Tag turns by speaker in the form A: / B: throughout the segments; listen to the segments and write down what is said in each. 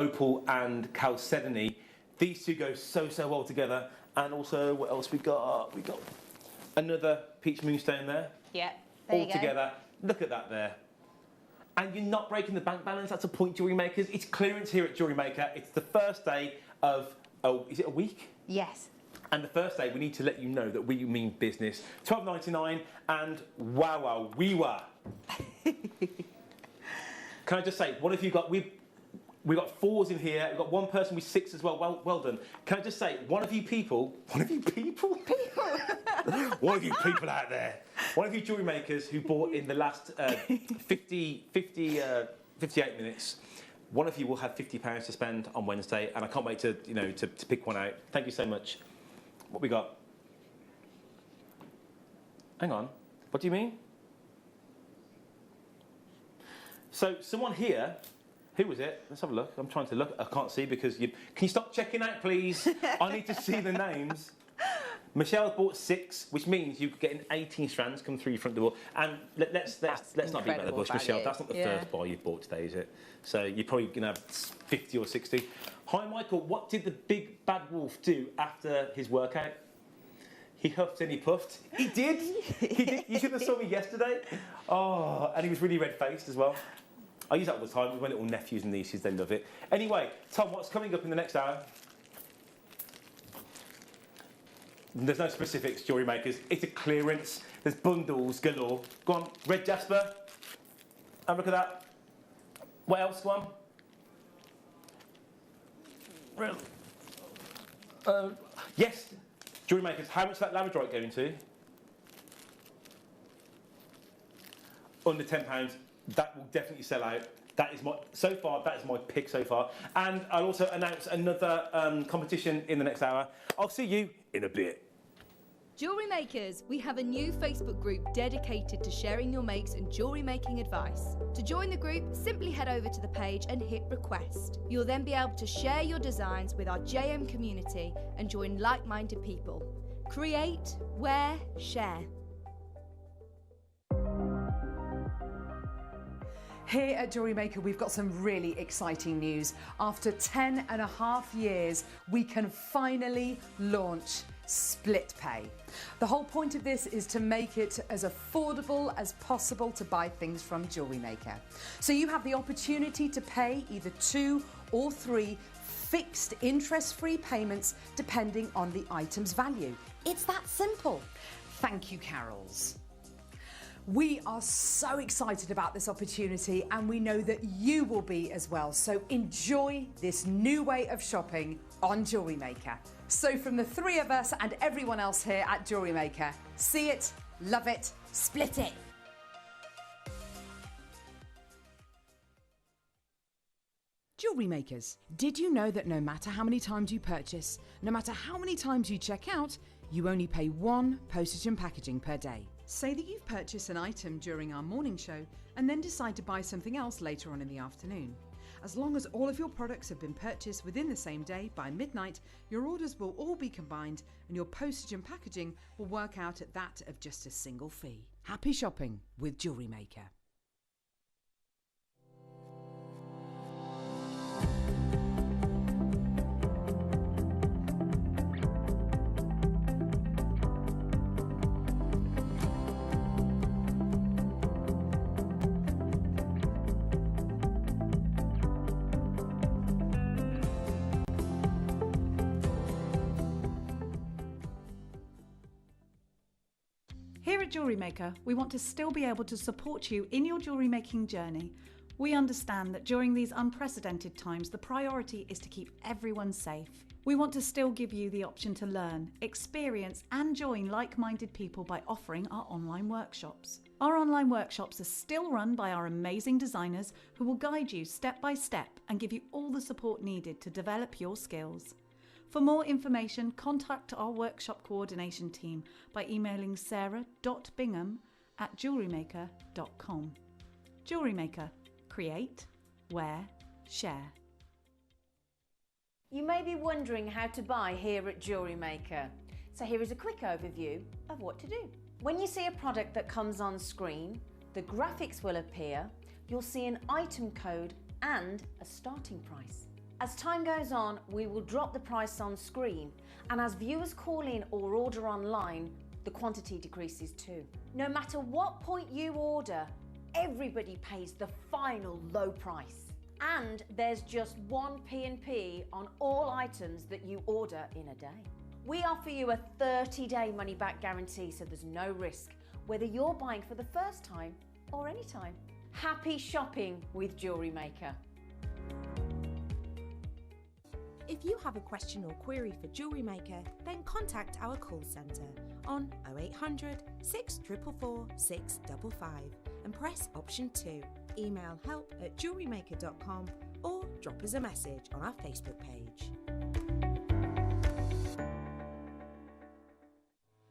A: opal and chalcedony. These two go so well together. And also, what else we got? We got another peach moonstone there.
B: Yeah, there you
A: all
B: go.
A: Together. Look at that there. And you're not breaking the bank balance. That's a point, Jewellery Makers. It's clearance here at Jewellery Maker. It's the first day of, is it a week?
B: Yes.
A: And the first day, we need to let you know that we mean business. $12.99 and wow, we were. Can I just say, what have you got? We've got 4s in here. We've got one person with 6 as well. Well done. Can I just say, one of you people one of you people out there, one of you Jewellery Makers who bought in the last 58 minutes, one of you will have £50 to spend on Wednesday, and I can't wait to pick one out. Thank you so much. What we got? Hang on. What do you mean? So someone here. Who was it? Let's have a look. I'm trying to look. I can't see because you... Can you stop checking out, please? I need to see the names. Michelle bought 6, which means you could get 18 strands come through your front door. And let's not be about the bush, value. Michelle. That's not the first buy you've bought today, is it? So you're probably going to have 50 or 60. Hi, Michael. What did the big bad wolf do after his workout? He huffed and he puffed. He did. He did. You should have saw me yesterday. Oh, and he was really red-faced as well. I use that all the time with my little nephews and nieces. They love it. Anyway, Tom, what's coming up in the next hour? There's no specifics, Jewellery Makers. It's a clearance. There's bundles galore. Go on, red jasper. Have a look at that. What else? Go on. Yes, Jewellery Makers. How much is that Labradorite going to? Under £10. That will definitely sell out. That is that is my pick so far. And I'll also announce another competition in the next hour. I'll see you in a bit.
C: Jewellery Makers, we have a new Facebook group dedicated to sharing your makes and jewellery making advice. To join the group, simply head over to the page and hit request. You'll then be able to share your designs with our JM community and join like-minded people. Create, wear, share.
D: Here at Jewellery Maker, we've got some really exciting news. After 10.5 years, we can finally launch split pay. The whole point of this is to make it as affordable as possible to buy things from Jewellery Maker. So you have the opportunity to pay either 2 or 3 fixed interest-free payments depending on the item's value. It's that simple. Thank you, Carols. We are so excited about this opportunity and we know that you will be as well. So enjoy this new way of shopping on Jewellery Maker. So from the 3 of us and everyone else here at Jewellery Maker, see it, love it, split it. Jewellery Makers, did you know that no matter how many times you purchase, no matter how many times you check out, you only pay 1 postage and packaging per day? Say that you've purchased an item during our morning show and then decide to buy something else later on in the afternoon. As long as all of your products have been purchased within the same day by midnight, your orders will all be combined and your postage and packaging will work out at that of just a single fee. Happy shopping with Jewellery Maker.
E: Here at Jewellery Maker, we want to still be able to support you in your jewellery making journey. We understand that during these unprecedented times, the priority is to keep everyone safe. We want to still give you the option to learn, experience and join like-minded people by offering our online workshops. Our online workshops are still run by our amazing designers who will guide you step by step and give you all the support needed to develop your skills. For more information, contact our workshop coordination team by emailing sarah.bingham@jewellerymaker.com. Jewellery Maker. Create, wear, share.
B: You may be wondering how to buy here at Jewellery Maker. So here is a quick overview of what to do. When you see a product that comes on screen, the graphics will appear, you'll see an item code and a starting price. As time goes on, we will drop the price on screen, and as viewers call in or order online, the quantity decreases too. No matter what point you order, everybody pays the final low price. And there's just one P&P on all items that you order in a day. We offer you a 30-day money-back guarantee, so there's no risk, whether you're buying for the first time or any time. Happy shopping with Jewellery Maker.
F: If you have a question or query for Jewellery Maker, then contact our call centre on 0800 644 655 and press option 2. Email help@jewellerymaker.com or drop us a message on our Facebook page.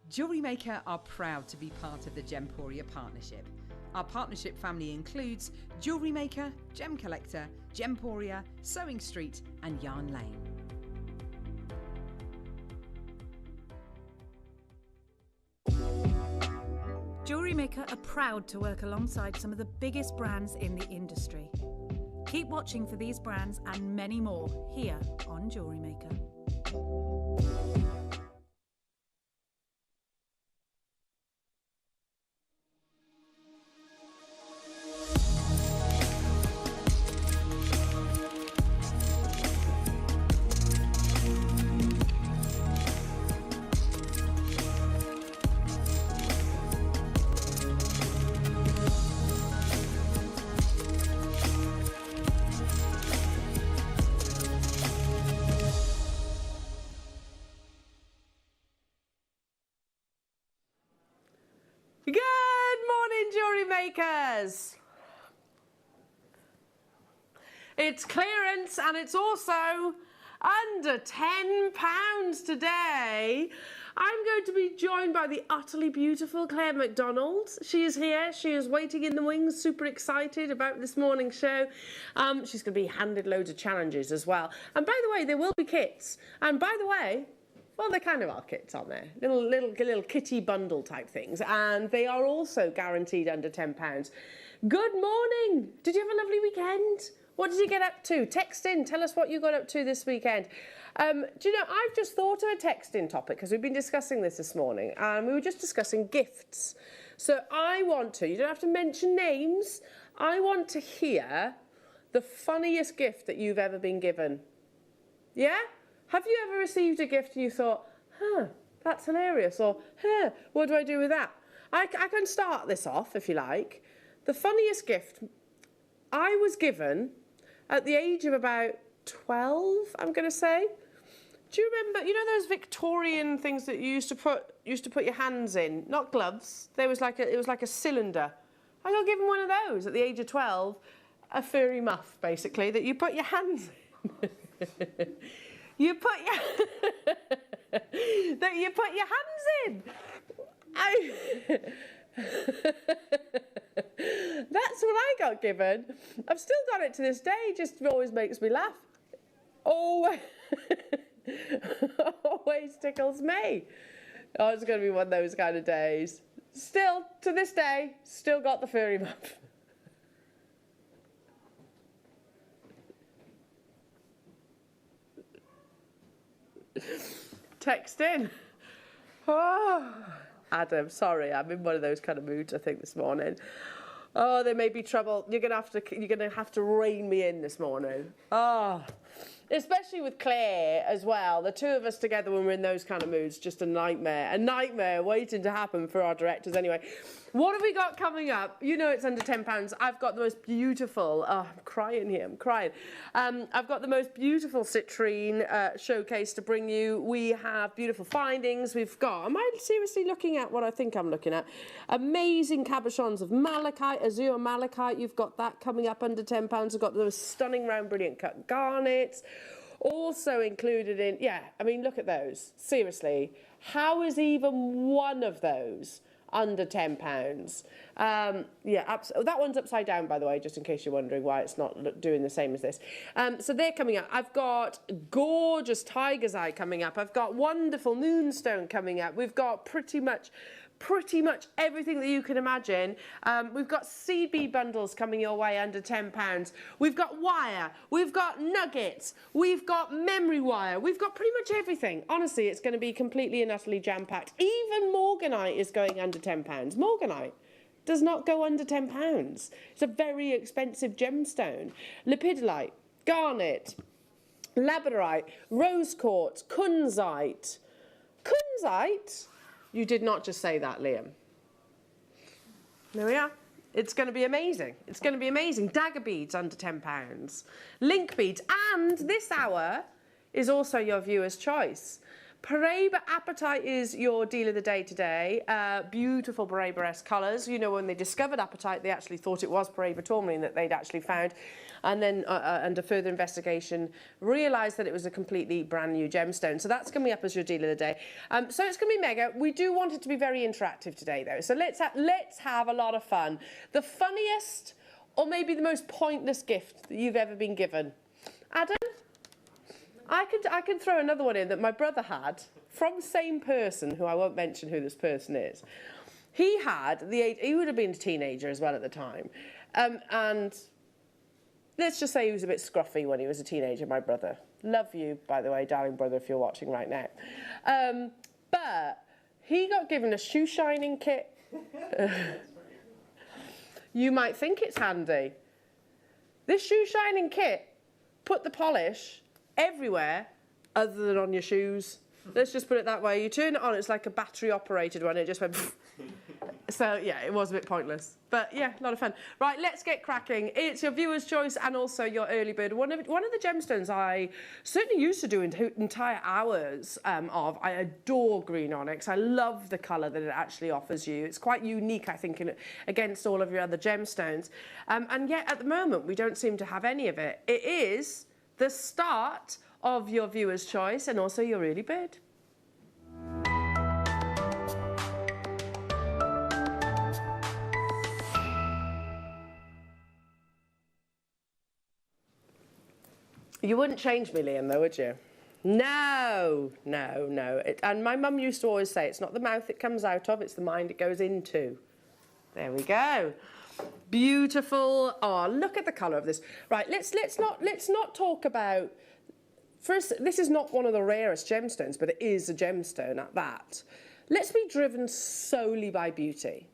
D: Jewellery Maker are proud to be part of the Gemporia partnership. Our partnership family includes Jewellery Maker, Gem Collector, Gemporia, Sewing Street and Yarn Lane.
E: Jewellery Maker are proud to work alongside some of the biggest brands in the industry. Keep watching for these brands and many more here on Jewellery Maker.
G: Good morning, Jewellery Makers. It's clearance and it's also under £10 today. I'm going to be joined by the utterly beautiful Claire McDonald. She is here. She is waiting in the wings, super excited about this morning's show. She's going to be handed loads of challenges as well. And by the way, there will be kits. And by the way, well, they kind of are kits, aren't they? Little kitty bundle type things. And they are also guaranteed under £10. Good morning. Did you have a lovely weekend? What did you get up to? Text in. Tell us what you got up to this weekend. Do you know, I've just thought of a text-in topic because we've been discussing this morning. And we were just discussing gifts. So I want to, you don't have to mention names. I want to hear the funniest gift that you've ever been given. Yeah? Have you ever received a gift and you thought, that's hilarious, or, what do I do with that? I can start this off, if you like. The funniest gift I was given at the age of about 12, I'm going to say. Do you remember, you know those Victorian things that you used to put your hands in? Not gloves. It was like a cylinder. I got given one of those at the age of 12, a furry muff, basically, that you put your hands in. You put your hands in. That's what I got given. I've still got it to this day. It just always makes me laugh. Always tickles me. Oh, it's going to be one of those kind of days. Still, to this day, still got the furry muff. Text in. Oh, Adam, sorry, I'm in one of those kind of moods, I think, this morning. Oh, there may be trouble. You're gonna have to rein me in this morning. Oh, especially with Claire as well. The two of us together when we're in those kind of moods, just a nightmare waiting to happen for our directors. Anyway, what have we got coming up? You know it's under £10. I've got the most beautiful, I'm crying here, I'm crying. I've got the most beautiful citrine showcase to bring you. We have beautiful findings. We've got, am I seriously looking at what I think I'm looking at? Amazing cabochons of malachite, Azurite Malachite. You've got that coming up under £10. I've got those stunning round brilliant cut garnets. Also included in, yeah, I mean, look at those. Seriously, how is even one of those under £10? Yeah, absolutely. That one's upside down, by the way, just in case you're wondering why it's not doing the same as this. So they're coming up. I've got gorgeous tiger's eye coming up. I've got wonderful moonstone coming up. We've got pretty much pretty much everything that you can imagine. We've got seed bead bundles coming your way under £10. We've got wire, we've got nuggets, we've got memory wire, we've got pretty much everything. Honestly, it's going to be completely and utterly jam-packed. Even Morganite is going under £10. Morganite does not go under £10. It's a very expensive gemstone. Lepidolite, garnet, labradorite, rose quartz, kunzite. Kunzite? You did not just say that, Liam. There we are. It's going to be amazing. It's going to be amazing. Dagger beads under £10. Link beads. And this hour is also your viewer's choice. Paraiba Apatite is your deal of the day today. Beautiful Paraiba-esque colours. You know, when they discovered Apatite, they actually thought it was Paraiba tourmaline that they'd actually found. And then, under further investigation, realised that it was a completely brand new gemstone. So that's coming up as your deal of the day. So it's going to be mega. We do want it to be very interactive today, though. So let's have a lot of fun. The funniest, or maybe the most pointless gift that you've ever been given. Adam? I could throw another one in that my brother had from the same person, who I won't mention who this person is. He would have been a teenager as well at the time. And let's just say he was a bit scruffy when he was a teenager, my brother. Love you, by the way, darling brother, if you're watching right now. But he got given a shoe shining kit. You might think it's handy. This shoe shining kit put the polish everywhere other than on your shoes. Let's just put it that way. You turn it on, it's like a battery operated one. It just went so yeah, it was a bit pointless, but yeah, a lot of fun. Right, let's get cracking. It's your viewer's choice and also your early bird. One of the gemstones I certainly used to do entire hours of. I adore green onyx. I love the colour that it actually offers you. It's quite unique, I think, against all of your other gemstones. And yet at the moment we don't seem to have any of it. It is the start of your viewer's choice and also your early bird. You wouldn't change me, Liam, though, would you? No, no, no. And my mum used to always say, it's not the mouth it comes out of, it's the mind it goes into. There we go. Beautiful. Oh, look at the colour of this. Right, let's not talk about. First, this is not one of the rarest gemstones, but it is a gemstone at that. Let's be driven solely by beauty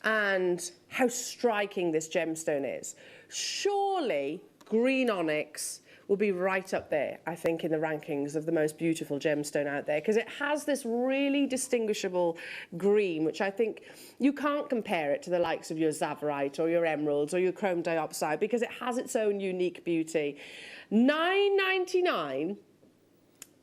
G: and how striking this gemstone is. Surely green onyx will be right up there, I think, in the rankings of the most beautiful gemstone out there, because it has this really distinguishable green, which I think you can't compare it to the likes of your Azurite or your emeralds or your chrome diopside, because it has its own unique beauty. $9.99,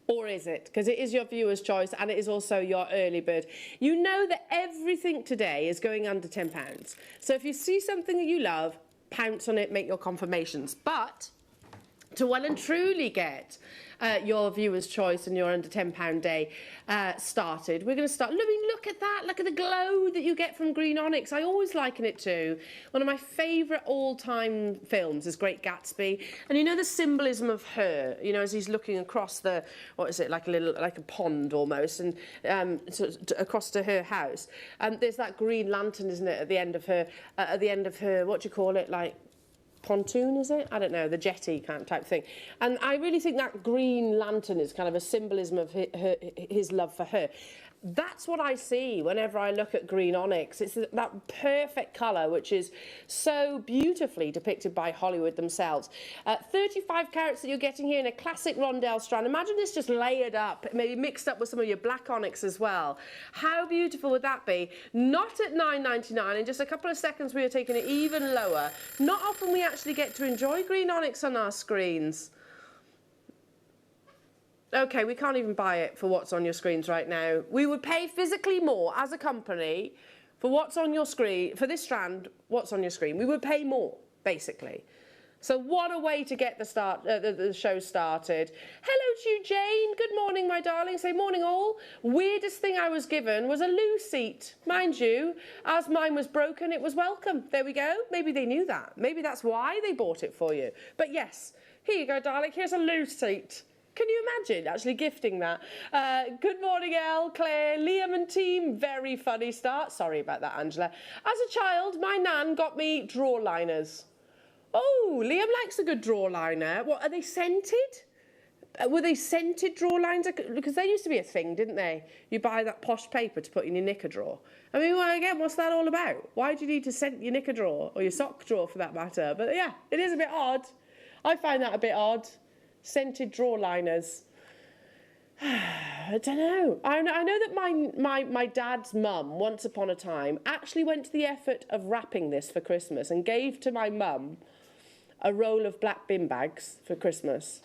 G: or is it? Because it is your viewer's choice and it is also your early bird. You know that everything today is going under £10. So if you see something that you love, pounce on it, make your confirmations. But to well and truly get your viewer's choice and your under £10 day started, we're going to start. Look at that. Look at the glow that you get from green onyx. I always liken it to one of my favourite all-time films is Great Gatsby. And you know the symbolism of her, you know, as he's looking across the, what is it, like a pond almost, and across to her house. There's that green lantern, isn't it, at the end of her, what do you call it, like, pontoon, is it? I don't know, the jetty kind of type thing. And I really think that green lantern is kind of a symbolism of his love for her. That's what I see whenever I look at green onyx. It's that perfect colour, which is so beautifully depicted by Hollywood themselves. 35 carats that you're getting here in a classic rondelle strand. Imagine this just layered up, maybe mixed up with some of your black onyx as well. How beautiful would that be? Not at $9.99. In just a couple of seconds, we are taking it even lower. Not often we actually get to enjoy green onyx on our screens. Okay, we can't even buy it for what's on your screens right now. We would pay physically more as a company for what's on your screen, for this strand, what's on your screen. We would pay more, basically. So what a way to get the show started. Hello to you, Jane. Good morning, my darling. Say morning all. Weirdest thing I was given was a loo seat. Mind you, as mine was broken, it was welcome. There we go. Maybe they knew that. Maybe that's why they bought it for you. But yes, here you go, darling. Here's a loo seat. Can you imagine actually gifting that? Good morning, Elle, Claire, Liam and team. Very funny start. Sorry about that, Angela. As a child, my nan got me drawer liners. Oh, Liam likes a good drawer liner. What, are they scented? Were they scented drawer lines? Because they used to be a thing, didn't they? You buy that posh paper to put in your knicker drawer. I mean, well, again, what's that all about? Why do you need to scent your knicker drawer, or your sock drawer for that matter? But yeah, it is a bit odd. I find that a bit odd. Scented drawer liners. I don't know. I know that my dad's mum, once upon a time, actually went to the effort of wrapping this for Christmas and gave to my mum a roll of black bin bags for Christmas.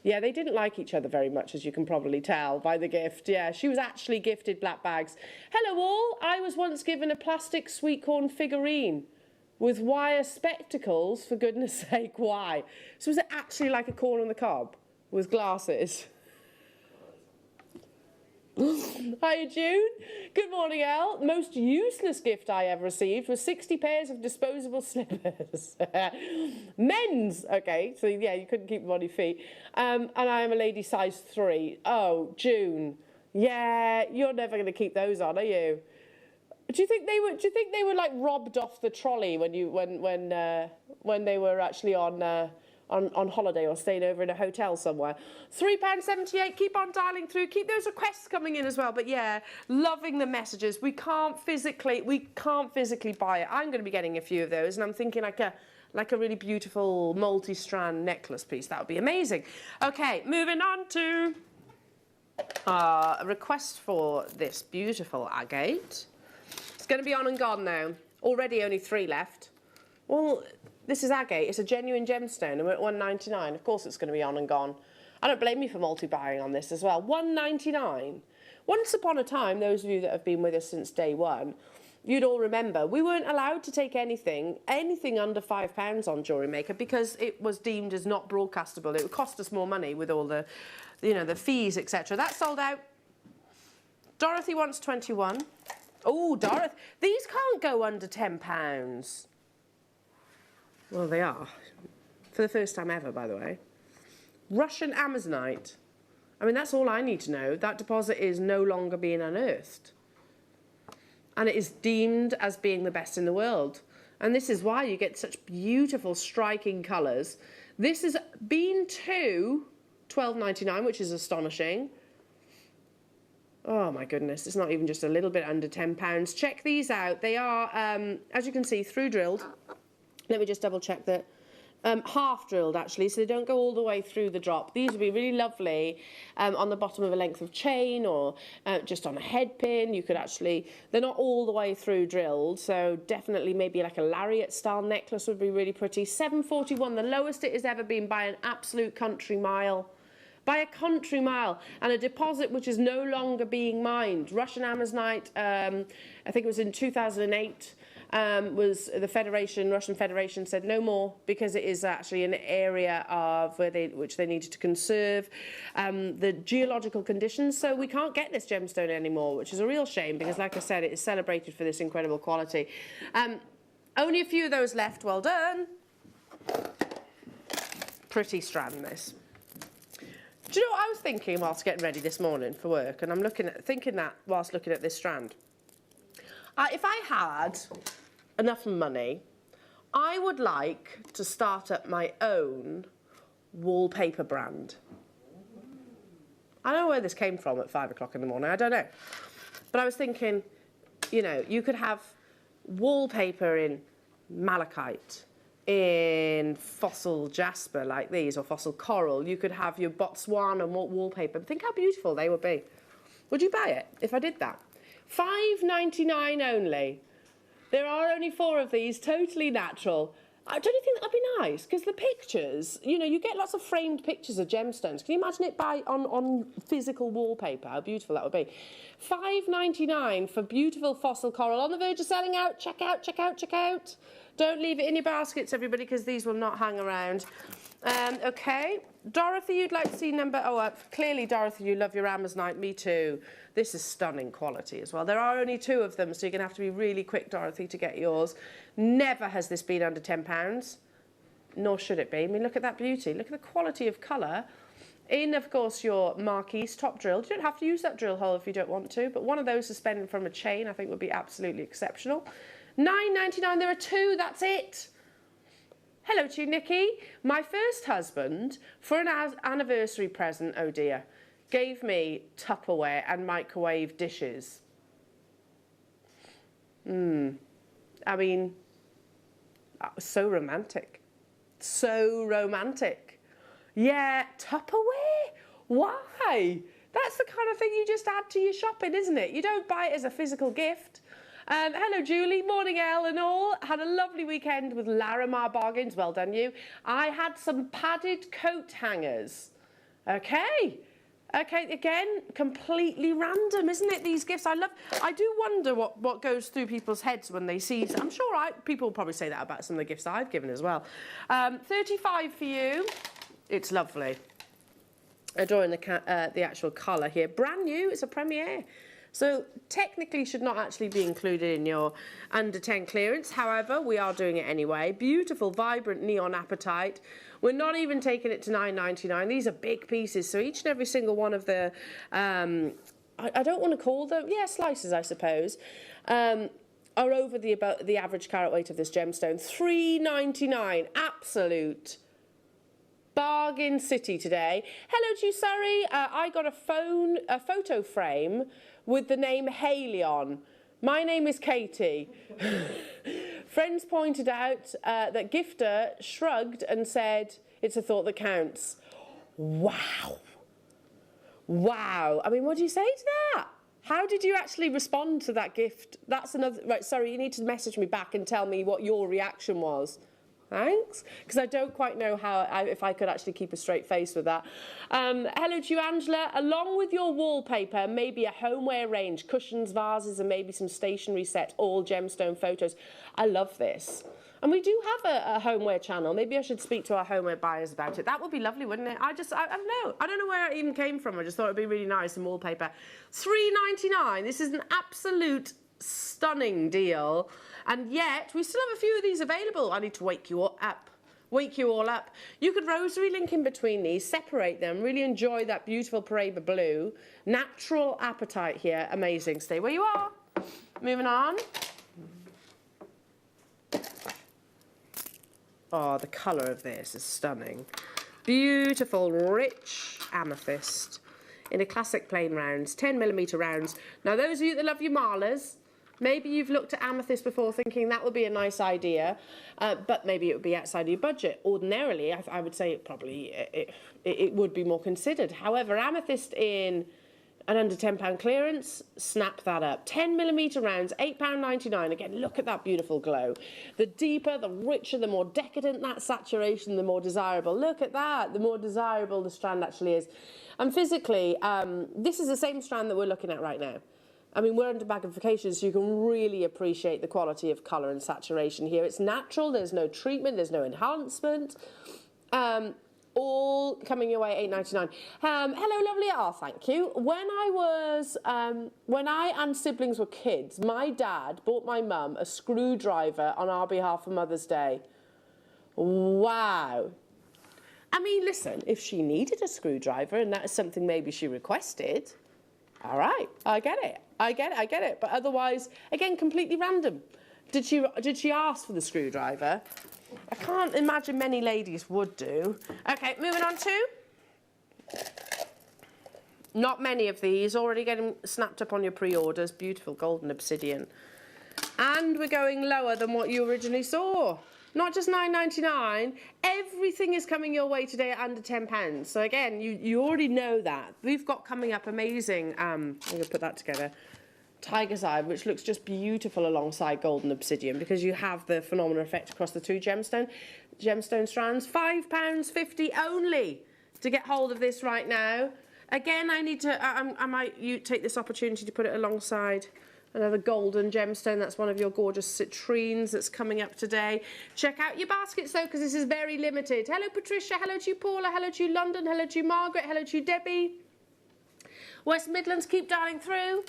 G: Yeah, they didn't like each other very much, as you can probably tell by the gift. Yeah, she was actually gifted black bags. Hello all, I was once given a plastic sweet corn figurine with wire spectacles, for goodness sake, why? So was it actually like a corn on the cob with glasses? Hi June. Good morning, Elle. The most useless gift I ever received was 60 pairs of disposable slippers. Men's. Okay, so yeah, you couldn't keep them on your feet. And I am a lady size 3. Oh, June. Yeah, you're never going to keep those on, are you? Do you think they were like robbed off the trolley when they were actually on holiday or staying over in a hotel somewhere? £3.78, keep on dialing through, keep those requests coming in as well. But yeah, loving the messages. We can't physically buy it. I'm going to be getting a few of those, and I'm thinking like a really beautiful multi-strand necklace piece. That would be amazing. Okay, moving on to a request for this beautiful agate. It's going to be on and gone now. Already only 3 left. Well, this is agate. It's a genuine gemstone, and we're at £1.99. Of course it's going to be on and gone. I don't blame you for multi-buying on this as well. £1.99. Once upon a time, those of you that have been with us since day one, you'd all remember we weren't allowed to take anything under £5 on Jewellery Maker because it was deemed as not broadcastable. It would cost us more money with all the, the fees, etc. That sold out. Dorothy wants 21. Oh, Dorothy, these can't go under £10. Well, they are. For the first time ever, by the way. Russian Amazonite. I mean, that's all I need to know. That deposit is no longer being unearthed. And it is deemed as being the best in the world. And this is why you get such beautiful, striking colours. This has been to £12.99, which is astonishing. Oh my goodness, it's not even just a little bit under £10. Check these out. They are, as you can see, through drilled. Let me just double check that. Half drilled actually, so they don't go all the way through the drop. These would be really lovely on the bottom of a length of chain or just on a head pin. You could actually, they're not all the way through drilled, so definitely maybe like a lariat style necklace would be really pretty. £7.41, the lowest it has ever been by an absolute country mile. By a country mile, and a deposit which is no longer being mined. Russian Amazonite, I think it was in 2008, was the Russian Federation said no more because it is actually an area of which they needed to conserve the geological conditions. So we can't get this gemstone anymore, which is a real shame because, like I said, it is celebrated for this incredible quality. Only a few of those left. Well done. Pretty strand, this. Do you know what I was thinking whilst getting ready this morning for work? And I'm thinking that whilst looking at this strand. If I had enough money, I would like to start up my own wallpaper brand. I don't know where this came from at 5 o'clock in the morning, I don't know. But I was thinking, you could have wallpaper in malachite, in fossil jasper like these, or fossil coral. You could have your Botswana wallpaper. Think how beautiful they would be. Would you buy it if I did that? £5.99 only. There are only 4 of these, totally natural. Don't you think that would be nice? Because the pictures, you get lots of framed pictures of gemstones. Can you imagine it on physical wallpaper? How beautiful that would be. £5.99 for beautiful fossil coral. On the verge of selling out. Check out, check out, check out. Don't leave it in your baskets, everybody, because these will not hang around. Okay. Dorothy, you'd like to see number... Oh, clearly, Dorothy, you love your Amazonite. Me too. This is stunning quality as well. There are only 2 of them, so you're going to have to be really quick, Dorothy, to get yours. Never has this been under £10, nor should it be. I mean, look at that beauty. Look at the quality of colour. In, of course, your Marquise top drill. You don't have to use that drill hole if you don't want to, but one of those suspended from a chain I think would be absolutely exceptional. £9.99, there are 2, that's it. Hello to you, Nikki. My first husband, for an anniversary present, oh dear, gave me Tupperware and microwave dishes. I mean, so romantic. So romantic. Yeah, Tupperware? Why? That's the kind of thing you just add to your shopping, isn't it? You don't buy it as a physical gift. Hello, Julie. Morning, Elle and all. Had a lovely weekend with Larimar bargains. Well done, you. I had some padded coat hangers. Okay. Okay, again, completely random, isn't it, these gifts? I do wonder what goes through people's heads when they see... I'm sure people will probably say that about some of the gifts I've given as well. 35 for you. It's lovely. Adoring the actual colour here. Brand new, it's a premiere. So technically should not actually be included in your under 10 clearance. However, we are doing it anyway. Beautiful, vibrant neon apatite. We're not even taking it to $9.99. These are big pieces. So each and every single one of the, I don't want to call them, yeah, slices, I suppose, are over the average carat weight of this gemstone. $3.99, absolute bargain city today. Hello to you, Surrey. I got a photo frame with the name Haley on. My name is Katie. Friends pointed out that gifter shrugged and said, it's a thought that counts. Wow. Wow. I mean, what do you say to that? How did you actually respond to that gift? That's another... Right, sorry, you need to message me back and tell me what your reaction was. Thanks, because I don't quite know if I could actually keep a straight face with that. Hello to you, Angela. Along with your wallpaper, maybe a homeware range, cushions, vases, and maybe some stationery sets, all gemstone photos. I love this. And we do have a homeware channel. Maybe I should speak to our homeware buyers about it. That would be lovely, wouldn't it? I don't know. I don't know where it even came from. I just thought it'd be really nice, some wallpaper. $3.99. This is an absolute stunning deal. And yet, we still have a few of these available. I need to wake you all up. Wake you all up. You could rosary link in between these, separate them, really enjoy that beautiful Paraiba blue. Natural apatite here, amazing. Stay where you are. Moving on. Oh, the colour of this is stunning. Beautiful, rich amethyst in a classic plain rounds, 10mm rounds. Now, those of you that love your Marlas, maybe you've looked at amethyst before thinking that would be a nice idea, but maybe it would be outside of your budget. Ordinarily, I would say it would be more considered. However, amethyst in an under £10 clearance, snap that up. 10mm rounds, £8.99. Again, look at that beautiful glow. The deeper, the richer, the more decadent that saturation, the more desirable. Look at that, the more desirable the strand actually is. And physically, this is the same strand that we're looking at right now. I mean, we're under magnification, so you can really appreciate the quality of colour and saturation here. It's natural, there's no treatment, there's no enhancement. All coming your way, $8.99. Hello, lovely. Oh, thank you. When I and siblings were kids, my dad bought my mum a screwdriver on our behalf for Mother's Day. Wow. I mean, listen, if she needed a screwdriver and that is something maybe she requested, all right, I get it. I get it. But otherwise, again, completely random. Did she ask for the screwdriver? I can't imagine many ladies would do. Okay, moving on to... Not many of these, already getting snapped up on your pre-orders. Beautiful golden obsidian. And we're going lower than what you originally saw. Not just $9.99, everything is coming your way today at under £10. So again, you already know that. We've got coming up amazing, I'm going to put that together, Tiger's Eye, which looks just beautiful alongside golden obsidian because you have the phenomenal effect across the two gemstone strands. £5.50 only to get hold of this right now. Again, I need to, I might take this opportunity to put it alongside another golden gemstone. That's one of your gorgeous citrines that's coming up today. Check out your baskets though, because this is very limited. Hello, Patricia. Hello to you, Paula. Hello to you, London. Hello to you, Margaret. Hello to you, Debbie. West Midlands, keep dialing through.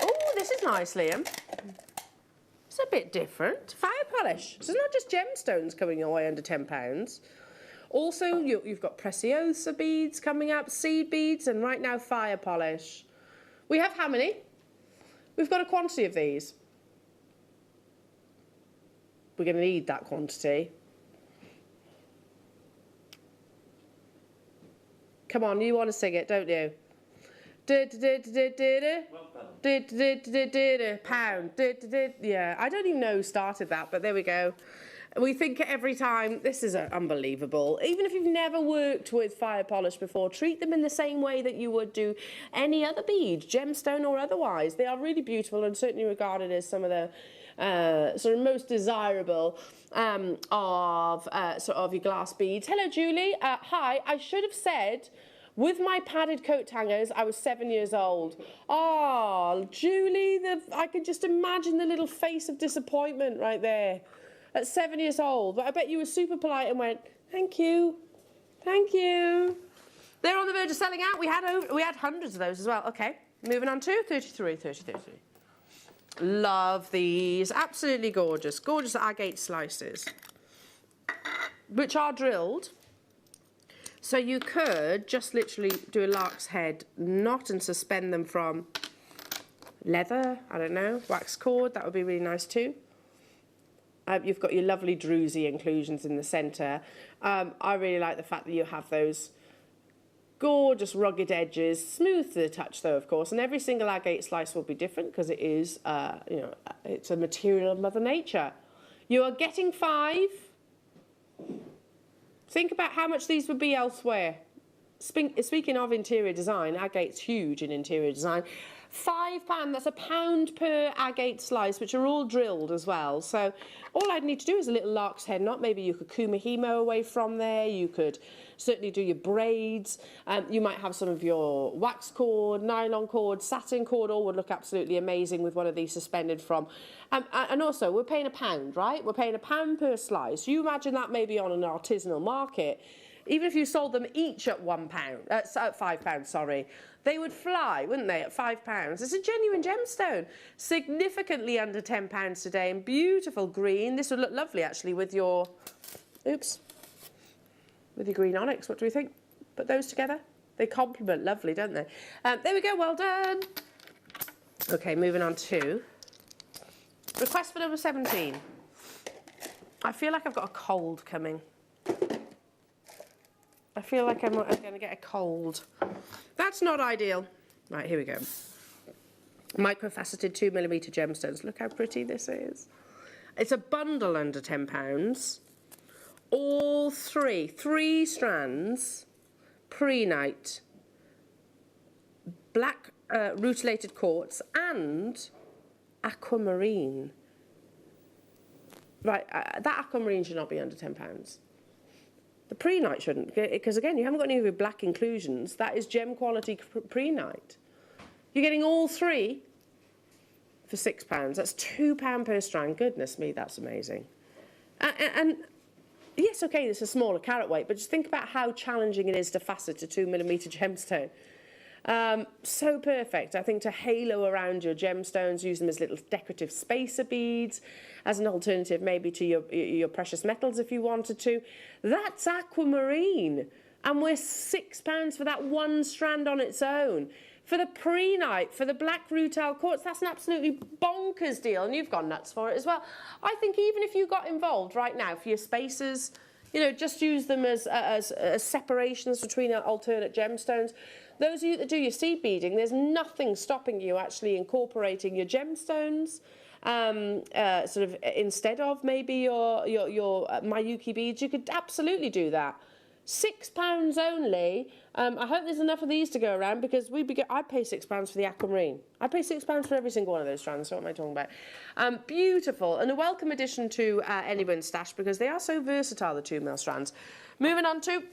G: Oh, this is nice, Liam. It's a bit different. Fire polish. So it's not just gemstones coming your way under £10. Also, you've got preciosa beads coming up, seed beads, and right now fire polish. We have how many? We've got a quantity of these. We're going to need that quantity. Come on, you want to sing it, don't you? Pound. Yeah, I don't even know who started that, but there we go. We think every time, this is unbelievable. Even if you've never worked with fire polish before, treat them in the same way that you would do any other bead, gemstone or otherwise. They are really beautiful and certainly regarded as some of the sort of most desirable of your glass beads. Hello, Julie. Hi. I should have said, with my padded coat hangers, I was 7 years old. Oh, Julie, I could just imagine the little face of disappointment right there. At 7 years old, but I bet you were super polite and went, thank you, thank you. They're on the verge of selling out. We had hundreds of those as well. Okay, moving on to 33. Love these, absolutely gorgeous, gorgeous agate slices, which are drilled. So you could just literally do a lark's head knot and suspend them from leather, I don't know, wax cord. That would be really nice too. You've got your lovely druzy inclusions in the centre. I really like the fact that you have those gorgeous rugged edges, smooth to the touch though, of course, and every single agate slice will be different because it is, it's a material of Mother Nature. You are getting 5. Think about how much these would be elsewhere. Speaking of interior design, agate's huge in interior design. £5, that's £1 per agate slice, which are all drilled as well. So all I'd need to do is a little lark's head knot. Maybe you could kumahimo away from there. You could certainly do your braids. You might have some of your wax cord, nylon cord, satin cord. All would look absolutely amazing with one of these suspended from. And also, we're paying £1, right? We're paying £1 per slice. You imagine that maybe on an artisanal market. Even if you sold them each at £5, sorry, they would fly, wouldn't they, at £5? It's a genuine gemstone, significantly under £10 today, and beautiful green. This would look lovely, actually, with your, with your green onyx. What do we think? Put those together? They complement lovely, don't they? There we go, well done. Okay, moving on to request for number 17. I feel like I've got a cold coming. I feel like I'm going to get a cold. That's not ideal. Right, here we go. Microfaceted 2mm gemstones. Look how pretty this is. It's a bundle under £10. All three strands, prehnite, black rutilated quartz, and aquamarine. Right, that aquamarine should not be under £10. The prehnite shouldn't, because again, you haven't got any of your black inclusions. That is gem quality prehnite. You're getting all 3 for £6. That's £2 per strand. Goodness me, that's amazing. And yes, okay, this is a smaller carat weight, but just think about how challenging it is to facet a 2mm gemstone. So perfect, I think, to halo around your gemstones, use them as little decorative spacer beads, as an alternative maybe to your precious metals if you wanted to. That's aquamarine, and we're £6 for that one strand on its own. For the prehnite, for the black rutile quartz, that's an absolutely bonkers deal, and you've gone nuts for it as well. I think even if you got involved right now for your spacers, you know, just use them as separations between alternate gemstones. Those of you that do your seed beading, there's nothing stopping you actually incorporating your gemstones sort of instead of maybe your Miyuki beads. You could absolutely do that. £6 only. I hope there's enough of these to go around, because I pay £6 for the aquamarine. I pay £6 for every single one of those strands. So what am I talking about? Beautiful, and a welcome addition to anyone's stash, because they are so versatile, the 2mm strands. Moving on to,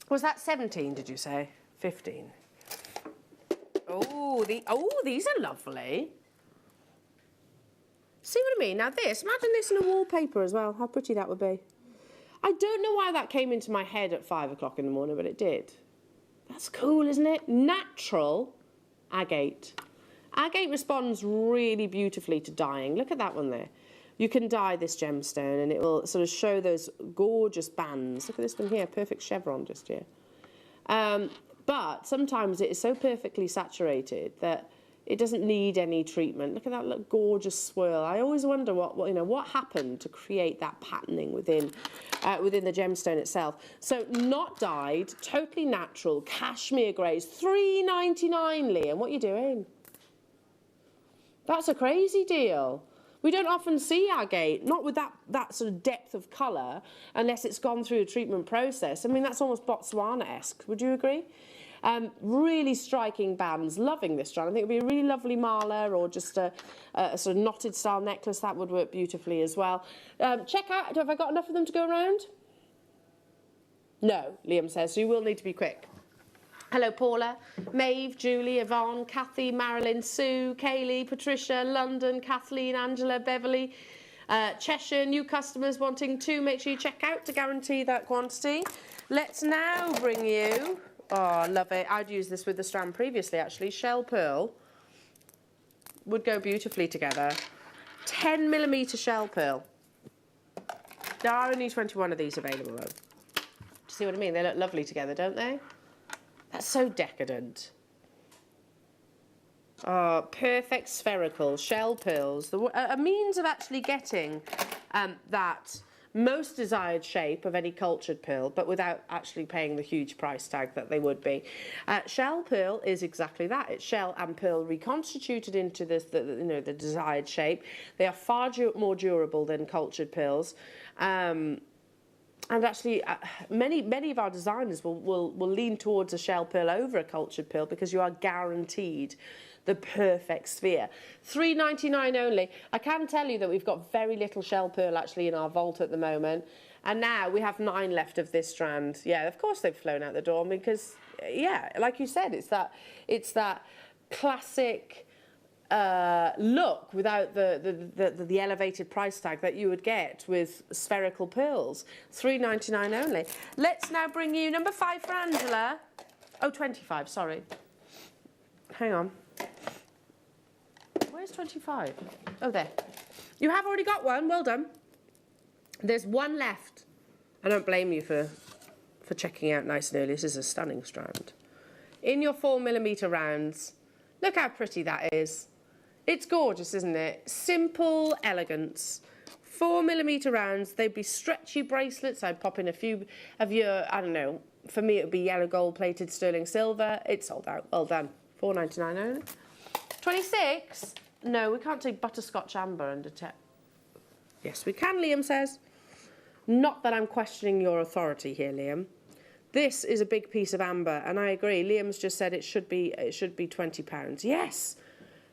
G: was that 17? Did you say 15? Oh, these are lovely. See what I mean? Now this, imagine this in a wallpaper as well. How pretty that would be. I don't know why that came into my head at 5 o'clock in the morning, but it did. That's cool, isn't it? Natural agate. Agate responds really beautifully to dyeing. Look at that one there. you can dye this gemstone and it will sort of show those gorgeous bands. Look at this one here, perfect chevron just here. But sometimes it is so perfectly saturated that it doesn't need any treatment. Look at that gorgeous swirl. I always wonder what happened to create that patterning within the gemstone itself. So not dyed, totally natural, cashmere greys, $3.99, Liam. What are you doing? That's a crazy deal. We don't often see agate, not with that sort of depth of colour, unless it's gone through a treatment process. I mean, that's almost Botswana-esque. Would you agree? Really striking bands. Loving this strand. I think it would be a really lovely mala or just a sort of knotted style necklace. That would work beautifully as well. Check out, have I got enough of them to go around? No, Liam says, so you will need to be quick. Hello, Paula, Maeve, Julie, Yvonne, Kathy, Marilyn, Sue, Kaylee, Patricia, London, Kathleen, Angela, Beverly, Cheshire, new customers wanting to. Make sure you check out to guarantee that quantity. Let's now bring you, oh, I love it. I'd used this with the strand previously, actually. Shell pearl would go beautifully together. 10mm shell pearl. There are only 21 of these available, though. Do you see what I mean? They look lovely together, don't they? That's so decadent. Oh, perfect spherical shell pearls. A means of actually getting that most desired shape of any cultured pearl, but without actually paying the huge price tag that they would be. Shell pearl is exactly that. It's shell and pearl reconstituted into the desired shape. They are far more durable than cultured pearls. And actually, many of our designers will lean towards a shell pearl over a cultured pearl because you are guaranteed the perfect sphere. $3.99 only. I can tell you that we've got very little shell pearl actually in our vault at the moment. And now we have 9 left of this strand. Yeah, of course they've flown out the door because, yeah, like you said, it's that classic look without the elevated price tag that you would get with spherical pearls. $3.99 only. Let's now bring you number 5 for Angela. Oh, 25, sorry. Hang on. Where's 25? Oh, there. You have already got one. Well done. There's one left. I don't blame you for checking out nice and early. This is a stunning strand. In your 4mm rounds. Look how pretty that is. It's gorgeous, isn't it? Simple elegance. 4mm rounds. They'd be stretchy bracelets. I'd pop in a few of your, I don't know, for me it would be yellow gold plated sterling silver. It's sold out. Well done. $4.99 only. 26? No, we can't take butterscotch amber under 10. Yes, we can, Liam says. Not that I'm questioning your authority here, Liam. This is a big piece of amber, and I agree. Liam's just said it should be £20. Yes,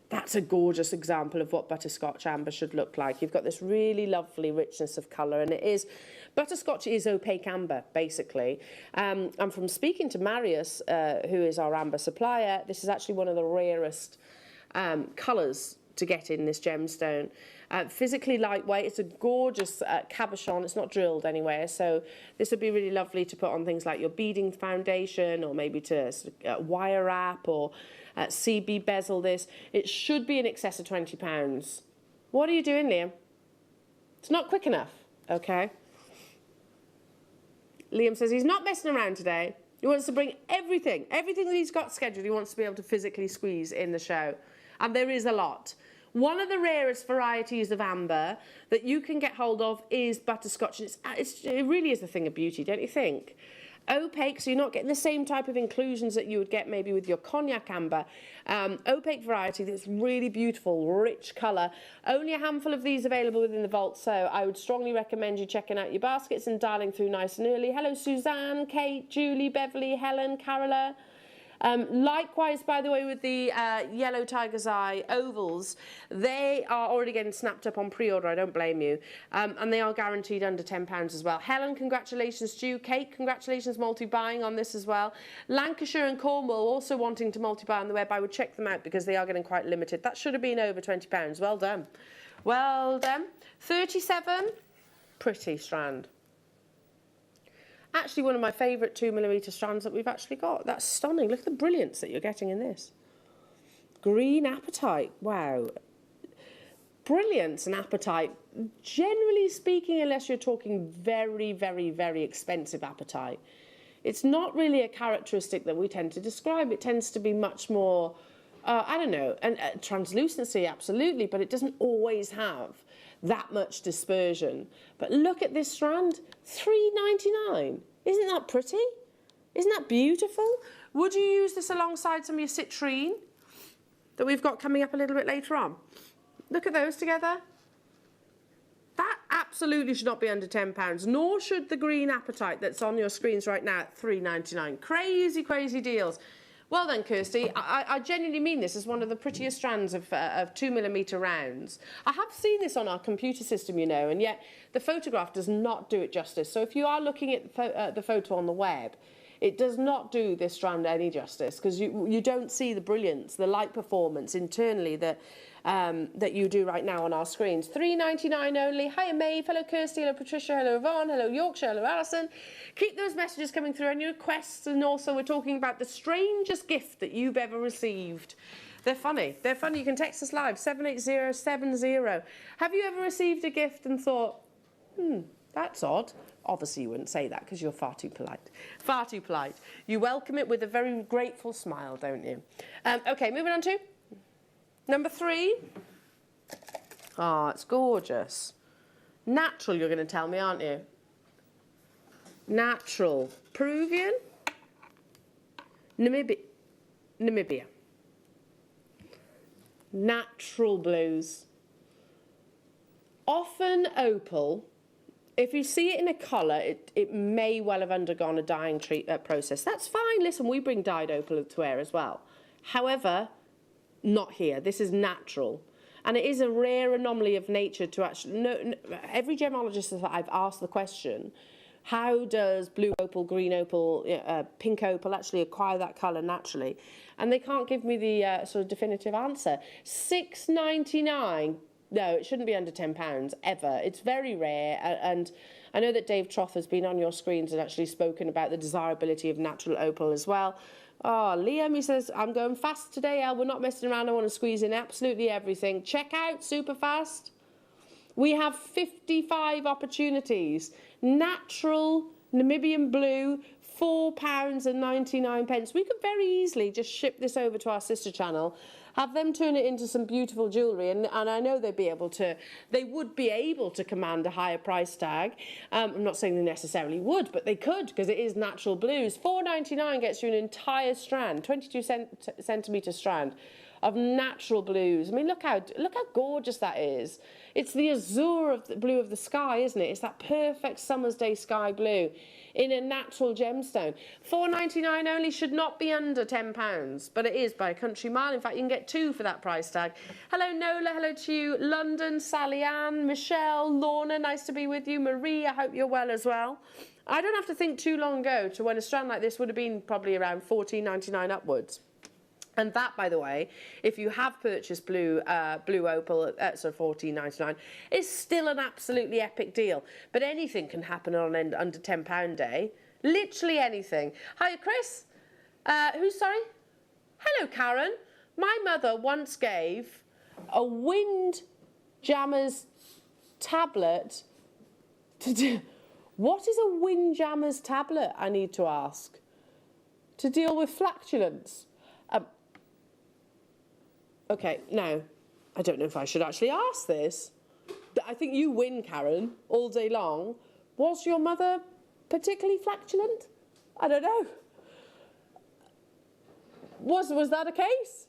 G: that's a gorgeous example of what butterscotch amber should look like. You've got this really lovely richness of colour, and it is butterscotch is opaque amber, basically. And from speaking to Marius, who is our amber supplier, this is actually one of the rarest colours to get in this gemstone. Physically lightweight. It's a gorgeous cabochon. It's not drilled anywhere, so this would be really lovely to put on things like your beading foundation, or maybe to wire wrap or CB bezel this. It should be in excess of £20. What are you doing, Liam? It's not quick enough. Okay. Liam says he's not messing around today. He wants to bring everything that he's got scheduled. He wants to be able to physically squeeze in the show, and there is a lot. One of the rarest varieties of amber that you can get hold of is butterscotch. It really is a thing of beauty, don't you think? Opaque, so you're not getting the same type of inclusions that you would get maybe with your cognac amber. Opaque variety that's really beautiful, rich colour. Only a handful of these available within the vault, so I would strongly recommend you checking out your baskets and dialing through nice and early. Hello, Suzanne, Kate, Julie, Beverly, Helen, Carola. Likewise, by the way, with the yellow tiger's eye ovals, they are already getting snapped up on pre-order. I don't blame you. And they are guaranteed under £10 as well. Helen, congratulations to you. Kate, congratulations multi-buying on this as well. Lancashire and Cornwall also wanting to multi-buy on the web. I would check them out because they are getting quite limited. That should have been over £20. Well done. Well done. 37. Pretty strand. Actually one of my favourite 2mm strands that we've actually got. That's stunning. Look at the brilliance that you're getting in this. Green apatite. Wow. brilliance and apatite, generally speaking, unless you're talking very, very, very expensive apatite, it's not really a characteristic that we tend to describe. It tends to be much more, I don't know, and translucency, absolutely, but it doesn't always have that much dispersion. But look at this strand, $3.99. Isn't that pretty? Isn't that beautiful? Would you use this alongside some of your citrine that we've got coming up a little bit later on? Look at those together. That absolutely should not be under £10, nor should the green apatite that's on your screens right now at $3.99. Crazy, crazy deals. Well then, Kirsty, I genuinely mean this as one of the prettiest strands of 2mm rounds. I have seen this on our computer system, you know, and yet the photograph does not do it justice. So if you are looking at the photo on the web, it does not do this strand any justice, because you don't see the brilliance, the light performance internally that you do right now on our screens. $3.99 only. Hiya Maeve, hello Kirsty, hello Patricia, hello Yvonne, hello Yorkshire, hello Alison. Keep those messages coming through and your requests, and also we're talking about the strangest gift that you've ever received. They're funny. They're funny. You can text us live, 78070. Have you ever received a gift and thought, that's odd? Obviously you wouldn't say that because you're far too polite. Far too polite. You welcome it with a very grateful smile, don't you? Okay, moving on to number 3. Ah, it's gorgeous. Natural, you're going to tell me, aren't you? Natural. Peruvian? Namibia. Natural blues. Often opal. If you see it in a colour, it may well have undergone a dyeing process. That's fine. Listen, we bring dyed opal to wear as well. However, not here. This is natural. And it is a rare anomaly of nature to actually... every gemologist that I've asked the question, how does blue opal, green opal, pink opal actually acquire that colour naturally? And they can't give me the sort of definitive answer. $6.99. No, it shouldn't be under £10, ever. It's very rare, and I know that Dave Troth has been on your screens and actually spoken about the desirability of natural opal as well. Oh, Liam, he says, I'm going fast today, We're not messing around. I want to squeeze in absolutely everything. Check out super fast. We have 55 opportunities. Natural Namibian blue, £4.99. We could very easily just ship this over to our sister channel, have them turn it into some beautiful jewellery, and I know they would be able to command a higher price tag. I'm not saying they necessarily would, but they could, because it is natural blues. $4.99 gets you an entire strand, 22 centimetre strand of natural blues. I mean, look how gorgeous that is. It's the azure of the blue of the sky, isn't it? It's that perfect summer's day sky blue in a natural gemstone. $4.99 only, should not be under £10, but it is by a country mile. In fact, you can get 2 for that price tag. Hello, Nola. Hello to you. London, Sally Ann, Michelle, Lorna, nice to be with you. Marie, I hope you're well as well. I don't have to think too long ago to when a strand like this would have been probably around $14.99 upwards. And that, by the way, if you have purchased blue opal at sort of $14.99, is still an absolutely epic deal. But anything can happen on an under £10 day. Literally anything. Hi, Chris. Who's sorry? Hello, Karen. My mother once gave a windjammer's tablet to do... What is a windjammer's tablet, I need to ask? To deal with flatulence. Okay, now, I don't know if I should actually ask this. I think you win, Karen, all day long. Was your mother particularly flatulent? I don't know. Was that a case?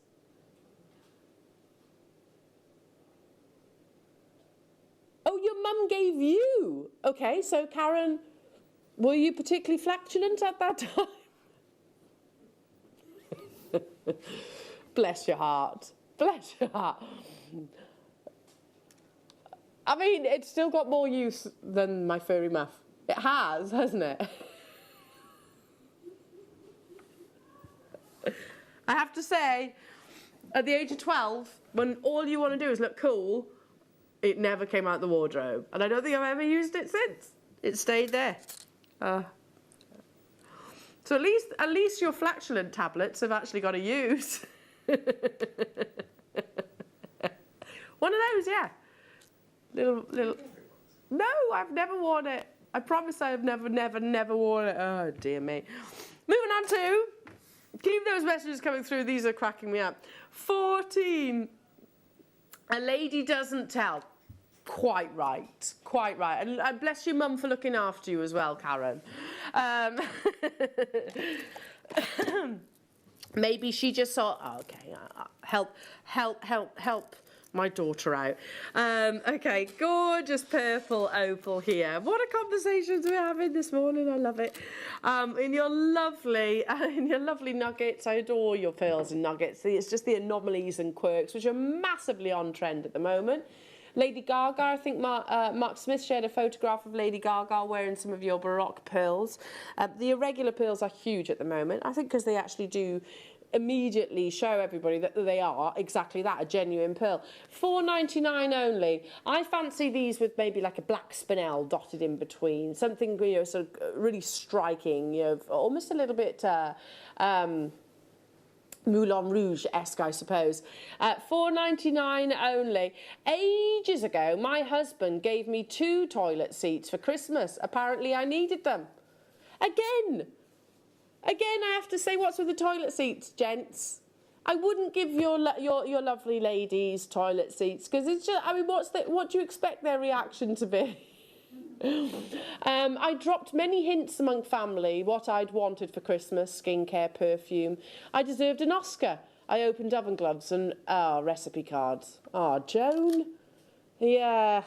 G: Oh, your mum gave you. Okay, so Karen, were you particularly flatulent at that time? Bless your heart. Bless your heart. I mean, it's still got more use than my furry muff. It has, hasn't it? I have to say, at the age of 12, when all you want to do is look cool, it never came out the wardrobe. And I don't think I've ever used it since. It stayed there. So at least your flatulent tablets have actually got a use. One of those, yeah. little. No, I've never worn it. I promise I have never worn it. Oh, dear me. Moving on to, keep those messages coming through. These are cracking me up. 14. A lady doesn't tell. Quite right. Quite right. And bless your mum for looking after you as well, Karen. Maybe she just thought, oh, okay, help my daughter out. Okay, gorgeous purple opal here. What a conversations we're having this morning. I love it. In your lovely nuggets. I adore your pearls and nuggets. It's just the anomalies and quirks, which are massively on trend at the moment. Lady Gaga, I think Mark Smith shared a photograph of Lady Gaga wearing some of your Baroque pearls. The irregular pearls are huge at the moment, I think, because they actually do immediately show everybody that they are exactly that, a genuine pearl. $4.99 only. I fancy these with maybe like a black spinel dotted in between, something, you know, sort of really striking, you know, almost a little bit Moulin Rouge-esque, I suppose. $4.99 only. Ages ago, my husband gave me 2 toilet seats for Christmas. Apparently, I needed them. Again, I have to say, what's with the toilet seats, gents? I wouldn't give your lovely ladies toilet seats, because it's just, I mean, what do you expect their reaction to be? I dropped many hints among family what I'd wanted for Christmas, skincare, perfume. I deserved an Oscar. I opened oven gloves and recipe cards. Joan? Yeah.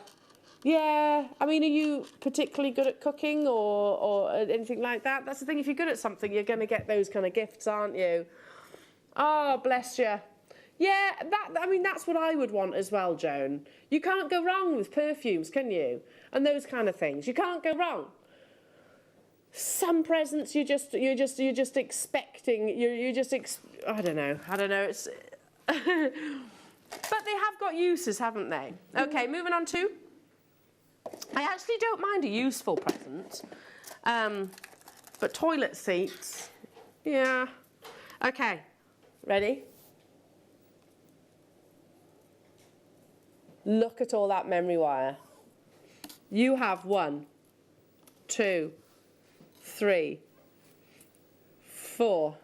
G: I mean, are you particularly good at cooking or anything like that? That's the thing, if you're good at something, you're going to get those kind of gifts, aren't you? Oh, bless you. Yeah, I mean, that's what I would want as well, Joan. You can't go wrong with perfumes, can you? And those kind of things. You can't go wrong. Some presents you're just expecting. I don't know. It's, but they have got uses, haven't they? Okay, moving on to. I actually don't mind a useful present, but toilet seats. Yeah. Okay. Ready? Look at all that memory wire. You have 1, 2, 3, 4,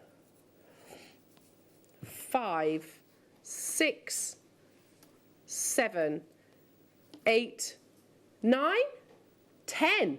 G: 5, 6, 7, 8, 9, 10.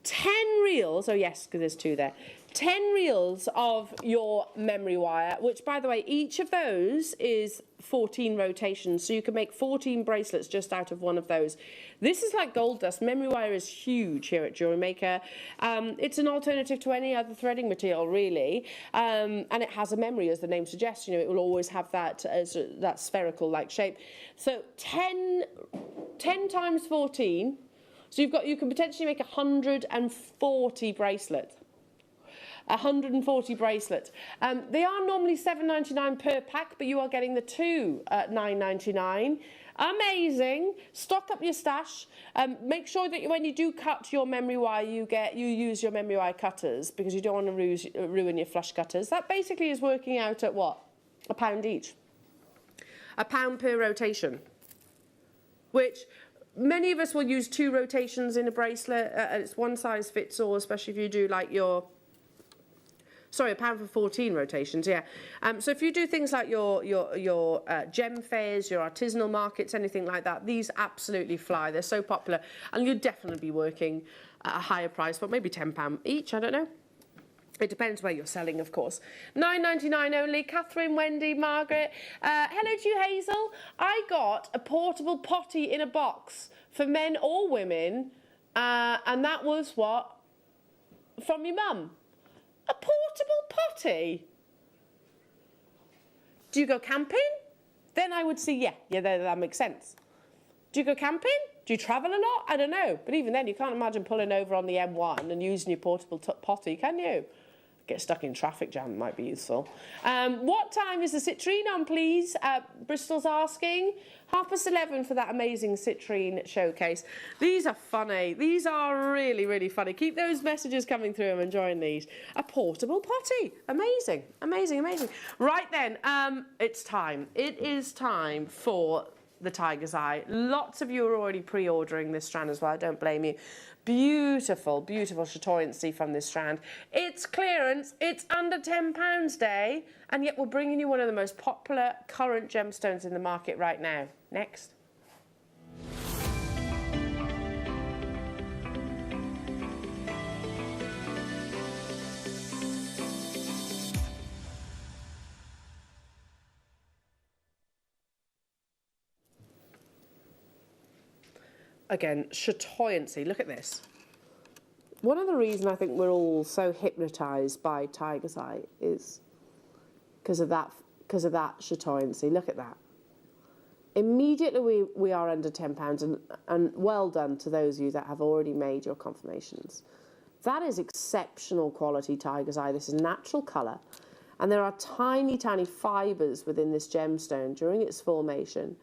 G: 10 reels. Oh, yes, because there's 2 there. 10 reels of your memory wire, which, by the way, each of those is 14 rotations, so you can make 14 bracelets just out of one of those. This is like gold dust. Memory wire is huge here at Jewellery Maker. It's an alternative to any other threading material, really, and it has a memory, as the name suggests. You know, it will always have that that spherical-like shape. So 10 times 14. So you can potentially make 140 bracelets. 140 bracelets. They are normally $7.99 per pack, but you are getting the 2 at $9.99. Amazing. Stock up your stash. Make sure that when you do cut your memory wire, you use your memory wire cutters, because you don't want to ruin your flush cutters. That basically is working out at what? £1 each. £1 per rotation, which many of us will use 2 rotations in a bracelet. It's one size fits all, especially if you do like your... Sorry, £1 for 14 rotations, yeah. So if you do things like your gem fairs, your artisanal markets, anything like that, these absolutely fly. They're so popular. And you'd definitely be working at a higher price, but maybe £10 each, I don't know. It depends where you're selling, of course. $9.99 only. Catherine, Wendy, Margaret. Hello to you, Hazel. I got a portable potty in a box for men or women, and that was what? From your mum. A portable potty? Do you go camping? Then I would say, yeah, that makes sense. Do you go camping? Do you travel a lot? I don't know. But even then, you can't imagine pulling over on the M1 and using your portable potty, can you? Get stuck in traffic jam might be useful. What time is the citrine on, please? Bristol's asking. 11:30 for that amazing citrine showcase. These are funny. These are really, really funny. Keep those messages coming through. I'm enjoying these. A portable potty. Amazing, amazing, amazing. Right then, it's time. It is time for the tiger's eye. Lots of you are already pre-ordering this strand as well, I don't blame you. Beautiful, beautiful chatoyancy from this strand. It's clearance, it's under £10 day, and yet we're bringing you one of the most popular current gemstones in the market right now. Next. Again, chatoyancy, look at this. One of the reasons I think we're all so hypnotised by tiger's eye is because of that chatoyancy. Look at that. Immediately we are under £10, and well done to those of you that have already made your confirmations. That is exceptional quality tiger's eye. This is natural colour, and there are tiny, tiny fibres within this gemstone during its formation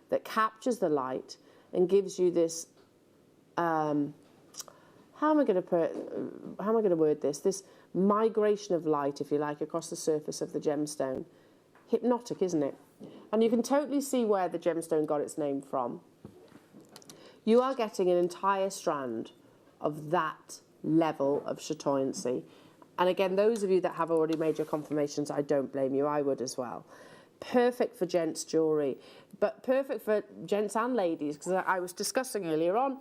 G: that captures the light and gives you this, how am I going to word this? This migration of light, if you like, across the surface of the gemstone. Hypnotic, isn't it? And you can totally see where the gemstone got its name from. You are getting an entire strand of that level of chatoyancy. And again, those of you that have already made your confirmations, I don't blame you, I would as well. Perfect for gents jewellery, but perfect for gents and ladies, because I was discussing earlier on,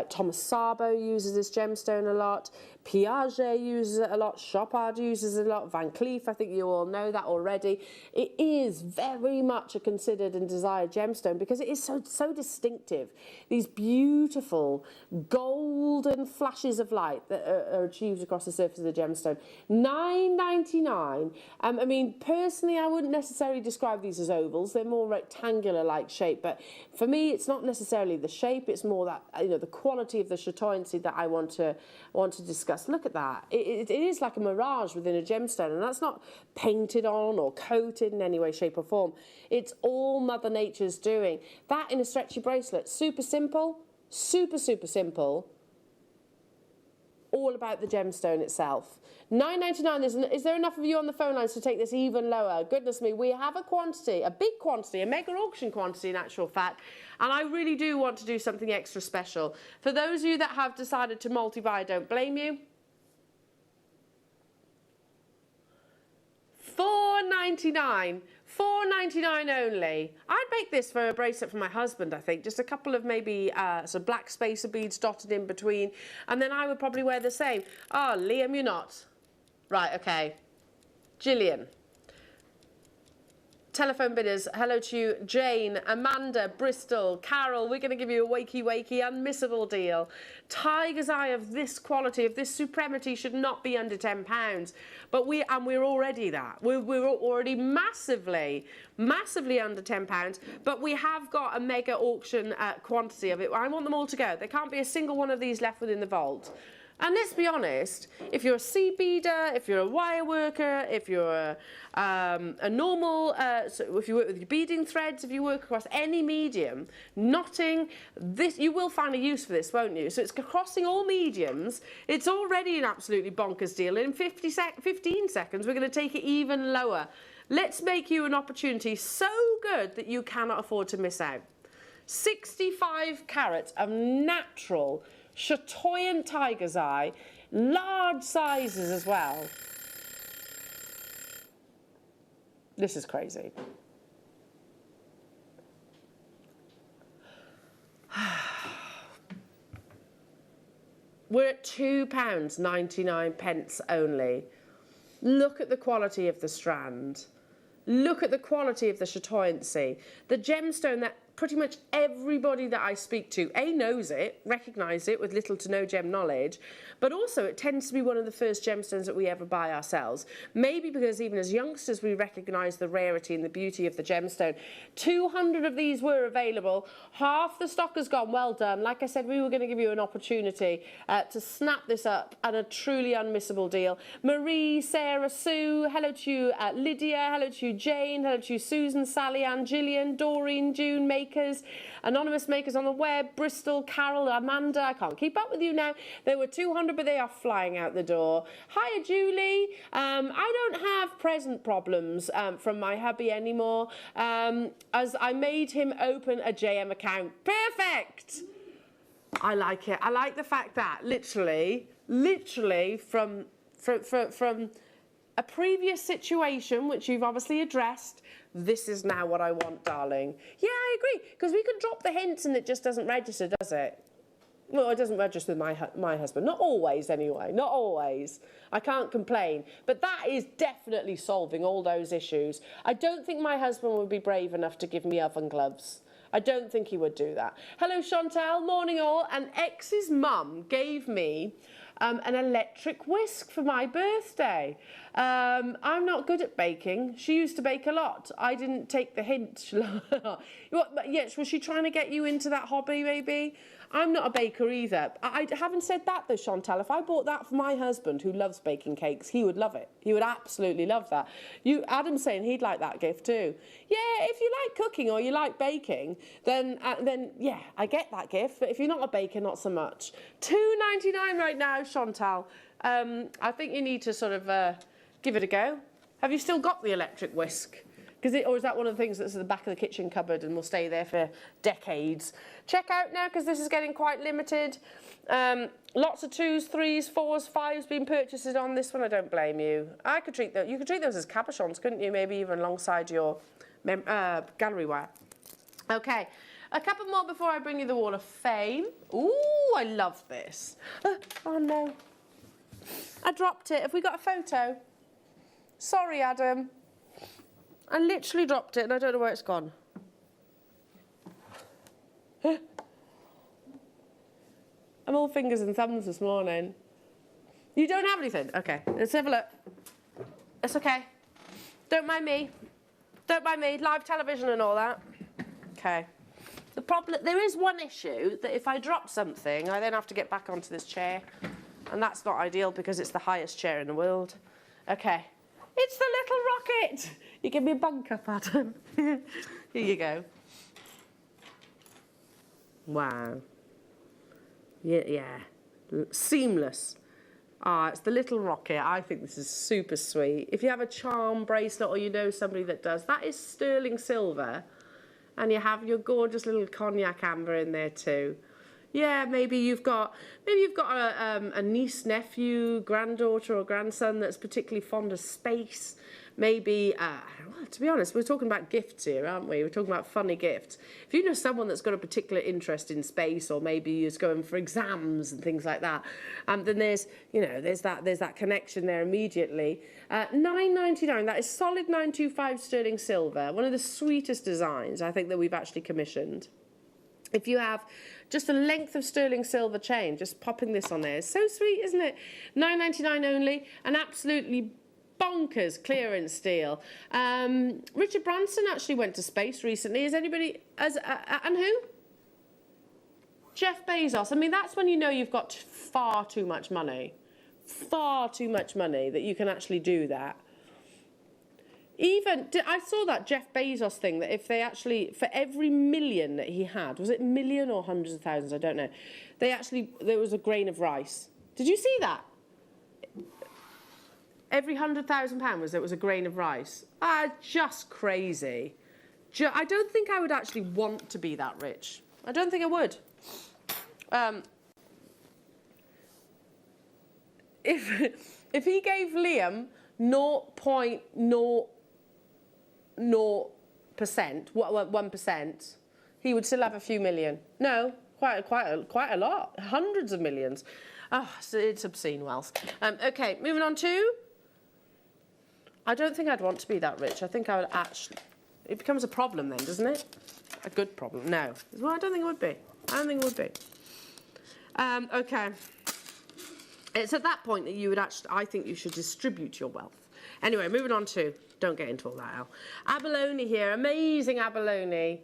G: Thomas Sabo uses this gemstone a lot, Piaget uses it a lot, Chopard uses it a lot, Van Cleef, I think you all know that already. It is very much a considered and desired gemstone because it is so distinctive. These beautiful golden flashes of light that are achieved across the surface of the gemstone. $9.99. I mean, personally, I wouldn't necessarily describe these as ovals. They're more rectangular-like shape, but for me, it's not necessarily the shape. It's more that, you know, the quality of the chatoyancy that I want to discuss. Look at that. It is like a mirage within a gemstone, and that's not painted on or coated in any way, shape or form. It's all Mother Nature's doing. That in a stretchy bracelet. Super simple, super simple. All about the gemstone itself. $9.99. Is there enough of you on the phone lines to take this even lower? Goodness me, we have a quantity, a big quantity, a mega auction quantity in actual fact, and I really do want to do something extra special. For those of you that have decided to multi-buy, I don't blame you. $4.99. $4.99 only. I'd make this for a bracelet for my husband, I think. Just a couple of maybe some black spacer beads dotted in between. And then I would probably wear the same. Oh, Liam, you're not. Right, okay. Gillian. Telephone bidders, hello to you. Jane, Amanda, Bristol, Carol, we're going to give you a wakey, unmissable deal. Tiger's eye of this quality, of this supremacy, should not be under £10. But we're already that. We're already massively under £10. But we have got a mega auction quantity of it. I want them all to go. There can't be a single one of these left within the vault. And let's be honest, if you're a seed beader, if you're a wire worker, if you're a normal, so if you work with your beading threads, if you work across any medium, knotting, this, you will find a use for this, won't you? So it's crossing all mediums. It's already an absolutely bonkers deal. In 15 seconds, we're going to take it even lower. Let's make you an opportunity so good that you cannot afford to miss out. 65 carats of natural chatoyant tiger's eye, large sizes as well. This is crazy. We're at £2.99 only. Look at the quality of the strand. Look at the quality of the chatoyancy. The gemstone that pretty much everybody that I speak to, A, knows it, recognises it with little to no gem knowledge, but also it tends to be one of the first gemstones that we ever buy ourselves. Maybe because even as youngsters we recognise the rarity and the beauty of the gemstone. 200 of these were available. Half the stock has gone. Well done. Like I said, we were going to give you an opportunity to snap this up at a truly unmissable deal. Marie, Sarah, Sue, hello to you, Lydia, hello to you, Jane, hello to you, Susan, Sally Ann, Gillian, Doreen, June, Make, Makers, Anonymous Makers on the web, Bristol, Carol, Amanda, I can't keep up with you now. There were 200, but they are flying out the door. Hiya, Julie. I don't have present problems from my hubby anymore, as I made him open a JM account. Perfect! I like it. I like the fact that literally from a previous situation, which you've obviously addressed, this is now what I want, darling. Yeah, I agree, because we can drop the hints and it just doesn't register, does it? Well, it doesn't register with my husband. Not always, anyway. Not always. I can't complain. But that is definitely solving all those issues. I don't think my husband would be brave enough to give me oven gloves. I don't think he would do that. Hello, Chantal. Morning, all. And X's mum gave me an electric whisk for my birthday. I'm not good at baking. She used to bake a lot. I didn't take the hint. Yes, was she trying to get you into that hobby, maybe? I'm not a baker either. I haven't said that though, Chantal. If I bought that for my husband, who loves baking cakes, he would love it. He would absolutely love that. Adam's saying he'd like that gift too. Yeah, if you like cooking or you like baking, then yeah, I get that gift. But if you're not a baker, not so much. $2.99 right now, Chantal. I think you need to sort of give it a go. Have you still got the electric whisk? Or is that one of the things that's at the back of the kitchen cupboard and will stay there for decades? Check out now, because this is getting quite limited. Lots of 2s, 3s, 4s, 5s being purchased on this one. I don't blame you. You could treat those as cabochons, couldn't you? Maybe even alongside your gallery ware. Okay, a couple more before I bring you the Wall of Fame. Ooh, I love this. Oh no, I dropped it. Have we got a photo? Sorry, Adam. I literally dropped it and I don't know where it's gone. I'm all fingers and thumbs this morning. You don't have anything? Okay, let's have a look. It's okay. Don't mind me. Don't mind me. Live television and all that. Okay. The problem, there is one issue, that if I drop something, I then have to get back onto this chair. And that's not ideal because it's the highest chair in the world. Okay. It's the little rocket. You give me a bunk up, Adam. Here you go. Wow. Yeah. Seamless. It's the little rocket. I think this is super sweet. If you have a charm bracelet or you know somebody that does, that is sterling silver. And you have your gorgeous little cognac amber in there too. Yeah, maybe you've got a niece, nephew, granddaughter or grandson that's particularly fond of space. Maybe, well, to be honest, we're talking about gifts here, aren't we? We're talking about funny gifts. If you know someone that's got a particular interest in space, or maybe is going for exams and things like that, then there's that connection there immediately. $9.99. That is solid 925 sterling silver. One of the sweetest designs I think that we've actually commissioned. If you have just a length of sterling silver chain, just popping this on there. It's so sweet, isn't it? $9.99 only, an absolutely bonkers clearance deal. Richard Branson actually went to space recently. Is anybody, and who? Jeff Bezos. I mean, that's when you know you've got far too much money. Far too much money that you can actually do that. I saw that Jeff Bezos thing, that if they actually, for every million that he had, was it million or hundreds of thousands, I don't know, there was a grain of rice. Did you see that? Every £100,000 there was a grain of rice. Just crazy. I don't think I would actually want to be that rich. I don't think I would. If he gave Liam 0.0% 1%, he would still have a few million. No, quite a lot, hundreds of millions. So it's obscene wealth. Okay, moving on to. I don't think I'd want to be that rich. I think I would actually. It becomes a problem then, doesn't it? A good problem. No. Well, I don't think it would be. Okay. It's at that point that you would actually. I think you should distribute your wealth. Anyway, moving on to. Don't get into all that, Al. Abalone here. Amazing abalone.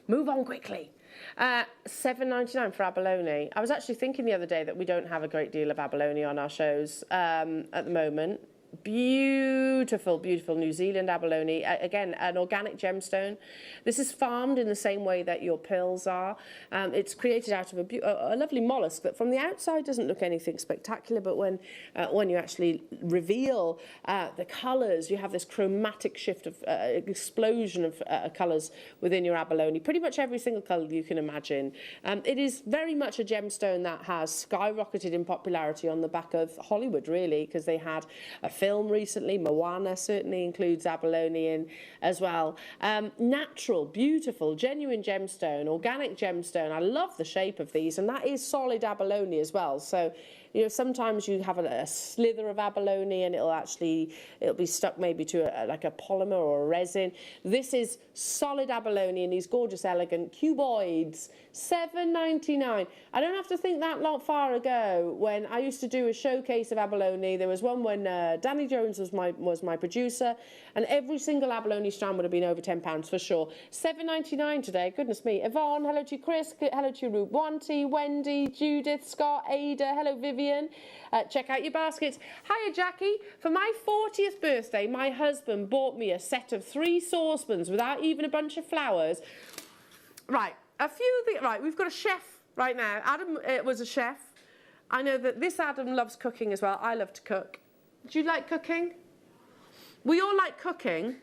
G: Move on quickly. $7.99 for abalone. I was actually thinking the other day that we don't have a great deal of abalone on our shows at the moment. beautiful, beautiful New Zealand abalone. Again, an organic gemstone. This is farmed in the same way that your pearls are. It's created out of a lovely mollusk that from the outside doesn't look anything spectacular, but when you actually reveal the colours, you have this chromatic shift of explosion of colours within your abalone. Pretty much every single colour you can imagine. It is very much a gemstone that has skyrocketed in popularity on the back of Hollywood, really, because they had a film recently. Moana certainly includes abalone in as well. Natural, beautiful, genuine gemstone, organic gemstone. I love the shape of these, and that is solid abalone as well. So, you know, sometimes you have a slither of abalone and it'll be stuck maybe to like a polymer or a resin. This is solid abalone in these gorgeous, elegant cuboids. $7.99. I don't have to think that far ago when I used to do a showcase of abalone. There was one when Danny Jones was my producer, and every single abalone strand would have been over £10 for sure. $7.99 today. Goodness me. Yvonne, hello to you. Chris, hello to you. Ruth, Wanty, Wendy, Judith, Scott, Ada, hello Vivian. Check out your baskets. Hiya Jackie. For my 40th birthday, my husband bought me a set of 3 saucepans without even a bunch of flowers. Right. Right, we've got a chef right now. Adam was a chef. I know that this Adam loves cooking as well. I love to cook. Do you like cooking? We all like cooking,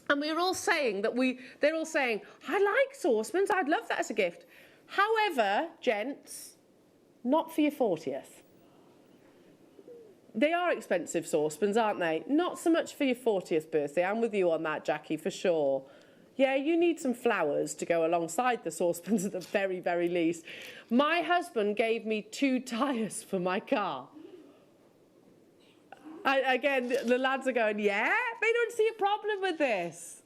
G: and we're all saying that they're all saying, I like saucepans, I'd love that as a gift. However, gents, not for your 40th. They are expensive saucepans, aren't they? Not so much for your 40th birthday. I'm with you on that, Jackie, for sure. Yeah, you need some flowers to go alongside the saucepans at the very, very least. My husband gave me 2 tyres for my car. Again, the lads are going, yeah, they don't see a problem with this.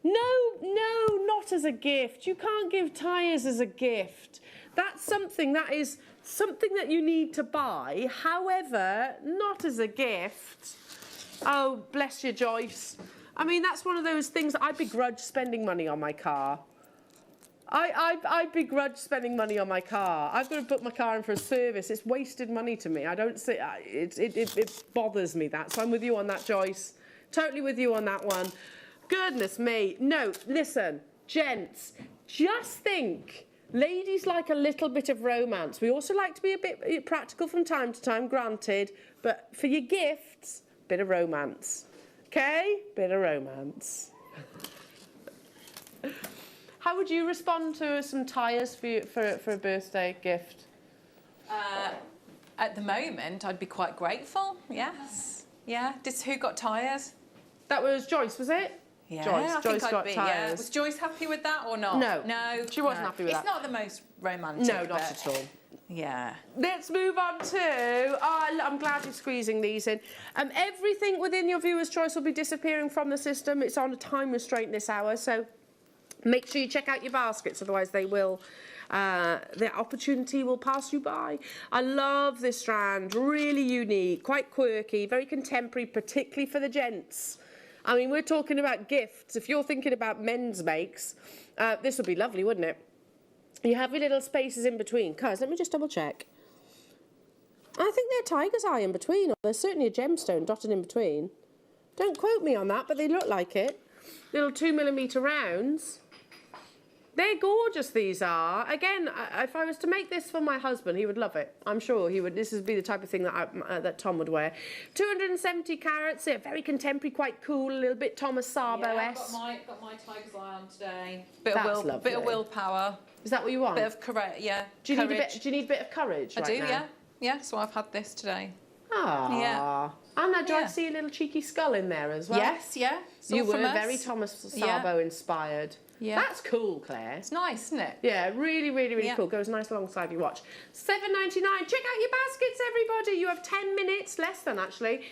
G: No, not as a gift. You can't give tyres as a gift. That's something that you need to buy. However, not as a gift. Oh, bless you, Joyce. I mean, that's one of those things that I begrudge spending money on my car. I begrudge spending money on my car. I've got to put my car in for a service. It's wasted money to me. I don't see it bothers me, that. So I'm with you on that, Joyce. Totally with you on that one. Goodness me. No, listen, gents, just think. Ladies like a little bit of romance. We also like to be a bit practical from time to time, granted. But for your gifts, bit of romance. Okay? Bit of romance. How would you respond to some tyres for a birthday gift?
H: At the moment, I'd be quite grateful, yes. Yeah. Who got tyres?
G: That was Joyce, was it?
H: Yeah,
G: Joyce
H: I
G: got
H: think
G: tyres.
H: yeah. Was Joyce happy with that or not?
G: No, she wasn't happy with that.
H: It's not the most romantic.
G: No, not at all.
H: Yeah.
G: Let's move on to... Oh, I'm glad you're squeezing these in. Everything within your viewer's choice will be disappearing from the system. It's on a time restraint this hour, so make sure you check out your baskets, otherwise they will... the opportunity will pass you by. I love this strand. Really unique, quite quirky, very contemporary, particularly for the gents. I mean, we're talking about gifts. If you're thinking about men's makes, this would be lovely, wouldn't it? You have your little spaces in between. Cuz, let me just double check. I think they're tiger's eye in between, or there's certainly a gemstone dotted in between. Don't quote me on that, but they look like it. Little 2mm rounds. They're gorgeous, these are. Again, if I was to make this for my husband, he would love it. I'm sure he would. This would be the type of thing that that Tom would wear. 270 carats, very contemporary, quite cool, a little bit Thomas Sabo-esque.
H: Yeah, got my tiger's eye on today.
G: Bit of
H: willpower.
G: Is that what you want?
H: Bit of courage, yeah.
G: Do you need a bit of courage?
H: I
G: right
H: do,
G: now?
H: yeah. Yeah, so I've had this today.
G: Ah.
H: Yeah.
G: And do I see a little cheeky skull in there as well?
H: Yes, yeah.
G: You were very Thomas Sabo inspired.
H: Yeah.
G: That's cool, Claire.
H: It's nice, isn't it?
G: Yeah, really, really, really cool. Goes nice alongside your watch. $7.99. Check out your baskets, everybody. You have 10 minutes, less than actually,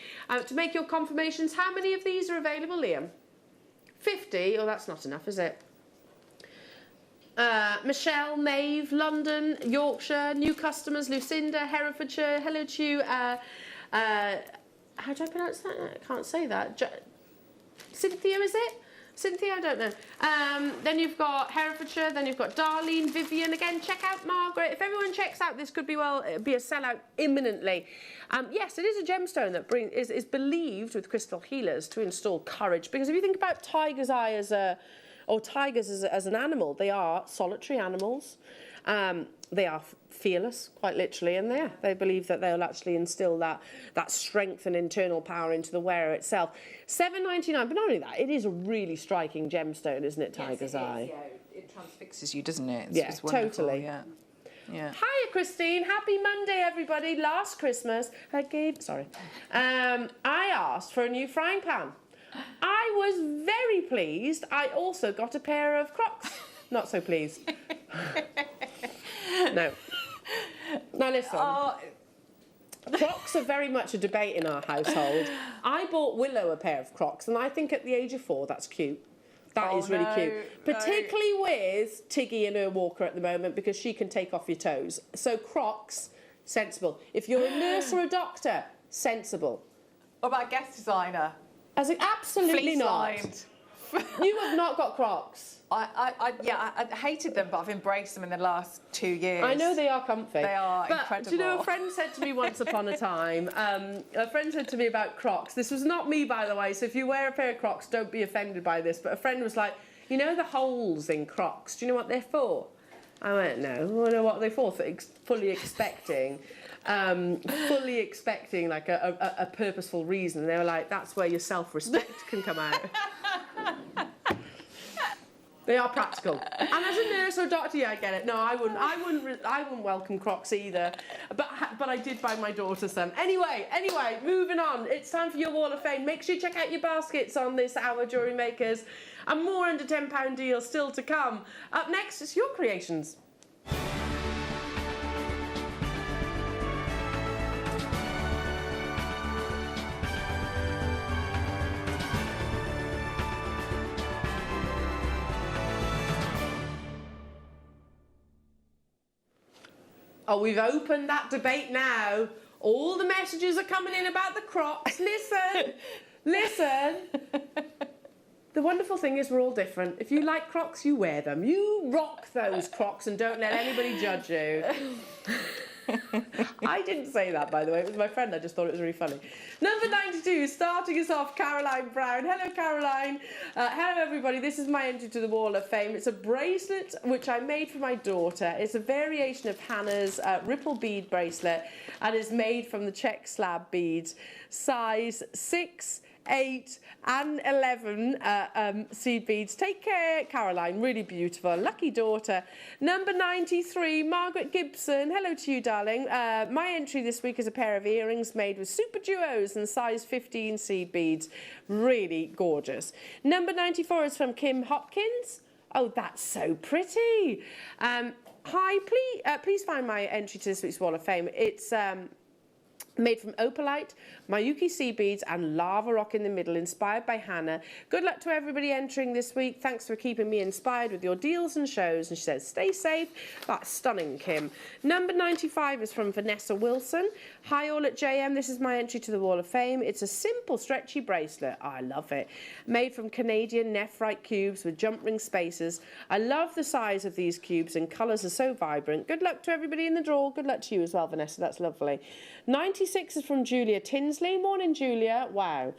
G: to make your confirmations. How many of these are available, Liam? 50? Oh, that's not enough, is it? Michelle, Maeve, London, Yorkshire, new customers, Lucinda, Herefordshire. Hello to you. How do I pronounce that? I can't say that. Cynthia, is it? Cynthia, I don't know. Then you've got Herefordshire, then you've got Darlene, Vivian. Again, check out Margaret. If everyone checks out, this could be be a sellout imminently. Yes, it is a gemstone that is believed with crystal healers to install courage. Because if you think about tiger's eye tigers as an animal, they are solitary animals. They are fearless, quite literally, and they believe that they'll actually instill that strength and internal power into the wearer itself. $7.99, but not only that, it is a really striking gemstone, isn't it, Tiger's Eye?
H: Yeah, it transfixes you, doesn't it?
G: It's totally.
H: Yeah. Yeah.
G: Hiya, Christine. Happy Monday, everybody. Last Christmas, I asked for a new frying pan. I was very pleased. I also got a pair of Crocs. Not so pleased. No. Now listen. Crocs are very much a debate in our household. I bought Willow a pair of Crocs, and I think at the age of 4, that's cute. That is really cute. Particularly with Tiggy and her walker at the moment, because she can take off your toes. So Crocs, sensible. If you're a nurse or a doctor, sensible.
H: What about a guest designer?
G: Absolutely not. You have not got Crocs.
H: I hated them, but I've embraced them in the last 2 years.
G: I know they are comfy.
H: They are incredible.
G: Do you know, a friend said to me once upon a time, a friend said to me about Crocs. This was not me, by the way, so if you wear a pair of Crocs, don't be offended by this. But a friend was like, you know the holes in Crocs, do you know what they're for? I went, no. I know what they're for fully expecting like a purposeful reason. And they were like, that's where your self-respect can come out. They are practical. And as a nurse or doctor, yeah, I get it. No, I wouldn't welcome Crocs either. But I did buy my daughter some. Anyway, moving on. It's time for your Wall of Fame. Make sure you check out your baskets on this hour, Jewellery Makers. And more under £10 deals still to come. Up next, it's your creations. Oh, we've opened that debate now. All the messages are coming in about the Crocs. Listen. The wonderful thing is we're all different. If you like Crocs, you wear them. You rock those Crocs and don't let anybody judge you. I didn't say that, by the way. It was my friend. I just thought it was really funny. Number 92, starting us off, Caroline Brown. Hello, Caroline. Hello, everybody. This is my entry to the Wall of Fame. It's a bracelet which I made for my daughter. It's a variation of Hannah's ripple bead bracelet and is made from the Czech slab beads. Size 6, 8 and 11 seed beads. Take care, Caroline. Really beautiful. Lucky daughter. Number 93, Margaret Gibson. Hello to you, darling. My entry this week is a pair of earrings made with super duos and size 15 seed beads. Really gorgeous. Number 94 is from Kim Hopkins. Oh, that's so pretty. Hi, please find my entry to this week's Wall of Fame. It's made from opalite, Mayuki sea beads and lava rock in the middle, inspired by Hannah. Good luck to everybody entering this week. Thanks for keeping me inspired with your deals and shows. And she says, stay safe. That's stunning, Kim. Number 95 is from Vanessa Wilson. Hi all at JM. This is my entry to the Wall of Fame. It's a simple stretchy bracelet. I love it. Made from Canadian nephrite cubes with jump ring spacers. I love the size of these cubes and colours are so vibrant. Good luck to everybody in the draw. Good luck to you as well, Vanessa. That's lovely. 96 is from Julia Tinsley. Morning, Julia. Wow.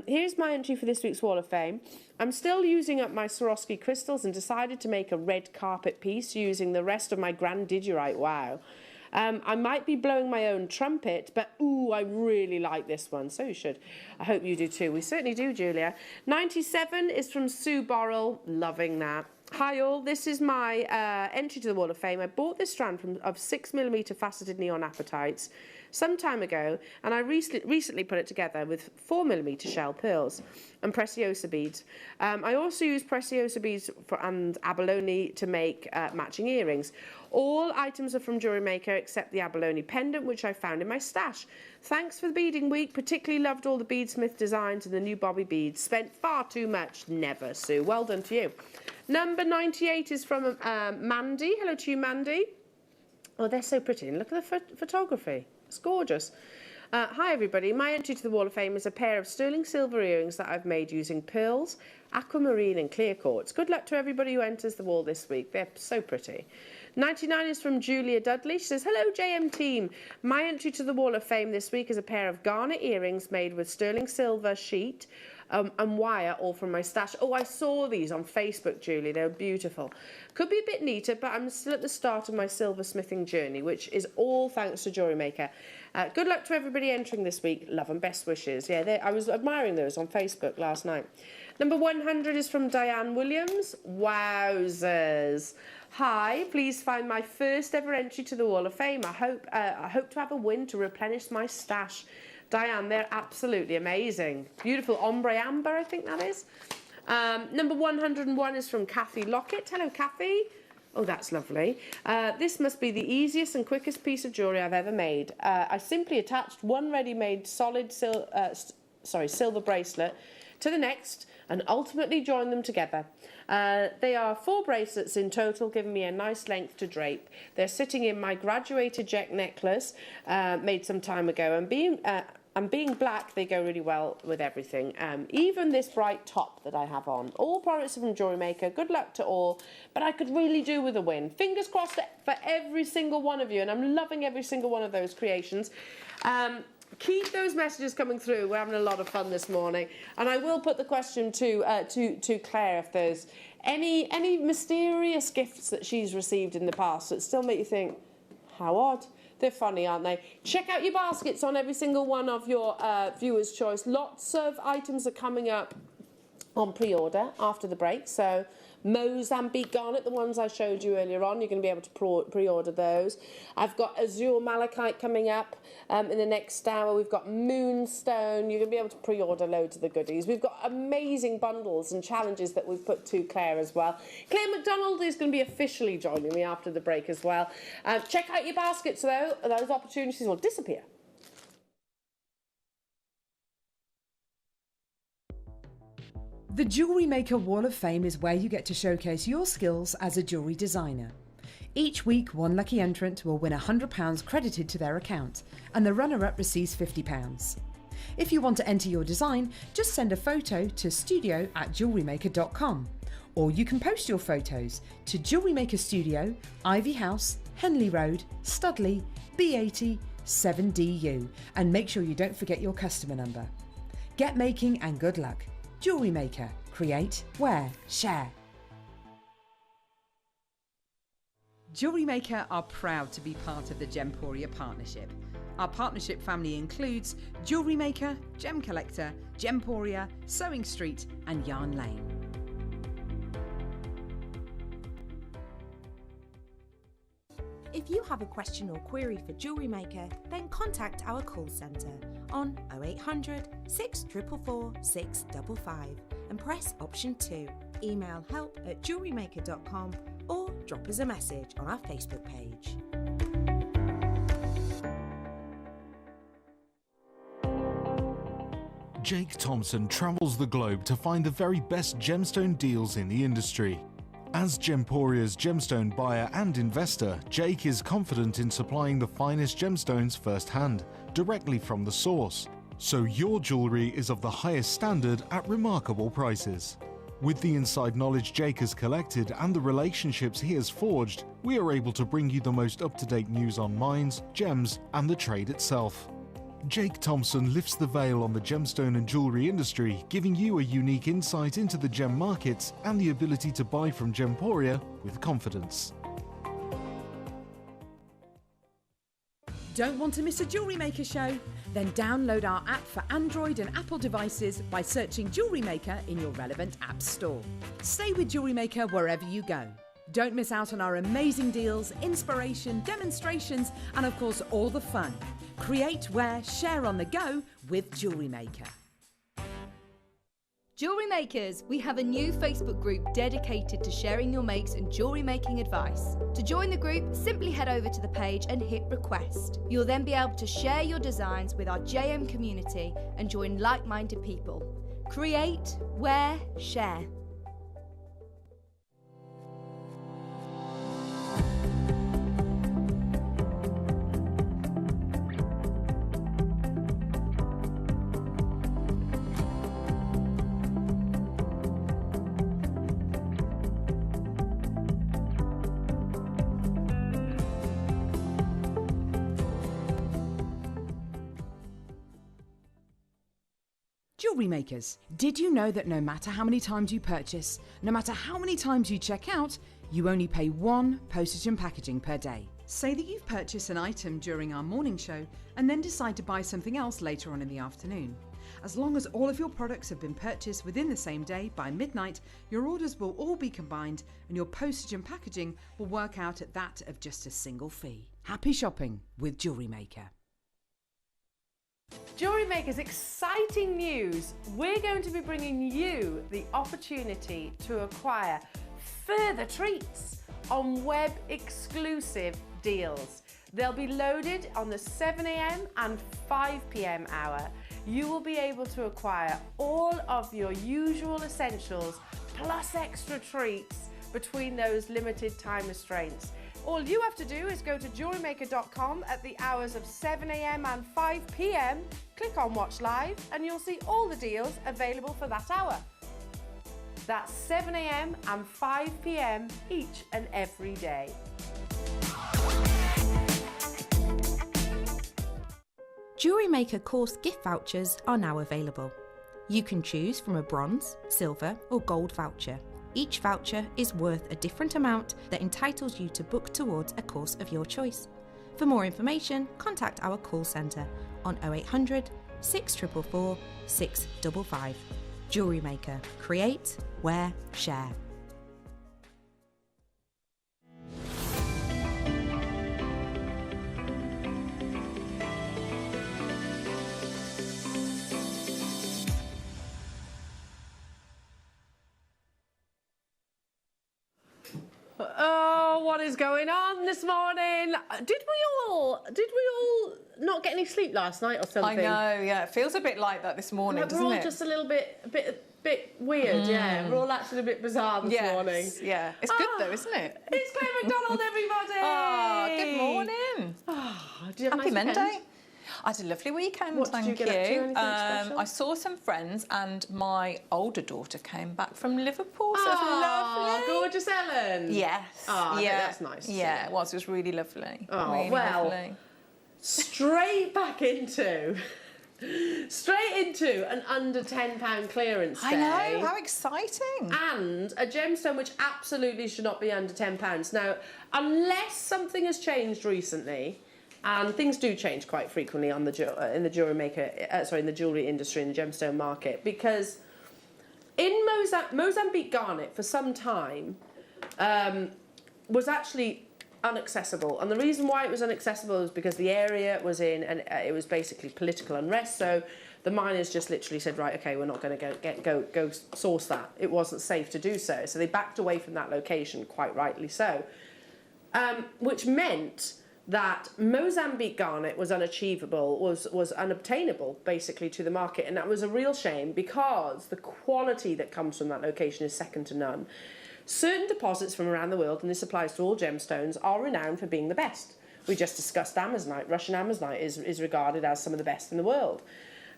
G: Here's my entry for this week's Wall of Fame. I'm still using up my Swarovski crystals and decided to make a red carpet piece using the rest of my Grandidierite. Wow. I might be blowing my own trumpet, but ooh, I really like this one. So you should. I hope you do too. We certainly do, Julia. 97 is from Sue Borrell. Loving that. Hi all, this is my entry to the Wall of Fame. I bought this strand of 6mm faceted neon apatites some time ago, and I recently put it together with 4mm shell pearls and preciosa beads. I also use preciosa beads and abalone to make matching earrings. All items are from Jewellery Maker except the abalone pendant, which I found in my stash. Thanks for the beading week. Particularly loved all the beadsmith designs and the new bobby beads. Spent far too much. Never, Sue. Well done to you. Number 98 is from Mandy. Hello to you, Mandy. Oh, they're so pretty. And look at the photography. It's gorgeous. Hi everybody, my entry to the Wall of Fame is a pair of sterling silver earrings that I've made using pearls, aquamarine and clear quartz. Good luck to everybody who enters the wall this week. They're so pretty. 99 is from Julia Dudley. She says, hello JM team. My entry to the Wall of Fame this week is a pair of garnet earrings made with sterling silver sheet and wire, all from my stash. Oh, I saw these on Facebook, Julie. They're beautiful. Could be a bit neater, but I'm still at the start of my silversmithing journey, which is all thanks to Jewellery Maker. Good luck to everybody entering this week. Love and best wishes. Yeah, I was admiring those on Facebook last night. Number 100 is from Diane Williams. Wowzers. Hi, please find my first ever entry to the Wall of Fame. I hope to have a win to replenish my stash. Diane, they're absolutely amazing. Beautiful ombre amber, I think that is. Number 101 is from Kathy Lockett. Hello, Kathy. Oh, that's lovely. This must be the easiest and quickest piece of jewellery I've ever made. I simply attached one ready-made solid silver bracelet to the next and ultimately joined them together. They are 4 bracelets in total, giving me a nice length to drape. They're sitting in my graduated jet necklace made some time ago, and being black, they go really well with everything. Even this bright top that I have on. All products from Jewellery Maker. Good luck to all, but I could really do with a win. Fingers crossed for every single one of you, and I'm loving every single one of those creations. Keep those messages coming through. We're having a lot of fun this morning, and I will put the question to Claire if there's any mysterious gifts that she's received in the past that still make you think, how odd. They're funny, aren't they? Check out your baskets on every single one of your viewers' choice. Lots of items are coming up on pre-order after the break. So Mozambique Garnet, the ones I showed you earlier on, you're going to be able to pre-order those. I've got Azurite Malachite coming up in the next hour. We've got Moonstone. You're going to be able to pre-order loads of the goodies. We've got amazing bundles and challenges that we've put to Claire as well. Claire McDonald is going to be officially joining me after the break as well. Check out your baskets though. Those opportunities will disappear.
D: The Jewellery Maker Wall of Fame is where you get to showcase your skills as a jewellery designer. Each week, one lucky entrant will win £100 credited to their account, and the runner-up receives £50. If you want to enter your design, just send a photo to studio@jewellerymaker.com, or you can post your photos to Jewellery Maker Studio, Ivy House, Henley Road, Studley, B80 7DU, and make sure you don't forget your customer number. Get making and good luck. Jewellery Maker. Create, wear, share. Jewellery Maker are proud to be part of the Gemporia partnership. Our partnership family includes Jewellery Maker, Gem Collector, Gemporia, Sewing Street and Yarn Lane.
F: If you have a question or query for Jewellery Maker, then contact our call centre on 0800 644 655 and press option 2. Email help@jewellerymaker.com or drop us a message on our Facebook page.
I: Jake Thompson travels the globe to find the very best gemstone deals in the industry. As Gemporia's gemstone buyer and investor, Jake is confident in supplying the finest gemstones firsthand, directly from the source, so your jewellery is of the highest standard at remarkable prices. With the inside knowledge Jake has collected and the relationships he has forged, we are able to bring you the most up-to-date news on mines, gems, and the trade itself. Jake Thompson lifts the veil on the gemstone and jewellery industry, giving you a unique insight into the gem markets and the ability to buy from Gemporia with confidence.
D: Don't want to miss a Jewellery Maker show? Then download our app for Android and Apple devices by searching Jewellery Maker in your relevant app store. Stay with Jewellery Maker wherever you go. Don't miss out on our amazing deals, inspiration, demonstrations, and of course all the fun. Create, wear, share on the go with Jewellery Maker.
C: Jewellery Makers, we have a new Facebook group dedicated to sharing your makes and jewellery making advice. To join the group, simply head over to the page and hit request. You'll then be able to share your designs with our JM community and join like-minded people. Create, wear, share.
D: Jewellery makers, did you know that no matter how many times you purchase, no matter how many times you check out, you only pay 1 postage and packaging per day? Say that you've purchased an item during our morning show and then decide to buy something else later on in the afternoon. As long as all of your products have been purchased within the same day by midnight, your orders will all be combined and your postage and packaging will work out at that of just a single fee. Happy shopping with Jewellery Maker.
G: Jewellery Maker's exciting news. We're going to be bringing you the opportunity to acquire further treats on web exclusive deals. They'll be loaded on the 7 a.m. and 5 p.m. hour. You will be able to acquire all of your usual essentials plus extra treats between those limited time restraints. All you have to do is go to JewelleryMaker.com at the hours of 7 a.m. and 5 p.m, click on Watch Live, and you'll see all the deals available for that hour. That's 7 a.m. and 5 p.m. each and every day.
F: Jewellery Maker course gift vouchers are now available. You can choose from a bronze, silver or gold voucher. Each voucher is worth a different amount that entitles you to book towards a course of your choice. For more information, contact our call centre on 0800 644 655. Jewellery Maker. Create, wear, share.
G: Oh, what is going on this morning? Did we all not get any sleep last night or something?
H: I know, yeah. It feels a bit like that this morning,
G: Like
H: doesn't
G: we're all
H: it?
G: just a little bit weird, yeah. We're all acting a bit bizarre this morning.
H: Yeah. It's good though, isn't it?
G: It's Claire McDonald, everybody!
H: Oh, good morning.
G: Oh, do you have a
H: Happy
G: nice
H: Monday.
G: weekend?
H: I had a lovely weekend,
G: What did
H: thank
G: you get up to? Anything special?
H: I saw some friends and my older daughter came back from Liverpool, so it was
G: Oh,
H: lovely.
G: gorgeous Ellen.
H: Yes.
G: Oh,
H: yeah.
G: that's nice to
H: Yeah,
G: see.
H: it was. It was really lovely.
G: Oh,
H: really
G: well.
H: lovely.
G: Straight back into an under £10 clearance day.
H: I know, how exciting.
G: And a gemstone which absolutely should not be under £10. Now, unless something has changed recently, and things do change quite frequently on the in the jewellery industry, in the gemstone market, because in Mozambique garnet for some time was actually inaccessible, and the reason why it was inaccessible is because the area it was in, and it was basically political unrest. So the miners just literally said, right, okay, we're not going to go source that. It wasn't safe to do so, so they backed away from that location, quite rightly so, which meant that Mozambique garnet was unachievable, was unobtainable basically to the market, and that was a real shame because the quality that comes from that location is second to none. Certain deposits from around the world, and this applies to all gemstones, are renowned for being the best. We just discussed Amazonite. Russian Amazonite is regarded as some of the best in the world.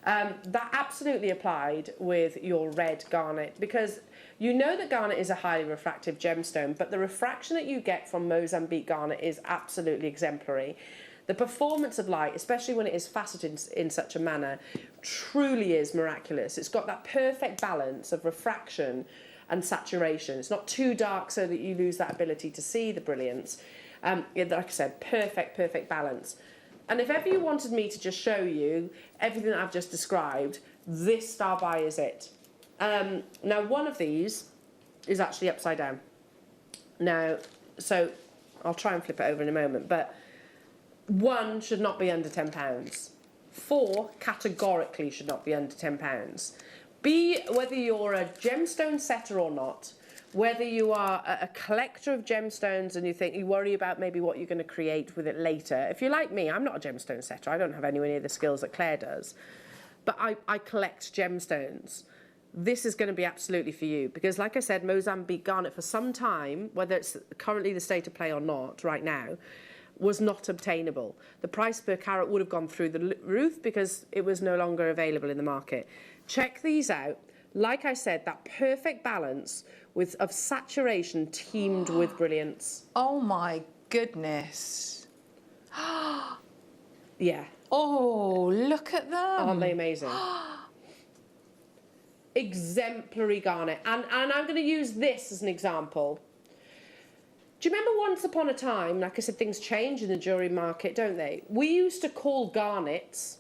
G: That absolutely applied with your red garnet, because you know that garnet is a highly refractive gemstone, but the refraction that you get from Mozambique garnet is absolutely exemplary. The performance of light, especially when it is faceted in such a manner, truly is miraculous. It's got that perfect balance of refraction and saturation. It's not too dark so that you lose that ability to see the brilliance. Like I said, perfect balance. And if ever you wanted me to just show you everything that I've just described, this star by is it. Now, one of these is actually upside down. Now, so I'll try and flip it over in a moment, but 1 should not be under £10. 4 categorically should not be under £10. B, whether you're a gemstone setter or not, whether you are a collector of gemstones and you worry about maybe what you're going to create with it later. If you're like me, I'm not a gemstone setter. I don't have anywhere near the skills that Claire does. But I collect gemstones. This is going to be absolutely for you, because like I said, Mozambique garnet for some time, whether it's currently the state of play or not right now, was not obtainable. The price per carat would have gone through the roof because it was no longer available in the market. Check these out. Like I said, that perfect balance of saturation teamed with brilliance.
H: Oh my goodness.
G: Yeah.
H: Oh, look at them.
G: Aren't they amazing? exemplary garnet. And I'm going to use this as an example. Do you remember once upon a time, like I said, things change in the jewellery market, don't they? We used to call garnets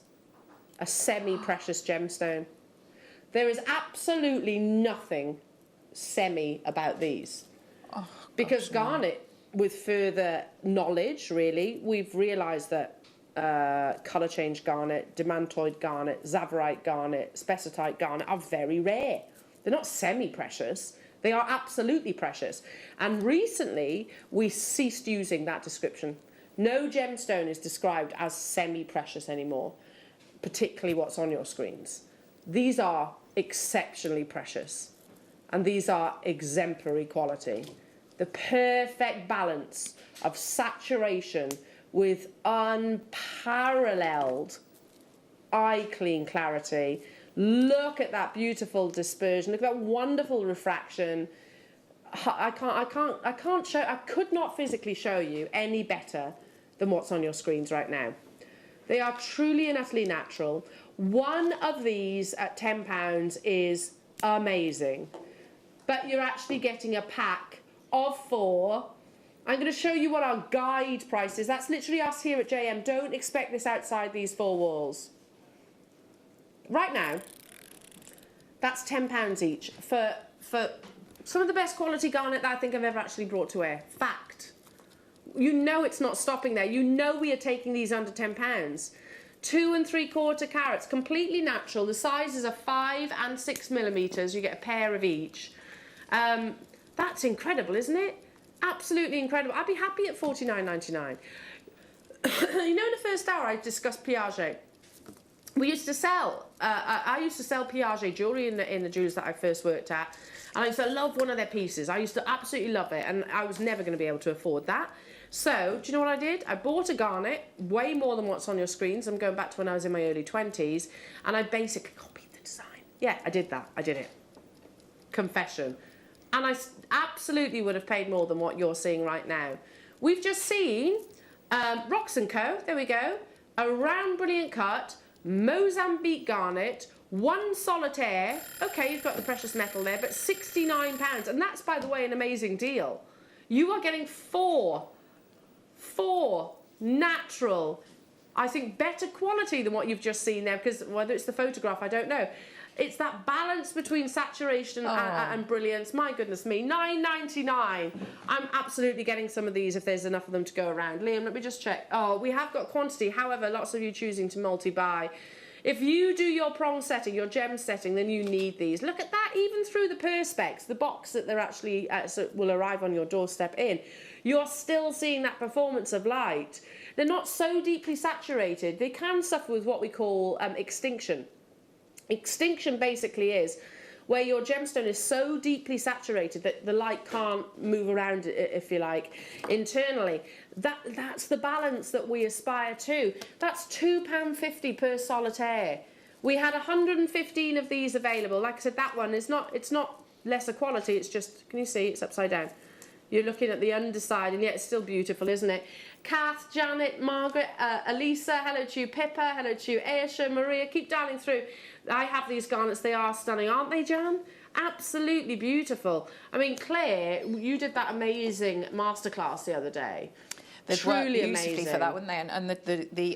G: a semi-precious gemstone. There is absolutely nothing semi about these. Oh, because garnet, with further knowledge, really, we've realised that colour change garnet, demantoid garnet, Azurite garnet, spessartite garnet are very rare. They're not semi-precious. They are absolutely precious. And recently, we ceased using that description. No gemstone is described as semi-precious anymore, particularly what's on your screens. These are exceptionally precious, and these are exemplary quality. The perfect balance of saturation with unparalleled eye-clean clarity. Look at that beautiful dispersion. Look at that wonderful refraction. I could not physically show you any better than what's on your screens right now. They are truly and utterly natural. One of these at £10 is amazing, but you're actually getting a pack of 4. I'm going to show you what our guide price is. That's literally us here at JM. Don't expect this outside these 4 walls. Right now, that's £10 each for some of the best quality garnet that I think I've ever actually brought to air. Fact. You know it's not stopping there. You know we are taking these under £10. 2 3/4 carats, completely natural. The sizes are 5 and 6 millimeters. You get a pair of each. That's incredible, isn't it? Absolutely incredible. I'd be happy at $49.99. You know, in the first hour I discussed Piaget. We used to sell, I used to sell Piaget jewellery in the jewellers that I first worked at. And I used to love one of their pieces. I used to absolutely love it. And I was never going to be able to afford that. So, do you know what I did? I bought a garnet, way more than what's on your screens. I'm going back to when I was in my early 20s. And I basically copied the design. Yeah, I did that. I did it. Confession. And I absolutely would have paid more than what you're seeing right now. We've just seen Rocks & Co. There we go. A round brilliant cut. Mozambique garnet. 1 solitaire. Okay, you've got the precious metal there, but £69. And that's, by the way, an amazing deal. You are getting 4 natural, I think better quality than what you've just seen there, because whether it's the photograph, I don't know. It's that balance between saturation and brilliance. My goodness me, $9.99. I'm absolutely getting some of these if there's enough of them to go around. Liam, let me just check. Oh, we have got quantity. However, lots of you choosing to multi-buy. If you do your prong setting, your gem setting, then you need these. Look at that, even through the perspex, the box that they're actually will arrive on your doorstep in. You're still seeing that performance of light. They're not so deeply saturated. They can suffer with what we call extinction. Extinction basically is where your gemstone is so deeply saturated that the light can't move around, if you like, internally. That's the balance that we aspire to. That's £2.50 per solitaire. We had 115 of these available. Like I said, that one is not, it's not lesser quality, it's just, can you see, it's upside down. You're looking at the underside, and yet it's still beautiful, isn't it? Kath, Janet, Margaret, Elisa, hello to you, Pippa, hello to you, Aisha, Maria, keep dialing through. I have these garnets, they are stunning, aren't they, Jan? Absolutely beautiful. I mean, Claire, you did that amazing masterclass the other day.
H: They'd work beautifully for that, wouldn't they? And the you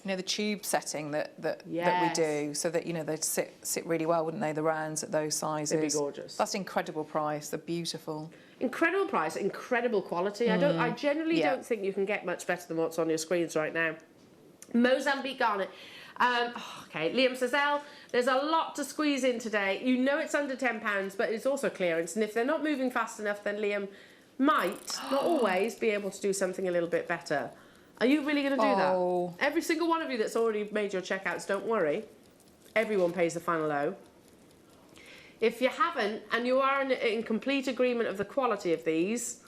H: know, the tube setting that we do, so that, you know, they'd sit really well, wouldn't they? The rounds at those sizes.
G: They'd be gorgeous.
H: That's incredible price. They're beautiful. Incredible
G: price, incredible quality. I generally don't think you can get much better than what's on your screens right now. Mozambique garnet. Okay, Liam says, there's a lot to squeeze in today. You know it's under £10, but it's also clearance. And if they're not moving fast enough, then Liam might, not always, be able to do something a little bit better. Are you really going to do that? Every single one of you that's already made your checkouts, don't worry. Everyone pays the final low. If you haven't, and you are in complete agreement of the quality of these,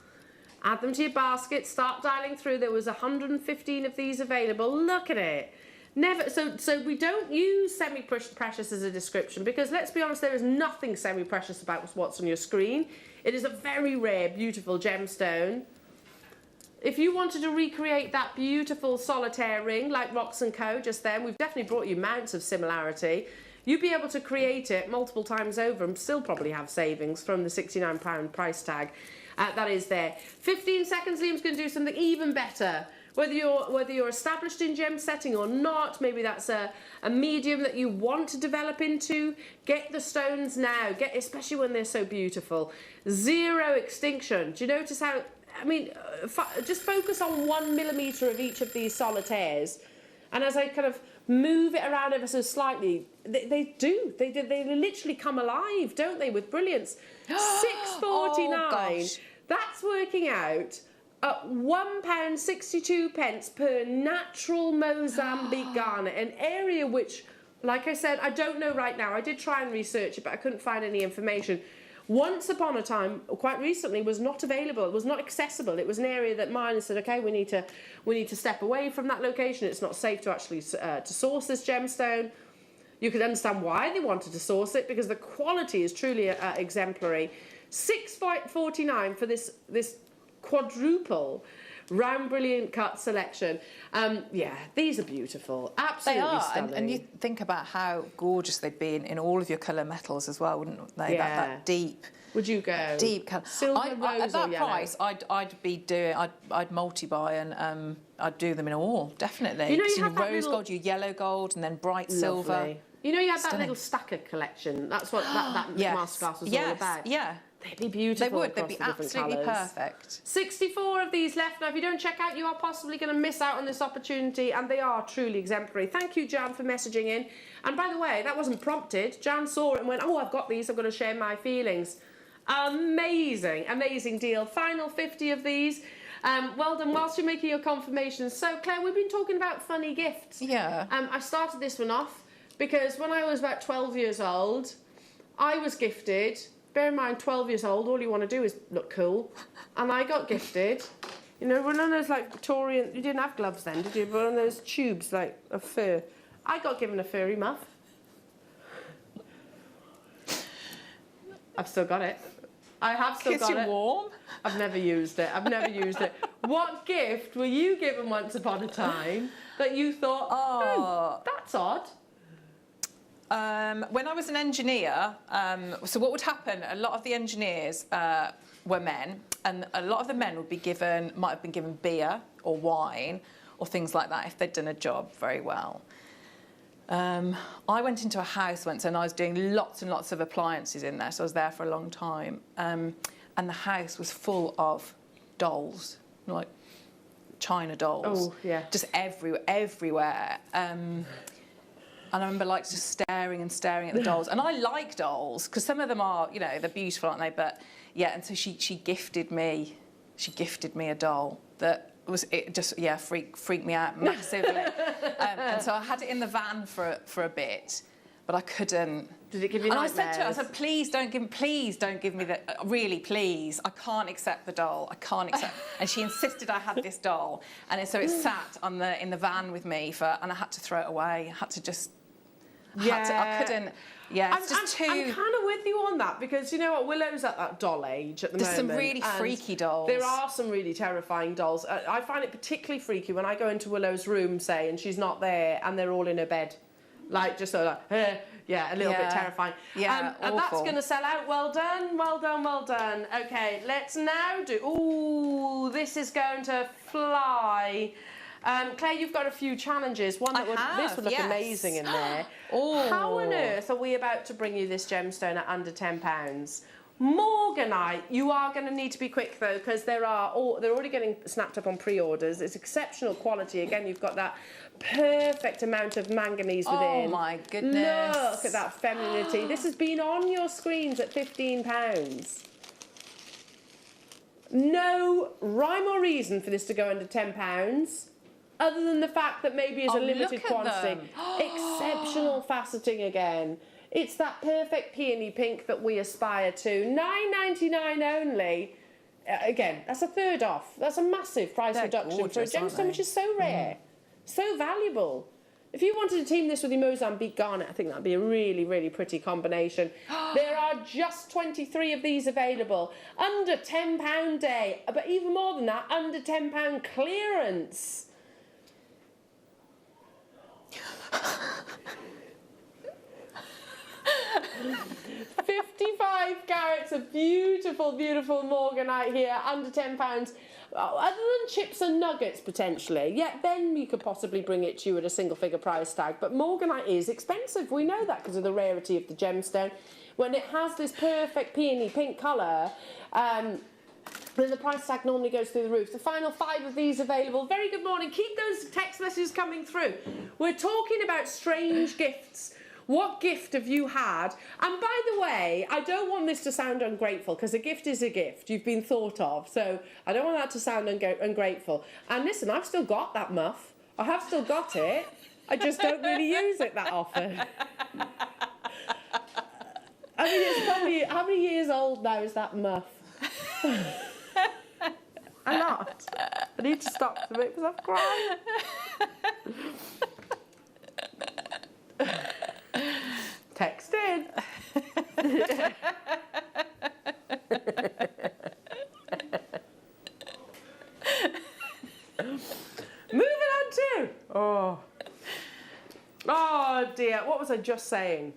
G: add them to your basket, start dialing through. There was 115 of these available. Look at it. Never. So we don't use semi-precious as a description, because let's be honest, there is nothing semi-precious about what's on your screen. It is a very rare, beautiful gemstone. If you wanted to recreate that beautiful solitaire ring like Rocks & Co. just then, we've definitely brought you mounts of similarity. you'd be able to create it multiple times over and still probably have savings from the £69 price tag that is there. 15 seconds, Liam's going to do something even better. Whether you're established in gem setting or not, maybe that's a medium that you want to develop into, get the stones now, especially when they're so beautiful. Zero extinction. Do you notice how, I mean, just focus on 1 millimetre of each of these solitaires, and as I kind of move it around ever so slightly, they literally come alive, don't they, with brilliance. £6.49.
H: Oh,
G: that's working out at £1.62 per natural Mozambique garnet, an area which, like I said, I don't know right now. I did try and research it, but I couldn't find any information. Once upon a time, quite recently, was not available. It was not accessible. It was an area that miners said, okay, we need to step away from that location. It's not safe to actually to source this gemstone. You could understand why they wanted to source it, because the quality is truly exemplary. £6.49 for this quadruple round brilliant cut selection. Yeah, these are beautiful, absolutely stunning.
H: And you think about how gorgeous they'd be in all of your colour metals as well, wouldn't they?
G: Yeah.
H: That deep.
G: Would you go
H: deep colour?
G: Silver, rose,
H: at that
G: or yellow?
H: price, I'd multi-buy and I'd do them in all, definitely.
G: You know, you
H: your
G: have that
H: rose
G: little...
H: gold, your yellow gold, and then bright silver.
G: Lovely. You know, you had that little stacker collection. That's what that
H: yes.
G: masterclass was all about.
H: Yeah.
G: They'd be beautiful.
H: They would. They'd be
G: the
H: absolutely
G: colours.
H: perfect.
G: 64 of these left. Now, if you don't check out, you are possibly going to miss out on this opportunity, and they are truly exemplary. Thank you, Jan, for messaging in. And by the way, that wasn't prompted. Jan saw it and went, oh, I've got these. I'm going to share my feelings. Amazing, amazing deal. Final 50 of these. Well done. Whilst you're making your confirmations. So, Claire, we've been talking about funny gifts.
H: Yeah.
G: I started this one off because when I was about 12 years old, I was gifted... Bear in mind, 12 years old, all you want to do is look cool. And I got gifted, you know, one of those, like, Victorian... You didn't have gloves then, did you? But one of those tubes, like, of fur. I got given a furry muff. I've still got it. I have still got it.
H: Keeps you warm?
G: I've never used it. I've never used it. What gift were you given once upon a time that you thought, that's odd?
H: When I was an engineer, so what would happen, a lot of the engineers were men, and a lot of the men might have been given beer or wine or things like that if they'd done a job very well. I went into a house once and I was doing lots and lots of appliances in there, so I was there for a long time. And the house was full of dolls, like China dolls.
G: Oh, yeah.
H: Just everywhere. And I remember like just staring and staring at the dolls. And I like dolls because some of them are, you know, they're beautiful, aren't they? But yeah, and so she gifted me a doll that freaked me out massively. And so I had it in the van for a bit, but I couldn't.
G: Did it give you
H: and
G: nightmares?
H: I said to her, I said, please don't give me the, really, please. I can't accept the doll. I can't accept. And she insisted I had this doll. And so it sat in the van with me and I had to throw it away. I had to just, I couldn't. Yeah, it's just too...
G: I'm kind of with you on that because, you know what, Willow's at that doll age at the moment.
H: There's some really freaky dolls.
G: There are some really terrifying dolls. I find it particularly freaky when I go into Willow's room, say, and she's not there and they're all in her bed. Like, just sort of like, yeah, a little bit terrifying.
H: Yeah,
G: and that's going to sell out. Well done, well done, well done. OK, let's now do... Ooh, this is going to fly... Claire, you've got a few challenges. One that this would look amazing in there.
H: Oh.
G: How on earth are we about to bring you this gemstone at under £10? Morganite, you are going to need to be quick though, because they're already getting snapped up on pre-orders. It's exceptional quality. Again, you've got that perfect amount of manganese within.
H: Oh my goodness!
G: Look at that femininity. This has been on your screens at £15. No rhyme or reason for this to go under £10. Other than the fact that maybe it's a limited quantity. Exceptional faceting again. It's that perfect peony pink that we aspire to. $9.99 only. Again, that's a third off. That's a massive price reduction for a gemstone which is so rare, so valuable. If you wanted to team this with your Mozambique Garnet, I think that'd be a really, really pretty combination. There are just 23 of these available. Under £10 day, but even more than that, under £10 clearance. 55 carats of beautiful, beautiful Morganite here, under £10. Other than chips and nuggets, potentially. Yeah, then we could possibly bring it to you at a single-figure price tag. But Morganite is expensive. We know that because of the rarity of the gemstone. When it has this perfect peony pink colour, then the price tag normally goes through the roof. The final 5 of these available. Very good morning. Keep those text messages coming through. We're talking about strange gifts. What gift have you had? And by the way, I don't want this to sound ungrateful, because a gift is a gift. You've been thought of. So I don't want that to sound ungrateful. And listen, I've still got that muff. I have still got it. I just don't really use it that often. I mean, it's probably, how many years old now is that muff? A lot. I need to stop a bit because I'm crying. Text in. Moving on to. Oh dear, what was I just saying?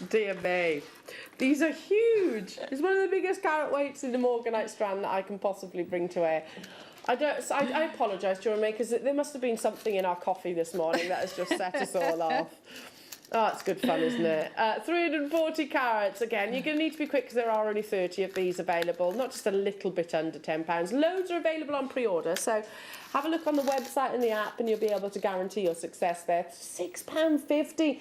G: Dear me. These are huge. It's one of the biggest carat weights in the Morganite strand that I can possibly bring to air. I apologise, Jewellery Makers. There must have been something in our coffee this morning that has just set us all off. Oh, it's good fun, isn't it? 340 carats. Again, you're going to need to be quick because there are only 30 of these available. Not just a little bit under £10. Loads are available on pre-order. So have a look on the website and the app and you'll be able to guarantee your success there. £6.50.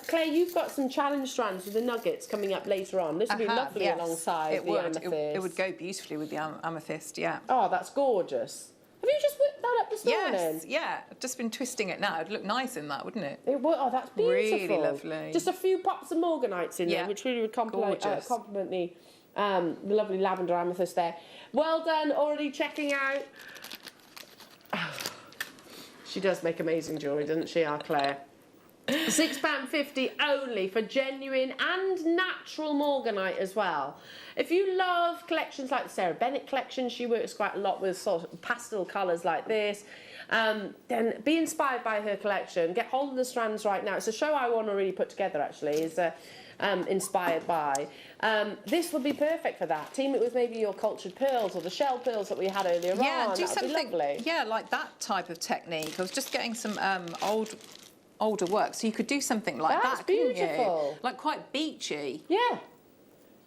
G: Claire, you've got some challenge strands with the nuggets coming up later on. This would be lovely alongside the amethyst.
H: It would go beautifully with the amethyst, yeah.
G: Oh, that's gorgeous. Have you just whipped that up this morning?
H: Yes, yeah. I've just been twisting it now. It'd look nice in that, wouldn't it?
G: It would. Oh, that's beautiful.
H: Really lovely.
G: Just a few pops of Morganites in there, which really would complement the lovely lavender amethyst there. Well done, already checking out. She does make amazing jewellery, doesn't she, our Claire? £6.50 only for genuine and natural Morganite as well. If you love collections like the Sarah Bennett collection, she works quite a lot with sort of pastel colours like this, then be inspired by her collection. Get hold of the strands right now. It's a show I want to really put together, actually, is inspired by. This would be perfect for that. Team it with maybe your cultured pearls or the shell pearls that we had earlier on.
H: Yeah, do
G: that
H: something,
G: would be lovely.
H: yeah, like that type of technique. I was just getting some older work, so you could do something like
G: That's
H: that,
G: beautiful.
H: You? Like quite beachy.
G: Yeah.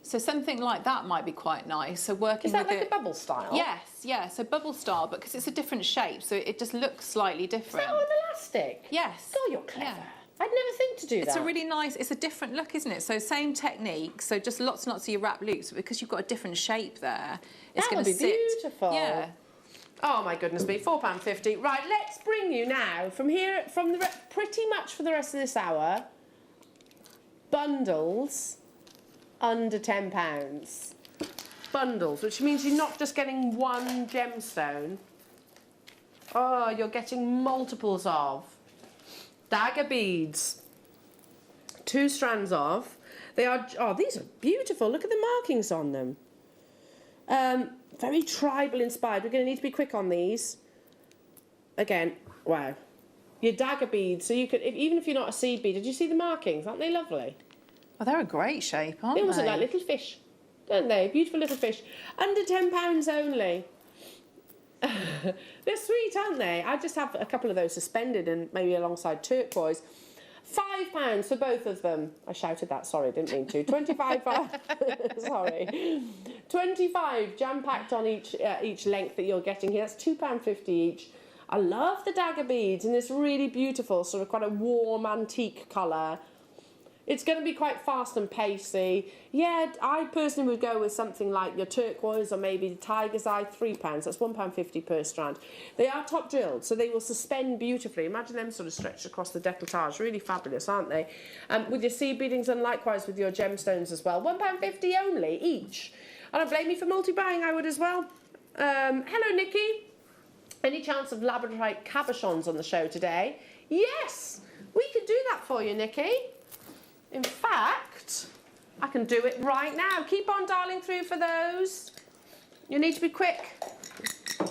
H: So something like that might be quite nice. So working
G: Is that
H: with
G: like a bubble style?
H: Yes, yeah. So bubble style, but because it's a different shape, so it just looks slightly different.
G: Is that on elastic?
H: Yes.
G: God, you're clever.
H: Yeah.
G: I'd never think to do that.
H: It's a really nice, it's a different look, isn't it? So same technique, so just lots and lots of your wrap loops, but because you've got a different shape there, it's going to sit.
G: That would be beautiful.
H: Yeah.
G: Oh my goodness me, £4.50. Right, let's bring you now from here, pretty much for the rest of this hour, bundles under £10. Bundles, which means you're not just getting one gemstone. Oh, you're getting multiples of. Dagger beads. 2 strands of. They are, oh, these are beautiful. Look at the markings on them. Very tribal inspired. We're going to need to be quick on these. Again, wow. Your dagger beads. So you could, even if you're not a seed bead, did you see the markings? Aren't they lovely?
H: Oh, they're a great shape, aren't they?
G: They almost look like little fish, don't they? Beautiful little fish. Under £10 only. They're sweet, aren't they? I just have a couple of those suspended and maybe alongside turquoise. £5 for both of them. I shouted that, sorry, didn't mean to. 25, sorry. 25 jam-packed on each length that you're getting here. That's £2.50 each. I love the dagger beads in this really beautiful, sort of quite a warm antique colour. It's going to be quite fast and pacey. Yeah, I personally would go with something like your turquoise or maybe the tiger's eye, £3. That's £1.50 per strand. They are top drilled, so they will suspend beautifully. Imagine them sort of stretched across the décolletage. Really fabulous, aren't they? With your seed beadings and likewise with your gemstones as well. £1.50 only each. I don't blame you for multi-buying, I would as well. Hello, Nikki. Any chance of Labradorite cabochons on the show today? Yes, we could do that for you, Nikki. In fact, I can do it right now. Keep on dialing through for those. You need to be quick.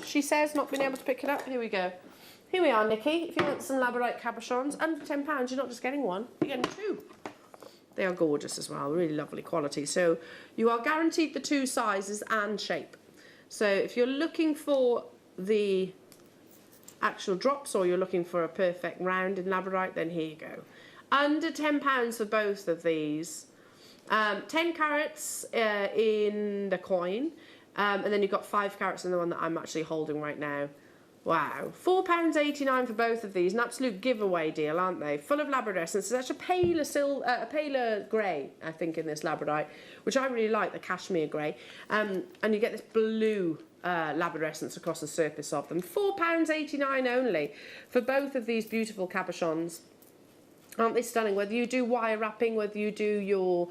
G: She says, not being able to pick it up. Here we go. Here we are, Nikki. If you want some Labradorite cabochons, under £10, you're not just getting one, you're getting two. They are gorgeous as well, really lovely quality. So you are guaranteed the two sizes and shape. So if you're looking for the actual drops or you're looking for a perfect round in Labradorite, then here you go. Under £10 for both of these. 10 carats in the coin, and then you've got 5 carats in the one that I'm actually holding right now. Wow, £4.89 for both of these. An absolute giveaway deal, aren't they? Full of labradorescence. There's actually a paler grey, I think, in this labradorite, which I really like, the cashmere grey. And you get this blue labradorescence across the surface of them. £4.89 only for both of these beautiful cabochons. Aren't they stunning? Whether you do wire wrapping, whether you do your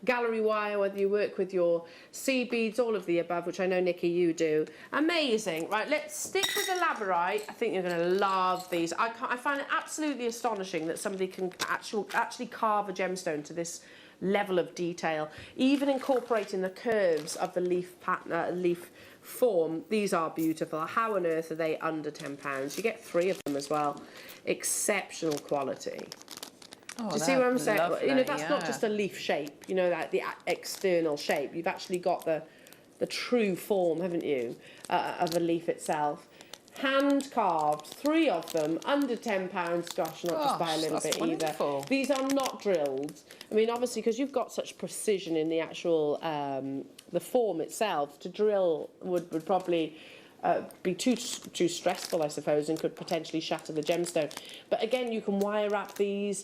G: gallery wire, whether you work with your seed beads, all of the above, which I know, Nikki, you do. Amazing. Right, let's stick with the Labradorite. I think you're going to love these. I find it absolutely astonishing that somebody can actually carve a gemstone to this level of detail, even incorporating the curves of the leaf pattern, leaf form. These are beautiful. How on earth are they under £10? You get 3 of them as well. Exceptional quality.
H: Oh,
G: do you see what I'm saying?
H: Lovely,
G: you know, that's not just a leaf shape, you know, like the external shape. You've actually got the true form, haven't you, of a leaf itself. Hand carved, 3 of them, under £10. Gosh, not just by a little bit
H: wonderful.
G: Either. These are not drilled. I mean, obviously, because you've got such precision in the actual the form itself, to drill would probably be too stressful, I suppose, and could potentially shatter the gemstone. But again, you can wire wrap these.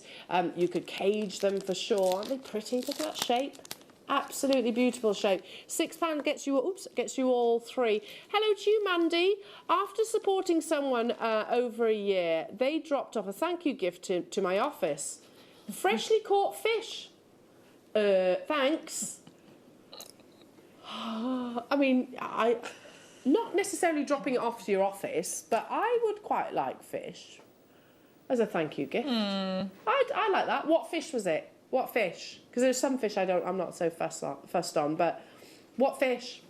G: You could cage them for sure. Aren't they pretty? Look at that shape. Absolutely beautiful shape. £6 gets you all 3. Hello to you, Mandy. After supporting someone over a year, they dropped off a thank you gift to my office. Freshly caught fish. Thanks. I mean, not necessarily dropping it off to your office, but I would quite like fish as a thank you gift. I like that. What fish was it? What fish? Because there's some fish I'm not so fussed on, but what fish?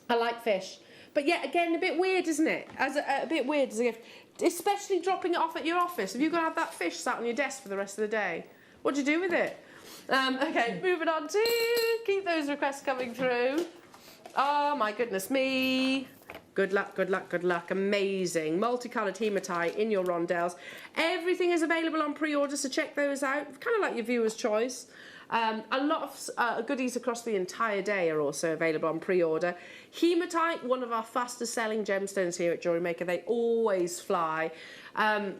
G: I like fish. But yet again, a bit weird, isn't it? A bit weird as a gift. Especially dropping it off at your office. Have you got to have that fish sat on your desk for the rest of the day? What do you do with it? Okay, moving on to keep those requests coming through. Oh my goodness me. Good luck, good luck, good luck. Amazing. Multicoloured hematite in your rondelles. Everything is available on pre-order, so check those out. Kind of like your viewer's choice. A lot of goodies across the entire day are also available on pre-order. Hematite, one of our fastest selling gemstones here at Jewellery Maker. They always fly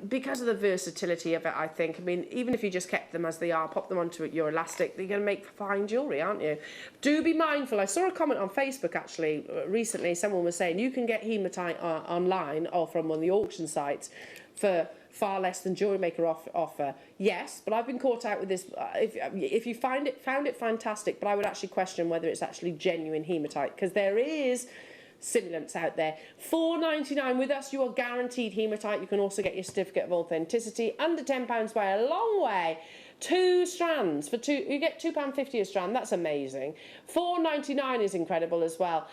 G: because of the versatility of it, I think. I mean, even if you just kept them as they are, pop them onto your elastic, they're going to make fine jewellery, aren't you? Do be mindful. I saw a comment on Facebook, actually, recently. Someone was saying you can get hematite online or from one of the auction sites for far less than Jewellery Maker offer. Yes, but I've been caught out with this. If you found it fantastic, but I would actually question whether it's actually genuine hematite, because there is simulants out there. £4.99 with us, you are guaranteed hematite. You can also get your certificate of authenticity. Under £10 by a long way. 2 strands for you get £2.50 a strand. That's amazing. £4.99 is incredible as well.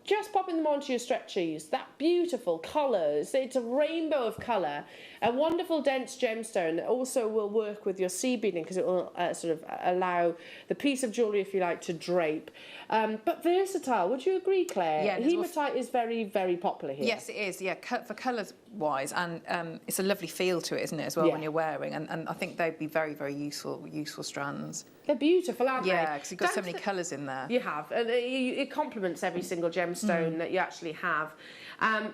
G: Just popping them onto your stretchies. That beautiful colours. It's a rainbow of colour. A wonderful dense gemstone that also will work with your seed beading, because it will sort of allow the piece of jewellery, if you like, to drape. But versatile. Would you agree, Claire?
H: Yeah,
G: hematite is very, very popular here.
H: Yes, it is. Yeah, for colours wise, and it's a lovely feel to it, isn't it, as well, when you're wearing? And I think they'd be very, very useful strands.
G: They're beautiful, aren't they?
H: Yeah, because you've got so many colours in there.
G: You have, and it complements every single gemstone that you actually have.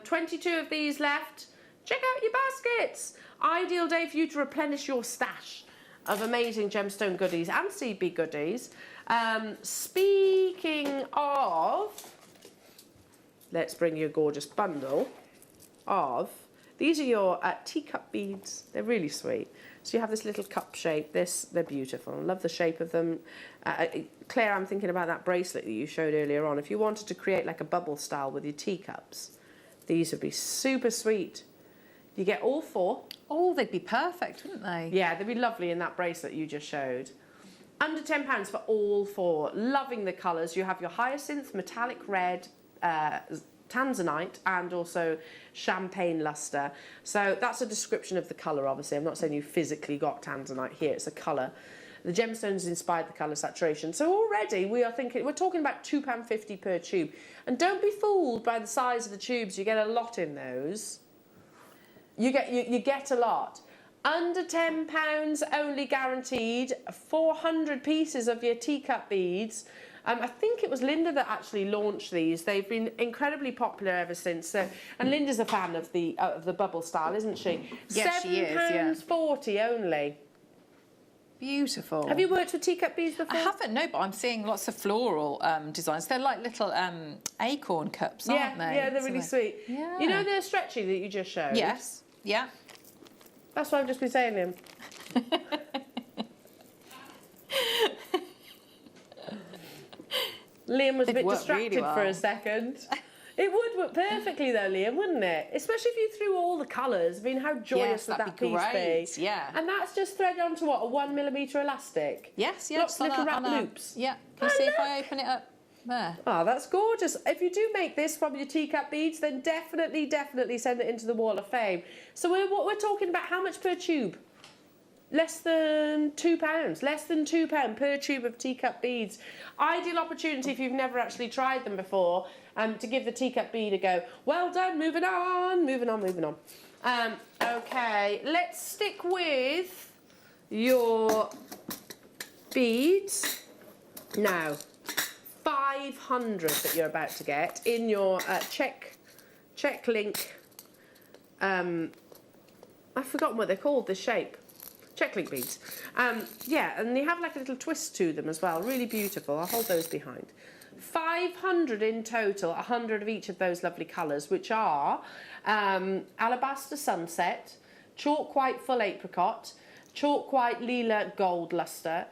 G: 22 of these left. Check out your baskets. Ideal day for you to replenish your stash of amazing gemstone goodies and seed bead goodies. Speaking of, let's bring you a gorgeous bundle of, these are your teacup beads. They're really sweet. So you have this little cup shape. They're beautiful. I love the shape of them. Claire, I'm thinking about that bracelet that you showed earlier on. If you wanted to create like a bubble style with your teacups, these would be super sweet. You get all 4.
H: Oh, they'd be perfect, wouldn't they?
G: Yeah, they'd be lovely in that bracelet you just showed. Under £10 for all 4. Loving the colours. You have your hyacinth, metallic red, tanzanite and also champagne luster. So that's a description of the colour, obviously. I'm not saying you physically got tanzanite here, it's a colour. The gemstones inspired the colour saturation. So already we're talking about £2.50 per tube. And don't be fooled by the size of the tubes. You get a lot in those. You get a lot. Under £10 only guaranteed. 400 pieces of your teacup beads. I think it was Linda that actually launched these. They've been incredibly popular ever since. So, and Linda's a fan of the bubble style, isn't she?
H: Yes, she is. Yeah.
G: £7.40 only.
H: Beautiful.
G: Have you worked with teacup beads before?
H: I haven't, no, but I'm seeing lots of floral designs. They're like little acorn cups, aren't they?
G: Yeah, they're really sweet.
H: Yeah.
G: You know the stretchy that you just showed?
H: Yes. Yeah.
G: That's what I've just been saying to him. Liam was a bit distracted
H: really well.
G: for a second. It would work perfectly though, Liam, wouldn't it? Especially if you threw all the colours. I mean, how joyous would that piece be?
H: Yeah.
G: And that's just thread onto what, a 1mm elastic?
H: Yes, yeah.
G: Lots of little wrap loops.
H: Yeah. Can you see if I open it up there?
G: Oh, that's gorgeous. If you do make this from your teacup beads, then definitely send it into the Wall of Fame. So we're talking about how much per tube? Less than £2. Less than £2 per tube of teacup beads. Ideal opportunity if you've never actually tried them before, to give the teacup bead a go. Well done, moving on. Okay, let's stick with your beads. Now, 500 that you're about to get in your check link. I've forgotten what they're called, this shape. Check link beads. Yeah, and they have like a little twist to them as well. Really beautiful. I'll hold those behind. 500 in total, 100 of each of those lovely colours, which are alabaster sunset, chalk white full apricot, chalk white lila gold luster.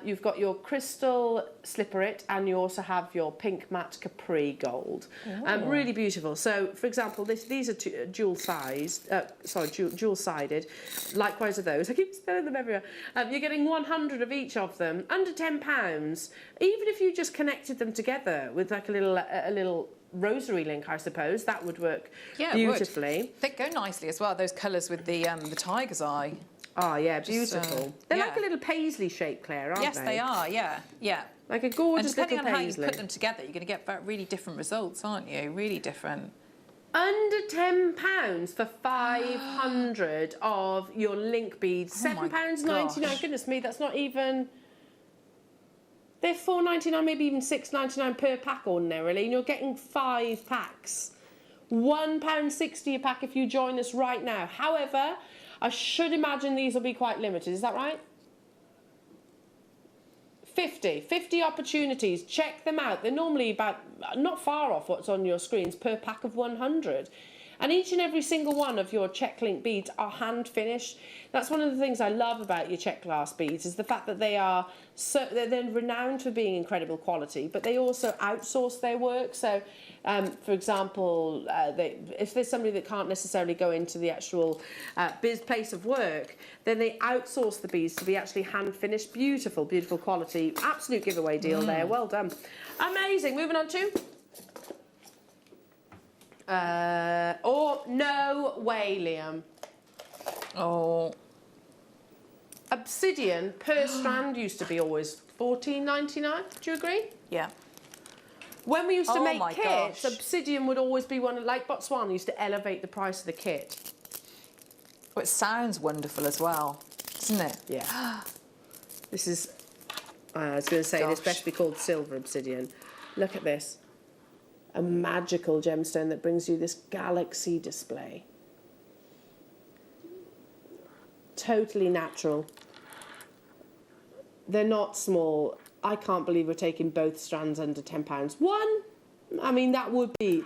G: You've got your crystal slipperit, and you also have your pink matte capri gold. Really beautiful. So, for example, these are dual-sided. Likewise are those. I keep spelling them everywhere. You're getting 100 of each of them, under £10. Even if you just connected them together with like a little rosary link, I suppose, that would work beautifully.
H: They go nicely as well, those colours with the tiger's eye.
G: Oh, yeah, beautiful. They're like a little paisley shape, Claire, aren't they?
H: Yes, they are, yeah.
G: Like a gorgeous little paisley.
H: And depending on how you put them together, you're going to get really different results, aren't you? Really different.
G: Under £10 for 500 of your link beads. £7.99. Goodness me, that's not even... They're £4.99, maybe even £6.99 per pack ordinarily, and you're getting 5 packs. £1.60 a pack if you join us right now. However, I should imagine these will be quite limited. Is that right? 50 opportunities. Check them out. They're normally about not far off what's on your screens per pack of 100. And each and every single one of your check link beads are hand finished. That's one of the things I love about your check glass beads, is the fact that they're renowned for being incredible quality, but they also outsource their work. So, for example, if there's somebody that can't necessarily go into the actual place of work, then they outsource the beads to be actually hand finished. Beautiful, beautiful quality. Absolute giveaway deal there. Well done. Amazing. Moving on to... no way, Liam.
H: Oh.
G: Obsidian per strand used to be always $14.99. Do you agree?
H: Yeah.
G: When we used to make kits, Obsidian would always be one, like Botswana used to elevate the price of the kit.
H: Well, it sounds wonderful as well, doesn't it?
G: Yeah. This is, I was going to say, this best be called silver obsidian. Look at this. A magical gemstone that brings you this galaxy display. Totally natural. They're not small. I can't believe we're taking both strands under £10. One, I mean, that would be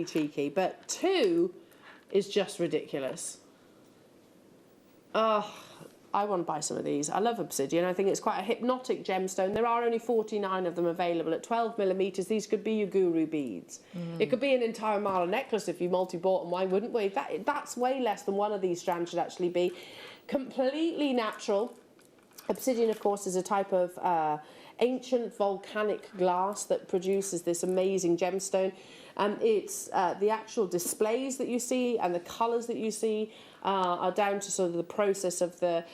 G: cheeky, but two is just ridiculous. Oh, I want to buy some of these. I love obsidian. I think it's quite a hypnotic gemstone. There are only 49 of them available at 12mm. These could be your guru beads. It could be an entire mala necklace if you multi-bought them. Why wouldn't we? That's way less than one of these strands should actually be. Completely natural. Obsidian, of course, is a type of ancient volcanic glass that produces this amazing gemstone. It's the actual displays that you see and the colours that you see are down to sort of the process of the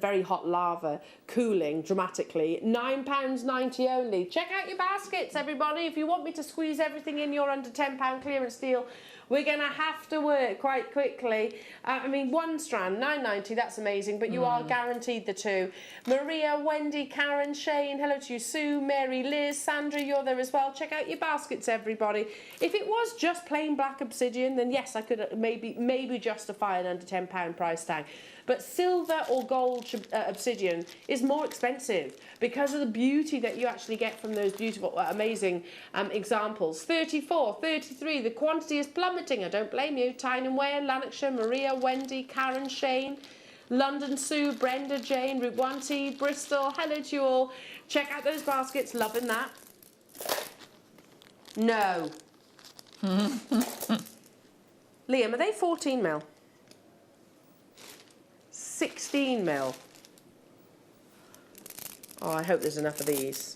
G: very hot lava cooling dramatically. £9.90 only. Check out your baskets, everybody. If you want me to squeeze everything in your under £10 clearance deal, we're going to have to work quite quickly. I mean, one strand, £9.90, that's amazing, but you are guaranteed the two. Maria, Wendy, Karen, Shane, hello to you, Sue, Mary, Liz, Sandra, you're there as well. Check out your baskets, everybody. If it was just plain black obsidian, then yes, I could maybe justify an under £10 price tag. But silver or gold obsidian is more expensive because of the beauty that you actually get from those beautiful, amazing examples. 34, 33, the quantity is plummeting. I don't blame you. Tyne and Wear, Lanarkshire, Maria, Wendy, Karen, Shane, London, Sue, Brenda, Jane, Route 1T, Bristol. Hello to you all. Check out those baskets. Loving that. No. Liam, are they 14 mil? 16 mil. Oh, I hope there's enough of these.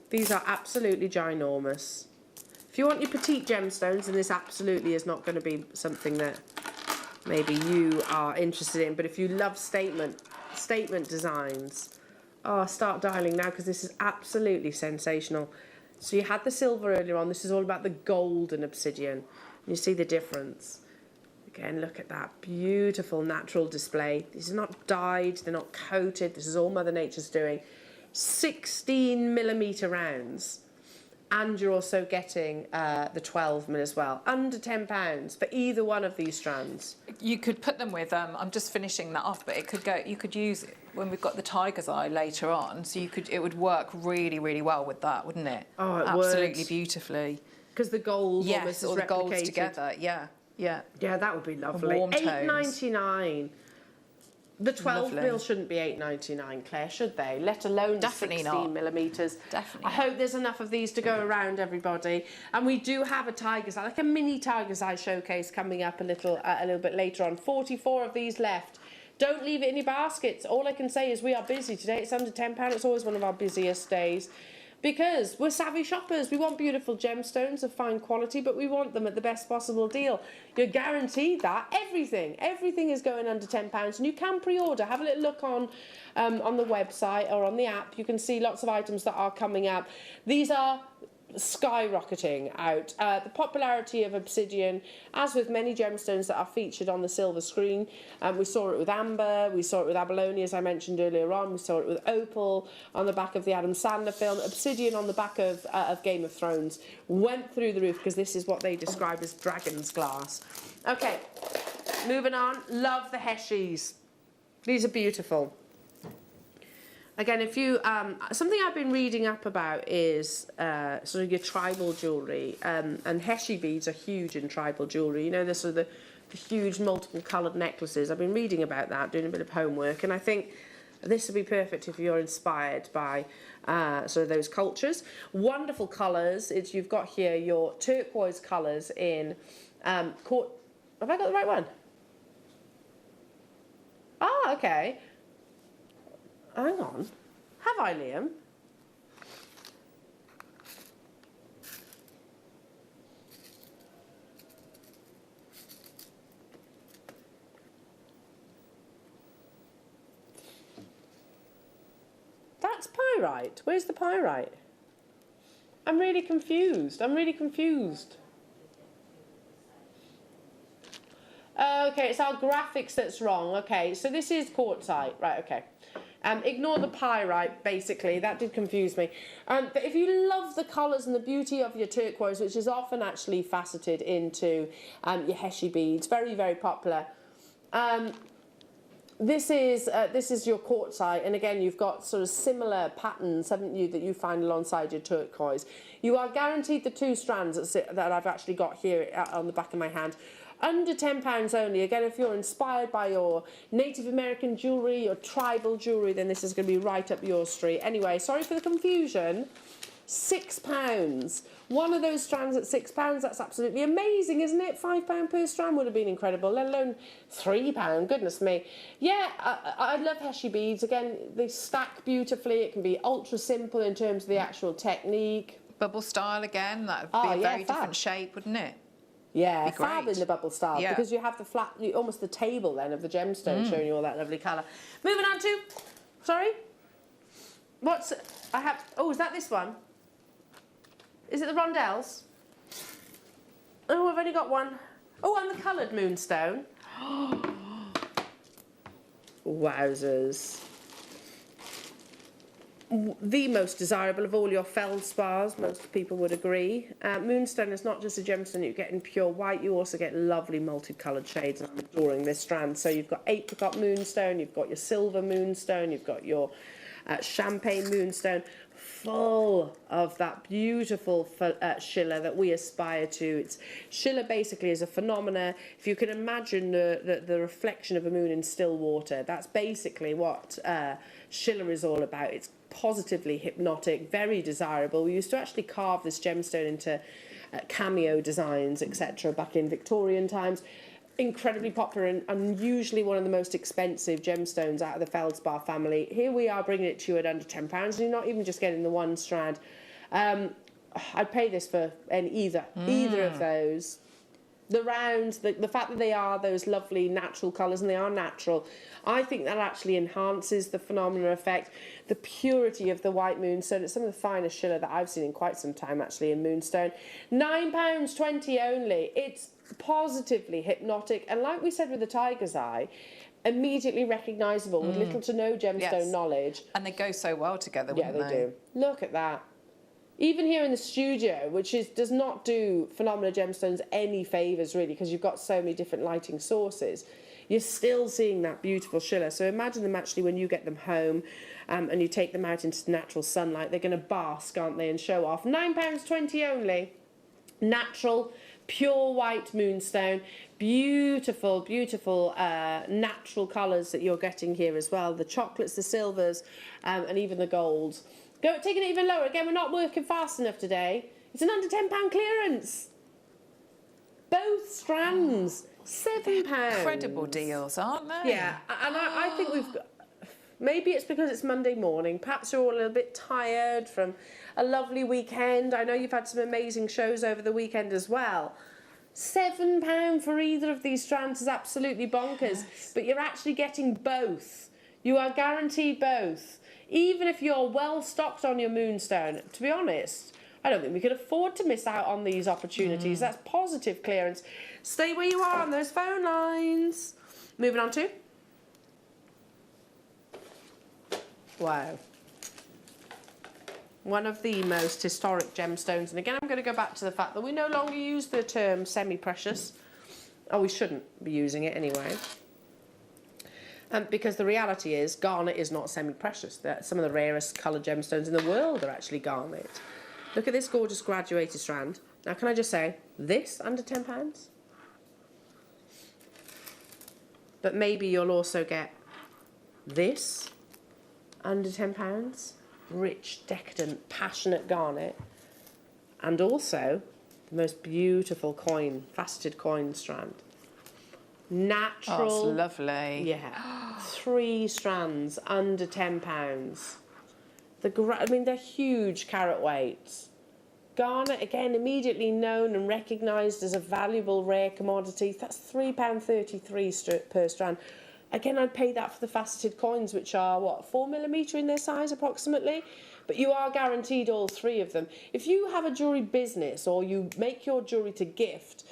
G: These are absolutely ginormous. If you want your petite gemstones, then this absolutely is not going to be something that maybe you are interested in. But if you love statement designs, oh, start dialing now because this is absolutely sensational. So you had the silver earlier on. This is all about the golden obsidian. You see the difference. Again, look at that beautiful natural display. These are not dyed, they're not coated. This is all Mother Nature's doing. 16mm rounds. And you're also getting the 12mm as well. Under £10 for either one of these strands.
H: You could put them with, I'm just finishing that off, but it could go, you could use it when we've got the tiger's eye later on. So it would work really, really well with that, wouldn't it?
G: Oh, it
H: absolutely beautifully.
G: Because the gold almost
H: yes,
G: is
H: all the
G: replicated.
H: golds together, yeah. Yeah.
G: Yeah, that would be lovely.
H: Warm tones.
G: £8.99. The 12mm shouldn't be £8.99, Claire, should they? Let alone
H: Definitely
G: 16mm.
H: Definitely.
G: I hope there's enough of these to go around, everybody. And we do have a tiger's eye, like a mini tiger's eye showcase coming up a little bit later on. 44 of these left. Don't leave it in your baskets. All I can say is we are busy today. It's under £10. It's always one of our busiest days. Because we're savvy shoppers. We want beautiful gemstones of fine quality, but we want them at the best possible deal. You're guaranteed that. Everything is going under £10, and you can pre-order. Have a little look on the website or on the app. You can see lots of items that are coming up. These are skyrocketing out. The popularity of obsidian, as with many gemstones that are featured on the silver screen, we saw it with amber, we saw it with abalone, as I mentioned earlier on, we saw it with opal on the back of the Adam Sandler film, obsidian on the back of Game of Thrones, went through the roof because this is what they describe as dragon's glass. Okay, moving on. Love the heshies. These are beautiful. Again, if you something I've been reading up about is sort of your tribal jewellery, and heshi beads are huge in tribal jewellery. You know, the sort of the huge multiple coloured necklaces. I've been reading about that, doing a bit of homework, and I think this would be perfect if you're inspired by sort of those cultures. Wonderful colours. You've got here your turquoise colours in Have I got the right one? Ah, okay. Hang on. Have I, Liam? That's pyrite. Where's the pyrite? I'm really confused. Okay, it's our graphics that's wrong. Okay, so this is quartzite. Right, okay. Ignore the pyrite, basically. That did confuse me. But if you love the colours and the beauty of your turquoise, which is often actually faceted into your heshi beads, very, very popular. This is your quartzite, and again, you've got sort of similar patterns, haven't you, that you find alongside your turquoise. You are guaranteed the 2 strands that I've actually got here on the back of my hand. Under £10 only. Again, if you're inspired by your Native American jewellery, your tribal jewellery, then this is going to be right up your street. Anyway, sorry for the confusion. £6. One of those strands at £6, that's absolutely amazing, isn't it? £5 per strand would have been incredible, let alone £3, goodness me. Yeah, I love Heshy beads. Again, they stack beautifully. It can be ultra simple in terms of the actual technique.
H: Bubble style again, that would be a very different shape, wouldn't it?
G: Yeah, fab in the bubble style,
H: Yeah.
G: because you have the flat, almost the table then of the gemstone showing you all that lovely colour. Moving on to, sorry? Oh, is that this one? Is it the rondelles? Oh, I've only got one. Oh, and the coloured moonstone. Wowzers. The most desirable of all your feldspars, most people would agree. Moonstone is not just a gemstone you get in pure white, you also get lovely multicoloured shades, and I'm adoring this strand. So you've got apricot moonstone, you've got your silver moonstone, you've got your champagne moonstone, full of that beautiful schiller that we aspire to. Schiller basically is a phenomena. If you can imagine the reflection of a moon in still water, that's basically what schiller is all about. It's positively hypnotic, very desirable. We used to actually carve this gemstone into cameo designs, etc., back in Victorian times. Incredibly popular and usually one of the most expensive gemstones out of the feldspar family. Here we are bringing it to you at under £10, and you're not even just getting the one strand. I'd pay this for either of those. The rounds, the fact that they are those lovely natural colours, and they are natural, I think that actually enhances the phenomenal effect. The purity of the white moonstone, it's some of the finest schiller that I've seen in quite some time actually in moonstone. £9.20 only. It's positively hypnotic, and like we said with the tiger's eye, immediately recognisable with little to no gemstone knowledge.
H: And they go so well together,
G: yeah,
H: wouldn't
G: they do. Look at that. Even here in the studio, which does not do phenomenal gemstones any favours really, because you've got so many different lighting sources, you're still seeing that beautiful schiller. So imagine them actually when you get them home and you take them out into natural sunlight, they're going to bask, aren't they, and show off. £9.20 only. Natural, pure white moonstone. Beautiful, beautiful natural colours that you're getting here as well. The chocolates, the silvers, and even the golds. Taking it even lower. Again, we're not working fast enough today. It's an under £10 clearance. Both strands, £7.
H: Incredible deals, aren't they?
G: Yeah, and I think we've got... Maybe it's because it's Monday morning. Perhaps you're all a little bit tired from a lovely weekend. I know you've had some amazing shows over the weekend as well. £7 for either of these strands is absolutely bonkers. Yes. But you're actually getting both. You are guaranteed both. Even if you're well stocked on your moonstone, to be honest, I don't think we could afford to miss out on these opportunities. That's positive clearance. Stay where you are on those phone lines. Moving on to... Wow. One of the most historic gemstones. And again, I'm going to go back to the fact that we no longer use the term semi-precious. Oh, we shouldn't be using it anyway. Because the reality is, garnet is not semi-precious. Some of the rarest coloured gemstones in the world are actually garnet. Look at this gorgeous graduated strand. Now, can I just say, this under £10? But maybe you'll also get this under £10. Rich, decadent, passionate garnet. And also, the most beautiful coin, faceted coin strand. Natural.
H: Oh, it's lovely.
G: Yeah. 3 strands under £10. I mean, they're huge carat weights. Garnet, again, immediately known and recognised as a valuable rare commodity. That's £3.33 per strand. Again, I'd pay that for the faceted coins, which are, what, 4mm in their size approximately? But you are guaranteed all 3 of them. If you have a jewellery business or you make your jewellery to gift,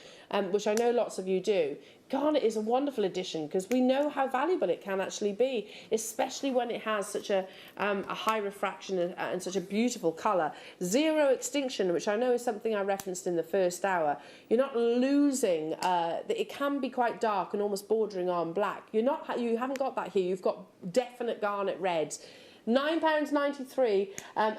G: which I know lots of you do, garnet is a wonderful addition because we know how valuable it can actually be, especially when it has such a high refraction and such a beautiful colour. Zero extinction, which I know is something I referenced in the first hour. You're not losing, it can be quite dark and almost bordering on black. You haven't got that here. You've got definite garnet reds. £9.93.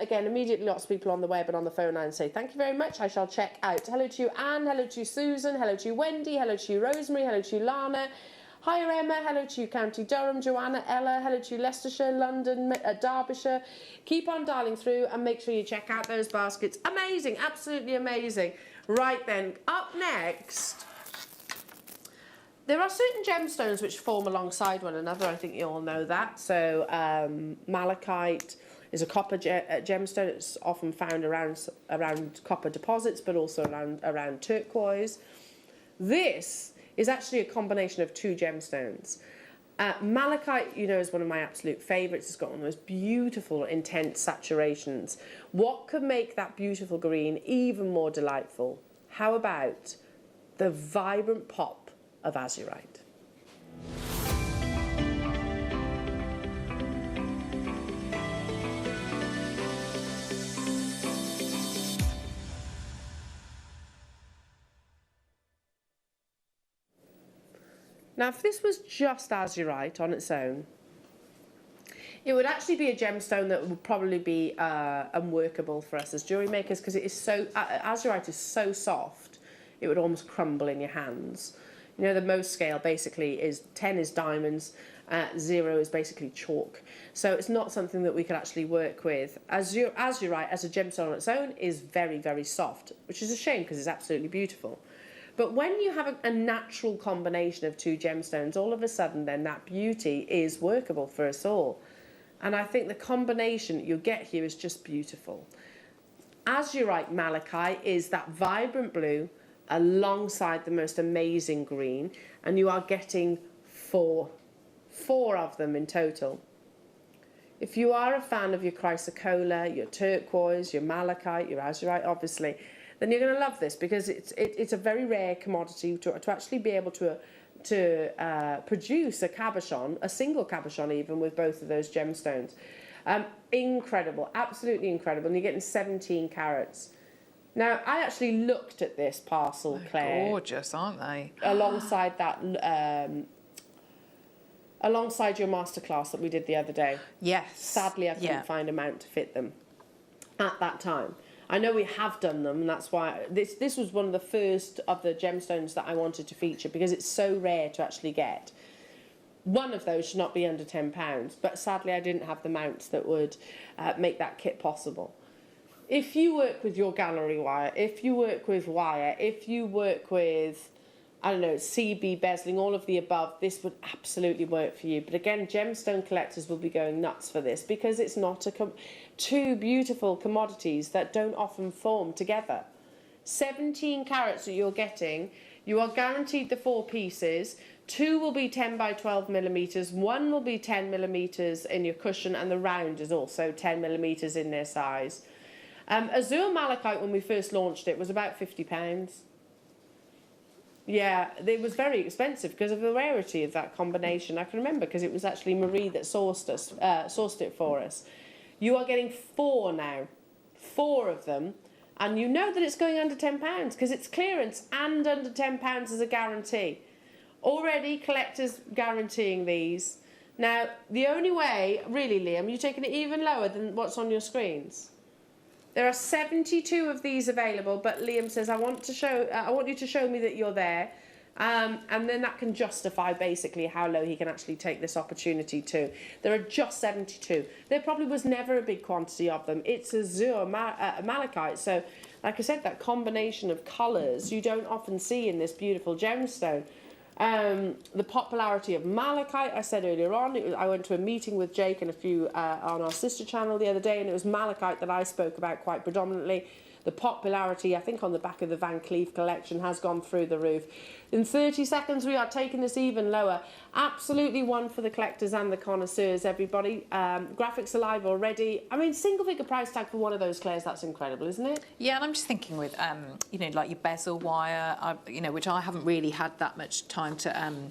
G: Again, immediately lots of people on the web and on the phone line say, thank you very much, I shall check out. Hello to you, Anne. Hello to you, Susan. Hello to you, Wendy. Hello to you, Rosemary. Hello to you, Lana. Hi Emma, hello to you County Durham, Joanna, Ella, hello to you Leicestershire, London, Derbyshire. Keep on dialing through and make sure you check out those baskets. Amazing, absolutely amazing. Right then, up next, there are certain gemstones which form alongside one another. I think you all know that. So malachite is a copper gemstone. It's often found around copper deposits, but also around turquoise. This is actually a combination of two gemstones. Malachite, you know, is one of my absolute favourites. It's got one of those beautiful, intense saturations. What could make that beautiful green even more delightful? How about the vibrant pop of Azurite? Now, if this was just Azurite on its own, it would actually be a gemstone that would probably be unworkable for us as jewellery makers, because it is so Azurite is so soft, it would almost crumble in your hands. You know, the Mohs scale basically is 10 is diamonds, 0 is basically chalk. So it's not something that we could actually work with. Azurite as a gemstone on its own is very, very soft, which is a shame because it's absolutely beautiful. But when you have a natural combination of two gemstones, all of a sudden then that beauty is workable for us all. And I think the combination that you get here is just beautiful. Azurite Malachite is that vibrant blue alongside the most amazing green, and you are getting four of them in total. If you are a fan of your chrysocolla, your turquoise, your malachite, your azurite obviously, then you're going to love this, because it's a very rare commodity to actually be able to produce a cabochon, a single cabochon even, with both of those gemstones. Incredible, absolutely incredible. And you're getting 17 carats. Now, I actually looked at this parcel, Claire.
H: Gorgeous, aren't they?
G: Alongside that, alongside your masterclass that we did the other day.
H: Yes.
G: Sadly, I couldn't find a mount to fit them at that time. I know we have done them, and that's why this was one of the first of the gemstones that I wanted to feature, because it's so rare to actually get. One of those should not be under £10, but sadly I didn't have the mounts that would make that kit possible. If you work with your gallery wire, if you work with wire, if you work with, I don't know, CB bezeling, all of the above, this would absolutely work for you. But again, gemstone collectors will be going nuts for this, because it's not two beautiful commodities that don't often form together. 17 carats that you're getting, you are guaranteed the 4 pieces. 2 will be 10 by 12 millimeters, 1 will be 10 millimeters in your cushion, and the round is also 10 millimeters in their size. Azure Malachite, when we first launched it, was about £50. Yeah, it was very expensive because of the rarity of that combination. I can remember, because it was actually Marie that sourced it for us. You are getting 4 now, 4 of them, and you know that it's going under £10 because it's clearance and under £10 as a guarantee. Already collectors guaranteeing these. Now, the only way, really, Liam, you're taking it even lower than what's on your screens. There are 72 of these available, but Liam says, I want you to show me that you're there. And then that can justify basically how low he can actually take this opportunity to. There are just 72. There probably was never a big quantity of them. It's Azure Malachite. So, like I said, that combination of colours you don't often see in this beautiful gemstone. The popularity of malachite, I said earlier on, I went to a meeting with Jake and a few on our sister channel the other day, and it was malachite that I spoke about quite predominantly. The popularity, I think, on the back of the Van Cleef collection has gone through the roof. In 30 seconds, we are taking this even lower. Absolutely one for the collectors and the connoisseurs, everybody. Graphics are live already. I mean, single figure price tag for one of those, Claire's, that's incredible, isn't it?
H: Yeah, and I'm just thinking with, you know, like your bezel wire, you know, which I haven't really had that much time to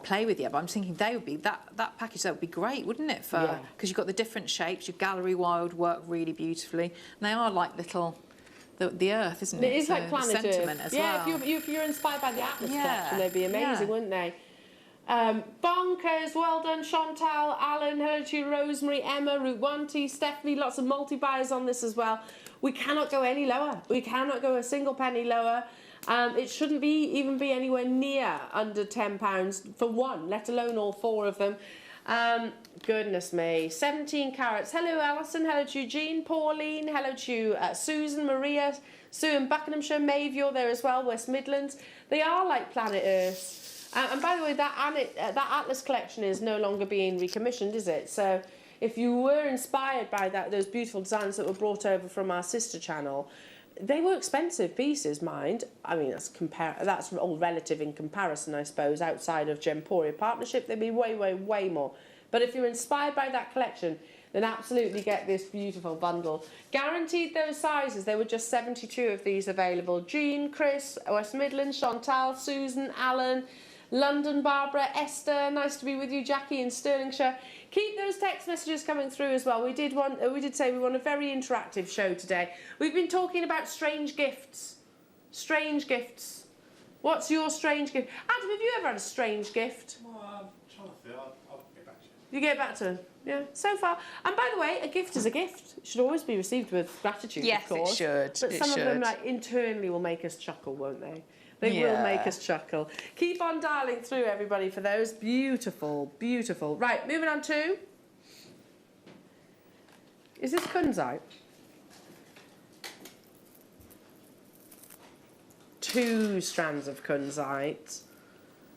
H: play with yet, but I'm just thinking they would be, that package, that would be great, wouldn't it? For because you've got the different shapes, your gallery wire would work really beautifully. And they are like little, the earth, isn't it?
G: It is like planet
H: sentiment
G: Earth.
H: as
G: well.
H: well.
G: If you're inspired by the Atlas collection, they'd be amazing, wouldn't they? Bonkers, well done, Chantal, Alan, hello to you, Rosemary, Emma, Route 1T, Stephanie, lots of multi-buyers on this as well. We cannot go any lower. We cannot go a single penny lower. It shouldn't even be anywhere near under £10 for one, let alone all four of them. Goodness me, 17 carats. Hello Alison, hello to Eugene, Pauline, hello to Susan, Maria, Sue in Buckinghamshire, Maeve, you're there as well, West Midlands. They are like planet Earth. And by the way, that Atlas collection is no longer being recommissioned, is it? So if you were inspired by those beautiful designs that were brought over from our sister channel, they were expensive pieces, mind. I mean, that's all relative in comparison, I suppose. Outside of Gemporia partnership, they'd be way, way, way more. But if you're inspired by that collection, then absolutely get this beautiful bundle. Guaranteed those sizes. There were just 72 of these available. Jean, Chris, West Midlands, Chantal, Susan, Alan, London, Barbara, Esther, nice to be with you, Jackie in Stirlingshire. Keep those text messages coming through as well. We did say we want a very interactive show today. We've been talking about strange gifts. Strange gifts. What's your strange gift? Adam, have you ever had a strange gift?
J: Well, I'm trying to think. I'll get back to you.
G: You get back to them? Yeah, so far. And by the way, a gift is a gift. It should always be received with gratitude,
H: Yes,
G: of course.
H: it should.
G: But some of them internally will make us chuckle, won't they? They will make us chuckle. Keep on dialing through, everybody, for those. Beautiful, beautiful. Right, moving on to... Is this Kunzite? 2 strands of Kunzite.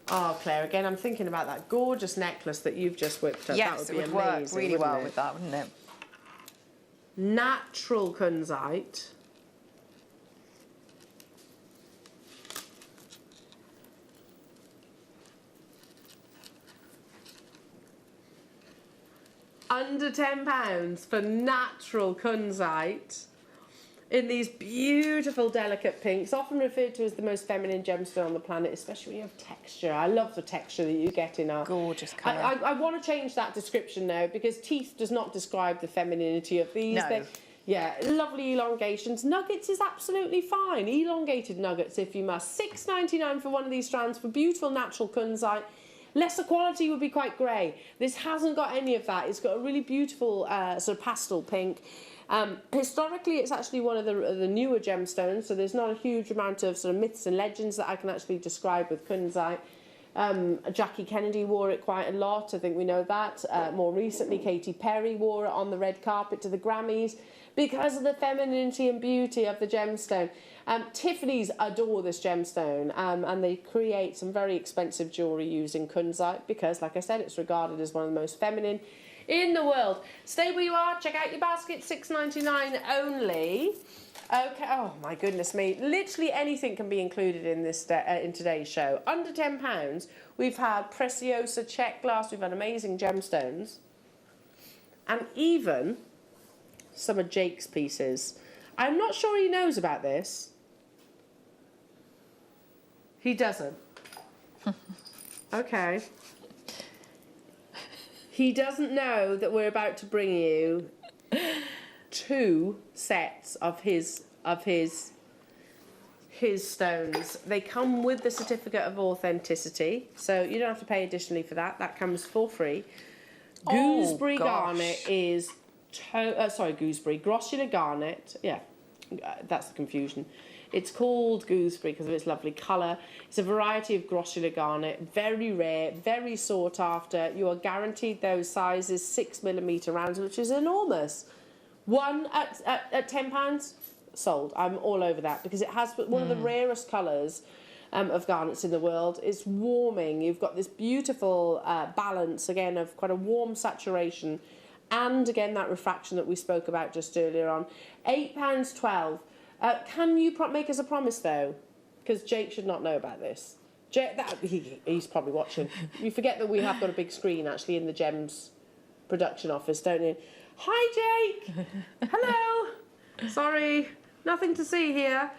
G: Oh, Claire, again, I'm thinking about that gorgeous necklace that you've just whipped up.
H: Yes,
G: that would
H: it
G: be
H: would
G: amazing,
H: work really well
G: it?
H: with that, wouldn't it?
G: Natural Kunzite. Under £10 for natural Kunzite in these beautiful delicate pinks, often referred to as the most feminine gemstone on the planet, especially when you have texture. I love the texture that you get in our...
H: Gorgeous colour.
G: I want to change that description now, because teeth does not describe the femininity of these.
H: No.
G: Yeah, lovely elongations. Nuggets is absolutely fine. Elongated nuggets if you must. $6.99 for one of these strands for beautiful natural Kunzite. Lesser quality would be quite grey. This hasn't got any of that. It's got a really beautiful sort of pastel pink. Historically, it's actually one of the newer gemstones, so there's not a huge amount of sort of myths and legends that I can actually describe with Kunzite. Jackie Kennedy wore it quite a lot, I think we know that. More recently, Katy Perry wore it on the red carpet to the Grammys because of the femininity and beauty of the gemstone. Tiffany's adore this gemstone, and they create some very expensive jewellery using Kunzite because, like I said, it's regarded as one of the most feminine in the world. Stay where you are, check out your basket, $6.99 only. Okay, oh my goodness me, literally anything can be included in this in today's show. Under £10, we've had Preciosa check glass, we've had amazing gemstones, and even some of Jake's pieces. I'm not sure he knows about this. He doesn't. Okay. He doesn't know that we're about to bring you 2 sets of his stones. They come with the certificate of authenticity, so you don't have to pay additionally for that. That comes for free. Gooseberry Garnet is gooseberry grossular garnet. Yeah, that's the confusion. It's called gooseberry because of its lovely colour. It's a variety of grossular garnet, very rare, very sought after. You are guaranteed those sizes, 6mm rounds, which is enormous. One at £10, sold. I'm all over that because it has one of the rarest colours of garnets in the world. It's warming. You've got this beautiful balance, again, of quite a warm saturation and, again, that refraction that we spoke about just earlier on. £8.12. Can you make us a promise, though? Because Jake should not know about this. He's probably watching. You forget that we have got a big screen, actually, in the Gems production office, don't you? Hi, Jake! Hello! Sorry, nothing to see here.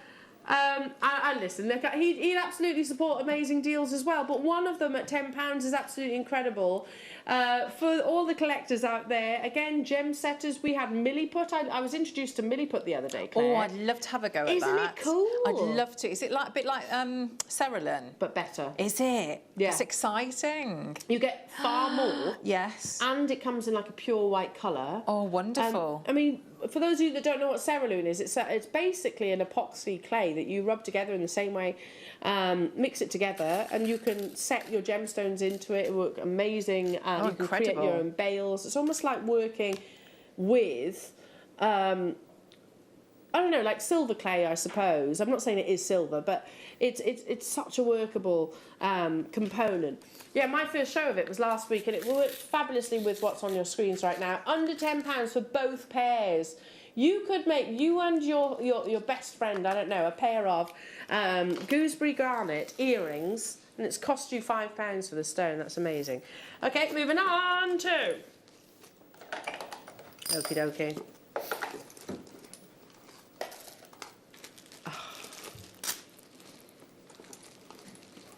G: And listen, look, he'd absolutely support amazing deals as well, but one of them at £10 is absolutely incredible. For all the collectors out there, again, gem setters, we had milliput. I was introduced to milliput the other day, Claire.
H: Oh, I'd love to have a go at
G: Isn't
H: that.
G: it cool?
H: I'd love to. Is it like a bit like Cerulean?
G: But better.
H: Is it?
G: Yeah.
H: It's exciting.
G: You get far more.
H: Yes.
G: And it comes in like a pure white colour.
H: Oh, wonderful.
G: I mean, for those of you that don't know what cerulean is, it's basically an epoxy clay that you rub together in the same way, mix it together, and you can set your gemstones into it. It will look amazing. You can create
H: incredible.
G: your own bales. It's almost like working with, I don't know, like silver clay, I suppose. I'm not saying it is silver, but it's such a workable component. Yeah, my first show of it was last week, and it worked fabulously with what's on your screens right now. Under £10 for both pairs. You could make, you and your best friend, I don't know, a pair of gooseberry garnet earrings, and it's cost you £5 for the stone. That's amazing. Okay, moving on to... Okie dokie.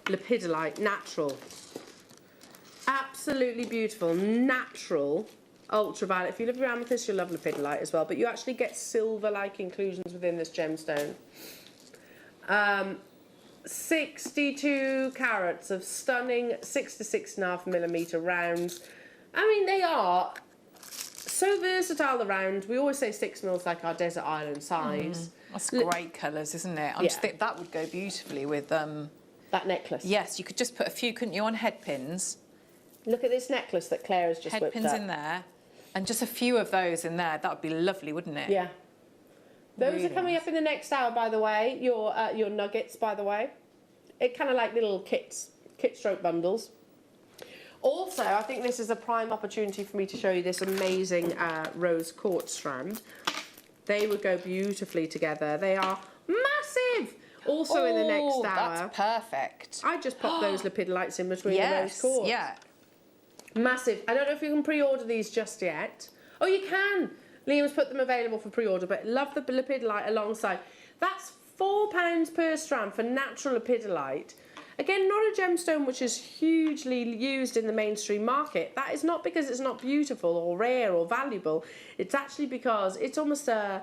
G: Lepidolite, natural. Absolutely beautiful, natural ultraviolet. If you love your amethyst, you'll love lepidolite as well, but you actually get silver-like inclusions within this gemstone. 62 carats of stunning 6 to 6.5 millimetre rounds. I mean, they are so versatile around. We always say 6 mils like our desert island size.
H: That's great colours, isn't it? I just think that would go beautifully with...
G: that necklace.
H: Yes, you could just put a few, couldn't you, on head pins?
G: Look at this necklace that Claire has just
H: head
G: whipped
H: pins
G: up.
H: in there, and just a few of those in there. That would be lovely, wouldn't it?
G: Yeah. Those
H: Really
G: are coming up in the next hour, by the way. Your nuggets, by the way. It kind of like little kit stroke bundles. Also, I think this is a prime opportunity for me to show you this amazing rose quartz strand. They would go beautifully together. They are massive. Also in the next hour.
H: That's perfect.
G: I just popped those lepidolites in between the rose quartz.
H: Yeah.
G: Massive. I don't know if you can pre-order these just yet. Oh, you can. Liam's put them available for pre-order, but love the lepidolite alongside. That's £4 per strand for natural lepidolite. Again, not a gemstone which is hugely used in the mainstream market. That is not because it's not beautiful or rare or valuable. It's actually because it's almost a...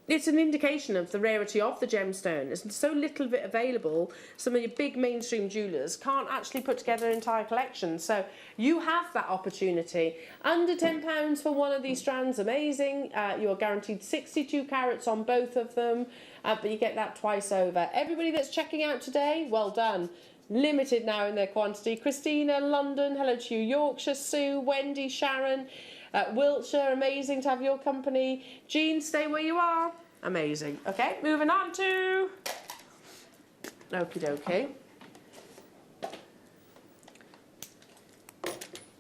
G: it's an indication of the rarity of the gemstone. There's so little of it available, some of your big mainstream jewellers can't actually put together an entire collection. So you have that opportunity. Under £10 for one of these strands, amazing. You are guaranteed 62 carats on both of them, but you get that twice over. Everybody that's checking out today, well done. Limited now in their quantity. Christina, London, hello to you. Yorkshire, Sue, Wendy, Sharon. Wiltshire, amazing to have your company. Jean, stay where you are. Amazing. Okay, moving on to... Okie dokie.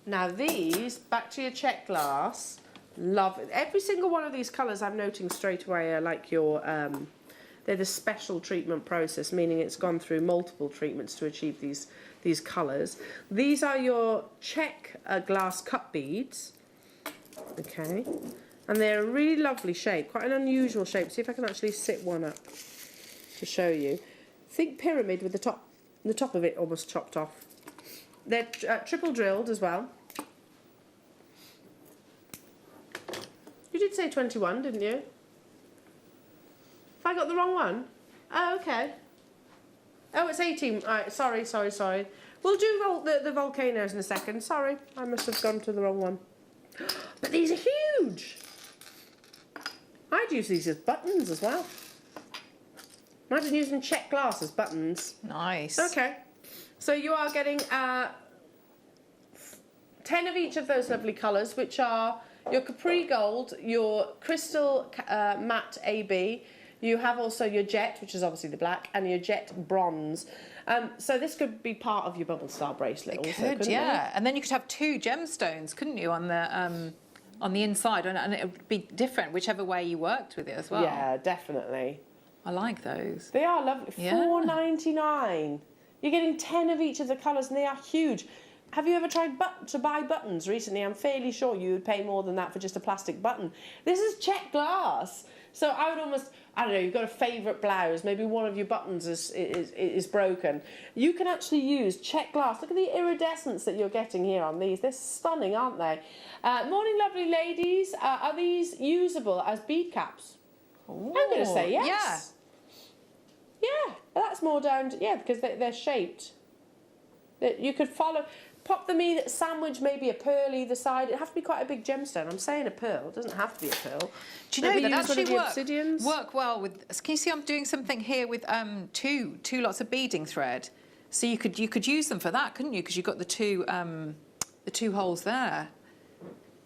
G: Now these, back to your check glass. Love it. Every single one of these colours I'm noting straight away are like your... they're the special treatment process, meaning it's gone through multiple treatments to achieve these colours. These are your check glass cup beads. Okay, and they're a really lovely shape, quite an unusual shape. See if I can actually sit one up to show you. Think pyramid with the top of it almost chopped off. They're triple drilled as well. You did say 21, didn't you? Have I got the wrong one? Oh, okay. Oh, it's 18. All right, sorry. We'll do the volcanoes in a second. Sorry, I must have gone to the wrong one. But these are huge. I'd use these as buttons as well. Imagine using check glass as buttons.
H: Nice.
G: Okay. So you are getting 10 of each of those lovely colours, which are your Capri Gold, your Crystal Matte AB. You have also your Jet, which is obviously the black, and your Jet Bronze. So this could be part of your Bubble Star bracelet.
H: It
G: also,
H: could, yeah. And then you could have 2 gemstones, couldn't you, on the inside, and it would be different whichever way you worked with it as well.
G: Yeah, definitely.
H: I like those.
G: They are lovely.
H: Yeah.
G: $4.99. You're getting 10 of each of the colours, and they are huge. have you ever tried to buy buttons recently? I'm fairly sure you would pay more than that for just a plastic button. This is check glass. So I would almost, I don't know, you've got a favourite blouse, maybe one of your buttons is broken. You can actually use check glass. Look at the iridescence that you're getting here on these. They're stunning, aren't they? Morning, lovely ladies. Are these usable as bead caps?
H: Ooh,
G: I'm going to say yes. Yeah, that's more down to, yeah, because they're shaped. You could pop them either, sandwich maybe a pearl either side. It has to be quite a big gemstone. I'm saying a pearl, it doesn't have to be a pearl.
H: Do you know
G: Maybe
H: that
G: use one of
H: actually
G: the obsidians?
H: work well with, can you see I'm doing something here with two lots of beading thread? So you could use them for that, couldn't you? Because you've got the two holes there.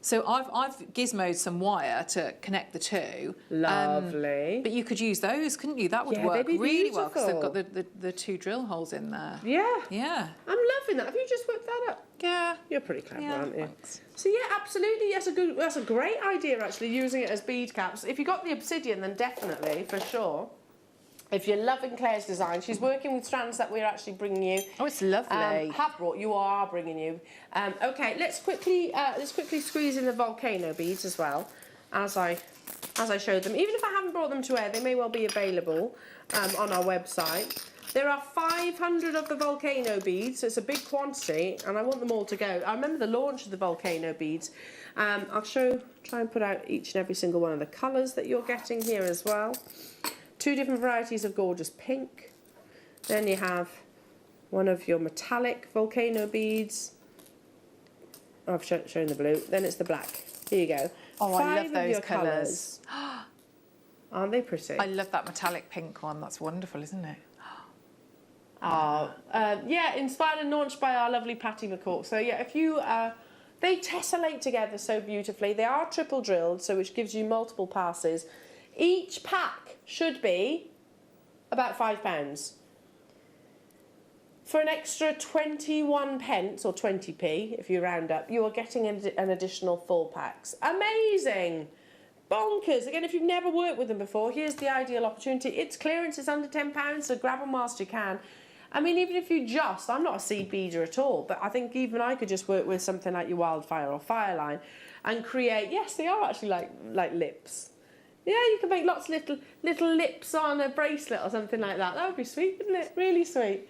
H: So I've gizmoed some wire to connect the two.
G: Lovely.
H: But you could use those, couldn't you? That would work
G: they'd be
H: really well because they've
G: beautiful.
H: got the two drill holes in there.
G: Yeah.
H: Yeah.
G: I'm loving that. Have you just whipped that up?
H: Yeah.
G: You're pretty clever,
H: Yeah,
G: aren't you?
H: thanks.
G: So yeah, absolutely. That's a great idea actually, using it as bead caps. If you got the obsidian, then definitely, for sure. If you're loving Claire's design, she's working with strands that we're actually bringing you.
H: Oh, it's lovely.
G: Are bringing you. Okay, let's quickly squeeze in the volcano beads as well, as I showed them. Even if I haven't brought them to air, they may well be available on our website. There are 500 of the volcano beads, so it's a big quantity, and I want them all to go. I remember the launch of the volcano beads. I'll try and put out each and every single one of the colours that you're getting here as well. 2 different varieties of gorgeous pink. Then you have one of your metallic volcano beads. I've shown the blue. Then it's the black. Here you go.
H: Oh,
G: 5
H: I love
G: of
H: those
G: your
H: colours.
G: Aren't they pretty?
H: I love that metallic pink one. That's wonderful, isn't it?
G: Yeah, inspired and launched by our lovely Patty McCourt. So yeah, if you, they tessellate together so beautifully. They are triple drilled, so which gives you multiple passes. Each pack should be about £5. For an extra 21 pence or 20p, if you round up, you are getting an additional 4 packs. Amazing! Bonkers! Again, if you've never worked with them before, here's the ideal opportunity. It's clearance, it's under £10, so grab them whilst you can. I mean, even if you I'm not a seed beader at all, but I think even I could just work with something like your Wildfire or Fireline and create, yes, they are actually like lips. Yeah, you can make lots of little lips on a bracelet or something like that. That would be sweet, wouldn't it? Really sweet.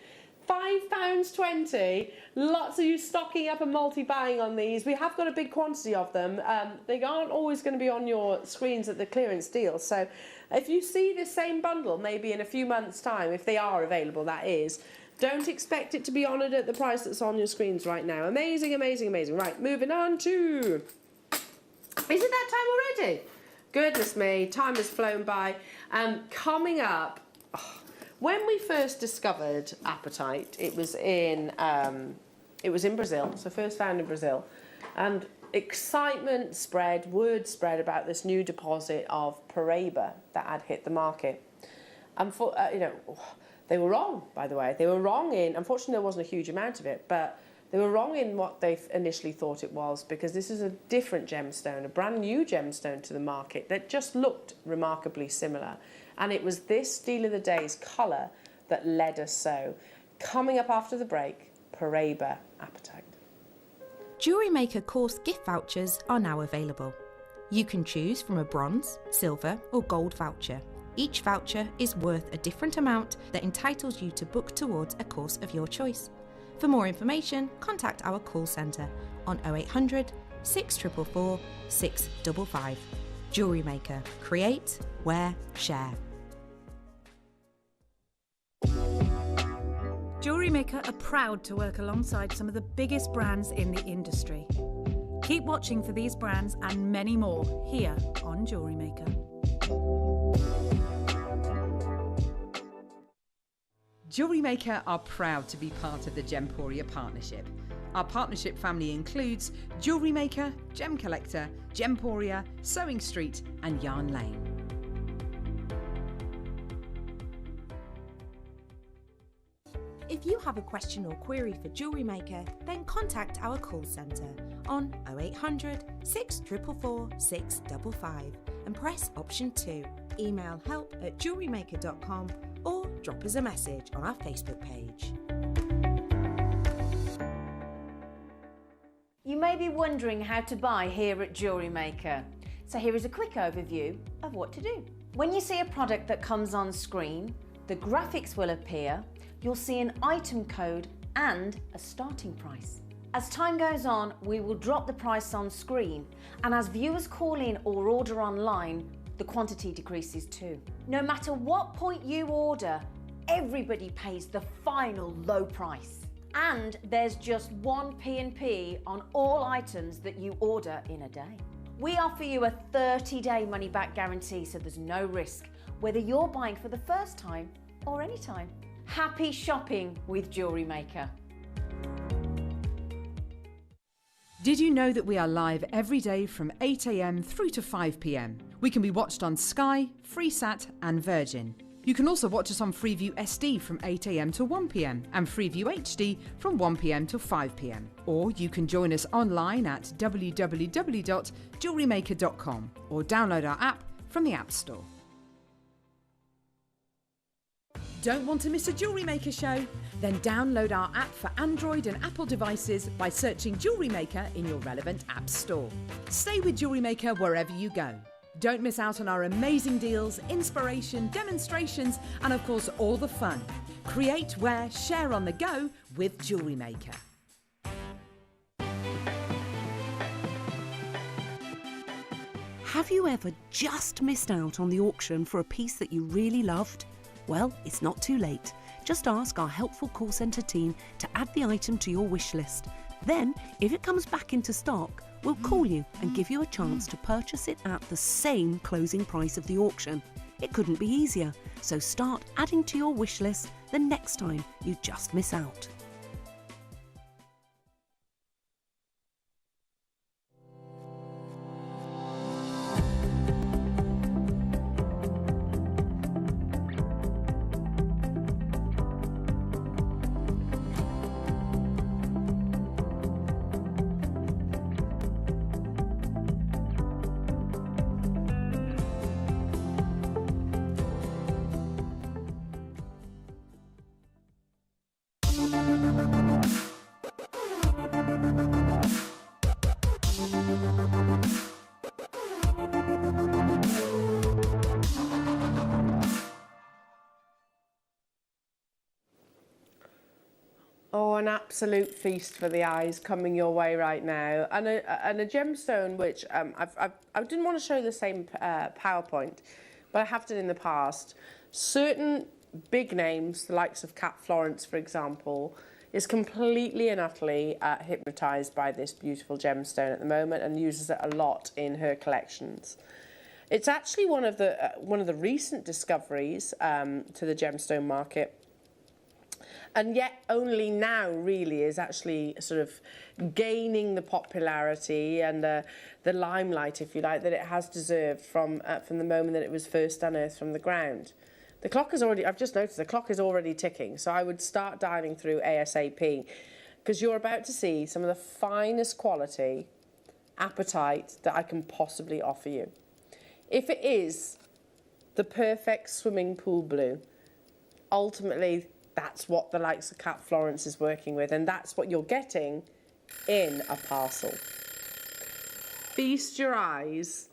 G: £5.20. Lots of you stocking up and multi-buying on these. We have got a big quantity of them. They aren't always going to be on your screens at the clearance deal. So if you see this same bundle, maybe in a few months' time, if they are available, that is, don't expect it to be honoured at the price that's on your screens right now. Amazing, amazing, amazing. Right, moving on to... Is it that time already? Goodness me, time has flown by. Coming up, when we first discovered apatite, it was in Brazil, so first found in Brazil, and excitement spread, word spread about this new deposit of Paraíba that had hit the market. And they were wrong, by the way. They were wrong in, unfortunately there wasn't a huge amount of it, but they were wrong in what they initially thought it was, because this is a different gemstone, a brand new gemstone to the market that just looked remarkably similar. And it was this Deal of the Day's colour that led us so. Coming up after the break, Paraíba apatite.
F: Jewellery Maker course gift vouchers are now available. You can choose from a bronze, silver or gold voucher. Each voucher is worth a different amount that entitles you to book towards a course of your choice. For more information, contact our call centre on 0800 644 655. Jewellery Maker. Create, wear, share.
E: Jewellery Maker are proud to work alongside some of the biggest brands in the industry. Keep watching for these brands and many more here on Jewellery Maker.
K: Jewellery Maker are proud to be part of the Gemporia partnership. Our partnership family includes Jewellery Maker, Gem Collector, Gemporia, Sewing Street and Yarn Lane.
F: If you have a question or query for Jewellery Maker, then contact our call centre on 0800 644 655 and press option 2. Email help@jewellerymaker.com or drop us a message on our Facebook page.
B: may be wondering how to buy here at Jewellery Maker. So here is a quick overview of what to do. When you see a product that comes on screen, the graphics will appear, you'll see an item code and a starting price. As time goes on, we will drop the price on screen, and as viewers call in or order online, the quantity decreases too. No matter what point you order, everybody pays the final low price. And there's just one P&P on all items that you order in a day. We offer you a 30-day money-back guarantee, so there's no risk, whether you're buying for the first time or any time. Happy shopping with Jewellery Maker.
K: Did you know that we are live every day from 8 AM through to 5 PM? We can be watched on Sky, Freesat and Virgin. You can also watch us on Freeview SD from 8 AM to 1 PM and Freeview HD from 1 PM to 5 PM. Or you can join us online at www.jewellerymaker.com or download our app from the App Store. Don't want to miss a Jewellery Maker show? Then download our app for Android and Apple devices by searching Jewellery Maker in your relevant app store. Stay with Jewellery Maker wherever you go. Don't miss out on our amazing deals, inspiration, demonstrations, and of course all the fun. Create, wear, share on the go with Jewellery Maker.
L: Have you ever just missed out on the auction for a piece that you really loved? Well, it's not too late. Just ask our helpful call centre team to add the item to your wish list. Then, if it comes back into stock, we'll call you and give you a chance to purchase it at the same closing price of the auction. It couldn't be easier, so start adding to your wish list the next time you just miss out.
G: Oh, an absolute feast for the eyes coming your way right now. And a gemstone which I didn't want to show the same PowerPoint, but I have done in the past. Certain big names, the likes of Cat Florence, for example, is completely and utterly hypnotised by this beautiful gemstone at the moment and uses it a lot in her collections. It's actually one of the recent discoveries to the gemstone market. And yet only now really is actually sort of gaining the popularity and the limelight, if you like, that it has deserved from the moment that it was first unearthed from the ground. The clock is already, I've just noticed the clock is already ticking, so I would start diving through ASAP because you're about to see some of the finest quality apatite that I can possibly offer you. If it is the perfect swimming pool blue, ultimately that's what the likes of Cat Florence is working with, and that's what you're getting in a parcel. Feast your eyes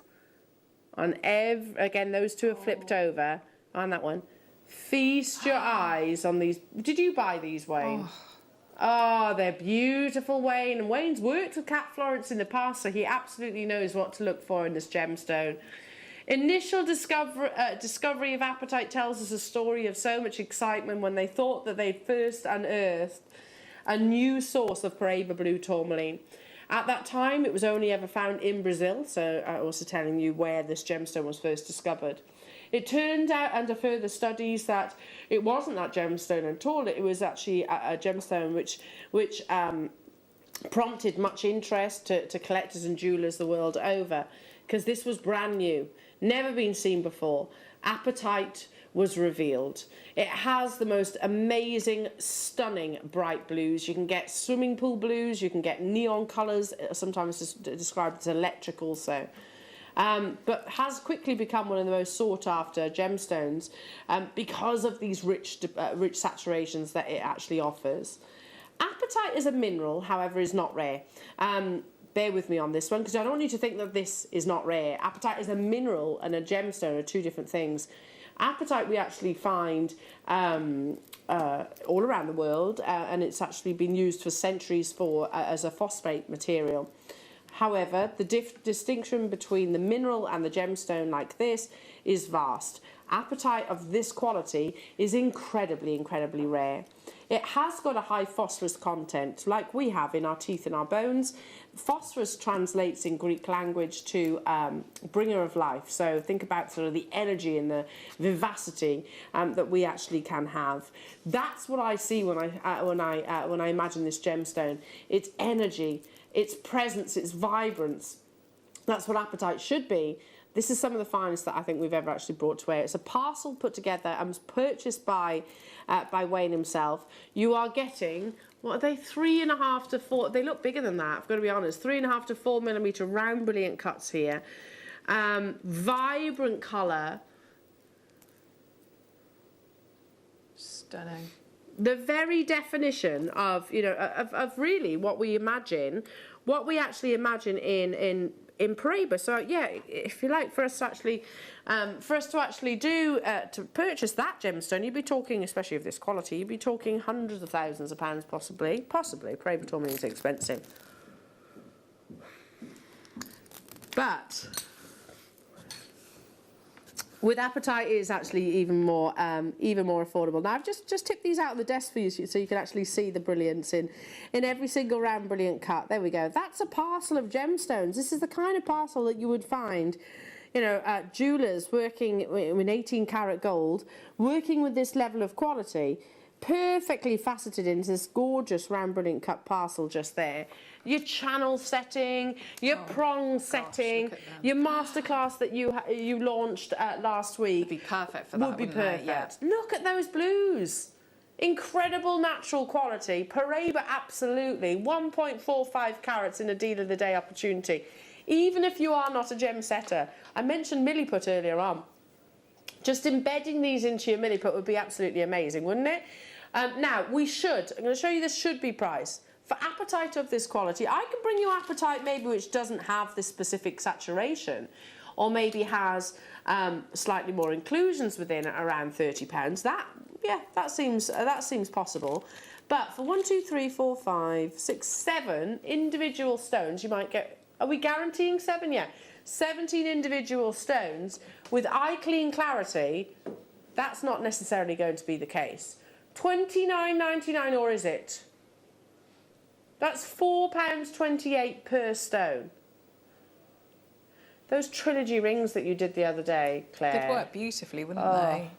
G: on again, those two are flipped over, on that one. Feast your eyes on these. Did you buy these, Wayne? Oh, they're beautiful, Wayne. And Wayne's worked with Cat Florence in the past, so he absolutely knows what to look for in this gemstone. Initial discovery of apatite tells us a story of so much excitement when they thought that they'd first unearthed a new source of Paraiba blue tourmaline. At that time, it was only ever found in Brazil, so also telling you where this gemstone was first discovered. It turned out under further studies that it wasn't that gemstone at all. It was actually a gemstone which prompted much interest to collectors and jewellers the world over, because this was brand new. Never been seen before. Apatite was revealed. It has the most amazing, stunning bright blues. You can get swimming pool blues, you can get neon colours, sometimes described as electric also. But has quickly become one of the most sought after gemstones because of these rich saturations that it actually offers. Apatite as a mineral, however, is not rare. bear with me on this one, because I don't want you to think that this is not rare. Apatite is a mineral and a gemstone are two different things. Apatite we actually find all around the world, and it's actually been used for centuries as a phosphate material. However, the distinction between the mineral and the gemstone like this is vast. Apatite of this quality is incredibly, incredibly rare. It has got a high phosphorus content, like we have in our teeth and our bones. Phosphorus translates in Greek language to bringer of life. So think about sort of the energy and the vivacity that we actually can have. That's what I see when I imagine this gemstone. It's energy, its presence, its vibrance. That's what apatite should be. This is some of the finest that I think we've ever actually brought to air. It's a parcel put together and was purchased by Wayne himself. You are getting, what are they, 3.5 to 4, they look bigger than that, I've got to be honest, 3.5 to 4 millimetre round brilliant cuts here. Vibrant colour.
H: Stunning.
G: The very definition of, you know, of really what we imagine, what we actually imagine in Paraiba. So yeah, if you like, for us to actually to purchase that gemstone, you'd be talking, especially of this quality, you'd be talking hundreds of thousands of pounds, possibly. Paraiba tourmaline is expensive, but with apatite, it is actually even more affordable. Now I've just tipped these out on the desk for you, so you can actually see the brilliance in every single round brilliant cut. There we go. That's a parcel of gemstones. This is the kind of parcel that you would find, you know, jewellers working in 18 karat gold, working with this level of quality, perfectly faceted into this gorgeous round brilliant cut parcel just there. Your channel setting, your prong setting, your masterclass that you launched last week.
H: Would be perfect for that.
G: Would be perfect.
H: Yeah.
G: Look at those blues. Incredible natural quality. Paraiba, absolutely. 1.45 carats in a deal of the day opportunity. Even if you are not a gem setter. I mentioned milliput earlier on. Just embedding these into your milliput would be absolutely amazing, wouldn't it? Now, I'm going to show you the should be price. For apatite of this quality, I can bring you apatite maybe which doesn't have this specific saturation, or maybe has slightly more inclusions within at around £30. That seems possible. But for 1, 2, 3, 4, 5, 6, 7 individual stones, you might get. Are we guaranteeing 7? Yeah, 17 individual stones with eye clean clarity. That's not necessarily going to be the case. £29.99, or is it? That's £4.28 per stone. Those trilogy rings that you did the other day, Claire.
H: They'd work beautifully, wouldn't they?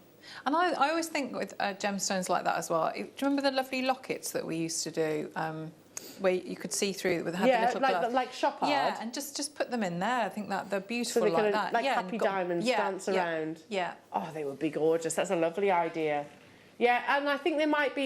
H: And I always think with gemstones like that as well. Do you remember the lovely lockets that we used to do, where you could see through with the little gloves?
G: like chopard.
H: Yeah, and just put them in there. I think that they're beautiful
G: so they
H: like that.
G: Like happy diamonds dance around.
H: Yeah.
G: Oh, they would be gorgeous. That's a lovely idea. Yeah, and I think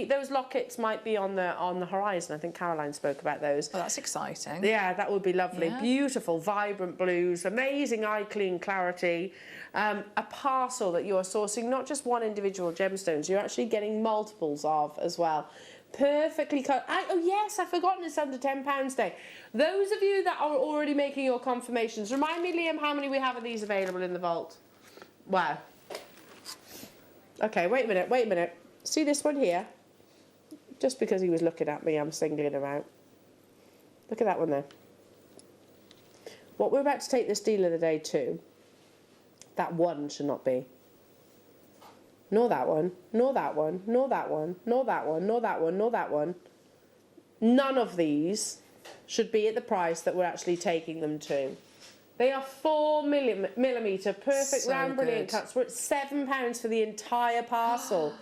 G: those lockets might be on the horizon. I think Caroline spoke about those.
H: Oh, that's exciting.
G: Yeah, that would be lovely.
H: Yeah.
G: Beautiful, vibrant blues, amazing eye clean clarity. A parcel that you're sourcing, not just one individual gemstones, you're actually getting multiples of as well. Perfectly cut. Oh yes, I've forgotten it's under £10 today. Those of you that are already making your confirmations, remind me, Liam, how many we have of these available in the vault? Wow. Okay, wait a minute. See this one here? Just because he was looking at me, I'm singling him out. Look at that one there. What we're about to take this deal of the day to, that one should not be. Nor that one, nor that one, nor that one, nor that one, nor that one, nor that one. None of these should be at the price that we're actually taking them to. They are 4 millimetre, perfect round brilliant cuts. We're at £7 for the entire parcel.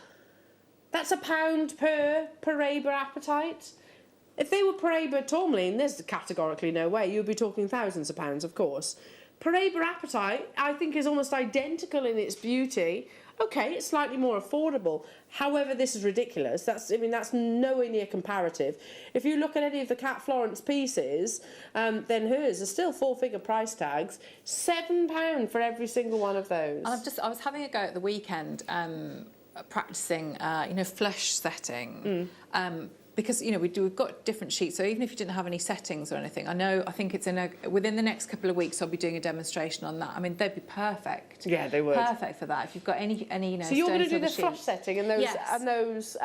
G: That's £1 per Paraiba apatite. If they were Paraiba tourmaline, there's categorically no way. You'd be talking thousands of pounds, of course. Paraiba apatite, I think, is almost identical in its beauty. Okay, it's slightly more affordable. However, this is ridiculous. That's nowhere near comparative. If you look at any of the Cat Florence pieces, then hers are still 4-figure price tags. £7 for every single one of those.
H: And I was having a go at the weekend, practicing, flush setting. because we've got different sheets, so even if you didn't have any settings or anything, I think it's within the next couple of weeks I'll be doing a demonstration on that. I mean, they'd be perfect.
G: Yeah, they would.
H: Perfect for that. If you've got any
G: So you're going to do the
H: sheets.
G: flush setting and those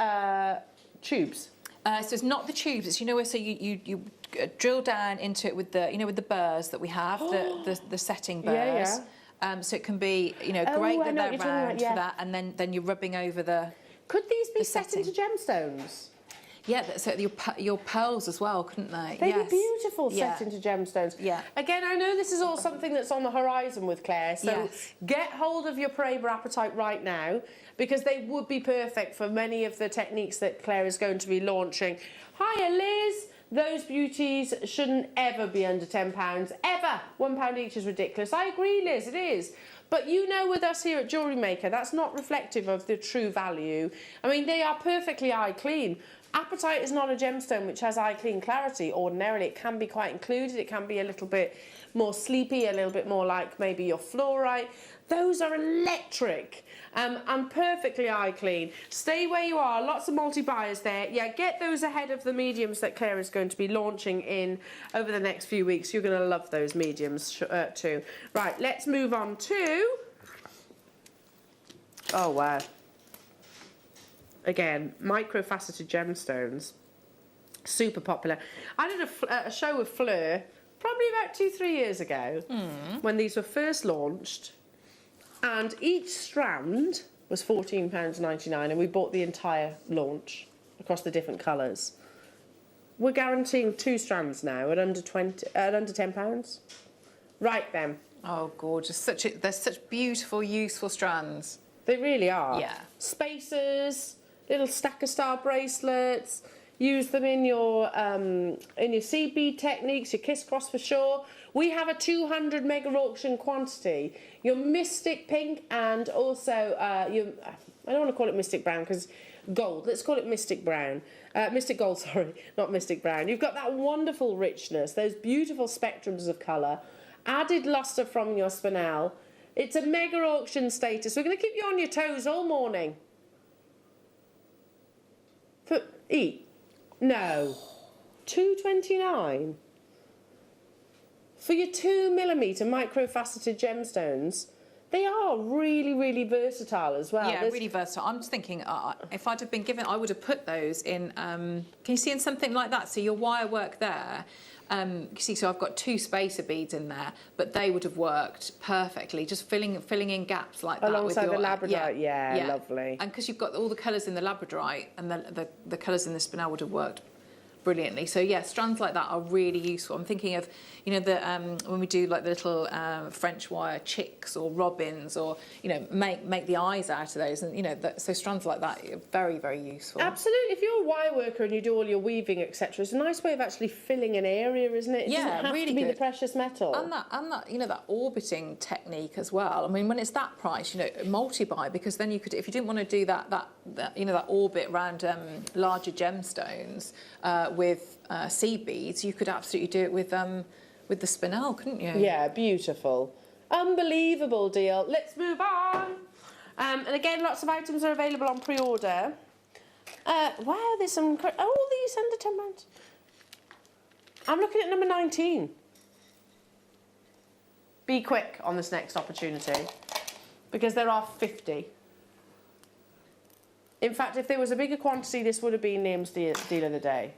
G: tubes.
H: So it's not the tubes. It's so you drill down into it with the burrs that we have, the setting burrs.
G: Yeah.
H: So it can be great that they're round for that, and then you're rubbing over the.
G: Could these be set into gemstones?
H: Yeah, so your pearls as well, couldn't they?
G: They'd be beautiful set into gemstones.
H: Yeah.
G: Again, I know this is all something that's on the horizon with Claire, so get hold of your Paraber Apatite right now, because they would be perfect for many of the techniques that Claire is going to be launching. Hiya, Liz! Those beauties shouldn't ever be under £10, ever. £1 each is ridiculous. I agree, Liz, it is. But with us here at Jewellery Maker, that's not reflective of the true value. I mean, they are perfectly eye clean. Apatite is not a gemstone which has eye clean clarity. Ordinarily, it can be quite included. It can be a little bit more sleepy, a little bit more like maybe your fluorite. Those are electric and perfectly eye clean. Stay where you are. Lots of multi-buyers there. Yeah, get those ahead of the mediums that Claire is going to be launching in over the next few weeks. You're going to love those mediums too. Right, let's move on to... Oh, wow. Again, microfaceted gemstones. Super popular. I did a show with Fleur probably about 2-3 years ago when these were first launched. And each strand was £14.99, and we bought the entire launch across the different colours. We're guaranteeing 2 strands now at under £10. Right then.
H: Oh, gorgeous! They're such beautiful, useful strands.
G: They really are.
H: Yeah.
G: Spacers, little stacker star bracelets. Use them in your seed bead techniques, your kiss cross for sure. We have a 200 mega auction quantity. Your Mystic Pink and also I don't want to call it Mystic Brown because gold. Let's call it Mystic Brown. Mystic Gold, sorry, not Mystic Brown. You've got that wonderful richness, those beautiful spectrums of colour, added lustre from your spinel. It's a mega auction status. We're going to keep you on your toes all morning. No. $2.29 for your 2mm microfaceted gemstones. They are really, really versatile as well.
H: Yeah, really versatile. I'm just thinking, if I'd have been given, I would have put those in. Can you see in something like that? So your wire work there. You see, so I've got 2 spacer beads in there, but they would have worked perfectly, just filling in gaps like that.
G: Alongside the Labradorite, yeah, lovely.
H: And because you've got all the colours in the Labradorite and the colours in the spinel would have worked brilliantly. So yeah, strands like that are really useful. I'm thinking of, when we do like the little French wire chicks or robins, or make the eyes out of those, and so strands like that are very, very useful.
G: Absolutely. If you're a wire worker and you do all your weaving, etc., it's a nice way of actually filling an area, isn't it? It doesn't have
H: really
G: to be
H: good.
G: the precious metal.
H: And that that orbiting technique as well. I mean, when it's that price, multi-buy, because then you could, if you didn't want to do that orbit around larger gemstones with seed beads, you could absolutely do it with the spinel, couldn't you?
G: Yeah, beautiful. Unbelievable deal. Let's move on. And again, lots of items are available on pre-order. Wow, there's some... all these under £10. I'm looking at number 19. Be quick on this next opportunity, because there are 50. In fact, if there was a bigger quantity, this would have been Liam's deal of the day.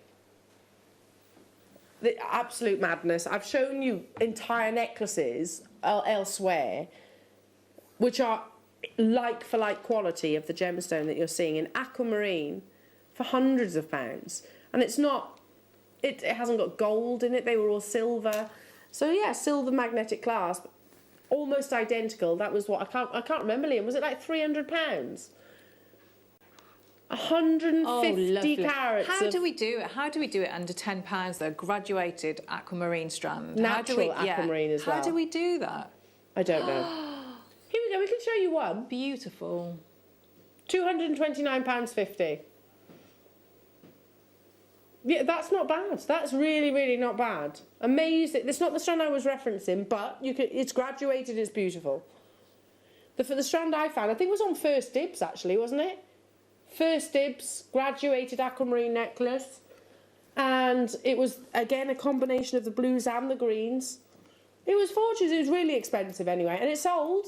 G: The absolute madness. I've shown you entire necklaces elsewhere, which are like-for-like quality of the gemstone that you're seeing in aquamarine for hundreds of pounds. And it's not... It hasn't got gold in it. They were all silver. So, yeah, silver magnetic clasp. Almost identical. That was what... I can't remember, Liam. Was it like £300? 150 carats.
H: How do we do it? How do we do it under £10 though? Graduated aquamarine strand.
G: Natural aquamarine as well.
H: How do we do that?
G: I don't know. Here we go. We can show you one.
H: Beautiful.
G: £229.50. Yeah, that's not bad. That's really, really not bad. Amazing. It's not the strand I was referencing, but it's graduated. It's beautiful. For the strand I found, I think it was on First Dibs actually, wasn't it? First Dibs, graduated aquamarine necklace. And it was, again, a combination of the blues and the greens. It was fortunate. It was really expensive anyway. And it sold.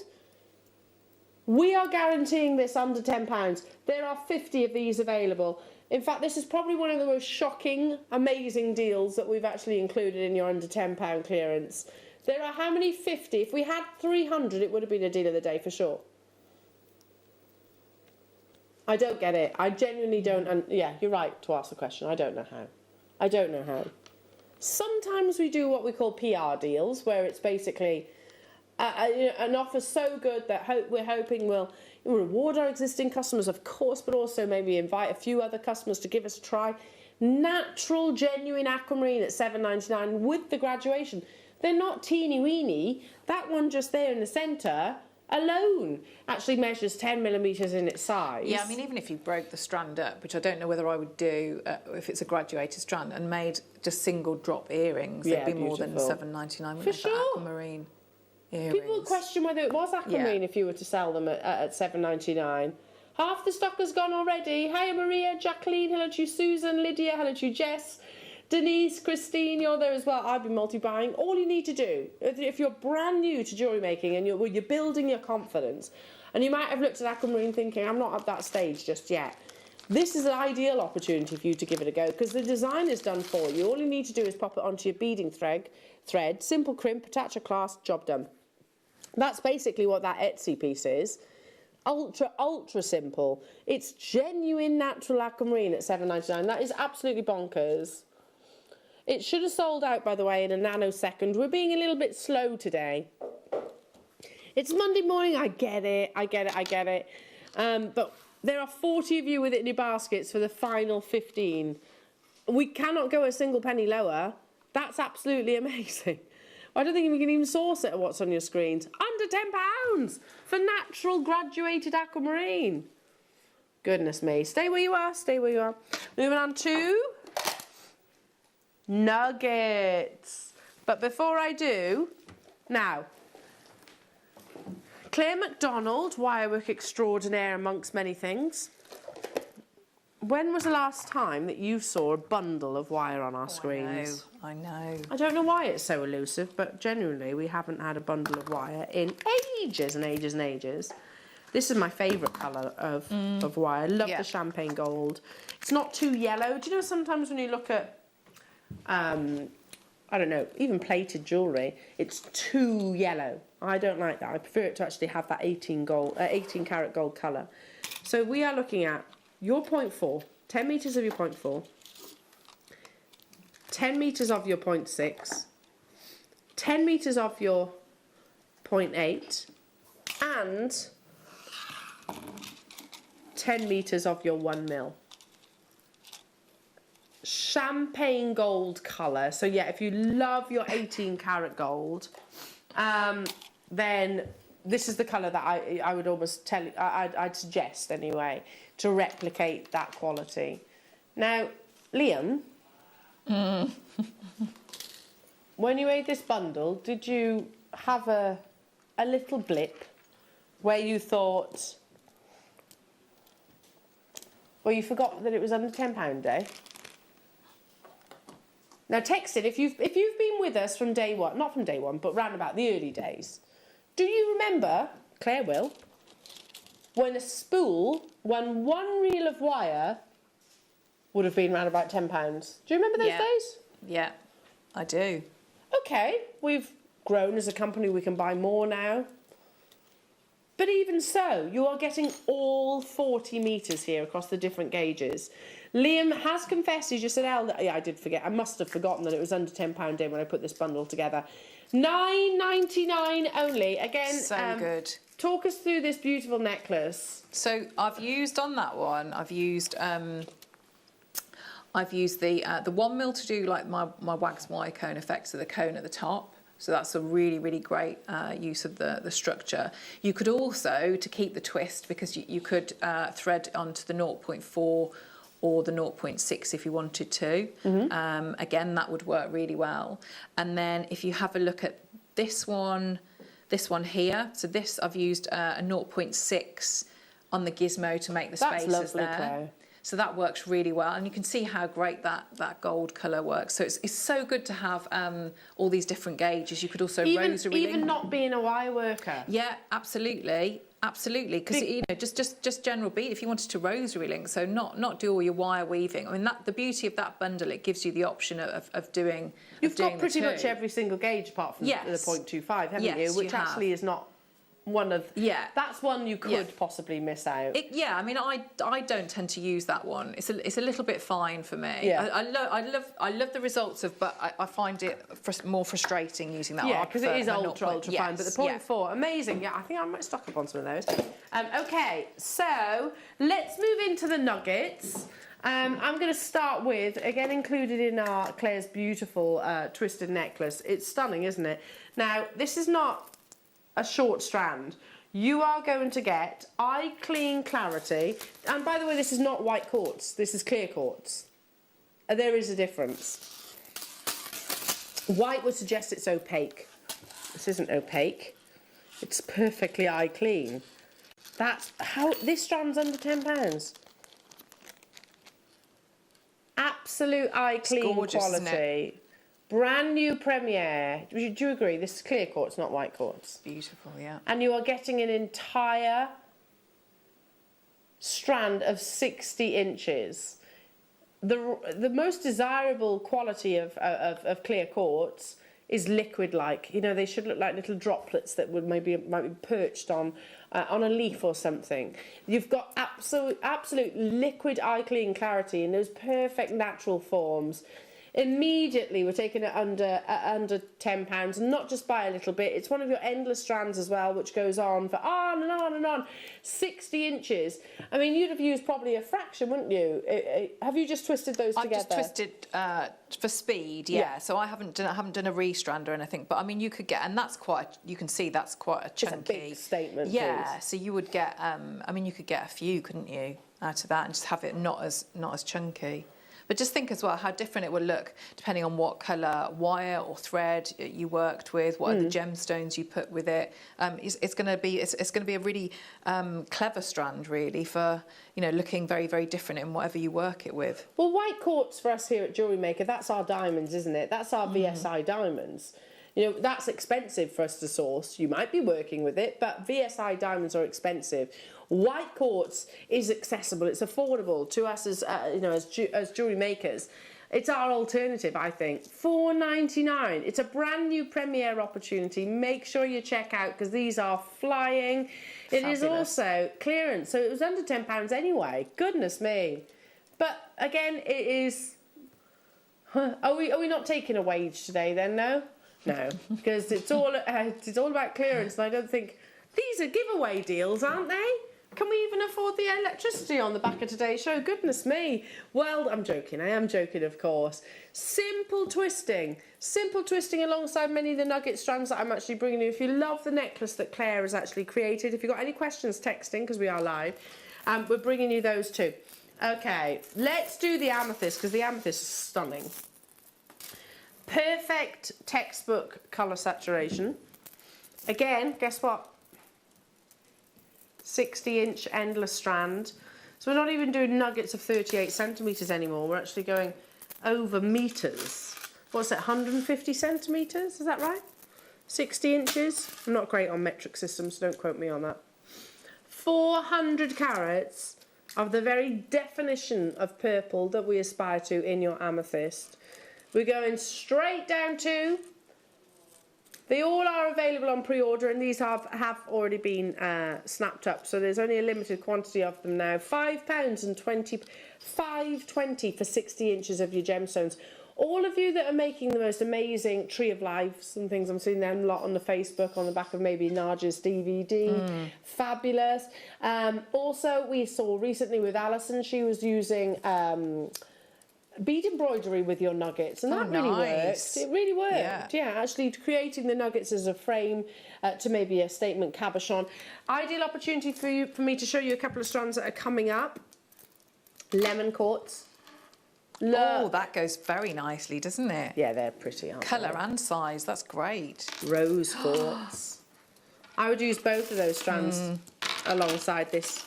G: We are guaranteeing this under £10. There are 50 of these available. In fact, this is probably one of the most shocking, amazing deals that we've actually included in your under £10 clearance. There are how many? 50? If we had 300, it would have been a deal of the day for sure. I don't get it. I genuinely don't. And yeah, you're right to ask the question. I don't know how. I don't know how. Sometimes we do what we call PR deals, where it's basically an offer so good that we're hoping will reward our existing customers, of course, but also maybe invite a few other customers to give us a try. Natural, genuine aquamarine at $7.99 with the graduation. They're not teeny weeny. That one just there in the centre alone actually measures 10 millimetres in its size.
H: Yeah, I mean, even if you broke the strand up, which I don't know whether I would do if it's a graduated strand, and made just single drop earrings,
G: Yeah,
H: it'd be more than
G: beautiful.
H: $7.99
G: For sure.
H: aquamarine earrings.
G: People would question whether it was aquamarine if you were to sell them at $7.99. Half the stock has gone already. Hiya Maria, Jacqueline, hello to you, Susan, Lydia, hello to you, Jess, Denise, Christine, you're there as well. I've been multi-buying. All you need to do, if you're brand new to jewellery making and you're building your confidence, and you might have looked at aquamarine thinking, I'm not at that stage just yet. This is an ideal opportunity for you to give it a go, because the design is done for you. All you need to do is pop it onto your beading thread, simple crimp, attach a clasp, job done. That's basically what that Etsy piece is. Ultra simple. It's genuine natural aquamarine at $7.99. That is absolutely bonkers. It should have sold out, by the way, in a nanosecond. We're being a little bit slow today. It's Monday morning. I get it. But there are 40 of you with it in your baskets for the final 15. We cannot go a single penny lower. That's absolutely amazing. I don't think we can even source it at what's on your screens. Under £10 for natural graduated aquamarine. Goodness me. Stay where you are. Stay where you are. Moving on to nuggets. But before I do, now, Claire MacDonald, wirework extraordinaire amongst many things. When was the last time that you saw a bundle of wire on our screens?
H: I know.
G: I don't know why it's so elusive, but genuinely we haven't had a bundle of wire in ages and ages and ages. This is my favourite colour of wire. I love the champagne gold. It's not too yellow. Do you know sometimes when you look at, I don't know, even plated jewellery, it's too yellow. I don't like that. I prefer it to actually have that 18 karat gold colour. So we are looking at your 0.4, 10 metres of your 0.4, 10 metres of your 0.6, 10 metres of your 0.8, and 10 metres of your 1 mil. Champagne gold colour. So yeah, if you love your 18 karat gold, then this is the colour that I would almost tell you, I'd suggest anyway, to replicate that quality. Now, Liam, when you made this bundle, did you have a little blip where you thought, well, you forgot that it was under £10 day? Now, text it if you've been with us from day one, not from day one, but round about the early days. Do you remember, Claire will, when a spool, when one reel of wire would have been around about £10? Do you remember those days?
H: Yeah, I do.
G: Okay, we've grown as a company, we can buy more now. But even so, you are getting all 40 metres here across the different gauges. Liam has confessed, he just said, yeah, I did forget. I must have forgotten that it was under £10 in when I put this bundle together. $9.99 only. Again,
H: so good.
G: Talk us through this beautiful necklace.
H: So I've used on that one, I've used the 1 mil to do like my wax wire cone effect, so the cone at the top. So that's a really, really great use of the structure. You could also, to keep the twist, because you could thread onto the 0.4 or the 0.6 if you wanted to. Mm-hmm. Again, that would work really well. And then if you have a look at this one here, so this I've used a 0.6 on the gizmo to make the spaces
G: lovely,
H: there.
G: Claire.
H: So that works really well, and you can see how great that gold colour works. So it's so good to have all these different gauges. You could also rosary
G: even
H: link.
G: not being a wire worker.
H: Yeah, absolutely. Absolutely, because you know, just general bead. If you wanted to rosary link, so not do all your wire weaving. I mean, the beauty of that bundle, it gives you the option of doing.
G: You've got pretty much every single gauge apart from the 0.25, haven't you? Which actually is not one of. Yeah. That's one you could possibly miss out.
H: Yeah, I mean, I don't tend to use that one. It's a little bit fine for me.
G: Yeah.
H: I love the results of, but I find it more frustrating using that one.
G: Yeah, because it is ultra fine. But the 0.4, amazing. Yeah, I think I might stock up on some of those. Okay, so let's move into the nuggets. I'm going to start with, again included in our Claire's beautiful twisted necklace. It's stunning, isn't it? Now, this is not a short strand. You are going to get eye clean clarity. And by the way, this is not white quartz. This is clear quartz. There is a difference. White would suggest it's opaque. This isn't opaque. It's perfectly eye clean. That's how this strand's under £10. Absolute eye clean
H: gorgeous,
G: quality.
H: isn't it?
G: Brand new premiere. Do you agree? This is clear quartz, not white quartz.
H: Beautiful, yeah.
G: And you are getting an entire strand of 60 inches. The most desirable quality of clear quartz is liquid-like. You know, they should look like little droplets that might be perched on a leaf or something. You've got absolute liquid eye clean clarity in those perfect natural forms. Immediately we're taking it under £10, and not just by a little bit. It's one of your endless strands as well, which goes on for on and on and on. 60 inches. I mean, you'd have used probably a fraction, wouldn't you? Have you just twisted those together?
H: I've just twisted for speed, yeah. So I haven't done a restrand or anything. But I mean, you could get, and that's quite. You can see that's quite a chunky.
G: It's a big statement.
H: Yeah.
G: Please.
H: So you would get. I mean, you could get a few, couldn't you, out of that, and just have it not as chunky. But just think as well how different it would look depending on what colour wire or thread you worked with, what are the gemstones you put with it. It's going to be a really clever strand, really, for looking very, very different in whatever you work it with.
G: Well, white quartz for us here at Jewellery Maker, that's our diamonds, isn't it? That's our VSI diamonds. You know, that's expensive for us to source. You might be working with it, but VSI diamonds are expensive. White quartz is accessible. It's affordable to us as as jewellery makers. It's our alternative, I think. $4.99. It's a brand new premiere opportunity. Make sure you check out because these are flying. It is also clearance, so it was under £10 anyway. Goodness me! But again, it is. Are we not taking a wage today then? No. No, because it's all about clearance, and I don't think these are giveaway deals, aren't they? Can we even afford the electricity on the back of today's show? Goodness me. Well, I'm joking. I am joking, of course. Simple twisting alongside many of the nugget strands that I'm actually bringing you. If you love the necklace that Claire has actually created, if you've got any questions, texting because we are live. We're bringing you those too. Okay, let's do the amethyst because the amethyst is stunning. Perfect textbook colour saturation. Again, guess what? 60-inch endless strand. So we're not even doing nuggets of 38 centimetres anymore. We're actually going over metres. What's that, 150 centimetres? Is that right? 60 inches. I'm not great on metric systems, so don't quote me on that. 400 carats of the very definition of purple that we aspire to in your amethyst. We're going straight down to, they all are available on pre-order and these have already been snapped up, so there's only a limited quantity of them now. £5.20 for 60 inches of your gemstones. All of you that are making the most amazing Tree of Lives and things, I'm seeing them a lot on the Facebook, on the back of maybe Naja's DVD. Fabulous. Also, we saw recently with Alison, she was using bead embroidery with your nuggets, and that really worked. It really worked. Yeah, actually creating the nuggets as a frame to maybe a statement cabochon. Ideal opportunity for me to show you a couple of strands that are coming up. Lemon quartz.
H: Oh, that goes very nicely, doesn't it?
G: Yeah, they're pretty, aren't they?
H: Colour and size, that's great.
G: Rose quartz. I would use both of those strands alongside this,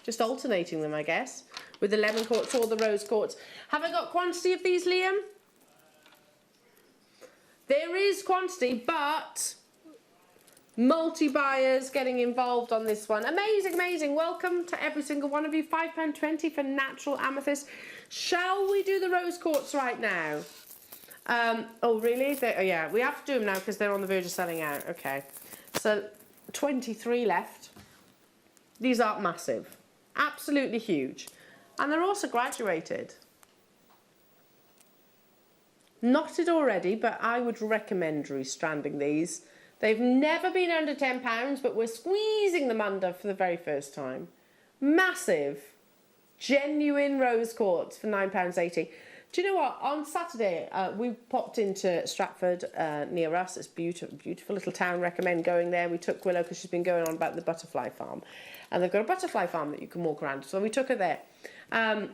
G: just alternating them, I guess. with the lemon quartz or the rose quartz. Have I got quantity of these, Liam? There is quantity, but multi-buyers getting involved on this one. Amazing, amazing. Welcome to every single one of you. £5.20 for natural amethyst. Shall we do the rose quartz right now? Oh, really? Yeah, we have to do them now because they're on the verge of selling out. Okay. So 23 left. These are massive. Absolutely huge. And they're also graduated. Knotted already, but I would recommend restranding these. They've never been under £10, but we're squeezing them under for the very first time. Massive, genuine rose quartz for £9.80. Do you know what? On Saturday, we popped into Stratford near us. It's beautiful, beautiful little town. Recommend going there. We took Willow because she's been going on about the butterfly farm. And they've got a butterfly farm that you can walk around. So we took her there. Yeah,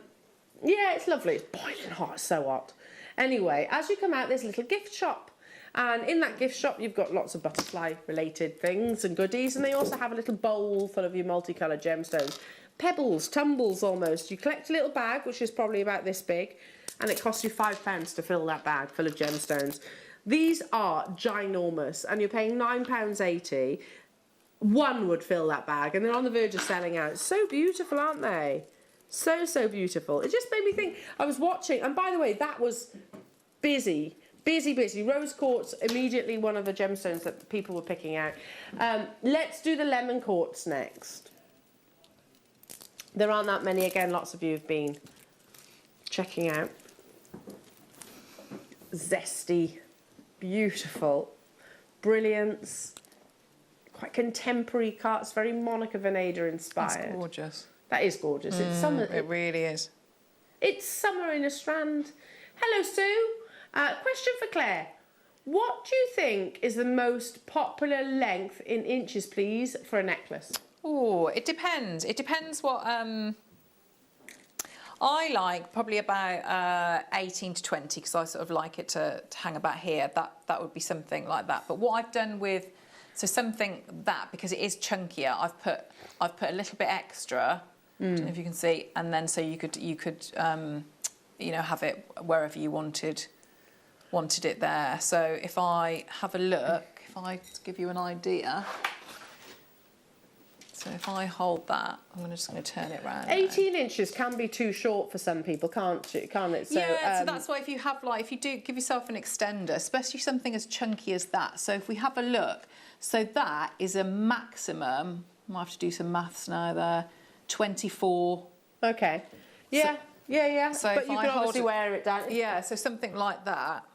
G: it's lovely. It's boiling hot. It's so hot. Anyway, as you come out, there's a little gift shop. And in that gift shop, you've got lots of butterfly-related things and goodies. And they also have a little bowl full of your multicoloured gemstones. Pebbles, tumbles almost. You collect a little bag, which is probably about this big. And it costs you £5 to fill that bag full of gemstones. These are ginormous. And you're paying £9.80. One would fill that bag. And they're on the verge of selling out. So beautiful, aren't they? So, so beautiful. It just made me think. I was watching. And by the way, that was busy. Busy, busy. Rose quartz, immediately one of the gemstones that people were picking out. Let's do the lemon quartz next. There aren't that many. Again, lots of you have been checking out. Zesty, beautiful, brilliance, quite contemporary cards, very Monica Vinader inspired.
H: That's gorgeous.
G: That is gorgeous. It's summer.
H: It really is.
G: It's summer in a strand. Hello, Sue. Question for Claire. What do you think is the most popular length in inches, please, for a necklace?
H: Oh, it depends. It depends what... I like probably about 18 to 20 because I sort of like it to hang about here. That would be something like that. But what I've done with... So something that, because it is chunkier, I've put a little bit extra. I don't know if you can see. And then so you could you know, have it wherever you wanted it there. So if I have a look, if I give you an idea, so if I hold that, I'm just going to turn it around.
G: 18 inches can be too short for some people, can't it? So,
H: yeah, so that's why if you have if you do give yourself an extender, especially something as chunky as that. So if we have a look, so that is a maximum, I might have to do some maths now there, 24.
G: Okay. Yeah, yeah.
H: So
G: but you can obviously wear it down.
H: Yeah, so something like that.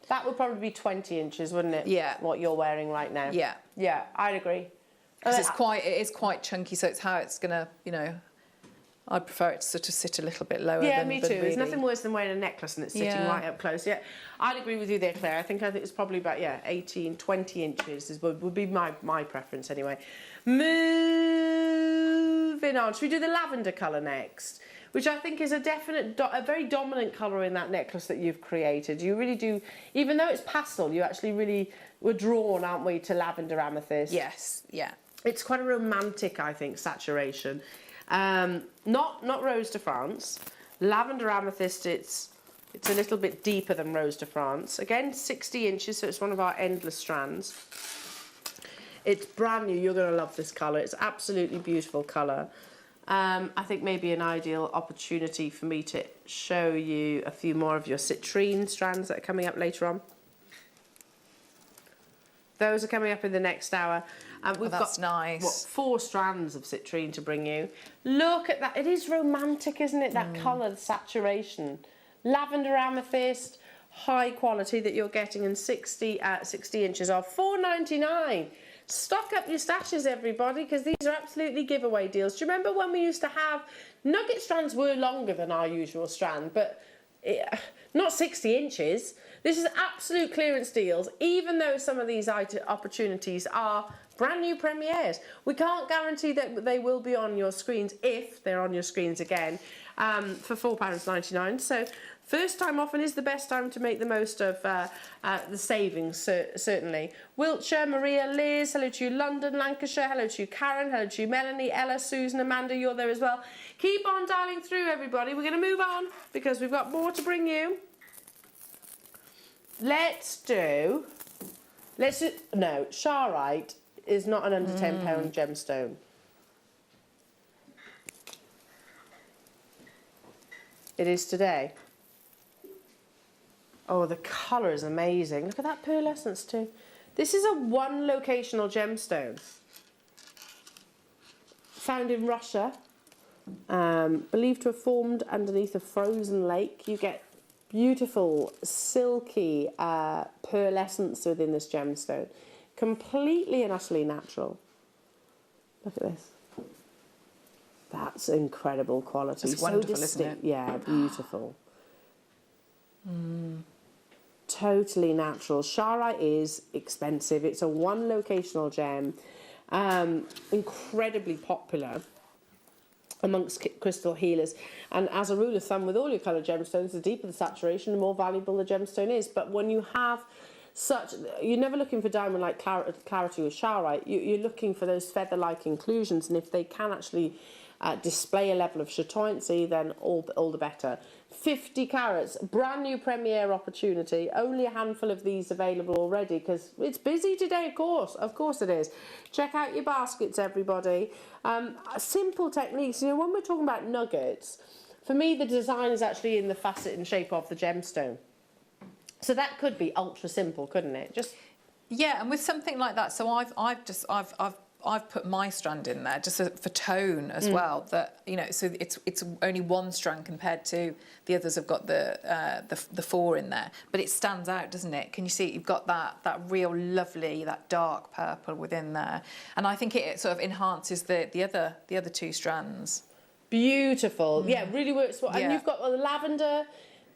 G: That would probably be 20 inches, wouldn't it?
H: Yeah.
G: What you're wearing right now.
H: Yeah.
G: Yeah, I'd agree.
H: Because it is quite chunky, so it's how it's gonna, you know. I prefer it to sort of sit a little bit lower.
G: Yeah,
H: than,
G: me too.
H: Than
G: There's nothing worse than wearing a necklace and it's sitting right up close. Yeah, I'd agree with you there, Claire. I think it's probably about 18, 20 inches would be my preference anyway. Moving on, should we do the lavender colour next? Which I think is a very dominant colour in that necklace that you've created. You really do, even though it's pastel, you actually really were drawn, aren't we, to lavender amethyst?
H: Yes, yeah.
G: It's quite a romantic, I think, saturation. Not Rose de France. Lavender amethyst, it's a little bit deeper than Rose de France. Again, 60 inches, so it's one of our endless strands. It's brand new. You're going to love this colour. It's absolutely beautiful colour. I think maybe an ideal opportunity for me to show you a few more of your citrine strands that are coming up later on. Those are coming up in the next hour. We've got
H: nice.
G: What, 4 strands of citrine to bring you. Look at that. It is romantic, isn't it? That colour, saturation. Lavender amethyst, high quality that you're getting, and 60 inches off. $4.99. Stock up your stashes, everybody, because these are absolutely giveaway deals. Do you remember when we used to have... Nugget strands were longer than our usual strand, but not 60 inches. This is absolute clearance deals, even though some of these opportunities are brand new premieres. We can't guarantee that they will be on your screens if they're on your screens again for £4.99. So first time often is the best time to make the most of the savings, certainly. Wiltshire, Maria, Liz, hello to you. London, Lancashire, hello to you. Karen, hello to you. Melanie, Ella, Susan, Amanda, you're there as well. Keep on dialing through, everybody. We're going to move on because we've got more to bring you. No, Charite is not an under £10 gemstone. It is today. Oh, the colour is amazing. Look at that pearlescence too. This is a one locational gemstone. Found in Russia. Believed to have formed underneath a frozen lake. You get beautiful, silky pearlescence within this gemstone. Completely and utterly natural. Look at this. That's incredible quality.
H: It's wonderful, isn't it?
G: Yeah, beautiful. Totally natural. Charite is expensive. It's a one locational gem. Incredibly popular amongst crystal healers, and as a rule of thumb with all your coloured gemstones, the deeper the saturation, the more valuable the gemstone is. But when you have you're never looking for diamond-like clarity with Charite, you're looking for those feather-like inclusions, and if they can actually display a level of chatoyancy, then all the better. 50 carats, brand new premiere opportunity. Only a handful of these available already because it's busy today, of course it is. Check out your baskets, everybody. Simple techniques. You know, when we're talking about nuggets, for me the design is actually in the facet and shape of the gemstone. So that could be ultra simple, couldn't it?
H: Yeah, and with something like that, so I've put my strand in there just for tone as well. That, you know, so it's only one strand compared to the others have got the four in there, but it stands out, doesn't it? Can you see you've got that real lovely, that dark purple within there, and I think it sort of enhances the other two strands.
G: Beautiful, yeah, really works well. And you've got the lavender,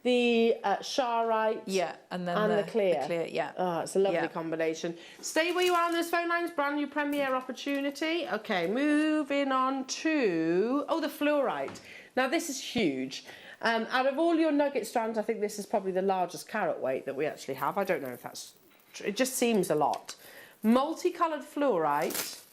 G: the Charite,
H: and then
G: the clear.
H: The clear, yeah.
G: Oh, it's a lovely combination. Stay where you are on those phone lines. Brand new premiere opportunity. Okay, moving on to the fluorite. Now this is huge. Out of all your nugget strands, I think this is probably the largest carat weight that we actually have. I don't know if that's true. It just seems a lot. Multicoloured fluorite.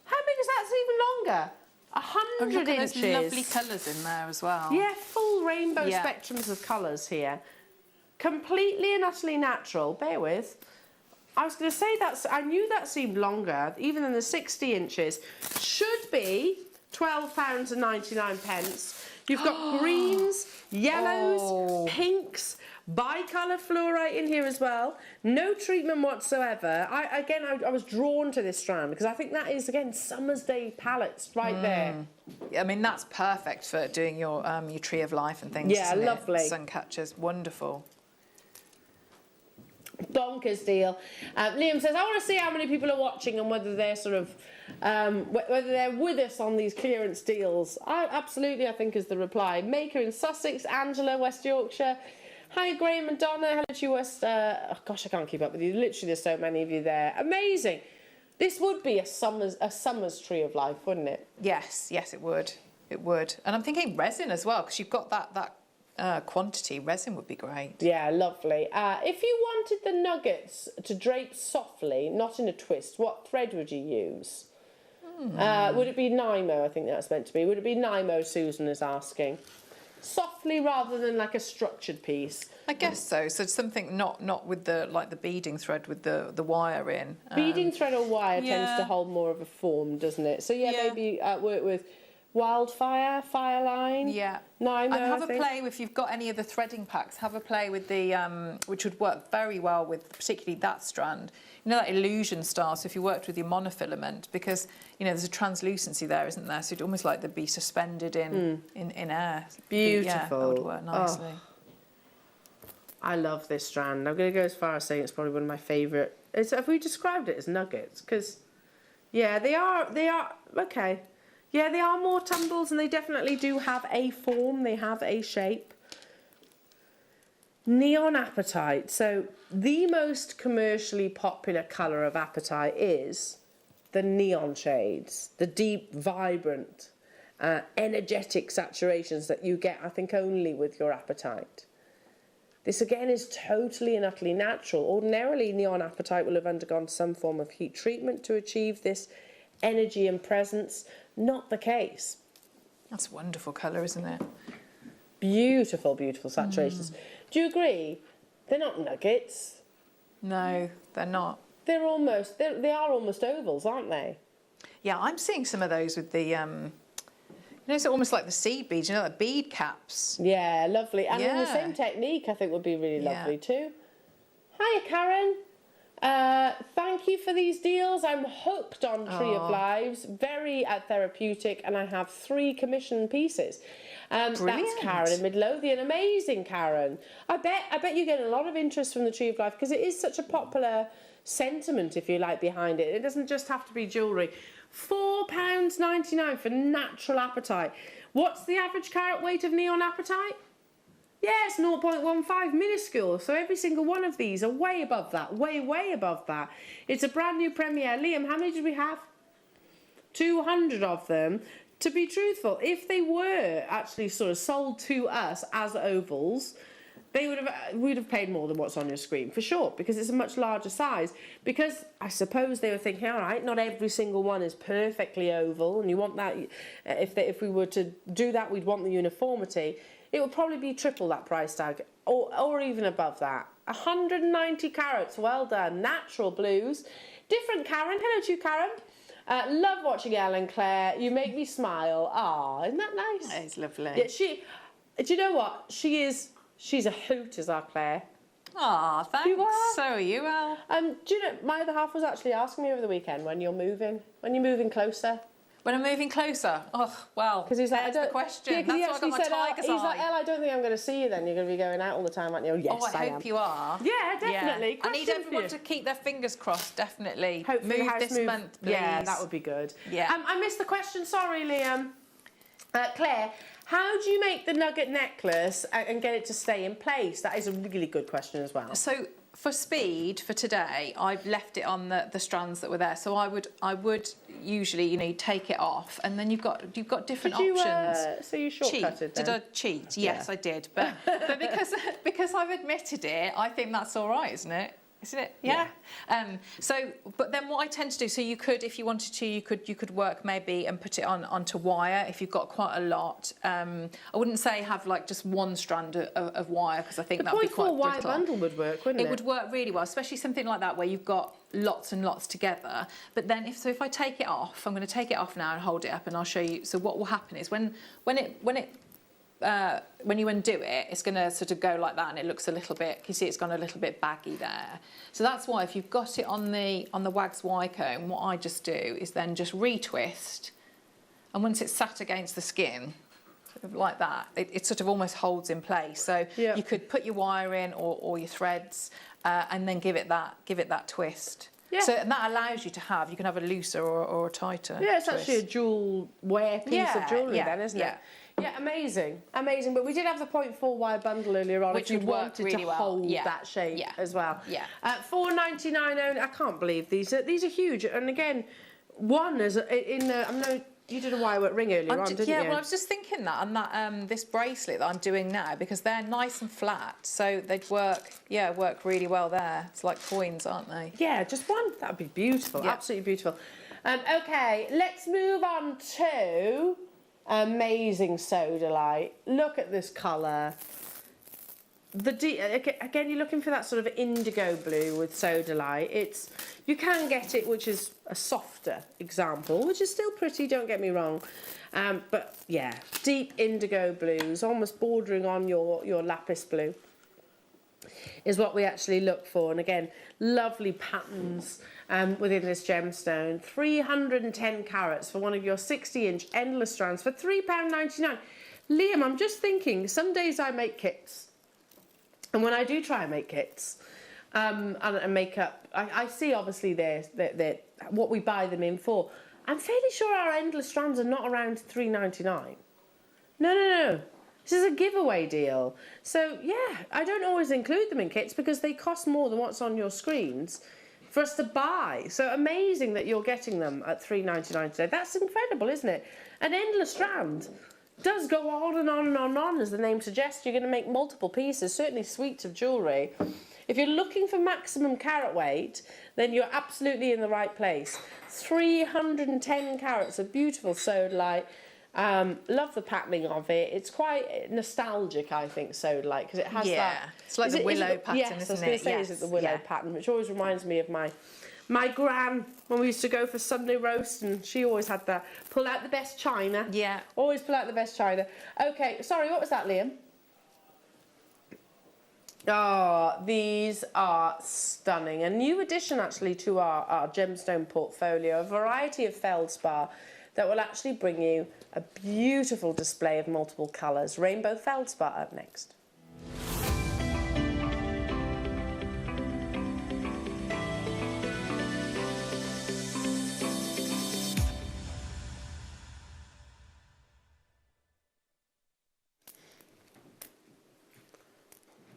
G: How big is that? It's even longer. 100 inches.
H: There's lovely colours in there as well.
G: Yeah, full rainbow spectrums of colours here. Completely and utterly natural. Bear with. I was going to say I knew that seemed longer, even than the 60 inches. Should be £12.99. You've got greens, yellows, pinks, bicolour fluorite in here as well. No treatment whatsoever. I was drawn to this strand because I think that is, again, summer's day palettes right there.
H: I mean, that's perfect for doing your tree of life and things.
G: Yeah, lovely.
H: Sun catchers, wonderful.
G: Bonkers deal. Liam says, I want to see how many people are watching and whether they're sort of whether they're with us on these clearance deals. Absolutely, I think is the reply. Maker in Sussex, Angela, West Yorkshire. Hi, Graham and Donna. Hello to you, West. Gosh, I can't keep up with you. Literally, there's so many of you there. Amazing. This would be a summer's tree of life, wouldn't it?
H: Yes, it would. It would. And I'm thinking resin as well, because you've got that quantity. Resin would be great.
G: Yeah, lovely. If you wanted the nuggets to drape softly, not in a twist, what thread would you use? Would it be Nymo? I think that's meant to be. Would it be Nymo, Susan is asking? Softly rather than like a structured piece.
H: I guess so. So something not with the beading thread with the wire in.
G: Beading thread or wire tends to hold more of a form, doesn't it? So maybe work with Wildfire, Fireline.
H: Yeah.
G: Nymo.
H: And have a play if you've got any of the threading packs. Have a play with the which would work very well with particularly that strand. You know, that illusion style. So if you worked with your monofilament, because there's a translucency there, isn't there? So it'd almost like they'd be suspended in air.
G: Beautiful.
H: Yeah, that would work nicely.
G: Oh. I love this strand. I'm going to go as far as saying it's probably one of my favourite. Have we described it as nuggets? Because, they are okay. Yeah, they are more tumbles, and they definitely do have a form. They have a shape. Neon apatite. So the most commercially popular colour of apatite is the neon shades, the deep, vibrant, energetic saturations that you get, I think, only with your apatite. This again is totally and utterly natural. Ordinarily, neon apatite will have undergone some form of heat treatment to achieve this energy and presence. Not the case.
H: That's a wonderful colour, isn't it?
G: Beautiful, beautiful saturations. Do you agree? They're not nuggets.
H: No, they're not.
G: They are almost ovals, aren't they?
H: Yeah, I'm seeing some of those with the, it's almost like the seed beads, like bead caps.
G: Yeah, lovely. And in the
H: Yeah.
G: same technique, I think would be really lovely too. Hiya, Karen. Thank you for these deals. I'm hooked on Tree of Lives. Very therapeutic, and I have 3 commissioned pieces. That's Karen in Midlothian. Amazing, Karen. I bet you get a lot of interest from the Tree of Life because it is such a popular sentiment, if you like, behind it. It doesn't just have to be jewellery. £4.99 for natural apatite. What's the average carat weight of neon apatite? Yes, 0.15, minuscule. So every single one of these are way above that, way above that. It's a brand new premiere. Liam, how many did we have? 200 of them. To be truthful, if they were actually sort of sold to us as ovals, we'd have paid more than what's on your screen, for sure, because it's a much larger size. Because I suppose they were thinking, all right, not every single one is perfectly oval, and you want that, if we were to do that, we'd want the uniformity. It would probably be triple that price tag, or even above that. 190 carats, well done. Natural blues. Different Karen. Hello to you, Karen. Love watching Ellen Claire. You make me smile. Ah, isn't that nice?
H: That is lovely.
G: Yeah, do you know what? She's a hoot, is our Claire.
H: Ah, thanks.
G: You are.
H: So are you, Al.
G: Do you know, my other half was actually asking me over the weekend when you're moving closer.
H: When I'm moving closer? Oh, well,
G: Because he's like,
H: there's the question.
G: Yeah,
H: That's why I got my tiger's
G: he's
H: eye.
G: like, Elle, I don't think I'm going to see you then. You're going to be going out all the time, aren't you? Yes,
H: I
G: am.
H: hope you are.
G: Yeah, definitely.
H: I need
G: Question for
H: everyone
G: you.
H: to keep their fingers crossed, definitely.
G: Hopefully
H: move
G: the house
H: this
G: move.
H: month, please.
G: Yeah, that would be good.
H: Yeah.
G: I missed the question, sorry, Liam. Claire, how do you make the nugget necklace and get it to stay in place? That is a really good question as well.
H: So for speed, for today, I've left it on the strands that were there. So I would usually, you take it off, and then you've got different options.
G: So you shortcutted then?
H: Did I cheat? Yes, I did. But because I've admitted it, I think that's all right, isn't it? Isn't it? Yeah. But then what I tend to do, so you could, if you wanted to, you could work maybe and put it onto wire if you've got quite a lot. I wouldn't say have like just one strand of wire, because I think that would be quite
G: The 0.4 wire
H: brittle.
G: bundle would work, wouldn't it?
H: It would work really well, especially something like that where you've got lots and lots together. But then if I take it off, I'm going to take it off now and hold it up, and I'll show you. So what will happen is when you undo it, it's going to sort of go like that, and it looks a little bit. You see, it's gone a little bit baggy there. So that's why if you've got it on the wax wire comb, what I just do is then just retwist, and once it's sat against the skin, sort of like that, it sort of almost holds in place. So you could put your wire in or your threads, and then give it that twist. Yeah. So and that allows you to have. You can have a looser or a tighter.
G: Yeah, it's
H: twist.
G: actually a jewel wear piece of jewellery then, isn't it? Yeah, amazing. But we did have the 0.4 wire bundle earlier on,
H: which
G: if you
H: would work
G: wanted
H: really
G: to
H: well.
G: hold that shape as well.
H: Yeah.
G: $4.99 only. I can't believe these are huge. And again, one is in. I know you did a wirework ring earlier on, didn't you?
H: Yeah, well, I was just thinking that, and that this bracelet that I'm doing now, because they're nice and flat, so they'd work really well there. It's like coins, aren't they?
G: Yeah, just one. That would be beautiful. Yeah. Absolutely beautiful. Okay, let's move on to amazing sodalite. Look at this colour. Again, you're looking for that sort of indigo blue with sodalite. You can get it, which is a softer example, which is still pretty, don't get me wrong. But yeah, deep indigo blues, almost bordering on your lapis blue, is what we actually look for. And again, lovely patterns within this gemstone. 310 carats for one of your 60-inch endless strands for £3.99. Liam, I'm just thinking, some days I make kits. And when I do try and make kits and make up, I see obviously they're what we buy them in for. I'm fairly sure our endless strands are not around £3.99. No. This is a giveaway deal. So yeah, I don't always include them in kits because they cost more than what's on your screens for us to buy. So amazing that you're getting them at $3.99 today. That's incredible, isn't it? An endless strand does go on and on and on and on, as the name suggests. You're going to make multiple pieces, certainly suites of jewellery. If you're looking for maximum carat weight, then you're absolutely in the right place. 310 carats of beautiful sodalite. Love the patterning of it. It's quite nostalgic, I think, sodalite, because it has that.
H: It's like the willow pattern,
G: yes,
H: isn't
G: I was
H: it?
G: going to say, is it the willow pattern, which always reminds me of my gran when we used to go for Sunday roast, and she always had that. Pull out the best china.
H: Yeah.
G: Always pull out the best china. Okay, sorry, what was that, Liam? Oh, these are stunning. A new addition, actually, to our gemstone portfolio, a variety of feldspar that will actually bring you a beautiful display of multiple colours. Rainbow feldspar up next.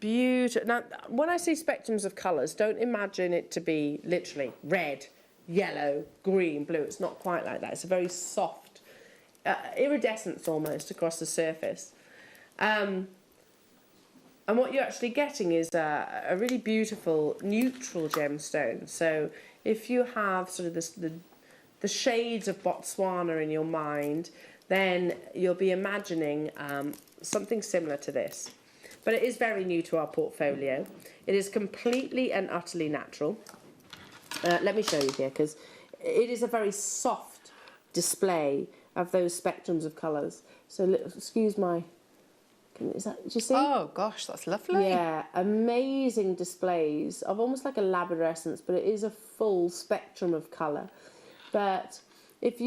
G: Beautiful. Now, when I say spectrums of colours, don't imagine it to be literally red, yellow, green, blue. It's not quite like that. It's a very soft iridescence almost across the surface. And what you're actually getting is a really beautiful neutral gemstone. So if you have sort of the shades of Botswana in your mind, then you'll be imagining something similar to this. But it is very new to our portfolio. It is completely and utterly natural. Let me show you here, because it is a very soft display of those spectrums of colours. So, excuse my... do you see?
H: Oh, gosh, that's lovely.
G: Yeah, amazing displays of almost like a labradorescence, but it is a full spectrum of colour. But if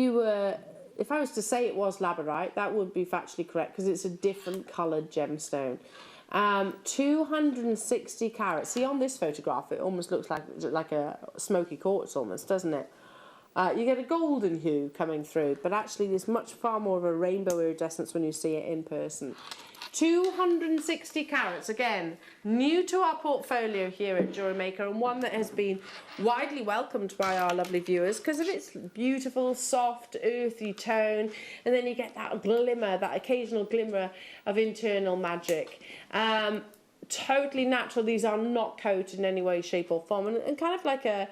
G: I was to say it was labradorite, that would be factually correct, because it's a different coloured gemstone. 260 carats. See, on this photograph, it almost looks like a smoky quartz almost, doesn't it? You get a golden hue coming through, but actually there's far more of a rainbow iridescence when you see it in person. 260 carats, again, new to our portfolio here at Jewellery Maker, and one that has been widely welcomed by our lovely viewers because of its beautiful, soft, earthy tone, and then you get that glimmer, that occasional glimmer of internal magic. Totally natural. These are not coated in any way, shape or form, and kind of like a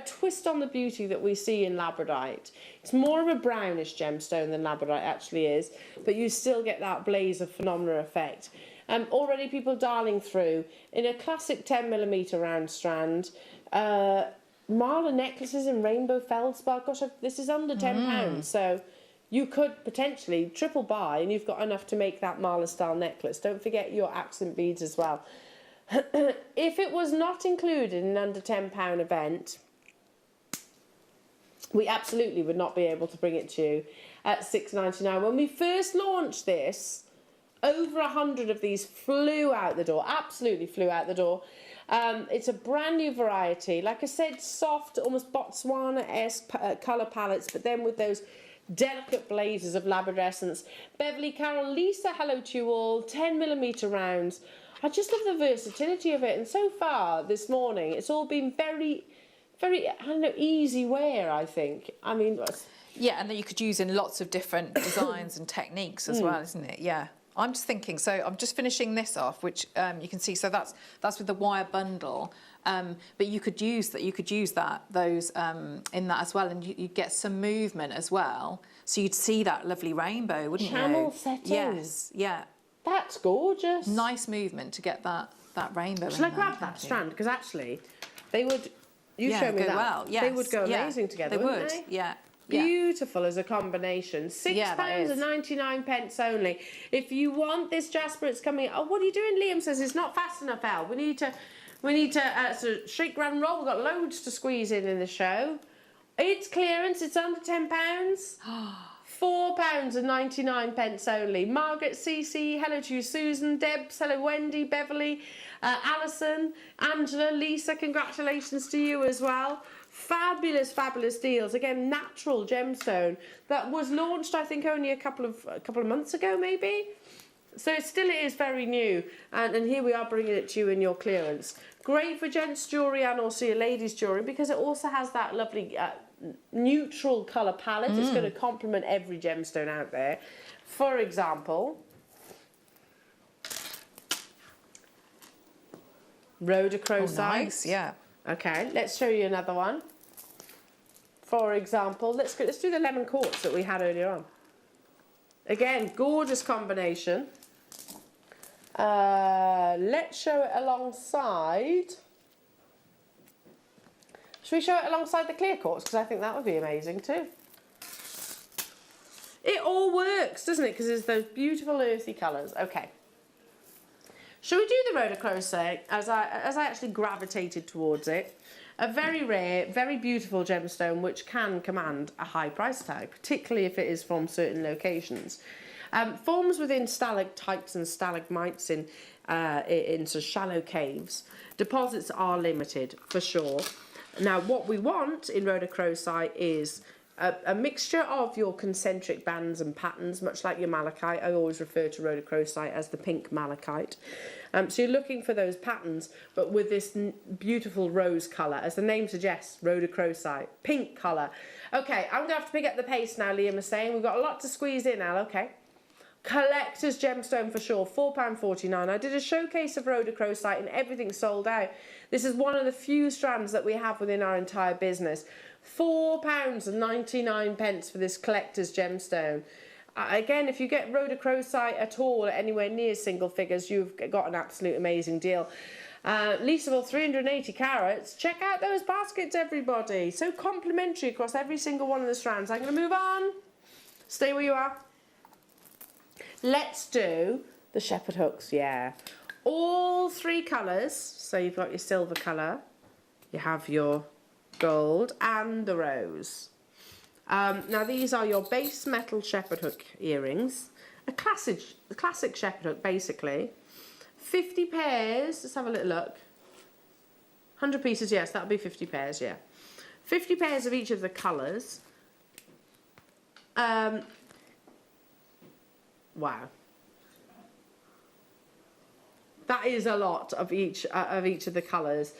G: twist on the beauty that we see in labradorite. It's more of a brownish gemstone than labradorite actually is, but you still get that blaze of phenomena effect. Already people dialing through in a classic 10mm round strand. Marla necklaces in rainbow feldspar. Gosh, this is under £10, so you could potentially triple buy and you've got enough to make that Marla style necklace. Don't forget your accent beads as well. If it was not included in an under £10 event, we absolutely would not be able to bring it to you at $6.99. When we first launched this, over 100 of these flew out the door, absolutely flew out the door. It's a brand new variety. Like I said, soft, almost Botswana-esque colour palettes, but then with those delicate blazes of labradorescence. Beverly, Carol, Lisa, hello to you all. 10mm rounds. I just love the versatility of it, and so far this morning it's all been very, very, I don't know, easy wear, I think. I mean,
H: yeah, and that you could use in lots of different designs and techniques as well, isn't it? Yeah. I'm just thinking, so I'm just finishing this off, which you can see, so that's with the wire bundle, but you could use that. You could use those in that as well, and you'd get some movement as well. So you'd see that lovely rainbow, wouldn't you?
G: Channel setting.
H: Yes, yeah.
G: That's gorgeous.
H: Nice movement to get that rainbow.
G: Shall I grab that strand? Because actually, they would. You show me that.
H: Well. Yes.
G: They would go amazing together.
H: They
G: wouldn't
H: would.
G: They?
H: Yeah.
G: Beautiful as a combination. £6.99 only. If you want this Jasper, it's coming. Oh, what are you doing? Liam says it's not fast enough, Elle. We need to sort of shake, run, roll. We've got loads to squeeze in the show. It's clearance. It's under £10. £4.99 only. Margaret, Cece, hello to you. Susan, Debs, hello Wendy, Beverly, Alison, Angela, Lisa, congratulations to you as well. Fabulous, fabulous deals. Again, natural gemstone that was launched, I think, only a couple of months ago, maybe. So it is very new, and here we are bringing it to you in your clearance. Great for gents jewellery and also your ladies jewellery because it also has that lovely neutral colour palette. It's going to complement every gemstone out there. For example, rhodochrosite.
H: Oh, nice, yeah.
G: Okay, let's show you another one. For example, let's do the lemon quartz that we had earlier on. Again, gorgeous combination. Let's show it alongside. Should we show it alongside the clear quartz? Because I think that would be amazing too. It all works, doesn't it? Because it's those beautiful earthy colours. Okay. Shall we do the rhodochrosite as I actually gravitated towards it? A very rare, very beautiful gemstone which can command a high price tag, particularly if it is from certain locations. Forms within stalactites and stalagmites in sort of shallow caves. Deposits are limited, for sure. Now, what we want in rhodochrosite is a mixture of your concentric bands and patterns, much like your malachite. I always refer to rhodochrosite as the pink malachite. So you're looking for those patterns, but with this beautiful rose colour. As the name suggests, rhodochrosite, pink colour. Okay, I'm going to have to pick up the pace now, Liam is saying. We've got a lot to squeeze in, Al, okay. Collector's gemstone for sure, £4.49. I did a showcase of rhodochrosite and everything's sold out. This is one of the few strands that we have within our entire business. £4.99 for this collector's gemstone. Again, if you get rhodochrosite at all, anywhere near single figures, you've got an absolute amazing deal. Least of all, 380 carats. Check out those baskets, everybody. So complimentary across every single one of the strands. I'm going to move on. Stay where you are. Let's do the shepherd hooks, yeah. All three colours. So you've got your silver colour, you have your gold and the rose. Now these are your base metal shepherd hook earrings. A classic shepherd hook, basically. 50 pairs, let's have a little look. 100 pieces, yes, that'll be 50 pairs, yeah. 50 pairs of each of the colours. Wow. That is a lot of each of the colours.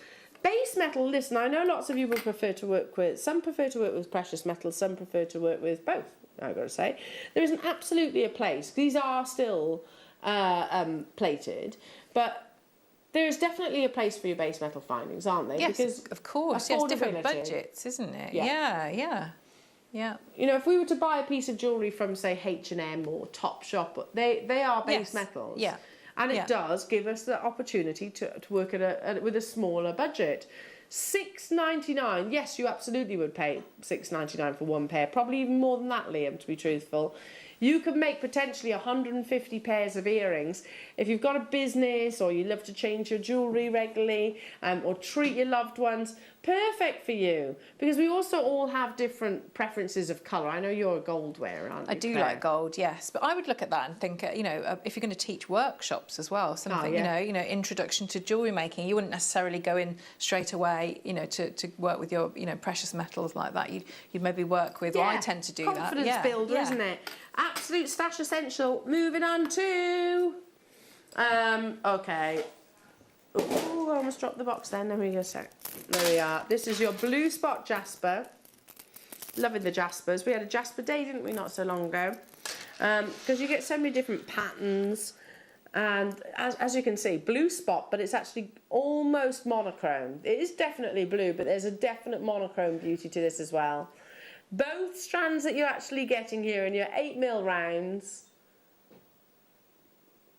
G: Base metal, listen, I know lots of you would prefer to work with, some prefer to work with precious metals, some prefer to work with both, I've got to say. There isn't absolutely a place. These are still plated, but there is definitely a place for your base metal findings, aren't there?
H: Yes,
G: because
H: of course. Yes, different budgets, isn't it? Yeah.
G: You know, if we were to buy a piece of jewellery from, say, H&M or Topshop, they are base metals. Yeah. And it does give us the opportunity to work with a smaller budget. $6.99. Yes, you absolutely would pay $6.99 for one pair. Probably even more than that, Liam, to be truthful. You could make potentially 150 pairs of earrings. If you've got a business or you love to change your jewellery regularly or treat your loved ones, perfect for you. Because we also all have different preferences of colour. I know you're a gold wearer, aren't you?
H: I do like gold, yes. But I would look at that and think, you know, if you're going to teach workshops as well, something, you know, introduction to jewellery making, you wouldn't necessarily go in straight away, you know, to work with your, you know, precious metals like that. You'd maybe work with, I tend to do that.
G: Confidence builder, isn't it? Absolute stash essential. Moving on to... okay. Oh, I almost dropped the box then. There we go. There we are. This is your blue spot jasper. Loving the jaspers. We had a jasper day, didn't we, not so long ago? Because you get so many different patterns. And as you can see, blue spot, but it's actually almost monochrome. It is definitely blue, but there's a definite monochrome beauty to this as well. Both strands that you're actually getting here in your 8mm rounds.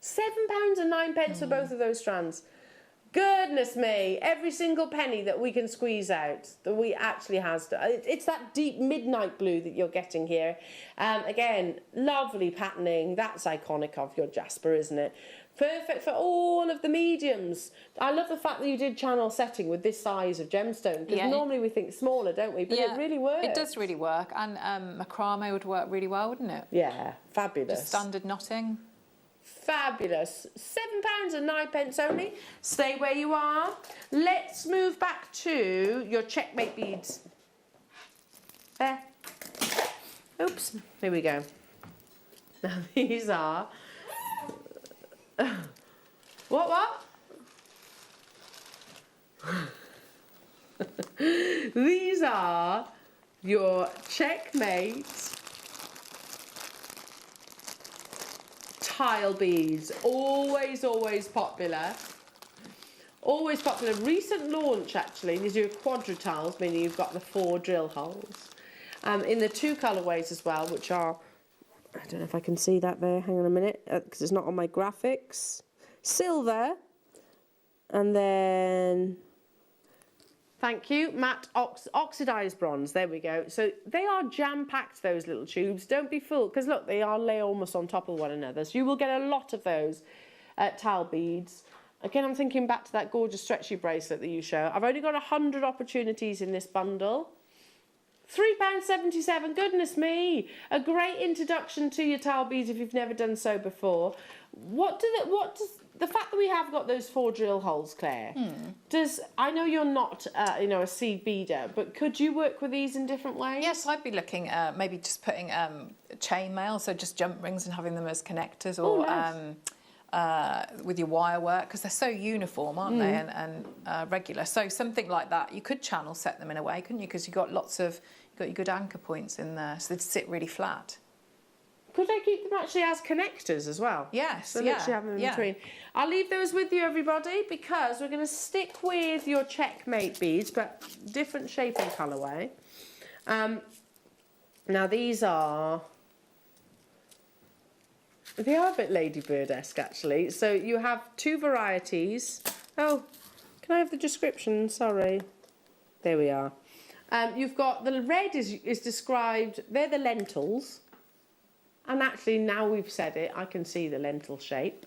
G: £7.09 for both of those strands. Goodness me, every single penny that we can squeeze out, that we actually has. It's that deep midnight blue that you're getting here. Again, lovely patterning. That's iconic of your jasper, isn't it? Perfect for all of the mediums. I love the fact that you did channel setting with this size of gemstone, because normally we think smaller, don't we? But it really works.
H: It does really work, and macrame would work really well, wouldn't it?
G: Yeah, fabulous.
H: Just standard knotting.
G: Fabulous. £7.09 only. Stay where you are. Let's move back to your checkmate beads. There. Oops. Here we go. Now these are What? These are your Checkmate tile beads. Always popular. Always popular. Recent launch, actually. These are your quadritiles, meaning you've got the 4 drill holes. In the 2 colourways as well, which are, I don't know if I can see that there. Hang on a minute, because it's not on my graphics. Silver, and then, thank you, matte oxidized bronze. There we go. So they are jam-packed, those little tubes. Don't be fooled, because look, they are lay almost on top of one another. So you will get a lot of those tile beads. Again, I'm thinking back to that gorgeous stretchy bracelet that you show. I've only got 100 opportunities in this bundle. £3.77, goodness me. A great introduction to your tile beads if you've never done so before. What does the fact that we have got those 4 drill holes, Claire, I know you're not, a seed beader, but could you work with these in different ways?
H: Yes, I'd be looking at maybe just putting chainmail, so just jump rings and having them as connectors, or nice. With your wire work, because they're so uniform, aren't they, and regular. So something like that, you could channel set them in a way, couldn't you? Because you've got your good anchor points in there, so they'd sit really flat.
G: Could I keep them actually as connectors as well?
H: Yes,
G: so literally have them in between. I'll leave those with you, everybody, because we're going to stick with your Checkmate beads, but different shape and colourway. Now these are... They are a bit ladybird-esque, actually. So you have 2 varieties. Oh, can I have the description? Sorry. There we are. You've got the red is described, they're the lentils. And actually, now we've said it, I can see the lentil shape.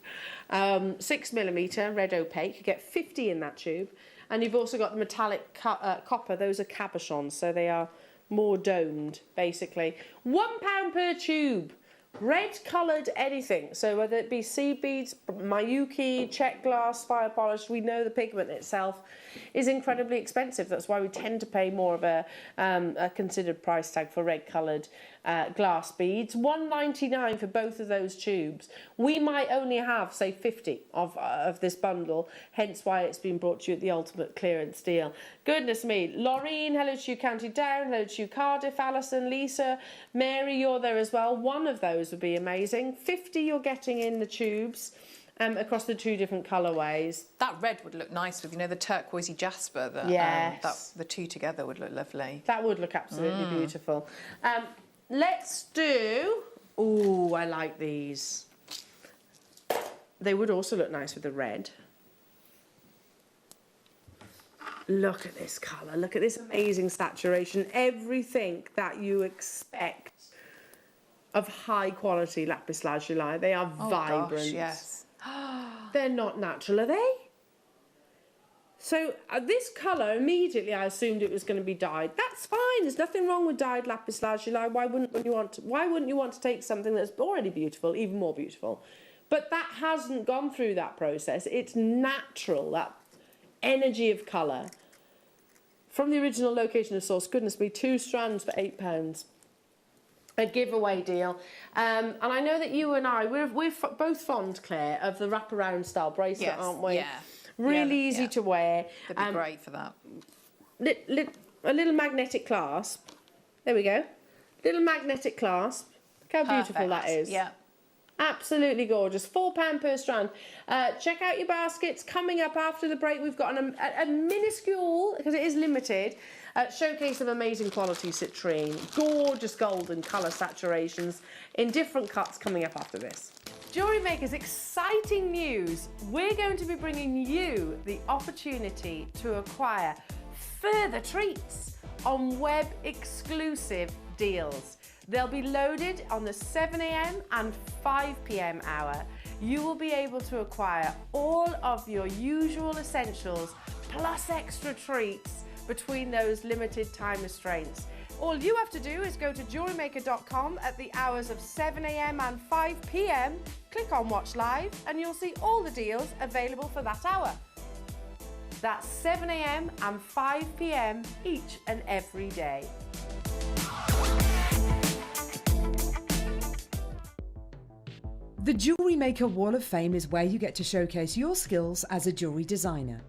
G: 6mm red opaque, you get 50 in that tube. And you've also got the metallic copper, those are cabochons, so they are more domed, basically. £1 per tube. Red coloured anything, so whether it be seed beads, Miyuki, check glass, fire polish, we know the pigment itself is incredibly expensive. That's why we tend to pay more of a considered price tag for red coloured glass beads. £1.99 for both of those tubes. We might only have, say, 50 of this bundle, hence why it's been brought to you at the ultimate clearance deal. Goodness me. Laureen, hello to you, County Down, hello to you, Cardiff, Alison, Lisa, Mary, you're there as well. One of those would be amazing. 50 you're getting in the tubes. Across the 2 different colourways.
H: That red would look nice with, the turquoisey jasper. The 2 together would look lovely.
G: That would look absolutely beautiful. Let's do... Ooh, I like these. They would also look nice with the red. Look at this colour. Look at this amazing saturation. Everything that you expect of high quality lapis lazuli. They are vibrant.
H: Gosh, yes.
G: They're not natural, are they? So this colour, immediately I assumed it was going to be dyed. That's fine. There's nothing wrong with dyed lapis lazuli. Why wouldn't you want to take something that's already beautiful, even more beautiful? But that hasn't gone through that process. It's natural, that energy of colour. From the original location of source, goodness me, 2 strands for £8. A giveaway deal. And I know that you and I, we're both fond, Claire, of the wraparound style bracelet, aren't we?
H: Yeah.
G: Really easy to wear.
H: They'd be great for that.
G: A little magnetic clasp. There we go. Little magnetic clasp. Look how beautiful that is.
H: Yeah.
G: Absolutely gorgeous. £4 per strand. Check out your baskets. Coming up after the break, we've got a minuscule, because it is limited, showcase of amazing quality citrine. Gorgeous golden colour saturations in different cuts coming up after this. Jewellery Maker's exciting news. We're going to be bringing you the opportunity to acquire further treats on web exclusive deals. They'll be loaded on the 7 a.m. and 5 p.m. hour. You will be able to acquire all of your usual essentials plus extra treats between those limited time restraints. All you have to do is go to JewelleryMaker.com at the hours of 7 a.m. and 5 p.m. Click on Watch Live and you'll see all the deals available for that hour. That's 7 a.m. and 5 p.m. each and every day.
D: The Jewellery Maker Wall of Fame is where you get to showcase your skills as a jewellery designer.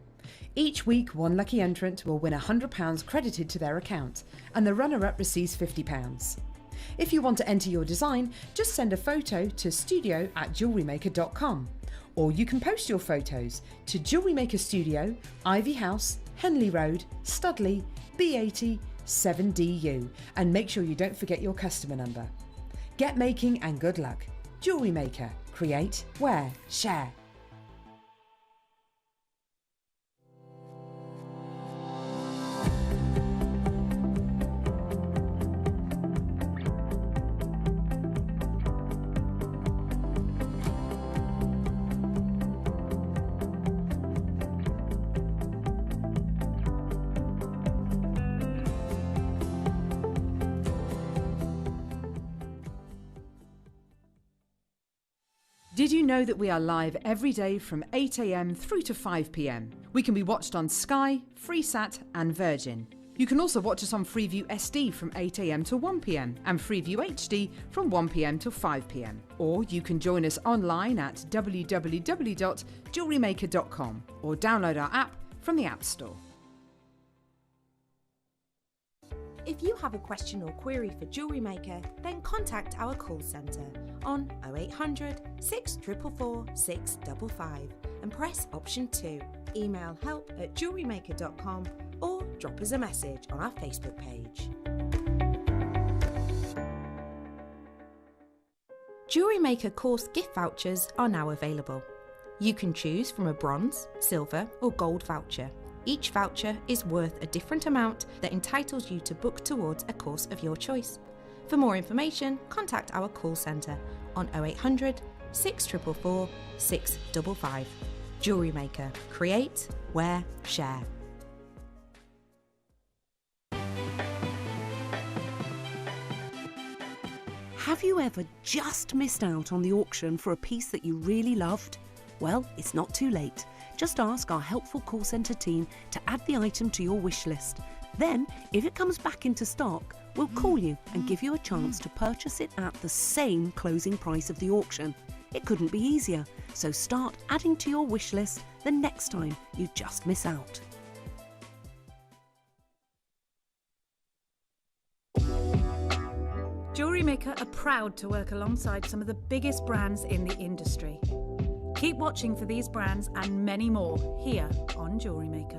D: Each week, one lucky entrant will win £100 credited to their account, and the runner-up receives £50. If you want to enter your design, just send a photo to studio@jewellerymaker.com, or you can post your photos to Jewellery Maker Studio, Ivy House, Henley Road, Studley, B80 7DU, and make sure you don't forget your customer number. Get making and good luck. Jewellery Maker. Create, wear, share. Did you know that we are live every day from 8 AM through to 5 PM? We can be watched on Sky, Freesat and Virgin. You can also watch us on Freeview SD from 8 AM to 1 PM and Freeview HD from 1 PM to 5 PM. Or you can join us online at www.jewellerymaker.com or download our app from the App Store.
F: If you have a question or query for Jewellery Maker, then contact our call centre on 0800 644 655 and press option 2. Email help@jewellerymaker.com or drop us a message on our Facebook page. Jewellery Maker course gift vouchers are now available. You can choose from a bronze, silver or gold voucher. Each voucher is worth a different amount that entitles you to book towards a course of your choice. For more information, contact our call centre on 0800 644 655. Jewellery Maker. Create, wear, share.
L: Have you ever just missed out on the auction for a piece that you really loved? Well, it's not too late. Just ask our helpful call centre team to add the item to your wish list. Then, if it comes back into stock, we'll call you and give you a chance to purchase it at the same closing price of the auction. It couldn't be easier, so start adding to your wish list the next time you just miss out.
E: Jewellery Maker are proud to work alongside some of the biggest brands in the industry. Keep watching for these brands and many more here on Jewellery Maker.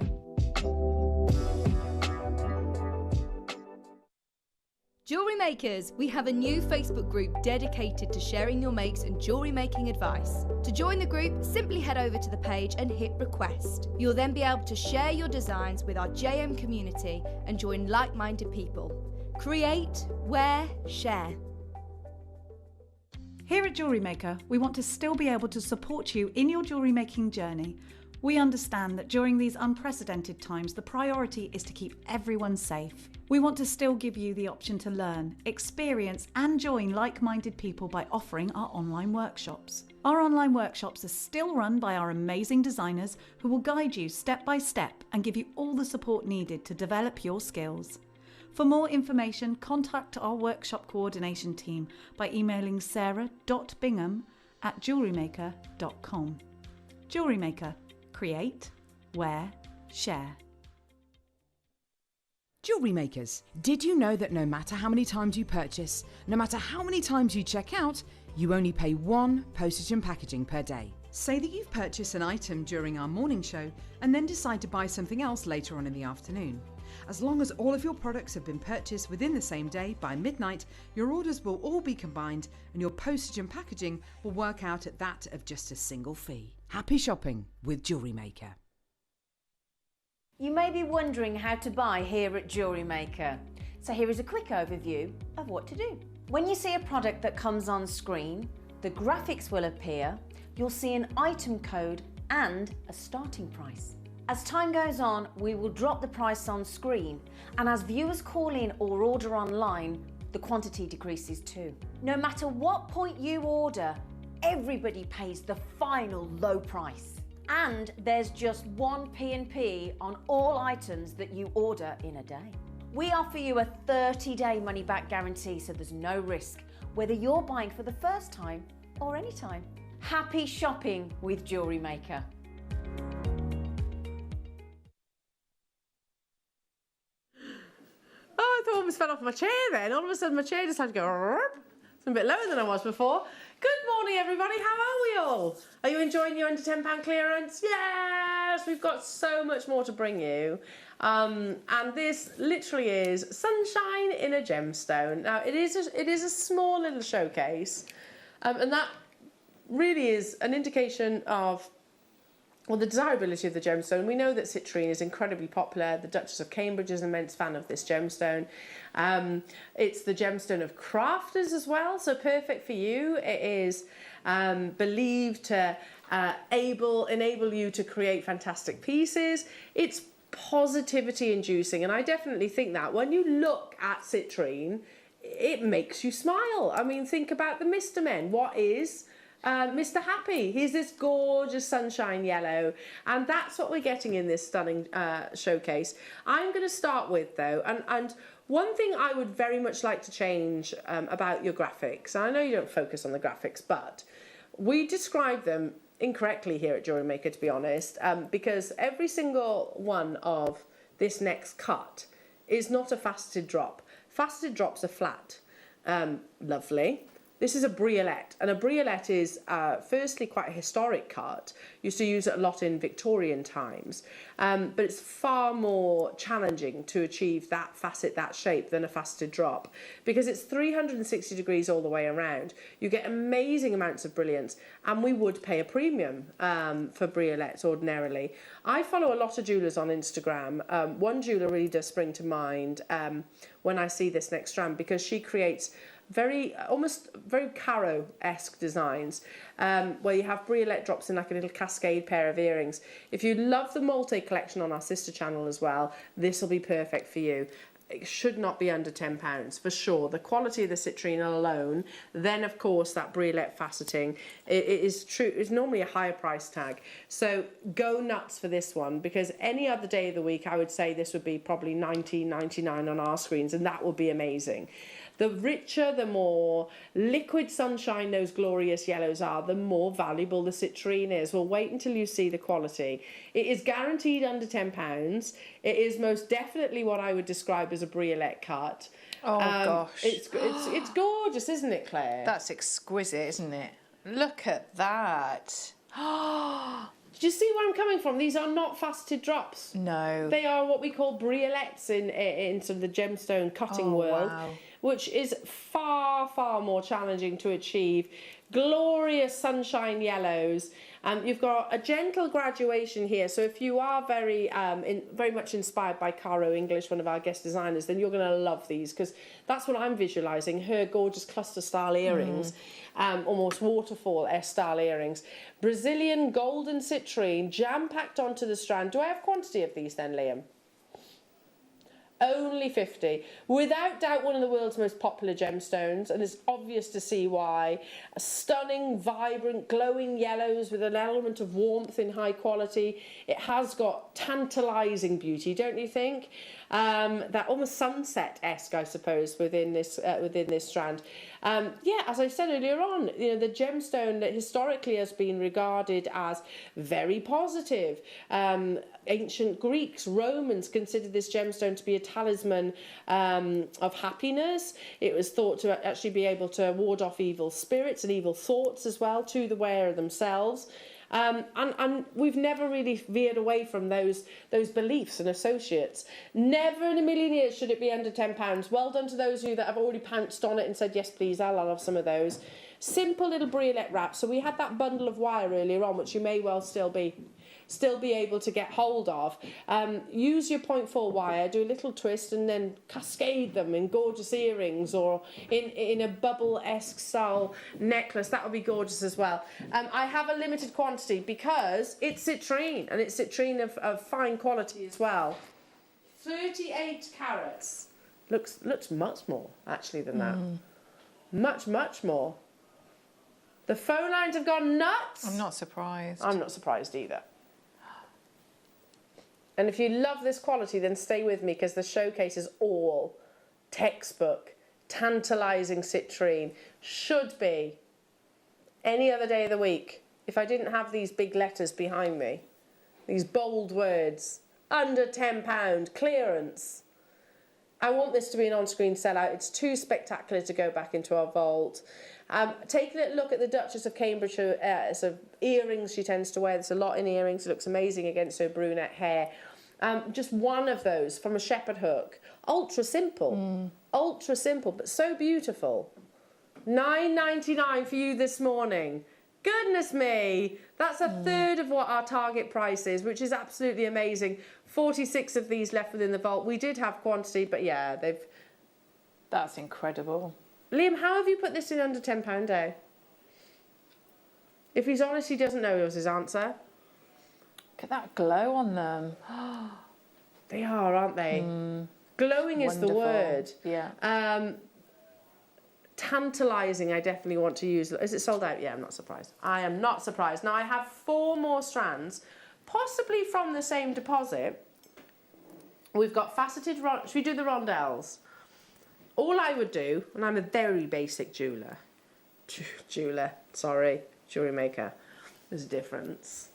C: Jewellery Makers, we have a new Facebook group dedicated to sharing your makes and jewellery making advice. To join the group, simply head over to the page and hit request. You'll then be able to share your designs with our JM community and join like-minded people. Create, wear, share.
E: Here at Jewellery Maker, we want to still be able to support you in your jewellery making journey. We understand that during these unprecedented times, the priority is to keep everyone safe. We want to still give you the option to learn, experience and join like-minded people by offering our online workshops. Our online workshops are still run by our amazing designers who will guide you step by step and give you all the support needed to develop your skills. For more information, contact our workshop coordination team by emailing sarah.bingham@jewellerymaker.com. Jewellery Maker. Create, wear, share.
D: Jewellery makers, did you know that no matter how many times you purchase, no matter how many times you check out, you only pay one postage and packaging per day? Say that you've purchased an item during our morning show and then decide to buy something else later on in the afternoon. As long as all of your products have been purchased within the same day by midnight, your orders will all be combined and your postage and packaging will work out at that of just a single fee. Happy shopping with Jewellery Maker.
B: You may be wondering how to buy here at Jewellery Maker. So here is a quick overview of what to do. When you see a product that comes on screen, the graphics will appear, you'll see an item code and a starting price. As time goes on, we will drop the price on screen, and as viewers call in or order online, the quantity decreases too. No matter what point you order, everybody pays the final low price. And there's just one P&P on all items that you order in a day. We offer you a 30-day money-back guarantee, so there's no risk, whether you're buying for the first time or anytime. Happy shopping with Jewellery Maker.
G: Oh, I thought I almost fell off my chair then. All of a sudden my chair just had to go. It's a bit lower than I was before. Good morning, everybody. How are we all? Are you enjoying your under £10 clearance? Yes, we've got so much more to bring you. And this literally is sunshine in a gemstone. Now, it is a small little showcase, and that really is an indication of, well, the desirability of the gemstone. We know that citrine is incredibly popular. The Duchess of Cambridge is an immense fan of this gemstone. It's the gemstone of crafters as well, so perfect for you. It is believed to enable you to create fantastic pieces. It's positivity inducing, and I definitely think that when you look at citrine, it makes you smile. I mean, think about the Mr. Men. What is Mr. Happy? He's this gorgeous sunshine yellow, and that's what we're getting in this stunning showcase. I'm going to start with, though, and one thing I would very much like to change about your graphics, and I know you don't focus on the graphics, but we describe them incorrectly here at Jewellery Maker, to be honest, because every single one of this next cut is not a faceted drop. Faceted drops are flat. Lovely. This is a briolette, and a briolette is firstly quite a historic cut. Used to use it a lot in Victorian times, but it's far more challenging to achieve that facet, that shape, than a faceted drop, because it's 360 degrees all the way around. You get amazing amounts of brilliance, and we would pay a premium for briolettes ordinarily. I follow a lot of jewellers on Instagram. One jeweller really does spring to mind when I see this next strand, because she creates almost very Caro-esque designs, where you have briolette drops in like a little cascade pair of earrings. If you love the multi collection on our sister channel as well, this will be perfect for you. It should not be under £10 for sure. The quality of the citrine alone, then of course that briolette faceting, it is true. It's normally a higher price tag. So go nuts for this one, because any other day of the week I would say this would be probably $19.99 on our screens, and that would be amazing. The richer, the more liquid sunshine those glorious yellows are, the more valuable the citrine is. Well, wait until you see the quality. It is guaranteed under £10. It is most definitely what I would describe as a briolette cut.
H: Oh, gosh.
G: It's gorgeous, isn't it, Claire?
H: That's exquisite, isn't it? Look at that.
G: Do you see where I'm coming from? These are not faceted drops.
H: No.
G: They are what we call briolettes in sort of the gemstone cutting world,
H: wow.
G: which is far, far more challenging to achieve. Glorious sunshine yellows. You've got a gentle graduation here. So if you are very much inspired by Caro English, one of our guest designers, then you're going to love these, because that's what I'm visualising, her gorgeous cluster style earrings, almost waterfall-esque style earrings. Brazilian golden citrine jam-packed onto the strand. Do I have quantity of these then, Liam? Only 50. Without doubt one of the world's most popular gemstones, and it's obvious to see why. Stunning, vibrant, glowing yellows with an element of warmth in high quality. It has got tantalising beauty, don't you think? That almost sunset-esque, I suppose, within this strand. Yeah, as I said earlier on, you know, the gemstone that historically has been regarded as very positive. Ancient Greeks, Romans considered this gemstone to be a talisman of happiness. It was thought to actually be able to ward off evil spirits and evil thoughts as well to the wearer themselves. And we've never really veered away from those beliefs and associates. Never in a million years should it be under £10. Well done to those of you that have already pounced on it and said, yes, please, I'll have some of those. Simple little briolette wrap. So we had that bundle of wire earlier on, which you may well still be able to get hold of. Use your 0.4 wire, do a little twist, and then cascade them in gorgeous earrings or in a bubble-esque style necklace. That would be gorgeous as well. I have a limited quantity because it's citrine, and it's citrine of fine quality as well. 38 carats. Looks much more actually than that. Much more. The phone lines have gone nuts.
H: I'm not surprised.
G: I'm not surprised either. And if you love this quality, then stay with me, because the showcase is all textbook, tantalising citrine. Should be any other day of the week, if I didn't have these big letters behind me, these bold words, under £10, clearance. I want this to be an on-screen sellout. It's too spectacular to go back into our vault. Take a little look at the Duchess of Cambridge sort of earrings she tends to wear. There's a lot in earrings. It looks amazing against her brunette hair. Just one of those from a shepherd hook. Ultra simple, but so beautiful. $9.99 for you this morning. Goodness me, that's a third of what our target price is, which is absolutely amazing. 46 of these left within the vault. We did have quantity, but yeah,
H: That's incredible.
G: Liam, how have you put this in under £10 day? If he's honest, he doesn't know was his answer.
H: Look at that glow on them.
G: They are, aren't they? Glowing is the word.
H: Yeah.
G: Tantalising, I definitely want to use. Is it sold out? Yeah, I'm not surprised. I am not surprised. Now, I have 4 more strands, possibly from the same deposit. We've got faceted... Should we do the rondelles? All I would do, and I'm a very basic jeweller. Jewellery maker. There's a difference.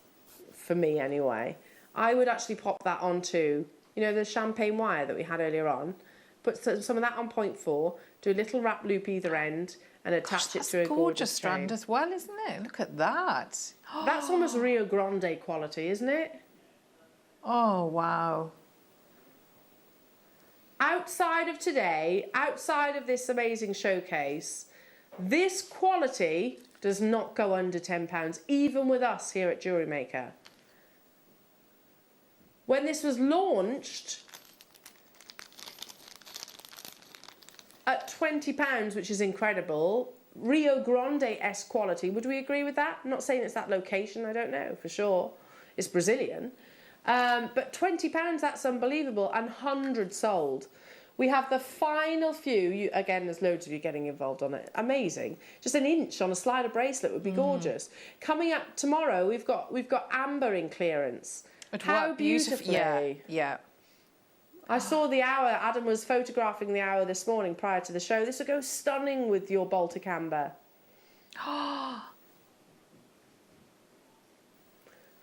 G: For me, anyway. I would actually pop that onto, you know, the champagne wire that we had earlier on. Put some of that on 0.4, do a little wrap loop either end, and attach it to a
H: gorgeous strand as well, isn't it? Look at that.
G: That's almost Rio Grande quality, isn't it?
H: Oh, wow.
G: Outside of today, outside of this amazing showcase, this quality does not go under £10, even with us here at Jewellery Maker. When this was launched at £20, which is incredible, Rio Grande-esque quality, would we agree with that? I'm not saying it's that location, I don't know for sure. It's Brazilian. But £20, that's unbelievable, and hundreds sold. We have the final few. Again, there's loads of you getting involved on it. Amazing. Just an inch on a slider bracelet would be gorgeous. Coming up tomorrow, we've got amber in clearance. How beautifully.
H: Yeah.
G: I saw the hour. Adam was photographing the hour this morning prior to the show. This would go stunning with your Baltic amber. How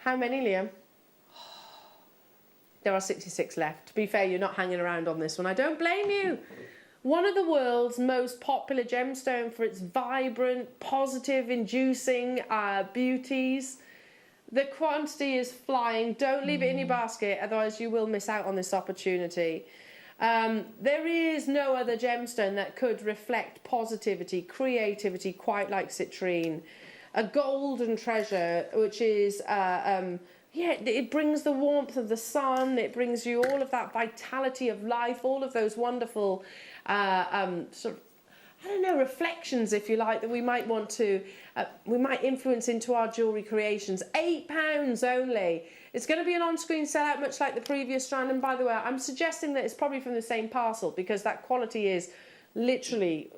G: many, Liam? There are 66 left. To be fair, you're not hanging around on this one. I don't blame you. One of the world's most popular gemstone for its vibrant, positive, inducing beauties. The quantity is flying. Don't leave it in your basket, otherwise you will miss out on this opportunity. There is no other gemstone that could reflect positivity, creativity, quite like citrine. A golden treasure, which is... it brings the warmth of the sun, it brings you all of that vitality of life, all of those wonderful sort of, I don't know, reflections, if you like, that we might want to, we might influence into our jewellery creations. £8 only. It's going to be an on-screen sellout, much like the previous strand. And by the way, I'm suggesting that it's probably from the same parcel, because that quality is literally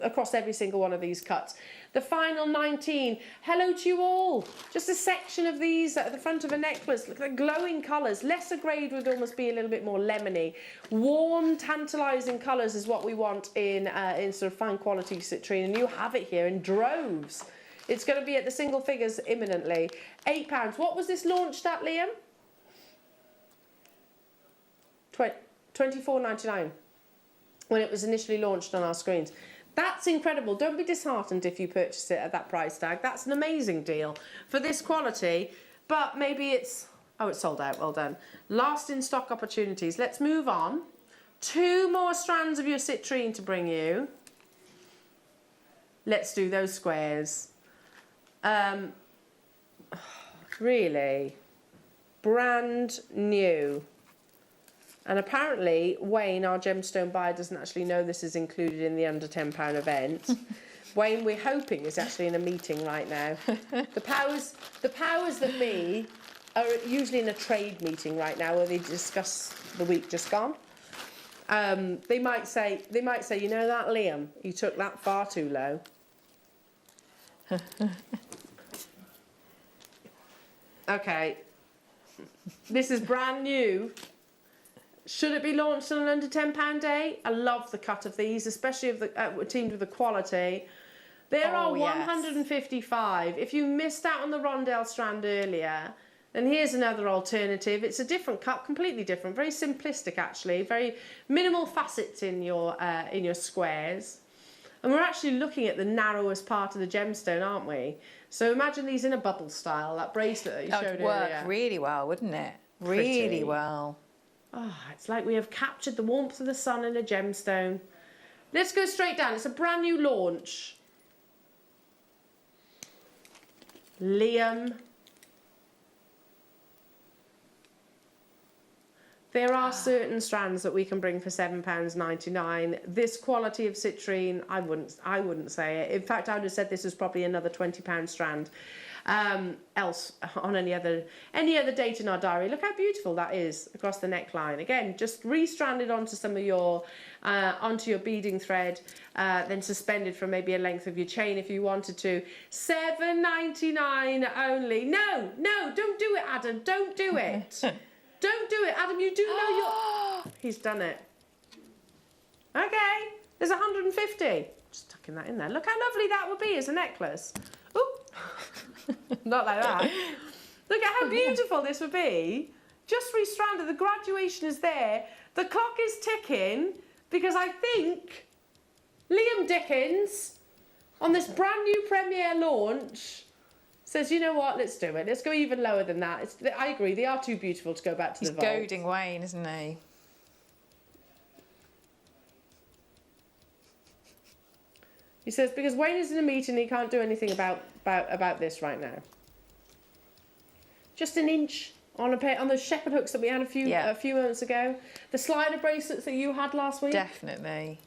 G: across every single one of these cuts. The final 19. Hello to you all. Just a section of these at the front of a necklace. Look at the glowing colours. Lesser grade would almost be a little bit more lemony. Warm, tantalising colours is what we want in sort of fine quality citrine. And you have it here in droves. It's going to be at the single figures imminently. £8. What was this launched at, Liam? $24.99 when it was initially launched on our screens. That's incredible. Don't be disheartened if you purchase it at that price tag. That's an amazing deal for this quality, but maybe it's... Oh, it's sold out. Well done. Last in stock opportunities. Let's move on. 2 more strands of your citrine to bring you. Let's do those squares. Really? Brand new. And apparently, Wayne, our gemstone buyer, doesn't actually know this is included in the under £10 event. Wayne, we're hoping, is actually in a meeting right now. The powers that be are usually in a trade meeting right now where they discuss the week just gone. They might say, you know that, Liam, you took that far too low. Okay. This is brand new. Should it be launched on an under £10 day? I love the cut of these, especially if teamed with the quality. There are
H: Oh, yes.
G: 155. If you missed out on the rondelle strand earlier, then here's another alternative. It's a different cut, completely different, very simplistic actually, very minimal facets in your squares. And we're actually looking at the narrowest part of the gemstone, aren't we? So imagine these in a bubble style, that bracelet that you showed
H: That would work
G: earlier.
H: really well, wouldn't it?
G: Pretty.
H: Really well.
G: Oh, it's like we have captured the warmth of the sun in a gemstone. Let's go straight down. It's a brand new launch. Liam. There are certain strands that we can bring for £7.99. This quality of citrine, I wouldn't say it. In fact, I would have said this is probably another £20 strand. Else on any other date in our diary. Look how beautiful that is across the neckline. Again, just re-stranded onto some of your onto your beading thread, then suspended from maybe a length of your chain if you wanted to. £7.99 only. No, don't do it, Adam. Don't do it. Don't do it, Adam. You do know you're. He's done it. Okay, there's 150. Just tucking that in there. Look how lovely that would be as a necklace. Ooh. Not like that. Look at how beautiful this would be. Just re-stranded. The graduation is there. The clock is ticking because I think Liam Dickens on this brand new premiere launch says, you know what, let's do it. Let's go even lower than that. I agree, they are too beautiful to go back to the vault.
H: He's goading Wayne, isn't he?
G: He says, because Wayne is in a meeting, he can't do anything about this right now. Just an inch on the shepherd hooks that we had a few moments ago. The slider bracelets that you had last week.
H: Definitely.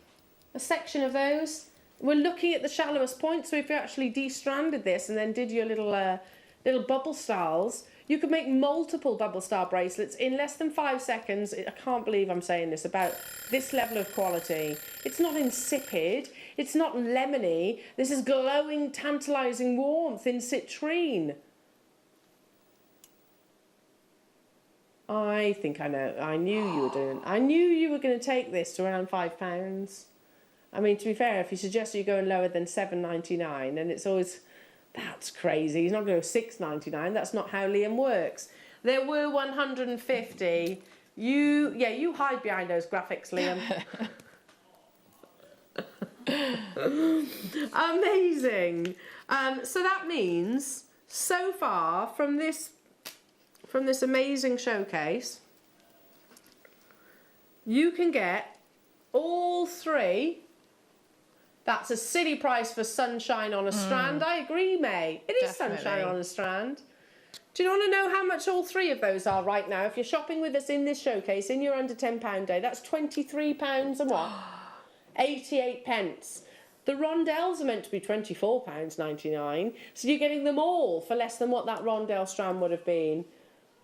G: A section of those. We're looking at the shallowest point, so if you actually de-stranded this and then did your little bubble styles, you could make multiple bubble style bracelets in less than 5 seconds. I can't believe I'm saying this about this level of quality. It's not insipid. It's not lemony. This is glowing, tantalising warmth in citrine. I think I know. I knew you were doing. I knew you were going to take this to around £5. I mean, to be fair, if you suggest you're going lower than $7.99, and it's always, that's crazy. He's not going to go $6.99. That's not how Liam works. There were 150. You hide behind those graphics, Liam. Amazing. So that means so far from this amazing showcase, you can get all three. That's a silly price for sunshine on a strand. I agree, May. It is
H: Definitely.
G: sunshine on a strand. Do you want to know how much all three of those are right now? If you're shopping with us in this showcase, in your under £10 day, that's £23 and what? 88 pence. The rondelles are meant to be £24.99, so you're getting them all for less than what that rondelle strand would have been.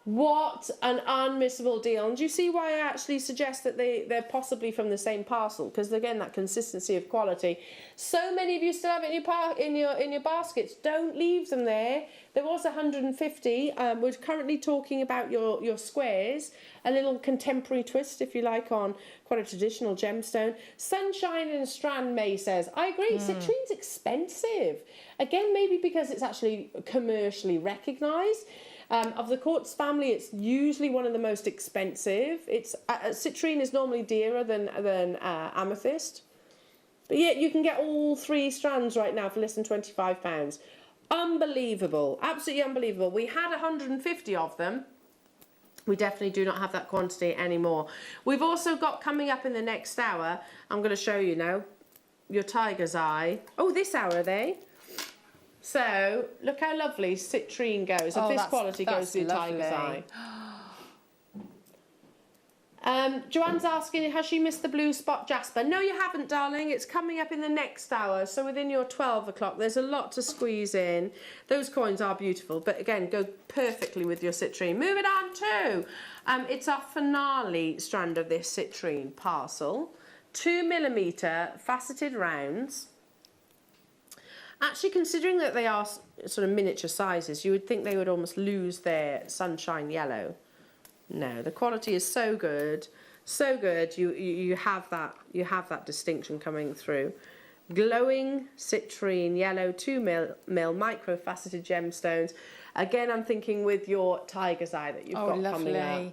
G: What an unmissable deal. And do you see why I actually suggest that they're possibly from the same parcel? Because again, that consistency of quality. So many of you still have it in your baskets. Don't leave them there. There was 150. We're currently talking about your squares. A little contemporary twist, if you like, on quite a traditional gemstone. Sunshine and strand, May says. I agree, citrine's expensive. Again, maybe because it's actually commercially recognised. Of the quartz family, it's usually one of the most expensive. It's citrine is normally dearer than amethyst, but yet you can get all three strands right now for less than £25. Unbelievable, absolutely unbelievable. We had 150 of them. We definitely do not have that quantity anymore. We've also got coming up in the next hour. I'm going to show you now your tiger's eye. Oh, this hour are they? So, look how lovely citrine goes. If this quality goes through tiger's eye. Joanne's asking, has she missed the blue spot jasper? No, you haven't, darling. It's coming up in the next hour. So within your 12 o'clock, there's a lot to squeeze in. Those coins are beautiful, but again, go perfectly with your citrine. Moving on to, it's our finale strand of this citrine parcel. 2mm faceted rounds. Actually, considering that they are sort of miniature sizes, you would think they would almost lose their sunshine yellow. No, the quality is so good, so good. You have that distinction coming through. glowing citrine yellow 2mm microfaceted gemstones. Again, I'm thinking with your tiger's eye that you've got coming out.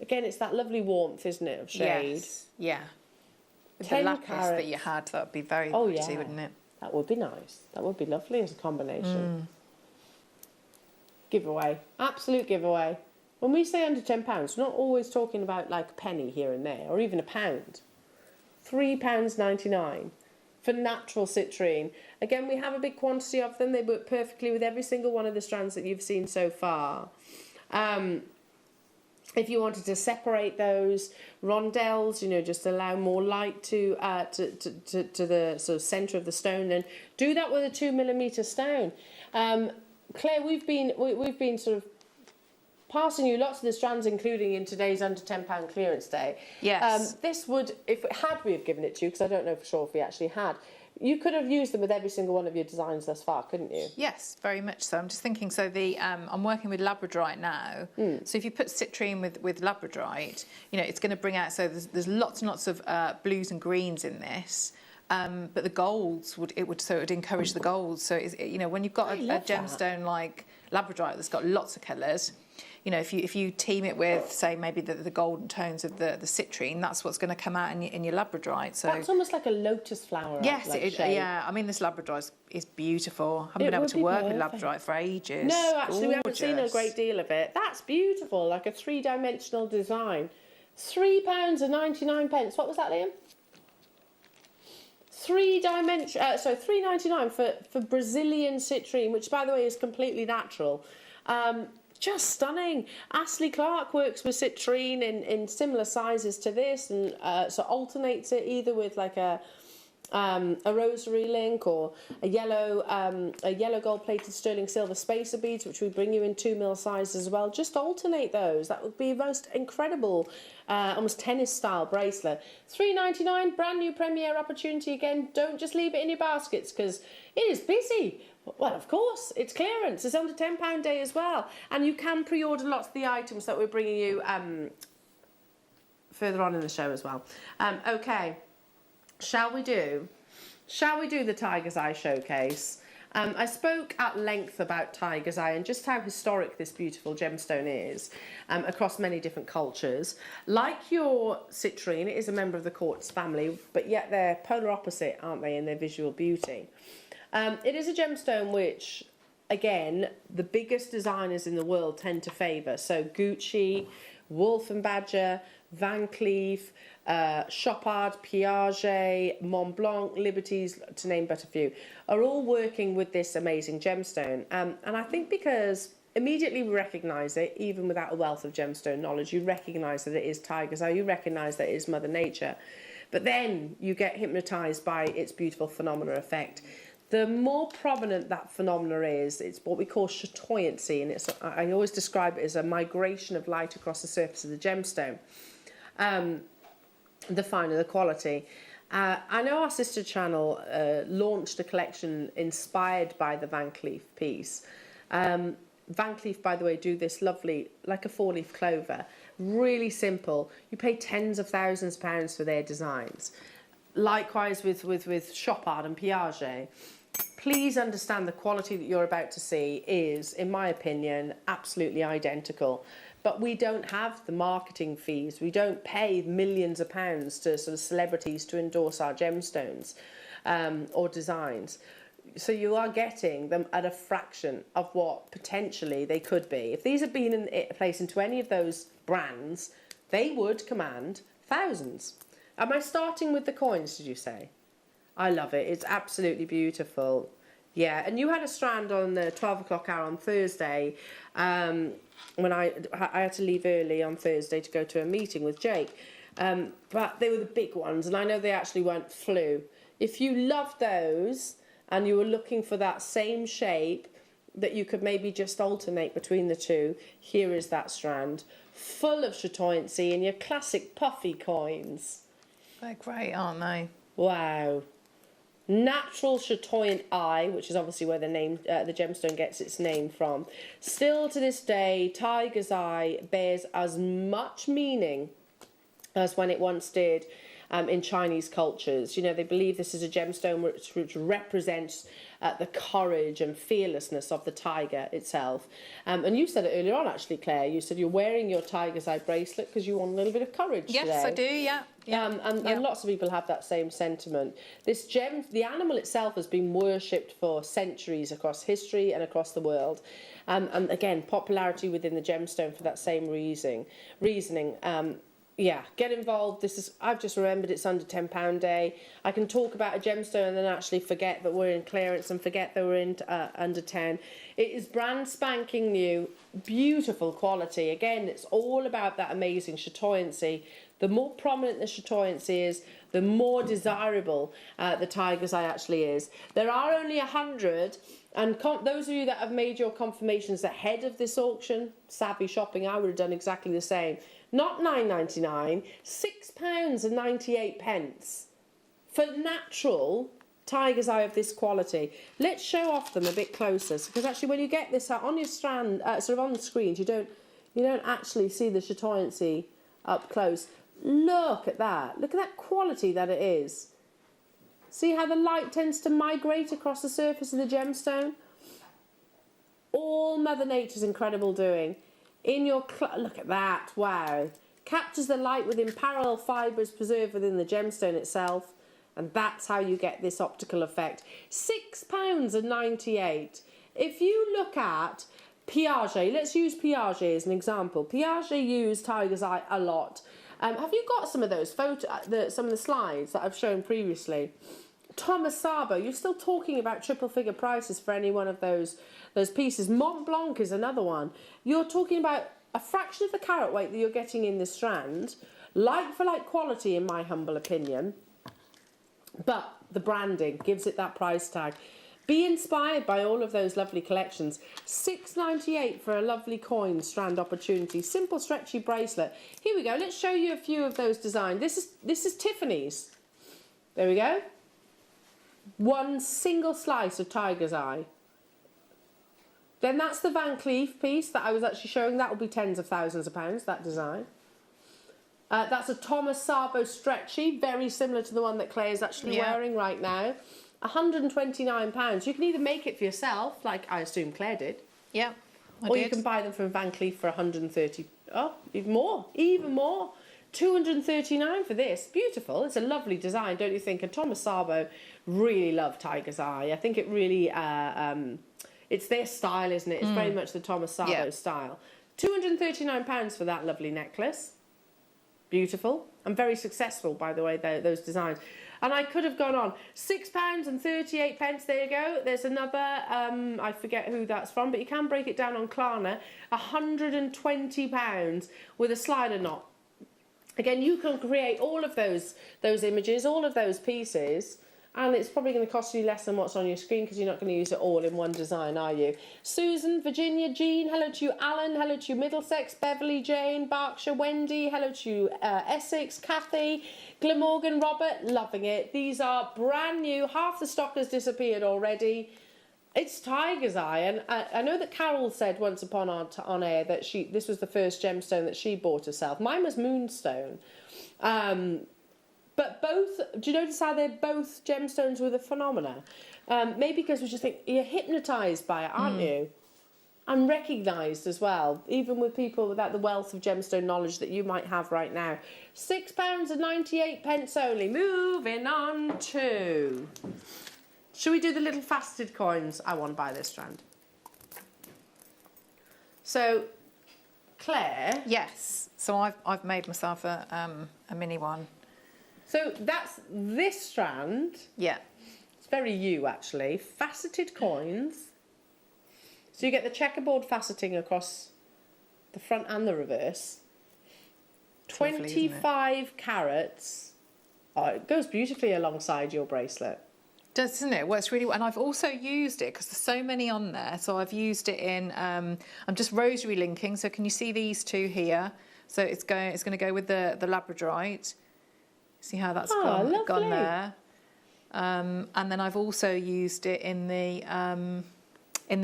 G: Again, it's that lovely warmth, isn't it, of shade?
H: Yes. Yeah. With
G: 10
H: the lapis
G: carats.
H: that you had, that would be very pretty, wouldn't it?
G: That would be nice. That would be lovely as a combination. Giveaway. Absolute giveaway. When we say under £10, we're not always talking about like a penny here and there, or even a pound. £3.99 for natural citrine. Again, we have a big quantity of them. They work perfectly with every single one of the strands that you've seen so far. If you wanted to separate those rondelles, you know, just allow more light to the sort of centre of the stone, then do that with a 2mm stone. Claire, we've been sort of passing you lots of the strands, including in today's under £10 clearance day.
H: Yes.
G: This would, we have given it to you, because I don't know for sure if we actually had, you could have used them with every single one of your designs thus far, couldn't you?
H: Yes, very much so. I'm just thinking, so the I'm working with Labradorite now. So if you put citrine with Labradorite, you know, it's going to bring out, so there's lots and lots of blues and greens in this. But the golds it would encourage the golds. So you know, when you've got a gemstone like Labradorite that's got lots of colours, you know, if you team it with, say, maybe the golden tones of the citrine, that's what's going to come out in your Labradorite. So
G: that's almost like a lotus flower.
H: Yes,
G: like
H: yeah. I mean, this Labradorite is beautiful. I haven't been able to work with Labradorite for ages.
G: No, actually, we haven't seen a great deal of it. That's beautiful, like a three-dimensional design. £3.99. What was that, Liam? £3.99 for Brazilian citrine, which, by the way, is completely natural. Just stunning. Ashley Clark works with citrine in similar sizes to this, and so alternates it either with like a rosary link or a yellow gold-plated sterling silver spacer beads, which we bring you in 2mm size as well. Just alternate those. That would be a most incredible, almost tennis-style bracelet. £3.99, brand new premiere opportunity again. Don't just leave it in your baskets, because it is busy. Well, of course, it's clearance. It's under £10 day as well. And you can pre-order lots of the items that we're bringing you further on in the show as well. Okay, shall we do the Tiger's Eye showcase? I spoke at length about Tiger's Eye and just how historic this beautiful gemstone is across many different cultures. Like your citrine, it is a member of the quartz family, but yet they're polar opposite, aren't they, in their visual beauty. It is a gemstone which, again, the biggest designers in the world tend to favour. So Gucci, Wolf & Badger, Van Cleef, Chopard, Piaget, Montblanc, Liberties, to name but a few, are all working with this amazing gemstone. And I think because immediately we recognise it, even without a wealth of gemstone knowledge, you recognise that it is Tiger's Eye, you recognise that it is Mother Nature. But then you get hypnotised by its beautiful phenomena effect. The more prominent that phenomena is, it's what we call chatoyancy, and I always describe it as a migration of light across the surface of the gemstone. The finer the quality. I know our sister channel launched a collection inspired by the Van Cleef piece. Van Cleef, by the way, do this lovely, like a 4-leaf clover, really simple. You pay tens of thousands of pounds for their designs. Likewise with Chopard and Piaget. Please understand the quality that you're about to see is, in my opinion, absolutely identical. But we don't have the marketing fees. We don't pay millions of pounds to sort of celebrities to endorse our gemstones or designs. So you are getting them at a fraction of what potentially they could be. If these had been placed into any of those brands, they would command thousands. Am I starting with the coins, did you say? I love it. It's absolutely beautiful. Yeah, and you had a strand on the 12 o'clock hour on Thursday when I had to leave early on Thursday to go to a meeting with Jake. But they were the big ones, and I know they actually weren't flu. If you loved those and you were looking for that same shape that you could maybe just alternate between the two, here is that strand, full of chatoyancy and your classic puffy coins.
H: They're great, aren't they?
G: Wow. Natural chatoyant eye, which is obviously where the gemstone gets its name from. Still to this day, Tiger's Eye bears as much meaning as when it once did. in Chinese cultures. You know, they believe this is a gemstone which represents the courage and fearlessness of the tiger itself. And you said it earlier on, actually, Claire. You said you're wearing your tiger's eye bracelet because you want a little bit of courage today.
H: Yes, I do, yeah.
G: And lots of people have that same sentiment. This gem, the animal itself, has been worshipped for centuries across history and across the world. And again, popularity within the gemstone for that same reasoning. Yeah, get involved. I've just remembered it's under £10 day. I can talk about a gemstone and then actually forget that we're in clearance and forget that we're in under 10. It is brand spanking new, beautiful quality. Again, it's all about that amazing chatoyancy. The more prominent the chatoyancy is, the more desirable the tiger's eye actually is. There are only 100, and those of you that have made your confirmations ahead of this auction, savvy shopping, I would have done exactly the same. Not £9.99, £6.98 for natural tiger's eye of this quality. Let's show off them a bit closer, because actually when you get this on your strand, sort of on the screens, you don't actually see the chatoyancy up close. Look at that. Look at that quality that it is. See how the light tends to migrate across the surface of the gemstone? All Mother Nature's incredible doing. Look at that, wow. Captures the light within parallel fibres preserved within the gemstone itself, and that's how you get this optical effect. £6.98. If you look at Piaget, let's use Piaget as an example. Piaget used tiger's eye a lot. Have you got some of those some of the slides that I've shown previously? Thomas Sabo, you're still talking about triple figure prices for any one of those pieces. Mont Blanc is another one. You're talking about a fraction of the carat weight that you're getting in this strand, like for like quality in my humble opinion, but the branding gives it that price tag. Be inspired by all of those lovely collections. £6.98 for a lovely coin strand opportunity. Simple stretchy bracelet. Here we go. Let's show you a few of those designs. This is Tiffany's. There we go. One single slice of tiger's eye. Then that's the Van Cleef piece that I was actually showing. That will be tens of thousands of pounds, that design. That's a Thomas Sabo stretchy, very similar to the one that Claire is actually wearing right now. £129. You can either make it for yourself, like I assume Claire did.
H: Yeah,
G: or you can buy them from Van Cleef for 130. Oh, even more. £239 for this. Beautiful. It's a lovely design, don't you think? And Thomas Sabo really loved tiger's eye. I think it really, it's their style, isn't it? It's very much the Thomas Sabo style. £239 for that lovely necklace. Beautiful. And very successful, by the way, those designs. And I could have gone on. £6.38. There you go. There's another, I forget who that's from, but you can break it down on Klarna. £120 with a slider knot. Again, you can create all of those images, all of those pieces, and it's probably going to cost you less than what's on your screen because you're not going to use it all in one design, are you? Susan, Virginia, Jean, hello to you. Alan, hello to you. Middlesex, Beverly, Jane, Berkshire, Wendy, hello to you. Essex, Kathy, Glamorgan, Robert, loving it. These are brand new. Half the stock has disappeared already. It's tiger's eye, and I know that Carol said once upon on air that this was the first gemstone that she bought herself. Mine was Moonstone. But both, do you notice how they're both gemstones with a phenomena? Maybe because we just think you're hypnotised by it, aren't you? And recognised as well, even with people without the wealth of gemstone knowledge that you might have right now. £6.98 only. Moving on to... Should we do the little faceted coins? I want to buy this strand. So, Claire...
H: Yes. So I've made myself a mini one.
G: So that's this strand.
H: Yeah.
G: It's very you, actually. Faceted coins. So you get the checkerboard faceting across the front and the reverse. 25 carats. Oh, it goes beautifully alongside your bracelet.
H: Doesn't it? Works really well. And I've also used it because there's so many on there. So I've used it in, I'm just rosary linking. So can you see these two here? So it's going to go with the Labradorite. See how that's gone there. And then I've also used it in the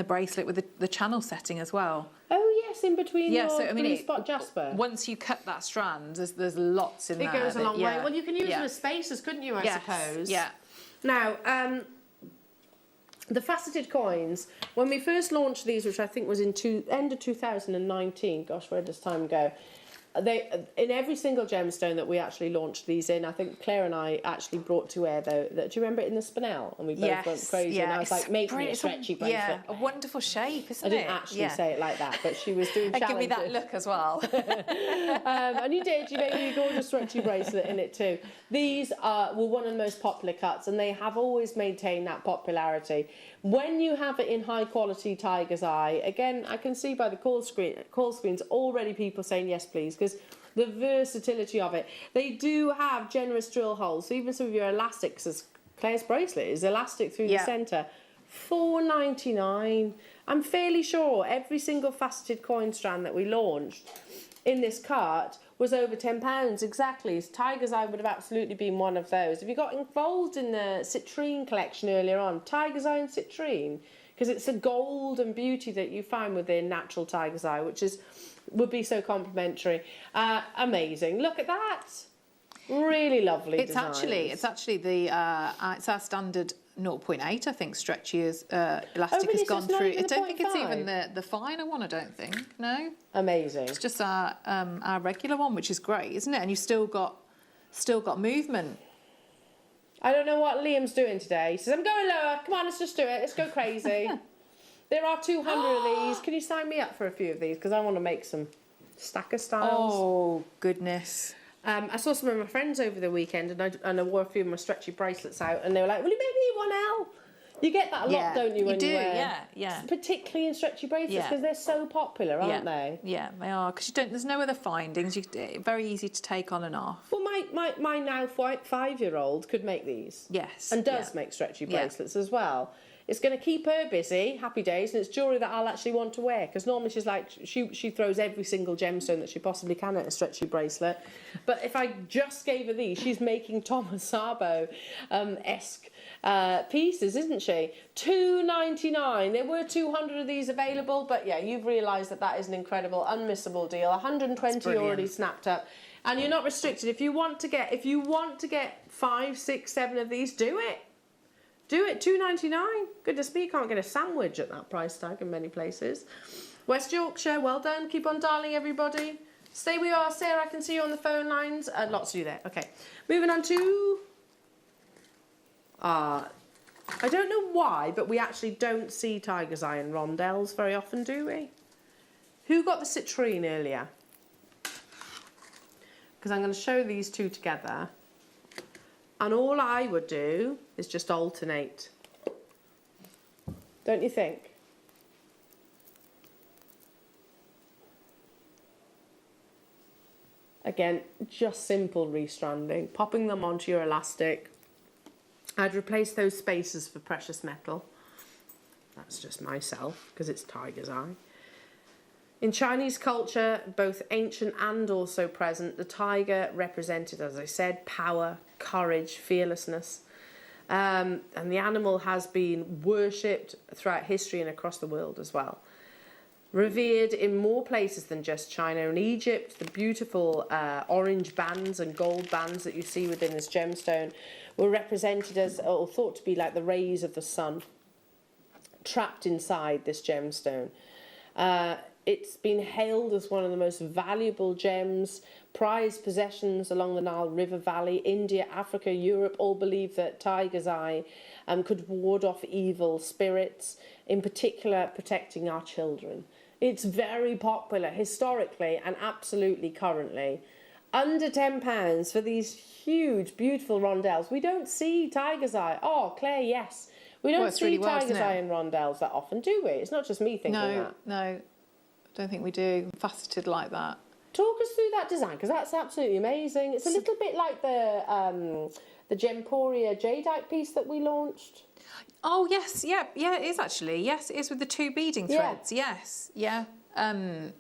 H: bracelet with the channel setting as well.
G: Oh yes, space in between your blue spot jasper?
H: Once you cut that strand, there's lots in there.
G: It goes a long way. Well, you can use them
H: yeah.
G: as spacers, couldn't you, I
H: Yes,
G: suppose?
H: yeah.
G: Now, the faceted coins, when we first launched these, which I think was in end of 2019, gosh, where does time go? In every single gemstone that we actually launched these in, I think Claire and I actually brought to air though. Do you remember it in the spinel? And we both went crazy. And I was like, make me a stretchy bracelet.
H: Yeah, a wonderful shape, isn't it?
G: I didn't actually say it like that, but she was doing challenges.
H: Give me that look as well.
G: And you did. You made me a gorgeous stretchy bracelet in it too. These were one of the most popular cuts, and they have always maintained that popularity. When you have it in high quality tiger's eye, again, I can see by the call screens already people saying yes, please, because the versatility of it. They do have generous drill holes. So even some of your elastics, as Claire's bracelet is elastic through the centre. $4.99. I'm fairly sure every single faceted coin strand that we launched in this cart was over £10 exactly. Tiger's Eye would have absolutely been one of those. If you got involved in the citrine collection earlier on, Tiger's Eye and citrine, because it's a gold and beauty that you find within natural Tiger's Eye, which would be so complimentary. Amazing. Look at that. Really lovely designs.
H: It's actually the it's our standard 0.8, I think, stretchy as elastic has gone through. I don't think it's even the finer one, I don't think. No.
G: Amazing.
H: It's just our regular one, which is great, isn't it? And you've still got movement.
G: I don't know what Liam's doing today. He says, I'm going lower. Come on, let's just do it. Let's go crazy. There are 200 of these. Can you sign me up for a few of these? Because I want to make some stacker styles.
H: Oh, goodness.
G: I saw some of my friends over the weekend, and I wore a few of my stretchy bracelets out, and they were like, will you make me one, Al? You get that a lot, don't you, when you wear...
H: Yeah.
G: Particularly in stretchy bracelets, because they're so popular, aren't they?
H: Yeah, they are, because there's no other findings. Very easy to take on and off.
G: Well, my now 5-year-old could make these.
H: Yes.
G: And does make stretchy bracelets as well. It's going to keep her busy, happy days, and it's jewellery that I'll actually want to wear, because normally she's like, she throws every single gemstone that she possibly can at a stretchy bracelet. But if I just gave her these, she's making Thomas Sabo-esque pieces, isn't she? $2.99. There were 200 of these available, but yeah, you've realised that is an incredible, unmissable deal. 120 already snapped up. And you're not restricted. If you want to get 5, 6, 7 of these, do it. Do it, $2.99. Goodness me, you can't get a sandwich at that price tag in many places. West Yorkshire, well done. Keep on dialing, everybody. Stay where you are, Sarah. I can see you on the phone lines. Lots of you there. Okay. Moving on to... I don't know why, but we actually don't see Tiger's Eye and rondelles very often, do we? Who got the citrine earlier? Because I'm going to show these two together. And all I would do is just alternate. Don't you think? Again, just simple restranding. Popping them onto your elastic. I'd replace those spacers for precious metal. That's just myself, because it's Tiger's Eye. In Chinese culture, both ancient and also present, the tiger represented, as I said, power, courage, fearlessness. And the animal has been worshipped throughout history and across the world as well. Revered in more places than just China. In Egypt, the beautiful orange bands and gold bands that you see within this gemstone were represented as, or thought to be like the rays of the sun, trapped inside this gemstone. It's been hailed as one of the most valuable gems, prized possessions along the Nile River Valley. India, Africa, Europe all believe that Tiger's Eye could ward off evil spirits, in particular protecting our children. It's very popular historically and absolutely currently. Under £10 for these huge, beautiful rondelles. We don't see Tiger's Eye. Oh, Claire, yes. We don't see really Tiger's Eye and rondelles that often, do we? It's not just me thinking that.
H: No. Don't think we do. Faceted like that.
G: Talk us through that design, because that's absolutely amazing. It's a little bit like the Gemporia jadeite piece that we launched.
H: Oh yes, yeah, it is actually. Yes, it is with the 2 beading threads. Yes, yeah.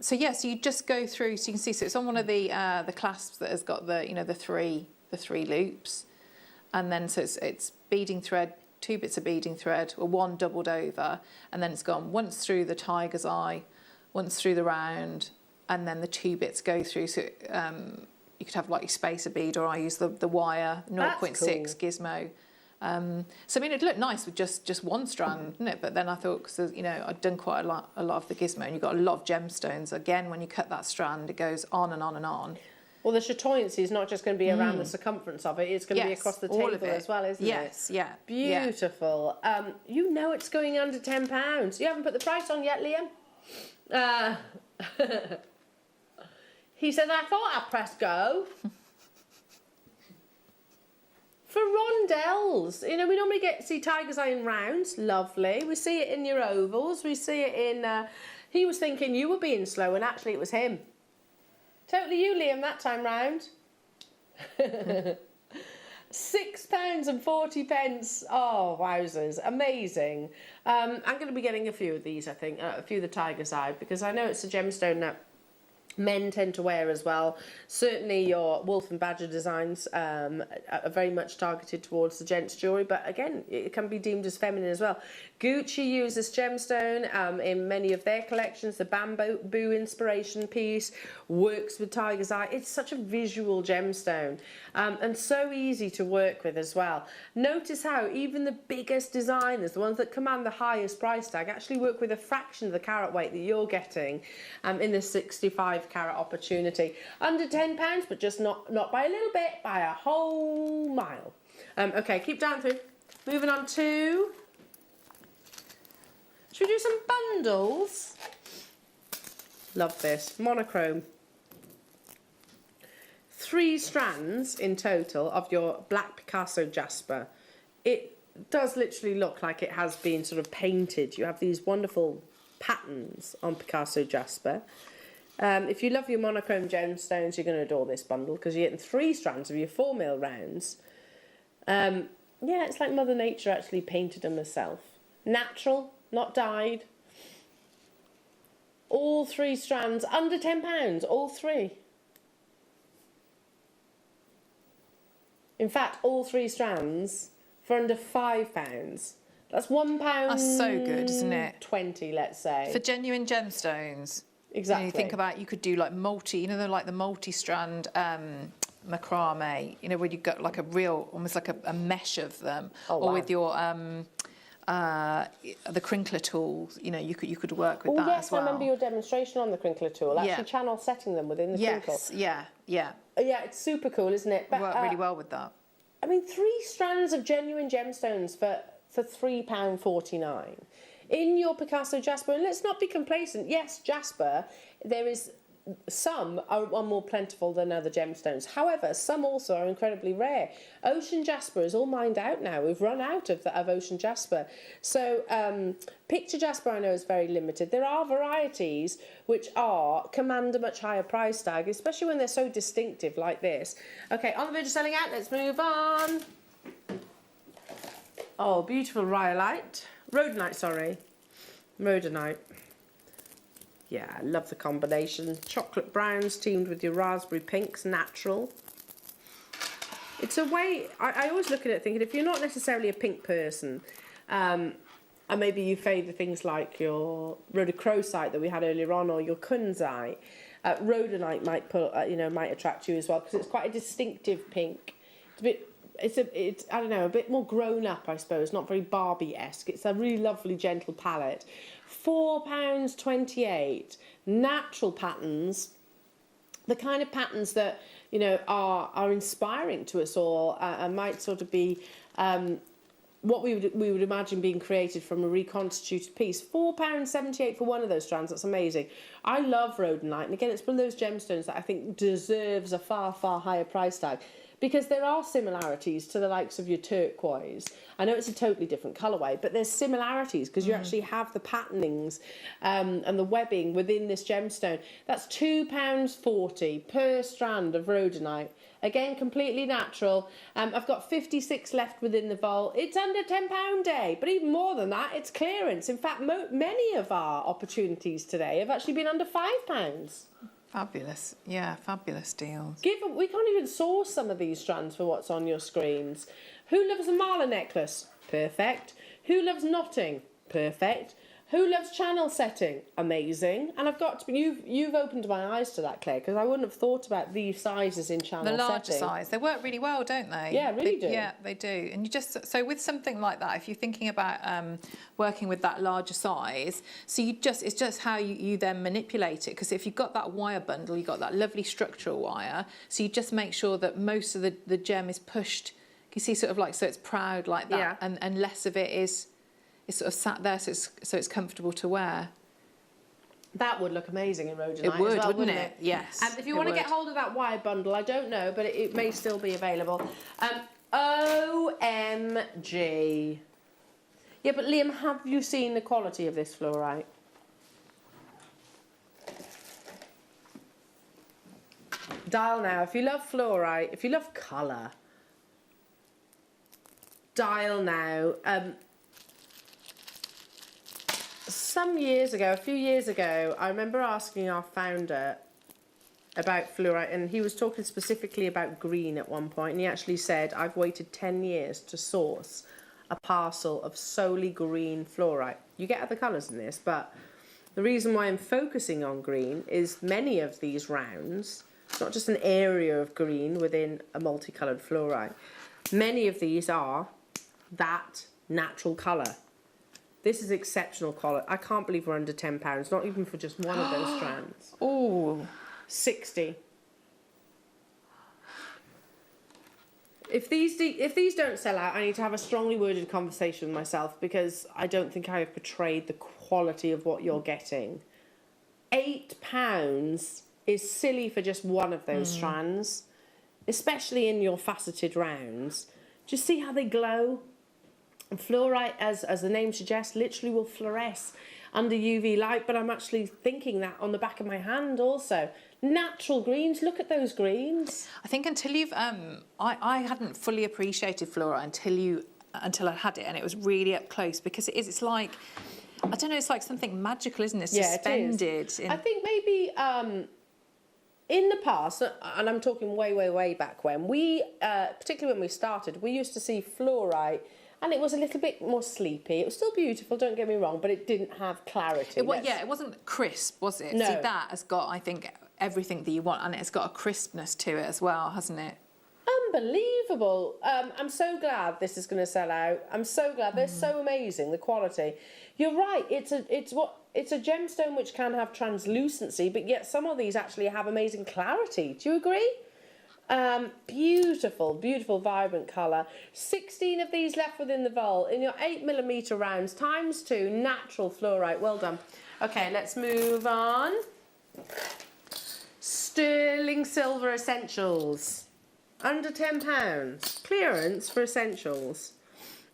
H: So you just go through, so you can see. So it's on one of the clasps that has got the three loops, and then so it's beading thread, 2 bits of beading thread, or 1 doubled over, and then it's gone once through the Tiger's Eye, once through the round, and then the 2 bits go through. So you could have like your spacer bead, or I use the wire 0.6 gizmo. So I mean, it'd look nice with just one strand, wouldn't it? But then I thought, because you know, I'd done quite a lot of the gizmo, and you've got a lot of gemstones. Again, when you cut that strand, it goes on and on and on.
G: Well, the chatoyancy is not just going to be around the circumference of it, it's going to be across the table as well, isn't it?
H: Yes, yeah.
G: Beautiful. You know it's going under £10. You haven't put the price on yet, Liam? He said, I thought I'd press go. For rondelles, you know, we normally see tiger's eye in rounds, lovely. We see it in your ovals, we see it in... he was thinking you were being slow, and actually it was him. Totally you, Liam, that time round. £6.40. Oh, wowzers. Amazing. I'm going to be getting a few of these, I think. A few of the tiger's eye, because I know it's a gemstone that men tend to wear as well. Certainly your wolf and badger designs are very much targeted towards the gents jewellery, but again, it can be deemed as feminine as well. Gucci uses gemstone in many of their collections. The bamboo inspiration piece works with tiger's eye. It's such a visual gemstone and so easy to work with as well. Notice how even the biggest designers, the ones that command the highest price tag, actually work with a fraction of the carat weight that you're getting in the 65 carat opportunity. Under £10, but just not by a little bit, by a whole mile. Okay, keep down through. Moving on to... Should we do some bundles? Love this. Monochrome. 3 strands in total of your black Picasso jasper. It does literally look like it has been sort of painted. You have these wonderful patterns on Picasso jasper. If you love your monochrome gemstones, you're going to adore this bundle, because you're getting 3 strands of your 4mm rounds. Yeah, it's like Mother Nature actually painted them herself. Natural, not dyed. All 3 strands, under £10, all 3. In fact, all 3 strands for under £5. That's £1.
H: That's so good, isn't it?
G: 20, let's say.
H: For genuine gemstones.
G: Exactly.
H: You think about, you could do like they're like the multi-strand macrame, you know, where you've got like a real, almost like a mesh of them.
G: Oh,
H: or
G: wow.
H: with your the crinkler tools, you know, you could work with that as well.
G: I remember your demonstration on the crinkler tool, actually channel setting them within the crinkle.
H: Yeah.
G: Yeah, it's super cool, isn't it? But,
H: worked really well with that.
G: I mean, 3 strands of genuine gemstones for £3.49 in your Picasso jasper. And let's not be complacent. Yes, jasper, there is... Some are more plentiful than other gemstones. However, some also are incredibly rare. Ocean jasper is all mined out now. We've run out of ocean jasper. So picture jasper I know is very limited. There are varieties which command a much higher price tag, especially when they're so distinctive like this. Okay, on the verge of selling out, let's move on. Oh, beautiful rhyolite. Rhodonite. Yeah, I love the combination. Chocolate browns teamed with your raspberry pinks, natural. It's a way, I always look at it thinking, if you're not necessarily a pink person, and maybe you favour things like your rhodochrosite that we had earlier on, or your kunzite, rhodonite might attract you as well, because it's quite a distinctive pink. It's I don't know, a bit more grown up, I suppose, not very Barbie-esque. It's a really lovely, gentle palette. £4.28, natural patterns, the kind of patterns that, you know, are inspiring to us all and might sort of be what we would imagine being created from a reconstituted piece. £4.78 for one of those strands. That's amazing. I love rhodonite, and again, it's one of those gemstones that I think deserves a far, far higher price tag, because there are similarities to the likes of your turquoise. I know it's a totally different colourway, but there's similarities because you actually have the patternings and the webbing within this gemstone. That's £2.40 per strand of rhodonite. Again, completely natural. I've got 56 left within the vault. It's under £10 day, but even more than that, it's clearance. In fact, many of our opportunities today have actually been under £5.
H: Fabulous. Yeah, fabulous deals.
G: We can't even source some of these strands for what's on your screens. Who loves a mala necklace? Perfect. Who loves knotting? Perfect. Who loves channel setting? Amazing. And I've got to be, you've opened my eyes to that, Claire, because I wouldn't have thought about these sizes in channel setting.
H: The larger size, they work really well, don't they?
G: Yeah, really do.
H: Yeah, they do. And you just, so with something like that, if you're thinking about working with that larger size, so it's just how you then manipulate it. Because if you've got that wire bundle, you've got that lovely structural wire, so you just make sure that most of the gem is pushed, you see, sort of like, so it's proud like that, and less of it is sort of sat there, so it's comfortable to wear.
G: That would look amazing in rhodonite.
H: It would,
G: as well,
H: wouldn't
G: it?
H: it? Yes.
G: And if you want to get hold of that wire bundle, I don't know, but it may still be available. OMG. Yeah, but Liam, have you seen the quality of this fluorite? Dial now. If you love fluorite, if you love colour, dial now. Some years ago, a few years ago, I remember asking our founder about fluorite, and he was talking specifically about green at one point, and he actually said, I've waited 10 years to source a parcel of solely green fluorite. You get other colours in this, but the reason why I'm focusing on green is many of these rounds, it's not just an area of green within a multicoloured fluorite, many of these are that natural colour. This is exceptional quality. I can't believe we're under £10, not even for just one of those strands.
H: Oh,
G: 60. If these don't sell out, I need to have a strongly worded conversation with myself, because I don't think I have portrayed the quality of what you're getting. £8 is silly for just one of those strands, especially in your faceted rounds. Just see how they glow. And fluorite, as the name suggests, literally will fluoresce under UV light, but I'm actually thinking that on the back of my hand also. Natural greens, look at those greens.
H: I think until you've, I hadn't fully appreciated fluorite until I had it, and it was really up close, because it's like, I don't know, it's like something magical, isn't it? It's suspended.
G: It is. I think maybe in the past, and I'm talking way, way, way back when, we, particularly when we started, we used to see fluorite, and it was a little bit more sleepy. It was still beautiful, don't get me wrong, but it didn't have clarity.
H: It wasn't crisp, was it?
G: No.
H: See, that has got, I think, everything that you want, and it's got a crispness to it as well, hasn't it?
G: Unbelievable. I'm so glad this is going to sell out. I'm so glad. They're so amazing, the quality. You're right, it's a gemstone which can have translucency, but yet some of these actually have amazing clarity. Do you agree? Beautiful, beautiful, vibrant colour. 16 of these left within the vault in your 8mm rounds, ×2, natural fluorite. Well done. Okay, let's move on. Sterling silver essentials. Under £10. Clearance for essentials.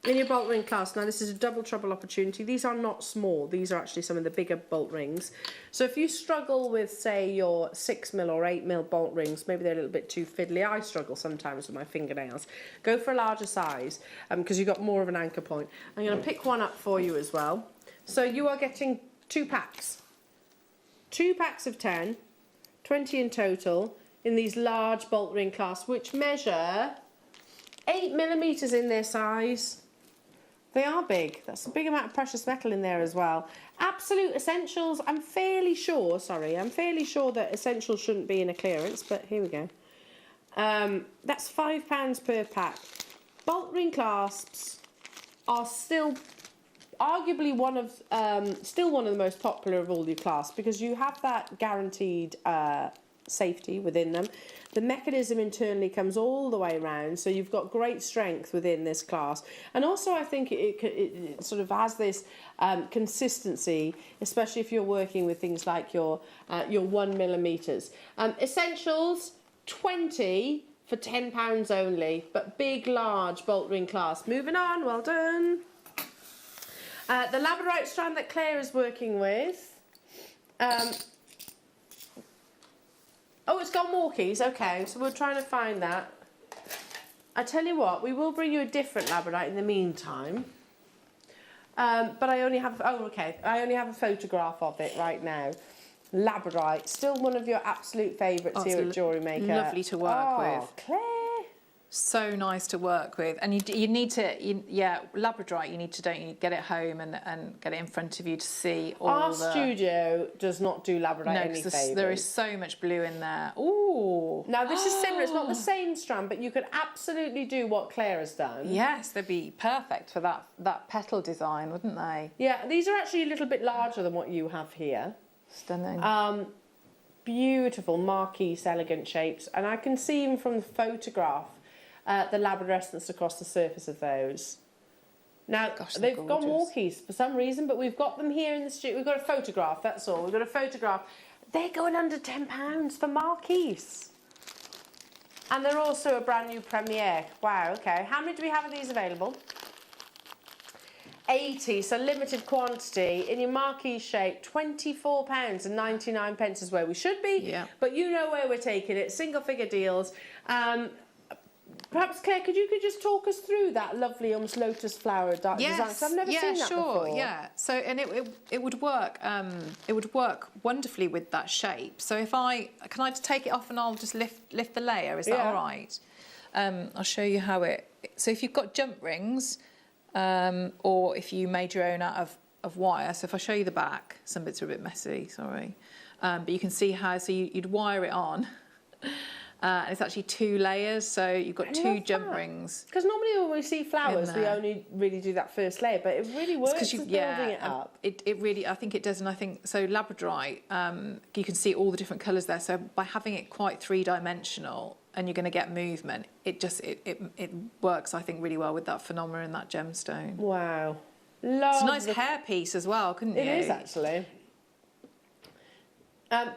G: In your bolt ring class, now this is a double trouble opportunity. These are not small, these are actually some of the bigger bolt rings. So if you struggle with, say, your 6mm or 8mm bolt rings, maybe they're a little bit too fiddly. I struggle sometimes with my fingernails. Go for a larger size, because you've got more of an anchor point. I'm going to pick one up for you as well. So you are getting 2 packs. 2 packs of 10, 20 in total, in these large bolt ring class, which measure 8mm in their size. They are big. That's a big amount of precious metal in there as well. Absolute essentials. I'm fairly sure that essentials shouldn't be in a clearance, but here we go. That's £5 per pack. Bolt ring clasps are still arguably one of the most popular of all your clasps, because you have that guaranteed safety within them. The mechanism internally comes all the way around, so you've got great strength within this class. And also I think it sort of has this consistency, especially if you're working with things like your 1mm. Essentials, 20 for £10 only, but big, large bolt ring clasp. Moving on, well done. The Labradorite strand that Claire is working with. Oh, it's got Morkies. Okay, so we're trying to find that. I tell you what, we will bring you a different Labradorite in the meantime. But I only have... Oh, okay. I only have a photograph of it right now. Labradorite. Still one of your absolute favourites here at Jewellery Maker.
H: Lovely to work with.
G: Claire.
H: So nice to work with, and you need to, Labradorite. You need to get it home and get it in front of you to see all
G: Our
H: the.
G: studio does not do Labradorite any favours.
H: There is so much blue in there. Ooh.
G: Now this is similar. It's not the same strand, but you could absolutely do what Claire has done.
H: Yes, they'd be perfect for that petal design, wouldn't they?
G: Yeah, these are actually a little bit larger than what you have here.
H: Stunning.
G: Beautiful marquise, elegant shapes, and I can see even from the photograph the labradorescence across the surface of those. Now, they've gone walkies for some reason, but we've got them here in the studio. We've got a photograph, that's all. We've got a photograph. They're going under £10 for marquise. And they're also a brand new premiere. Wow, okay. How many do we have of these available? 80, so limited quantity. In your marquise shape, £24.99 is where we should be.
H: Yeah.
G: But you know where we're taking it, single figure deals. Perhaps, Claire, could you just talk us through that lovely almost lotus flower design? Because I've never seen that before.
H: Yeah, so and it would work. It would work wonderfully with that shape. So can I just take it off and I'll just lift the layer? Is that all right? I'll show you how it. So if you've got jump rings, or if you made your own out of wire. So if I show you the back, some bits are a bit messy. Sorry, but you can see how. So you'd wire it on. It's actually 2 layers, so you've got 2 jump rings. Because normally when we see flowers, we only really do that first layer, but it really works because building it up. It really, I think it does, and I think, so Labradorite, you can see all the different colours there, so by having it quite 3-dimensional, and you're going to get movement, it works, I think, really well with that phenomena and that gemstone. Wow. It's a nice hair piece as well, couldn't you? It is, actually.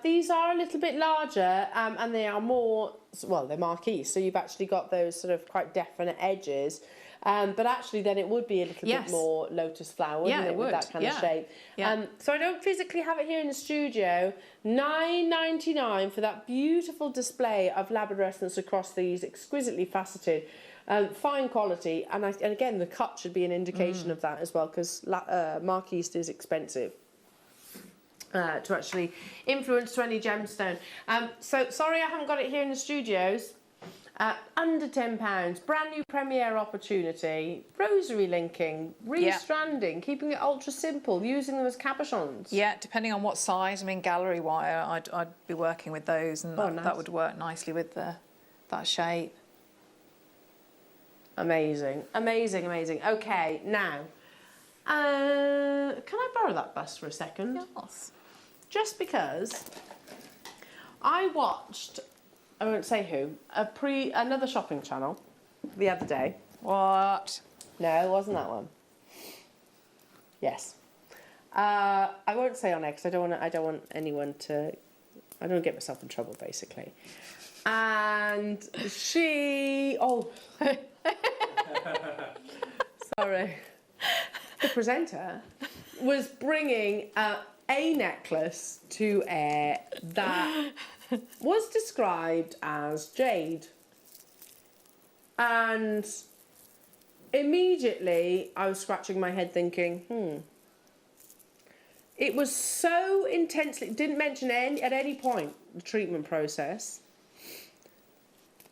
H: These are a little bit larger and they are more, well, they're marquise, so you've actually got those sort of quite definite edges. But actually then it would be a little bit more lotus flower, wouldn't it, with that kind of shape. So I don't physically have it here in the studio. $9.99 for that beautiful display of labradorescence across these exquisitely faceted, fine quality. And again, the cut should be an indication of that as well, because marquise is expensive. To actually influence to any gemstone. So sorry I haven't got it here in the studios. Under £10, brand new premiere opportunity, rosary linking, restranding, keeping it ultra simple, using them as cabochons. Yeah, depending on what size. I mean, gallery wire, I'd be working with those, and that would work nicely with that shape. Amazing, amazing, amazing. Okay, now, can I borrow that bust for a second? Yes. Just because I watched, I won't say who, another shopping channel the other day. What? No, it wasn't that one. Yes. I won't say onyx. I don't want anyone to. I don't want to get myself in trouble, basically. And she. Oh. Sorry. The presenter was bringing a necklace to air that was described as jade. And immediately I was scratching my head thinking, It was so intensely, didn't mention at any point the treatment process.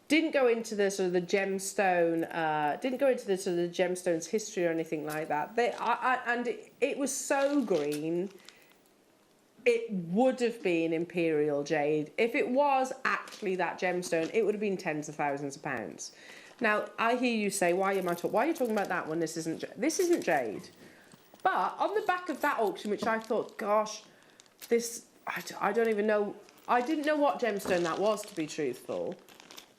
H: Didn't go into the sort of the gemstone, didn't go into the sort of the gemstone's history or anything like that. It was so green. It would have been imperial jade. If it was actually that gemstone, it would have been tens of thousands of pounds. Now, I hear you say, why are you talking about that when this isn't jade? But on the back of that auction, which I thought, gosh, I don't even know, I didn't know what gemstone that was, to be truthful.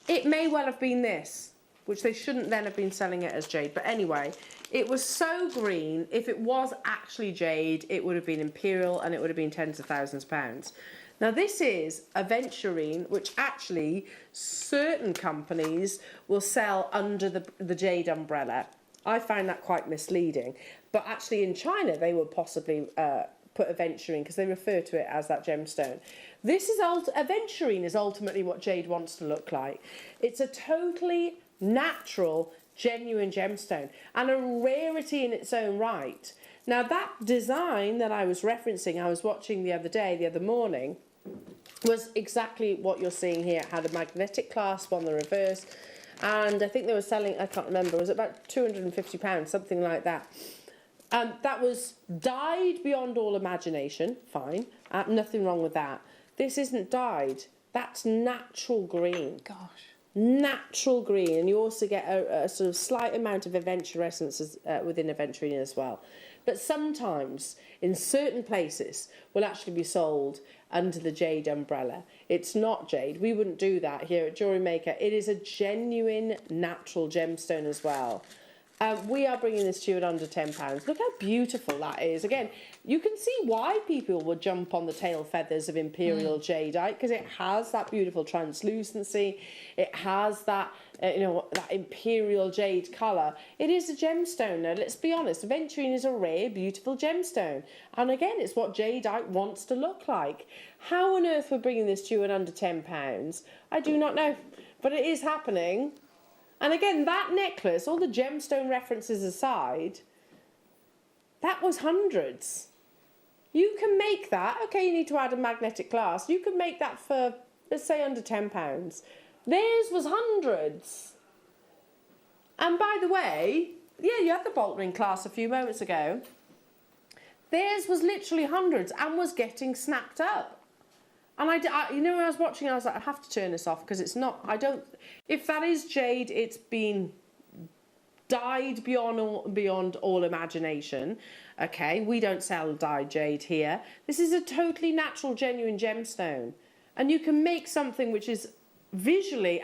H: It may well have been this, which they shouldn't then have been selling it as jade. But anyway, it was so green, if it was actually jade, it would have been imperial and it would have been tens of thousands of pounds. Now this is aventurine, which actually certain companies will sell under the jade umbrella. I find that quite misleading. But actually in China, they would possibly put aventurine because they refer to it as that gemstone. This is aventurine is ultimately what jade wants to look like. It's a totally natural, genuine gemstone and a rarity in its own right. Now that design that I was referencing, I was watching the other morning, was exactly what you're seeing here. It had a magnetic clasp on the reverse,
G: and I think they were selling, I can't remember, it was about £250, something like that. That was dyed beyond all imagination, fine, nothing wrong with that. This isn't dyed, that's natural green.
H: Gosh.
G: Natural green, and you also get a sort of slight amount of aventurescence within aventurine as well. But sometimes, in certain places, will actually be sold under the jade umbrella. It's not jade. We wouldn't do that here at Jewellery Maker. It is a genuine natural gemstone as well. We are bringing this to you at under £10. Look how beautiful that is. Again, you can see why people would jump on the tail feathers of imperial jadeite, because it has that beautiful translucency. It has that, that imperial jade colour. It is a gemstone. Now, let's be honest, aventurine is a rare, beautiful gemstone. And again, it's what jadeite wants to look like. How on earth we're bringing this to you at under £10? I do not know, but it is happening. And again, that necklace, all the gemstone references aside, that was hundreds. You can make that, okay, you need to add a magnetic clasp. You can make that for, let's say, under £10. Theirs was hundreds. And by the way, yeah, you had the bolt ring clasp a few moments ago. Theirs was literally hundreds and was getting snapped up. And I when I was watching, I was like, I have to turn this off because it's not, if that is jade, it's been dyed beyond all imagination. Okay, we don't sell dyed jade here. This is a totally natural, genuine gemstone. And you can make something which is visually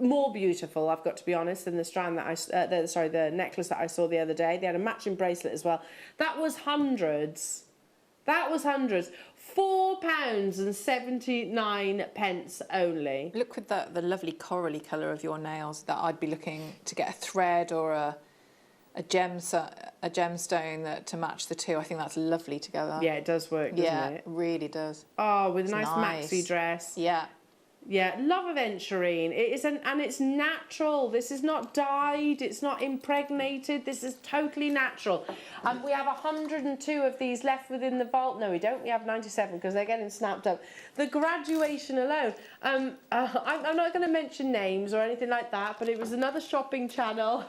G: more beautiful, I've got to be honest, than the strand that the necklace that I saw the other day. They had a matching bracelet as well. That was hundreds. That was hundreds. £4.79 only.
H: Look with the lovely corally colour of your nails. That I'd be looking to get a thread or a gemstone to match the two. I think that's lovely together.
G: Yeah, it does work, doesn't it?
H: It really does.
G: Oh, with a nice maxi dress.
H: Yeah.
G: Yeah, love aventurine. It is and it's natural. This is not dyed. It's not impregnated. This is totally natural. And we have 102 of these left within the vault. No, we don't. We have 97 because they're getting snapped up. The graduation alone. I'm not going to mention names or anything like that, but it was another shopping channel.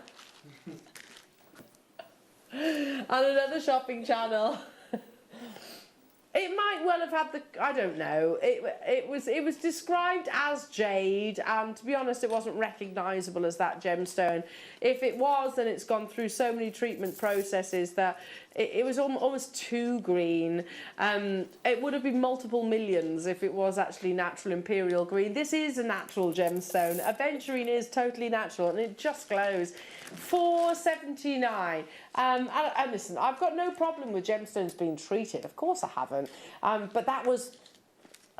G: And another shopping channel. It might well have had I don't know. It was described as jade, and to be honest, it wasn't recognisable as that gemstone. If it was, then it's gone through so many treatment processes that it was almost too green. It would have been multiple millions if it was actually natural imperial green. This is a natural gemstone. Aventurine is totally natural, and it just glows. £4.79. And listen, I've got no problem with gemstones being treated. Of course I haven't. But that was,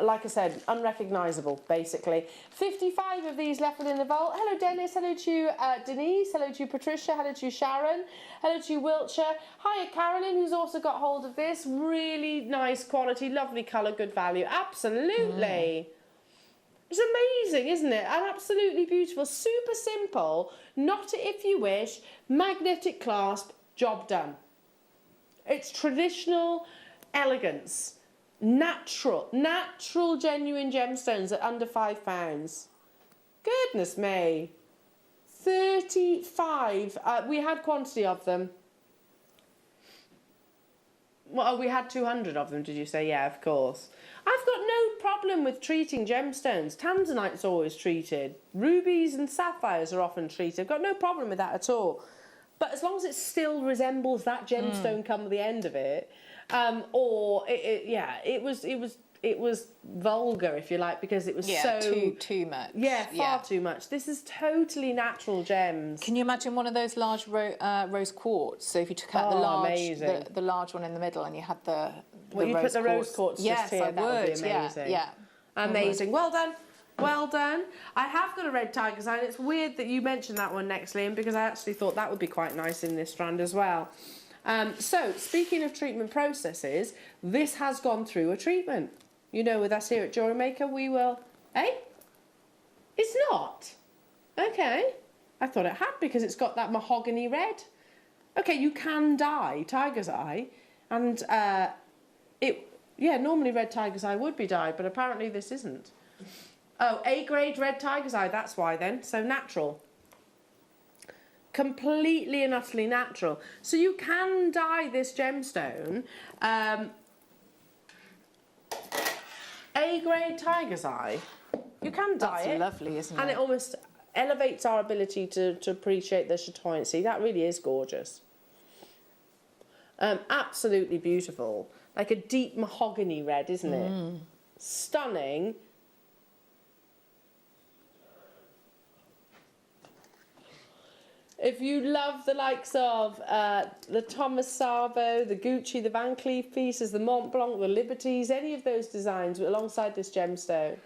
G: like I said, unrecognisable, basically. 55 of these left within the vault. Hello, Dennis. Hello to you, Denise. Hello to you, Patricia. Hello to you, Sharon. Hello to you, Wiltshire. Hiya, Carolyn, who's also got hold of this. Really nice quality, lovely colour, good value. Absolutely. It's amazing, isn't it? And absolutely beautiful. Super simple. Knot it if you wish. Magnetic clasp. Job done. It's traditional elegance. Natural, genuine gemstones at under £5. Goodness me. 35. We had quantity of them. Well, we had 200 of them, did you say? Yeah, of course. I've got no problem with treating gemstones. Tanzanite's always treated. Rubies and sapphires are often treated. I've got no problem with that at all. But as long as it still resembles that gemstone come at the end of it, it was vulgar, if you like, because it was
H: too much.
G: Yeah, far too much. This is totally natural gems.
H: Can you imagine one of those large rose quartz? So if you took out the large one in the middle and you had the
G: you put the rose quartz just here, that would be amazing.
H: Yeah.
G: Amazing. Well done. Well done. I have got a red tiger's eye, and it's weird that you mentioned that one next, Liam, because I actually thought that would be quite nice in this strand as well. So, speaking of treatment processes, this has gone through a treatment. You know, with us here at Jewellery Maker, we will... It's not? Okay. I thought it had because it's got that mahogany red. Okay, you can dye tiger's eye, and normally red tiger's eye would be dyed, but apparently this isn't. Oh, A-grade red tiger's eye, that's why then. So natural. completely and utterly natural. So you can dye this gemstone A-grade tiger's eye. You can dye it.
H: That's lovely, isn't it?
G: And it almost elevates our ability to appreciate the chatoyancy. That really is gorgeous. Absolutely beautiful. Like a deep mahogany red, isn't it? Stunning. If you love the likes of the Thomas Sabo, the Gucci, the Van Cleef pieces, the Mont Blanc, the Liberties, any of those designs alongside this gemstone,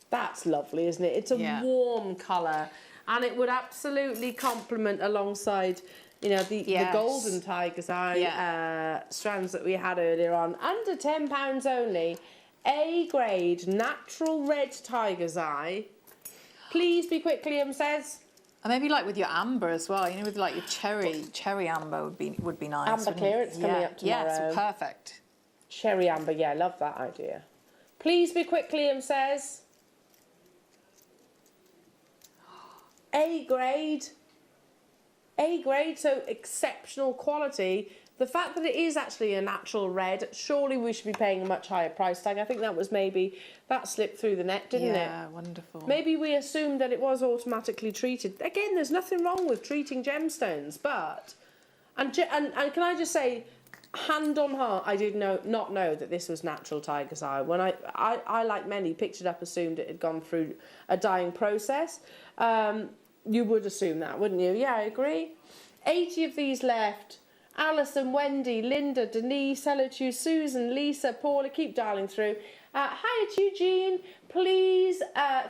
G: that's lovely, isn't it? It's a warm colour, and it would absolutely complement alongside, you know, the golden tiger's eye strands that we had earlier on. Under £10 only, A-grade natural red tiger's eye. Please be quick, Liam says.
H: And maybe like with your amber as well, you know, with like your cherry amber would be nice.
G: Amber clearance coming up tomorrow.
H: Yeah, so perfect.
G: Cherry amber, yeah, love that idea. Please be quick, Liam says. A-grade. A-grade, so exceptional quality. The fact that it is actually a natural red, surely we should be paying a much higher price tag. I think that was maybe, that slipped through the net, didn't it?
H: Yeah, wonderful.
G: Maybe we assumed that it was automatically treated. Again, there's nothing wrong with treating gemstones, but... And can I just say, hand on heart, I did not know that this was natural tiger's eye. When I like many, picked it up, assumed it had gone through a dyeing process. You would assume that, wouldn't you? Yeah, I agree. 80 of these left. Alison, Wendy, Linda, Denise, hello to you, Susan, Lisa, Paula, keep dialing through. Hi to you, Jean. Please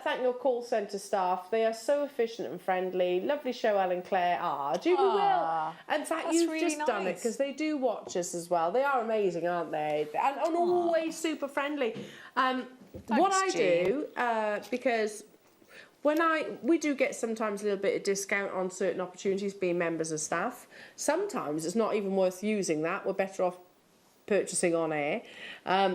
G: thank your call centre staff. They are so efficient and friendly. Lovely show, Ellen Claire. We will. In fact, you've really just done it because they do watch us as well. They are amazing, aren't they? And always super friendly. What I do, because... we do get sometimes a little bit of discount on certain opportunities being members of staff. Sometimes it's not even worth using that. We're better off purchasing on air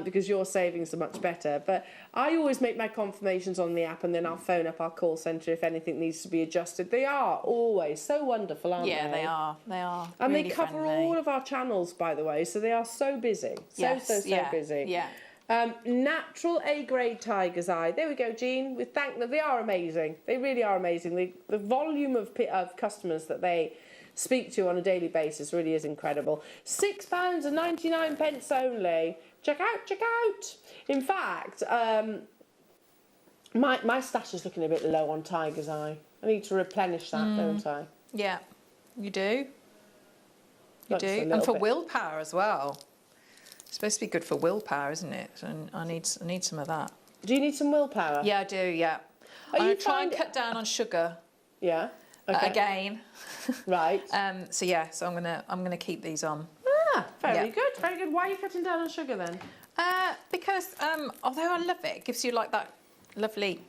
G: because your savings are much better. But I always make my confirmations on the app and then I'll phone up our call centre if anything needs to be adjusted. They are always so wonderful, aren't they?
H: Yeah, they are. They are.
G: And
H: really
G: they cover
H: friendly.
G: all of our channels, by the way, so they are so busy. So busy.
H: Yeah.
G: Natural A-grade tiger's eye. There we go, Jean. We thank them. They are amazing. They really are amazing. The volume of customers that they speak to on a daily basis really is incredible. £6.99 only. Check out. In fact, my stash is looking a bit low on tiger's eye. I need to replenish that, don't I?
H: Yeah, you do. You
G: Looks
H: do.
G: a
H: And
G: little
H: for
G: bit.
H: willpower as well. It's supposed to be good for willpower, isn't it? And I need some of that.
G: Do you need some willpower?
H: Yeah, I do, yeah. I'm going to try and cut down on sugar.
G: Yeah. Okay.
H: Again.
G: Right.
H: So I'm gonna keep these on.
G: Very good. Very good. Why are you cutting down on sugar then?
H: Because although I love it, it gives you like that lovely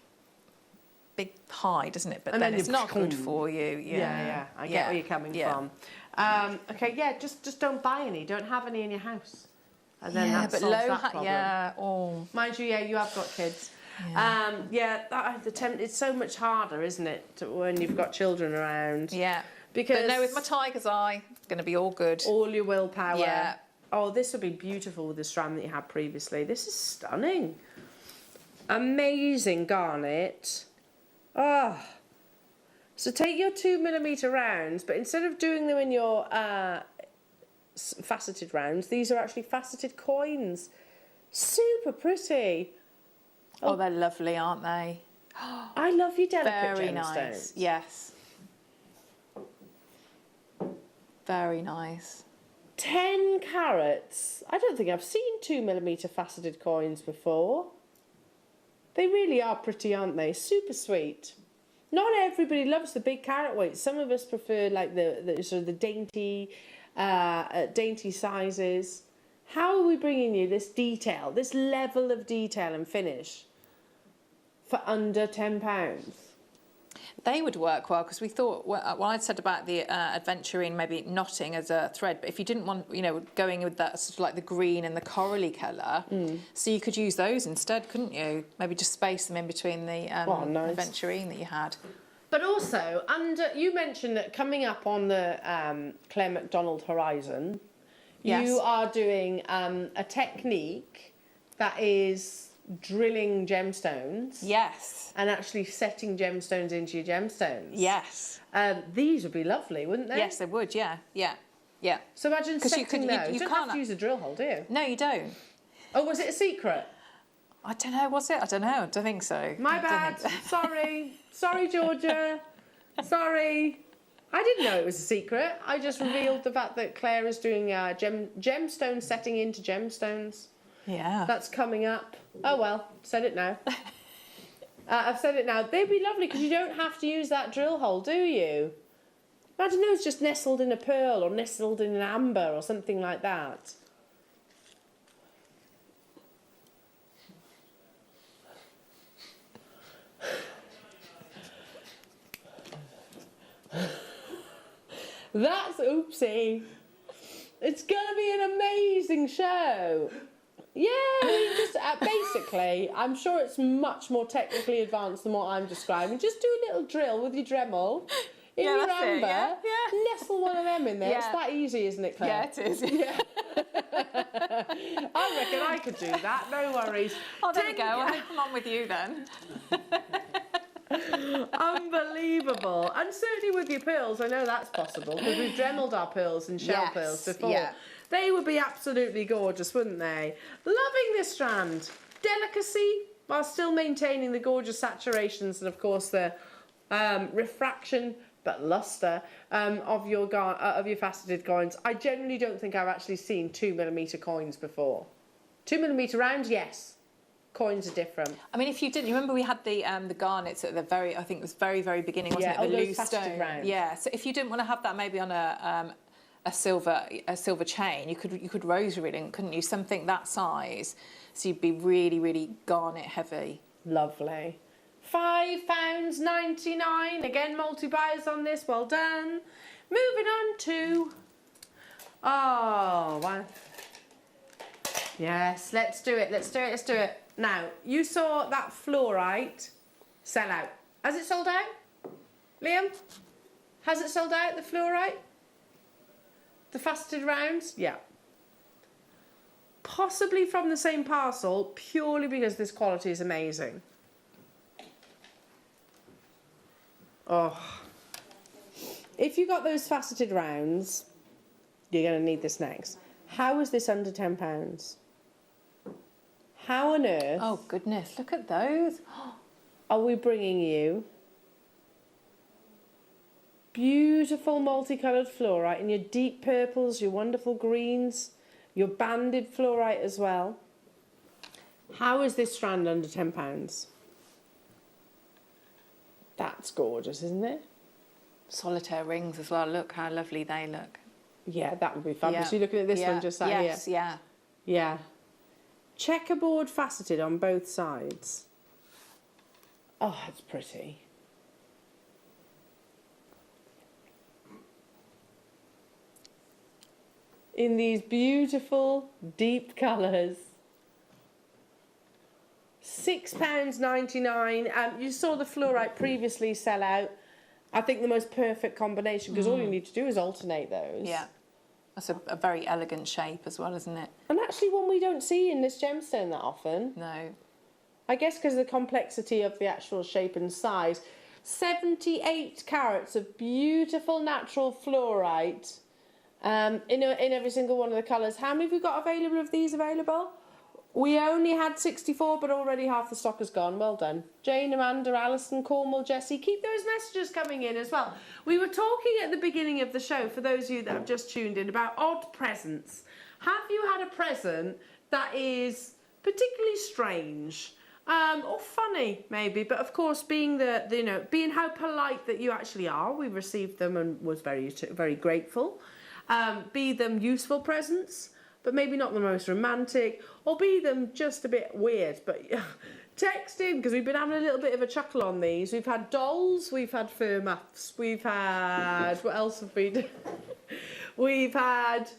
H: big high, doesn't it? But
G: And
H: then
G: then
H: it's not good for you.
G: Yeah. I get where you're coming from. Okay, yeah, just don't buy any. Don't have any in your house. And then that solves that problem.
H: Yeah. Oh.
G: Mind you, yeah, you have got kids. It's so much harder, isn't it, when you've got children around?
H: Yeah.
G: Because
H: But no, with my tiger's eye, it's going to be all good.
G: all your willpower.
H: Yeah.
G: Oh, this would be beautiful with the strand that you had previously. This is stunning. Amazing garnet. So take your 2mm rounds, but instead of doing them in your faceted rounds, these are actually faceted coins. Super pretty.
H: Oh, they're lovely, aren't they?
G: I love your delicate
H: Very
G: gemstones.
H: nice. Yes. Very nice.
G: 10 carats. I don't think I've seen 2mm faceted coins before. They really are pretty, aren't they? Super sweet. Not everybody loves the big carat weights. Some of us prefer like the sort of the dainty sizes. How are we bringing you this detail, this level of detail and finish for under £10?
H: They would work well because we thought, well, I'd said about the adventurine maybe knotting as a thread, but if you didn't want, going with that sort of like the green and the corally colour, so you could use those instead, couldn't you? Maybe just space them in between the adventurine that you had.
G: But also, you mentioned that coming up on the Claire McDonald horizon,
H: Yes.
G: you are doing a technique that is drilling gemstones.
H: Yes.
G: And actually setting gemstones into your gemstones.
H: Yes.
G: These would be lovely, wouldn't they?
H: Yes, they would. Yeah. Yeah. Yeah.
G: So imagine
H: 'Cause
G: setting those. You don't have
H: can't
G: to use a drill hole, do you?
H: No, you don't.
G: Oh, was it a secret?
H: I don't know. Was it? I don't know. I don't think so.
G: My
H: I don't
G: bad.
H: think so.
G: Sorry. Sorry, Georgia. Sorry. I didn't know it was a secret. I just revealed the fact that Claire is doing gemstone setting into gemstones.
H: Yeah.
G: That's coming up. Oh well, said it now. I've said it now. They'd be lovely because you don't have to use that drill hole, do you? Imagine those just nestled in a pearl or nestled in an amber or something like that. That's oopsie. It's going to be an amazing show. Yeah, I mean, just basically, I'm sure it's much more technically advanced than what I'm describing. Just do a little drill with your Dremel in your
H: that's it,
G: amber.
H: yeah.
G: Nestle one of them in there.
H: Yeah.
G: It's that easy, isn't it, Claire?
H: Yeah, it is.
G: Yeah. I reckon I could do that. No worries.
H: Oh, there we go. I'll come on with you then.
G: Unbelievable. And certainly with your pearls, I know that's possible because we've dremeled our pearls and shell
H: Yes,
G: pearls before.
H: yeah.
G: They would be absolutely gorgeous, wouldn't they? Loving this strand. Delicacy while still maintaining the gorgeous saturations and of course the refraction but luster of your faceted coins. I generally don't think I've actually seen 2mm coins before. 2mm rounds, yes. Coins are different.
H: I mean, if you didn't, you remember we had the garnets at the very, I think it was very, very beginning, wasn't it? The
G: those
H: loose
G: faceted
H: stone.
G: rounds.
H: Yeah. So if you didn't want to have that maybe on a silver chain, you could rosary it, couldn't you? Something that size, so you'd be really, really garnet heavy.
G: Lovely. £5.99. Again, multi-buyers on this. Well done. Moving on to... Oh, wow. Yes, let's do it. Let's do it. Let's do it. Now, you saw that fluorite sell out. Has it sold out? Liam? Has it sold out, the fluorite? The faceted rounds? Yeah. Possibly from the same parcel, purely because this quality is amazing. Oh. If you got those faceted rounds, you're going to need this next. How is this under £10? How on earth...
H: Oh, goodness, look at those.
G: Are we bringing you beautiful multicoloured fluorite in your deep purples, your wonderful greens, your banded fluorite as well? How is this strand under £10? That's gorgeous, isn't it?
H: Solitaire rings as well. Look how lovely they look.
G: Yeah, that would be fabulous.
H: Yeah.
G: You're looking at this
H: Yeah.
G: one just like
H: yes,
G: here.
H: yeah.
G: Yeah. Checkerboard faceted on both sides. Oh, it's pretty. In these beautiful deep colours. £6.99. You saw the fluorite previously sell out. I think the most perfect combination because all you need to do is alternate those.
H: Yeah. That's a very elegant shape as well, isn't it?
G: And actually one we don't see in this gemstone that often.
H: No.
G: I guess because of the complexity of the actual shape and size. 78 carats of beautiful natural fluorite in every single one of the colours. How many have we got available of these available? We only had 64, but already half the stock has gone. Well done. Jane, Amanda, Alison, Cornwall, Jessie, keep those messages coming in as well. We were talking at the beginning of the show, for those of you that have just tuned in, about odd presents. Have you had a present that is particularly strange? Or funny, maybe, but of course, being being how polite that you actually are, we received them and was very, very grateful. Be them useful presents, but maybe not the most romantic, or be them just a bit weird. But text in, because we've been having a little bit of a chuckle on these. We've had dolls, we've had fur muffs, we've had, what else have we done? We've had,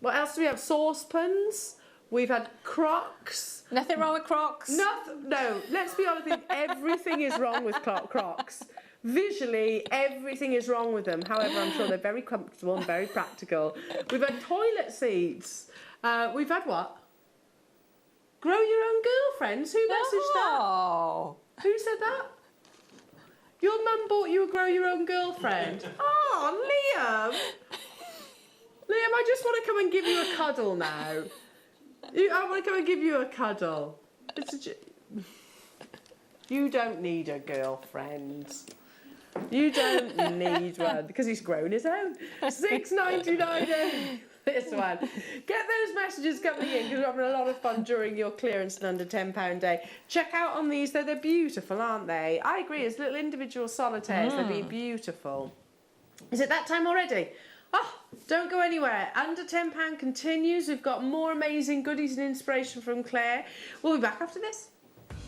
G: what else do we have? Saucepans. We've had Crocs.
H: Nothing wrong with Crocs.
G: No, let's be honest, everything is wrong with Crocs. Visually, everything is wrong with them. However, I'm sure they're very comfortable and very practical. We've had toilet seats. We've had what? Grow your own girlfriends? Who messaged that? Who said that? Your mum bought you a grow your own girlfriend. Oh, Liam. Liam, I just want to come and give you a cuddle now. I want to come and give you a cuddle. You don't need a girlfriend. You don't need one because he's grown his own. $6.99 this one. Get those messages coming in because we're having a lot of fun during your clearance and under £10 day. Check out on these, they're beautiful, aren't they? I agree, as little individual solitaires, they'd be beautiful. Is it that time already? Oh, don't go anywhere. Under £10 continues. We've got more amazing goodies and inspiration from Claire. We'll be back after this.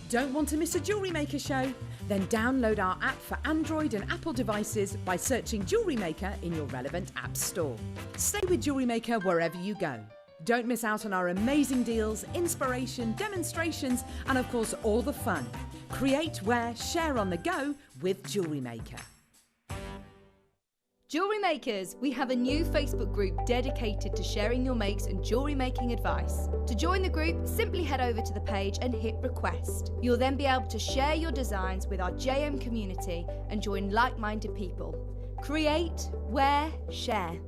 K: Don't want to miss a Jewellery Maker show? Then download our app for Android and Apple devices by searching Jewellery Maker in your relevant app store. Stay with Jewellery Maker wherever you go. Don't miss out on our amazing deals, inspiration, demonstrations, and of course all the fun. Create, wear, share on the go with Jewellery Maker.
C: Jewellery Makers, we have a new Facebook group dedicated to sharing your makes and jewellery making advice. To join the group, simply head over to the page and hit request. You'll then be able to share your designs with our JM community and join like-minded people. Create, wear, share.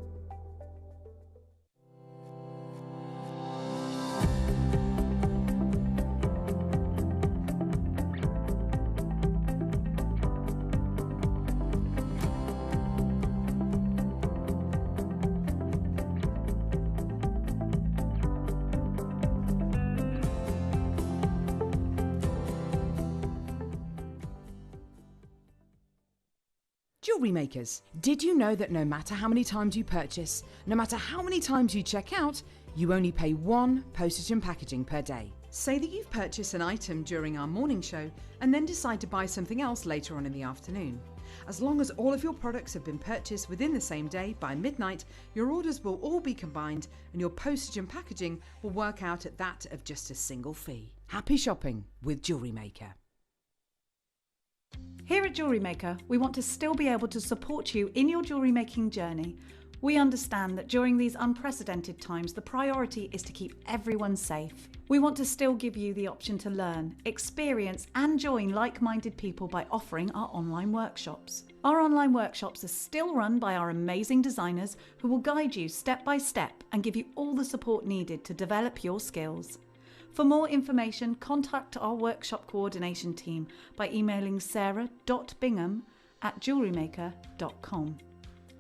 K: Jewellery Makers, did you know that no matter how many times you purchase, no matter how many times you check out, you only pay one postage and packaging per day? Say that you've purchased an item during our morning show and then decide to buy something else later on in the afternoon. As long as all of your products have been purchased within the same day by midnight, your orders will all be combined and your postage and packaging will work out at that of just a single fee. Happy shopping with Jewellery Maker.
E: Here at Jewellery Maker, we want to still be able to support you in your jewellery making journey. We understand that during these unprecedented times, the priority is to keep everyone safe. We want to still give you the option to learn, experience and join like-minded people by offering our online workshops. Our online workshops are still run by our amazing designers who will guide you step by step and give you all the support needed to develop your skills. For more information, contact our workshop coordination team by emailing sarah.bingham@jewellerymaker.com.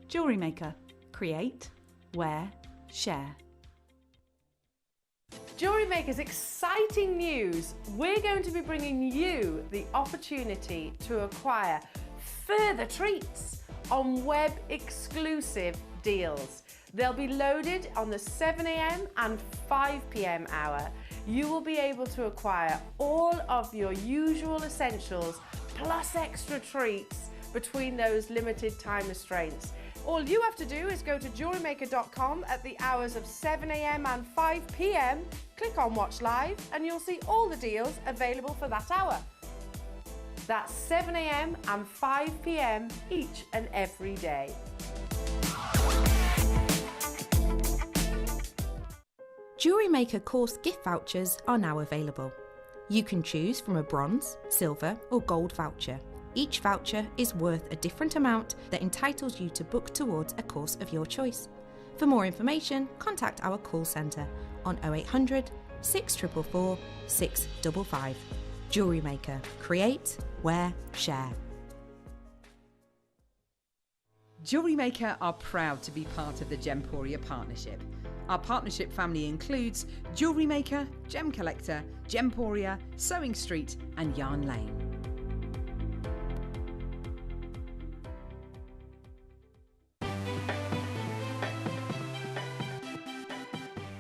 E: Jewellery Maker. Create, wear, share.
G: Jewellery Maker's exciting news. We're going to be bringing you the opportunity to acquire further treats on web exclusive deals. They'll be loaded on the 7 a.m. and 5 p.m. hour. You will be able to acquire all of your usual essentials plus extra treats between those limited time restraints. All you have to do is go to JewelleryMaker.com at the hours of 7 a.m. and 5 p.m, click on Watch Live and you'll see all the deals available for that hour. That's 7 a.m. and 5 p.m. each and every day.
F: Jewellery Maker course gift vouchers are now available. You can choose from a bronze, silver or gold voucher. Each voucher is worth a different amount that entitles you to book towards a course of your choice. For more information, contact our call centre on 0800 644 655. Jewellery Maker. Create, wear, share.
K: Jewellery Maker are proud to be part of the Gemporia partnership. Our partnership family includes Jewellery Maker, Gem Collector, Gemporia, Sewing Street and Yarn Lane.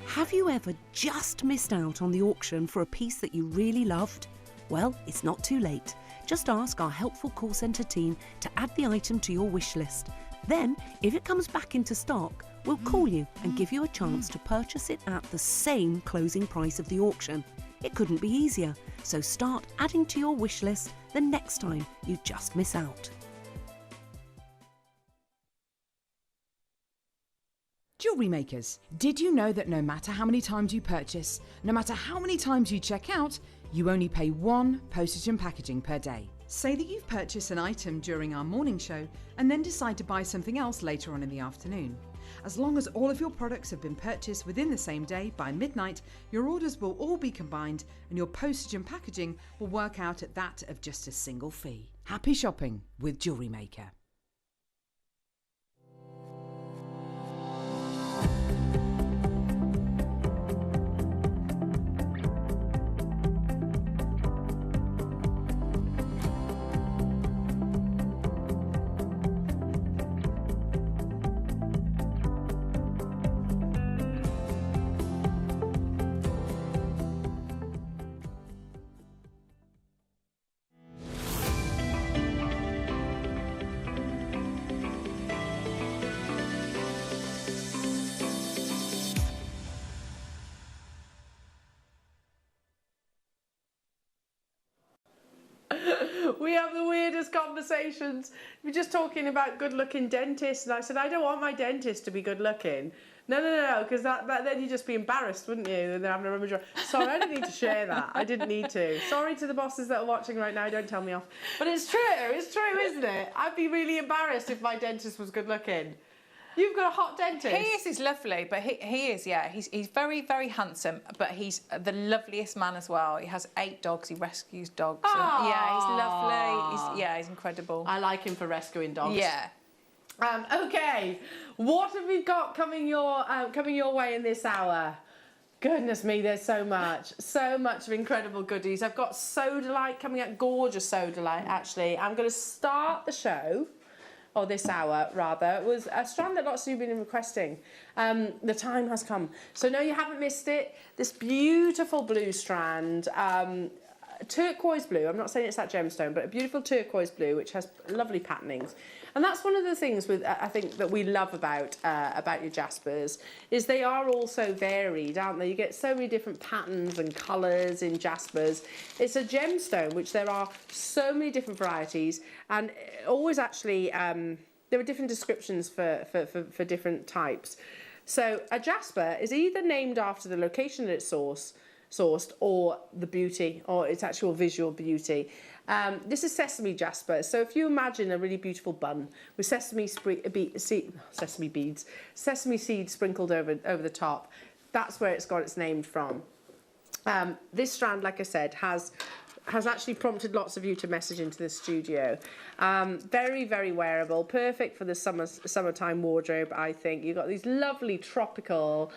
L: Have you ever just missed out on the auction for a piece that you really loved? Well, it's not too late. Just ask our helpful call centre team to add the item to your wish list. Then, if it comes back into stock, we'll call you and give you a chance to purchase it at the same closing price of the auction. It couldn't be easier, so start adding to your wish list the next time you just miss out.
K: Jewellery makers, did you know that no matter how many times you purchase, no matter how many times you check out, you only pay 1 postage and packaging per day? Say that you've purchased an item during our morning show and then decide to buy something else later on in the afternoon. As long as all of your products have been purchased within the same day by midnight, your orders will all be combined and your postage and packaging will work out at that of just a single fee. Happy shopping with Jewellery Maker.
G: We have the weirdest conversations. We're just talking about good-looking dentists, and I said, I don't want my dentist to be good-looking. No, because that then you'd just be embarrassed, wouldn't you? And they're having a rummage around. Sorry, I didn't need to share that. I didn't need to. Sorry to the bosses that are watching right now, don't tell me off. But it's true, isn't it? I'd be really embarrassed if my dentist was good-looking. You've got a hot dentist.
H: He's lovely, but he is, yeah. He's very, very handsome, but he's the loveliest man as well. He has 8 dogs. He rescues dogs. And, yeah, he's lovely. He's incredible.
G: I like him for rescuing dogs.
H: Yeah.
G: Okay, what have we got coming your way in this hour? Goodness me, there's so much of incredible goodies. I've got sodalite coming out, gorgeous sodalite actually. I'm going to start the show, or this hour rather. It was a strand that lots of you have been requesting. The time has come. So no, you haven't missed it. This beautiful blue strand, turquoise blue. I'm not saying it's that gemstone, but a beautiful turquoise blue which has lovely patternings. And that's one of the things with I think that we love about your jaspers is they are all so varied, aren't they? You get so many different patterns and colours in jaspers. It's a gemstone which there are so many different varieties, and always actually there are different descriptions for different types. So a jasper is either named after the location that it's sourced or the beauty or its actual visual beauty. This is sesame jasper. So if you imagine a really beautiful bun with sesame seeds sprinkled over the top, that's where it's got its name from. This strand, like I said, has actually prompted lots of you to message into the studio. Very, very wearable, perfect for the summertime wardrobe, I think. You've got these lovely tropical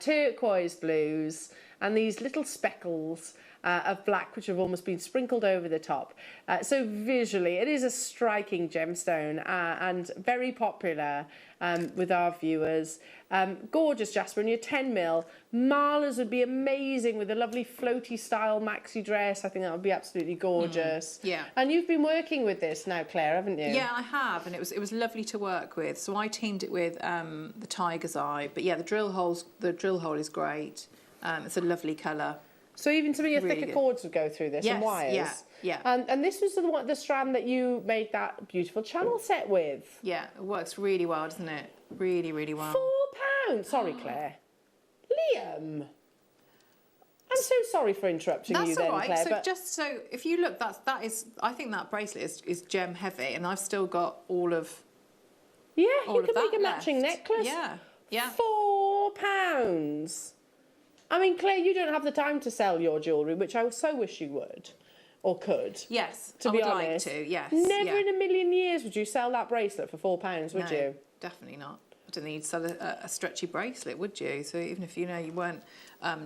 G: turquoise blues and these little speckles of black which have almost been sprinkled over the top. So visually it is a striking gemstone and very popular with our viewers. Gorgeous jasper, and your 10mm. Marla's would be amazing with a lovely floaty style maxi dress. I think that would be absolutely gorgeous.
H: Yeah.
G: And you've been working with this now, Claire, haven't you?
H: Yeah, I have, and it was lovely to work with. So I teamed it with the tiger's eye, but yeah, the drill hole is great. It's a lovely colour.
G: So even some of your
H: Really
G: thicker
H: good.
G: cords would go through this, and wires.
H: Yeah.
G: And this was the strand that you made that beautiful channel set with.
H: Yeah, it works really well, doesn't it? Really, really well.
G: £4. Sorry, Claire. Liam. I'm so sorry for interrupting you then,
H: all right.
G: Claire.
H: So if you look, that is. I think that bracelet is gem heavy, and I've still got all of.
G: Yeah,
H: all
G: you
H: of
G: could make
H: that
G: a matching
H: left.
G: necklace.
H: Yeah.
G: £4. I mean, Claire, you don't have the time to sell your jewellery, which I so wish you would, or could.
H: Yes,
G: to
H: I
G: be
H: would
G: honest.
H: like to. Yes.
G: Never in a million years would you sell that bracelet for £4, would you?
H: Definitely not. I don't think you'd sell a stretchy bracelet, would you? So even if you weren't,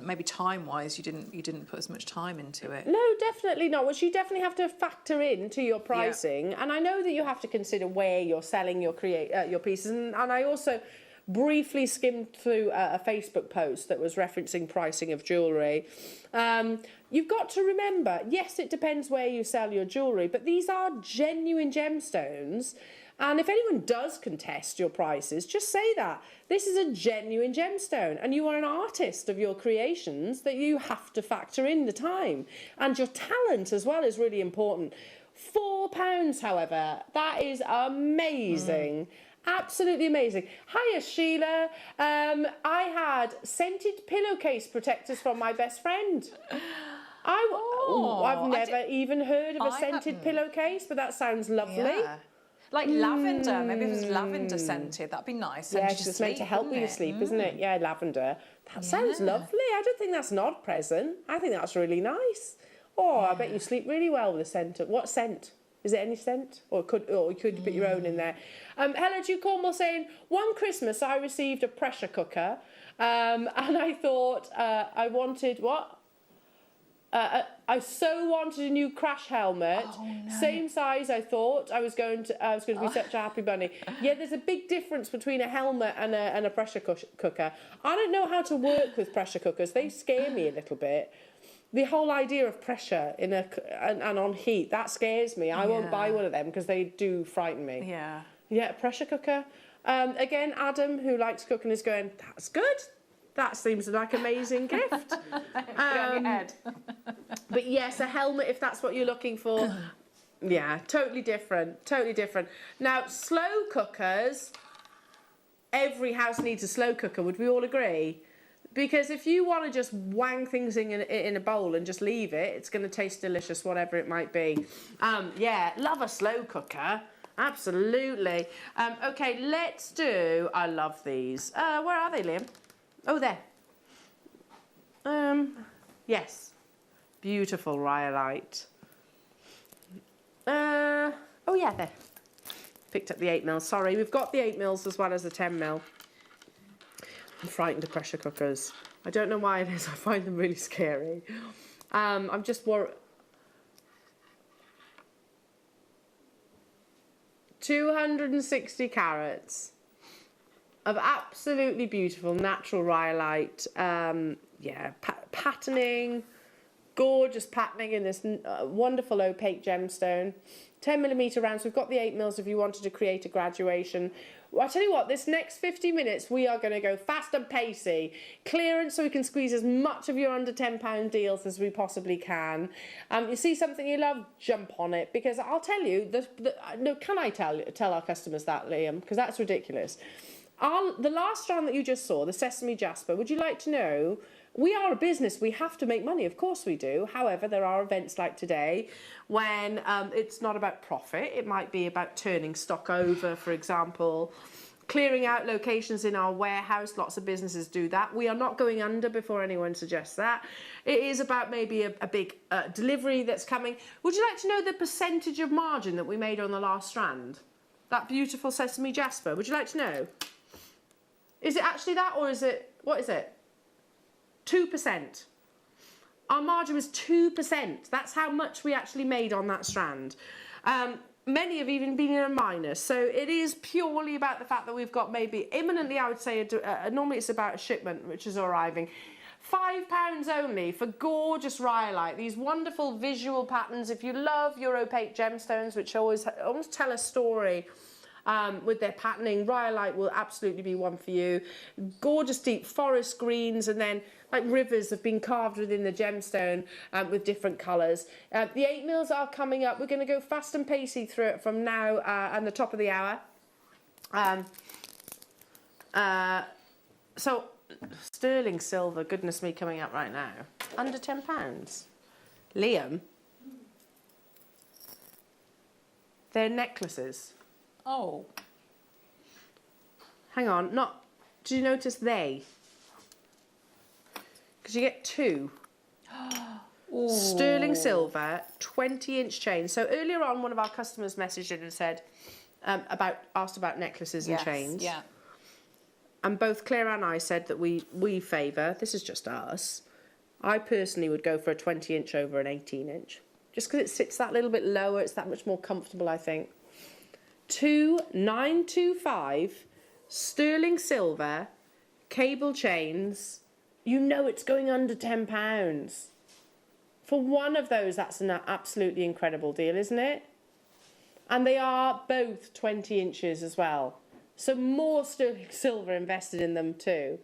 H: maybe time-wise, you didn't put as much time into it.
G: No, definitely not. Which you definitely have to factor into your pricing. Yeah. And I know that you have to consider where you're selling your pieces. And I also briefly skimmed through a Facebook post that was referencing pricing of jewellery. You've got to remember, yes, it depends where you sell your jewellery, but these are genuine gemstones. And if anyone does contest your prices, just say that. This is a genuine gemstone and you are an artist of your creations, that you have to factor in the time. And your talent as well is really important. £4, however, that is amazing. Absolutely amazing. Hiya, Sheila. I had scented pillowcase protectors from my best friend. I've never even heard of a scented pillowcase, but that sounds lovely.
H: Yeah. Like lavender, maybe if it was lavender scented, that'd be nice.
G: Yeah, it's meant to help with your sleep, isn't it? Yeah, lavender. That sounds lovely. I don't think that's an odd present. I think that's really nice. Oh, I bet you sleep really well with a scent. What scent? Is it any scent? Or you could put your own in there. Hello, Jude Cornwall saying, one Christmas I received a pressure cooker and I thought I wanted, what? I so wanted a new crash helmet, same size. I thought I was going to be such a happy bunny. Yeah, there's a big difference between a helmet and a pressure cooker. I don't know how to work with pressure cookers. They scare me a little bit. The whole idea of pressure and on heat, that scares me. I won't buy one of them because they do frighten me.
H: Yeah.
G: Yeah, pressure cooker. Again, Adam, who likes cooking, is going, that's good. That seems like an amazing gift. But yes, a helmet, if that's what you're looking for. Yeah, totally different. Totally different. Now, slow cookers, every house needs a slow cooker. Would we all agree? Because if you want to just wang things in a bowl and just leave it, it's going to taste delicious, whatever it might be. Yeah, love a slow cooker. Absolutely. Okay, let's do... I love these. Where are they, Liam? Oh, there. Yes. Beautiful rhyolite. Oh, yeah, there. Picked up the 8mm. Sorry, we've got the 8mm as well as the 10mm. I'm frightened of pressure cookers. I don't know why it is. I find them really scary. I'm just worried. 260 carats of absolutely beautiful natural rhyolite. Yeah, patterning, gorgeous patterning in this wonderful opaque gemstone. 10mm rounds. We've got the 8mm if you wanted to create a graduation. Well, I'll tell you what, this next 50 minutes we are going to go fast and pacey. Clearance so we can squeeze as much of your under £10 deals as we possibly can. You see something you love, jump on it. Because I'll tell you, no, can I tell our customers that, Liam? Because that's ridiculous. The last strand that you just saw, the sesame jasper, would you like to know? We are a business, we have to make money, of course we do. However, there are events like today when it's not about profit. It might be about turning stock over, for example, clearing out locations in our warehouse. Lots of businesses do that. We are not going under before anyone suggests that. It is about maybe a big delivery that's coming. Would you like to know the percentage of margin that we made on the last strand? That beautiful sesame jasper, would you like to know? Is it actually that, or is it, what is it? 2%. Our margin was 2%. That's how much we actually made on that strand. Many have even been in a minus. So it is purely about the fact that we've got maybe imminently, I would say, normally it's about a shipment which is arriving. £5 only for gorgeous rhyolite. These wonderful visual patterns. If you love your opaque gemstones, which almost tell a story, with their patterning, rhyolite will absolutely be one for you. Gorgeous deep forest greens, and then like rivers have been carved within the gemstone with different colours. The 8mm are coming up. We're going to go fast and pacey through it from now and the top of the hour. So sterling silver, goodness me, coming up right now. Under £10. Liam, they're necklaces.
H: Oh.
G: Hang on, did you notice they? Because you get two. Sterling silver, 20-inch chain. So earlier on, one of our customers messaged in and said, asked about necklaces and chains.
H: Yeah.
G: And both Claire and I said that we favour, this is just us, I personally would go for a 20-inch over an 18-inch. Just because it sits that little bit lower, it's that much more comfortable, I think. 2925 sterling silver cable chains. You know it's going under £10 for one of those. That's an absolutely incredible deal, isn't it? And they are both 20 inches as well, so more sterling silver invested in them too.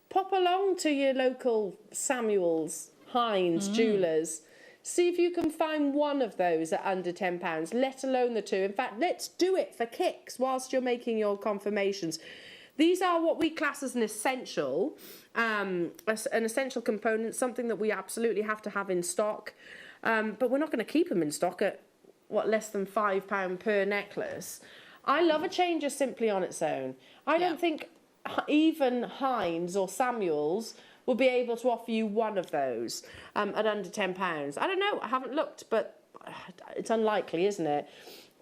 G: Pop along to your local Samuel's, Hines, Jewellers. See if you can find one of those at under £10, let alone the two. In fact, let's do it for kicks whilst you're making your confirmations. These are what we class as an essential component, something that we absolutely have to have in stock. But we're not going to keep them in stock at, what, less than £5 per necklace. I love a chain just simply on its own. I don't think even Hines or Samuels will be able to offer you one of those at under £10. I don't know, I haven't looked, but it's unlikely, isn't it?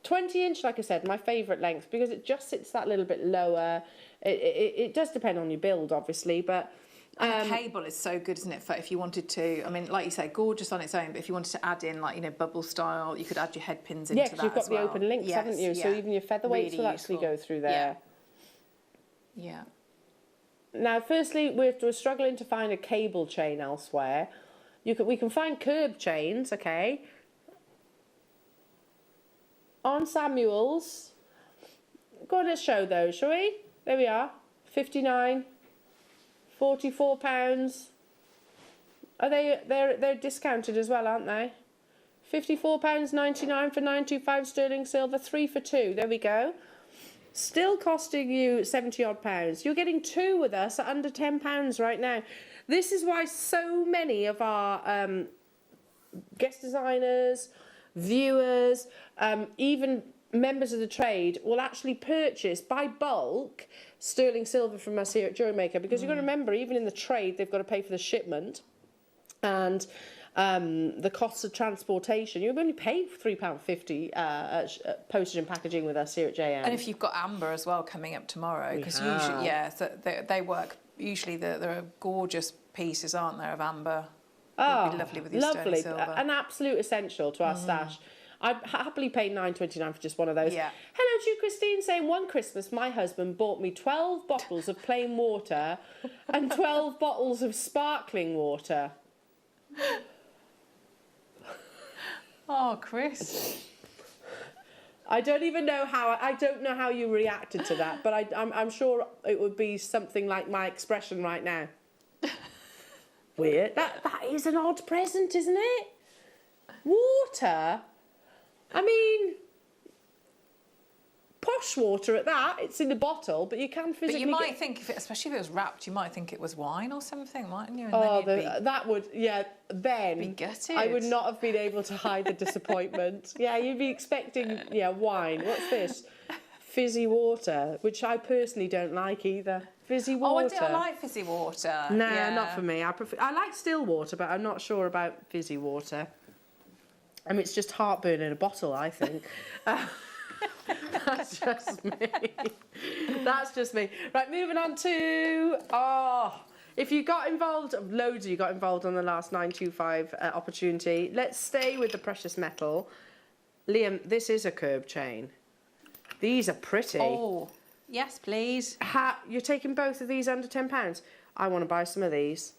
G: 20-inch, like I said, my favourite length, because it just sits that little bit lower. It does depend on your build, obviously, but...
H: And the cable is so good, isn't it, for if you wanted to, I mean, like you say, gorgeous on its own, but if you wanted to add in, like, you know, bubble style, you could add your head pins into that as well.
G: Yeah, because you've got the open links, haven't you? So even your featherweights
H: really
G: will actually go through there.
H: Yeah.
G: Now, firstly, we're struggling to find a cable chain elsewhere. We can find curb chains, okay? On Samuels. Go on, let's show those, shall we? There we are. 59, £44. Are they're discounted as well, aren't they? £54.99 for 925 sterling silver, 3 for 2. There we go. Still costing you 70 odd pounds. You're getting two with us at under £10 right now. This is why so many of our guest designers, viewers, even members of the trade will actually purchase by bulk sterling silver from us here at Jewellery Maker, because you've got to remember, even in the trade, they've got to pay for the shipment and the costs of transportation. You only pay £3.50 postage and packaging with us here at JM.
H: And if you've got amber as well coming up tomorrow, because usually, so they work. Usually, there are gorgeous pieces, aren't there, of amber? It'd be lovely with your sterling silver.
G: An absolute essential to our stash. I'd happily pay £9.29 for just one of those.
H: Yeah.
G: Hello to you, Christine, saying one Christmas my husband bought me 12 bottles of plain water and 12 bottles of sparkling water.
H: Oh, Chris.
G: I don't know how you reacted to that, but I'm sure it would be something like my expression right now. Weird. That is an odd present, isn't it? Water? I mean, posh water at that. It's in the bottle, but you can physically.
H: But you might think, especially if it was wrapped, you might think it was wine or something, mightn't you?
G: And that would, then
H: be gutted.
G: I would not have been able to hide the disappointment. You'd be expecting, wine. What's this? Fizzy water, which I personally don't like either. Fizzy water.
H: Oh, I like fizzy water.
G: No, not for me. I like still water, but I'm not sure about fizzy water. I mean, it's just heartburn in a bottle, I think. That's just me. That's just me. Right, moving on to... if you got involved, loads of you got involved on the last 925 opportunity. Let's stay with the precious metal. Liam, this is a curb chain. These are pretty.
H: Oh, yes, please.
G: You're taking both of these under £10? I want to buy some of these.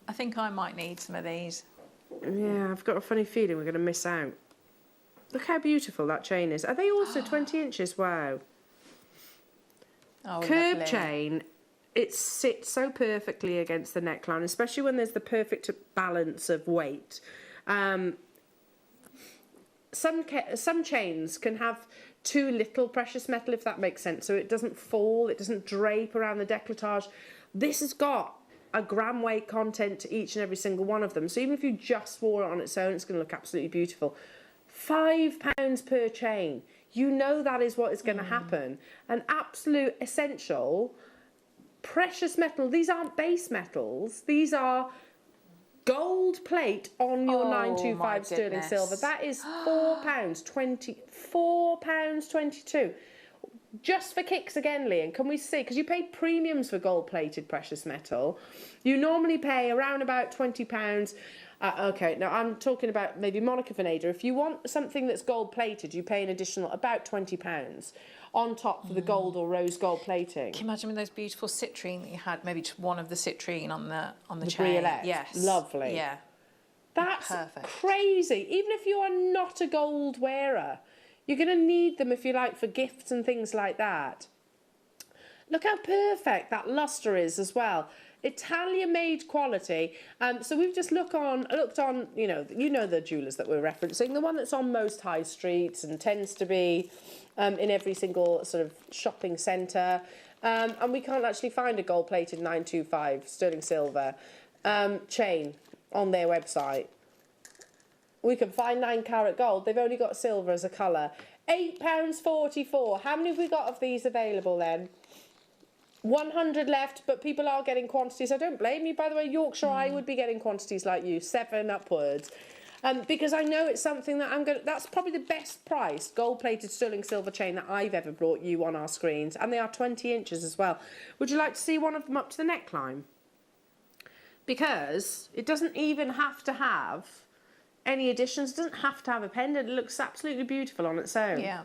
H: I think I might need some of these.
G: Yeah, I've got a funny feeling we're going to miss out. Look how beautiful that chain is. Are they also 20 inches? Wow.
H: Oh,
G: curb
H: lovely.
G: Chain, it sits so perfectly against the neckline, especially when there's the perfect balance of weight. Some chains can have too little precious metal, if that makes sense, so it doesn't fall, it doesn't drape around the décolletage. This has got a gram weight content to each and every single one of them, so even if you just wore it on its own, it's going to look absolutely beautiful. £5 per chain, you know that is what is going to happen. An absolute essential precious metal. These aren't base metals, these are gold plate on your 925 sterling silver. That is £4.22. Just for kicks again, Liam, can we see? Because you paid premiums for gold-plated precious metal. You normally pay around about £20. Okay, now I'm talking about maybe Monica Veneda. If you want something that's gold-plated, you pay an additional about £20 on top for the gold or rose gold plating.
H: Can you imagine with those beautiful citrine that you had? Maybe just one of the citrine on the chain.
G: Briolette.
H: Yes.
G: Lovely.
H: Yeah.
G: That's
H: perfect.
G: Crazy. Even if you are not a gold wearer, you're going to need them, if you like, for gifts and things like that. Look how perfect that lustre is as well. Italian-made quality. So we've just looked on, you know the jewellers that we're referencing, the one that's on most high streets and tends to be in every single sort of shopping centre. And we can't actually find a gold-plated 925 sterling silver chain on their website. We can find 9-carat gold. They've only got silver as a colour. £8.44. How many have we got of these available then? 100 left, but people are getting quantities. I don't blame you, by the way. Yorkshire, I would be getting quantities like you, 7 upwards. Because I know it's something that that's probably the best priced gold-plated sterling silver chain that I've ever brought you on our screens. And they are 20 inches as well. Would you like to see one of them up to the neckline? Because it doesn't even have to have any additions. It doesn't have to have a pendant. It looks absolutely beautiful on its own.
H: Yeah.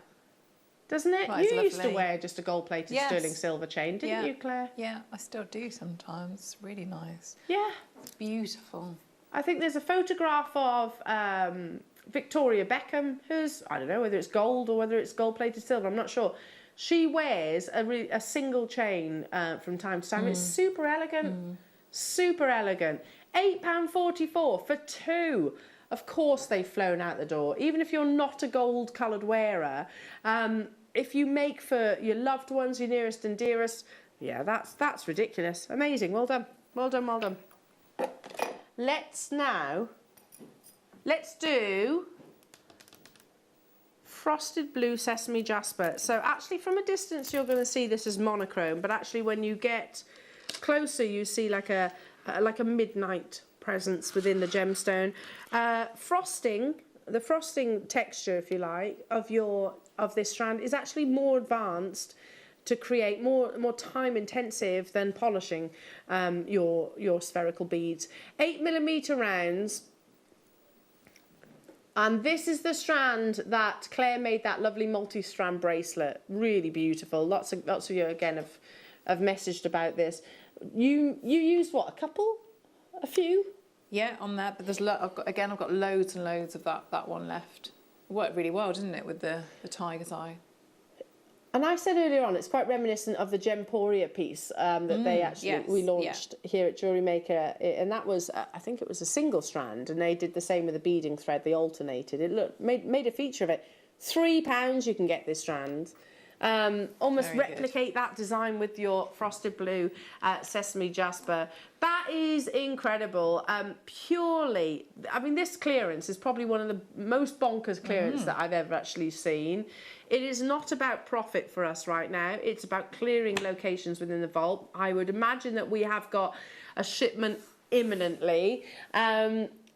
G: Doesn't it?
H: Right,
G: you used to wear just a gold-plated sterling silver chain, didn't you, Claire?
H: Yeah, I still do sometimes. It's really nice.
G: Yeah.
H: It's beautiful.
G: I think there's a photograph of Victoria Beckham, who's, I don't know whether it's gold or whether it's gold-plated silver, I'm not sure. She wears a single chain from time to time. It's super elegant. Super elegant. £8.44 for 2. Of course they've flown out the door. Even if you're not a gold-coloured wearer, if you make for your loved ones, your nearest and dearest, yeah, that's ridiculous. Amazing. Well done. Well done, well done. Let's do frosted blue sesame jasper. So actually from a distance you're going to see this as monochrome, but actually when you get closer you see like a midnight presence within the gemstone. The frosting texture, if you like, of this strand is actually more advanced to create more time intensive than polishing your spherical beads. 8mm rounds. And this is the strand that Claire made that lovely multi-strand bracelet. Really beautiful. Lots of you again have messaged about this. You used what, a couple? A few?
H: Yeah, on that, but there's I've got loads and loads of that one left. It worked really well, didn't it, with the tiger's eye?
G: And I said earlier on, it's quite reminiscent of the Gemporia piece that we launched here at Jewellery Maker, and that was I think it was a single strand, and they did the same with the beading thread. They alternated it. Made a feature of it. £3 you can get this strand. Almost replicate that design with your frosted blue sesame jasper. That is incredible. Purely, I mean, this clearance is probably one of the most bonkers clearance that I've ever actually seen. It is not about profit for us right now. It's about clearing locations within the vault. I would imagine that we have got a shipment imminently.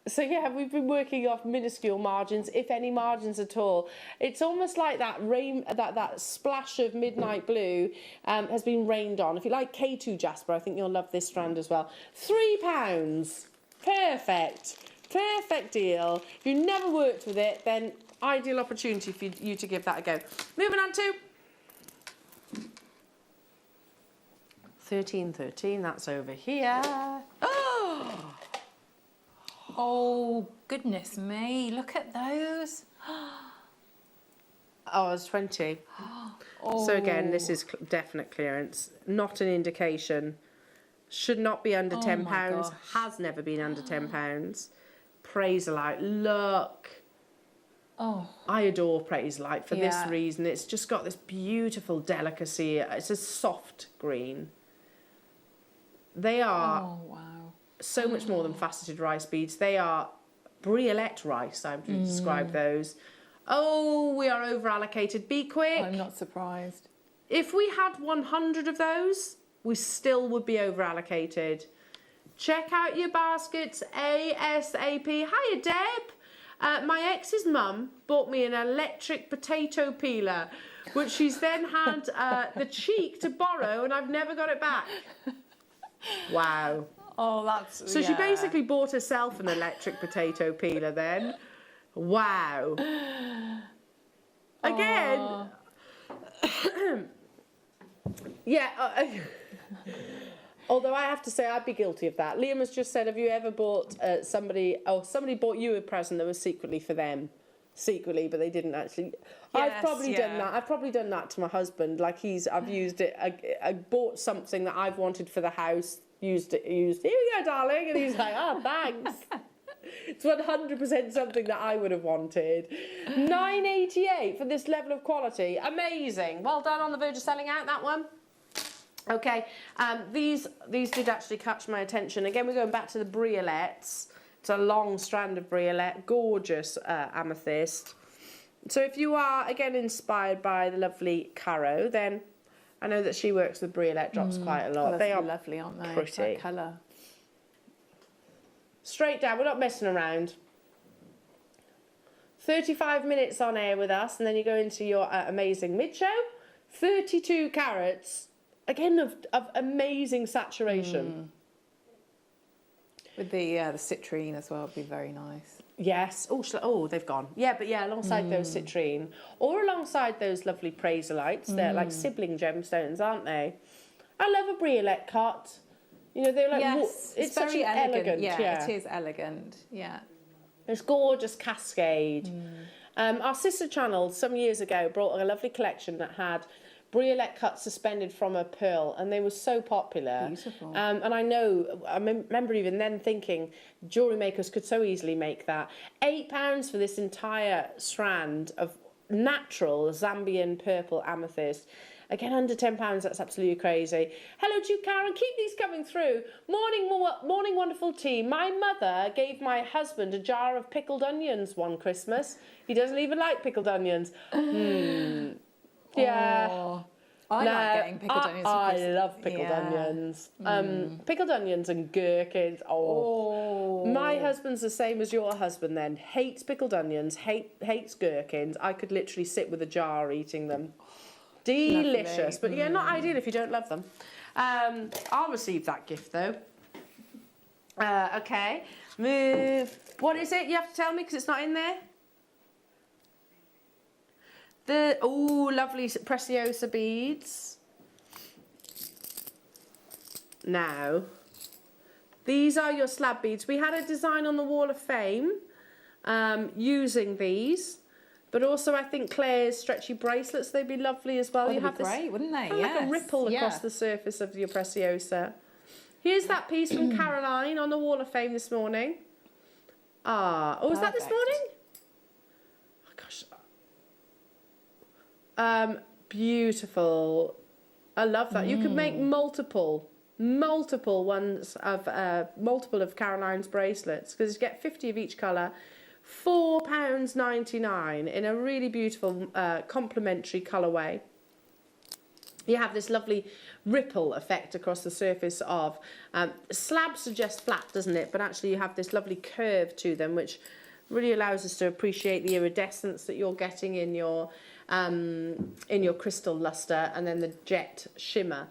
G: So yeah, we've been working off minuscule margins, if any margins at all. It's almost like that that splash of midnight blue has been rained on. If you like K2 jasper, I think you'll love this strand as well. £3, perfect, perfect deal. If you've never worked with it, then ideal opportunity for you to give that a go. Moving on to 1313. That's over here.
H: Oh, goodness me. Look at those.
G: Oh, it's 20. So again, this is definite clearance. Not an indication. Should not be under £10. Has never been under £10. Praiselite. Look.
H: Oh.
G: I adore Praiselite for this reason. It's just got this beautiful delicacy. It's a soft green. They are so much more than faceted rice beads. They are briolette rice, I would describe those. Oh, we are over allocated. Be quick.
H: I'm not surprised.
G: If we had 100 of those, we still would be over allocated. Check out your baskets ASAP. Hiya, Deb. My ex's mum bought me an electric potato peeler, which she's then had the cheek to borrow, and I've never got it back. Wow.
H: Oh, that's...
G: So she basically bought herself an electric potato peeler then. Wow. Again. Although I have to say I'd be guilty of that. Liam has just said, have you ever bought somebody bought you a present that was secretly for them? Secretly, but they didn't actually. I've probably done that. I've probably done that to my husband. Like I've used it. I bought something that I've wanted for the house, used. Here you go, darling. And he's like, oh, thanks. It's 100% something that I would have wanted. $9.88 for this level of quality. Amazing. Well done, on the verge of selling out, that one. Okay, these did actually catch my attention. Again, we're going back to the briolettes. It's a long strand of briolette, gorgeous amethyst. So if you are, again, inspired by the lovely Caro, then I know that she works with briolette drops quite a lot. They are
H: lovely, aren't they?
G: Pretty.
H: That colour.
G: Straight down, we're not messing around. 35 minutes on air with us, and then you go into your amazing mid-show. 32 carats, again, of amazing saturation.
H: With the citrine as well, would be very nice.
G: Yes. Oh, they've gone. Yeah, but yeah, alongside those citrine, or alongside those lovely prasolites, they're like sibling gemstones, aren't they? I love a briolette cut. You know, they're like,
H: yes,
G: it's
H: very
G: such an elegant.
H: Yeah, it is elegant. Yeah.
G: It's gorgeous cascade. Our sister channel some years ago brought a lovely collection that had briolette cuts suspended from a pearl, and they were so popular.
H: Beautiful.
G: And I remember even then thinking jewellery makers could so easily make that. £8 for this entire strand of natural Zambian purple amethyst. Again, under £10, that's absolutely crazy. Hello to you, Karen. Keep these coming through. Morning, wonderful team. My mother gave my husband a jar of pickled onions one Christmas. He doesn't even like pickled onions. Yeah.
H: Oh, I like getting pickled onions.
G: I love pickled onions. Pickled onions and gherkins. My husband's the same as your husband then. Hates pickled onions, hates gherkins. I could literally sit with a jar eating them. Delicious. But yeah, not ideal if you don't love them. I'll receive that gift though. Okay. Move. What is it? You have to tell me because it's not in there. Lovely Preciosa beads. Now, these are your slab beads. We had a design on the Wall of Fame using these, but also I think Claire's stretchy bracelets, they'd be lovely as well.
H: You have this, great, wouldn't they?
G: Like a ripple across the surface of your Preciosa. Here's that piece from Caroline on the Wall of Fame this morning. Was that this morning? Oh gosh. Beautiful. I love that. You could make multiple ones of multiple of Caroline's bracelets because you get 50 of each colour. £4.99 in a really beautiful complementary colourway. You have this lovely ripple effect across the surface of slabs suggest flat, doesn't it? But actually you have this lovely curve to them, which really allows us to appreciate the iridescence that you're getting in your crystal luster, and then the jet shimmer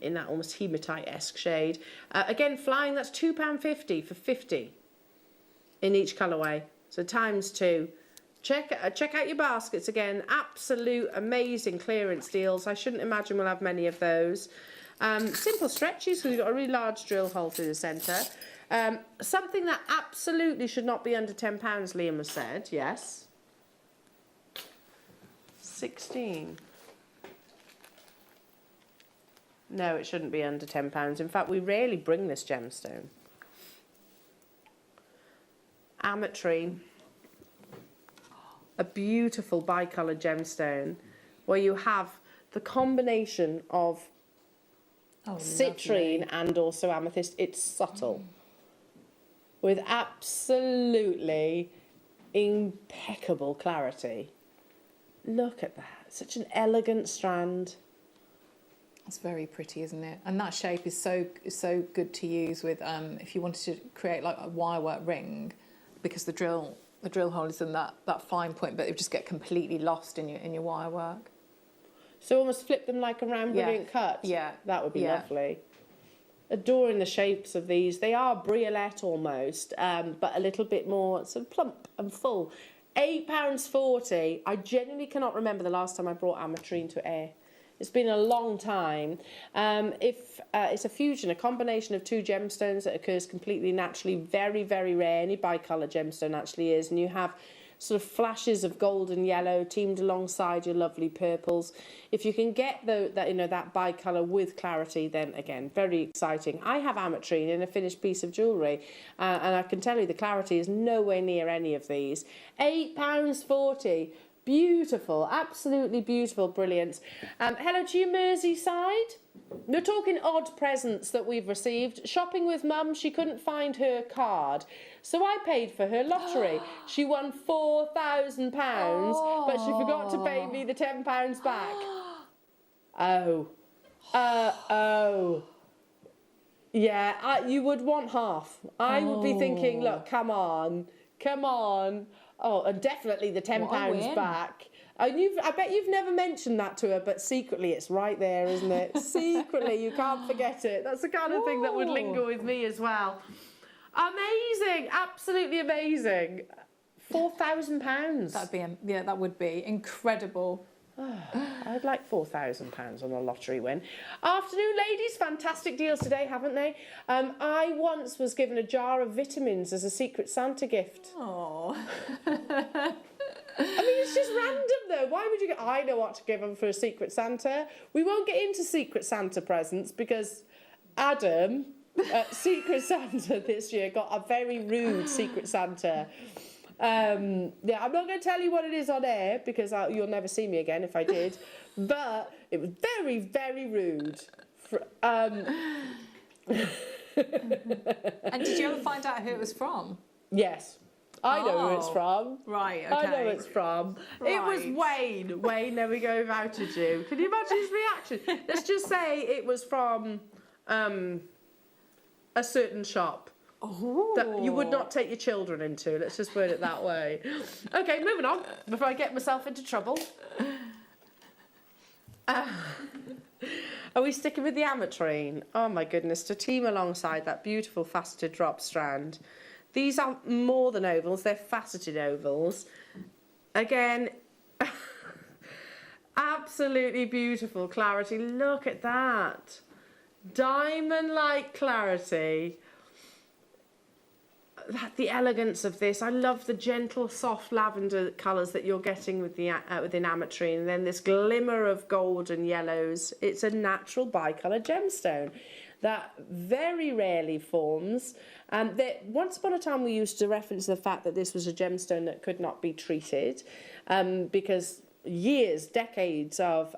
G: in that almost hematite-esque shade. Again, flying, that's £2.50 for 50 in each colourway. So ×2. Check out your baskets again. Absolute amazing clearance deals. I shouldn't imagine we'll have many of those. Simple stretches, because we've got a really large drill hole through the centre. Something that absolutely should not be under £10, Liam has said. Yes. 16. No, it shouldn't be under £10. In fact, we rarely bring this gemstone. Amrine. A beautiful bicoloured gemstone where you have the combination of citrine and also amethyst. It's subtle with absolutely impeccable clarity. Look at that. Such an elegant strand.
H: It's very pretty, isn't it? And that shape is so good to use with if you wanted to create like a wirework ring, because the drill hole is in that fine point, but it would just get completely lost in your wirework.
G: So almost flip them like a round brilliant cut.
H: Yeah.
G: That would be lovely. Adoring the shapes of these. They are briolette almost, but a little bit more sort of plump and full. £8.40. I genuinely cannot remember the last time I brought Amrine to air. It's been a long time. If it's a fusion, a combination of two gemstones that occurs completely naturally, very, very rare. Any bicolour gemstone actually is. And you have sort of flashes of gold and yellow teamed alongside your lovely purples. If you can get that bicolour with clarity, then again, very exciting. I have ametrine in a finished piece of jewellery, and I can tell you the clarity is nowhere near any of these. £8.40. Beautiful, absolutely beautiful, brilliant. Hello to you, Merseyside. We're talking odd presents that we've received. Shopping with Mum, she couldn't find her card, so I paid for her lottery. She won £4,000, but she forgot to pay me the £10 back. Oh. Yeah, you would want half. I would be thinking, look, come on. Oh, and definitely the £10 back. I bet you've never mentioned that to her, but secretly it's right there, isn't it? Secretly, you can't forget it. That's the kind of thing that would linger with me as well. Amazing, absolutely amazing. £4,000.
H: That would be incredible.
G: I'd like £4,000 on a lottery win. Afternoon, ladies. Fantastic deals today, haven't they? I once was given a jar of vitamins as a Secret Santa gift.
H: Oh.
G: I mean, it's just random, though. Why would you... I know what to give them for a Secret Santa. We won't get into Secret Santa presents because Adam, Secret Santa this year, got a very rude Secret Santa. I'm not going to tell you what it is on air because you'll never see me again if I did. But it was very, very rude.
H: And did you ever find out who it was from?
G: Yes. I know who it's from.
H: Right, okay.
G: I know who it's from.
H: Right.
G: It was Wayne. Wayne, there we go, vouchered you. Can you imagine his reaction? Let's just say it was from a certain shop.
H: Oh.
G: That you would not take your children into. Let's just word it that way. Okay, moving on before I get myself into trouble. Are we sticking with the ametrine? Oh my goodness, to team alongside that beautiful faceted drop strand. These are more than ovals, they're faceted ovals. Again, absolutely beautiful clarity. Look at that. Diamond-like clarity. The elegance of this. I love the gentle, soft lavender colours that you're getting with the within ametrine, and then this glimmer of gold and yellows. It's a natural bicolour gemstone that very rarely forms. Once upon a time, we used to reference the fact that this was a gemstone that could not be treated, because decades of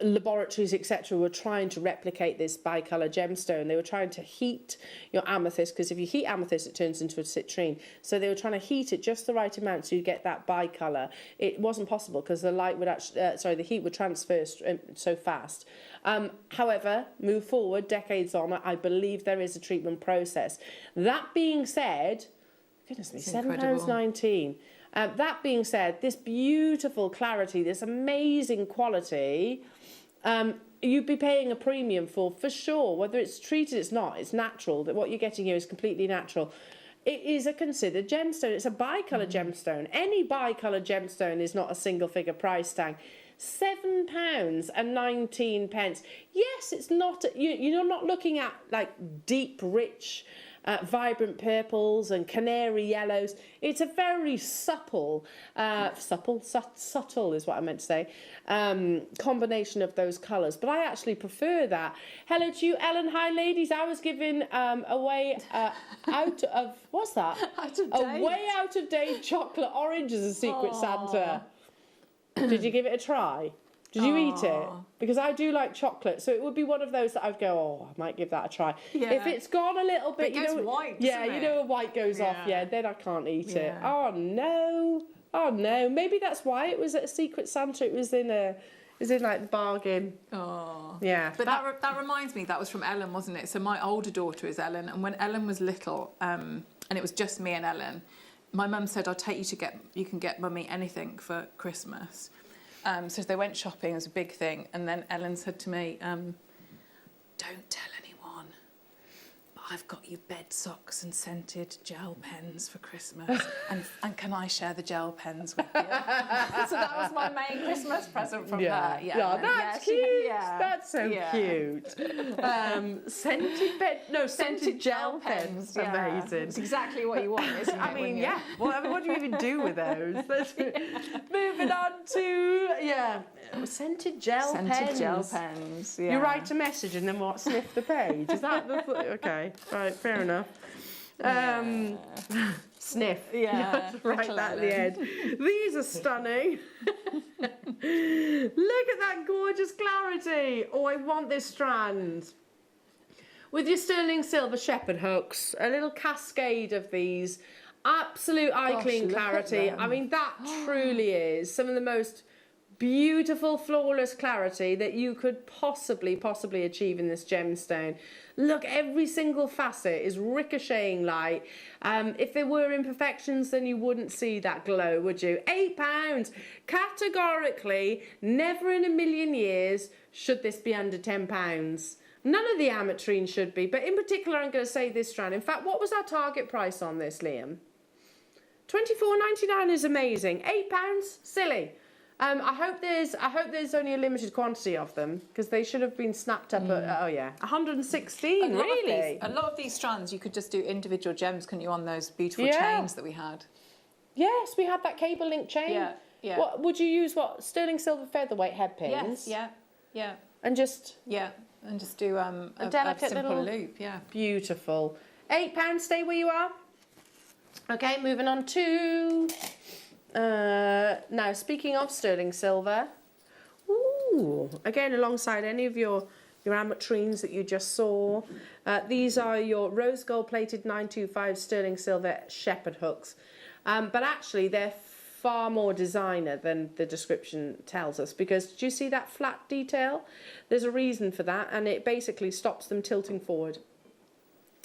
G: laboratories, etc., were trying to replicate this bicolour gemstone. They were trying to heat your amethyst, because if you heat amethyst, it turns into a citrine. So they were trying to heat it just the right amount so you get that bicolour. It wasn't possible because the light would actually, the heat would transfer so fast. However, move forward, decades on, I believe there is a treatment process. That being said, goodness me, £7.19. That being said, this beautiful clarity, this amazing quality, you'd be paying a premium for sure. Whether it's treated, it's not. It's natural. That what you're getting here is completely natural. It is a considered gemstone. It's a bicolour gemstone. Any bicolour gemstone is not a single figure price tag. £7.19. Yes, it's not. You're not looking at like deep, rich, vibrant purples and canary yellows. It's a very subtle is what I meant to say, combination of those colours. But I actually prefer that. Hello to you, Ellen. Hi, ladies. I was given away out of, what's that? Way out of date chocolate orange as a Secret Santa. Did you give it a try? Did you eat it? Because I do like chocolate, so it would be one of those that I'd go, oh, I might give that a try. Yeah. If it's gone a little bit,
H: it goes white,
G: yeah, you know, a white goes off, then I can't eat it. Oh no, maybe that's why it was at a Secret Santa. It was in like the bargain.
H: Oh,
G: yeah.
H: But that reminds me, that was from Ellen, wasn't it? So my older daughter is Ellen, and when Ellen was little, and it was just me and Ellen, my mum said, I'll take you can get mummy anything for Christmas. So they went shopping, it was a big thing, and then Ellen said to me, don't tell anyone, but I've got you bed socks and scented gel pens for Christmas. and can I share the gel pens with you? So that was my main Christmas present from her.
G: Yeah, that's cute. That's so cute. Scented gel pens. Amazing.
H: It's exactly what you want, isn't it?
G: I mean, what do you even do with those? Moving on to, scented gel pens.
H: Scented gel pens,
G: You write a message and then what, sniff the page? Is that the... Okay, right, fair enough. Sniff.
H: Yeah.
G: Write that at the end. These are stunning. Look at that gorgeous clarity. Oh, I want this strand. With your sterling silver shepherd hooks, a little cascade of these. Absolute eye-clean clarity. I mean, that truly is some of the most beautiful, flawless clarity that you could possibly achieve in this gemstone. Look, every single facet is ricocheting light. If there were imperfections, then you wouldn't see that glow, would you? £8. Categorically, never in a million years should this be under £10. None of the Amrine should be, but in particular, I'm going to say this strand. In fact, what was our target price on this, Liam? £24.99 is amazing. £8, silly. I hope there's only a limited quantity of them because they should have been snapped up at 116. Really,
H: a lot of these strands you could just do individual gems, couldn't you, on those beautiful chains that we had?
G: Yes, we had that cable link chain.
H: Yeah.
G: What would you use? What, sterling silver featherweight head pins?
H: Yes. Yeah.
G: And just
H: do a
G: delicate
H: simple
G: little
H: loop. Yeah.
G: Beautiful. £8. Stay where you are. Okay, moving on to. Now, speaking of sterling silver, again, alongside any of your Amrines that you just saw, these are your rose gold plated 925 sterling silver shepherd hooks. But actually, they're far more designer than the description tells us, because did you see that flat detail? There's a reason for that, and it basically stops them tilting forward.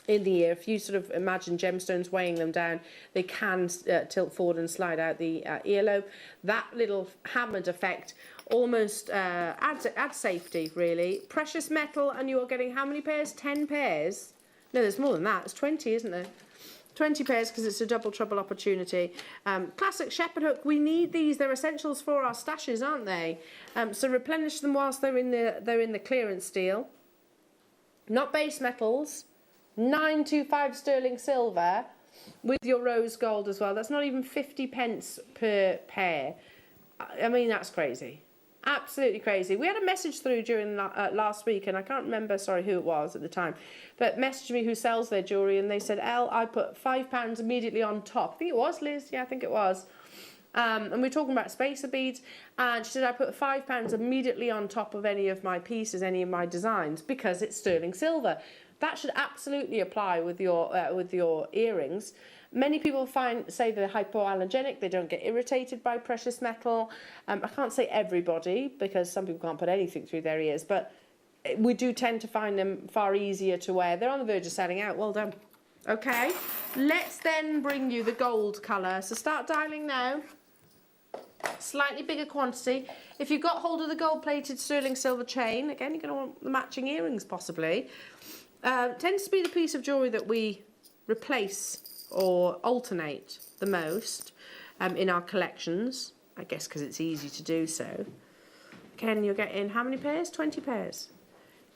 G: In the ear, if you sort of imagine gemstones weighing them down, they can tilt forward and slide out the earlobe. That little hammered effect almost adds safety, really. Precious metal, and you're getting how many pairs? 10 pairs? No, there's more than that. It's 20, isn't there? 20 pairs because it's a double trouble opportunity. Classic shepherd hook. We need these. They're essentials for our stashes, aren't they? So replenish them whilst they're in the clearance steel. Not base metals. 925 sterling silver with your rose gold as well. That's not even 50 pence per pair. I mean, that's crazy. Absolutely crazy. We had a message through during last week, and I can't remember, sorry, who it was at the time, but messaged me who sells their jewellery, and they said, Elle, I put £5 immediately on top. I think it was Liz. Yeah, I think it was. And we're talking about spacer beads, and she said I put £5 immediately on top of any of my pieces, any of my designs, because it's sterling silver. That should absolutely apply with your earrings. Many people say they're hypoallergenic, they don't get irritated by precious metal. I can't say everybody, because some people can't put anything through their ears, but we do tend to find them far easier to wear. They're on the verge of selling out. Well done. Okay, let's then bring you the gold colour. So start dialing now. Slightly bigger quantity. If you've got hold of the gold-plated sterling silver chain, again, you're going to want the matching earrings possibly. Tends to be the piece of jewellery that we replace or alternate the most in our collections, I guess because it's easy to do so. Ken, you're getting how many pairs? 20 pairs.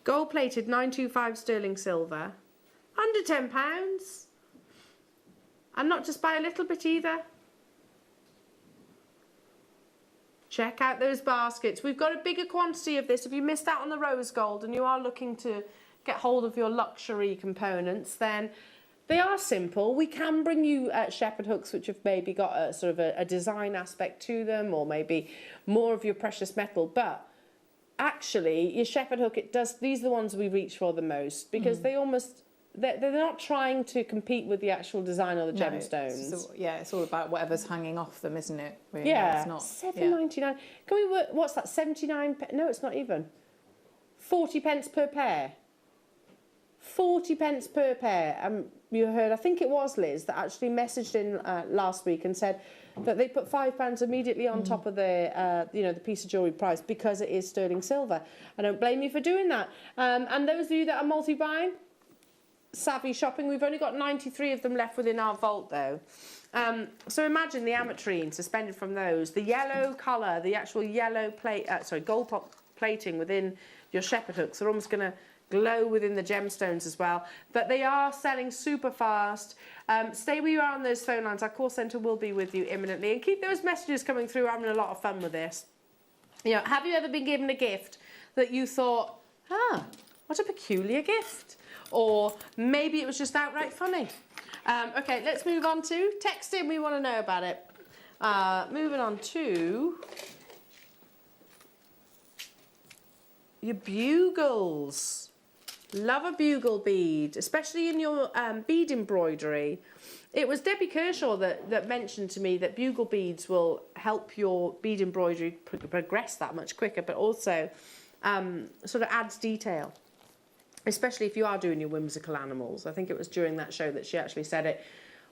G: Gold-plated 925 sterling silver, under £10, and not just by a little bit either. Check out those baskets. We've got a bigger quantity of this. If you missed out on the rose gold and you are looking to get hold of your luxury components, then they are simple. We can bring you shepherd hooks which have maybe got a sort of a design aspect to them, or maybe more of your precious metal, but actually your shepherd hook, these are the ones we reach for the most, because they're not trying to compete with the actual design or the gemstones.
H: It's all about whatever's hanging off them, isn't it? Really?
G: Yeah,
H: it's not
G: £7.99. Can we work? What's that? 79? No, it's not even. 40 pence per pair. 40 pence per pair. You heard, I think it was Liz that actually messaged in last week and said that they put £5 immediately on top of the piece of jewellery price because it is sterling silver. I don't blame you for doing that. And those of you that are multi-buying, savvy shopping. We've only got 93 of them left within our vault though. So imagine the Amrine suspended from those, the yellow colour, the actual yellow gold plating within your shepherd hooks. They're almost going to glow within the gemstones as well. But they are selling super fast. Stay where you are on those phone lines. Our call centre will be with you imminently. And keep those messages coming through. We're having a lot of fun with this. You know, have you ever been given a gift that you thought, what a peculiar gift? Or maybe it was just outright funny. Okay, let's move on to text in. We want to know about it. Moving on to your bugles. Love a bugle bead, especially in your bead embroidery. It was Debbie Kershaw that mentioned to me that bugle beads will help your bead embroidery progress that much quicker, but also sort of adds detail, especially if you are doing your whimsical animals. I think it was during that show that she actually said it.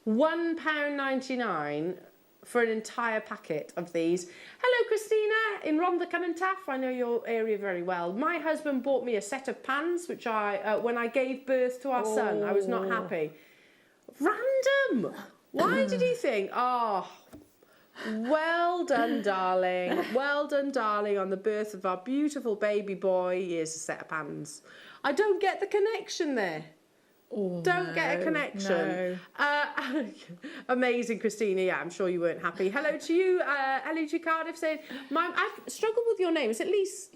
G: £1.99 for an entire packet of these. Hello, Christina in Rhondda and Taff. I know your area very well. My husband bought me a set of pans, which when I gave birth to our son, I was not happy. Random. Why did he think? Oh, well done, darling. Well done, darling, on the birth of our beautiful baby boy. Here's a set of pans. I don't get the connection there.
H: Oh,
G: don't get a connection.
H: No.
G: Amazing, Christina. Yeah, I'm sure you weren't happy. Hello to you, hello to Cardiff, saying, I've struggled with your name. Is it Lise?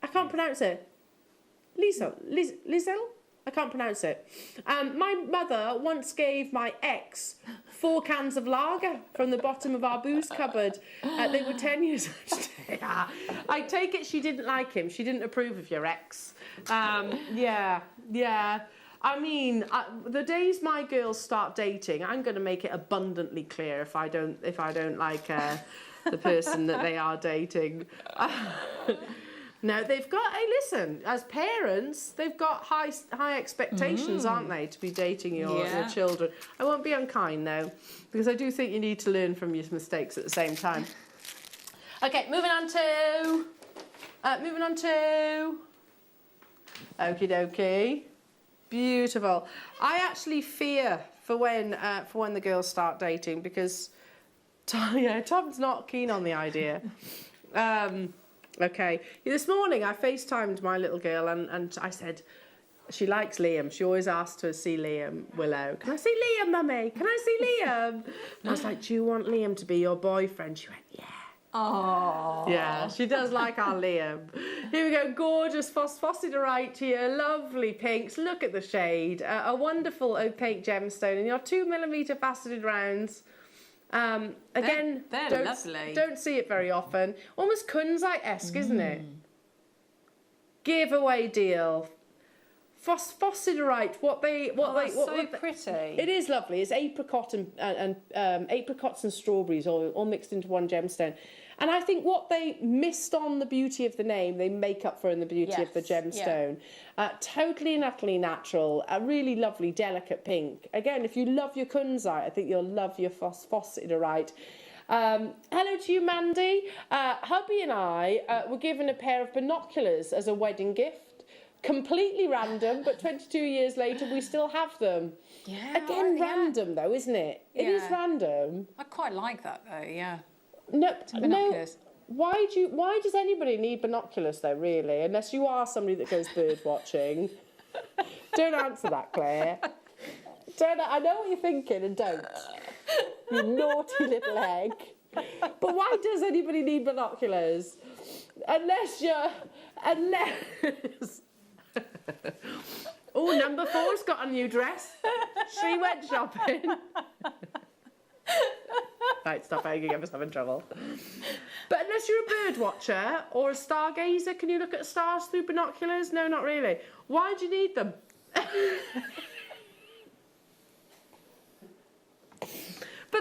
G: I can't pronounce it. Liesel? I can't pronounce it. My mother once gave my ex 4 cans of lager from the bottom of our booze cupboard. They were 10 years old. I take it she didn't like him. She didn't approve of your ex. Yeah. I mean, the days my girls start dating, I'm going to make it abundantly clear if I don't like the person that they are dating. No, they've got. Hey, listen, as parents, they've got high expectations, aren't they, to be dating your children? I won't be unkind though, because I do think you need to learn from your mistakes at the same time. Okay, moving on to. Okie dokie. Beautiful. I actually fear for when the girls start dating, because Tom's not keen on the idea. Okay. This morning I FaceTimed my little girl and I said she likes Liam. She always asks to see Liam, Willow. Can I see Liam, Mummy? Can I see Liam? And I was like, do you want Liam to be your boyfriend? She went, yeah.
H: Oh.
G: Yeah, she does like our Liam. Here we go, gorgeous Phosphosidorite here, lovely pinks. Look at the shade. A wonderful opaque gemstone in your 2mm faceted rounds. Again,
H: they're lovely.
G: Don't see it very often. Almost Kunzite-esque, isn't it? Giveaway deal. Phosphosidorite. So
H: pretty.
G: It is lovely. It's apricot and apricots and strawberries all mixed into one gemstone. And I think what they missed on the beauty of the name, they make up for in the beauty of the gemstone. Yeah. Totally and utterly natural. A really lovely, delicate pink. Again, if you love your Kunzite, I think you'll love your Phosphosidorite. Hello to you, Mandy. Hubby and I were given a pair of binoculars as a wedding gift. Completely random, but 22 years later we still have them.
H: Yeah.
G: Again, random though, isn't it? It is random.
H: I quite like that though, yeah.
G: No. Why does anybody need binoculars though, really? Unless you are somebody that goes bird watching. Don't answer that, Claire. I know what you're thinking, and don't. You naughty little egg. But why does anybody need binoculars? Unless Oh, number 4's got a new dress. She went shopping. Right, stop egging yourself in trouble. But unless you're a bird watcher or a stargazer, can you look at stars through binoculars? No, not really. Why do you need them? But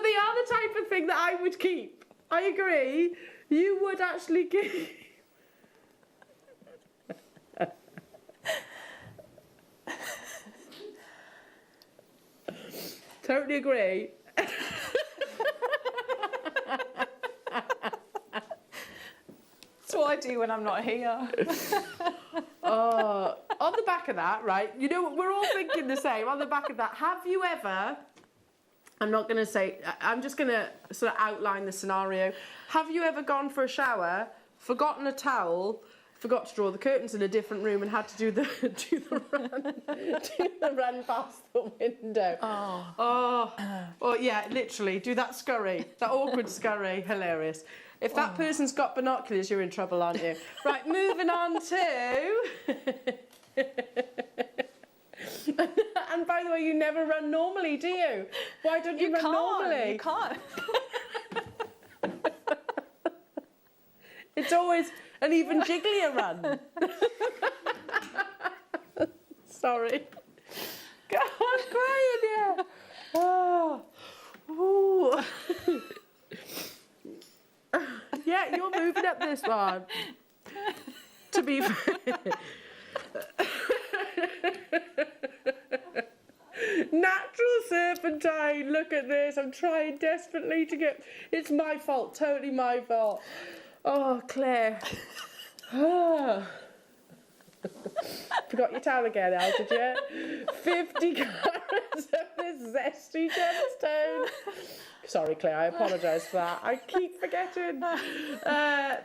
G: they are the type of thing that I would keep. I agree. You would actually keep. Totally agree.
H: That's what I do when I'm not here.
G: On the back back of that, right, you know, we're all thinking the same. On the back of that, have you ever, I'm not going to say, I'm just going to sort of outline the scenario. Have you ever gone for a shower, forgotten a towel, forgot to draw the curtains in a different room and had to do the run past the window? Oh, yeah, literally, do that scurry, that awkward scurry, hilarious. If that person's got binoculars, you're in trouble, aren't you? Right, moving on to... And by the way, you never run normally, do you? Why don't you run normally?
H: You can't.
G: It's always an even jigglier run. Sorry. God, I'm crying here. Oh. Ooh. Yeah, you're moving up this one. To be fair. Natural serpentine, look at this. I'm trying desperately to get... It's my fault, totally my fault. Oh, Claire. Oh. Forgot your towel again, Al, did you? 50 carats of this zesty gemstone. Sorry, Claire, I apologise for that. I keep forgetting.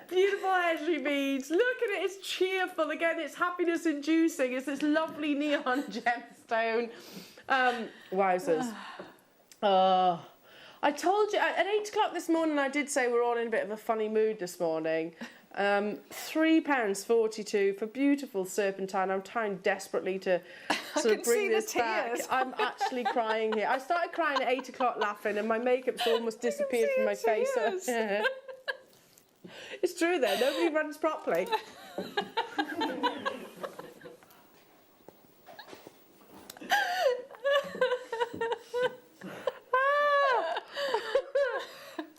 G: Beautiful edgy beads. Look at it, it's cheerful. Again, it's happiness inducing. It's this lovely neon gemstone. Wowzers. I told you, at 8 o'clock this morning, I did say we're all in a bit of a funny mood this morning. £3.42 for beautiful serpentine. I'm trying desperately to sort of bring this back. I'm actually crying here. I started crying at 8 o'clock laughing and my makeup's almost disappeared from my face. It's true though, nobody runs properly.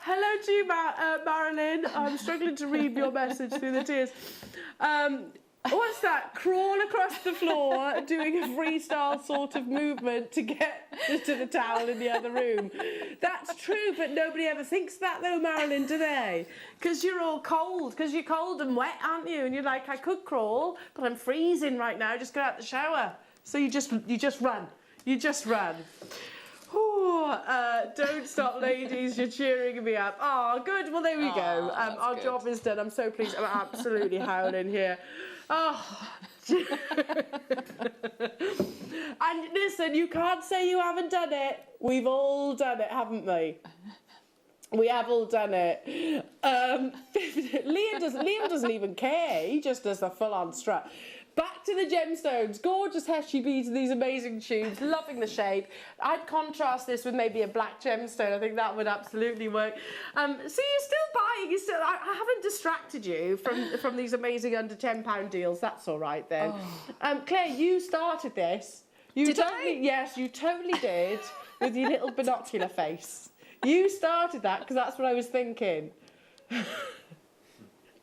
G: Hello to you, Marilyn. I'm struggling to read your message through the tears. What's that? Crawl across the floor, doing a freestyle sort of movement to get to the towel in the other room. That's true, but nobody ever thinks that though, Marilyn, do they? Because you're all cold, because you're cold and wet, aren't you? And you're like, I could crawl, but I'm freezing right now. Just got out the shower. So you just run. You just run. Ooh, don't stop, ladies. You're cheering me up. Oh, good. Well, there we go. Our job is done. I'm so pleased. I'm absolutely howling here. Oh. And listen, you can't say you haven't done it. We've all done it, haven't we? We have all done it. Liam doesn't even care. He just does the full-on strut. Back to the gemstones. Gorgeous Heshy beads in these amazing tubes. Loving the shape. I'd contrast this with maybe a black gemstone. I think that would absolutely work. So you're still buying. I haven't distracted you from these amazing under £10 deals. That's all right then. Claire, you started this. Did I? Yes, you totally did. With your little binocular face. You started that because that's what I was thinking.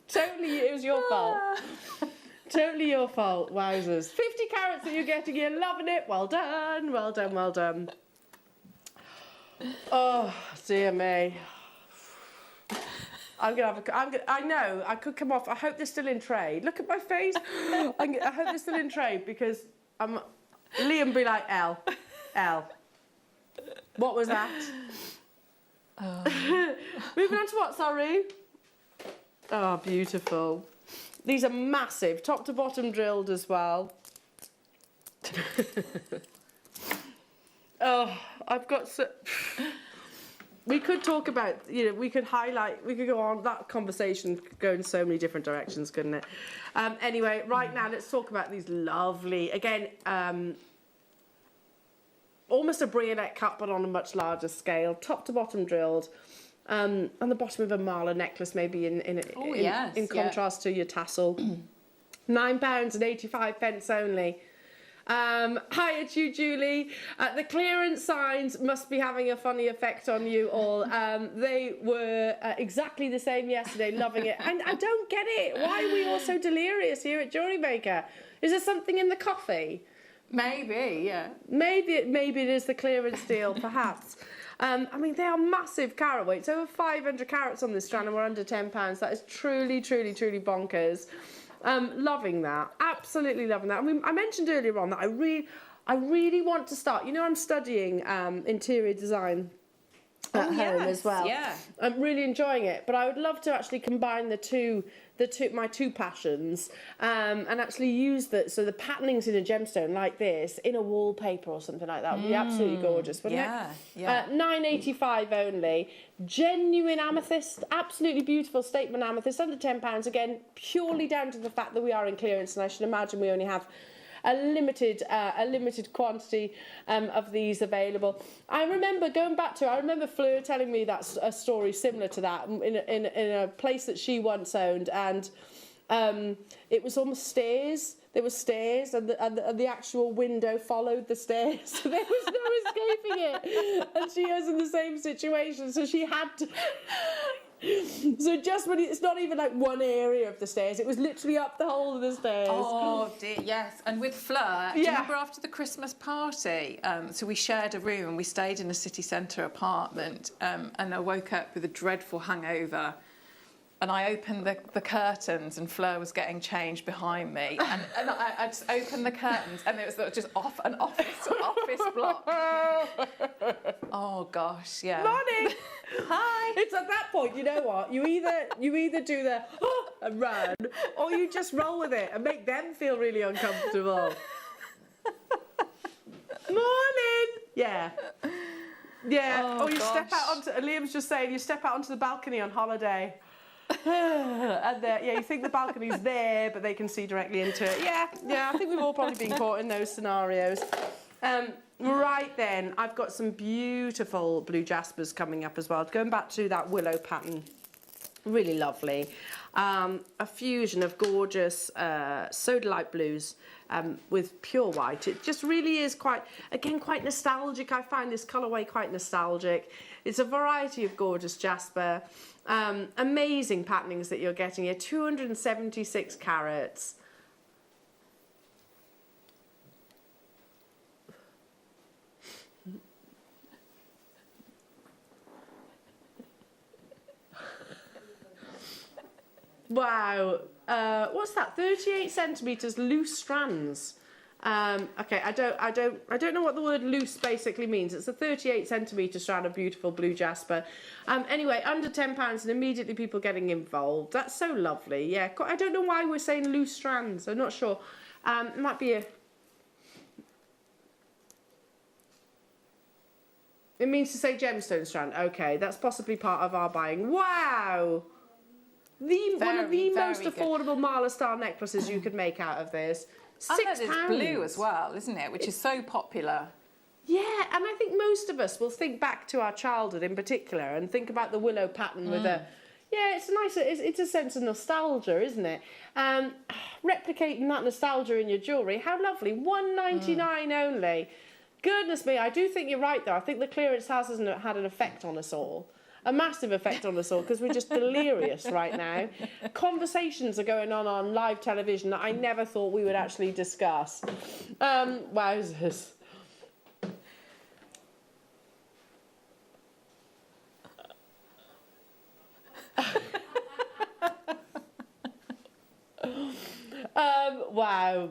G: Totally, it was your fault. Totally your fault, wowzers. 50 carats that you're getting, you're loving it. Well done, well done, well done. Oh, dear me. I know, I could come off. I hope they're still in trade. Look at my face. I hope they're still in trade because Liam be like, L. What was that? Moving on to what, sorry? Oh, beautiful. These are massive, top to bottom drilled as well. Oh, I've got so... We could talk about, we could highlight, we could go on, that conversation could go in so many different directions, couldn't it? Anyway, right now, let's talk about these lovely, again, almost a Brionnette cut, but on a much larger scale, top to bottom drilled. On the bottom of a mala necklace, maybe in contrast to your tassel. £9.85 only. Hiya to you, Julie. The clearance signs must be having a funny effect on you all. They were exactly the same yesterday, loving it. And I don't get it. Why are we all so delirious here at Jewellery Maker? Is there something in the coffee?
H: Maybe, yeah.
G: Maybe it is the clearance deal, perhaps. I mean, they are massive carat weights. Over 500 carats on this strand and we're under £10. That is truly, truly, truly bonkers. Loving that, absolutely loving that. I mean, I mentioned earlier on that I really want to start. You know, I'm studying interior design at home as well.
H: Yeah.
G: I'm really enjoying it, but I would love to actually combine my two passions, and actually use that. So the patternings in a gemstone like this in a wallpaper or something like that would be absolutely gorgeous, wouldn't it?
H: Yeah.
G: £9.85 only. Genuine amethyst, absolutely beautiful statement amethyst, under £10 again, purely down to the fact that we are in clearance, and I should imagine we only have a limited quantity of these available. I remember going back to, I remember Fleur telling me that's a story similar to that in a place that she once owned, and it was almost stairs. There were stairs, and the actual window followed the stairs. So there was no escaping it. And she was in the same situation, so she had to. So just when it's not even like one area of the stairs, it was literally up the whole of the stairs.
H: Oh dear, yes. And with Fleur, do you remember after the Christmas party? So we shared a room and we stayed in a city centre apartment, and I woke up with a dreadful hangover. And I opened the curtains, and Fleur was getting changed behind me. And I just opened the curtains, and it was just off an office block. Oh gosh, yeah.
G: Morning.
H: Hi.
G: It's at that point, you know what? You either do the and run, or you just roll with it and make them feel really uncomfortable. Morning. Yeah. Yeah.
H: Oh,
G: or you
H: gosh.
G: step out onto. Liam's just saying you step out onto the balcony on holiday. And you think the balcony's there, but they can see directly into it. Yeah, I think we've all probably been caught in those scenarios. Right then, I've got some beautiful blue jaspers coming up as well. Going back to that willow pattern, really lovely. A fusion of gorgeous sodalite blues with pure white. It just really is quite nostalgic. I find this colourway quite nostalgic. It's a variety of gorgeous jasper. Amazing patternings that you're getting here. 276 carats. Wow. What's that? 38 centimetres loose strands. Okay, I don't know what the word loose basically means. It's a 38 centimetre strand of beautiful blue jasper. Anyway, under £10 and immediately people getting involved. That's so lovely. Yeah, I don't know why we're saying loose strands. I'm not sure. It might be a... It means to say gemstone strand. Okay, that's possibly part of our buying. Wow! One of the most affordable Mala style necklaces you could make out of this. £6.
H: And it's blue as well, isn't it? Which is so popular.
G: Yeah, and I think most of us will think back to our childhood in particular and think about the willow pattern with a... Yeah, it's nice. It's a sense of nostalgia, isn't it? Replicating that nostalgia in your jewellery, how lovely. £1.99 only. Goodness me, I do think you're right, though. I think the clearance house has had an effect on us all. A massive effect on us all, because we're just delirious right now. Conversations are going on live television that I never thought we would actually discuss. Wowzers. Wow.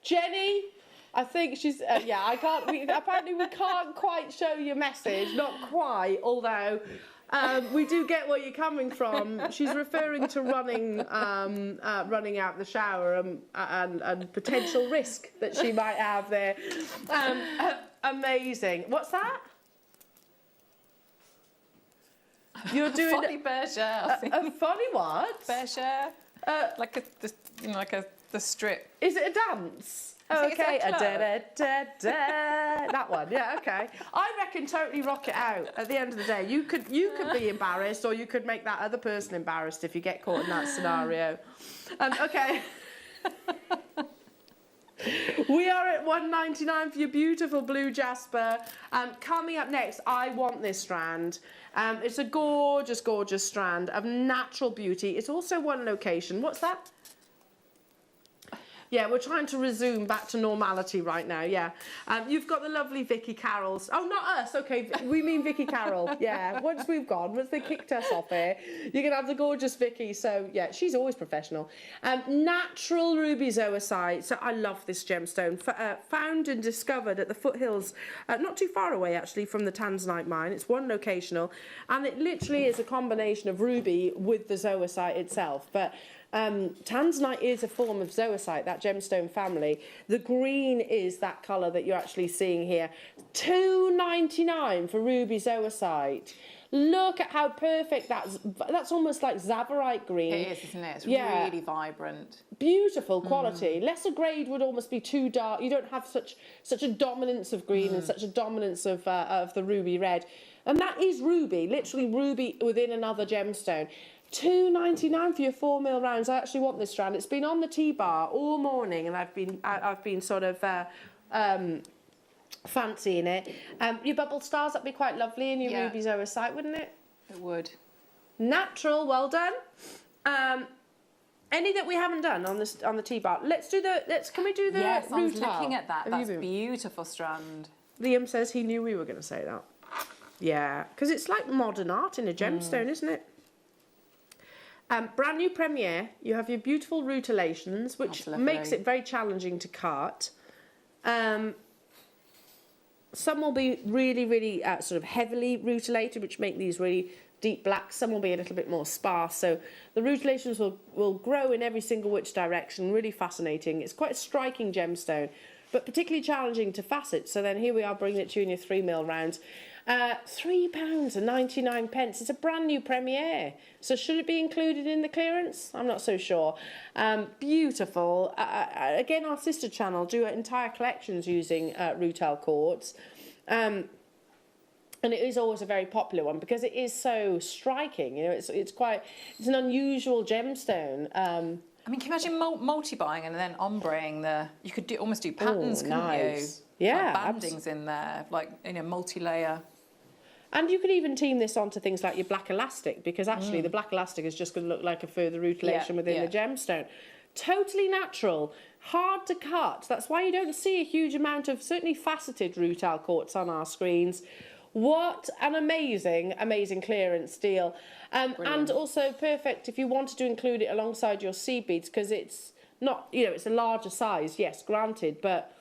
G: Jenny, I think she's, I can't, apparently we can't quite show your message, not quite, although we do get where you're coming from. She's referring to running out the shower and potential risk that she might have there. Amazing. What's that? You're doing
H: funny berger.
G: A funny what?
H: Berger. Like the strip.
G: Is it a dance? Oh, okay, that one. Yeah, okay. I reckon totally rock it out. At the end of the day, you could be embarrassed, or you could make that other person embarrassed if you get caught in that scenario. Okay. We are at £1.99 for your beautiful blue jasper. Coming up next, I want this strand. It's a gorgeous, gorgeous strand of natural beauty. It's also one location. What's that? Yeah, we're trying to resume back to normality right now, yeah. You've got the lovely Vicky Carrolls. Oh, not us, okay, we mean Vicky Carroll. Yeah, once we've gone, once they kicked us off here, you're going to have the gorgeous Vicky. So, yeah, she's always professional. Natural ruby zoisite. So I love this gemstone. Found and discovered at the foothills, not too far away, actually, from the Tanzanite mine. It's one locational. And it literally is a combination of ruby with the zoisite itself. But Tanzanite is a form of zoisite, that gemstone family. The green is that colour that you're actually seeing here. $2.99 for ruby zoisite. Look at how perfect that's almost like Zavarite green.
H: It is, isn't it? It's really vibrant.
G: Beautiful quality. Lesser grade would almost be too dark. You don't have such a dominance of green and such a dominance of the ruby red. And that is ruby, literally ruby within another gemstone. $2.99 for your 4mm rounds. I actually want this strand. It's been on the T-bar all morning, and I've been sort of fancying it. Your bubble stars, that'd be quite lovely in your ruby zoisite, wouldn't it?
H: It would.
G: Natural, well done. Any that we haven't done on the T-bar? Can we do the
H: yes, I was
G: rutile?
H: looking at that. That's a beautiful strand.
G: Liam says he knew we were going to say that. Yeah, because it's like modern art in a gemstone, isn't it? Brand new premiere, you have your beautiful rutilations, which makes it very challenging to cut. Some will be really, really sort of heavily rutilated, which make these really deep blacks. Some will be a little bit more sparse. So the rutilations will grow in every single which direction. Really fascinating. It's quite a striking gemstone, but particularly challenging to facet. So then here we are bringing it to you in your 3mm rounds. £3.99. It's a brand new premiere. So should it be included in the clearance? I'm not so sure. Beautiful. Again, our sister channel do entire collections using rutile quartz. And it is always a very popular one because it is so striking. You know, it's an unusual gemstone. I
H: mean, can you imagine multi-buying and then ombreing you could almost do patterns, couldn't you?
G: Yeah.
H: Like bandings in there, like, you know, multi-layer.
G: And you could even team this onto things like your black elastic, because actually the black elastic is just going to look like a further rutilation within the gemstone. Totally natural, hard to cut. That's why you don't see a huge amount of certainly faceted rutile quartz on our screens. What an amazing, amazing clearance deal. And also perfect if you wanted to include it alongside your seed beads, because it's not, you know, it's a larger size, yes, granted, but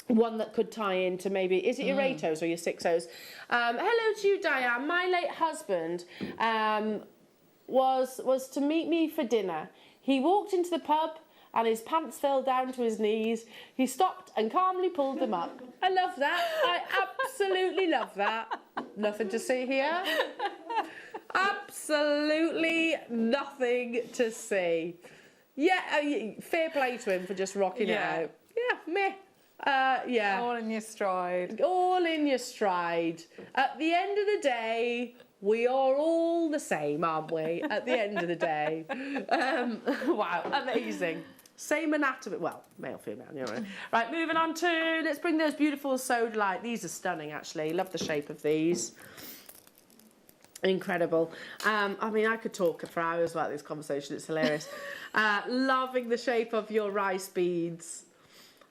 G: one that could tie into maybe, is it your 8-0s or your 6-0s? Hello to you, Diane. My late husband was to meet me for dinner. He walked into the pub and his pants fell down to his knees. He stopped and calmly pulled them up. I love that. I absolutely love that. Nothing to see here. Absolutely nothing to see. Yeah, fair play to him for just rocking it out. Yeah, meh. Yeah.
H: All in your stride.
G: All in your stride. At the end of the day, we are all the same, aren't we? At the end of the day. Wow, amazing. Same anatomy. Well, male, female, you're right. Right, moving on to, let's bring those beautiful sodalite. These are stunning, actually. Love the shape of these. Incredible. I mean, I could talk for hours about this conversation. It's hilarious. Loving the shape of your rice beads.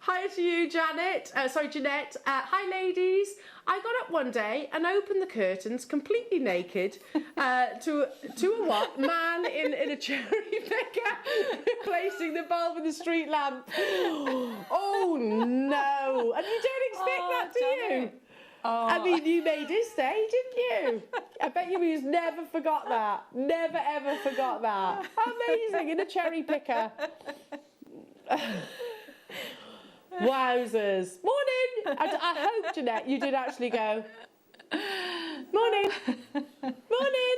G: Hi to you, Jeanette. Hi, ladies. I got up one day and opened the curtains completely naked to a what? Man in a cherry picker replacing the bulb in the street lamp. Oh, no. And you don't expect that, do you?
H: Oh.
G: I mean, you made his day, didn't you? I bet you he's never forgot that. Never, ever forgot that. Amazing, in a cherry picker. Wowzers. Morning. I hope, Jeanette, you did actually go, morning. Morning.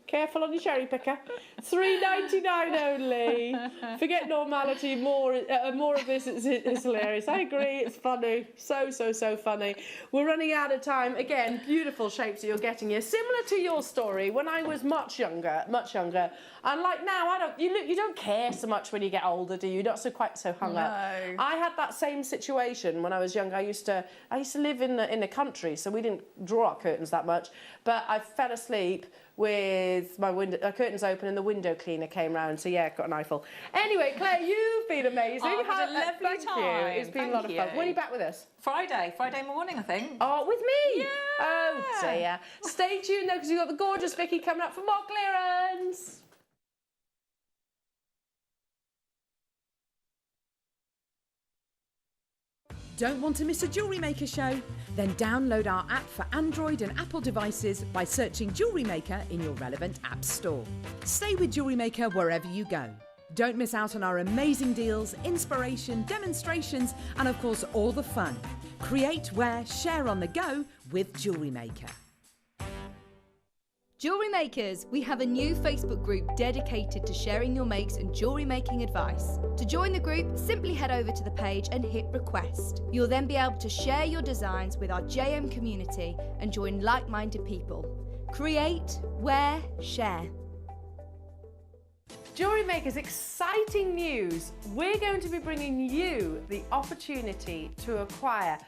G: Careful on your cherry picker. $3.99 only. Forget normality. More of this is hilarious. I agree. It's funny. So funny. We're running out of time. Again, beautiful shapes that you're getting here. Similar to your story when I was much younger. And like now, you don't care so much when you get older, do you? Not quite so hung up. I had that same situation when I was young. I used to live in the country, so we didn't draw our curtains that much. But I fell asleep with my curtains open and the window cleaner came round. So yeah, got an eyeful. Anyway, Claire, you've been amazing.
H: I've had a lovely
G: thank
H: time.
G: You. It's been a lot of fun.
H: Thank
G: When are
H: you.
G: you back with us?
H: Friday morning, I think.
G: Oh, with me?
H: Yeah.
G: Oh dear. Stay tuned though, because you've got the gorgeous Vicky coming up for more clearance.
K: Don't want to miss a Jewellery Maker show? Then download our app for Android and Apple devices by searching Jewellery Maker in your relevant app store. Stay with Jewellery Maker wherever you go. Don't miss out on our amazing deals, inspiration, demonstrations, and of course all the fun. Create, wear, share on the go with Jewellery Maker.
C: Jewellery Makers, we have a new Facebook group dedicated to sharing your makes and jewellery making advice. To join the group, simply head over to the page and hit request. You'll then be able to share your designs with our JM community and join like-minded people. Create, wear, share.
G: Jewellery Makers, exciting news. We're going to be bringing you the opportunity to acquire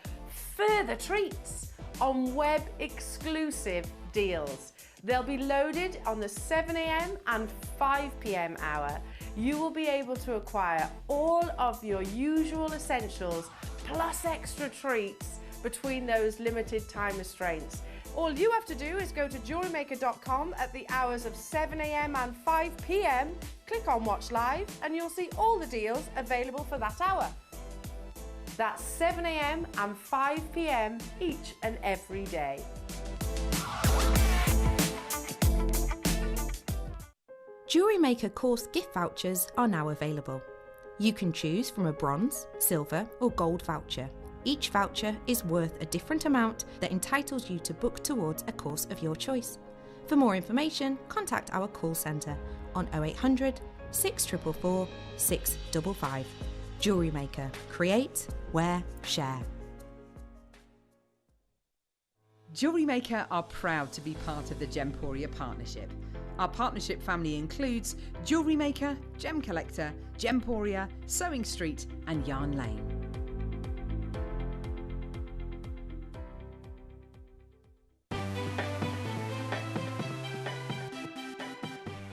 G: further treats on web exclusive deals. They'll be loaded on the 7 a.m. and 5 p.m. hour. You will be able to acquire all of your usual essentials plus extra treats between those limited time restraints. All you have to do is go to JewelleryMaker.com at the hours of 7 a.m. and 5 p.m. Click on Watch Live and you'll see all the deals available for that hour. That's 7 a.m. and 5 p.m. each and every day.
F: Jewellery Maker course gift vouchers are now available. You can choose from a bronze, silver or gold voucher. Each voucher is worth a different amount that entitles you to book towards a course of your choice. For more information, contact our call centre on 0800 644 655. Jewellery Maker. Create, wear, share.
K: Jewellery Maker are proud to be part of the Gemporia partnership. Our partnership family includes Jewellery Maker, Gem Collector, Gemporia, Sewing Street and Yarn Lane.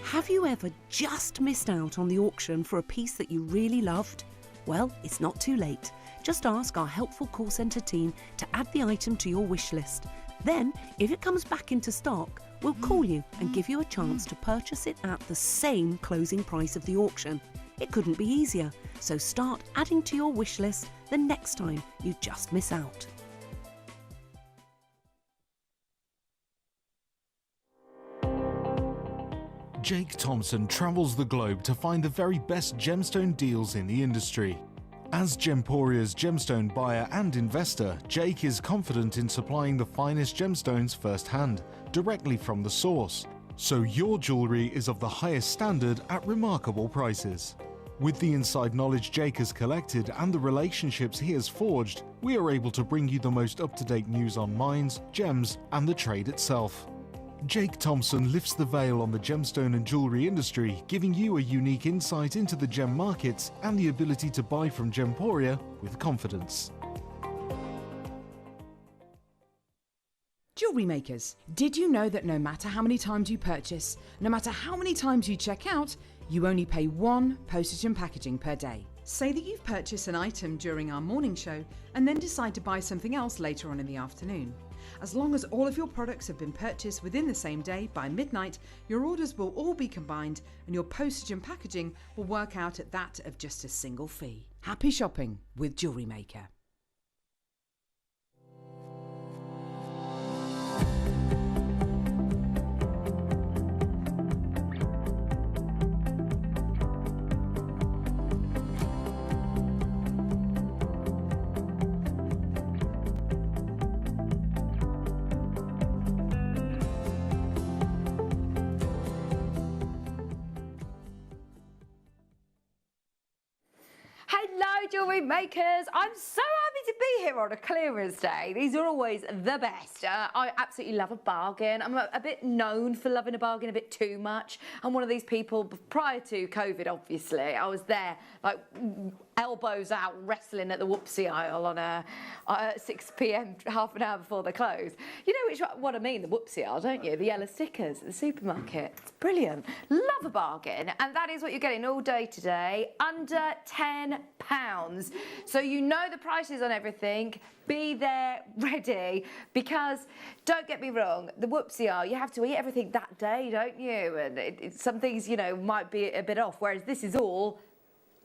L: Have you ever just missed out on the auction for a piece that you really loved? Well, it's not too late. Just ask our helpful call centre team to add the item to your wish list. Then, if it comes back into stock, we'll call you and give you a chance to purchase it at the same closing price of the auction. It couldn't be easier, so start adding to your wish list the next time you just miss out.
I: Jake Thompson travels the globe to find the very best gemstone deals in the industry. As Gemporia's gemstone buyer and investor, Jake is confident in supplying the finest gemstones firsthand, directly from the source. So your jewellery is of the highest standard at remarkable prices. With the inside knowledge Jake has collected and the relationships he has forged, we are able to bring you the most up-to-date news on mines, gems, and the trade itself. Jake Thompson lifts the veil on the gemstone and jewellery industry, giving you a unique insight into the gem markets and the ability to buy from Gemporia with confidence.
K: Jewellery Makers, did you know that no matter how many times you purchase, no matter how many times you check out, you only pay one postage and packaging per day?
E: Say that you've purchased an item during our morning show and then decide to buy something else later on in the afternoon. As long as all of your products have been purchased within the same day by midnight, your orders will all be combined and your postage and packaging will work out at that of just a single fee.
K: Happy shopping with Jewellery Maker.
B: Hello, Jewellery Makers. I'm so happy to be here on a clearance day. These are always the best. I absolutely love a bargain. I'm a bit known for loving a bargain a bit too much. I'm one of these people, prior to COVID, obviously, I was there like elbows out wrestling at the whoopsie aisle on a 6 p.m. half an hour before they close. You know what I mean, the whoopsie aisle, don't you? The yellow stickers at the supermarket. It's brilliant. Love a bargain. And that is what you're getting all day today, under £10. So you know the prices on everything. Be there ready, because don't get me wrong, the whoopsie aisle, you have to eat everything that day, don't you? And some things, you know, might be a bit off, whereas this is all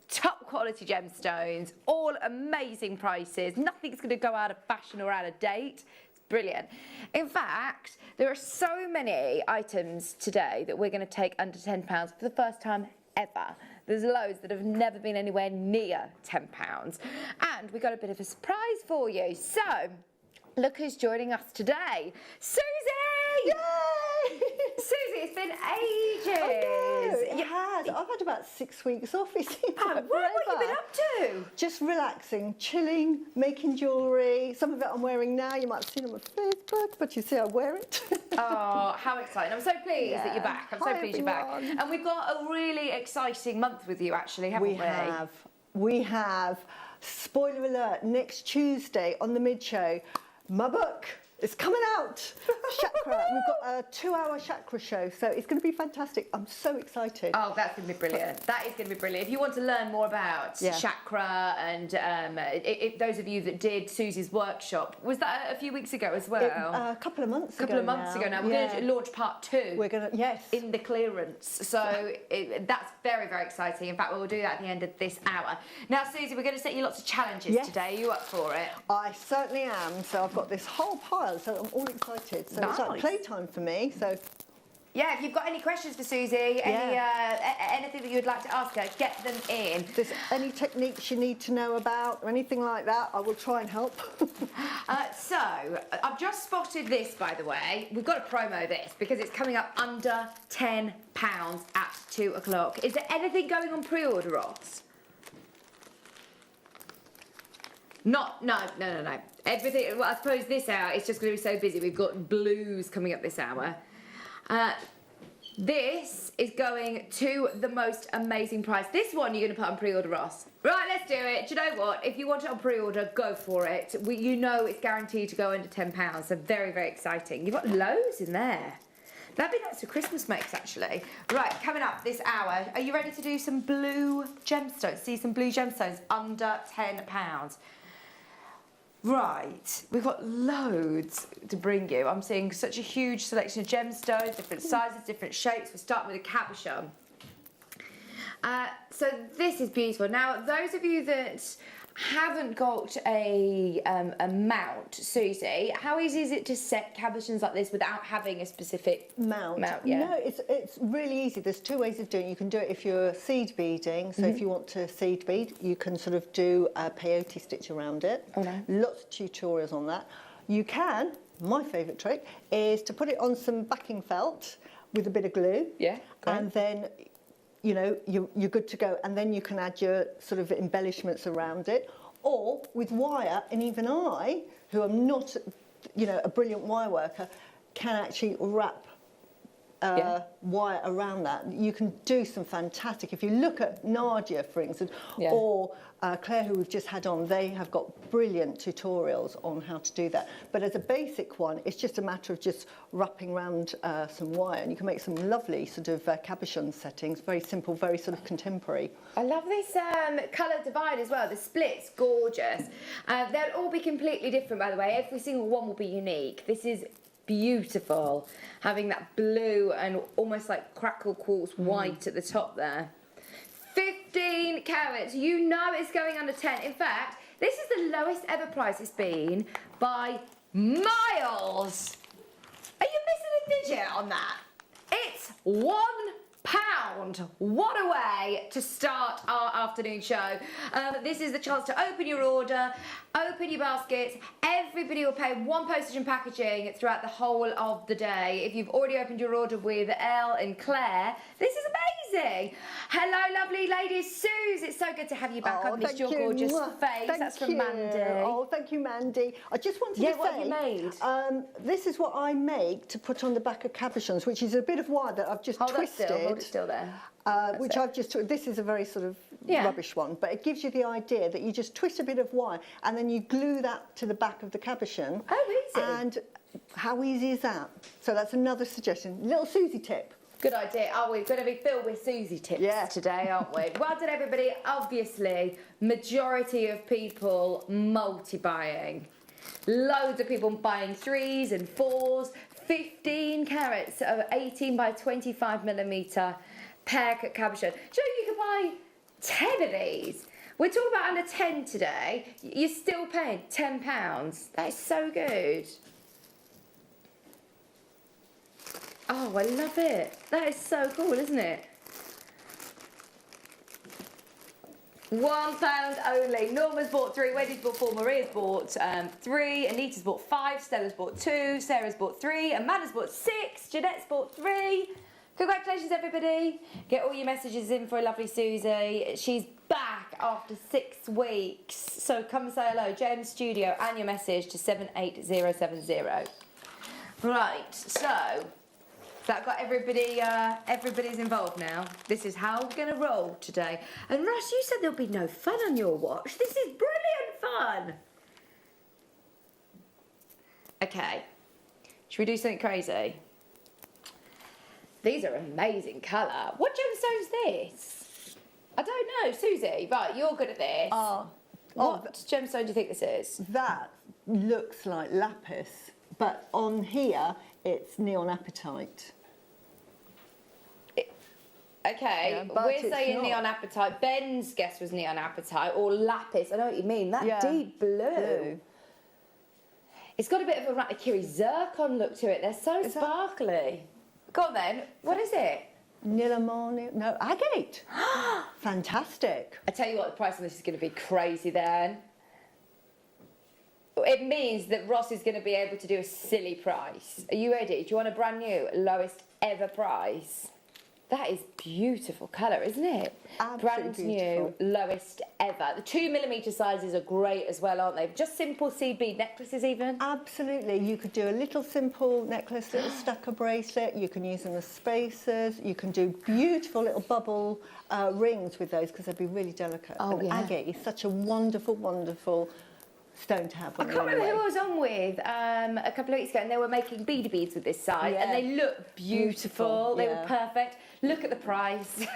B: top quality gemstones, all amazing prices. Nothing's going to go out of fashion or out of date. It's brilliant. In fact, there are so many items today that we're going to take under £10 for the first time ever. There's loads that have never been anywhere near £10. And we got a bit of a surprise for you. So, look who's joining us today. Susie!
M: Yay!
B: Susie, it's been ages.
M: I know, it has. I've had about 6 weeks off. It seems like
B: what have you been
M: forever.
B: up to?
M: Just relaxing, chilling, making jewellery. Some of it I'm wearing now. You might have seen on my Facebook, but you see I wear it.
B: Oh, how exciting. I'm so pleased that you're back. I'm so
M: Hi,
B: pleased you're back.
M: everyone.
B: And we've got a really exciting month with you, actually, haven't we?
M: We have. Spoiler alert, next Tuesday on the mid-show, my book is coming out. Chakra. We've got a 2-hour chakra show, so it's going to be fantastic. I'm so excited.
B: Oh, that's going to be brilliant. That is going to be brilliant. If you want to learn more about chakra and those of you that did Susie's workshop, was that a few weeks ago as well?
M: A couple of months ago.
B: A couple of months ago now. We're going to launch part 2.
M: We're going to, yes.
B: In the clearance. So that's very, very exciting. In fact, we'll do that at the end of this hour. Now, Susie, we're going to set you lots of challenges today. Are you up for it?
M: I certainly am. So I've got this whole pile, so I'm all excited. So it's like playtime for me. So
B: yeah, if you've got any questions for Susie, anything that you'd like to ask her, get them in.
M: If there's any techniques you need to know about or anything like that, I will try and help.
B: So, I've just spotted this, by the way. We've got to promo this because it's coming up under £10 at 2 o'clock. Is there anything going on pre-order, Ross? No. Everything, well, I suppose this hour it's just going to be so busy. We've got blues coming up this hour. This is going to the most amazing price. This one you're going to put on pre-order, Ross. Right, let's do it. Do you know what? If you want it on pre-order, go for it. You know it's guaranteed to go under £10, so very, very exciting. You've got loads in there. That'd be nice for Christmas makes, actually. Right, coming up this hour, are you ready to do some blue gemstones? See some blue gemstones under £10. Right, we've got loads to bring you. I'm seeing such a huge selection of gemstones, different sizes, different shapes. We're starting with a cabochon. So this is beautiful. Now, those of you that haven't got a mount, Susie, how easy is it to set cabochons like this without having a specific
M: mount?
B: Yeah.
M: No, it's really easy. There's 2 ways of doing it. You can do it if you're seed beading. So if you want to seed bead, you can sort of do a peyote stitch around it.
B: Oh, no.
M: Lots of tutorials on that. You can, my favourite trick, is to put it on some backing felt with a bit of glue.
B: Yeah, great.
M: And then you know, you're good to go. And then you can add your sort of embellishments around it. Or with wire, and even I, who am not, you know, a brilliant wire worker, can actually wrap wire around that. You can do some fantastic, if you look at Nadia, for instance, or Claire, who we've just had on, they have got brilliant tutorials on how to do that. But as a basic one, it's just a matter of just wrapping around some wire, and you can make some lovely sort of cabochon settings, very simple, very sort of contemporary.
B: I love this colour divide as well, the split's gorgeous. They'll all be completely different, by the way. Every single one will be unique. This is beautiful, having that blue and almost like crackle quartz white at the top there. 15 carats, you know it's going under 10. In fact, this is the lowest ever price it's been by miles. Are you missing a digit on that? It's £1. What a way to start our afternoon show. This is the chance to open your order, open your baskets. Everybody will pay £1 postage and packaging throughout the whole of the day. If you've already opened your order with Elle and Claire, this is amazing. Hello, lovely ladies. Suze, it's so good to have you back. I've missed your gorgeous face. That's from Mandy.
M: Oh, thank you, Mandy. I just wanted to say...
B: what have you made?
M: This is what I make to put on the back of cabochons, which is a bit of wire that I've just twisted.
B: Hold it still there.
M: Which I've just... This is a very sort of rubbish one, but it gives you the idea that you just twist a bit of wire and then you glue that to the back of the cabochon.
B: Oh, easy.
M: And how easy is that? So that's another suggestion. Little Susie tip.
B: Good idea. Oh, we're going to be filled with Susie tips today, aren't we? Well done, everybody. Obviously, majority of people multi-buying. Loads of people buying 3s and 4s, 15 carats of 18 by 25 millimetre pear cut cabochon. Do you know you can buy 10 of these? We're talking about under 10 today. You're still paying £10. That is so good. Oh, I love it. That is so cool, isn't it? £1 only. Norma's bought 3, Wendy's bought 4, Maria's bought 3, Anita's bought 5, Stella's bought 2, Sarah's bought 3, Amanda's bought 6, Jeanette's bought 3. Congratulations, everybody. Get all your messages in for a lovely Susie. She's back after 6 weeks. So come say hello, JM Studio, and your message to 78070. Right, so... that got everybody, everybody's involved now. This is how we're going to roll today. And Ross, you said there'll be no fun on your watch. This is brilliant fun. Okay, should we do something crazy? These are amazing colour. What gemstone's this? I don't know, Susie. Right, you're good at this. What gemstone do you think this is?
M: That looks like lapis, but on here it's neon apatite.
B: Okay, we're saying neon apatite. Ben's guess was neon apatite or lapis. I know what you mean. That deep blue. It's got a bit of a Ratakiri zircon look to it. They're so sparkly. Go on then. What is it?
M: Nilamon, no, agate. Fantastic.
B: I tell you what, the price on this is going to be crazy then. It means that Ross is going to be able to do a silly price. Are you ready? Do you want a brand new, lowest ever price? That is beautiful colour, isn't it?
M: Absolutely
B: brand new, lowest ever. The 2mm sizes are great as well, aren't they? Just simple seed bead necklaces even?
M: Absolutely. You could do a little simple necklace, little stacker bracelet. You can use them as spacers. You can do beautiful little bubble rings with those because they'd be really delicate.
B: Oh,
M: and agate is such a wonderful, wonderful stone to have.
B: I can't remember who I was on with a couple of weeks ago, and they were making beady beads with this size, and they look beautiful. They were perfect. Look at the price.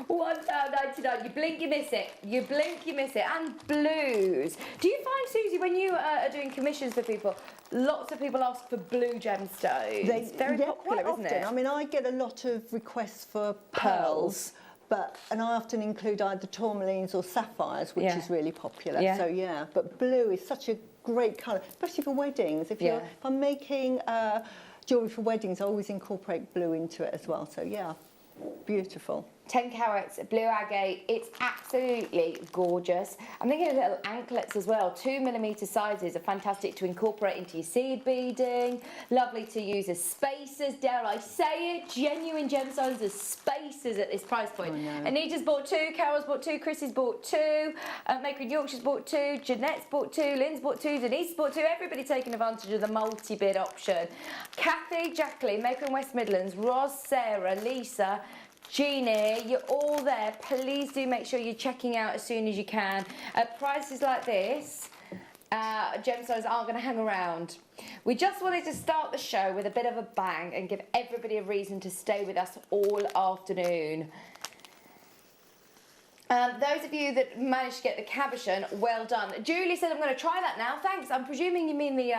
B: £1.99. You blink, you miss it. You blink, you miss it. And blues. Do you find, Susie, when you are doing commissions for people, lots of people ask for blue gemstones? It's very popular, isn't it?
M: I mean, I get a lot of requests for pearls. And I often include either tourmalines or sapphires, which is really popular. So but blue is such a great colour, especially for weddings. If I'm making jewellery for weddings, I always incorporate blue into it as well. So beautiful.
B: 10 carats, blue agate. It's absolutely gorgeous. I'm thinking of little anklets as well. 2mm sizes are fantastic to incorporate into your seed beading. Lovely to use as spacers, dare I say it. Genuine gemstones as spacers at this price point. Anita's bought 2, Carol's bought 2, Chrissy's bought 2, Maker in Yorkshire's bought 2, Jeanette's bought 2, Lynn's bought 2, Denise's bought 2. Everybody taking advantage of the multi-bid option. Kathy, Jacqueline, Maker in West Midlands, Roz, Sarah, Lisa, Jeannie, you're all there. Please do make sure you're checking out as soon as you can. At prices like this, gemstones aren't going to hang around. We just wanted to start the show with a bit of a bang and give everybody a reason to stay with us all afternoon. Those of you that managed to get the cabochon, well done. Julie said, I'm going to try that now. Thanks. I'm presuming you mean the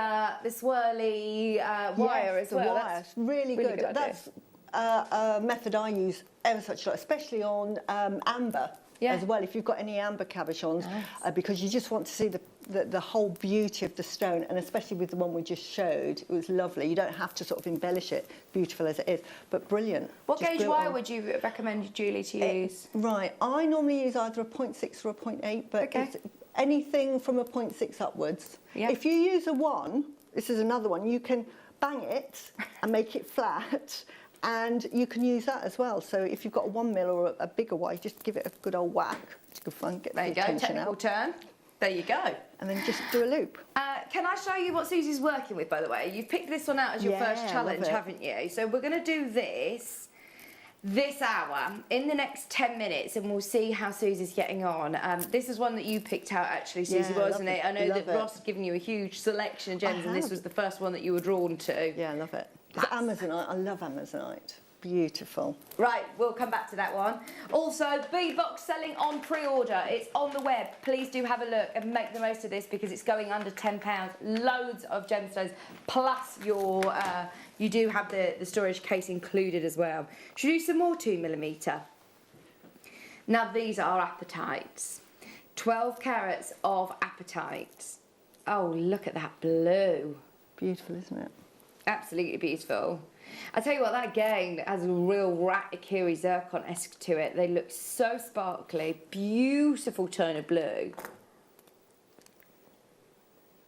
B: swirly wire as well.
M: Wire. That's really good. That's a method I use ever such a lot, especially on amber as well. If you've got any amber cabochons, because you just want to see the whole beauty of the stone, and especially with the one we just showed, it was lovely. You don't have to sort of embellish it, beautiful as it is, but brilliant.
B: What gauge wire would you recommend, Julie, to use?
M: Right, I normally use either a 0.6 or a 0.8, but it's anything from a 0.6 upwards. If you use a 1, this is another one, you can bang it and make it flat, And you can use that as well. So if you've got a 1 mil or a bigger wire, just give it a good old whack. It's good fun. Get
B: There
M: the
B: you go,
M: tension
B: technical
M: out.
B: turn. There you go.
M: And then just do a loop.
B: Can I show you what Susie's working with, by the way? You've picked this one out as your first
M: Yeah,
B: challenge,
M: love it.
B: haven't you? So we're going to do this hour in the next 10 minutes, and we'll see how Susie's getting on. This is one that you picked out, actually, Susie,
M: Yeah,
B: wasn't
M: love
B: it?
M: it.
B: I know
M: Love
B: that
M: it.
B: Ross had given you a huge selection of gems, and this
M: have.
B: was the first one that you were drawn to.
M: Yeah, I love it. It's Amazonite. I love Amazonite. Beautiful.
B: Right, we'll come back to that one. Also, B-Box selling on pre-order. It's on the web. Please do have a look and make the most of this because it's going under £10. Loads of gemstones, plus your you do have the storage case included as well. Should we do some more 2mm? Now these are apatites. 12 carats of apatites. Oh, look at that blue.
M: Beautiful, isn't it?
B: Absolutely beautiful. I tell you what, that again has a real Ratakiri zircon-esque to it. They look so sparkly, beautiful tone of blue.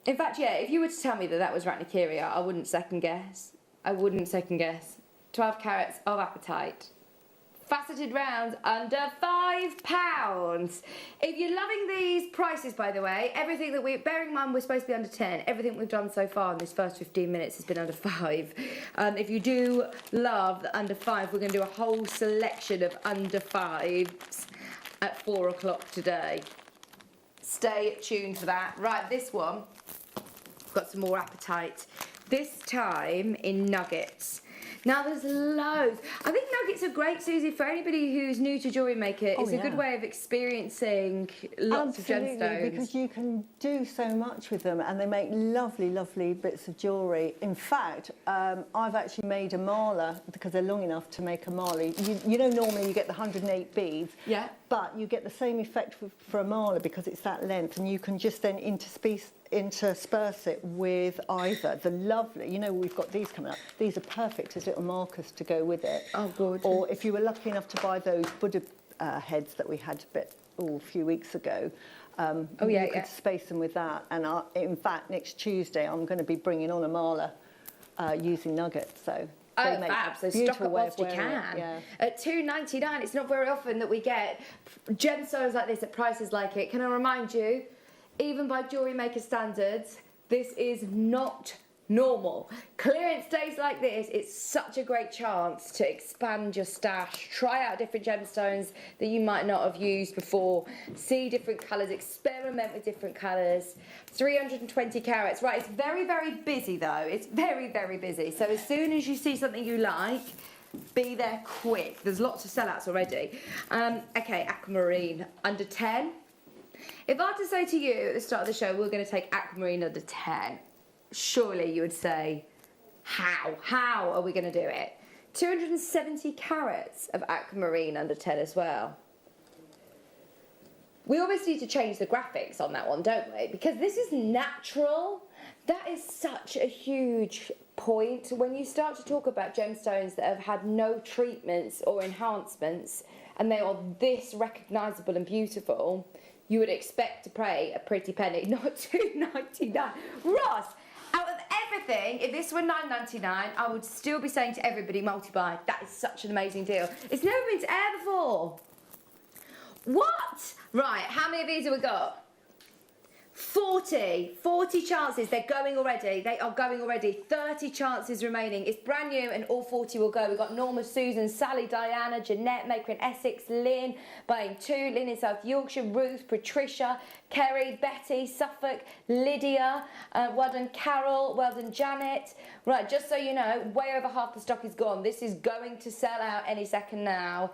B: In fact, yeah, if you were to tell me that that was Ratakiri, I wouldn't second guess. I wouldn't second guess. 12 carats of apatite. Faceted rounds under £5. If you're loving these prices, by the way, everything that bearing in mind we're supposed to be under 10, everything we've done so far in this first 15 minutes has been under 5. If you do love the under 5, we're going to do a whole selection of under 5s at 4 o'clock today. Stay tuned for that. Right, this one, got some more apatite. This time in nuggets. Now there's loads. I think nuggets are great, Susie, for anybody who's new to Jewellery Maker. It's a good way of experiencing lots of gemstones.
M: Because you can do so much with them and they make lovely, lovely bits of jewellery. In fact, I've actually made a mala because they're long enough to make a mala. You know, normally you get the 108 beads,
B: yeah,
M: but you get the same effect for a mala because it's that length, and you can just then intersperse it with either the lovely, you know, we've got these coming up. These are perfect as little markers to go with it.
B: Oh, good.
M: Or if you were lucky enough to buy those Buddha heads that we had a few weeks ago, you could space them with that. And in fact, next Tuesday, I'm going to be bringing on a mala using nuggets. So.
B: Oh, fab. So stock up whilst you can.
M: Yeah.
B: At $2.99, it's not very often that we get gemstones like this at prices like it. Can I remind you, even by Jewellery Maker standards, this is not normal. Clearance days like this, it's such a great chance to expand your stash, try out different gemstones that you might not have used before, see different colours, experiment with different colours. 320 carats. Right, it's very, very busy though. It's very, very busy. So as soon as you see something you like, be there quick. There's lots of sellouts already. Okay, aquamarine, under 10. If I had to say to you at the start of the show, we're going to take aquamarine under 10, surely you would say, how are we going to do it? 270 carats of aquamarine under 10 as well. We always need to change the graphics on that one, don't we? Because this is natural. That is such a huge point. When you start to talk about gemstones that have had no treatments or enhancements, and they are this recognisable and beautiful, you would expect to pay a pretty penny, not $2.99. Ross, out of everything, if this were $9.99, I would still be saying to everybody, multi-buy. That is such an amazing deal. It's never been to air before. What? Right, how many of these have we got? 40 chances. They're going already. They are going already. 30 chances remaining. It's brand new and all 40 will go. We've got Norma, Susan, Sally, Diana, Jeanette, Maker in Essex, Lynn, buying 2, Lynn in South Yorkshire, Ruth, Patricia, Kerry, Betty, Suffolk, Lydia, well done Carol, well done Janet. Right, just so you know, way over half the stock is gone. This is going to sell out any second now.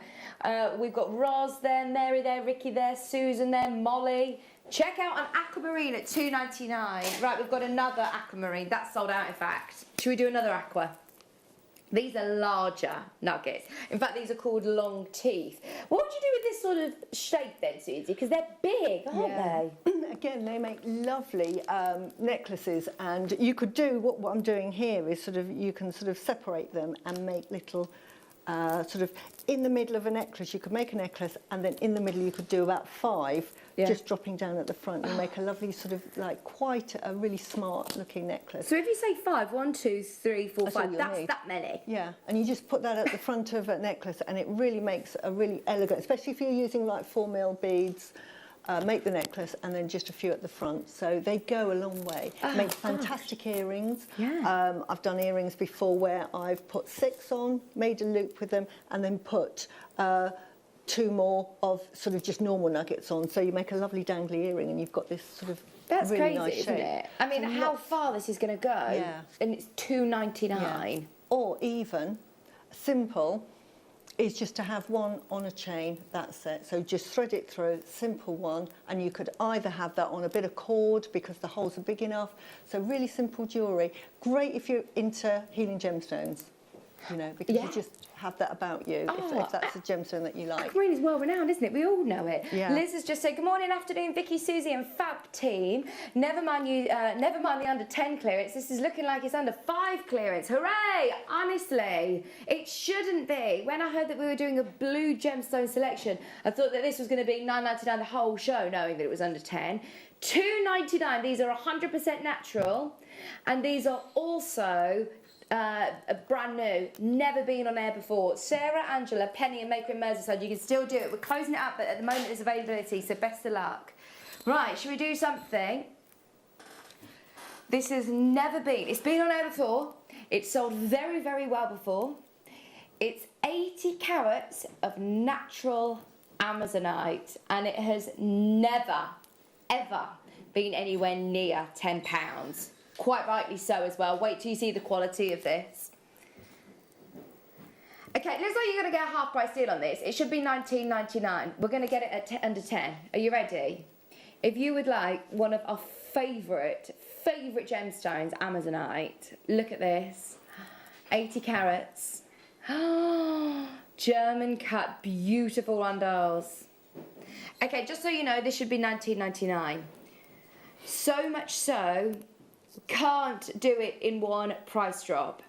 B: We've got Roz there, Mary there, Ricky there, Susan there, Molly. Check out an aquamarine at $2.99. Right, we've got another aquamarine. That's sold out, in fact. Should we do another aqua? These are larger nuggets. In fact, these are called long teeth. What would you do with this sort of shape then, Susie? Because they're big, aren't they?
M: Again, they make lovely necklaces, and you could do what I'm doing here is you can separate them and make little sort of in the middle of a necklace. You could make a necklace, and then in the middle you could do about 5, just dropping down at the front. You make a lovely sort of like quite a really smart looking necklace.
B: So if you say 5, 1, 2, 3, 4,
M: That's all
B: 5,
M: you'll
B: that's
M: need.
B: that many.
M: Yeah, and you just put that at the front of a necklace, and it really makes a really elegant, especially if you're using like 4mm beads. Make the necklace and then just a few at the front, so they go a long way. Make fantastic earrings.
B: Yeah.
M: I've done earrings before where I've put 6 on, made a loop with them, and then put 2 more of sort of just normal nuggets on, so you make a lovely dangly earring and you've got this sort of
B: That's
M: really
B: crazy,
M: nice
B: isn't
M: shape.
B: it? I mean, how far this is going to go, and it's $2.99.
M: Yeah. Or even simple is just to have one on a chain, that's it. So just thread it through, simple one, and you could either have that on a bit of cord because the holes are big enough. So really simple jewellery. Great if you're into healing gemstones, you know, because you just have that about you if that's a gemstone that you like.
B: Amrine is well renowned, isn't it? We all know it.
M: Yeah.
B: Liz has just said, good morning, afternoon, Vicky, Susie and Fab team. Never mind the under 10 clearance. This is looking like it's under 5 clearance. Hooray! Honestly, it shouldn't be. When I heard that we were doing a blue gemstone selection, I thought that this was going to be $9.99 the whole show, knowing that it was under 10. $2.99. These are 100% natural, and these are also brand new, never been on air before. Sarah, Angela, Penny and Maker in Merseyside, you can still do it. We're closing it up, but at the moment there's availability, so best of luck. Right, should we do something? This has never been, it's been on air before, it's sold very, very well before. It's 80 carats of natural Amazonite, and it has never, ever been anywhere near £10. Quite rightly so as well. Wait till you see the quality of this. Okay, looks like you're going to get a half price deal on this. It should be $19.99. We're going to get it at under 10. Are you ready? If you would like one of our favourite gemstones, Amazonite, look at this. 80 carats. German cut, beautiful rondelles. Okay, just so you know, this should be $19.99. So much so, can't do it in one price drop.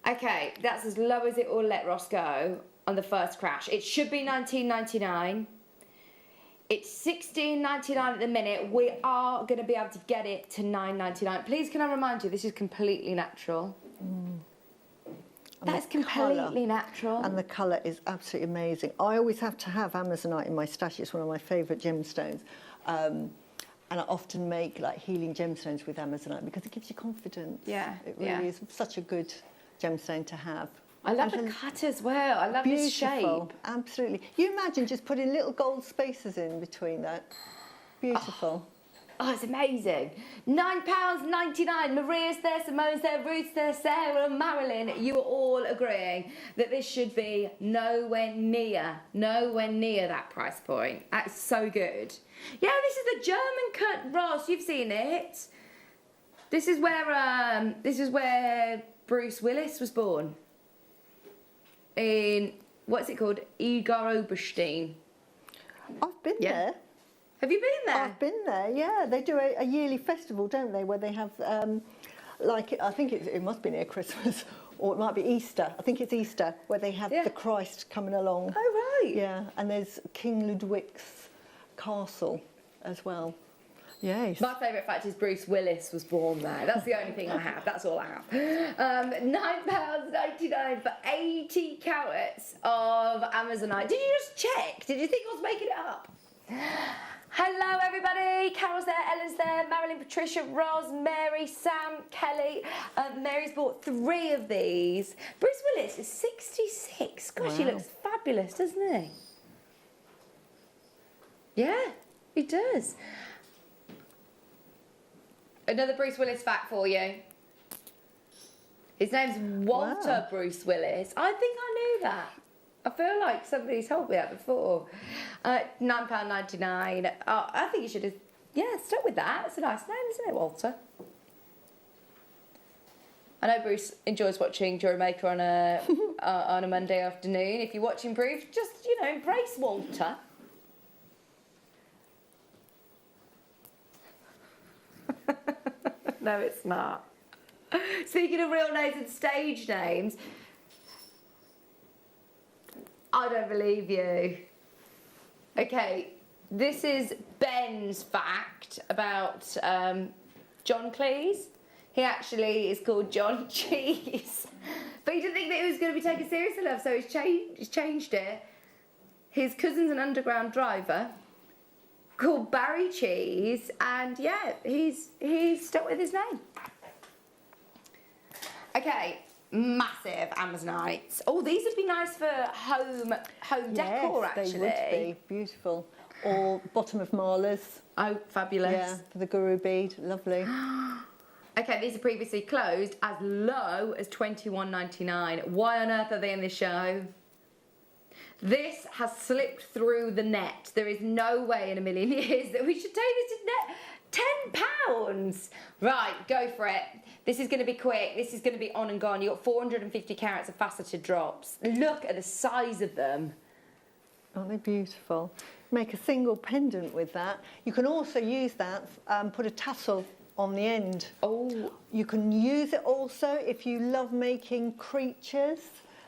B: Okay, that's as low as it will let Ross go on the first crash. It should be $19.99. It's $16.99 at the minute. We are going to be able to get it to $9.99. Please, can I remind you, this is completely natural. That's completely natural.
M: And the colour is absolutely amazing. I always have to have Amazonite in my stash. It's one of my favourite gemstones. And I often make like healing gemstones with Amazonite because it gives you confidence.
B: Yeah,
M: it really is such a good gemstone to have.
B: I love the cut as well. I love this shape.
M: Absolutely. You imagine just putting little gold spaces in between that. Beautiful.
B: Oh, it's amazing. £9.99. Maria's there, Simone's there, Ruth's there, Sarah and Marilyn. You are all agreeing that this should be nowhere near that price point. That's so good. Yeah, this is the German cut, Ross. You've seen it. This is where Bruce Willis was born. In, what's it called? Igor Oberstein.
M: I've been there.
B: Have you been there?
M: I've been there, yeah. They do a yearly festival, don't they, where they have, like, I think it must be near Christmas, or it might be Easter. I think it's Easter, where they have the Christ coming along.
B: Oh, right.
M: Yeah, and there's King Ludwig's castle as well. Yes.
B: My favourite fact is Bruce Willis was born there. That's the only thing I have. That's all I have. £9.99 for 80 carats of Amazonite. Did you just check? Did you think I was making it up? Hello everybody, Carol's there, Ellen's there, Marilyn, Patricia, Roz, Mary, Sam, Kelly. Mary's bought 3 of these. Bruce Willis is 66. Gosh, he looks fabulous, doesn't he? Yeah, he does. Another Bruce Willis fact for you. His name's Walter Bruce Willis. I think I knew that. I feel like somebody told me that before. £9.99. I think you should have, stuck with that. It's a nice name, isn't it, Walter? I know Bruce enjoys watching Jewellery Maker on a Monday afternoon. If you're watching Bruce, just, embrace Walter. No, it's not. Speaking of real names and stage names,
N: I don't believe you. Okay, this is Ben's fact about John Cleese. He actually is called John Cheese. But he didn't think that it was going to be taken seriously enough, so he's changed it. His cousin's an underground driver called Barry Cheese, and yeah, he's stuck with his name. Okay, massive Amazonites. Oh, these would be nice for home decor, actually.
M: They would be beautiful. Or bottom of Marla's.
N: Oh, fabulous.
M: Yeah, for the guru bead, lovely.
N: Okay, these are previously closed as low as $21.99. Why on earth are they in this show? This has slipped through the net. There is no way in a million years that we should take this to net. £10. Right, go for it. This is going to be quick. This is going to be on and gone. You've got 450 carats of faceted drops. Look at the size of them.
M: Aren't they beautiful? Make a single pendant with that. You can also use that, put a tassel on the end.
N: Oh.
M: You can use it also if you love making creatures.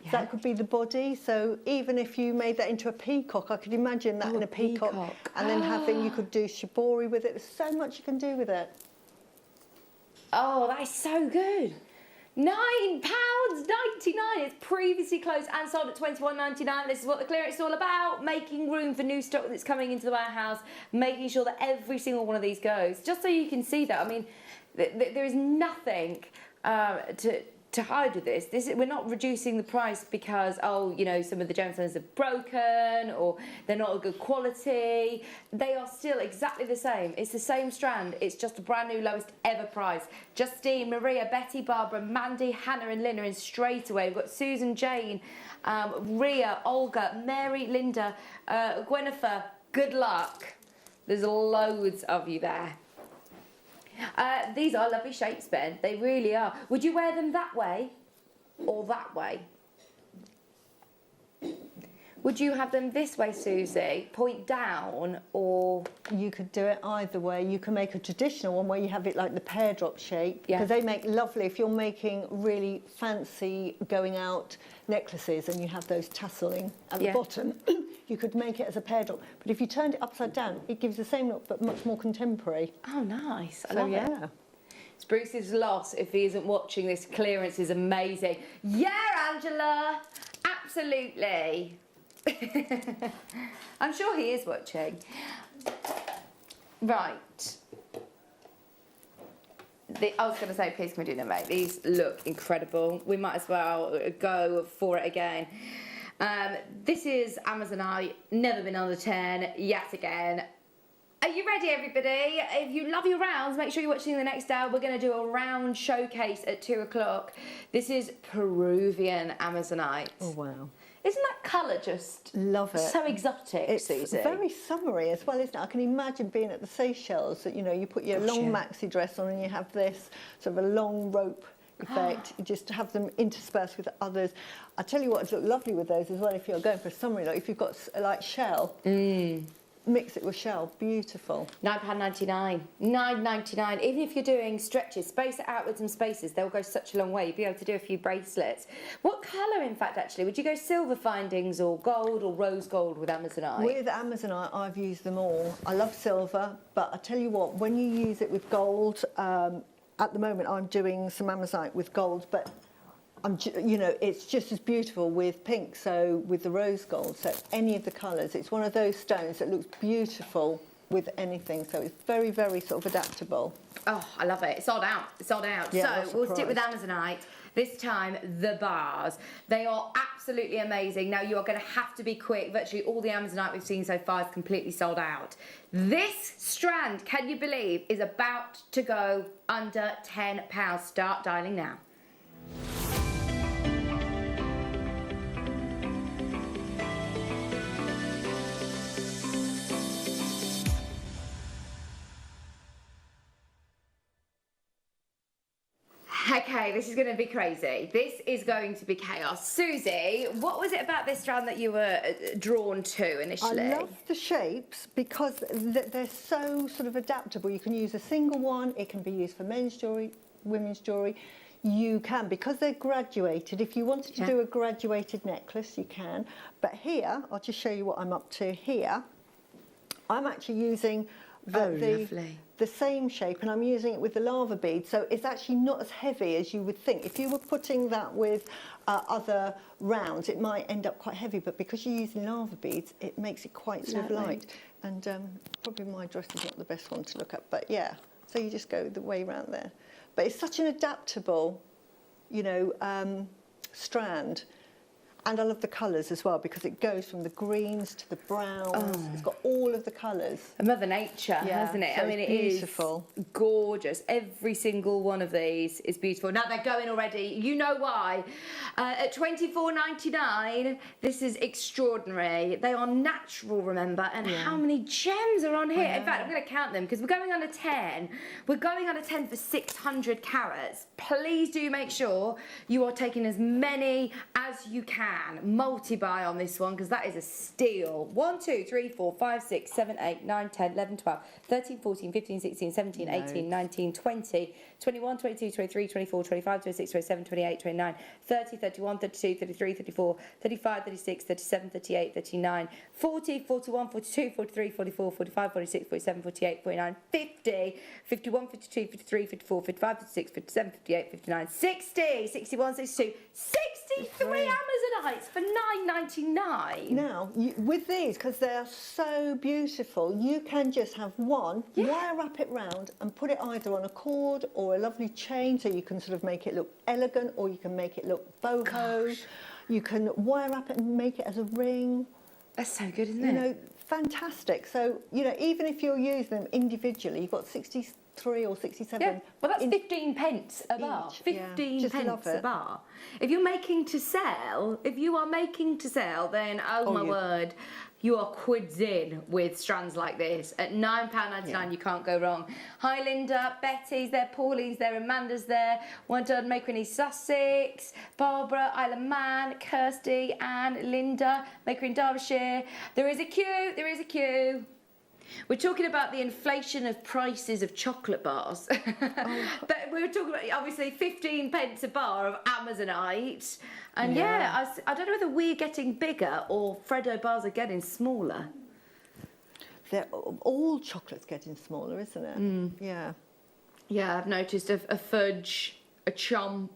M: Yeah. That could be the body. So even if you made that into a peacock, I could imagine that in a peacock. And then you could do shibori with it. There's so much you can do with it.
N: Oh, that is so good. £9.99. It's previously closed and sold at $21.99. This is what the clearance is all about. Making room for new stock that's coming into the warehouse. Making sure that every single one of these goes. Just so you can see that. I mean, there is nothing to hide with this. We're not reducing the price because, oh, you know, some of the gemstones are broken or they're not of good quality. They are still exactly the same. It's the same strand. It's just a brand new lowest ever price. Justine, Maria, Betty, Barbara, Mandy, Hannah and Lynn are in straight away. We've got Susan, Jane, Ria, Olga, Mary, Linda, Gwennifer. Good luck. There's loads of you there. These are lovely shapes, Ben. They really are. Would you wear them that way or that way? Would you have them this way, Susie? Point down or...?
M: You could do it either way. You can make a traditional one where you have it like the pear drop shape. Because they make lovely, if you're making really fancy going out necklaces and you have those tasseling at the bottom, you could make it as a pear drop. But if you turned it upside down, it gives the same look but much more contemporary.
N: Oh, nice. I love it. It's Bruce's loss if he isn't watching this. Clearance is amazing. Yeah, Angela! Absolutely. I'm sure he is watching. Right. I was going to say, please can we do them, mate? These look incredible. We might as well go for it again. This is Amazonite, never been under 10 yet again. Are you ready, everybody? If you love your rounds, make sure you're watching the next hour. We're going to do a round showcase at 2 o'clock. This is Peruvian Amazonite.
M: Oh, wow.
N: Isn't that colour just
M: love it?
N: So exotic, Susie.
M: It's very summery as well, isn't it? I can imagine being at the Seychelles that, you know, you put your long maxi dress on and you have this sort of a long rope effect. You just have them interspersed with others. I tell you what, it'd look lovely with those as well if you're going for a summery look. If you've got like shell, mix it with shell. Beautiful.
N: £9.99. £9.99. Even if you're doing stretches, space it out with some spaces, they'll go such a long way. You'll be able to do a few bracelets. What colour, in fact, actually? Would you go silver findings or gold or rose gold with Amazonite?
M: With Amazonite, I've used them all. I love silver, but I tell you what, when you use it with gold, at the moment I'm doing some Amazonite with gold, but you know, it's just as beautiful with pink, so with the rose gold, so any of the colours. It's one of those stones that looks beautiful with anything, so it's very, very sort of adaptable.
N: Oh, I love it. It's sold out. It's sold out.
M: Yeah,
N: so we'll stick with Amazonite. This time, the bars. They are absolutely amazing. Now, you are going to have to be quick. Virtually all the Amazonite we've seen so far is completely sold out. This strand, can you believe, is about to go under £10. Start dialing now. Okay, this is going to be crazy. This is going to be chaos. Susie, what was it about this strand that you were drawn to initially?
M: I love the shapes because they're so sort of adaptable. You can use a single one. It can be used for men's jewellery, women's jewellery. you can, because they're graduated. If you wanted to do a graduated necklace, you can. But here, I'll just show you what I'm up to here. I'm actually using the same shape, and I'm using it with the lava bead, so it's actually not as heavy as you would think. If you were putting that with other rounds, it might end up quite heavy, but because you're using lava beads, it makes it quite sort of light. And probably my dress is not the best one to look at, but yeah, so you just go the way around there. But it's such an adaptable, you know, strand. And I love the colours as well, because it goes from the greens to the browns. It's got all of the colours.
N: Mother Nature, hasn't it?
M: So
N: I mean, it
M: beautiful.
N: Is gorgeous. Every single one of these is beautiful. Now they're going already. You know why? At $24.99, this is extraordinary. They are natural, remember? And how many gems are on here? In fact, I'm going to count them, because we're going on a 10. We're going on a 10 for 600 carats. Please do make sure you are taking as many as you can. Multi-buy on this one, because that is a steal. 1, 2, 3, 4, 5, 6, 7, 8, 9, 10, 11, 12, 13, 14, 15, 16, 17, 18, 19, 20, 21, 22, 23, 24, 25, 26, 27, 28, 29, 30, 31, 32, 33, 34, 35, 36, 37, 38, 39, 40, 41, 42, 43, 44, 45, 46, 47, 48, 49, 50, 51, 52, 53, 54, 55, 56, 57, 58, 59, 60, 61, 62, 63 Amazonites for $9.99.
M: Now, with these, because they are so beautiful, you can just have one, wire wrap it round and put it either on a cord or a lovely chain, so you can sort of make it look elegant, or you can make it look boho. You can wire wrap it and make it as a ring.
N: That's so good, isn't it?
M: You know, fantastic. So, you know, even if you're using them individually, you've got 63 or 67.
N: Yeah, well, that's 15 pence a bar. 15 pence a bar. If you're making to sell, then, oh my word, you are quids in with strands like this. At £9.99, you can't go wrong. Hi, Linda, Betty's there, Pauline's there, Amanda's there, One Done, Maker in East Sussex, Barbara, Isle of Man, Kirsty, Anne, Linda, Maker in Derbyshire. There is a queue. We're talking about the inflation of prices of chocolate bars. But we were talking about, obviously, 15 pence a bar of Amazonite. And I don't know whether we're getting bigger or Freddo bars are getting smaller.
M: They're all chocolate's getting smaller, isn't it? Yeah.
N: Yeah, I've noticed a fudge, a chomp.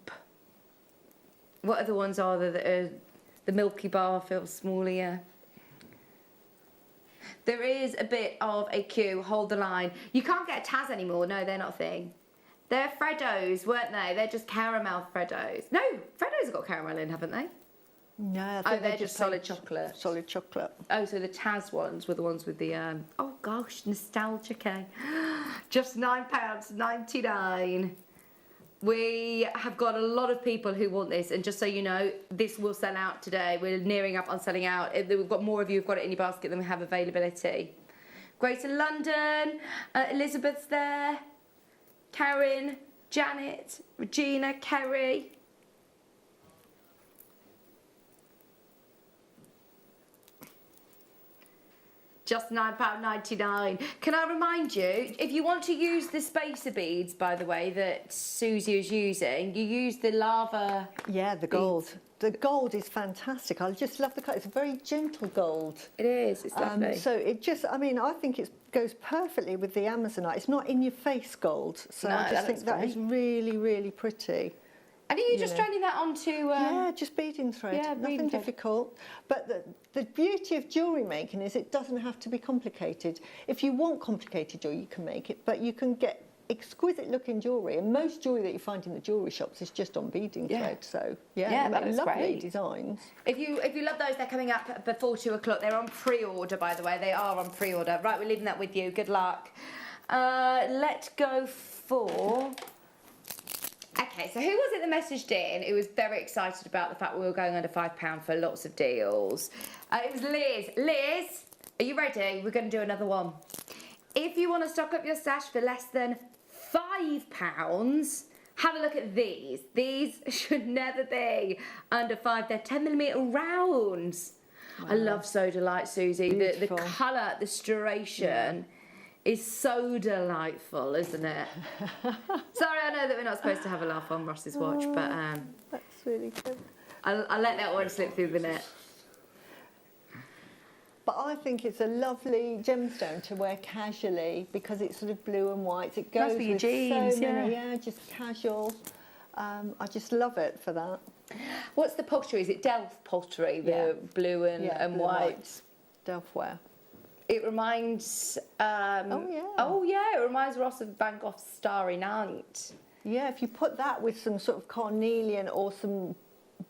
N: What other ones are there? The Milky Bar feels smaller, yeah. There is a bit of a queue. Hold the line. You can't get a Taz anymore. No, they're not a thing. They're Freddos, weren't they? They're just caramel Freddos. No, Freddos have got caramel in, haven't they?
M: No, I think
N: they're just solid chocolate.
M: Solid chocolate.
N: Oh, so the Taz ones were the ones with the, oh gosh, nostalgic, eh? Just £9.99. We have got a lot of people who want this, and just so you know, this will sell out today. We're nearing up on selling out. We've got more of you who've got it in your basket than we have availability. Greater London, Elizabeth's there, Karen, Janet, Regina, Kerry. Just £9.99. Can I remind you, if you want to use the spacer beads, by the way, that Susie is using, you use the lava.
M: Yeah, the gold. Beads. The gold is fantastic. I just love the colour. It's a very gentle gold.
N: It is. It's lovely.
M: So it just, I mean, I think it goes perfectly with the Amazonite. It's not in your face gold. So
N: no,
M: I just think that is really, really pretty.
N: And are you just stranding that onto...
M: yeah, just beading thread.
N: Yeah,
M: nothing difficult. But the beauty of jewellery making is it doesn't have to be complicated. If you want complicated jewellery, you can make it, but you can get exquisite looking jewellery, and most jewellery that you find in the jewellery shops is just on beading thread. So yeah,
N: that looks
M: lovely
N: great.
M: Designs.
N: If you love those, they're coming up before 2 o'clock. They're on pre-order, by the way. They are on pre-order. Right, we're leaving that with you. Good luck. Let's go for... Okay, so who was it that messaged in? It was very excited about the fact we were going under £5 for lots of deals. It was Liz. Liz, are you ready? We're going to do another one. If you want to stock up your stash for less than £5, have a look at these. These should never be under £5. They're 10mm rounds. Wow. I love Soda Light, Susie. The colour, the striation is so delightful, isn't it? Sorry, I know that we're not supposed to have a laugh on Ross's watch, but
M: that's really good.
N: I'll let that one slip through the net.
M: But I think it's a lovely gemstone to wear casually because it's sort of blue and white. It goes
N: Nice for your
M: with
N: jeans,
M: so many, just casual. I just love it for that.
N: What's the pottery? Is it Delft pottery, the blue and
M: blue
N: white?
M: Delft ware.
N: It reminds.
M: Oh
N: yeah, it reminds Ross of Van Gogh's Starry Night.
M: Yeah, if you put that with some sort of carnelian or some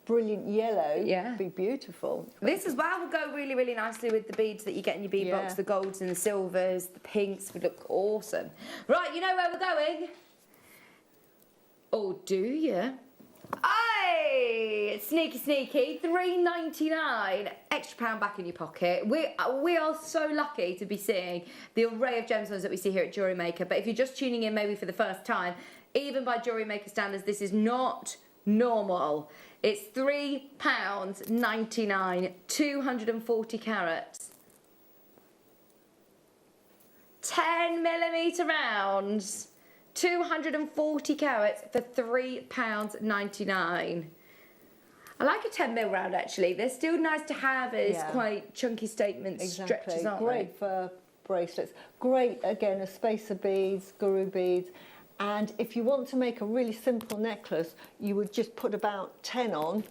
M: brilliant yellow, it'd be beautiful.
N: This as well will go really, really nicely with the beads that you get in your bead box, the golds and the silvers, the pinks would look awesome. Right, you know where we're going? Oh, do you? Aye! Sneaky, sneaky, £3.99, extra £1 back in your pocket. We are so lucky to be seeing the array of gemstones that we see here at Jewellery Maker, but if you're just tuning in maybe for the first time, even by Jewellery Maker standards, this is not normal. It's £3.99, 240 carats. 10mm rounds. 240 carats for £3.99. I like a 10mm round actually. They're still nice to have as quite chunky statements, stretches, aren't
M: Great for bracelets. Great, again, a space of beads, guru beads. And if you want to make a really simple necklace, you would just put about 10 on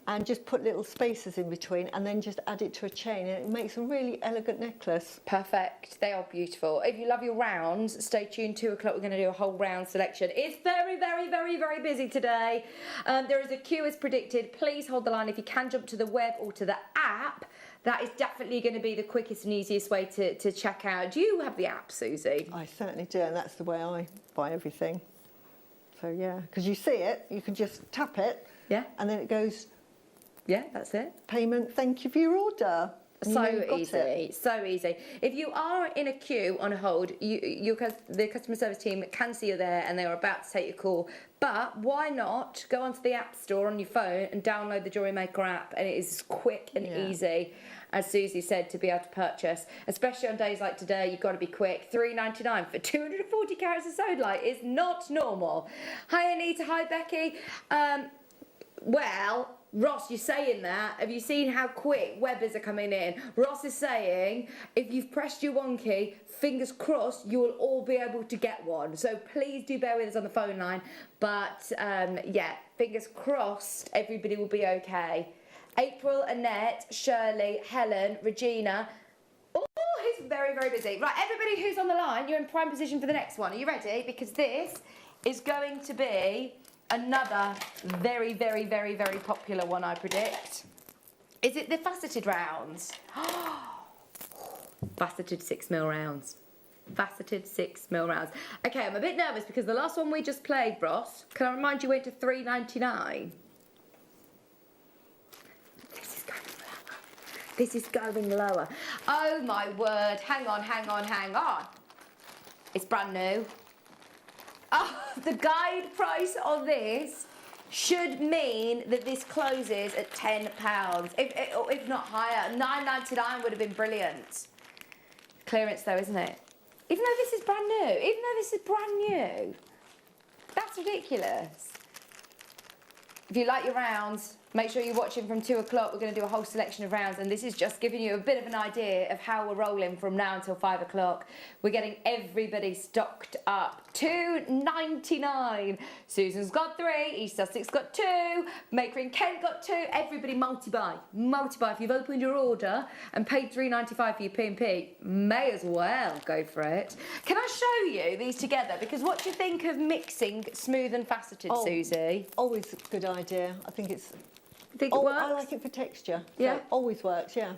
M: and just put little spaces in between and then just add it to a chain and it makes a really elegant necklace.
N: Perfect. They are beautiful. If you love your rounds, stay tuned. 2 o'clock, we're going to do a whole round selection. It's very, very, very, very busy today. There is a queue as predicted. Please hold the line. If you can jump to the web or to the app, that is definitely going to be the quickest and easiest way to check out. Do you have the app, Susie?
M: I certainly do, and that's the way I buy everything. So yeah, because you see it, you can just tap it, and then it goes.
N: Yeah, that's it.
M: Payment. Thank you for your order.
N: So easy, so easy. If you are in a queue on a hold, the customer service team can see you there and they are about to take your call. But why not go onto the App Store on your phone and download the Jewellery Maker app, and it is quick and easy, as Susie said, to be able to purchase. Especially on days like today, you've got to be quick. £3.99 for 240 carats of sodalite is not normal. Hi Anita, hi Becky. Well, Ross, you're saying that. Have you seen how quick Webbers are coming in? Ross is saying, if you've pressed your one key, fingers crossed, you will all be able to get one. So please do bear with us on the phone line. But yeah, fingers crossed, everybody will be okay. April, Annette, Shirley, Helen, Regina. Oh, he's very, very busy. Right, everybody who's on the line, you're in prime position for the next one. Are you ready? Because this is going to be another very, very, very, very popular one, I predict. Is it the faceted rounds? Faceted 6mm rounds. Faceted 6mm rounds. Okay, I'm a bit nervous because the last one we just played, Ross, can I remind you, went to £3.99? This is going lower. This is going lower. Oh my word. Hang on, hang on, hang on. It's brand new. Oh, the guide price on this should mean that this closes at £10. If not higher. £9.99 would have been brilliant. Clearance though, isn't it? Even though this is brand new. Even though this is brand new. That's ridiculous. If you like your rounds, make sure you're watching from 2 o'clock. We're going to do a whole selection of rounds, and this is just giving you a bit of an idea of how we're rolling from now until 5 o'clock. We're getting everybody stocked up. £2.99. Susan's got 3, East Sussex got 2, Maker in Kent got 2. Everybody multi-buy. Multi-buy. If you've opened your order and paid £3.95 for your P&P, may as well go for it. Can I show you these together? Because what do you think of mixing smooth and faceted, Susie?
M: Always a good idea. I think it's...
N: Think it works?
M: I like it for texture.
N: Yeah.
M: So always works, yeah.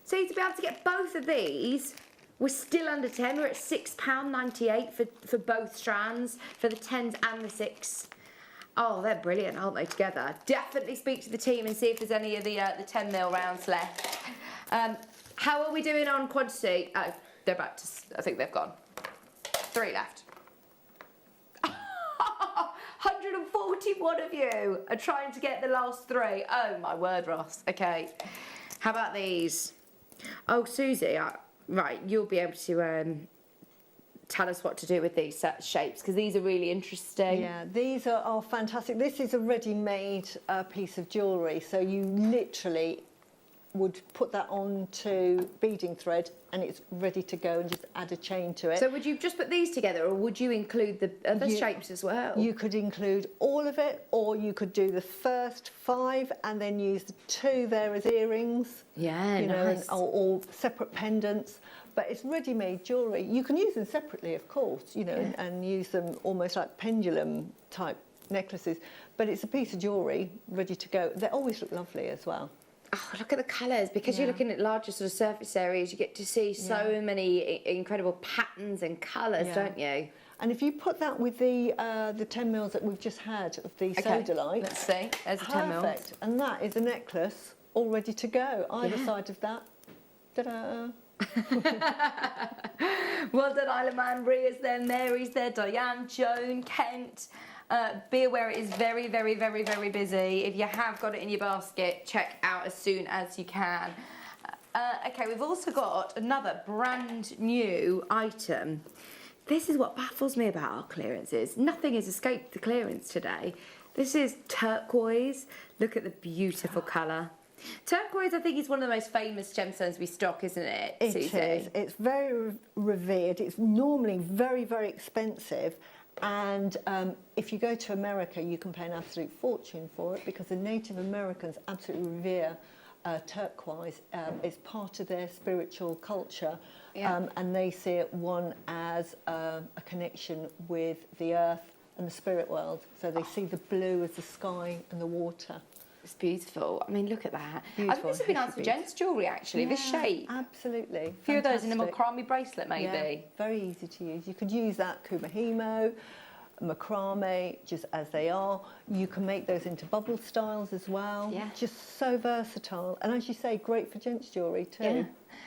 N: So to be able to get both of these, we're still under 10. We're at £6.98 for both strands, for the 10s and the 6. Oh, they're brilliant, aren't they, together? Definitely speak to the team and see if there's any of the 10mm rounds left. How are we doing on quantity? Oh, they're about to... I think they've gone. 3 left. 141 of you are trying to get the last 3. Oh, my word, Ross. Okay. How about these? Oh, Susie, right, you'll be able to tell us what to do with these shapes, because these are really interesting.
M: Yeah, these are fantastic. This is a ready-made piece of jewellery, so you literally would put that onto beading thread and it's ready to go, and just add a chain to it.
N: So would you just put these together, or would you include the other shapes as well?
M: You could include all of it, or you could do the first 5 and then use the 2 there as earrings.
N: Yeah,
M: you know,
N: nice.
M: or separate pendants. But it's ready-made jewellery. You can use them separately, of course, you know, and use them almost like pendulum type necklaces. But it's a piece of jewellery ready to go. They always look lovely as well.
N: Oh, look at the colours. Because you're looking at larger sort of surface areas, you get to see so many incredible patterns and colours, don't you?
M: And if you put that with the 10 mils that we've just had of the sodalite,
N: let's see. There's a 10 mil.
M: Perfect. And that is a necklace all ready to go. Either side of that. Ta-da!
N: Well done, Isla Man. Ria's there, Mary's there, Diane, Joan, Kent. Be aware it is very, very, very, very busy. If you have got it in your basket, check out as soon as you can. Okay, we've also got another brand new item. This is what baffles me about our clearances. Nothing has escaped the clearance today. This is turquoise. Look at the beautiful colour. Turquoise, I think, is one of the most famous gemstones we stock, isn't it, Susie?
M: It is. It's very revered. It's normally very, very expensive. And if you go to America, you can pay an absolute fortune for it, because the Native Americans absolutely revere turquoise. It's part of their spiritual culture. And they see it one as a connection with the earth and the spirit world. So they see the blue as the sky and the water.
N: It's beautiful. I mean, look at that.
M: Beautiful.
N: I think this would be nice for gents' jewellery, actually, this shape.
M: Absolutely.
N: A few of those in a macrame bracelet, maybe.
M: Yeah, very easy to use. You could use that kumahimo, macrame, just as they are. You can make those into bubble styles as well.
N: Yeah.
M: Just so versatile. And as you say, great for gents' jewellery too.
N: Yeah.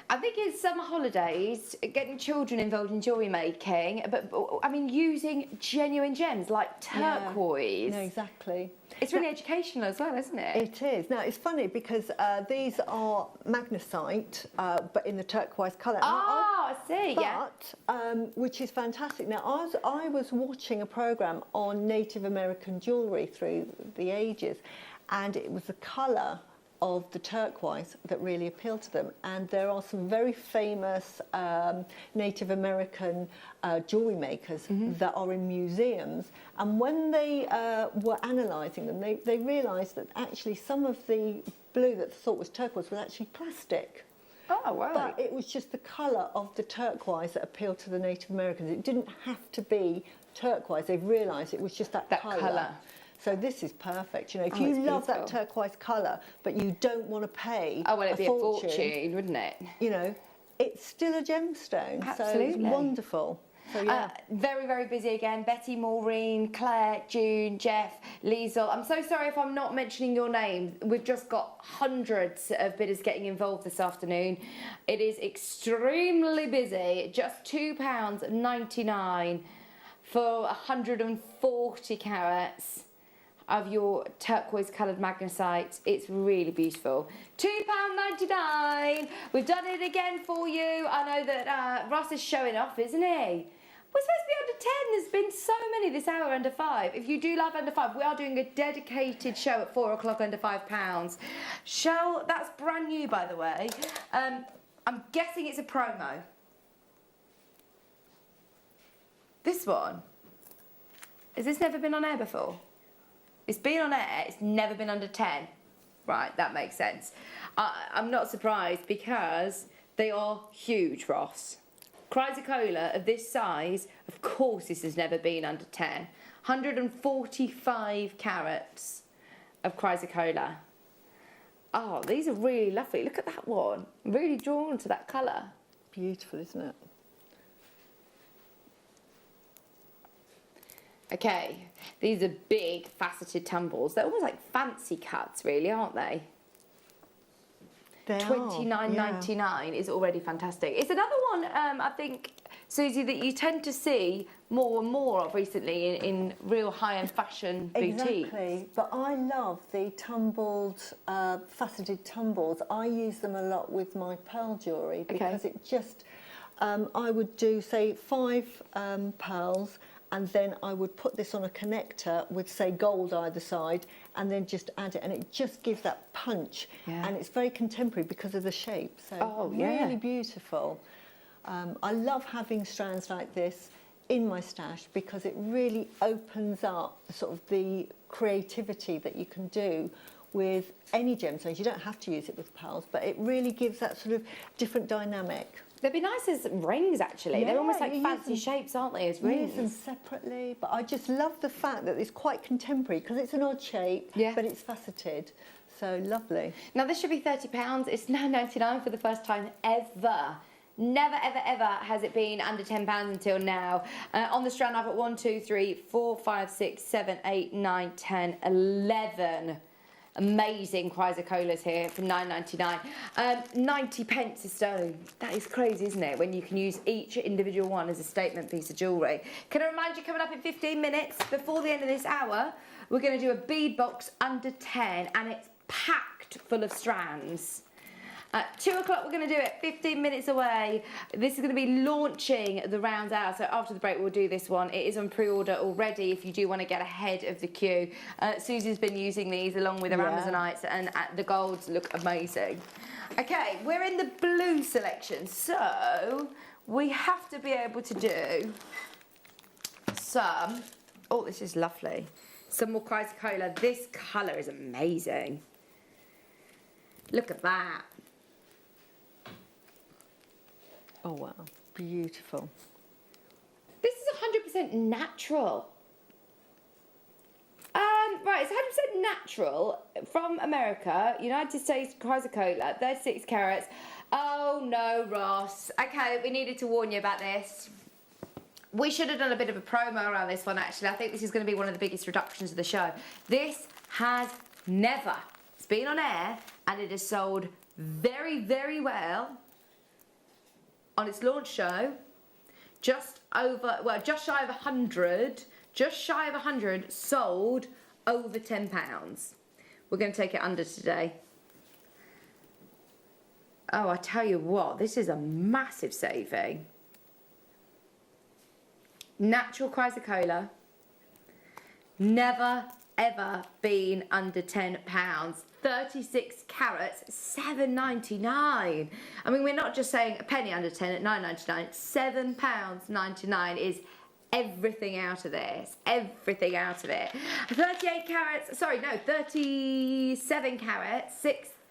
N: I think it's summer holidays, getting children involved in jewellery making, but I mean, using genuine gems like turquoise.
M: No, exactly.
N: It's really educational as well, isn't it?
M: It is. Now, it's funny because these are magnesite, but in the turquoise colour.
N: I see,
M: which is fantastic. Now, I was watching a programme on Native American jewellery through the ages, and it was the colour of the turquoise that really appealed to them. And there are some very famous Native American jewellery makers that are in museums. And when they were analysing them, they realised that actually some of the blue that they thought was turquoise was actually plastic.
N: Oh, wow.
M: But it was just the colour of the turquoise that appealed to the Native Americans. It didn't have to be turquoise. They've realised it was just that colour. So this is perfect. You know, if you love that turquoise colour, but you don't want to pay
N: it'd be a fortune, wouldn't it?
M: You know, it's still a gemstone.
N: Absolutely.
M: So it's wonderful. So, yeah.
N: Very, very busy again. Betty, Maureen, Claire, June, Jeff, Liesel. I'm so sorry if I'm not mentioning your name. We've just got hundreds of bidders getting involved this afternoon. It is extremely busy. Just £2.99 for 140 carats of your turquoise coloured magnesite. It's really beautiful. £2.99. We've done it again for you. I know that Ross is showing off, isn't he? We're supposed to be under 10. There's been so many this hour under 5. If you do love under 5, we are doing a dedicated show at 4 o'clock under £5. Shell, that's brand new, by the way. I'm guessing it's a promo. This one. Has this never been on air before? It's been on air, it's never been under 10. Right, that makes sense. I'm not surprised because they are huge, Ross. Chrysocolla of this size, of course this has never been under 10. 145 carats of chrysocolla. Oh, these are really lovely. Look at that one. I'm really drawn to that colour.
M: Beautiful, isn't it?
N: Okay, these are big faceted tumbles. They're almost like fancy cuts, really, aren't they?
M: They
N: $29.99 is already fantastic. It's another one, I think, Susie, that you tend to see more and more of recently in real high-end fashion boutiques.
M: Exactly, but I love the tumbled, faceted tumbles. I use them a lot with my pearl jewellery because it just... I would do, say, 5 pearls, and then I would put this on a connector with, say, gold either side, and then just add it, and it just gives that punch.
N: Yeah.
M: And it's very contemporary because of the shape, so
N: yeah.
M: really beautiful. I love having strands like this in my stash because it really opens up sort of the creativity that you can do with any gemstones. You don't have to use it with pearls, but it really gives that sort of different dynamic.
N: They'd be nice as rings, actually.
M: Yeah,
N: They're almost like
M: you
N: fancy
M: use them-
N: shapes, aren't they, as
M: Use
N: rings?
M: them separately, but I just love the fact that it's quite contemporary because it's an odd shape, but it's faceted. So lovely.
N: Now, this should be £30. It's now £99 for the first time ever. Never, ever, ever has it been under £10 until now. On the strand, I've got 1, 2, 3, 4, 5, 6, 7, 8, 9, 10, 11 amazing chrysocollars here for £9.99. 90p a stone. That is crazy, isn't it? When you can use each individual one as a statement piece of jewellery. Can I remind you, coming up in 15 minutes before the end of this hour, we're going to do a bead box under 10, and it's packed full of strands. At 2 o'clock, we're going to do it, 15 minutes away. This is going to be launching the round hour. So after the break, we'll do this one. It is on pre-order already if you do want to get ahead of the queue. Susie's been using these along with her Amazonites, and the golds look amazing. Okay, we're in the blue selection. So we have to be able to do some... Oh, this is lovely. Some more chrysocolla. This colour is amazing. Look at that.
M: Oh wow, beautiful.
N: This is 100% natural. Right, it's 100% natural from America, United States chrysocolla, 36 carats. Oh no, Ross. Okay, we needed to warn you about this. We should have done a bit of a promo around this one, actually. I think this is going to be one of the biggest reductions of the show. This has never, it's been on air, and it has sold very, very well on its launch show. Just shy of 100 sold over £10. We're going to take it under today. Oh, I tell you what, this is a massive saving. Natural chrysocolla, never ever been under £10. 36 carats, £7.99. I mean, we're not just saying a penny under 10 at £9.99. £7.99 is everything out of this. Everything out of it. 38 carats, sorry, no, 37 carats,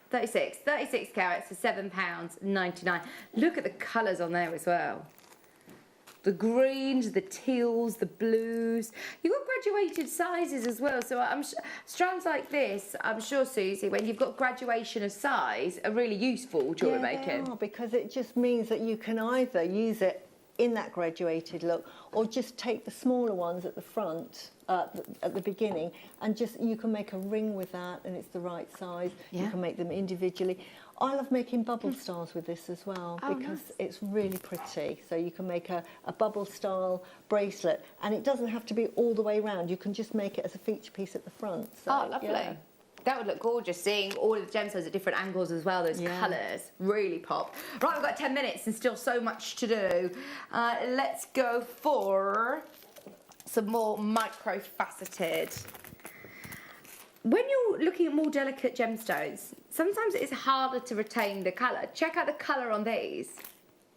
N: 36 carats for £7.99. Look at the colours on there as well. The greens, the teals, the blues. You've got graduated sizes as well. So strands like this, I'm sure, Susie, when you've got graduation of size, are really useful jewellery making.
M: They are, because it just means that you can either use it in that graduated look, or just take the smaller ones at the front, at the beginning, and just you can make a ring with that, and it's the right size. You can make them individually. I love making bubble stars with this as well, because it's really pretty. So you can make a bubble style bracelet, and it doesn't have to be all the way around. You can just make it as a feature piece at the front. So,
N: oh, lovely. Yeah. That would look gorgeous, seeing all of the gemstones at different angles as well. Those colours really pop. Right, we've got 10 minutes and still so much to do. Let's go for some more microfaceted. When you're looking at more delicate gemstones, sometimes it's harder to retain the colour. Check out the colour on these.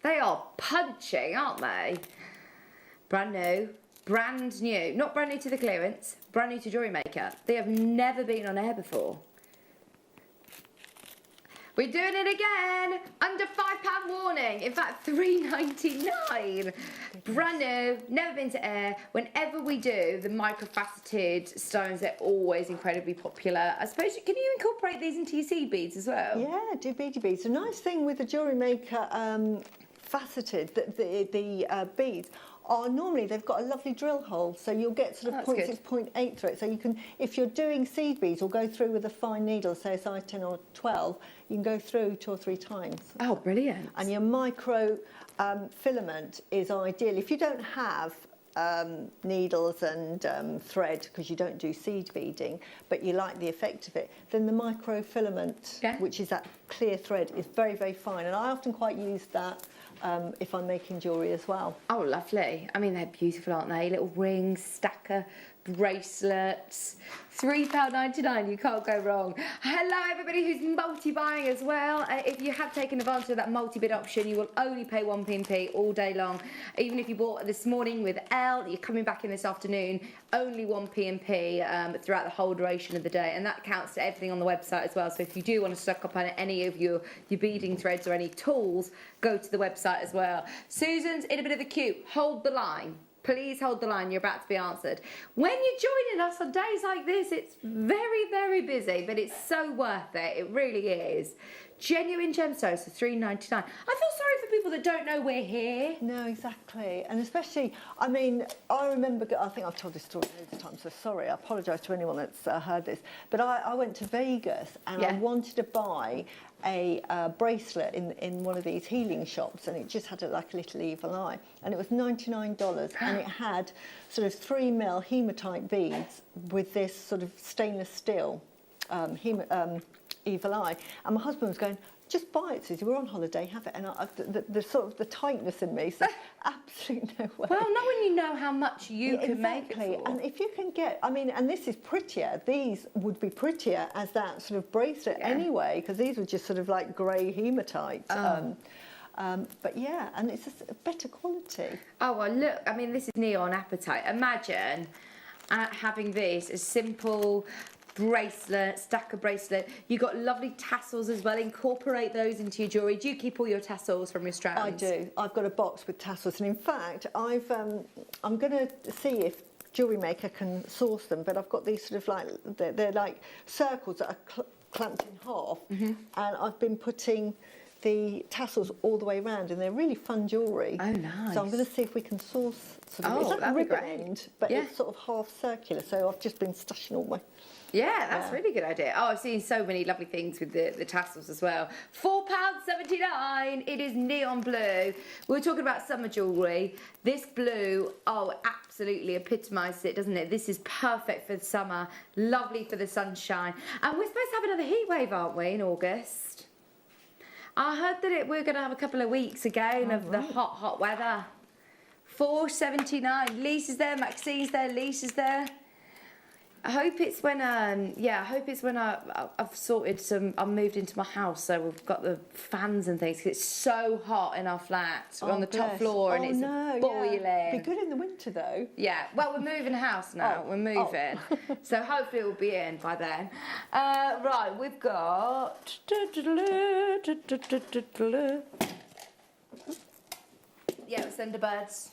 N: They are punching, aren't they? Brand new. Brand new. Not brand new to the clearance, brand new to Jewellery Maker. They have never been on air before. We're doing it again. Under £5 warning. In fact, £3.99. Brand new, never been to air. Whenever we do the microfaceted stones, they're always incredibly popular. I suppose, can you incorporate these into your seed beads as well?
M: Yeah, do beady beads. The nice thing with the Jewellery Maker faceted, the beads, are normally they've got a lovely drill hole, so you'll get sort of 0.6, 0.8 through it. So you can, if you're doing seed beads or go through with a fine needle, say a size 10 or 12, you can go through 2 or 3 times.
N: Oh, brilliant.
M: And your micro filament is ideal. If you don't have needles and thread, because you don't do seed beading, but you like the effect of it, then the microfilament, which is that clear thread, is very, very fine. And I often quite use that if I'm making jewellery as well.
N: Oh, lovely. I mean, they're beautiful, aren't they? Little rings, stacker, bracelets. £3.99, you can't go wrong. Hello, everybody who's multi-buying as well. If you have taken advantage of that multi-bid option, you will only pay 1p&p all day long. Even if you bought this morning with L, you're coming back in this afternoon, only 1p&p throughout the whole duration of the day. And that counts to everything on the website as well. So if you do want to stock up on any of your beading threads or any tools, go to the website as well. Susan's in a bit of a queue. Hold the line. Please hold the line, you're about to be answered. When you're joining us on days like this, it's very, very busy, but it's so worth it. It really is. Genuine gemstones for £3.99. I feel sorry for people that don't know we're here.
M: No, exactly. And especially, I mean, I remember, I think I've told this story loads of times, so sorry, I apologise to anyone that's heard this. But I went to Vegas and I wanted to buy a bracelet in one of these healing shops, and it just had like a little evil eye. And it was $99, and it had sort of 3mm hematite beads with this sort of stainless steel evil eye. And my husband was going, just buy it, Susie, we're on holiday, have it. And the sort of the tightness in me said, absolutely no way.
N: Well, not when you know how much you can make it for.
M: And if you can get, I mean, and this is prettier, these would be prettier as that sort of bracelet anyway, because these were just sort of like grey hematite. But yeah, and it's a better quality.
N: Oh, well, look, I mean, this is neon apatite. Imagine having this, a simple bracelet, stacker bracelet. You've got lovely tassels as well. Incorporate those into your jewellery. Do you keep all your tassels from your strands?
M: I do. I've got a box with tassels, and in fact, I'm going to see if Jewellery Maker can source them. But I've got these sort of like they're like circles that are clamped in half, and I've been putting the tassels all the way around, and they're really fun jewellery.
N: Oh, nice.
M: So I'm going to see if we can source sort of, it's like a ribbon end, but it's sort of half circular. So I've just been stashing all my.
N: Yeah, that's a really good idea. Oh, I've seen so many lovely things with the tassels as well. £4.79. It is neon blue. We were talking about summer jewellery. This blue, absolutely epitomises it, doesn't it? This is perfect for the summer, lovely for the sunshine. And we're supposed to have another heat wave, aren't we, in August? I heard that we're going to have a couple of weeks again of the hot, hot weather. £4.79. Lisa's there, Maxine's there, Lisa's there. I hope it's when I've sorted I've moved into my house, so we've got the fans and things, 'cause it's so hot in our flat. We're on the top floor and it's boiling.
M: Yeah. Be good in the winter though.
N: Yeah, well, we're moving house now. We're moving. So hopefully we'll be in by then. Right, we've got... Yeah, it's Thunderbirds.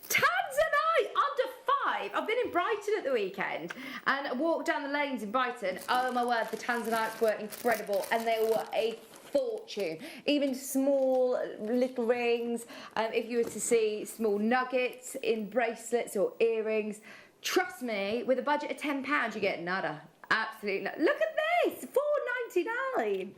N: Tanzanite under 5. I've been in Brighton at the weekend and I walked down the lanes in Brighton. Oh my word, the Tanzanites were incredible, and they were a fortune. Even small little rings. If you were to see small nuggets in bracelets or earrings, trust me, with a budget of £10, you get nada. Absolutely nada. Look at this, £4.99.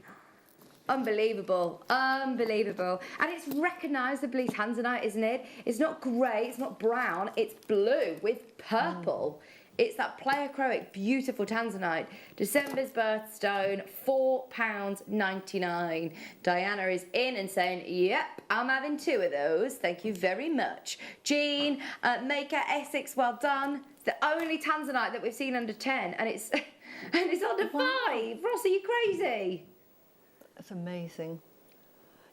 N: Unbelievable, unbelievable. And it's recognisably Tanzanite, isn't it? It's not grey, it's not brown, it's blue with purple. It's that pleochroic, beautiful Tanzanite. December's birthstone, £4.99. Diana is in and saying, yep, I'm having 2 of those. Thank you very much. Jean, Maker, Essex, well done. It's the only Tanzanite that we've seen under 10, and it's under 5. Ross, are you crazy?
M: That's amazing.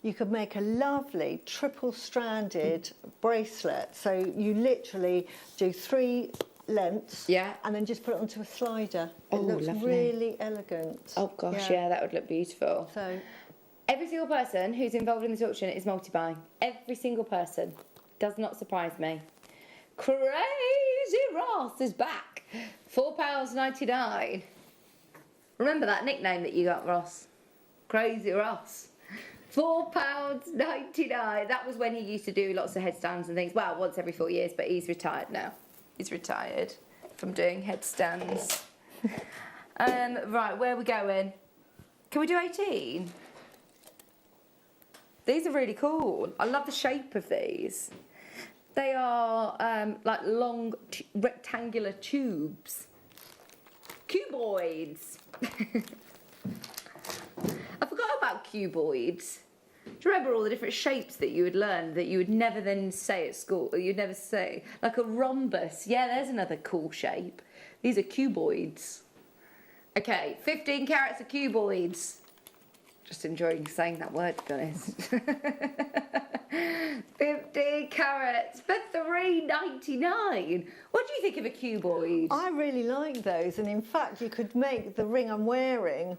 M: You could make a lovely triple-stranded bracelet. So you literally do 3 lengths, and then just put it onto a slider. It looks really elegant.
N: Oh gosh, yeah, that would look beautiful.
M: So
N: every single person who's involved in this auction is multi-buying. Every single person. Does not surprise me. Crazy Ross is back. £4.99. Remember that nickname that you got, Ross? Crazy Ross. £4.99. That was when he used to do lots of headstands and things. Well, once every 4 years, but he's retired now. He's retired from doing headstands. Right, where are we going? Can we do 18? These are really cool. I love the shape of these. They are like long rectangular tubes. Cuboids. I forgot about cuboids. Do you remember all the different shapes that you would learn that you would never then say at school? You'd never say, like a rhombus. Yeah, there's another cool shape. These are cuboids. Okay, 15 carats of cuboids. Just enjoying saying that word, to be honest. 15 carats for $3.99. What do you think of a cuboid?
M: I really like those, and in fact, you could make the ring I'm wearing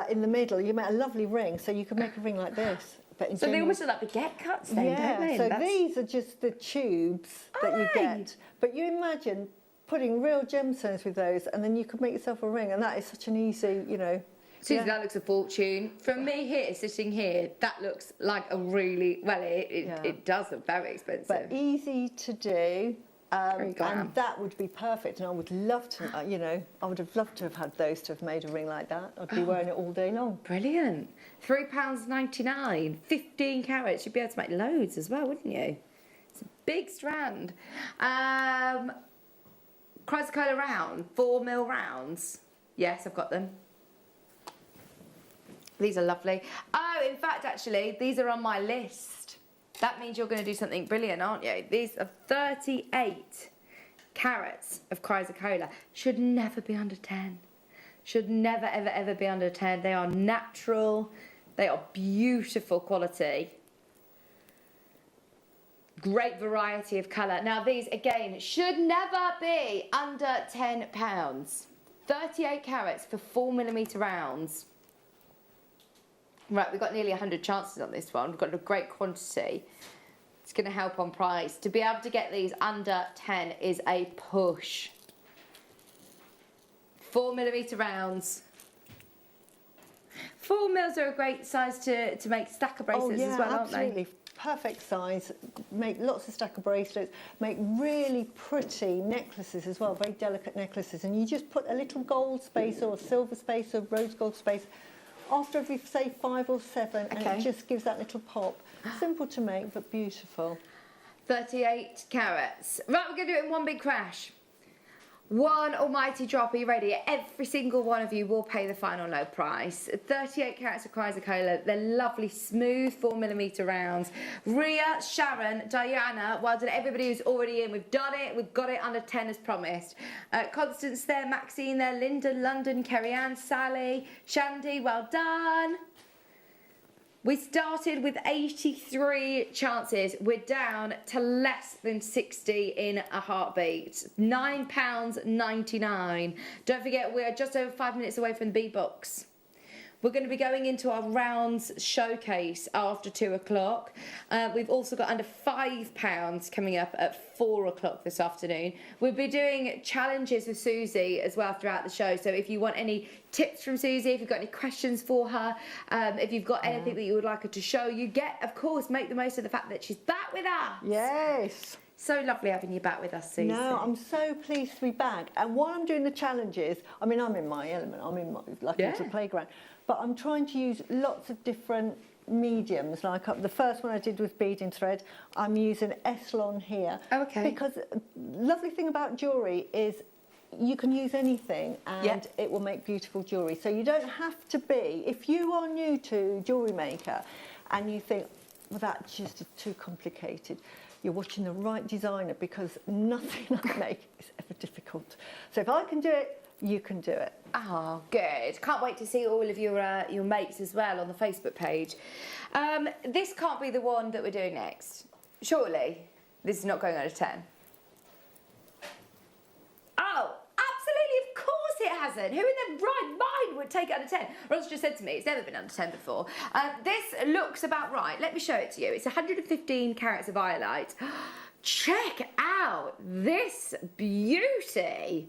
M: in the middle. You make a lovely ring, so you could make a ring like this. But in
N: So they
M: general,
N: almost look like baguette cuts then,
M: yeah,
N: don't they?
M: so these are just the tubes that you get. But you imagine putting real gemstones with those, and then you could make yourself a ring, and that is such an easy, you know.
N: Susie, that looks a fortune. From me here, sitting here, that looks like a really, well, it does look very expensive.
M: But easy to do.
N: Very glam.
M: And that would be perfect, and I would love to, you know, I would have loved to have had those to have made a ring like that. I'd be wearing it all day long.
N: Brilliant. £3.99, 15 carats. You'd be able to make loads as well, wouldn't you? It's a big strand. Chrysocolla round, 4mm rounds. Yes, I've got them. These are lovely. Oh, in fact, actually, these are on my list. That means you're going to do something brilliant, aren't you? These are 38 carats of chrysocolla. Should never be under 10. Should never, ever, ever be under 10. They are natural. They are beautiful quality. Great variety of colour. Now, these, again, should never be under £10. 38 carats for 4mm rounds. Right, we've got nearly 100 chances on this one. We've got a great quantity. It's going to help on price. To be able to get these under 10 is a push. 4mm rounds. 4mm are a great size to make stacker bracelets as well, aren't they?
M: Absolutely. Perfect size. Make lots of stacker bracelets. Make really pretty necklaces as well, very delicate necklaces. And you just put a little gold space or a silver space or rose gold space after every, say, 5 or 7, and it just gives that little pop. Simple to make, but beautiful.
N: 38 carats. Right, we're going to do it in one big crash. One almighty drop. Are you ready? Every single one of you will pay the final low price. 38 carats of chrysocolla. They're lovely, smooth 4mm rounds. Ria, Sharon, Diana, well done. Everybody who's already in. We've done it. We've got it under 10 as promised. Constance there, Maxine there, Linda, London, Kerry-Ann, Sally, Shandy, well done. We started with 83 chances. We're down to less than 60 in a heartbeat. £9.99. Don't forget, we're just over 5 minutes away from the B-Box. We're going to be going into our rounds showcase after 2 o'clock. We've also got under £5 coming up at 4 o'clock this afternoon. We'll be doing challenges with Susie as well throughout the show. So if you want any tips from Susie, if you've got any questions for her, if you've got anything that you would like her to show you, of course, make the most of the fact that she's back with us.
M: Yes.
N: So lovely having you back with us, Susie.
M: No, I'm so pleased to be back. And while I'm doing the challenges, I mean, I'm in my element. I'm in my little playground. But I'm trying to use lots of different mediums. Like the first one I did with beading thread, I'm using Eslon here.
N: Oh, okay.
M: Because the lovely thing about jewellery is you can use anything and it will make beautiful jewellery. So you don't have to be, if you are new to Jewellery Maker and you think, well, that's just too complicated, you're watching the right designer, because nothing I make is ever difficult. So if I can do it, you can do it.
N: Oh, good. Can't wait to see all of your mates as well on the Facebook page. This can't be the one that we're doing next. Surely this is not going under 10. Oh, absolutely, of course it hasn't. Who in their right mind would take it under 10? Ross just said to me, it's never been under 10 before. This looks about right. Let me show it to you. It's 115 carats of iolite. Check out this beauty.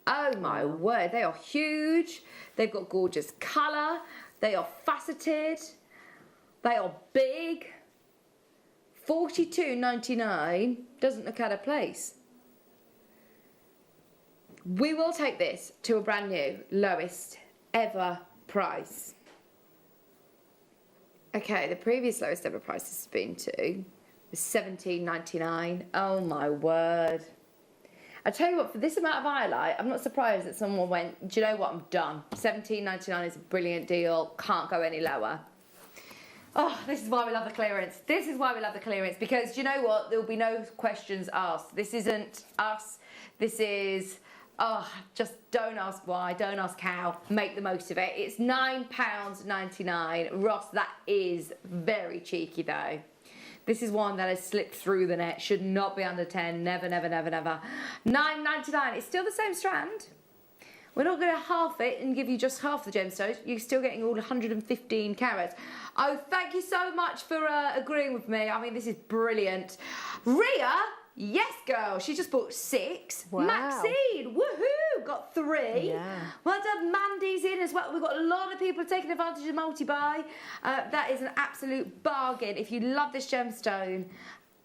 N: Oh my word, they are huge. They've got gorgeous colour. They are faceted. They are big. $42.99 doesn't look out of place. We will take this to a brand new, lowest ever price. Okay, the previous lowest ever price has been to was $17.99. Oh my word. I tell you what, for this amount of iolite, I'm not surprised that someone went, do you know what, I'm done. $17.99 is a brilliant deal, can't go any lower. Oh, this is why we love the clearance. This is why we love the clearance, because you know what? There'll be no questions asked. This isn't us. This is, just don't ask why, don't ask how. Make the most of it. It's £9.99. Ross, that is very cheeky though. This is one that has slipped through the net. Should not be under 10. Never, never, never, never. £9.99. It's still the same strand. We're not going to half it and give you just half the gemstones. You're still getting all 115 carats. Oh, thank you so much for agreeing with me. I mean, this is brilliant. Ria, yes, girl. She just bought 6.
M: Wow.
N: Maxine, woohoo, got 3.
M: Yeah.
N: Well done, Mandy's in as well. We've got a lot of people taking advantage of multi-buy. That is an absolute bargain. If you love this gemstone,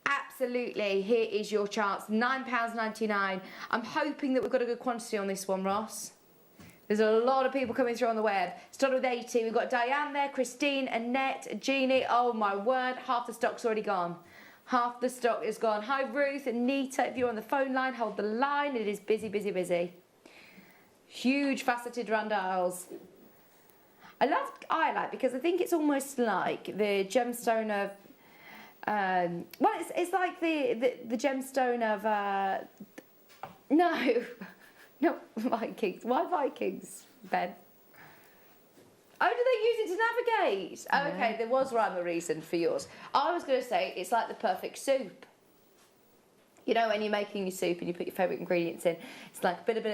N: absolutely, here is your chance. £9.99. I'm hoping that we've got a good quantity on this one, Ross. There's a lot of people coming through on the web. Started with 80. We've got Diane there, Christine, Annette, Jeannie. Oh my word, half the stock's already gone. Half the stock is gone. Hi Ruth, Anita, if you're on the phone line, hold the line. It is busy, busy, busy. Huge faceted rondelles. I love iolite because I think it's almost like the gemstone of well, it's like the gemstone of no, Vikings. Why Vikings, Ben? Oh, do they use it to navigate? Oh, okay, there was rhyme or reason for yours. I was going to say it's like the perfect soup. You know, when you're making your soup and you put your favourite ingredients in, it's like a bit of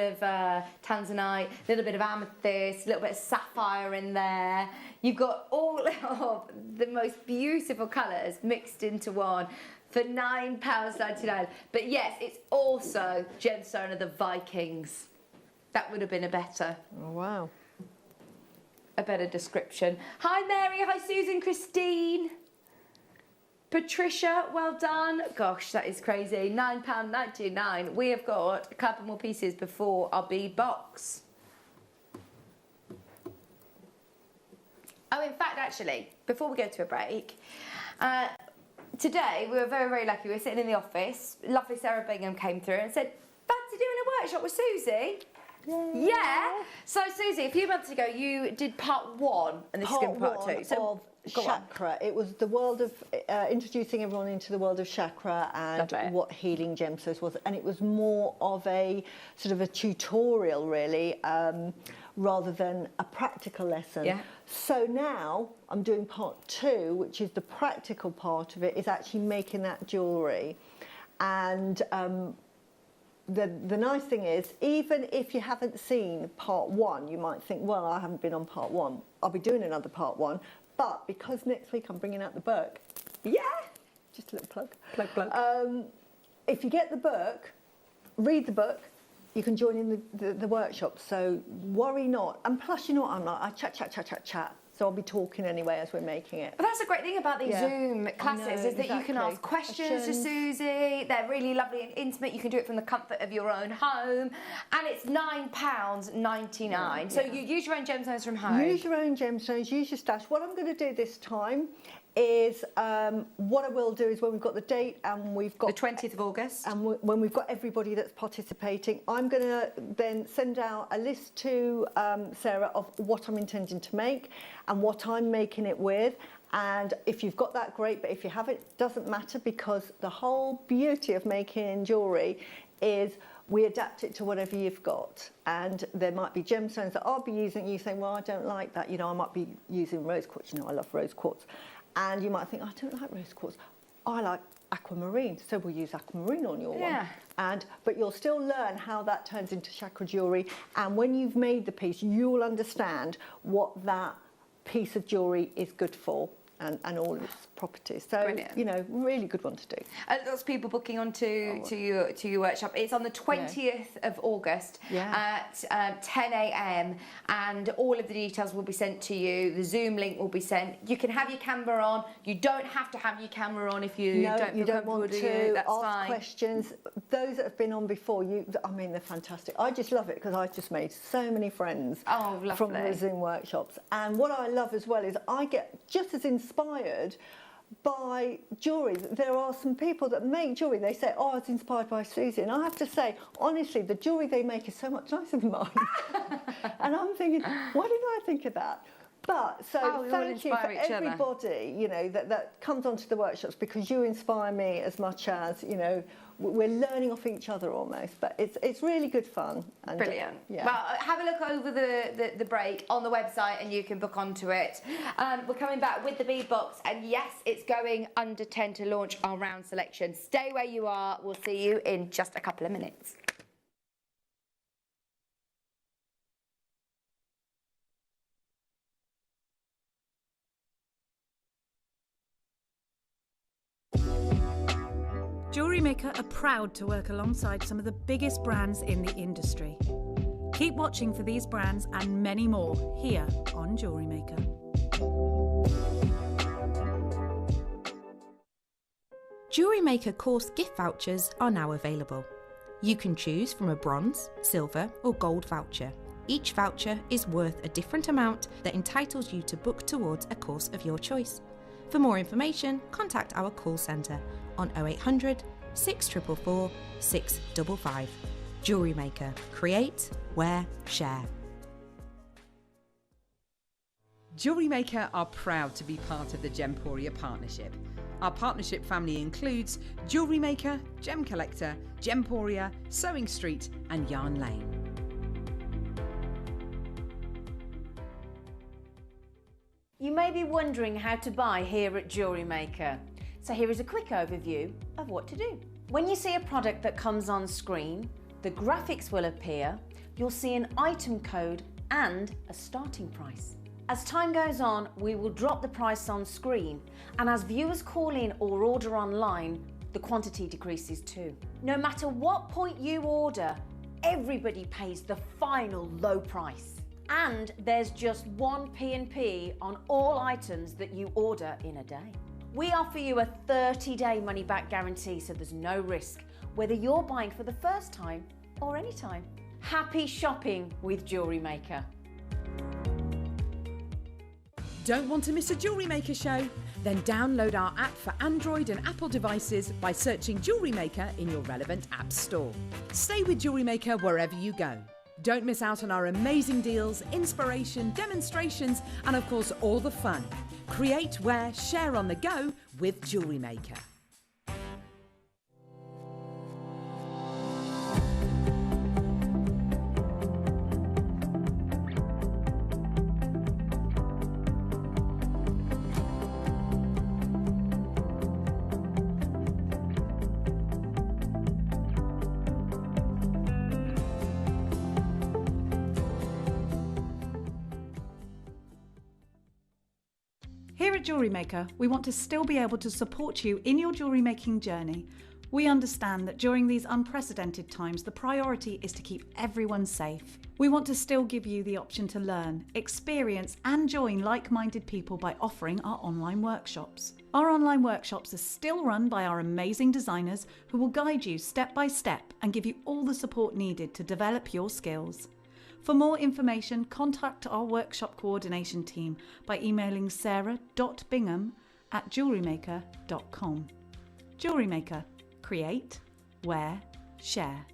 N: tanzanite, a little bit of amethyst, a little bit of sapphire in there. You've got all of the most beautiful colours mixed into one for £9.99. But yes, it's also gemstone of the Vikings. That would have been a better description. Hi Mary, hi Susan, Christine. Patricia, well done. Gosh, that is crazy. £9.99. We have got a couple more pieces before our bead box. Oh, in fact, actually, before we go to a break, today we were very, very lucky. We were sitting in the office. Lovely Sarah Bingham came through and said, fancy doing a workshop with Susie? Yeah. So, Susie, a few months ago, you did part 1, and this is going to be part 2. So,
M: chakra. It was the world of introducing everyone into the world of chakra and what healing gemstones was, and it was more of a sort of a tutorial, really, rather than a practical lesson. Yeah. So now I'm doing part 2, which is the practical part of it, is actually making that jewellery, and the nice thing is, even if you haven't seen part 1, you might think, well, I haven't been on part 1. I'll be doing another part 1. But because next week I'm bringing out the book, just a little plug. Plug. If you get the book, read the book, you can join in the workshop. So worry not. And plus, you know what I'm like, I chat. So I'll be talking anyway as we're making it.
N: But that's the great thing about these Zoom classes, is that you can ask questions to Susie. They're really lovely and intimate. You can do it from the comfort of your own home. And it's £9.99. So you use your own gemstones from home.
M: Use your own gemstones, use your stash. What I'm going to do this time is, what I will do is when we've got the date and we've got...
N: The 20th of August.
M: And when we've got everybody that's participating, I'm going to then send out a list to Sarah of what I'm intending to make and what I'm making it with. And if you've got that, great. But if you haven't, it doesn't matter, because the whole beauty of making jewellery is we adapt it to whatever you've got. And there might be gemstones that I'll be using. You say, well, I don't like that. You know, I might be using rose quartz. You know, I love rose quartz. And you might think, I don't like rose quartz. I like aquamarine, so we'll use aquamarine on your one. But you'll still learn how that turns into chakra jewellery. And when you've made the piece, you'll understand what that piece of jewellery is good for and all its properties. So,
N: brilliant.
M: You know, really good one to do.
N: Lots of people booking on to your workshop. It's on the 20th of August at 10 a.m. and all of the details will be sent to you. The Zoom link will be sent. You can have your camera on. You don't have to have your camera on if you don't
M: want to. That's ask fine. Questions. Those that have been on before, I mean, they're fantastic. I just love it because I've just made so many friends from the Zoom workshops. And what I love as well is I get just as inspired by jewellery. There are some people that make jewellery, they say, oh, I was inspired by Susie. And I have to say, honestly, the jewellery they make is so much nicer than mine. And I'm thinking, why didn't I think of that? But so
N: Oh, we all
M: thank you for
N: inspire each other.
M: everybody, you know, that comes onto the workshops, because you inspire me as much as, you know, we're learning off each other almost. But it's really good fun. And,
N: Brilliant.
M: Yeah.
N: Well, have a look over the break on the website and you can book onto it. We're coming back with the bead box, and yes, it's going under 10 to launch our round selection. Stay where you are. We'll see you in just a couple of minutes.
E: Jewellery Maker are proud to work alongside some of the biggest brands in the industry. Keep watching for these brands and many more here on Jewellery Maker.
F: Jewellery Maker course gift vouchers are now available. You can choose from a bronze, silver or gold voucher. Each voucher is worth a different amount that entitles you to book towards a course of your choice. For more information, contact our call centre on 0800 644 655. Jewellery Maker. Create, wear, share.
K: Jewellery Maker are proud to be part of the Gemporia partnership. Our partnership family includes Jewellery Maker, Gem Collector, Gemporia, Sewing Street and Yarn Lane.
B: You may be wondering how to buy here at Jewellery Maker. So here is a quick overview of what to do. When you see a product that comes on screen, the graphics will appear, you'll see an item code and a starting price. As time goes on, we will drop the price on screen, and as viewers call in or order online, the quantity decreases too. No matter what point you order, everybody pays the final low price. And there's just one P&P on all items that you order in a day. We offer you a 30-day money-back guarantee, so there's no risk, whether you're buying for the first time or any time. Happy shopping with Jewellery Maker.
K: Don't want to miss a Jewellery Maker show? Then download our app for Android and Apple devices by searching Jewellery Maker in your relevant app store. Stay with Jewellery Maker wherever you go. Don't miss out on our amazing deals, inspiration, demonstrations, and of course all the fun. Create, wear, share on the go with Jewellery Maker.
E: Here at Jewellery Maker, we want to still be able to support you in your jewellery making journey. We understand that during these unprecedented times, the priority is to keep everyone safe. We want to still give you the option to learn, experience and join like-minded people by offering our online workshops. Our online workshops are still run by our amazing designers who will guide you step by step and give you all the support needed to develop your skills. For more information, contact our workshop coordination team by emailing sarah.bingham@jewellerymaker.com. Jewellery Maker. Create, wear, share.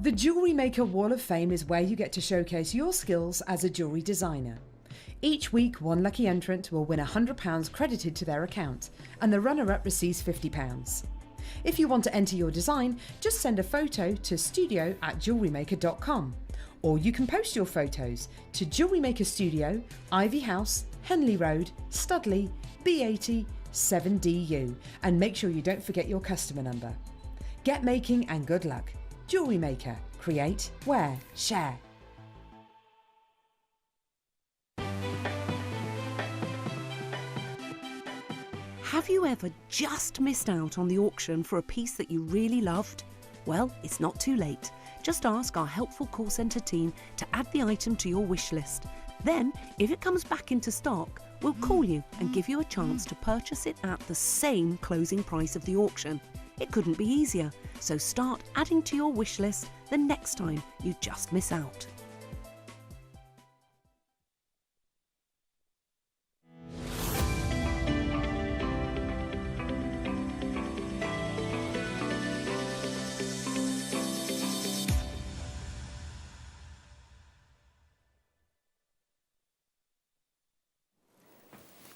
K: The Jewellery Maker Wall of Fame is where you get to showcase your skills as a jewellery designer. Each week, one lucky entrant will win £100 credited to their account, and the runner-up receives £50. If you want to enter your design, just send a photo to studio@jewellerymaker.com, or you can post your photos to Jewellery Maker Studio, Ivy House, Henley Road, Studley, B80 7DU, and make sure you don't forget your customer number. Get making and good luck. Jewellery Maker. Create, wear, share.
L: Have you ever just missed out on the auction for a piece that you really loved? Well, it's not too late. Just ask our helpful call centre team to add the item to your wish list. Then, if it comes back into stock, we'll call you and give you a chance to purchase it at the same closing price of the auction. It couldn't be easier, so start adding to your wish list the next time you just miss out.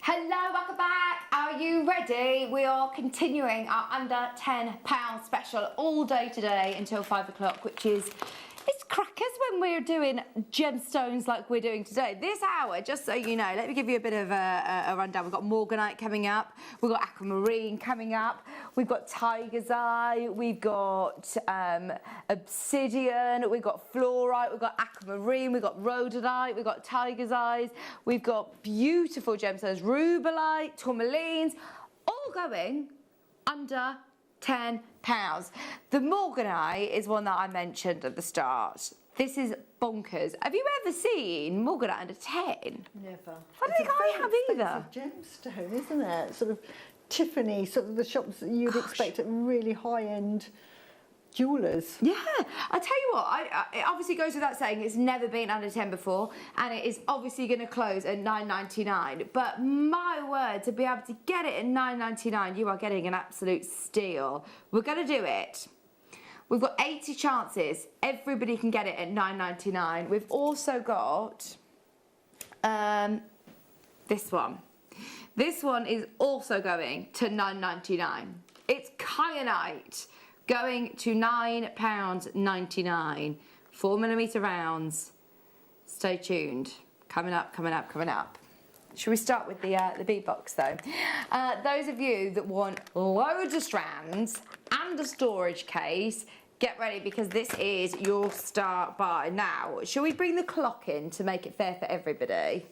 N: Hello, welcome back. Are you ready? We are continuing our under £10 special all day today until 5 o'clock, which is, it's crackers when we're doing gemstones like we're doing today. This hour, just so you know, let me give you a bit of a rundown. We've got Morganite coming up, we've got aquamarine coming up, we've got tiger's eye, we've got obsidian, we've got fluorite, we've got aquamarine, we've got rhodonite, we've got tiger's eyes, we've got beautiful gemstones, rubellite, tourmalines, all going under £10. The Morganite is one that I mentioned at the start. This is bonkers. Have you ever seen Morganite under 10?
M: Never.
N: I don't think I have either.
M: It's a gemstone, isn't it? Sort of Tiffany, sort of the shops that you'd expect at really high-end jewellers.
N: Yeah, I tell you what, it obviously goes without saying it's never been under 10 before, and it is obviously going to close at $9.99. But my word, to be able to get it at $9.99, you are getting an absolute steal. We're going to do it. We've got 80 chances. Everybody can get it at $9.99. We've also got this one. This one is also going to $9.99. It's kyanite. Going to £9.99. 4mm rounds. Stay tuned. Coming up, coming up, coming up. Should we start with the bead box though? Those of you that want loads of strands and a storage case, get ready because this is your start buy. Now, shall we bring the clock in to make it fair for everybody?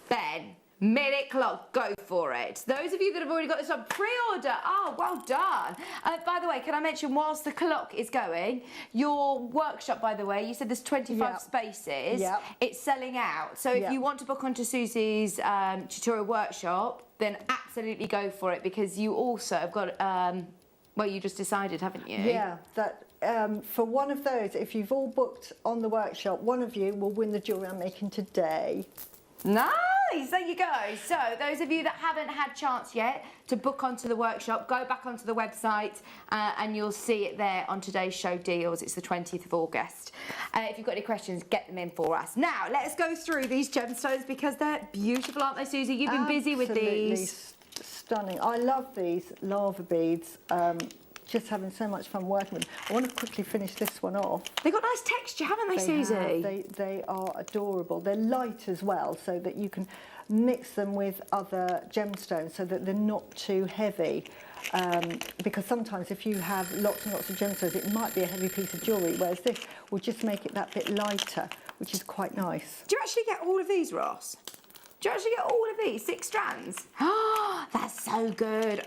N: Ben. Minute clock, go for it. Those of you that have already got this on pre-order, oh, well done. By the way, can I mention, whilst the clock is going, your workshop, by the way, you said there's 25 spaces.
M: Yep.
N: It's selling out. So if you want to book onto Susie's tutorial workshop, then absolutely go for it because you also have got, well, you just decided, haven't you?
M: Yeah, that for one of those, if you've all booked on the workshop, one of you will win the jewellery I'm making today.
N: Nice, there you go. So those of you that haven't had chance yet to book onto the workshop, go back onto the website and you'll see it there on today's show deals. It's the 20th of August. If you've got any questions, get them in for us. Now, let's go through these gemstones because they're beautiful, aren't they, Susie? You've been busy with these.
M: Stunning. I love these lava beads. Just having so much fun working with them. I want to quickly finish this one off.
N: They've got nice texture, haven't they, Susie?
M: They are adorable. They're light as well, so that you can mix them with other gemstones so that they're not too heavy. Because sometimes if you have lots and lots of gemstones, it might be a heavy piece of jewellery, whereas this will just make it that bit lighter, which is quite nice.
N: Do you actually get all of these, Ross? Do you actually get all of these, 6 strands? Oh, that's so good.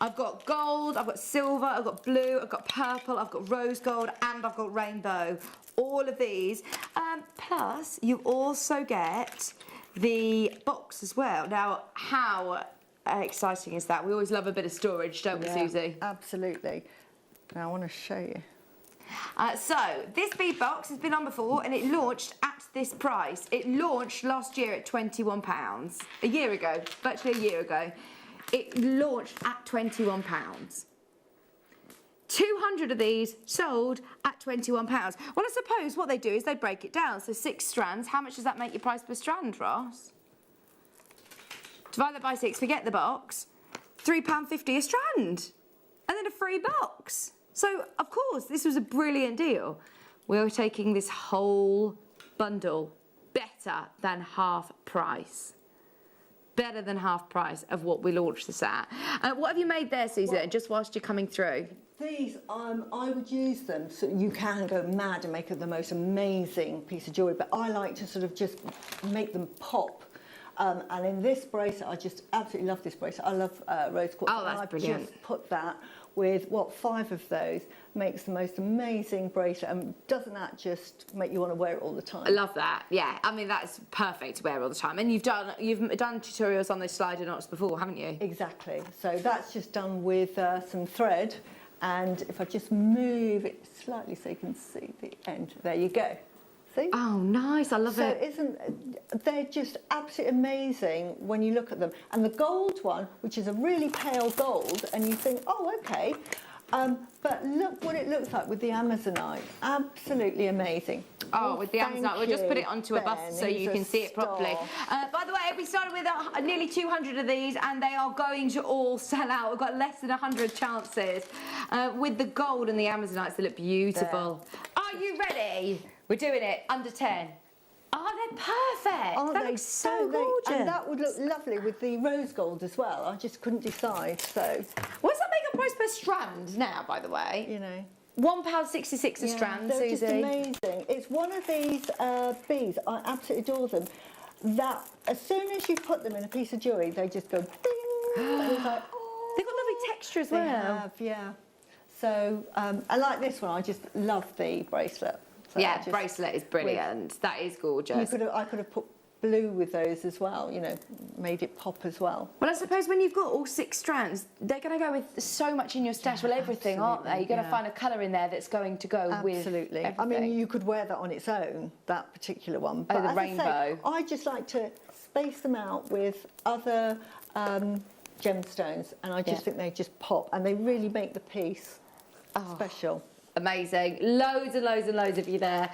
N: I've got gold, I've got silver, I've got blue, I've got purple, I've got rose gold, and I've got rainbow. All of these. Plus, you also get the box as well. Now, how exciting is that? We always love a bit of storage, don't we, Susie?
M: Absolutely. Now, I want to show you.
N: So, this bead box has been on before and it launched at this price. It launched last year at £21. A year ago, virtually a year ago. It launched at £21. 200 of these sold at £21. Well, I suppose what they do is they break it down. So 6 strands, how much does that make your price per strand, Ross? Divide that by 6, we get the box. £3.50 a strand. And then a free box. So, of course, this was a brilliant deal. We were taking this whole bundle better than half price. Better than half price of what we launched this at. What have you made there, Susan, just whilst you're coming through?
M: These, I would use them so you can go mad and make the most amazing piece of jewellery, but I like to sort of just make them pop. And in this bracelet, I just absolutely love this bracelet. I love rose quartz.
N: Oh, that's brilliant.
M: I've just put that with, 5 of those, makes the most amazing bracelet. And doesn't that just make you want to wear it all the time?
N: I love that, yeah. I mean, that's perfect to wear all the time. And you've done tutorials on those slider knots before, haven't you?
M: Exactly. So that's just done with some thread. And if I just move it slightly so you can see the end, there you go. See?
N: Oh, nice, I love it.
M: So they're just absolutely amazing when you look at them. And the gold one, which is a really pale gold, and you think, oh, okay, But look what it looks like with the Amazonite. Absolutely amazing.
N: Oh, with the Amazonite, we'll just put it onto a bus so you can see it properly.
M: star.
N: By the way, we started with nearly 200 of these, and they are going to all sell out. We've got less than 100 chances. With the gold and the Amazonites, they look beautiful. Are you ready? We're doing it under 10. Oh, they're perfect.
M: Aren't
N: that
M: they
N: looks so gorgeous.
M: And that would look lovely with the rose gold as well. I just couldn't decide. So,
N: what's that make a price per strand now, by the way?
M: You know.
N: £1.66 a strand,
M: they're
N: Susie.
M: just amazing. It's one of these beads, I absolutely adore them, that as soon as you put them in a piece of jewellery, they just go ding. And it's like, oh.
N: They've got lovely texture as
M: They
N: well.
M: have, yeah. So, I like this one. I just love the bracelet. So
N: Yeah, bracelet is brilliant. That is gorgeous.
M: I could have put blue with those as well, you know, made it pop as well.
N: Well, I suppose when you've got all 6 strands, they're going to go with so much in your stash. Well, everything, aren't they? You're going to find a colour in there that's going to go with everything.
M: I mean, you could wear that on its own, that particular one. But
N: the
M: as
N: rainbow.
M: I say, I just like to space them out with other gemstones, and I just think they just pop, and they really make the piece special.
N: Amazing. Loads and loads and loads of you there.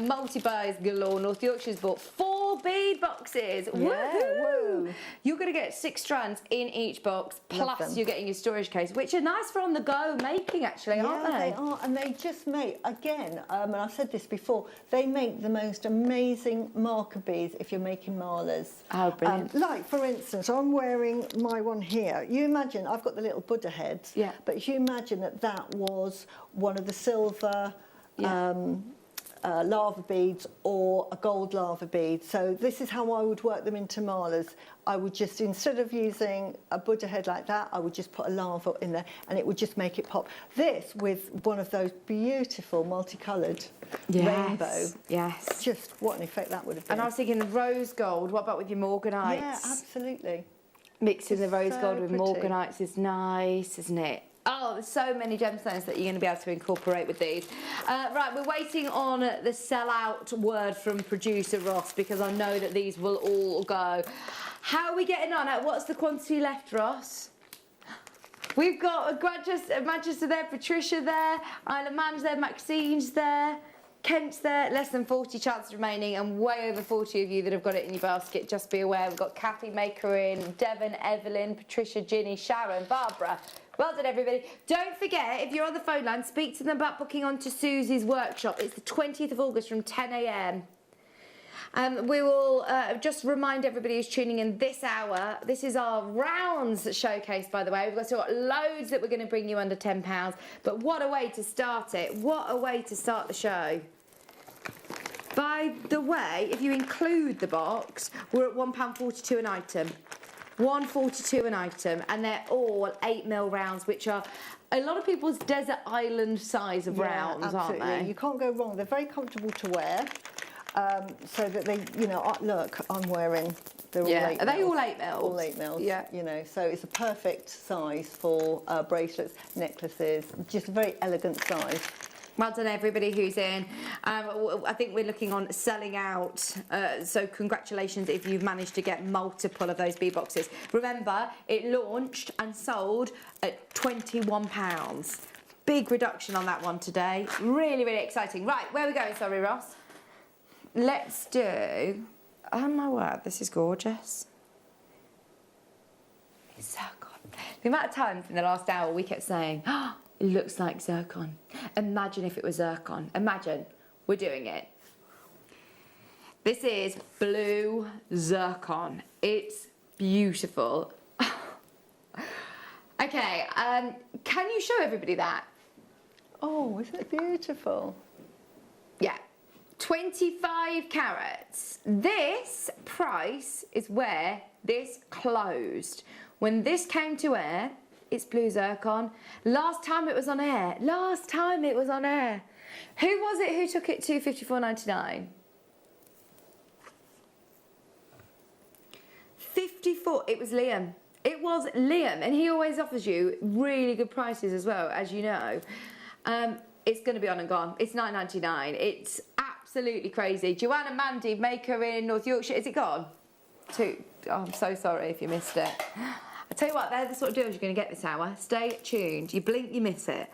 N: Multi-buys galore. North Yorkshire's bought 4 bead boxes.
M: Yeah,
N: Woohoo!
M: woo.
N: You're going to get 6 strands in each box,
M: Love
N: plus
M: them.
N: you're getting your storage case, which are nice for on the go making, actually, aren't they?
M: They are, and they just make, again, and I've said this before, they make the most amazing marker beads if you're making malas.
N: Oh, brilliant.
M: Like, for instance, I'm wearing my one here. You imagine, I've got the little Buddha heads, but if you imagine that that was one of the silver lava beads or a gold lava bead. So this is how I would work them into malas. I would just, instead of using a Buddha head like that, I would just put a lava in there and it would just make it pop. This with one of those beautiful multicoloured rainbow.
N: Yes.
M: Just what an effect that would have been.
N: And I was thinking rose gold. What about with your Morganites?
M: Yeah, absolutely.
N: Mixing the rose
M: so
N: gold with
M: pretty.
N: Morganites is nice, isn't it? Oh, there's so many gemstones that you're going to be able to incorporate with these. Right, we're waiting on the sell-out word from producer Ross, because I know that these will all go. How are we getting on? What's the quantity left, Ross? We've got Manchester there, Patricia there, Isle of Man's there, Maxine's there, Kent's there, less than 40 chances remaining, and way over 40 of you that have got it in your basket. Just be aware, we've got Kathy Maker in, Devon, Evelyn, Patricia, Ginny, Sharon, Barbara. Well done, everybody. Don't forget, if you're on the phone line, speak to them about booking onto Susie's workshop. It's the 20th of August from 10 a.m. We will just remind everybody who's tuning in this hour, this is our rounds showcase, by the way. We've still got loads that we're going to bring you under £10, but what a way to start it. What a way to start the show. By the way, if you include the box, we're at £1.42 an item. £1.42 an item, and they're all 8mm rounds, which are a lot of people's desert island size of rounds,
M: absolutely.
N: aren't they?
M: You can't go wrong. They're very comfortable to wear, so that they, you know, look, I'm wearing. They're all 8mm.
N: Are they all 8mm?
M: All 8mm.
N: Yeah.
M: You know, so it's a perfect size for bracelets, necklaces. Just a very elegant size.
N: Well done, everybody who's in. I think we're looking on selling out, so congratulations if you've managed to get multiple of those bead boxes. Remember, it launched and sold at £21. Big reduction on that one today. Really, really exciting. Right, where are we going, sorry, Ross? Let's do... Oh, my word, this is gorgeous. It's zircon. The amount of times in the last hour we kept saying, oh, it looks like zircon. Imagine if it was zircon. Imagine. We're doing it. This is blue zircon. It's beautiful. Okay, can you show everybody that?
M: Oh, isn't it beautiful?
N: Yeah. 25 carats. This price is where this closed. When this came to air, it's blue zircon. Last time it was on air. Last time it was on air. Who was it who took it to £54.99? 54. It was Liam. It was Liam, and he always offers you really good prices as well, as you know. It's going to be on and gone. It's £9.99. It's absolutely crazy. Joanna Mandy, Maker in North Yorkshire. Is it gone? Oh, I'm so sorry if you missed it. I tell you what, they're the sort of deals you're going to get this hour. Stay tuned. You blink, you miss it.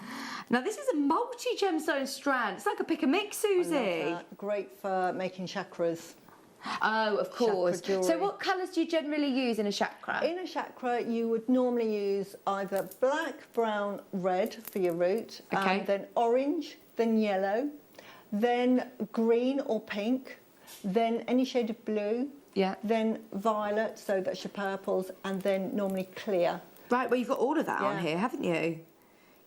N: Now, this is a multi-gemstone strand. It's like a pick-and-mix, Susie.
M: I love that. Great for making chakras.
N: Oh, of course.
M: Chakra
N: So
M: jewellery.
N: what colours do you generally use in a chakra?
M: In a chakra, you would normally use either black, brown, red for your root,
N: Okay.
M: and then orange, then yellow, then green or pink, then any shade of blue,
N: Yeah.
M: then violet, so that's your purples, and then normally clear.
N: Right, well, you've got all of that on
M: Yeah.
N: here, haven't you?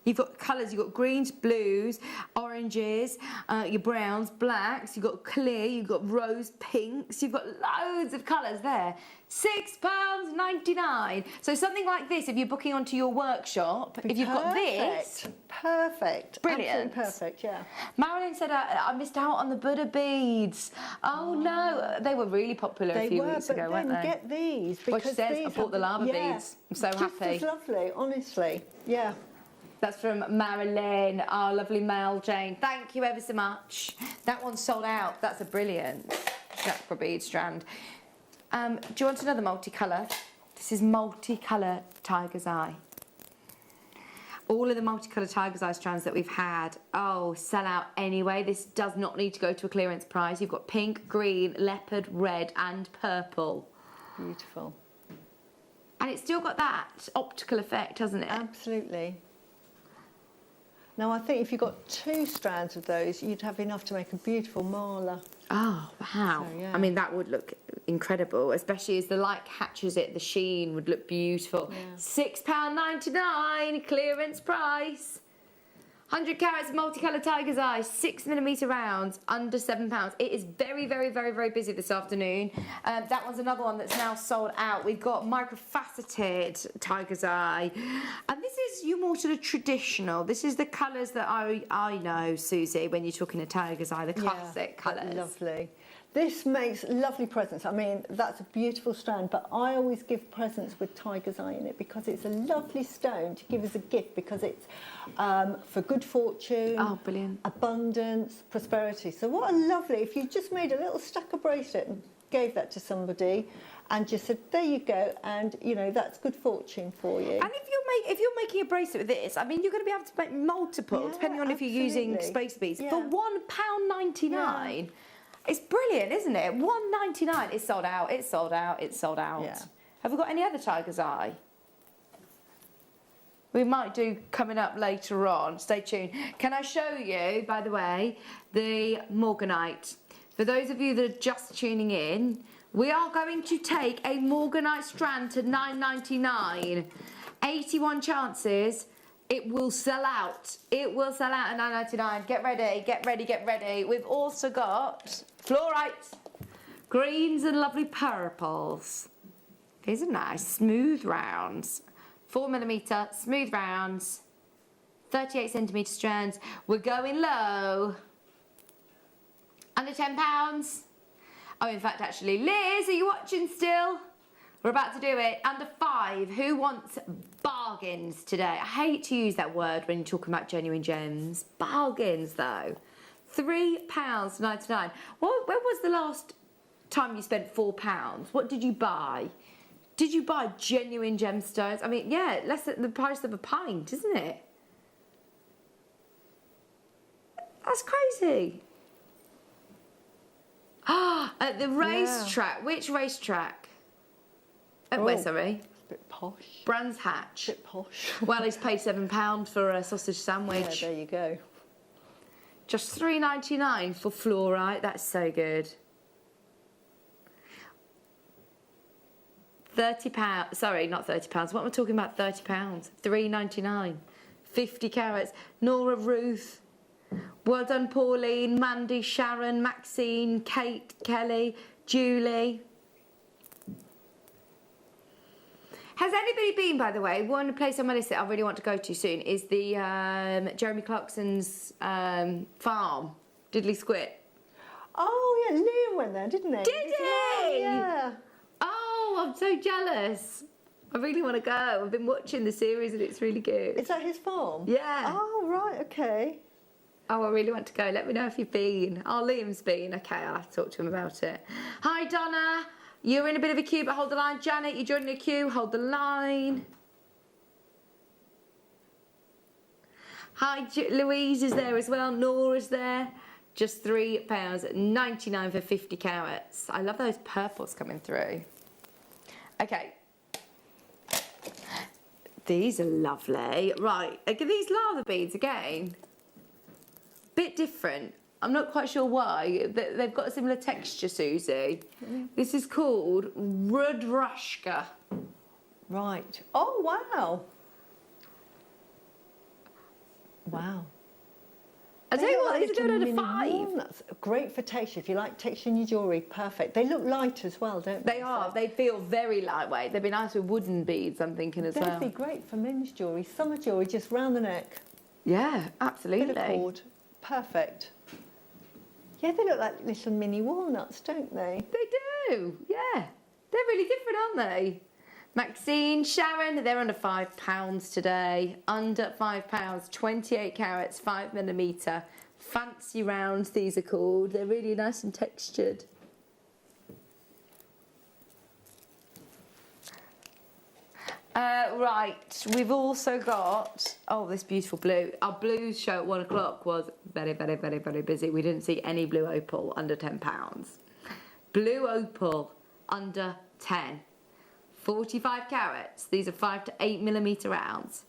N: You've got colours, you've got greens, blues, oranges, your browns, blacks, you've got clear, you've got rose pinks, you've got loads of colours there. £6.99. So something like this, if you're booking onto your workshop, if you've got this...
M: Perfect.
N: Brilliant.
M: Absolutely perfect, yeah.
N: Marilyn said, I missed out on the Buddha beads. Oh, no. They were really popular a few weeks ago, weren't they?
M: Get these.
N: Well, she
M: because
N: says,
M: these
N: I bought the lava beads. I'm so
M: Just
N: happy.
M: as lovely, honestly. Yeah.
N: That's from Marilyn, our lovely Mel Jane. Thank you ever so much. That one's sold out. That's a brilliant chakra bead strand. Do you want another multicolour? This is multicolour tiger's eye. All of the multicolour tiger's eye strands that we've had, oh, sell out anyway. This does not need to go to a clearance price. You've got pink, green, leopard, red and purple.
M: Beautiful.
N: And it's still got that optical effect, hasn't it?
M: Absolutely. Now, I think if you got 2 strands of those, you'd have enough to make a beautiful mala.
N: Oh, wow.
M: So, yeah.
N: I mean, that would look incredible, especially as the light catches it, the sheen would look beautiful.
M: Yeah.
N: £6.99 clearance price. 100 carats of multicolour tiger's eye, 6mm rounds, under £7. It is very, very, very, very busy this afternoon. That one's another one that's now sold out. We've got microfaceted tiger's eye. And this is you more sort of traditional. This is the colours that I know, Susie, when you're talking a tiger's eye, the classic colours.
M: Lovely. This makes lovely presents. I mean, that's a beautiful strand, but I always give presents with tiger's eye in it because it's a lovely stone to give as a gift because it's for good fortune,
N: brilliant,
M: abundance, prosperity. So what a lovely, if you just made a little stack of bracelet and gave that to somebody and just said, there you go, and, you know, that's good fortune for you.
N: And if you're making a bracelet with this, I mean, you're going to be able to make multiple, depending on if you're using space beads, for £1.99.
M: Yeah.
N: It's brilliant, isn't it? £1.99. It's sold out. It's sold out. It's sold out.
M: Yeah.
N: Have we got any other tiger's eye? We might do coming up later on. Stay tuned. Can I show you, by the way, the Morganite? For those of you that are just tuning in, we are going to take a Morganite strand to £9.99. 81 chances. It will sell out. It will sell out at £9.99. Get ready, get ready, get ready. We've also got fluorite, greens and lovely purples. These are nice, smooth rounds. 4mm, smooth rounds. 38cm strands. We're going low. Under £10. Oh, in fact, actually, Liz, are you watching still? We're about to do it. Under 5. Who wants bargains today? I hate to use that word when you're talking about genuine gems. Bargains, though. £3.99. When was the last time you spent £4? What did you buy? Did you buy genuine gemstones? I mean, yeah, less than the price of a pint, isn't it? That's crazy. Ah, at the racetrack. Which racetrack? Where, sorry?
M: A bit posh.
N: Brands Hatch.
M: A bit posh.
N: Well, he's paid £7 for a sausage sandwich.
M: Yeah, there you go.
N: Just £3.99 for fluorite. That's so good. £30. Sorry, not £30. What am I talking about? £30. £3.99. 50 carats. Nora, Ruth. Well done, Pauline, Mandy, Sharon, Maxine, Kate, Kelly, Julie. Has anybody been, by the way, one place on my list that I really want to go to soon is the Jeremy Clarkson's farm, Diddley Squit.
M: Oh, yeah, Liam went there, didn't he?
N: Did he?
M: Yeah.
N: Oh, I'm so jealous. I really want to go. I've been watching the series and it's really good.
M: Is that his farm?
N: Yeah.
M: Oh, right, okay.
N: Oh, I really want to go. Let me know if you've been. Oh, Liam's been. Okay, I'll have to talk to him about it. Hi, Donna. You're in a bit of a queue, but hold the line. Janet, you're joining the queue. Hold the line. Hi, Louise is there as well. Nora's there. Just £3.99 for 50 carats. I love those purples coming through. Okay. These are lovely. Right, look at these lava beads again. Bit different. I'm not quite sure why. They've got a similar texture, Susie. This is called Rudrushka.
M: Right. Oh, wow. Wow.
N: I tell you what, these are going
M: little
N: to 5.
M: walnuts. Great for texture. If you like texture in your jewellery, perfect. They look light as well, don't they?
N: They are. They feel very lightweight. They'd be nice with wooden beads, I'm thinking as well.
M: They'd be great for men's jewellery, summer jewellery, just round the neck.
N: Yeah, absolutely.
M: Bit of cord. Perfect. Yeah, they look like little mini walnuts, don't they?
N: They do, yeah. They're really different, aren't they? Maxine, Sharon, they're under £5 today. Under £5, 28 carats, 5mm. Fancy rounds, these are called. They're really nice and textured. Right, we've also got, oh, this beautiful blue. Our blues show at 1 o'clock was very, very, very, very busy. We didn't see any blue opal under £10. Blue opal under 10. 45 carats. These are 5 to 8mm rounds.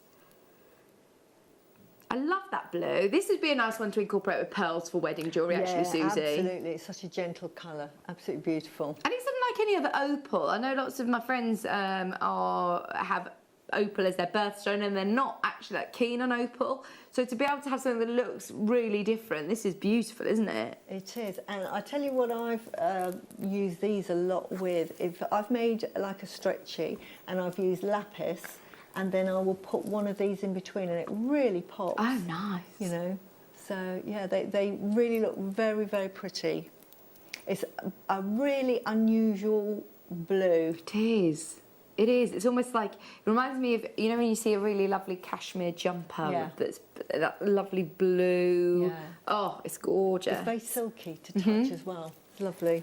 N: I love that blue. This would be a nice one to incorporate with pearls for wedding jewellery, actually, Susie.
M: Absolutely. It's such a gentle colour. Absolutely beautiful.
N: And it's unlike any other opal. I know lots of my friends have opal as their birthstone and they're not actually that keen on opal. So to be able to have something that looks really different, this is beautiful, isn't it?
M: It is. And I tell you what I've used these a lot with. If I've made like a stretchy and I've used lapis, and then I will put one of these in between and it really pops.
N: Oh, nice.
M: You know, so yeah, they really look very, very pretty. It's a really unusual blue.
N: It is. It is. It's almost like, it reminds me of, you know when you see a really lovely cashmere jumper that's that lovely blue.
M: Yeah.
N: Oh, it's gorgeous.
M: It's very silky to touch as well. It's lovely.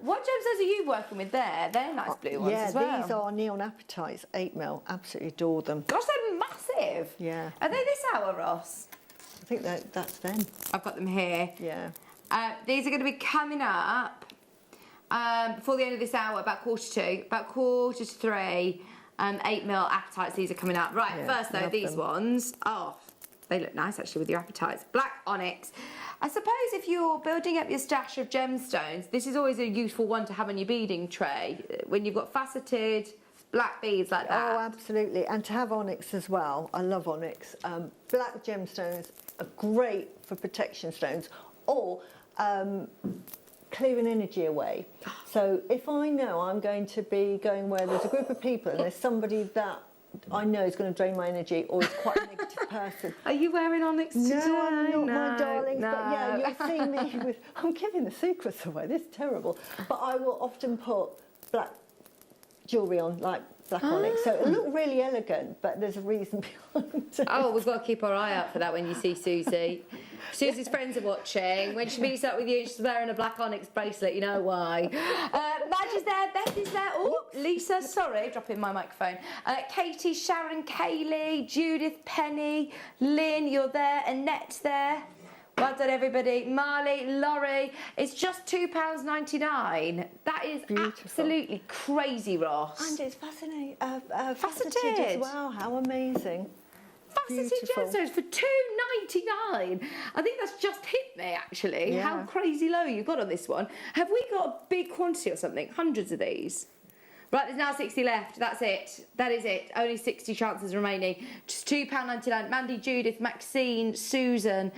N: What gemstones are you working with there? They're nice blue ones as well.
M: Yeah, these are neon apatites, 8mm. Absolutely adore them.
N: Gosh, they're massive.
M: Yeah.
N: Are they this hour, Ross?
M: I think that's them.
N: I've got them here.
M: Yeah.
N: These are going to be coming up before the end of this hour, about 2:45, about 2:45. 8mm apatites, these are coming up. Right,
M: Yeah,
N: first though,
M: love
N: these
M: them.
N: ones. Oh, they look nice actually with your apatites. Black onyx. I suppose if you're building up your stash of gemstones, this is always a useful one to have on your beading tray. When you've got faceted black beads like that.
M: Oh, absolutely. And to have onyx as well. I love onyx. Black gemstones are great for protection stones or clearing energy away. So if I know I'm going to be going where there's a group of people and there's somebody that I know is going to drain my energy or is quite a negative person.
N: Are you wearing onyx today?
M: No, I'm not, my darlings.
N: No.
M: But yeah, you'll see me with... I'm giving the secrets away. This is terrible. But I will often put black jewellery on, like black onyx. So it'll look really elegant, but there's a reason behind it.
N: Oh, we've got to keep our eye out for that when you see Susie. Susie's friends are watching. When she meets up with you and she's wearing a black onyx bracelet, you know why. Madge is there, Beth is there. Oh, Lisa, sorry, dropping my microphone. Katie, Sharon, Kaylee, Judith, Penny, Lynn, you're there, Annette's there. Well done, everybody. Marley, Laurie. It's just £2.99. That is
M: beautiful.
N: Absolutely crazy, Ross.
M: And it's fascinating.
N: Faceted
M: as well. How amazing.
N: Faceted gemstones for £2.99. I think that's just hit me, actually.
M: Yeah.
N: How crazy low you've got on this one. Have we got a big quantity or something? Hundreds of these? Right, there's now 60 left. That's it. That is it. Only 60 chances remaining. Just £2.99. Mandy, Judith, Maxine, Susan,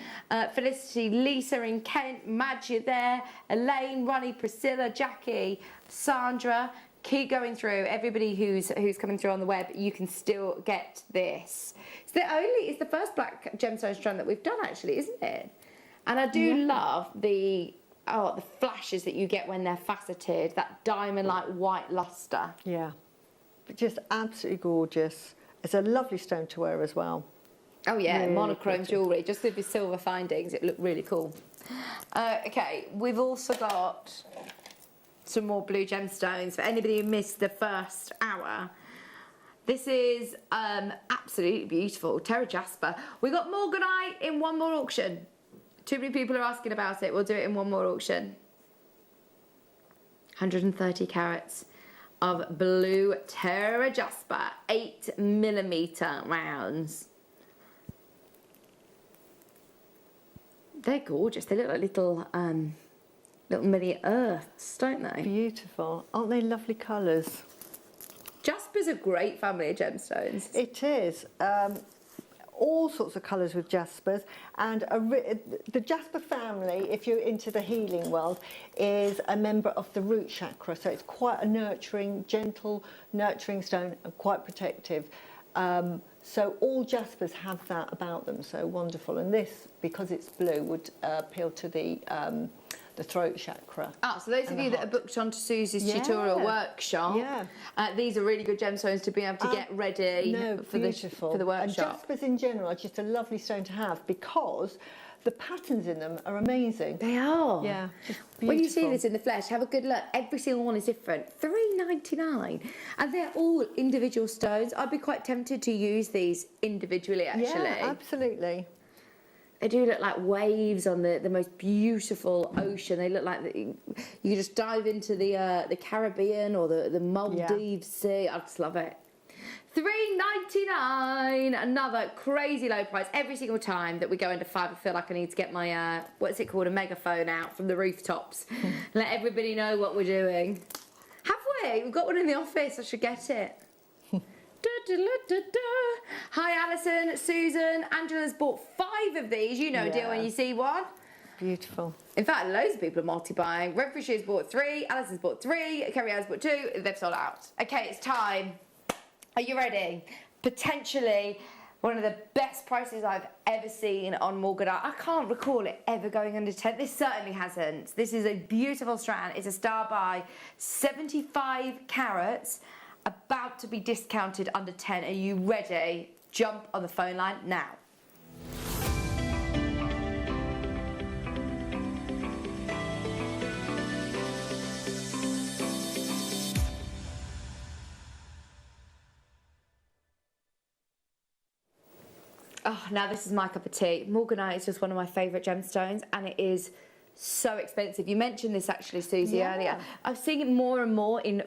N: Felicity, Lisa in Kent, Madge, you're there, Elaine, Ronnie, Priscilla, Jackie, Sandra. Keep going through. Everybody who's coming through on the web, you can still get this. It's the first black gemstone strand that we've done, actually, isn't it? And I do love the flashes that you get when they're faceted, that diamond-like white lustre.
M: Yeah, but just absolutely gorgeous. It's a lovely stone to wear as well.
N: Oh yeah,
M: really
N: monochrome
M: pretty.
N: jewellery, just with the silver findings, it looked really cool. Okay, we've also got some more blue gemstones for anybody who missed the first hour. This is absolutely beautiful, Terra Jasper. We got Morganite in one more auction. Too many people are asking about it. We'll do it in one more auction. 130 carats of blue Terra Jasper, 8mm rounds. They're gorgeous. They look like little mini earths, don't they?
M: Beautiful. Aren't they lovely colours?
N: Jasper's a great family of gemstones.
M: It is. All sorts of colours with jaspers, and the jasper family, if you're into the healing world, is a member of the root chakra, so it's quite a nurturing, gentle, nurturing stone and quite protective. So all jaspers have that about them, so wonderful. And this, because it's blue, would appeal to the throat chakra.
N: Ah, so those of you that are booked onto Susie's tutorial workshop, these are really good gemstones to be able to get ready for the workshop.
M: And jaspers in general are just a lovely stone to have because the patterns in them are amazing.
N: They are.
M: Yeah, just beautiful.
N: When you see this in the flesh, have a good look. Every single one is different. $3.99, and they're all individual stones. I'd be quite tempted to use these individually, actually.
M: Yeah, absolutely.
N: They do look like waves on the most beautiful ocean. They look like you just dive into the Caribbean or the Maldives Sea. I just love it. $3.99, another crazy low price. Every single time that we go into 5, I feel like I need to get my what's it called, a megaphone out from the rooftops. Let everybody know what we're doing. Have we? We've got one in the office. I should get it. Hi Alison, Susan, Angela's bought 5 of these. You know a deal when you see one.
M: Beautiful.
N: In fact, loads of people are multi-buying. Renfrewshire's bought 3, Alison's bought 3, Kerry-Ann's bought 2. They've sold out. Okay, it's time. Are you ready? Potentially one of the best prices I've ever seen on Morganite. I can't recall it ever going under 10. This certainly hasn't. This is a beautiful strand. It's a star by 75 carats. About to be discounted under 10. Are you ready? Jump on the phone line now. Oh, now this is my cup of tea. Morganite is just one of my favourite gemstones, and it is so expensive. You mentioned this actually, Susie, earlier. I'm seeing it more and more in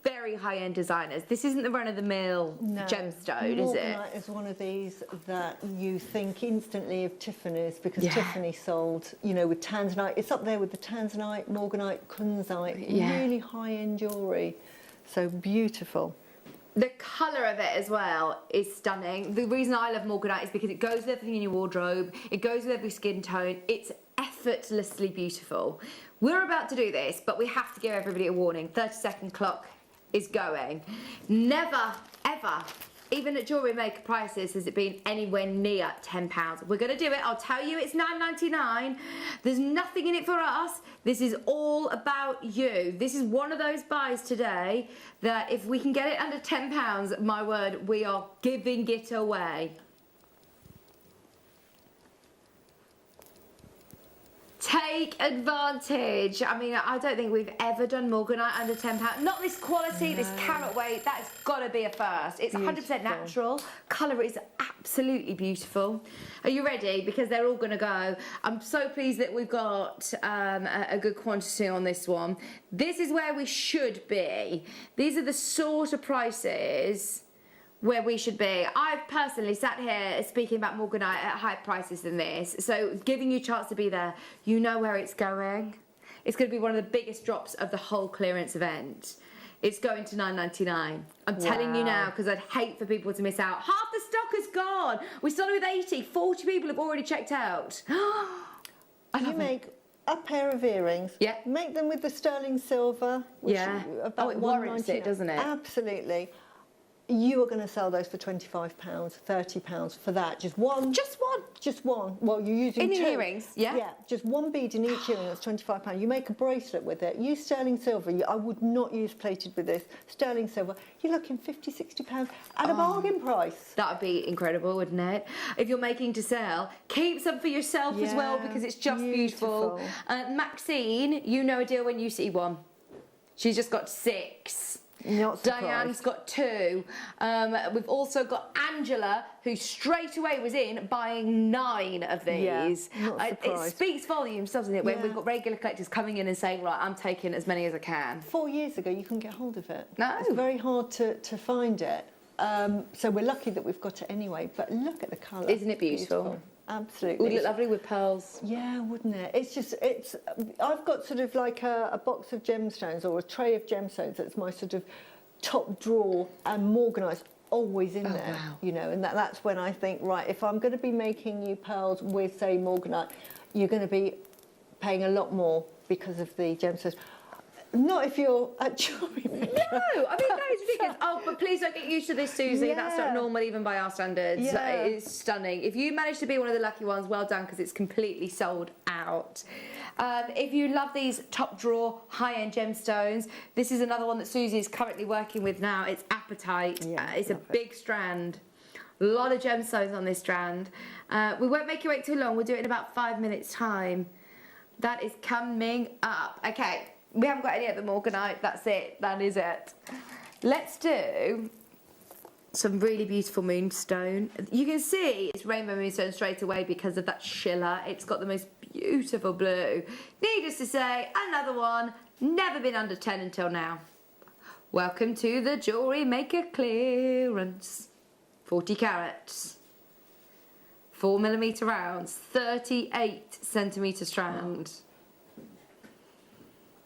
N: very high-end designers. This isn't the run-of-the-mill gemstone, is it?
M: Morganite is one of these that you think instantly of Tiffany's because Tiffany sold, you know, with tanzanite. It's up there with the tanzanite, Morganite, Kunzite, really high-end jewellery. So beautiful.
N: The colour of it as well is stunning. The reason I love Morganite is because it goes with everything in your wardrobe. It goes with every skin tone. It's effortlessly beautiful. We're about to do this, but we have to give everybody a warning. 30-second clock is going. Never, ever, even at Jewellery Maker prices, has it been anywhere near £10. We're going to do it. I'll tell you it's $9.99. There's nothing in it for us. This is all about you. This is one of those buys today that if we can get it under £10, my word, we are giving it away. Take advantage. I mean, I don't think we've ever done Morganite under £10. Not this quality, this carat weight. That's got to be a first. It's 100% natural. Colour is absolutely beautiful. Are you ready? Because they're all going to go. I'm so pleased that we've got a good quantity on this one. This is where we should be. These are the sort of prices where we should be. I've personally sat here speaking about Morganite at higher prices than this, so giving you a chance to be there. You know where it's going. It's going to be one of the biggest drops of the whole clearance event. It's going to $9.99. I'm telling you now, because I'd hate for people to miss out. Half the stock is gone. We started with 80. 40 people have already checked out.
M: You make a pair of earrings.
N: Yeah.
M: Make them with the sterling silver. Which about
N: it warrants it, doesn't it?
M: Absolutely. You are going to sell those for £25, £30 for that. Just one.
N: Just one?
M: Just one. Well, you're using
N: in
M: two.
N: the earrings, yeah?
M: Yeah, just one bead in each earring, that's £25. You make a bracelet with it. Use sterling silver. I would not use plated with this. Sterling silver. You're looking £50, £60 at a bargain price.
N: That would be incredible, wouldn't it? If you're making to sell, keep some for yourself as well, because it's just beautiful. Maxine, you know a deal when you see one. She's just got 6.
M: Not surprised.
N: Diane's got 2. We've also got Angela, who straight away was in buying 9 of these.
M: Yeah, not
N: It
M: surprised.
N: speaks volumes, doesn't it, when
M: Yeah.
N: we've got regular collectors coming in and saying, right, I'm taking as many as I can.
M: 4 years ago, you couldn't get hold of it.
N: No.
M: It's very hard to find it. So we're lucky that we've got it anyway. But look at the colour.
N: Isn't it beautiful?
M: Absolutely.
N: Would it look lovely with pearls?
M: Yeah, wouldn't it? I've got sort of like a box of gemstones or a tray of gemstones that's my sort of top drawer, and Morganite's always in there,
N: wow.
M: you know, and that's when I think, right, if I'm going to be making you pearls with, say, Morganite, you're going to be paying a lot more because of the gemstones. Not if you're at Jewellery Maker.
N: No, I mean, that is ridiculous. Oh, but please don't get used to this, Susie. That's not
M: Yeah.
N: normal even by our standards.
M: Yeah.
N: It's stunning. If you manage to be one of the lucky ones, well done, because it's completely sold out. If you love these top drawer high-end gemstones, this is another one that Susie is currently working with now. It's apatite.
M: Yeah,
N: it's a big strand. A lot of gemstones on this strand. We won't make you wait too long. We'll do it in about 5 minutes' time. That is coming up. Okay. We haven't got any other Morganite, that's it, that is it. Let's do some really beautiful Moonstone. You can see it's Rainbow Moonstone straight away because of that shiller. It's got the most beautiful blue. Needless to say, another one, never been under 10 until now. Welcome to the Jewellery Maker clearance. 40 carats, 4mm rounds, 38 centimetre strand.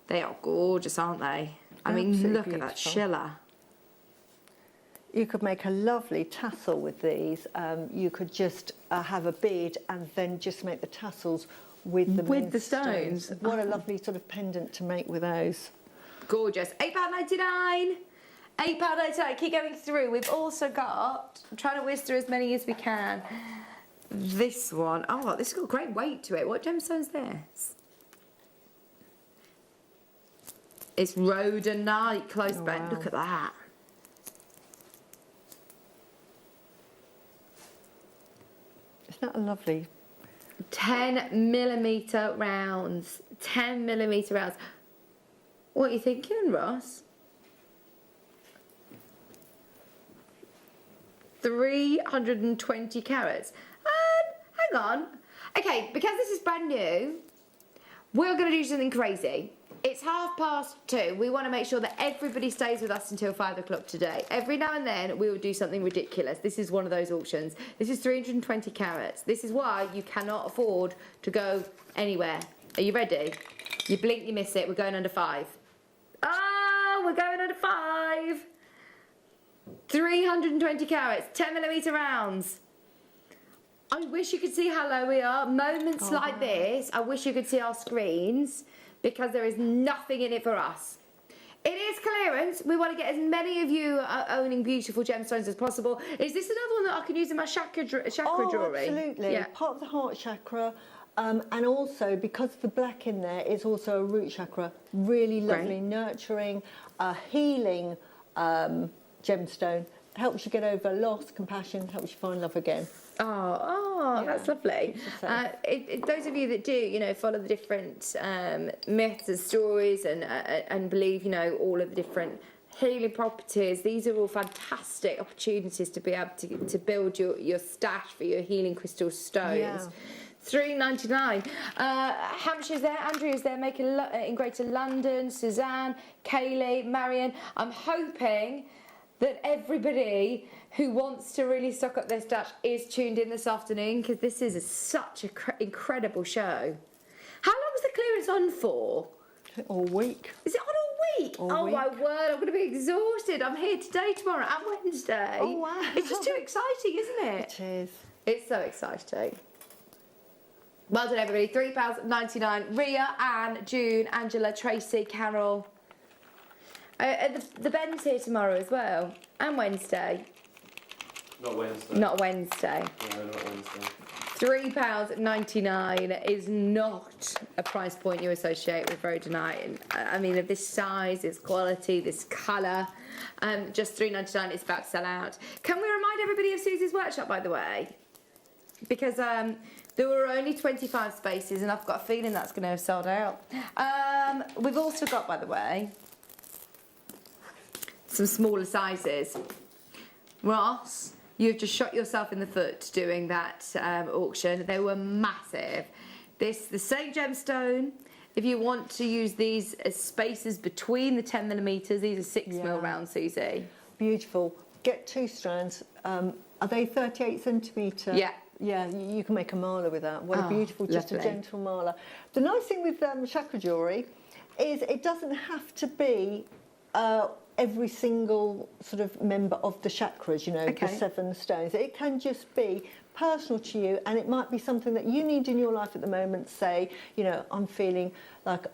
N: They are gorgeous, aren't they? I mean,
M: Absolutely
N: look at that
M: beautiful.
N: shiller.
M: You could make a lovely tassel with these. You could just have a bead and then just make the tassels with the
N: With the
M: moonstones.
N: stones.
M: What a lovely sort of pendant to make with those.
N: Gorgeous. £8.99. £8.99. Keep going through. We've also got, I'm trying to whiz through as many as we can. This one. Oh, this has got great weight to it. What gemstone's this? It's rhodonite close bent.
M: wow.
N: Look at that.
M: Isn't that a lovely?
N: 10mm rounds. 10mm rounds. What are you thinking, Ross? 320 carats. Hang on. Okay, because this is brand new, we're going to do something crazy. It's 2:30. We want to make sure that everybody stays with us until 5 o'clock today. Every now and then, we will do something ridiculous. This is one of those auctions. This is 320 carats. This is why you cannot afford to go anywhere. Are you ready? You blink, you miss it. We're going under 5. Oh, we're going under 5. 320 carats, 10mm rounds. I wish you could see how low we are. Moments like this, I wish you could see our screens, because there is nothing in it for us. It is clearance. We want to get as many of you owning beautiful gemstones as possible. Is this another one that I can use in my chakra jewellery?
M: Absolutely.
N: Yeah.
M: Part of the heart chakra. And also, because the black in there is also a root chakra, really lovely, nurturing, healing gemstone. Helps you get over loss, compassion, helps you find love again.
N: Oh, that's lovely. Those of you that do, follow the different myths and stories and believe, all of the different healing properties, these are all fantastic opportunities to be able to build your stash for your healing crystal stones.
M: Yeah.
N: £3.99. Hampshire's there, Andrea's there, making in Greater London, Suzanne, Kaylee, Marion. I'm hoping that everybody who wants to really stock up their stash is tuned in this afternoon, because this is such an incredible show. How long is the clearance on for?
M: All week.
N: Is it on all week?
M: All
N: oh
M: week.
N: my word, I'm going to be exhausted. I'm here today, tomorrow and Wednesday.
M: Oh, wow.
N: It's just too exciting, isn't it?
M: It is.
N: It's so exciting. Well done, everybody. £3.99. Ria, Anne, June, Angela, Tracy, Carol. The Ben's here tomorrow as well. And Wednesday.
A: Not Wednesday.
N: Not Wednesday.
A: No, not Wednesday.
N: £3.99 is not a price point you associate with rhodonite. And, I mean, of this size, this quality, this colour, just £3.99 is about to sell out. Can we remind everybody of Susie's workshop, by the way? Because there were only 25 spaces, and I've got a feeling that's going to have sold out. We've also got, by the way,
C: some smaller sizes. Ross, you've just shot yourself in the foot doing that auction. They were massive. The same gemstone. If you want to use these as spaces between the 10mm, these are 6mm round, Susie.
M: Beautiful. Get 2 strands. Are they 38 centimetre?
C: Yeah.
M: Yeah, you can make a mala with that. What a beautiful, just
C: lovely.
M: a gentle mala. The nice thing with chakra jewellery is it doesn't have to be every single sort of member of the chakras, you know, the 7 stones. It can just be personal to you, and it might be something that you need in your life at the moment. Say, you know, I'm feeling like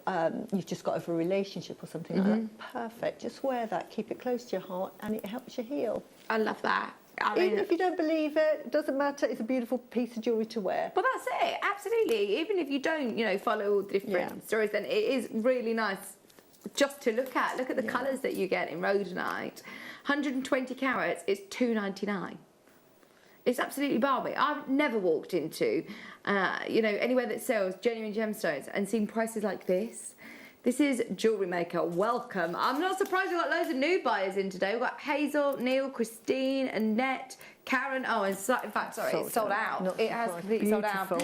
M: you've just got over a relationship or something like that. Perfect. Just wear that, keep it close to your heart, and it helps you heal.
C: I love that.
M: Even if you don't believe it, it doesn't matter. It's a beautiful piece of jewellery to wear.
C: Well, that's it. Absolutely. Even if you don't, you know, follow all the different stories, then it is really nice just to look at. Look at the colours that you get in rhodonite. 120 carats is $2.99. It's absolutely balmy. I've never walked into, you know, anywhere that sells genuine gemstones and seen prices like this. This is Jewellery Maker. Welcome. I'm not surprised we've got loads of new buyers in today. We've got Hazel, Neil, Christine, Annette, Karen. Oh, and in fact, sorry, it's sold out. It has completely sold out.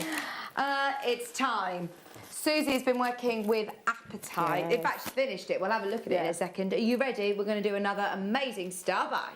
C: It's time. Susie's been working with Apatite. In fact, she's finished it. We'll have a look at it in a second. Are you ready? We're going to do another amazing star buy.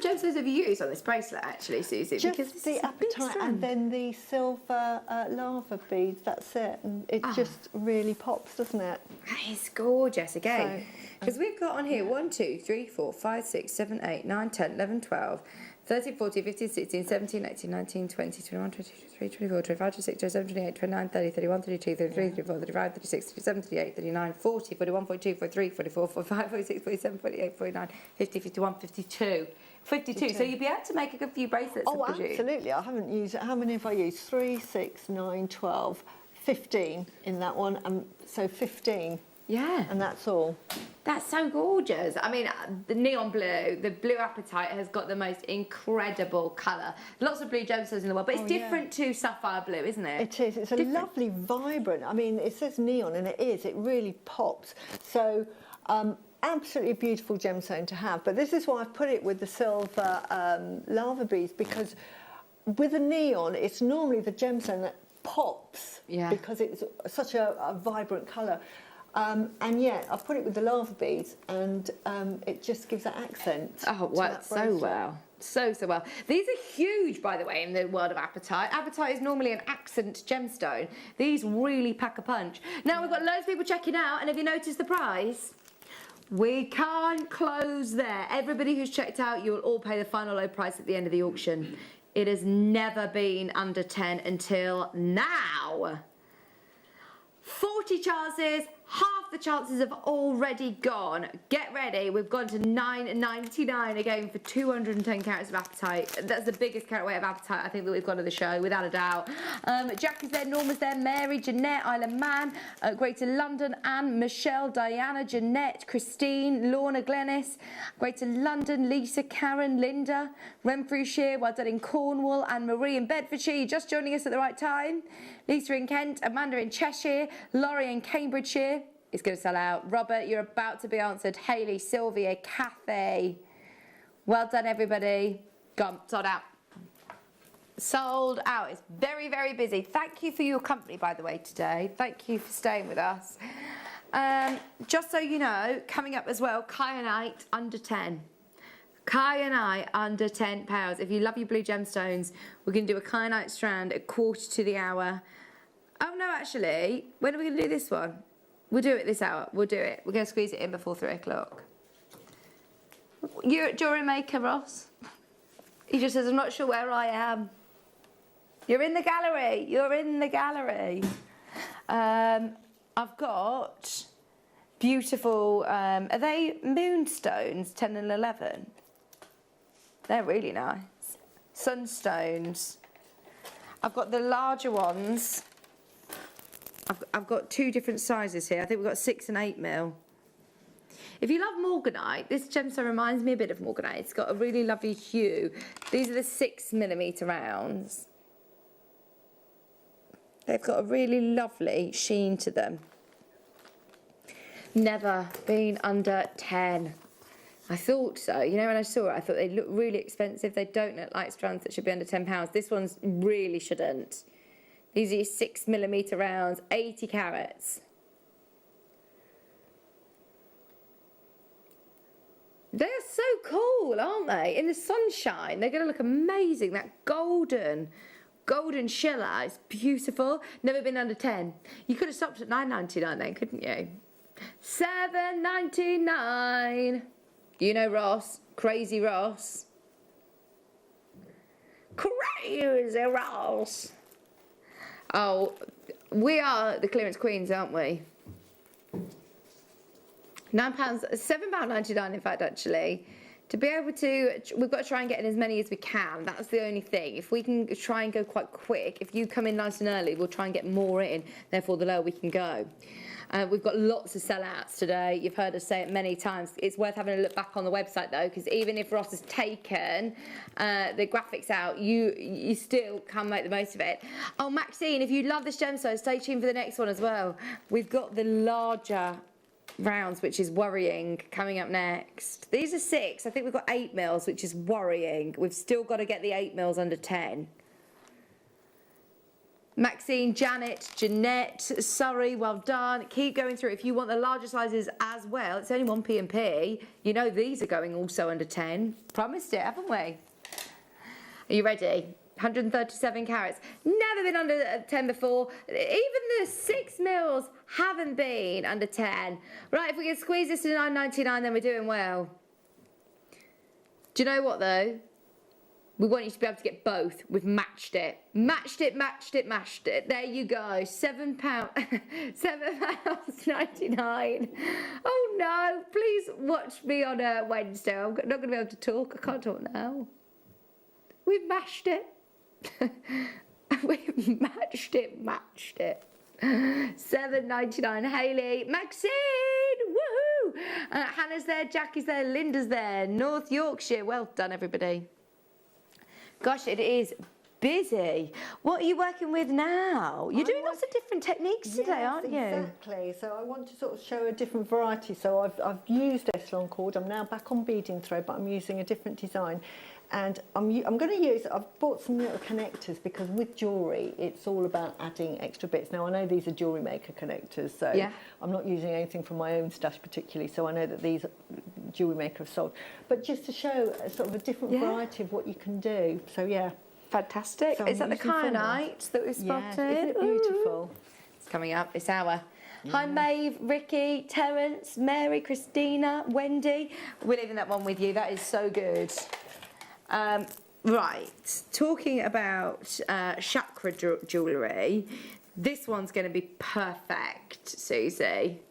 C: Gemstones have you used on this bracelet, actually, Susie?
M: Just
C: because
M: the apatite and then the silver lava beads. That's it, and it just really pops, doesn't it?
C: It's gorgeous again. Because we've got on here 1, 2, 3, 4, 5, 6, 7, 8, 9, 10, 11, 12, 13, 14, 15, 16, 17, 18, 19, 20, 21, 22, 23, 24, 25, 26, 27, 28, 29, 30, 31, 32, 33, 34, 35, 36, 37, 38, 39, 40, 41, 42, 43, 44, 45, 46, 47, 48, 49, 50, 51, 52. 52. So you'd be able to make a good few bracelets,
M: Oh,
C: I presume.
M: Absolutely. I haven't used it. How many have I used? 3, 6, 9, 12, 15 in that one. So 15.
C: Yeah.
M: And that's all.
C: That's so gorgeous. I mean, the neon blue, the blue apatite has got the most incredible colour. Lots of blue gemstones in the world, but it's different to sapphire blue, isn't it?
M: It is. It's a lovely, vibrant. I mean, it says neon, and it is. It really pops. So, absolutely beautiful gemstone to have. But this is why I've put it with the silver lava beads, because with a neon, it's normally the gemstone that pops because it's such a vibrant colour. And yet, I've put it with the lava beads, and it just gives that accent.
C: Oh, it works so well. So well. These are huge, by the way, in the world of apatite. Apatite is normally an accent gemstone. These really pack a punch. Now, we've got loads of people checking out, and have you noticed the price? We can't close there. Everybody who's checked out, you'll all pay the final low price at the end of the auction. It has never been under 10 until now. 40 chances, half the chances have already gone. Get ready, we've gone to $9.99 again for 210 carats of apatite. That's the biggest carat weight of apatite I think that we've got at the show, without a doubt. Jack is there, Norma's there, Mary, Jeanette, Isle of Man, Greater London, Anne, Michelle, Diana, Jeanette, Christine, Lorna, Glennis, Greater London, Lisa, Karen, Linda, Renfrewshire, well done in Cornwall, Anne Marie in Bedfordshire, you're just joining us at the right time. Lisa in Kent, Amanda in Cheshire, Laurie in Cambridgeshire. It's going to sell out. Robert, you're about to be answered. Hayley, Sylvia, Kathy. Well done, everybody. Gone. Sold out. Sold out. It's very, very busy. Thank you for your company, by the way, today. Thank you for staying with us. Just so you know, coming up as well, kyanite under 10. Kyanite under £10. If you love your blue gemstones, we're going to do a kyanite strand at 1:45. Oh no, actually, when are we going to do this one? We'll do it this hour. We'll do it. We're going to squeeze it in before 3 o'clock. You're at Jewellery Maker, Ross? He just says, I'm not sure where I am. You're in the gallery. You're in the gallery. I've got beautiful, are they Moonstones, 10 and 11? They're really nice. Sunstones. I've got the larger ones. I've got 2 different sizes here. I think we've got 6 and 8 mil.
N: If you love Morganite, this gemstone reminds me a bit of Morganite. It's got a really lovely hue. These are the 6mm rounds. They've got a really lovely sheen to them. Never been under 10. I thought so. You know, when I saw it, I thought they look really expensive. They don't look like strands that should be under £10. This one's really shouldn't. These are 6mm rounds, 80 carats. They're so cool, aren't they? In the sunshine, they're going to look amazing. That golden shiller is beautiful. Never been under 10. You could have stopped at £9.99 then, couldn't you? £7.99. You know Ross, Crazy Ross. Crazy Ross. Oh, we are the clearance queens, aren't we? £7.99 in fact, actually. To be able to, we've got to try and get in as many as we can. That's the only thing. If we can try and go quite quick, if you come in nice and early, we'll try and get more in, therefore the lower we can go. We've got lots of sellouts today. You've heard us say it many times. It's worth having a look back on the website though, because even if Ross has taken the graphics out, you still can make the most of it. Oh, Maxine, if you love this gemstone, stay tuned for the next one as well. We've got the larger rounds, which is worrying, coming up next. These are 6. I think we've got 8mm, which is worrying. We've still got to get the 8mm under 10. Maxine, Janet, Jeanette, Surrey, well done. Keep going through. If you want the larger sizes as well, it's only 1p&p. You know these are going also under 10. Promised it, haven't we? Are you ready? 137 carats. Never been under 10 before. Even the 6mm haven't been under 10. Right, if we can squeeze this to £9.99, then we're doing well. Do you know what though? We want you to be able to get both. We've matched it. Matched it, matched it, matched it. There you go. £7, £7.99. Oh no, please watch me on a Wednesday. I'm not going to be able to talk. I can't talk now. We've mashed it. We've matched it, matched it. £7.99. Hayley, Maxine, woohoo! Hannah's there, Jackie's there, Linda's there, North Yorkshire. Well done, everybody. Gosh, it is busy. What are you working with now? You're doing lots of different techniques today, aren't you?
M: Exactly. So I want to sort of show a different variety. So I've used Echelon cord. I'm now back on beading thread, but I'm using a different design. And I'm going to use, I've bought some little connectors because with jewellery, it's all about adding extra bits. Now, I know these are Jewellery Maker connectors, so I'm not using anything from my own stash particularly, so I know that these Jewellery Maker have sold. But just to show a sort of a different variety of what you can do. So, yeah.
N: Fantastic. So is that the Kyanite that we've spotted?
M: Yeah, isn't it beautiful?
N: It's coming up. It's our... Hi, Maeve, Ricky, Terence, Mary, Christina, Wendy. We're leaving that one with you. That is so good. Right, talking about chakra jewellery, this one's going to be perfect, Susie.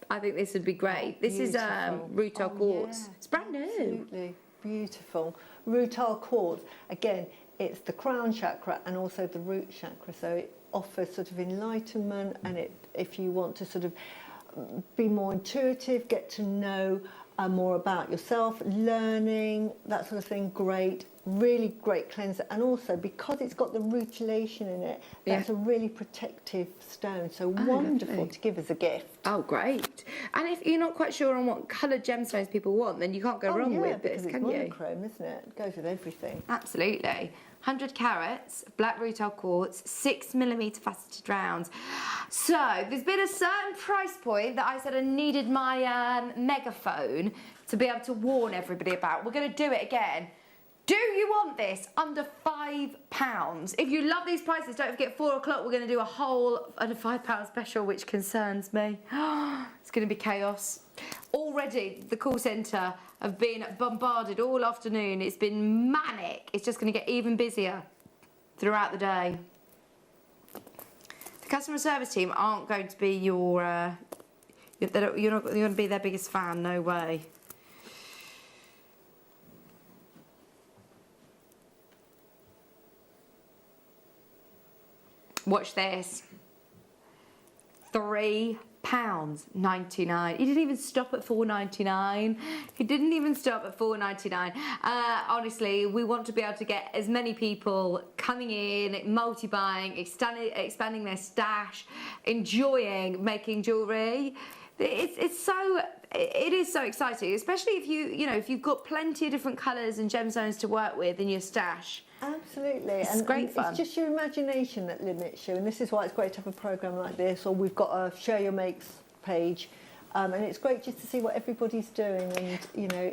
N: I think this would be great. This is rutile quartz.
M: Yeah,
N: it's brand new.
M: Absolutely beautiful. Rutile quartz, again, it's the crown chakra and also the root chakra, so it offers sort of enlightenment, and if you want to sort of be more intuitive, get to know more about yourself, learning, that sort of thing, great. Really great cleanser. And also, because it's got the rutilation in it, that's a really protective stone. So wonderful
N: lovely.
M: To give as a gift.
N: Oh, great. And if you're not quite sure on what coloured gemstones people want, then you can't go wrong with this, can you?
M: It's monochrome, isn't it? It goes with everything.
N: Absolutely. 100 carats, black rutile quartz, 6mm faceted rounds. So there's been a certain price point that I said I needed my megaphone to be able to warn everybody about. We're going to do it again. Do you want this under £5? If you love these prices, don't forget 4 o'clock we're going to do a whole under £5 special, which concerns me. It's going to be chaos. Already the call centre have been bombarded all afternoon. It's been manic. It's just going to get even busier throughout the day. The customer service team aren't going to be you're not going to be their biggest fan, no way. Watch this. £3 £5.99. He didn't even stop at $4.99. He didn't even stop at $4.99. Honestly, we want to be able to get as many people coming in, multi-buying, expanding their stash, enjoying making jewellery. It is so exciting, especially if you've got plenty of different colours and gemstones to work with in your stash.
M: Absolutely.
N: It's great fun.
M: It's just your imagination that limits you, and this is why it's great to have a programme like this, or we've got a Share Your Makes page, and it's great just to see what everybody's doing, and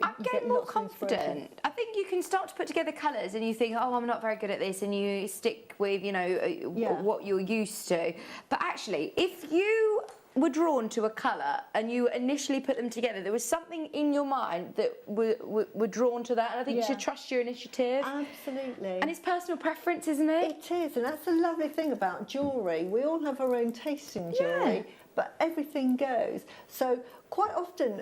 N: I'm getting more confident. I think you can start to put together colours and you think, oh, I'm not very good at this, and you stick with what you're used to. But actually, if you were drawn to a colour and you initially put them together, there was something in your mind that were drawn to that, and I think you should trust your initiative.
M: Absolutely.
N: And it's personal preference, isn't it?
M: It is, and that's the lovely thing about jewellery. We all have our own taste in jewellery, but everything goes. So quite often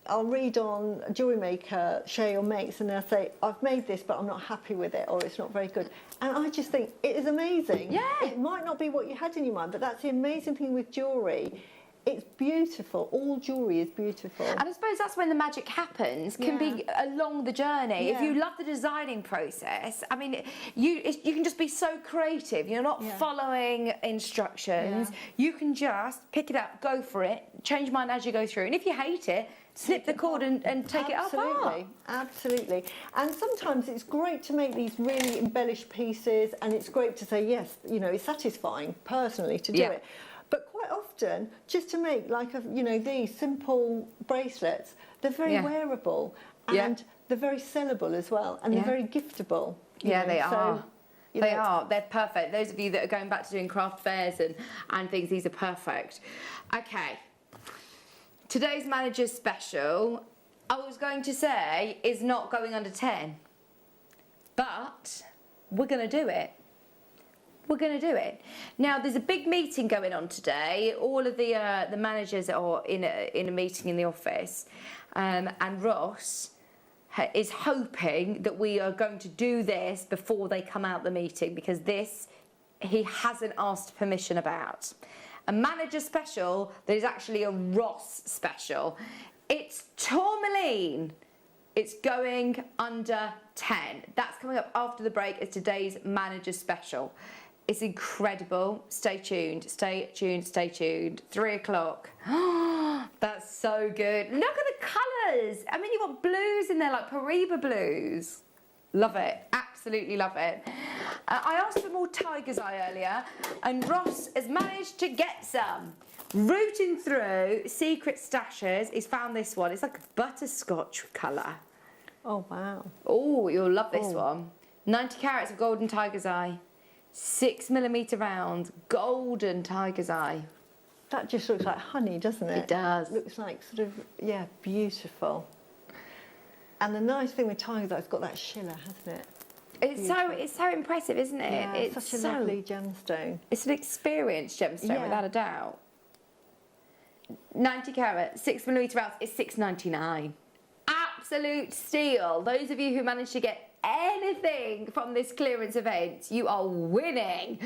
M: I'll read on Jewellery Maker, Share Your Makes, and they'll say, I've made this, but I'm not happy with it, or it's not very good. And I just think, it is amazing.
N: Yeah.
M: It might not be what you had in your mind, but that's the amazing thing with jewellery. It's beautiful. All jewellery is beautiful.
N: And I suppose that's when the magic happens, can be along the journey. If you love the designing process, I mean, you can just be so creative. You're not following instructions. You can just pick it up, go for it, change mind as you go through. And if you hate it, snip the cord and take it up.
M: Absolutely. And sometimes it's great to make these really embellished pieces, and it's great to say, yes, it's satisfying personally to do it. But quite often, just to make these simple bracelets, they're very wearable, and they're very sellable as well, and they're very giftable.
N: They are. They are. They're perfect. Those of you that are going back to doing craft fairs and things, these are perfect. Okay. Today's manager's special, I was going to say, is not going under 10. But we're going to do it. We're going to do it. Now, there's a big meeting going on today. All of the managers are in a meeting in the office. And Ross is hoping that we are going to do this before they come out the meeting, because this he hasn't asked permission about. A manager special that is actually a Ross special. It's tourmaline. It's going under 10. That's coming up after the break as today's manager special. It's incredible. Stay tuned, stay tuned, stay tuned. 3 o'clock. That's so good. Look at the colours. I mean, you've got blues in there, like Pariba blues. Love it. Absolutely love it. I asked for more tiger's eye earlier, and Ross has managed to get some. Rooting through secret stashes, he's found this one. It's like a butterscotch colour.
M: Oh, wow.
N: Oh, you'll love this one. 90 carats of golden tiger's eye. 6mm round, golden tiger's eye.
M: That just looks like honey, doesn't it?
N: It does.
M: Looks like sort of, beautiful. And the nice thing with tiger's eye, it's got that shiller, hasn't it?
N: It's so impressive, isn't it?
M: Yeah, it's such a lovely gemstone.
N: It's an experienced gemstone, without a doubt. 90 carat, 6mm rounds, it's $6.99. Absolute steal. Those of you who managed to get anything from this clearance event, you are winning.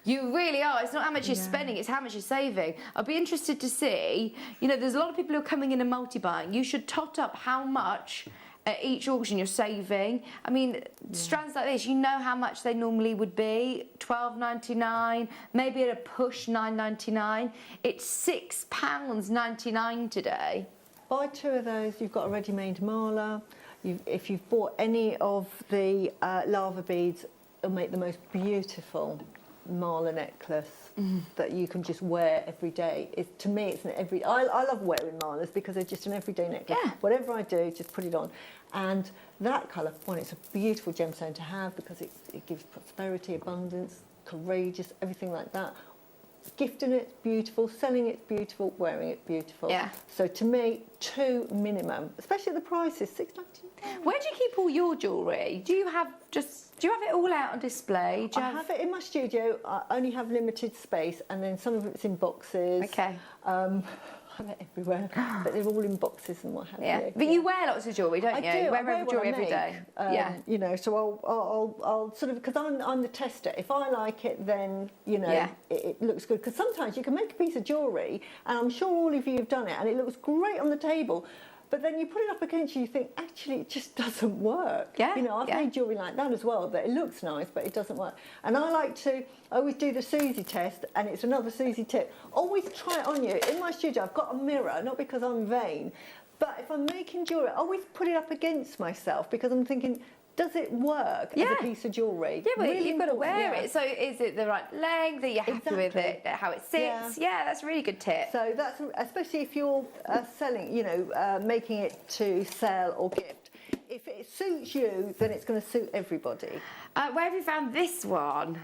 N: You really are. It's not how much you're spending, it's how much you're saving. I'll be interested to see, there's a lot of people who are coming in and multi-buying. You should tot up how much at each auction you're saving. I mean, strands like this, you know how much they normally would be. $12.99, maybe at a push $9.99. It's £6.99 today.
M: Buy 2 of those, you've got a ready-made mala. If you've bought any of the lava beads, it'll make the most beautiful mala necklace that you can just wear every day. To me, it's an every. I love wearing malas because they're just an everyday necklace.
N: Yeah.
M: Whatever I do, just put it on. And that colour, it's a beautiful gemstone to have because it gives prosperity, abundance, courageous, everything like that. Gifting it, beautiful. Selling it, beautiful. Wearing it, beautiful.
N: Yeah.
M: So to me, 2 minimum, especially the prices, $6.99.
N: Where do you keep all your jewellery? Do you have it all out on display?
M: I have it in my studio. I only have limited space, and then some of it's in boxes.
N: Okay.
M: I have it everywhere, but they're all in boxes and what have
N: Yeah,
M: you.
N: but you wear lots of jewellery, don't
M: I
N: you?
M: do.
N: You
M: I
N: wear
M: what
N: jewellery
M: I
N: every
M: make.
N: day. Yeah.
M: You know, so I'll sort of, because I'm the tester. If I like it, then, you know, it looks good. Because sometimes you can make a piece of jewellery, and I'm sure all of you have done it, and it looks great on the table, but then you put it up against you think, actually, it just doesn't work.
N: Yeah,
M: You know, I've made jewellery like that as well, that it looks nice, but it doesn't work. And I always do the Susie test, and it's another Susie tip. Always try it on you. In my studio, I've got a mirror, not because I'm vain, but if I'm making jewellery, I always put it up against myself, because I'm thinking, does it work as a piece of jewellery?
N: Yeah, but
M: Really
N: you've got to
M: important,
N: wear it. So is it the right length? Are you happy with it? How it sits? Yeah, that's a really good tip.
M: So that's, especially if you're selling, you know, making it to sell or gift. If it suits you, then it's going to suit everybody.
N: Where have you found this one?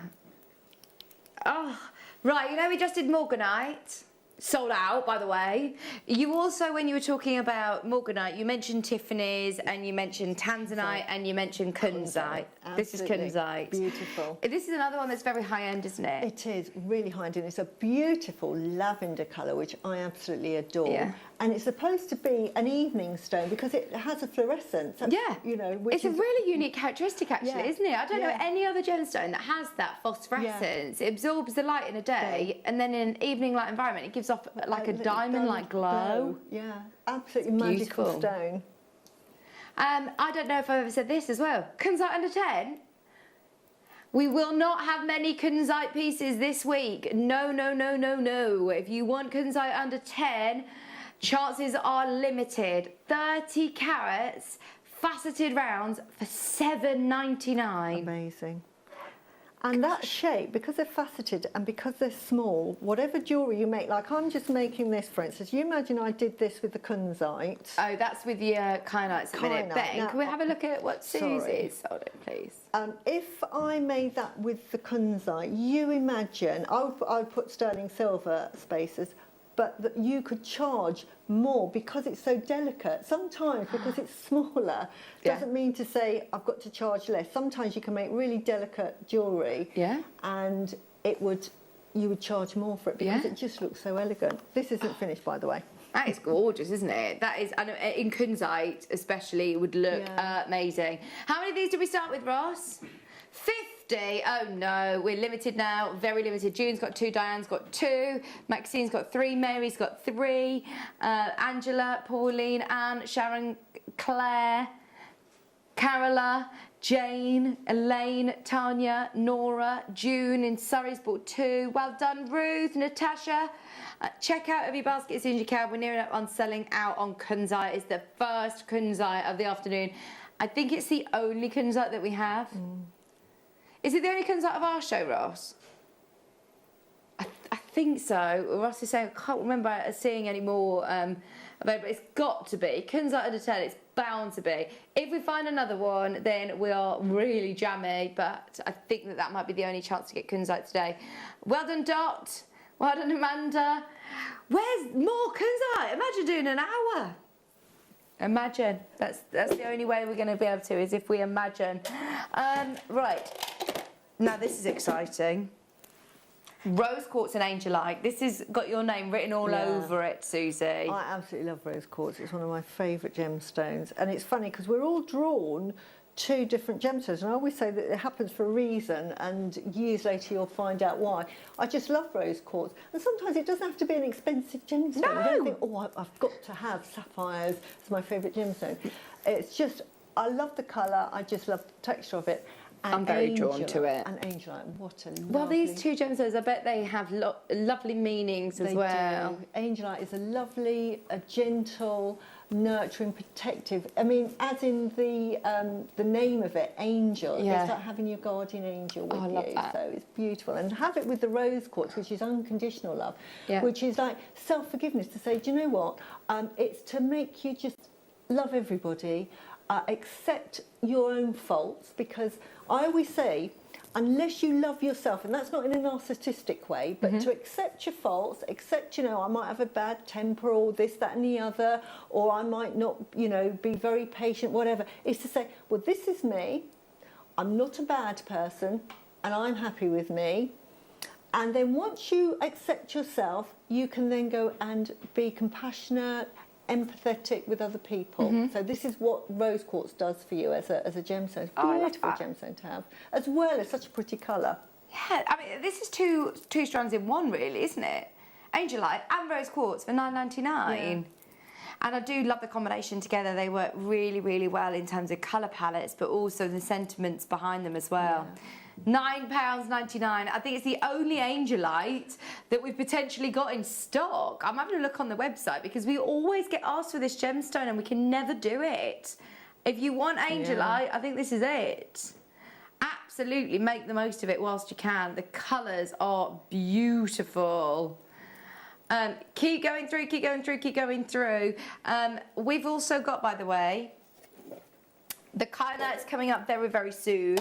N: Oh, right, you know we just did Morganite. Sold out, by the way. You also, when you were talking about Morganite, you mentioned Tiffany's and you mentioned Tanzanite and you mentioned Kunzite. This is Kunzite.
M: Beautiful.
N: This is another one that's very high-end, isn't it?
M: It is really high-end. It's a beautiful lavender colour, which I absolutely adore.
N: Yeah.
M: And it's supposed to be an evening stone because it has a fluorescence.
N: Yeah.
M: You know,
N: it's a really unique characteristic, actually, isn't it? I don't know any other gemstone that has that phosphorescence. It absorbs the light in a day, and then in an evening light environment, it gives off like a diamond-like glow.
M: Yeah, absolutely magical stone.
N: I don't know if I've ever said this as well. Kunzite under 10. We will not have many Kunzite pieces this week. No, no, no, no, no. If you want Kunzite under 10, chances are limited. 30 carats, faceted rounds for $7.99.
M: Amazing. And that shape, because they're faceted and because they're small, whatever jewellery you make, like I'm just making this, for instance, you imagine I did this with the Kunzite.
N: Oh, that's with the Kyanites a minute. Ben,
M: now,
N: can we have a look at what Susie's sold it, please?
M: If I made that with the Kunzite, you imagine, I would put sterling silver spaces, but that you could charge more because it's so delicate. Sometimes, because it's smaller, doesn't mean to say I've got to charge less. Sometimes you can make really delicate jewellery, and you would charge more for it because it just looks so elegant. This isn't finished, by the way.
N: That is gorgeous, isn't it? That is, and in Kunzite especially, it would look amazing. How many of these did we start with, Ross? 50. Oh no, we're limited now, very limited. June's got 2, Diane's got 2, Maxine's got 3, Mary's got 3, Angela, Pauline, Anne, Sharon, Claire, Carola, Jane, Elaine, Tanya, Nora, June in Surrey's bought 2. Well done, Ruth, Natasha. Check out every basket as soon as you can. We're nearing up on selling out on Kunzite. It's the first Kunzite of the afternoon. I think it's the only Kunzite that we have. Is it the only Kunzite of our show, Ross? I think so. Ross is saying, I can't remember seeing any more available. It's got to be. Kunzite under 10, it's bound to be. If we find another one, then we are really jammy, but I think that might be the only chance to get Kunzite today. Well done, Dot. Well done, Amanda. Where's more Kunzite? Imagine doing an hour. Imagine. That's the only way we're going to be able to, is if we imagine. Right. Now this is exciting. Rose quartz and angelite. This has got your name written all over it, Susie.
M: I absolutely love rose quartz. It's one of my favourite gemstones. And it's funny because we're all drawn to different gemstones. And I always say that it happens for a reason, and years later you'll find out why. I just love rose quartz. And sometimes it doesn't have to be an expensive gemstone.
N: No.
M: You don't think, oh, I've got to have sapphires as my favourite gemstone. It's just, I love the colour. I just love the texture of it. And
N: I'm very drawn to it.
M: And angelite, what a lovely...
N: Well, these 2 gemstones, I bet they have lovely meanings as well.
M: Do. Angelite is a lovely, a gentle, nurturing, protective. I mean, as in the name of it, angel.
N: Yeah.
M: It's like having your guardian angel with
N: I love that.
M: So it's beautiful. And have it with the rose quartz, which is unconditional love,
N: Yeah.
M: which is like self-forgiveness, to say, do you know what? It's to make you just love everybody, accept your own faults, because I always say, unless you love yourself, and that's not in a narcissistic way, but to accept your faults, accept, you know, I might have a bad temper or this, that and the other, or I might not, you know, be very patient, whatever, is to say, well, this is me, I'm not a bad person, and I'm happy with me, And then once you accept yourself, you can then go and be compassionate, empathetic with other people. So this is what rose quartz does for you as a gemstone. It's a beautiful gemstone to have, as well as such a pretty colour.
N: Yeah, I mean, this is two strands in one, really, isn't it? Angelite and rose quartz for £9.99. Yeah. And I do love the combination together. They work really, really well in terms of colour palettes, but also the sentiments behind them as well. Yeah. £9.99. I think it's the only Angelite that we've potentially got in stock. I'm having a look on the website because we always get asked for this gemstone and we can never do it. If you want Angelite, I think this is it. Absolutely make the most of it whilst you can. The colours are beautiful. Keep going through, keep going through, keep going through. We've also got, by the way, the Garnet's coming up very, very soon.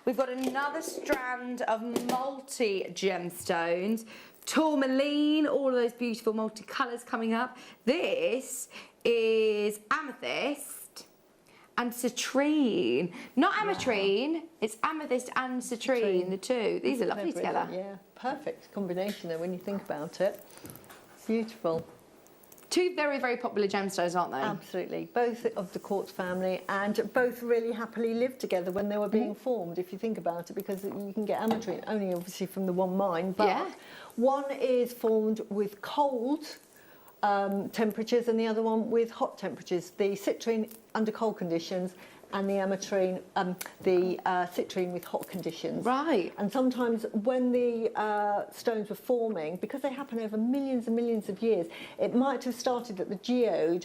N: We've got another strand of multi-gemstones. Tourmaline, all of those beautiful multicolours coming up. This is amethyst and citrine. Not ametrine, it's amethyst and citrine, the two. These are lovely together.
M: Yeah, perfect combination there when you think about it. Beautiful.
N: Two very, very popular gemstones, aren't they?
M: Absolutely. Both of the quartz family, and both really happily lived together when they were being formed, if you think about it, because you can get ametrine only obviously from the one mine, but one is formed with cold temperatures and the other one with hot temperatures. The citrine under cold conditions and the ametrine, citrine with hot conditions.
N: Right.
M: And sometimes when the stones were forming, because they happen over millions and millions of years, it might have started that the geode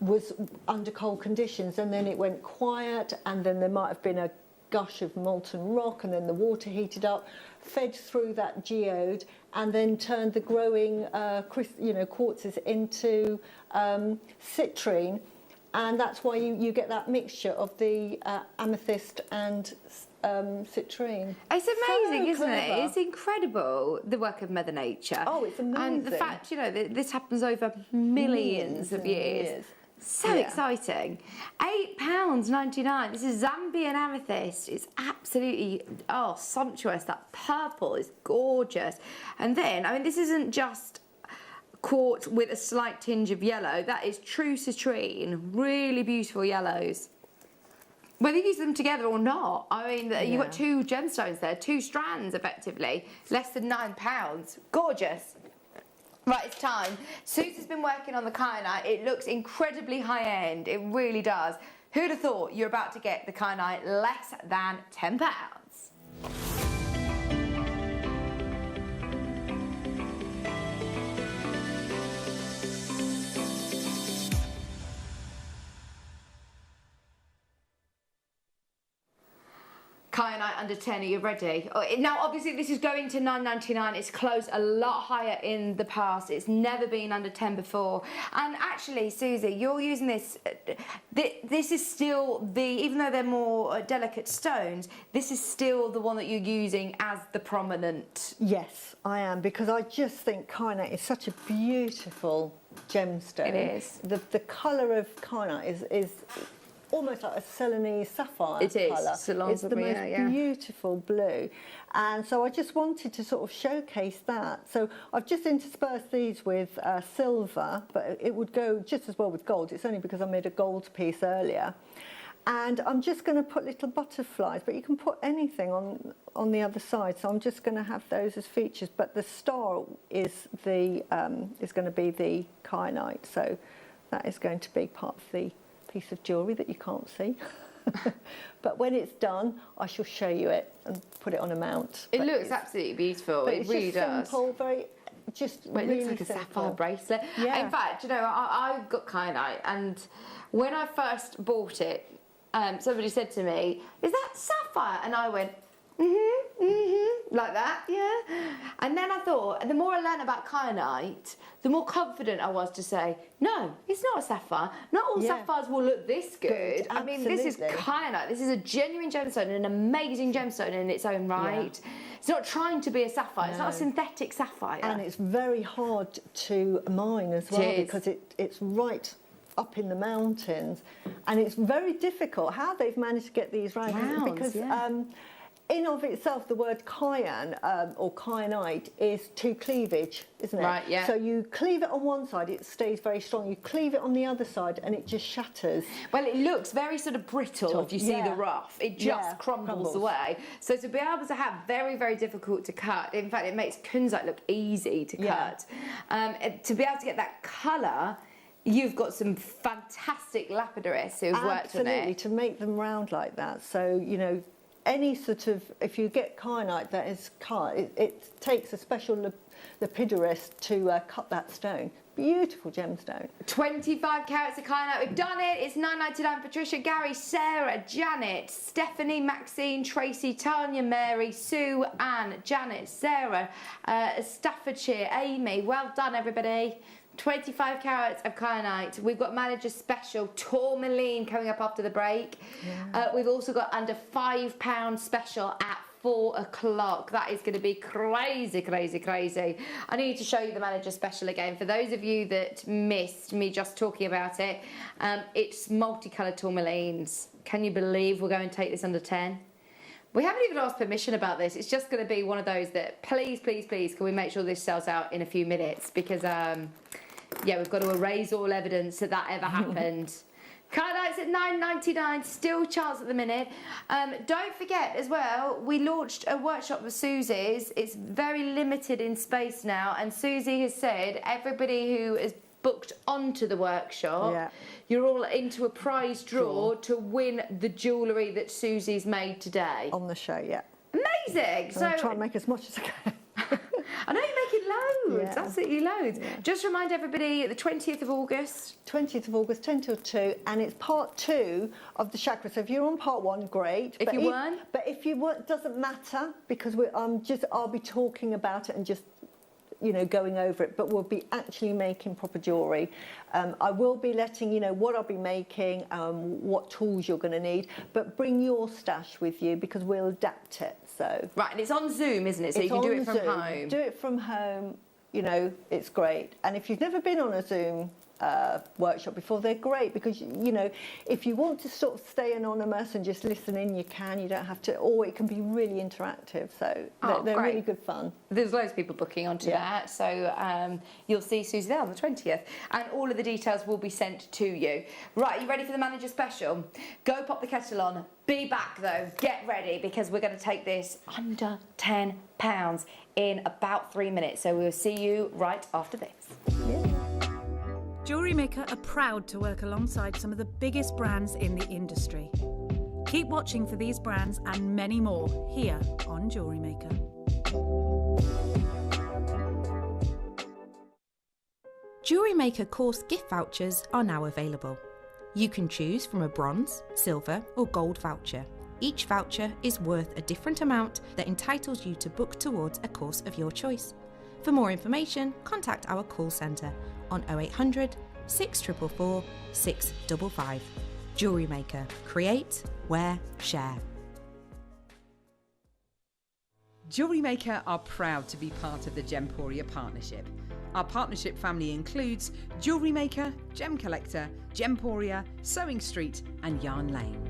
M: was under cold conditions and then it went quiet and then there might have been a gush of molten rock and then the water heated up, fed through that geode and then turned the growing quartzes into citrine. And that's why you get that mixture of the amethyst and citrine.
N: It's amazing, isn't it? It's incredible, the work of Mother Nature.
M: Oh, it's amazing.
N: And the fact, this happens over millions of years. So exciting. £8.99. This is Zambian amethyst. It's absolutely, sumptuous. That purple is gorgeous. And then, this isn't just quartz with a slight tinge of yellow. That is true citrine. Really beautiful yellows. Whether you use them together or not, you've got two gemstones there, two strands effectively, less than £9. Gorgeous. Right, it's time. Susan's been working on the Garnet. It looks incredibly high end. It really does. Who'd have thought you're about to get the Garnet less than £10? Garnet under 10, are you ready? Now, obviously, this is going to £9.99. It's closed a lot higher in the past. It's never been under 10 before. And actually, Susie, you're using this. This is still even though they're more delicate stones, this is still the one that you're using as the prominent.
M: Yes, I am, because I just think Garnet is such a beautiful gemstone.
N: It is.
M: The colour of Garnet is almost like a Celanese sapphire colour. It's the most beautiful blue. And so I just wanted to sort of showcase that. So I've just interspersed these with silver, but it would go just as well with gold. It's only because I made a gold piece earlier. And I'm just going to put little butterflies, but you can put anything on the other side. So I'm just going to have those as features. But the star is going to be the Garnet. So that is going to be part of the piece of jewellery that you can't see. But when it's done, I shall show you it and put it on a mount.
N: It looks absolutely beautiful. It really does.
M: Simple, very just.
N: Well, it looks like a sapphire bracelet. Yeah. In fact, I've got Garnet, and when I first bought it, somebody said to me, "Is that sapphire?" And I went, like that, yeah. And then I thought, the more I learned about Garnet, the more confident I was to say, no, it's not a sapphire. Not all sapphires will look this good. This is Garnet. This is a genuine gemstone, an amazing gemstone in its own right. Yeah. It's not trying to be a sapphire. No. It's not a synthetic sapphire.
M: And it's very hard to mine as well, because it's right up in the mountains, and it's very difficult how they've managed to get these right, because in of itself, the word cayenne or kyanite is to cleavage, isn't it?
N: Right, yeah.
M: So you cleave it on one side, it stays very strong. You cleave it on the other side, and it just shatters.
N: Well, it looks very sort of brittle if you see the rough. It just crumbles away. So to be able to have very, very difficult to cut, in fact, it makes Kunzite look easy to cut. To be able to get that colour, you've got some fantastic lapidarists who've worked on it.
M: Absolutely, to make them round like that. So, you know, any sort of, if you get kyanite that is cut, it takes a special lapidurist to cut that stone. Beautiful gemstone.
N: 25 carats of kyanite. We've done it. It's £9.99. Patricia, Gary, Sarah, Janet, Stephanie, Maxine, Tracy, Tanya, Mary, Sue, Anne, Janet, Sarah, Staffordshire, Amy. Well done, everybody. 25 carats of kyanite. We've got manager special tourmaline coming up after the break. We've also got under £5 special at 4 o'clock. That is going to be crazy, crazy, crazy. I need to show you the manager special again. For those of you that missed me just talking about it, it's multicoloured tourmalines. Can you believe we're going to take this under 10? We haven't even asked permission about this. It's just going to be one of those that, please, please, please, can we make sure this sells out in a few minutes? Because, yeah, we've got to erase all evidence that ever happened. Kyanite's at £9.99, still chance at the minute. Don't forget as well, we launched a workshop with Susie's. It's very limited in space now, and Susie has said everybody who is booked onto the workshop, you're all into a prize draw to win the jewellery that Susie's made today.
M: On the show,
N: Amazing!
M: So I'll try and make as much as I can.
N: I know you're making loads, absolutely loads. Just remind everybody, the 20th of August.
M: 20th of August, 10 till 2, and it's part 2 of the chakra. So if you're on part 1, great.
N: If you weren't?
M: But if you weren't, doesn't matter, because I'll be talking about it and just, you know, going over it, but we'll be actually making proper jewellery. I will be letting you know what I'll be making, what tools you're going to need, but bring your stash with you because we'll adapt it. So
N: right, and it's on Zoom, isn't it? So you can do it from home.
M: Do it from home. You know, it's great. And if you've never been on a Zoom workshop before, they're great because, you know, if you want to sort of stay anonymous and just listen in, you can. You don't have to, or it can be really interactive. So they're really good fun.
N: There's loads of people booking onto that. So you'll see Susie there on the 20th. And all of the details will be sent to you. Right, you ready for the manager special? Go pop the kettle on. Be back though. Get ready because we're going to take this under £10 in about 3 minutes. So we'll see you right after this.
E: Jewellery Maker are proud to work alongside some of the biggest brands in the industry. Keep watching for these brands and many more here on Jewellery Maker.
F: Jewellery Maker course gift vouchers are now available. You can choose from a bronze, silver or gold voucher. Each voucher is worth a different amount that entitles you to book towards a course of your choice. For more information, contact our call centre on 0800 644 655. Jewellery Maker. Create, wear, share.
K: Jewellery Maker are proud to be part of the Gemporia partnership. Our partnership family includes Jewellery Maker, Gem Collector, Gemporia, Sewing Street and Yarn Lane.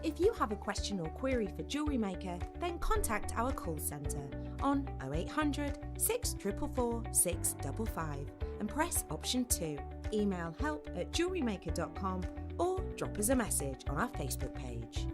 F: If you have a question or query for Jewellery Maker, then contact our call centre on 0800 644 655 and press option 2. Email help@jewellerymaker.com or drop us a message on our Facebook page.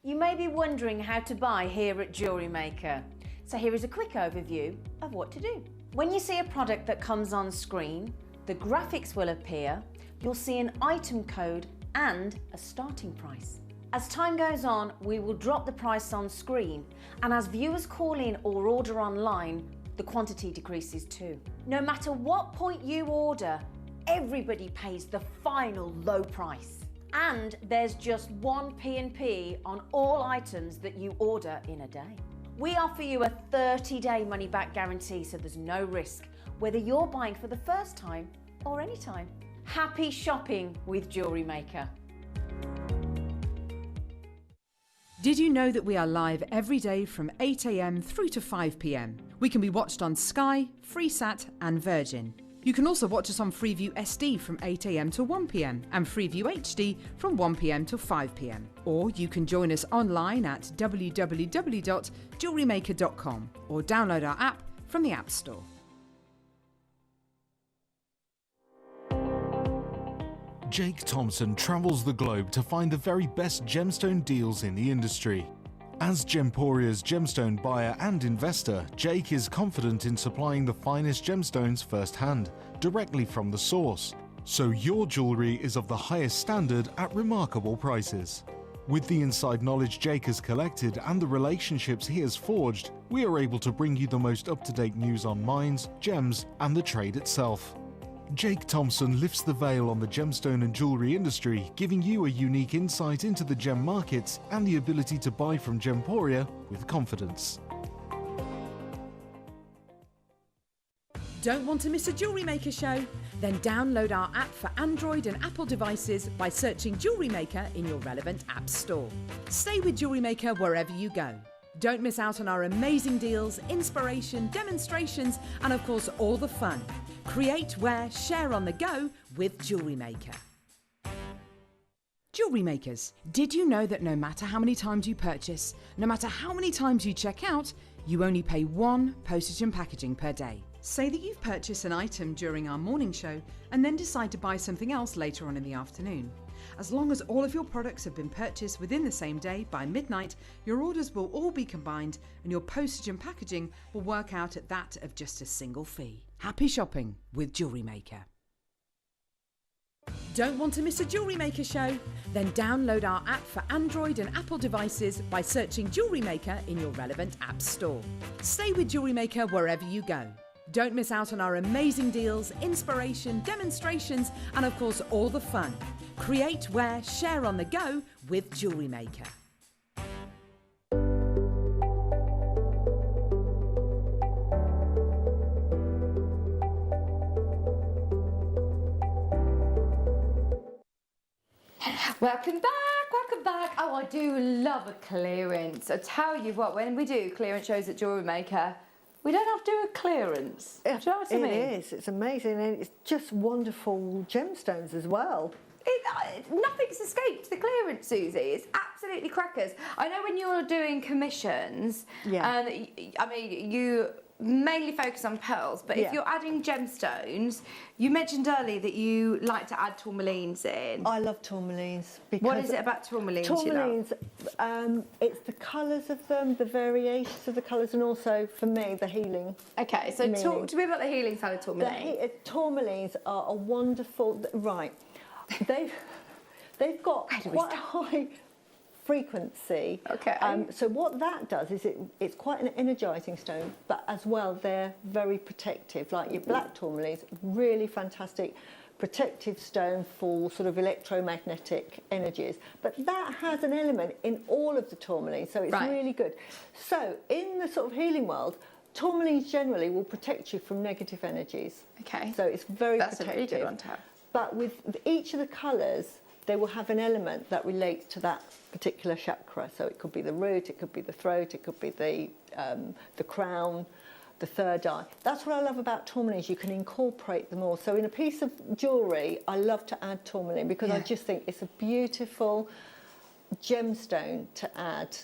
B: You may be wondering how to buy here at Jewellery Maker. So here is a quick overview of what to do. When you see a product that comes on screen, the graphics will appear, you'll see an item code and a starting price. As time goes on, we will drop the price on screen, and as viewers call in or order online, the quantity decreases too. No matter what point you order, everybody pays the final low price. And there's just one P&P on all items that you order in a day. We offer you a 30-day money-back guarantee, so there's no risk, whether you're buying for the first time or any time. Happy shopping with Jewellery Maker.
K: Did you know that we are live every day from 8 AM through to 5 PM? We can be watched on Sky, Freesat and Virgin. You can also watch us on Freeview SD from 8 AM to 1 PM and Freeview HD from 1 PM to 5 PM. Or you can join us online at www.jewellerymaker.com or download our app from the App Store.
I: Jake Thompson travels the globe to find the very best gemstone deals in the industry. As Gemporia's gemstone buyer and investor, Jake is confident in supplying the finest gemstones firsthand, directly from the source. So your jewellery is of the highest standard at remarkable prices. With the inside knowledge Jake has collected and the relationships he has forged, we are able to bring you the most up-to-date news on mines, gems, and the trade itself. Jake Thompson lifts the veil on the gemstone and jewellery industry, giving you a unique insight into the gem markets and the ability to buy from Gemporia with confidence.
K: Don't want to miss a Jewellery Maker show? Then download our app for Android and Apple devices by searching Jewellery Maker in your relevant app store. Stay with Jewellery Maker wherever you go. Don't miss out on our amazing deals, inspiration, demonstrations, and of course all the fun. Create, wear, share on the go with Jewellery Maker. Jewellery Makers, did you know that no matter how many times you purchase, no matter how many times you check out, you only pay 1 postage and packaging per day? Say that you've purchased an item during our morning show and then decide to buy something else later on in the afternoon. As long as all of your products have been purchased within the same day by midnight, your orders will all be combined and your postage and packaging will work out at that of just a single fee. Happy shopping with Jewellery Maker. Don't want to miss a Jewellery Maker show? Then download our app for Android and Apple devices by searching Jewellery Maker in your relevant app store. Stay with Jewellery Maker wherever you go. Don't miss out on our amazing deals, inspiration, demonstrations, and of course all the fun. Create, wear, share on the go with Jewellery Maker.
N: Welcome back. Oh, I do love a clearance. I tell you what, when we do clearance shows at Jewellery Maker, we don't have to do a clearance. Do you know what I mean?
M: It is. It's amazing, and it's just wonderful gemstones as well.
N: Nothing's escaped the clearance, Susie. It's absolutely crackers. I know when you're doing commissions, I mean, you mainly focus on pearls, but if you're adding gemstones, you mentioned earlier that you like to add tourmalines in.
M: I love tourmalines. Because
N: what is it about tourmalines you love?
M: It's the colours of them, the variations of the colours, and also, for me, the healing.
N: Okay, so talk to me about the healing side of tourmaline.
M: Tourmalines are a wonderful... Right. They've got quite a high frequency.
N: Okay.
M: So what that does is it's quite an energising stone, but as well they're very protective. Like your black tourmalines, really fantastic protective stone for sort of electromagnetic energies. But that has an element in all of the tourmalines, so it's really good. So in the sort of healing world, tourmalines generally will protect you from negative energies.
N: Okay.
M: So it's very
N: That's
M: protective.
N: a really good one to have.
M: But with each of the colours, they will have an element that relates to that particular chakra. So it could be the root, it could be the throat, it could be the crown, the third eye. That's what I love about tourmalines. You can incorporate them all. So in a piece of jewellery, I love to add tourmaline because I just think it's a beautiful gemstone to add,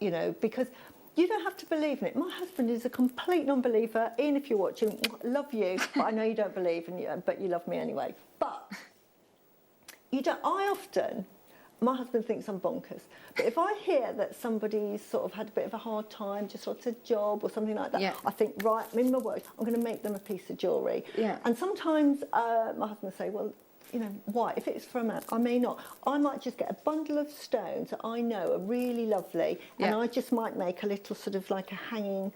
M: you know, because you don't have to believe in it. My husband is a complete non-believer. Ian, if you're watching, love you, but I know you don't believe, but you love me anyway. But you don't. My husband thinks I'm bonkers. But if I hear that somebody's sort of had a bit of a hard time, just lost a job or something like that, I think, right, I'm in my work, I'm going to make them a piece of jewellery. Yeah. And sometimes my husband will say, well, you know, why? If it's for a man, I may not. I might just get a bundle of stones that I know are really lovely, and I just might make a little sort of like a hanging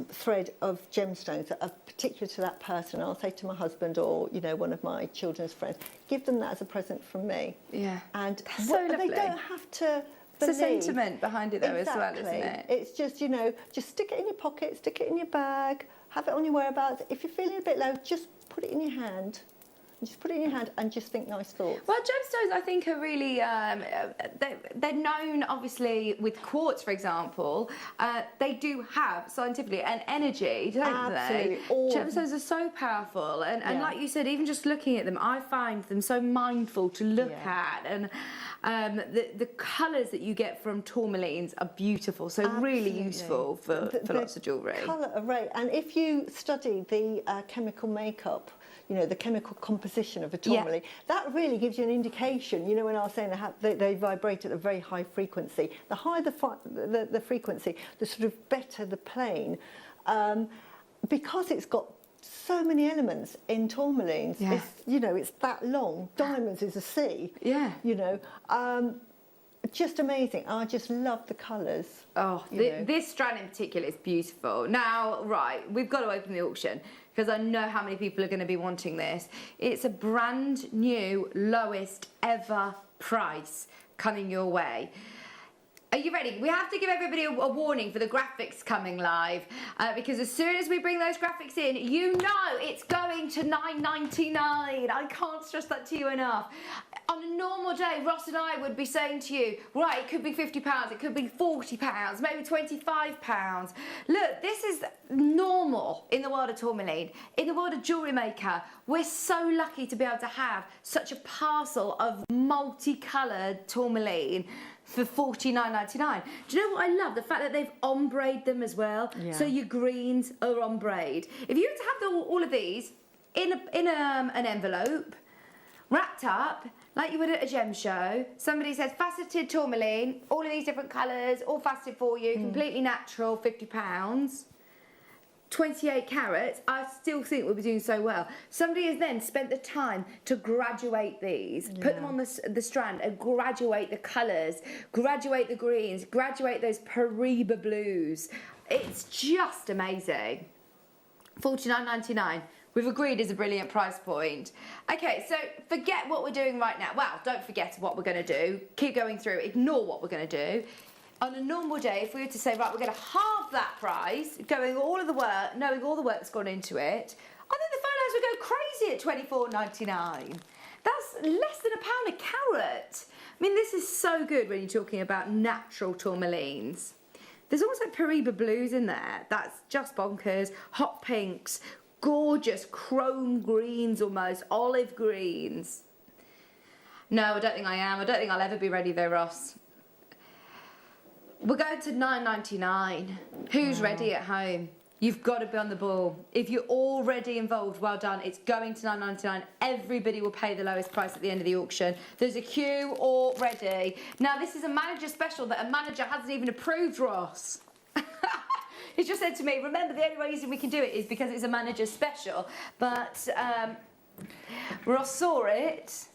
M: thread of gemstones that are particular to that person. I'll say to my husband or, you know, one of my children's friends, give them that as a present from me. Yeah. And
N: so lovely.
M: They don't have to
N: It's
M: believe.
N: a sentiment behind it though as well, isn't it?
M: It's just, you know, just stick it in your pocket, stick it in your bag, have it on your whereabouts. If you're feeling a bit low, just put it in your hand. and just put it in your hand and just think nice thoughts.
N: Well, gemstones, I think, are really, they're known, obviously, with quartz, for example. They do have, scientifically, an energy, don't
M: Absolutely.
N: they? Gemstones are so powerful. And like you said, even just looking at them, I find them so mindful to look at. And the colours that you get from tourmalines are beautiful, so really useful for lots of jewellery.
M: Colour array. And if you study the chemical makeup, you know, the chemical composition of a tourmaline, that really gives you an indication. You know, when I was saying they vibrate at a very high frequency, the higher the frequency, the sort of better the plane. Because it's got so many elements in tourmalines, it's, you know, it's that long. Diamonds is a sea. You know, just amazing. I just love the colours.
N: Oh, this strand in particular is beautiful. Now, right, we've got to open the auction because I know how many people are going to be wanting this. It's a brand new, lowest ever price coming your way. Are you ready? We have to give everybody a warning for the graphics coming live because as soon as we bring those graphics in, you know it's going to $9.99. I can't stress that to you enough. On a normal day, Ross and I would be saying to you, right, it could be £50, it could be £40, maybe £25. Look, this is normal in the world of tourmaline. In the world of Jewellery Maker, we're so lucky to be able to have such a parcel of multicoloured tourmaline for $49.99. Do you know what I love? The fact that they've ombre'd them as well. So your greens are ombre'd. If you were to have all of these in an envelope, wrapped up, like you would at a gem show, somebody says faceted tourmaline, all of these different colours, all faceted for you, completely natural, £50. 28 carats, I still think we'll be doing so well. Somebody has then spent the time to graduate these, put them on the strand and graduate the colours, graduate the greens, graduate those Paraiba blues. It's just amazing. $49.99. We've agreed is a brilliant price point. Okay, so forget what we're doing right now. Well, don't forget what we're going to do. Keep going through, ignore what we're going to do. On a normal day, if we were to say, right, we're going to halve that price, going all of the work, knowing all the work that's gone into it, I think the photos would go crazy at $24.99. That's less than £1 a carat. I mean, this is so good when you're talking about natural tourmalines. There's also Paraiba blues in there. That's just bonkers. Hot pinks, gorgeous chrome greens almost, olive greens. No, I don't think I am. I don't think I'll ever be ready though, Ross. We're going to $9.99. Who's ready at home? You've got to be on the ball. If you're already involved, well done. It's going to $9.99. Everybody will pay the lowest price at the end of the auction. There's a queue already. Now, this is a manager special that a manager hasn't even approved, Ross. He's just said to me, remember, the only reason we can do it is because it's a manager special. But Ross saw it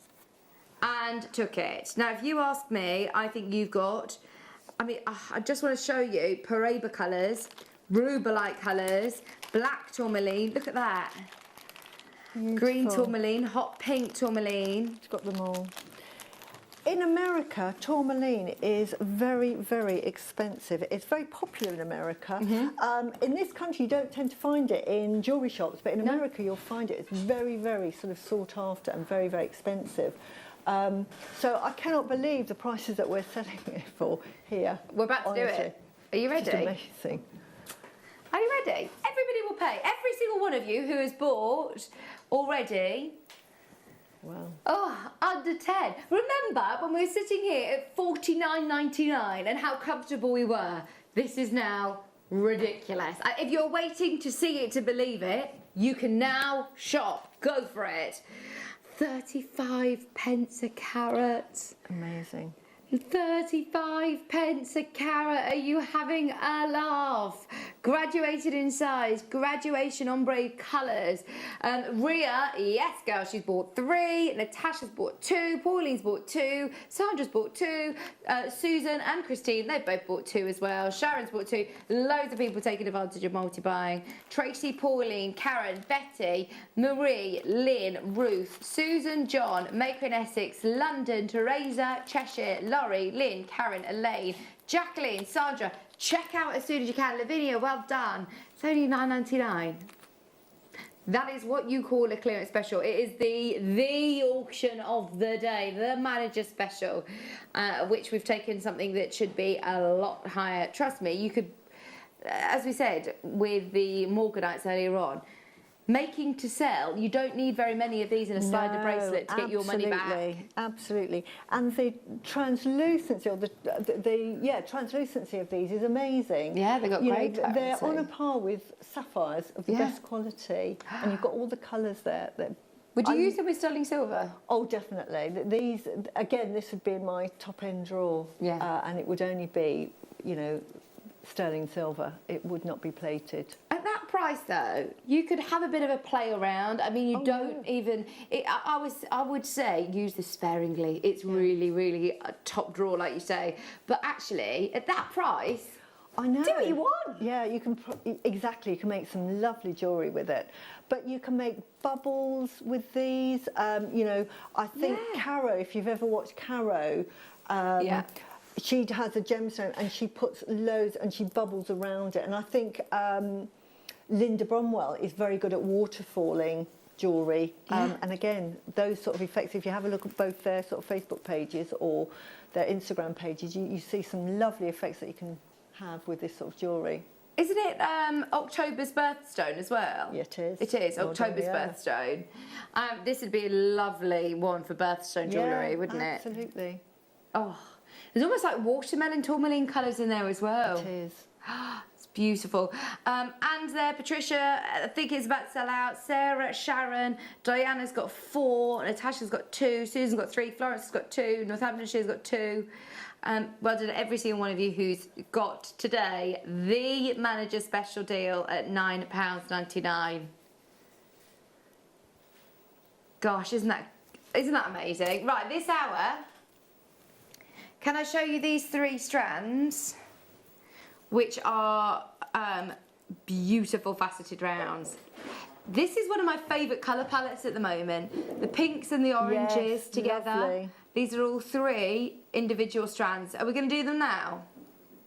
N: and took it. Now, if you ask me, I think you've got... I mean, I just want to show you Paraiba colours, rubellite colours, black tourmaline. Look at that. Beautiful. Green tourmaline, hot pink tourmaline.
M: It's got them all. In America, tourmaline is very, very expensive. It's very popular in America. In this country, you don't tend to find it in jewellery shops, but in America, you'll find it. It's very, very sort of sought after and very, very expensive. So I cannot believe the prices that we're selling it for here.
N: We're about to do it. Are you ready?
M: It's amazing.
N: Are you ready? Everybody will pay. Every single one of you who has bought already.
M: Wow.
N: Oh, under 10. Remember when we were sitting here at $49.99 and how comfortable we were? This is now ridiculous. If you're waiting to see it to believe it, you can now shop. Go for it. 35 pence a carat.
M: Amazing.
N: 35 pence a carat. Are you having a laugh? Graduated in size, graduation ombre colours. Ria, yes girl, she's bought 3. Natasha's bought 2. Pauline's bought 2. Sandra's bought 2. Susan and Christine, they've both bought 2 as well. Sharon's bought 2. Loads of people taking advantage of multi-buying. Tracy, Pauline, Karen, Betty, Marie, Lynn, Ruth, Susan, John, Maker in Essex, London, Teresa, Cheshire, Laurie, Lynn, Karen, Elaine, Jacqueline, Sandra. Check out as soon as you can. Lavinia, well done. It's only $9.99. That is what you call a clearance special. It is the auction of the day, the manager special, which we've taken something that should be a lot higher. Trust me, you could, as we said with the Morganites earlier on, making to sell, you don't need very many of these in a slider bracelet to get your money back.
M: Absolutely. And the translucency, or the translucency of these is amazing.
N: Yeah, they've got great clarity.
M: They're on a par with sapphires of the best quality, and you've got all the colours there.
N: Would you use them with sterling silver?
M: Oh, definitely. These, again, this would be in my top-end drawer, and it would only be, you know, sterling silver. It would not be plated.
N: At that price, though, you could have a bit of a play around. I mean, you don't even. I would say use this sparingly. It's really, really a top drawer, like you say. But actually, at that price,
M: I know.
N: Do what you want.
M: Yeah, you can exactly. You can make some lovely jewellery with it. But you can make bubbles with these. You know, I think Caro. If you've ever watched Caro. She has a gemstone and she puts loads and she bubbles around it. And I think Linda Bromwell is very good at waterfalling jewellery. And again, those sort of effects, if you have a look at both their sort of Facebook pages or their Instagram pages, you see some lovely effects that you can have with this sort of jewellery.
N: Isn't it October's birthstone as well?
M: Yeah, it is.
N: It is, October's birthstone. This would be a lovely one for birthstone jewellery, wouldn't it?
M: Absolutely.
N: Oh. There's almost like watermelon, tourmaline colours in there as well.
M: It is.
N: It's beautiful. And there, Patricia, I think it's about to sell out. Sarah, Sharon, Diana's got 4, Natasha's got 2, Susan's got 3, Florence has got 2, Northamptonshire's got 2. Well done every single one of you who's got today the manager special deal at £9.99. Gosh, isn't that amazing? Right, this hour. Can I show you these 3 strands, which are beautiful faceted rounds? This is one of my favourite colour palettes at the moment. The pinks and the oranges together.
M: Lovely.
N: These are all 3 individual strands. Are we going to do them now?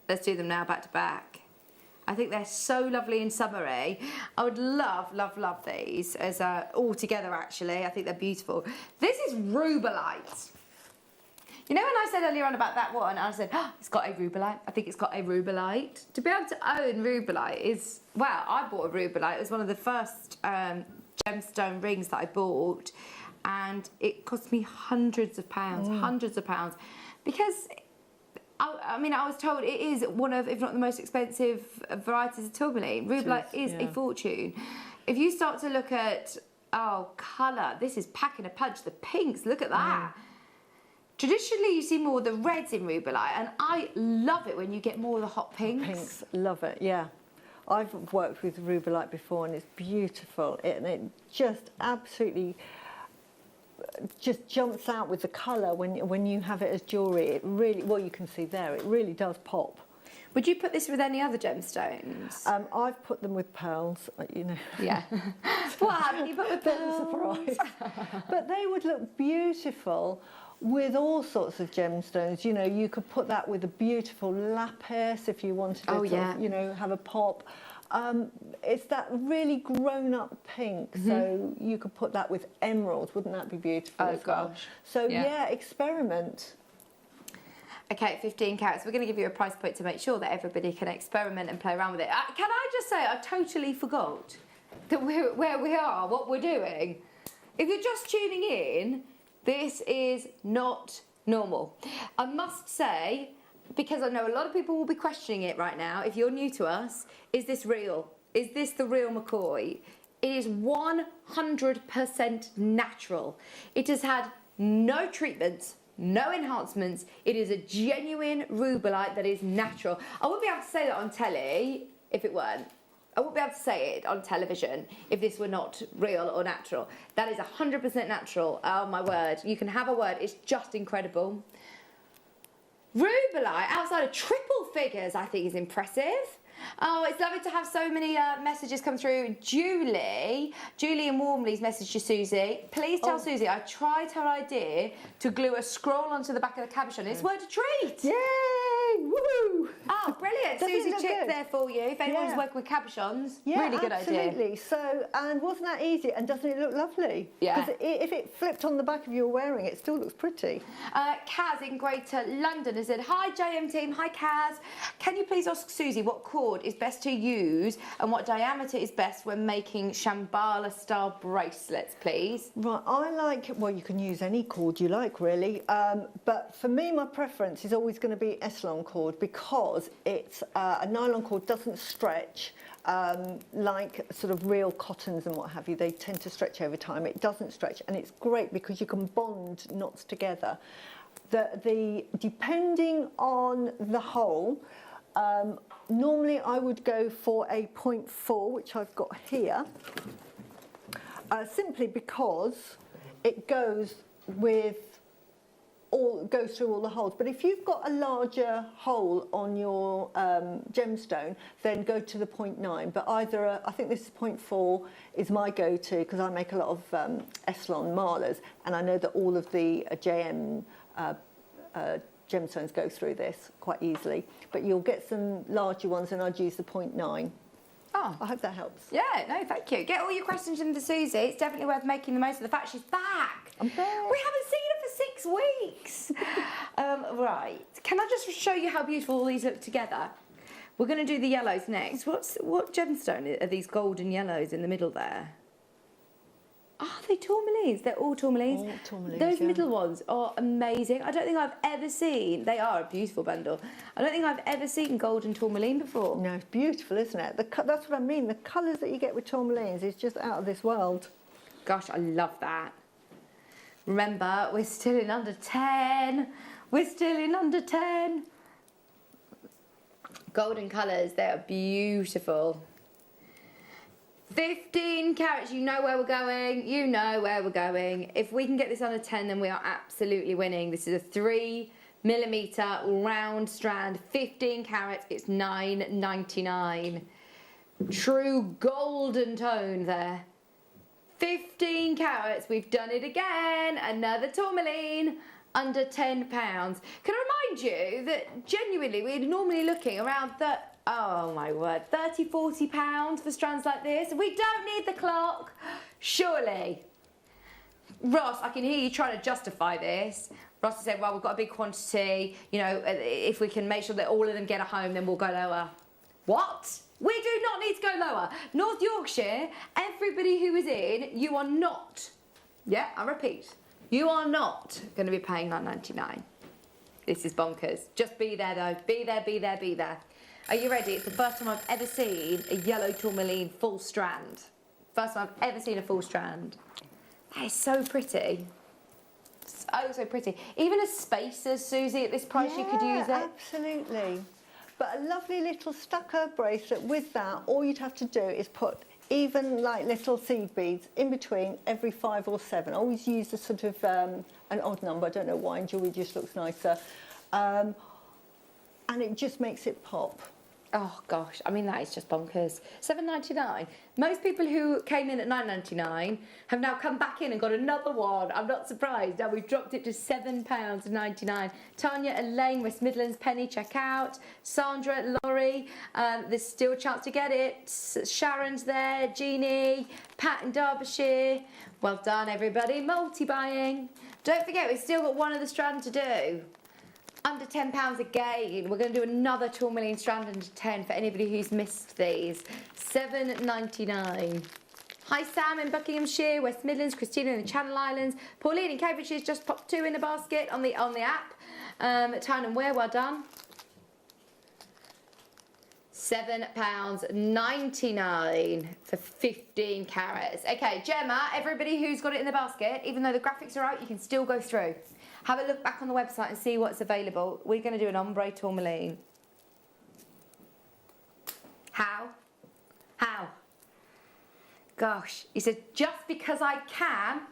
N: Let's do them now, back to back. I think they're so lovely and summery. I would love, love, love these as all together, actually. I think they're beautiful. This is rubellite. You know when I said earlier on about that one, I said, oh, it's got a rubellite. I think it's got a rubellite. To be able to own rubellite is, well, I bought a rubellite. It was one of the first gemstone rings that I bought. And it cost me hundreds of pounds, Because, I mean, I was told it is one of, if not the most expensive varieties of tourmaline. Rubellite is a fortune. If you start to look at, colour, this is packing a punch. The pinks, look at that. Traditionally, you see more of the reds in rubellite, and I love it when you get more of the hot pinks.
M: Pinks, love it, yeah. I've worked with rubellite before, and it's beautiful. It just absolutely just jumps out with the colour when you have it as jewellery. It really, well, you can see there, it really does pop.
N: Would you put this with any other gemstones?
M: I've put them with pearls, you know.
N: Yeah. What haven't you put with pearls?
M: Surprise. But they would look beautiful with all sorts of gemstones. You know, you could put that with a beautiful lapis if you wanted to, you know, have a pop. It's that really grown-up pink, so you could put that with emeralds. Wouldn't that be beautiful as well? So, yeah, experiment.
N: Okay, 15 carats. We're going to give you a price point to make sure that everybody can experiment and play around with it. Can I just say, I totally forgot that where we are, what we're doing. If you're just tuning in, this is not normal. I must say, because I know a lot of people will be questioning it right now, if you're new to us, is this real? Is this the real McCoy? It is 100% natural. It has had no treatments, no enhancements. It is a genuine rubellite that is natural. I wouldn't be able to say that on telly if it weren't. I wouldn't be able to say it on television if this were not real or natural. That is 100% natural. Oh my word. You can have a word. It's just incredible. Rubellite outside of triple figures, I think, is impressive. Oh, it's lovely to have so many messages come through. Julie in Warmley's message to Susie. Please tell Susie I tried her idea to glue a scroll onto the back of the cabochon. It's worth a treat.
M: Yay! Woo!
N: Oh, brilliant. Susie, there for you if anyone's working with cabochons. Really good idea.
M: Absolutely. So, and wasn't that easy? And doesn't it look lovely?
N: Yeah.
M: Because if it flipped on the back of your wearing, it still looks pretty.
N: Kaz in Greater London has said, hi JM team, hi Kaz. Can you please ask Susie what cord is best to use and what diameter is best when making Shambhala style bracelets, please?
M: Right, I like, well, you can use any cord you like, really. But for me, my preference is always going to be Eslon cord because it's a nylon cord doesn't stretch like sort of real cottons and what have you. They tend to stretch over time. It doesn't stretch, and it's great because you can bond knots together. Depending on the hole, normally I would go for a 0.4, which I've got here, simply because it goes through all the holes. But if you've got a larger hole on your gemstone, then go to the 0.9. But either, I think this is 0.4 is my go-to because I make a lot of Eslon malers, and I know that all of the JM gemstones go through this quite easily. But you'll get some larger ones, and I'd use the 0.9.
N: Oh.
M: I hope that helps.
N: Yeah, no, thank you. Get all your questions in for Susie. It's definitely worth making the most of the fact she's back.
M: I'm back.
N: We haven't seen her for 6 weeks. Right. Can I just show you how beautiful all these look together? We're going to do the yellows next. What gemstone are these golden yellows in the middle there? Are they tourmalines? They're all tourmalines.
M: All tourmalines,
N: Those
M: yeah.
N: middle ones are amazing. I don't think I've ever seen, they are a beautiful bundle. I don't think I've ever seen golden tourmaline before.
M: No, it's beautiful, isn't it? That's what I mean. The colours that you get with tourmalines is just out of this world.
N: Gosh, I love that. Remember, we're still in under 10. We're still in under 10. Golden colours, they are beautiful. 15 carats, you know where we're going. You know where we're going. If we can get this under 10, then we are absolutely winning. This is a 3mm round strand, 15 carats, it's $9.99. True golden tone there. 15 carats, we've done it again. Another tourmaline, under £10. Can I remind you that genuinely we're normally looking around oh my word, £30, £40 for strands like this. We don't need the clock, surely. Ross, I can hear you trying to justify this. Ross has said, well, we've got a big quantity. You know, if we can make sure that all of them get a home, then we'll go lower. What? We do not need to go lower. North Yorkshire, everybody who is in, you are not, yeah, I repeat, you are not going to be paying £9.99. This is bonkers. Just be there though. Be there, be there, be there. Are you ready? It's the first time I've ever seen a yellow tourmaline full strand. First time I've ever seen a full strand. That is so pretty. So pretty. Even as spacers, Susie, at this price you could use it.
M: Absolutely. But a lovely little stucco bracelet with that, all you'd have to do is put even like little seed beads in between every 5 or 7. I always use a sort of an odd number. I don't know why, and jewellery just looks nicer. And it just makes it pop.
N: Oh gosh, I mean that is just bonkers. $7.99. Most people who came in at $9.99 have now come back in and got another one. I'm not surprised. Now we've dropped it to £7.99. Tanya, Elaine, West Midlands, Penny, check out. Sandra, Laurie, there's still a chance to get it. Sharon's there, Jeannie, Pat in Derbyshire. Well done everybody, multi-buying. Don't forget we've still got one other strand to do. Under £10 again. We're going to do another tourmaline strand under 10 for anybody who's missed these. $7.99. Hi Sam in Buckinghamshire, West Midlands, Christina in the Channel Islands, Pauline in Cambridgeshire's just popped 2 in the basket on the app. Town and Wear, well done. £7.99 for 15 carats. Okay, Gemma, everybody who's got it in the basket, even though the graphics are out, you can still go through. Have a look back on the website and see what's available. We're going to do an ombre tourmaline. How? How? Gosh, he said, just because I can.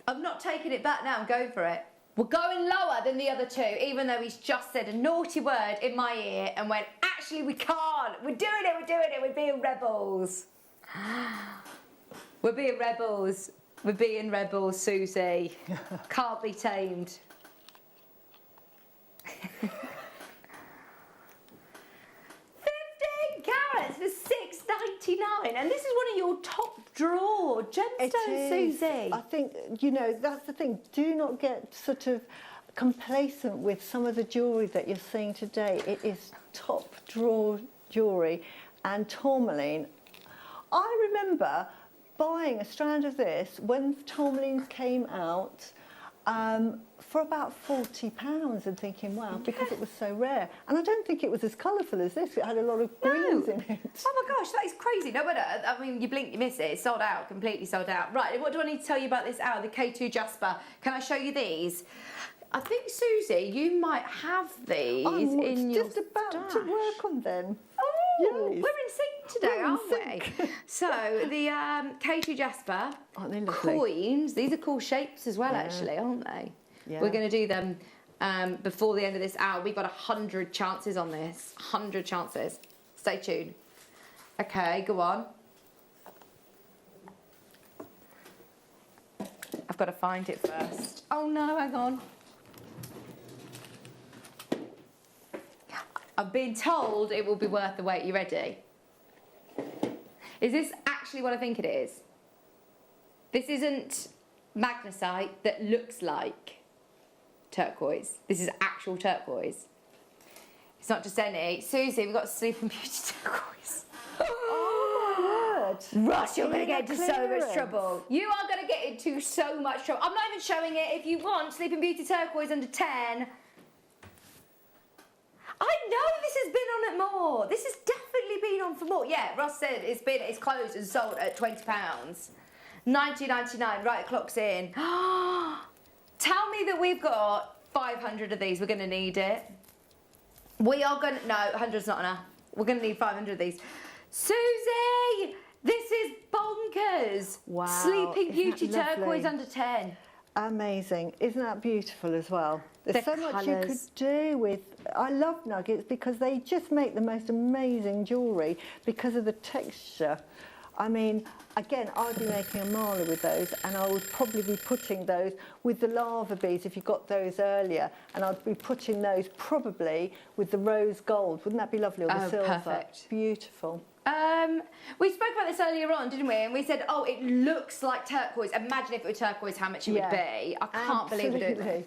N: I'm not taking it back now, I'm going for it. We're going lower than the other 2, even though he's just said a naughty word in my ear and went, actually we can't. We're doing it, we're doing it, we're being rebels. We're being rebels. We're being rebels, Susie. Can't be tamed. your top drawer gemstone, Susie.
M: I think, you know, that's the thing. Do not get sort of complacent with some of the jewellery that you're seeing today. It is top drawer jewellery. And tourmaline, I remember buying a strand of this when tourmalines came out for about £40 and thinking, wow, because it was so rare. And I don't think it was as colourful as this. It had a lot of greens in it.
N: Oh my gosh, that is crazy. No, but I mean, you blink, you miss it. It's sold out, completely sold out. Right, what do I need to tell you about this hour, the K2 Jasper? Can I show you these? I think, Susie, you might have these in your
M: just about to work on them.
N: Oh,
M: Yes.
N: we're in sync today, aren't we? So, the K2 Jasper
M: Aren't they lovely?
N: coins, these are cool shapes as well, actually, aren't they?
M: Yeah.
N: We're going to do them before the end of this hour. We've got 100 chances on this. 100 chances. Stay tuned. Okay, go on. I've got to find it first. Oh no, hang on. I've been told it will be worth the wait. You ready? Is this actually what I think it is? This isn't magnesite that looks like turquoise. This is actual turquoise. It's not just any. Susie, we've got Sleeping Beauty turquoise.
M: Oh my word.
N: Ross, you're going to get into so much
M: Clearance.
N: trouble. You are going to get into so much trouble. I'm not even showing it. If you want Sleeping Beauty turquoise under 10. I know this has been on at more. This has definitely been on for more. Yeah, Ross said it's closed and sold at £20. $19.99, right, the clock's in. Tell me that we've got 500 of these. We're going to need it. We are going to... No, 100's not enough. We're going to need 500 of these. Susie! This is bonkers.
M: Wow.
N: Sleeping Beauty
M: Isn't that
N: turquoise
M: lovely?
N: under 10.
M: Amazing. Isn't that beautiful as well? There's
N: The
M: so much you could
N: colours.
M: do with... I love nuggets because they just make the most amazing jewellery because of the texture. I mean, again, I'd be making a mala with those, and I would probably be putting those with the lava beads if you got those earlier, and I'd be putting those probably with the rose gold. Wouldn't that be lovely? Or the silver.
N: Perfect.
M: Beautiful.
N: We spoke about this earlier on, didn't we? And we said, oh, it looks like turquoise. Imagine if it were turquoise, how much it would be. I can't believe we're doing
M: Absolutely.
N: this.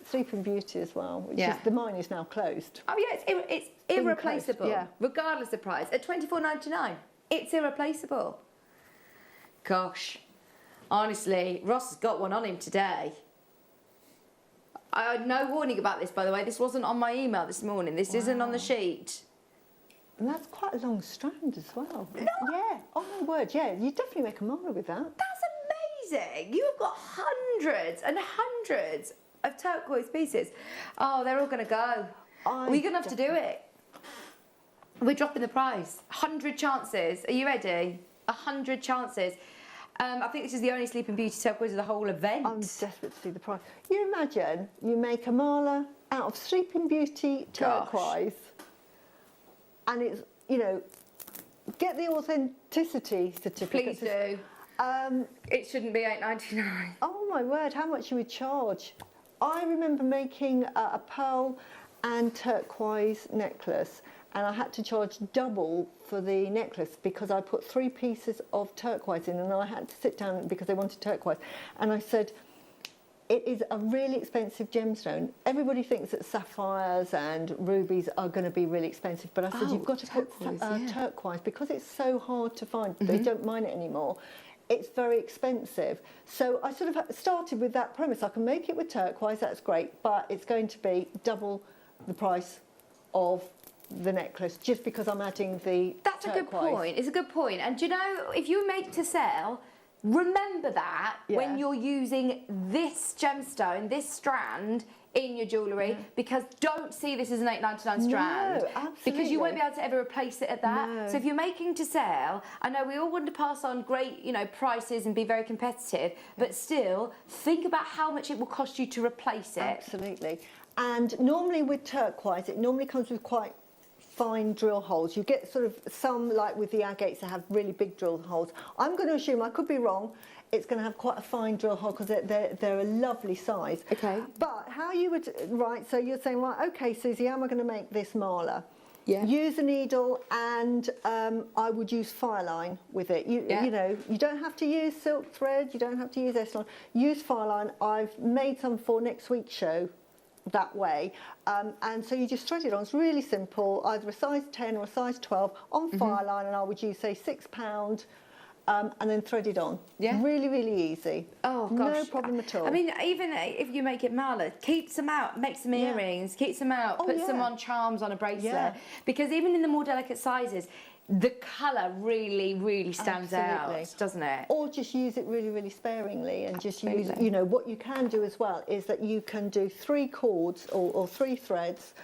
M: Sleeping Beauty as well, which
N: Yeah.
M: is, the mine is now closed.
N: Oh yeah, it's irreplaceable.
M: Yeah.
N: Regardless of price. At $24.99, it's irreplaceable. Gosh, honestly, Ross has got one on him today. I had no warning about this, by the way. This wasn't on my email this morning. This isn't on the sheet.
M: And that's quite a long strand as well. Yeah. Oh my word. Yeah. You definitely make a mala with that.
N: That's amazing. You've got hundreds and hundreds of turquoise pieces. Oh, they're all going to go. We're going to have to do it. We're dropping the price. 100 chances. Are you ready? 100 chances. I think this is the only Sleeping Beauty turquoise of the whole event.
M: I'm desperate to see the price. You imagine you make a mala out of Sleeping Beauty turquoise, and it's, you know, get the authenticity certificate.
N: Please do. It shouldn't be $8.99.
M: Oh my word, how much you would charge. I remember making a pearl and turquoise necklace, and I had to charge double for the necklace because I put 3 pieces of turquoise in, and I had to sit down because they wanted turquoise. And I said, it is a really expensive gemstone. Everybody thinks that sapphires and rubies are going to be really expensive, but I said, you've got to put turquoise because it's so hard to find. They don't mine it anymore. It's very expensive. So I sort of started with that premise. I can make it with turquoise, that's great, but it's going to be double the price of the necklace just because I'm adding the
N: That's
M: turquoise.
N: a good point. It's a good point. And do you know, if you make to sell, remember that when you're using this gemstone, this strand in your jewellery, because don't see this as an $8.99 strand. Because you won't be able to ever replace it at that.
M: No.
N: So if you're making to sell, I know we all want to pass on great, you know, prices and be very competitive, but still think about how much it will cost you to replace it.
M: Absolutely. And normally with turquoise, it normally comes with quite fine drill holes. You get sort of some, like with the agates, that have really big drill holes. I'm going to assume, I could be wrong, it's going to have quite a fine drill hole because they're a lovely size.
N: Okay.
M: But how you would, right, so you're saying, right, okay, Susie, how am I going to make this mala?
N: Yeah.
M: Use a needle, and I would use fireline with it. You know, you don't have to use silk thread, you don't have to use Essilon. Use fireline. I've made some for next week's show that way, and so you just thread it on. It's really simple, either a size 10 or a size 12 on fireline, and I would use, say, £6, and then thread it on.
N: Yeah.
M: Really, really easy.
N: Oh, gosh.
M: No problem at all.
N: I mean, even if you make it mala, keep some out, make some earrings, keep some out, put some on charms on a bracelet. Because even in the more delicate sizes, the colour really, really stands out, doesn't it?
M: Or just use it really, really sparingly, and just use, you know, what you can do as well is that you can do 3 cords or 3 threads,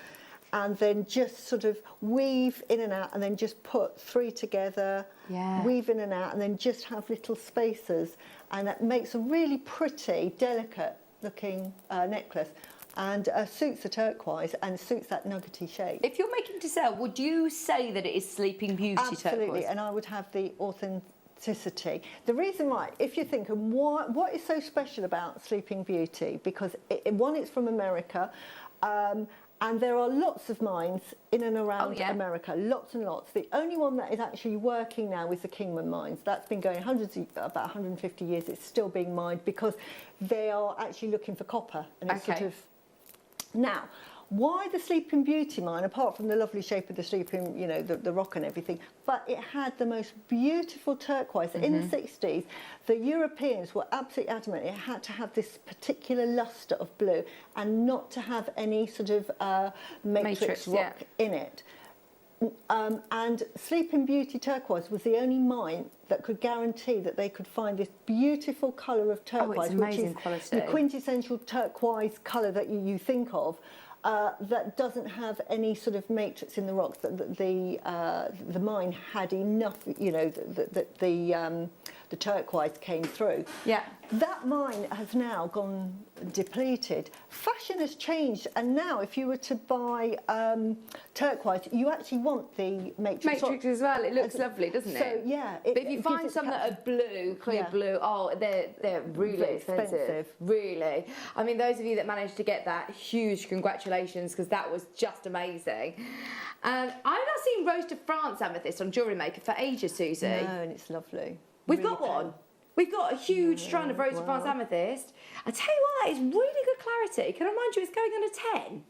M: and then just sort of weave in and out, and then just put 3 together, weave in and out, and then just have little spacers, and that makes a really pretty, delicate looking necklace, and suits the turquoise and suits that nuggety shape.
N: If you're making to sell, would you say that it is Sleeping Beauty turquoise?
M: Absolutely, and I would have the authenticity. The reason why, if you're thinking, what is so special about Sleeping Beauty? Because one, it's from America, and there are lots of mines in and around America, lots and lots. The only one that is actually working now is the Kingman mines. That's been going about 150 years. It's still being mined because they are actually looking for copper, and it's sort of. Now, why the Sleeping Beauty mine, apart from the lovely shape of the sleeping, you know, the rock and everything, but it had the most beautiful turquoise. In the 60s, the Europeans were absolutely adamant it had to have this particular lustre of blue and not to have any sort of matrix rock in it. And Sleeping Beauty turquoise was the only mine that could guarantee that they could find this beautiful colour of turquoise, which is the quintessential turquoise colour that you think of. That doesn't have any sort of matrix in the rocks. The mine had enough, you know, the turquoise came through.
N: Yeah.
M: That mine has now gone depleted. Fashion has changed, and now if you were to buy turquoise, you actually want the matrix.
N: Matrix as well. It looks lovely, doesn't it?
M: So yeah.
N: But if you find some that are blue, clear blue, oh, they're really expensive. Really. I mean, those of you that managed to get that, huge congratulations, because that was just amazing. I've not seen Rose de France amethyst on Jewellery Maker for ages, Susie.
M: No, and it's lovely.
N: We've got one. We've got a huge strand of Rose de France amethyst. I tell you what, it's really good clarity. Can I remind you, it's going under 10.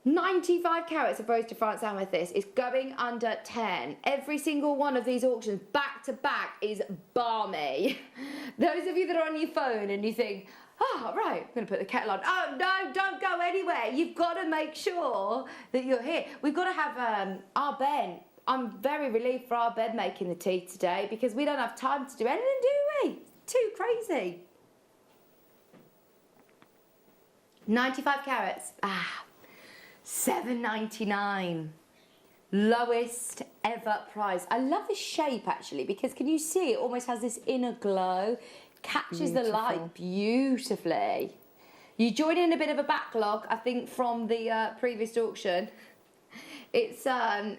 N: 95 carats of Rose de France amethyst is going under 10. Every single one of these auctions, back to back, is balmy. Those of you that are on your phone and you think, oh, right, I'm going to put the kettle on. Oh, no, don't go anywhere. You've got to make sure that you're here. We've got to have our Ben. I'm very relieved for our bed making the tea today because we don't have time to do anything, do we? Too crazy. 95 carats. $7.99. Lowest ever price. I love the shape actually because can you see it almost has this inner glow, catches the light beautifully. You join in a bit of a backlog, I think, from the previous auction. It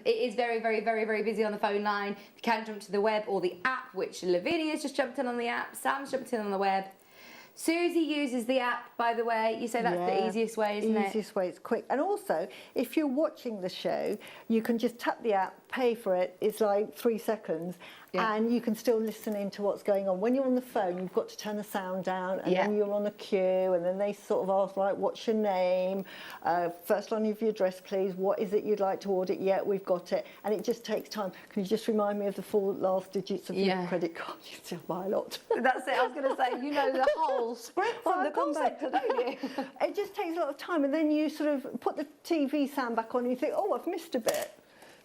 N: is very, very, very, very busy on the phone line. You can jump to the web or the app, which Lavinia's just jumped in on the app. Sam's jumped in on the web. Susie uses the app, by the way. You say that's the easiest way, isn't it?
M: Easiest way, it's quick. And also, if you're watching the show, you can just tap the app, pay for it. It's like 3 seconds. And you can still listen into what's going on. When you're on the phone, you've got to turn the sound down, and then you're on a queue, and then they sort of ask, like, what's your name? First line of your address, please. What is it you'd like to order? Yeah, we've got it. And it just takes time. Can you just remind me of the 4 last digits of your credit card? You still buy a lot.
N: That's it. I was going to say, you know the whole script from the call centre, don't you?
M: It just takes a lot of time, and then you sort of put the TV sound back on, and you think, oh, I've missed a bit.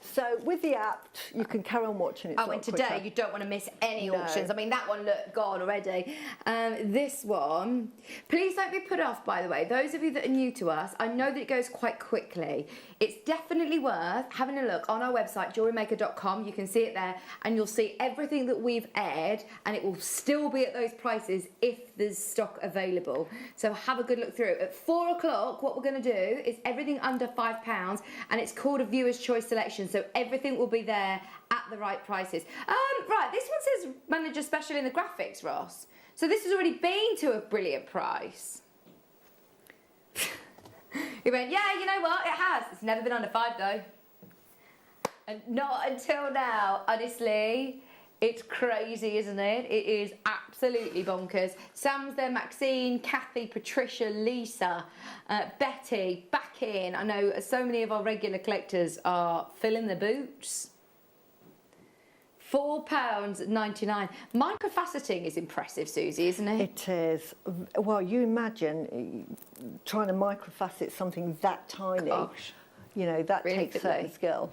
M: So with the app, you can carry on watching it.
N: Oh, and today you don't want to miss any auctions. I mean, that one looked gone already. This one, please don't be put off, by the way. Those of you that are new to us, I know that it goes quite quickly. It's definitely worth having a look on our website, JewelleryMaker.com. You can see it there, and you'll see everything that we've aired, and it will still be at those prices if there's stock available. So have a good look through. At 4 o'clock, what we're going to do is everything under £5, and it's called a viewer's choice selection. So everything will be there at the right prices. Right, this one says manager special in the graphics, Ross. So this has already been to a brilliant price. He went, yeah, you know what, it has. It's never been under 5 though. And not until now, honestly. It's crazy, isn't it? It is absolutely bonkers. Sam's there, Maxine, Kathy, Patricia, Lisa, Betty, back in. I know so many of our regular collectors are filling their boots. £4.99. Microfaceting is impressive, Susie, isn't it?
M: It is. Well, you imagine trying to microfacet something that tiny.
N: Gosh.
M: You know, that
N: Really
M: takes certain
N: fiddly.
M: skill.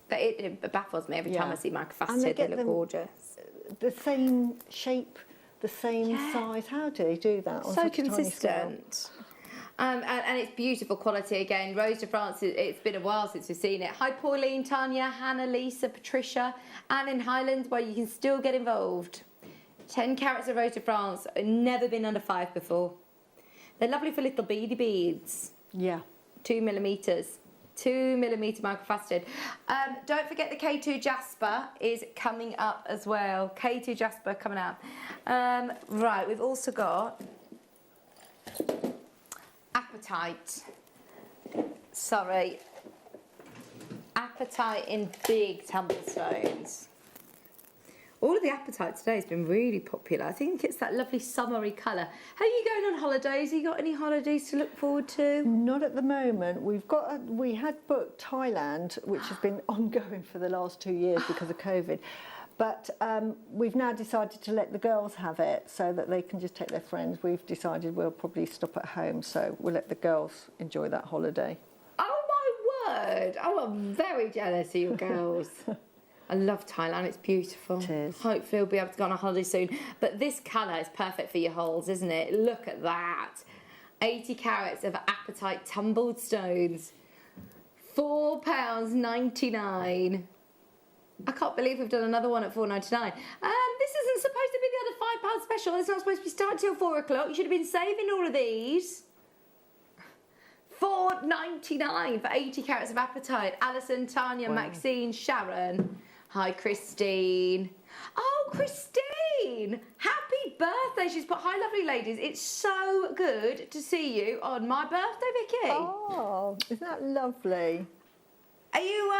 N: But it baffles me every time I see microfaceted. They look gorgeous.
M: The same shape, the same size. How do they do that on
N: So
M: such a tiny scale?
N: consistent. And it's beautiful quality again. Rose de France, it's been a while since we've seen it. Hi Pauline, Tanya, Hannah, Lisa, Patricia, and in Highlands where you can still get involved. 10 carats of Rose de France, never been under 5 before. They're lovely for little beady beads.
M: Yeah.
N: 2 millimetres. 2 millimetre microfaceted. Don't forget the K2 Jasper is coming up as well. K2 Jasper coming up. Right, we've also got Apatite. Sorry. Apatite in big tumblestones. All of the Apatite today has been really popular. I think it's that lovely summery colour. How are you going on holidays? Have you got any holidays to look forward to?
M: Not at the moment. We had booked Thailand, which has been ongoing for the last 2 years because of COVID. But we've now decided to let the girls have it so that they can just take their friends. We've decided we'll probably stop at home, so we'll let the girls enjoy that holiday.
N: Oh my word! Oh, I'm very jealous of you girls. I love Thailand, it's beautiful.
M: It is.
N: Hopefully we'll be able to go on a holiday soon. But this colour is perfect for your holes, isn't it? Look at that. 80 carats of Apatite tumbled stones. £4.99. I can't believe we've done another one at £4.99. This isn't supposed to be the other £5 special. It's not supposed to be starting till 4 o'clock. You should have been saving all of these. £4.99 for 80 carats of Apatite. Alison, Tanya, Maxine, Sharon. Hi, Christine. Oh, Christine! Happy birthday. She's put, hi, lovely ladies. It's so good to see you on my birthday, Vicky.
M: Oh, isn't that lovely?
N: Are you,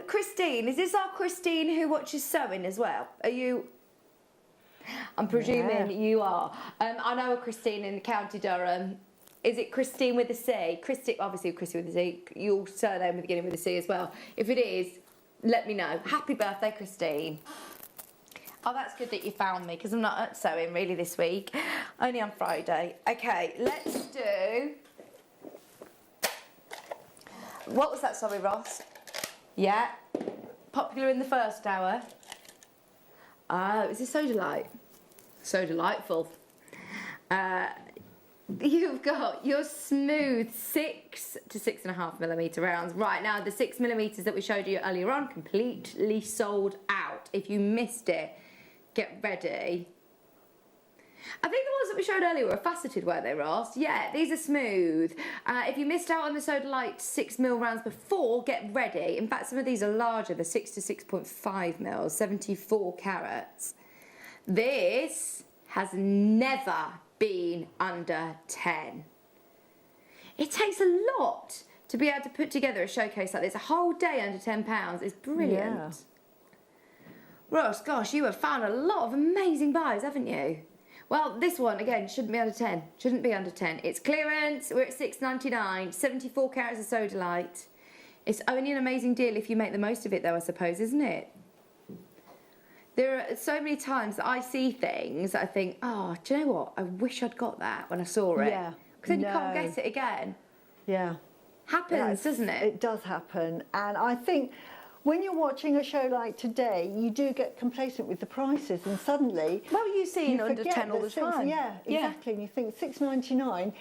N: Christine? Is this our Christine who watches sewing as well? Are you? I'm presuming you are. I know a Christine in County Durham. Is it Christine with a C? Christine, obviously Christine with a C. Your surname beginning with a C as well. If it is, let me know. Happy birthday, Christine. Oh, that's good that you found me because I'm not at sewing really this week. Only on Friday. Okay, let's do. What was that, sorry, Ross? Yeah. Popular in the first hour. Oh, is this so delight? So delightful. You've got your smooth 6 to 6.5 millimetre rounds. Right, now the 6 millimetres that we showed you earlier on, completely sold out. If you missed it, get ready. I think the ones that we showed earlier were faceted, weren't they, Ross? Yeah, these are smooth. If you missed out on the Sodalite 6 mil rounds before, get ready. In fact, some of these are larger, the 6 to 6.5 mils, 74 carats. This has never been under 10. It takes a lot to be able to put together a showcase like this. A whole day under £10 is brilliant.
M: Yeah.
N: Ross, gosh, you have found a lot of amazing buys, haven't you? Well, this one, again, shouldn't be under 10. Shouldn't be under 10. It's clearance. We're at £6.99. 74 carats of Sodalite. It's only an amazing deal if you make the most of it, though, I suppose, isn't it? There are so many times that I see things that I think, oh, do you know what? I wish I'd got that when I saw it.
M: Yeah.
N: Because then you can't get it again.
M: Yeah.
N: Happens, doesn't it?
M: It does happen. And I think when you're watching a show like today, you do get complacent with the prices and suddenly...
N: Well, you see under 10 all the time.
M: Yeah, exactly. And you think $6.99,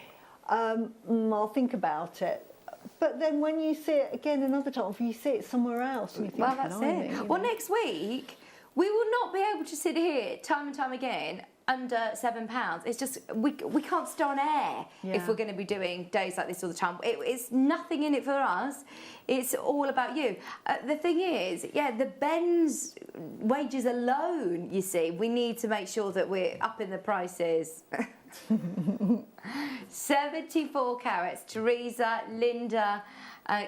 M: I'll think about it. But then when you see it again another time, if you see it somewhere else, and you think,
N: well, that's it. Well, next week, we will not be able to sit here time and time again under £7. It's just, we can't stay on air if we're going to be doing days like this all the time. It's nothing in it for us. It's all about you. The thing is, the Ben's wages alone, you see, we need to make sure that we're upping the prices. 74 carats. Teresa, Linda,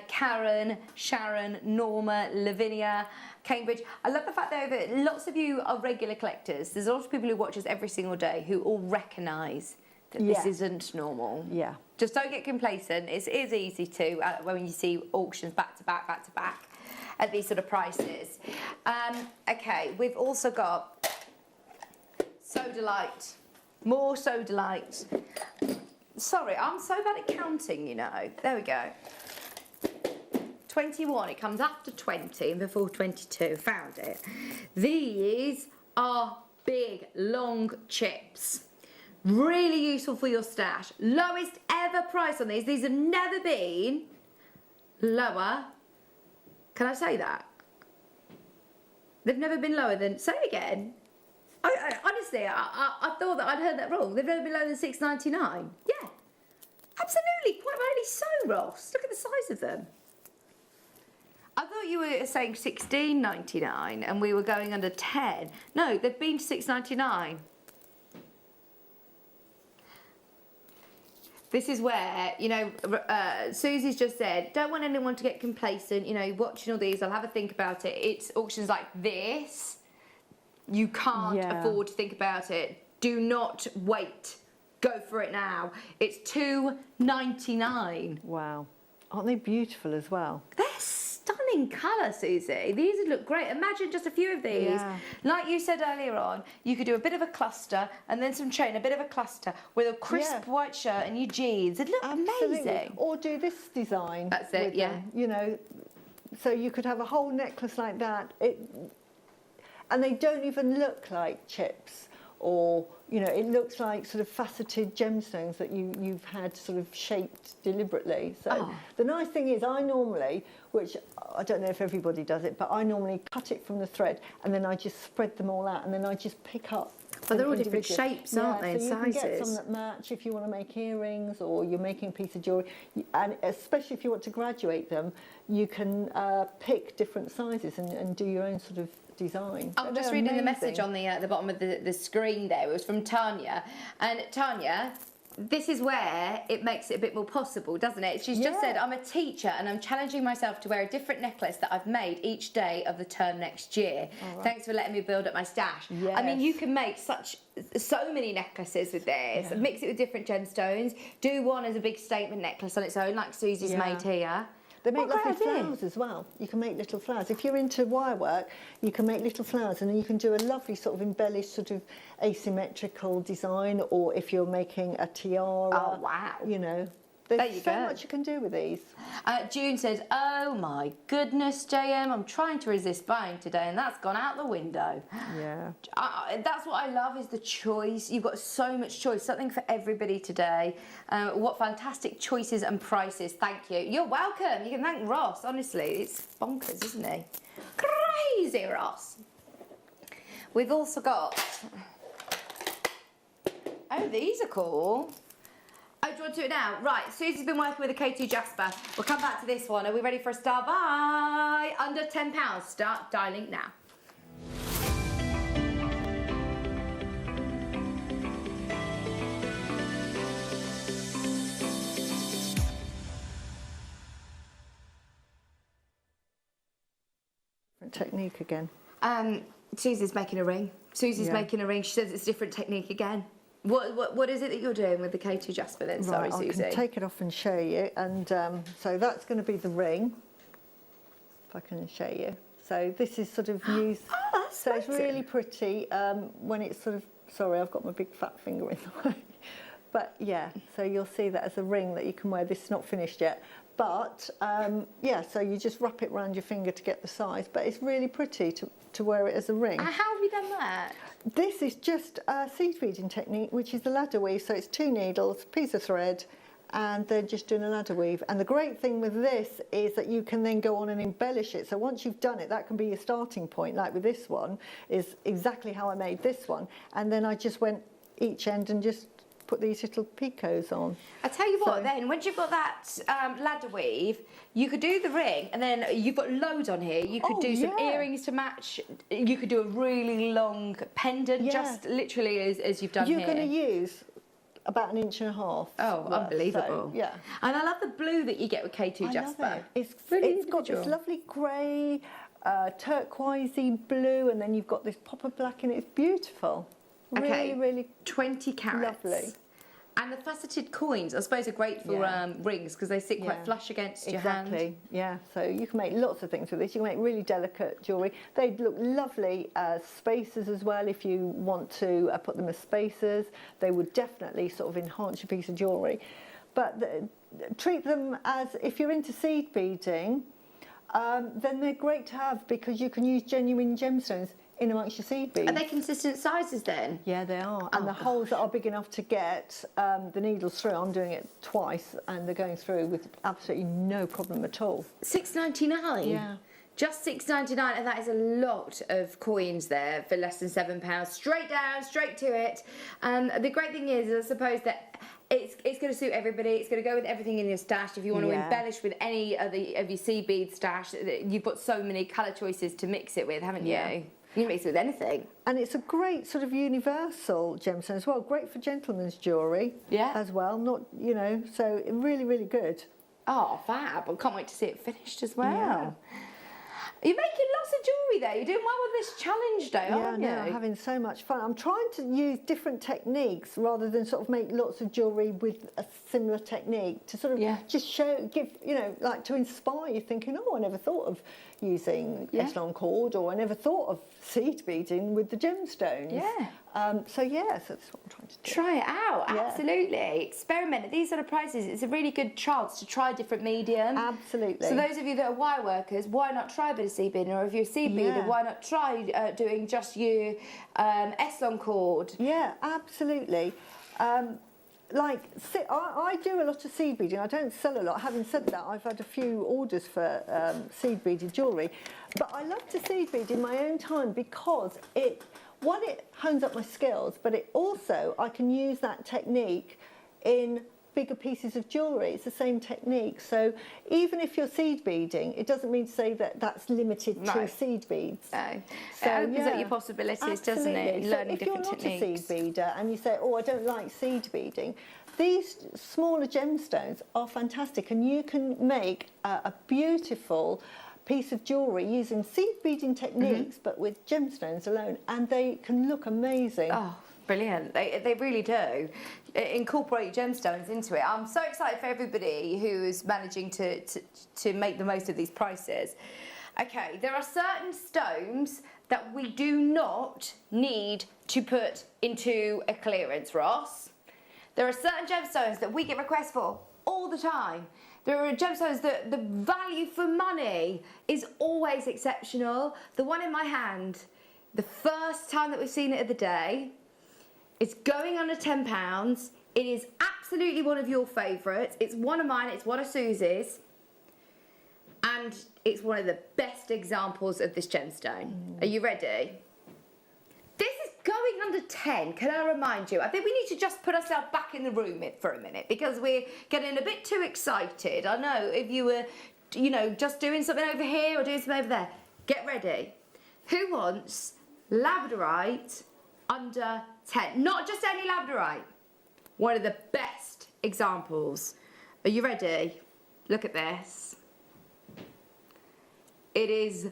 N: Karen, Sharon, Norma, Lavinia, Cambridge. I love the fact that lots of you are regular collectors. There's a lot of people who watch us every single day who all recognise that this isn't normal.
M: Yeah.
N: Just don't get complacent. It is easy to when you see auctions back to back at these sort of prices. Okay, we've also got sodalite. More sodalite. Sorry, I'm so bad at counting, you know. There we go. 21, it comes after 20 and before 22, found it. These are big, long chips. Really useful for your stash. Lowest ever price on these. These have never been lower. Can I say that? They've never been lower than, say it again. Honestly, I thought that I'd heard that wrong. They've never been lower than £6.99. Yeah, absolutely, quite rightly so, Ross. Look at the size of them. I thought you were saying £16.99 and we were going under 10. No, they've been to £6.99. This is where, you know, Susie's just said, don't want anyone to get complacent, you know, watching all these, I'll have a think about it. It's auctions like this. You can't afford to think about it. Do not wait. Go for it now. It's $2.99.
M: Wow. Aren't they beautiful as well?
N: They're stunning colour, Susie. These would look great. Imagine just a few of these.
M: Yeah.
N: Like you said earlier on, you could do a bit of a cluster and then some chain, a bit of a cluster with a crisp white shirt and your jeans. It'd look amazing.
M: Or do this design.
N: That's it,
M: with them, you know, so you could have a whole necklace like that. And they don't even look like chips, or, you know, it looks like sort of faceted gemstones that you've had sort of shaped deliberately. So the nice thing is I normally, which I don't know if everybody does it, but I normally cut it from the thread and then I just spread them all out and then I just pick up.
N: But they're all different shapes, aren't they, and
M: so you
N: sizes?
M: can get some that match if you want to make earrings or you're making a piece of jewellery. And especially if you want to graduate them, you can pick different sizes and do your own sort of design.
N: I'm just reading the message on the bottom of the screen there. It was from Tanya. And Tanya, this is where it makes it a bit more possible, doesn't it? She's just said, I'm a teacher and I'm challenging myself to wear a different necklace that I've made each day of the term next year. Right. Thanks for letting me build up my stash. Yes. I mean, you can make so many necklaces with this. Yeah. Mix it with different gemstones. Do one as a big statement necklace on its own, like Susie's made here.
M: They make lovely flowers as well. You can make little flowers. If you're into wire work, you can make little flowers and then you can do a lovely sort of embellished sort of asymmetrical design, or if you're making a tiara. Oh, wow. You know, there's so much you can do with these.
N: June says, oh my goodness, JM, I'm trying to resist buying today and that's gone out the window. Yeah. That's what I love, is the choice. You've got so much choice, something for everybody today. What fantastic choices and prices. Thank you. You're welcome. You can thank Ross, honestly. It's bonkers, isn't he? Crazy, Ross. We've also got... Oh, these are cool. Oh, do you want to do it now? Right, Susie's been working with a K2 Jasper. We'll come back to this one. Are we ready for a start? Bye! Under £10. Start dialing now.
M: Technique again.
N: Susie's making a ring. Susie's making a ring. She says it's a different technique again. What is it that you're doing with the K2 Jasper then? Sorry, Susie.
M: I can take it off and show you. And so that's going to be the ring, if I can show you. So this is sort of used. Oh, that's so it's really pretty when it's sort of. Sorry, I've got my big fat finger in the way. But yeah, so you'll see that as a ring that you can wear. This is not finished yet. But yeah, so you just wrap it around your finger to get the size. But it's really pretty to wear it as a ring.
N: How have you done that?
M: This is just a seed feeding technique, which is the ladder weave. So it's 2 needles, piece of thread, and then just doing a ladder weave. And the great thing with this is that you can then go on and embellish it. So once you've done it, that can be your starting point. Like with this one, is exactly how I made this one. And then I just went each end and just put these little picots on.
N: I tell you what, then once you've got that ladder weave, you could do the ring, and then you've got loads on here. You could do some earrings to match. You could do a really long pendant, just literally as you've done
M: You're
N: here.
M: going to use about 1.5 inches.
N: Oh,
M: worth,
N: unbelievable.
M: So, yeah.
N: And I love the blue that you get with K2 Jasper.
M: I love it.
N: Really
M: it's got this lovely grey, turquoisey blue, and then you've got this pop of black in it. It's beautiful.
N: Okay,
M: Really
N: 20 carats.
M: lovely.
N: And the faceted coins, I suppose, are great for rings because they sit quite flush against your hand.
M: Exactly, yeah. So you can make lots of things with this. You can make really delicate jewellery. They look lovely as spacers as well if you want to put them as spacers. They would definitely sort of enhance your piece of jewellery. But treat them as, if you're into seed beading, then they're great to have because you can use genuine gemstones in amongst your seed beads.
N: Are they consistent sizes then?
M: Yeah, they are. And the holes that are big enough to get the needles through, I'm doing it twice, and they're going through with absolutely no problem at all.
N: $6.99?
M: Yeah.
N: Just $6.99, and that is a lot of coins there for less than £7. Straight down, straight to it. And the great thing is, I suppose that it's going to suit everybody. It's going to go with everything in your stash. If you want to embellish with any of your seed bead stash, you've got so many colour choices to mix it with, haven't you? You can mix it with anything.
M: And it's a great sort of universal gemstone as well. Great for gentlemen's jewellery as well. Not, you know, so really, really good.
N: Oh, fab. I can't wait to see it finished as well.
M: Yeah.
N: You're making lots of jewellery there. You're doing well with this challenge day, aren't you?
M: Yeah, I'm having so much fun. I'm trying to use different techniques rather than sort of make lots of jewellery with a similar technique to sort of just show, give, you know, like to inspire you thinking, oh, I never thought of using Echelon cord, or I never thought of seed beading with the gemstones.
N: Yeah.
M: So that's what I'm trying to do.
N: Try it out, absolutely. Experiment at these sort of prices. It's a really good chance to try different medium.
M: Absolutely.
N: So those of you that are wire workers, why not try a bit of seed beading? Or if you're a seed beader, why not try doing just your Echelon cord?
M: Yeah, absolutely. I do a lot of seed beading. I don't sell a lot. Having said that, I've had a few orders for seed beaded jewellery. But I love to seed bead in my own time because it hones up my skills, but it also, I can use that technique in bigger pieces of jewellery. It's the same technique. So even if you're seed beading, it doesn't mean to say that that's limited to seed beads.
N: No.
M: So,
N: it opens up your possibilities, doesn't it? Learning different techniques.
M: If you're not a seed beader and you say, oh, I don't like seed beading, these smaller gemstones are fantastic, and you can make a beautiful piece of jewellery using seed beading techniques, but with gemstones alone, and they can look amazing.
N: Oh, brilliant. They really do. Incorporate gemstones into it. I'm so excited for everybody who is managing to make the most of these prices. Okay, there are certain stones that we do not need to put into a clearance, Ross. There are certain gemstones that we get requests for all the time. There are gemstones that the value for money is always exceptional. The one in my hand, the first time that we've seen it of the day, it's going under £10. It is absolutely one of your favourites. It's one of mine, it's one of Susie's. And it's one of the best examples of this gemstone. Are you ready? This is going under 10, can I remind you? I think we need to just put ourselves back in the room for a minute because we're getting a bit too excited. I know if you were, you know, just doing something over here or doing something over there, get ready. Who wants Labradorite under 10? Not just any Labradorite. One of the best examples. Are you ready? Look at this. It is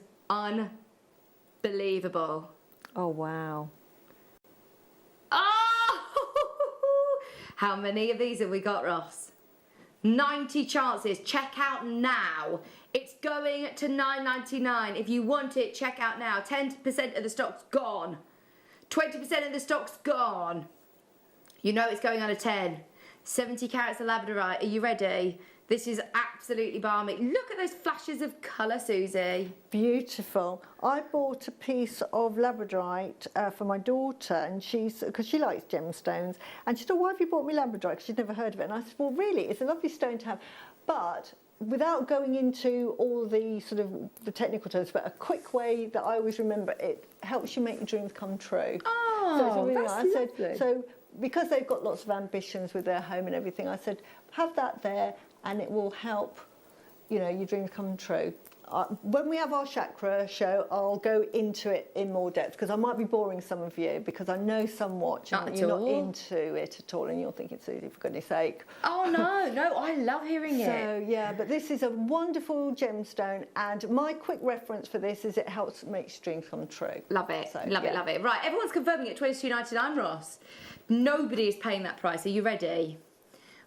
N: unbelievable.
M: Oh, wow.
N: Oh! How many of these have we got, Ross? 90 chances. Check out now. It's going to $9.99. If you want it, check out now. 10% of the stock's gone. 20% of the stock's gone. You know it's going under 10. 70 carats of Labradorite. Are you ready? This is absolutely balmy. Look at those flashes of colour, Susie.
M: Beautiful. I bought a piece of Labradorite for my daughter, and because she likes gemstones, and she said, why have you bought me Labradorite? Because she'd never heard of it. And I said, well, really, it's a lovely stone to have. But without going into all the sort of the technical terms, but a quick way that I always remember, it helps you make your dreams come true.
N: Oh,
M: so it's really
N: that's
M: nice.
N: lovely.
M: So because they've got lots of ambitions with their home and everything, I said, have that there, and it will help, you know, your dreams come true. when we have our chakra show, I'll go into it in more depth because I might be boring some of you because I know some watch and you're not into it at all and you're thinking, Susie, for goodness sake.
N: Oh, no, I love hearing it.
M: So, yeah, but this is a wonderful gemstone and my quick reference for this is it helps make dreams come true.
N: Love it,
M: So,
N: love it, love it. Right, everyone's confirming it, $22.99, Ross. Nobody is paying that price. Are you ready?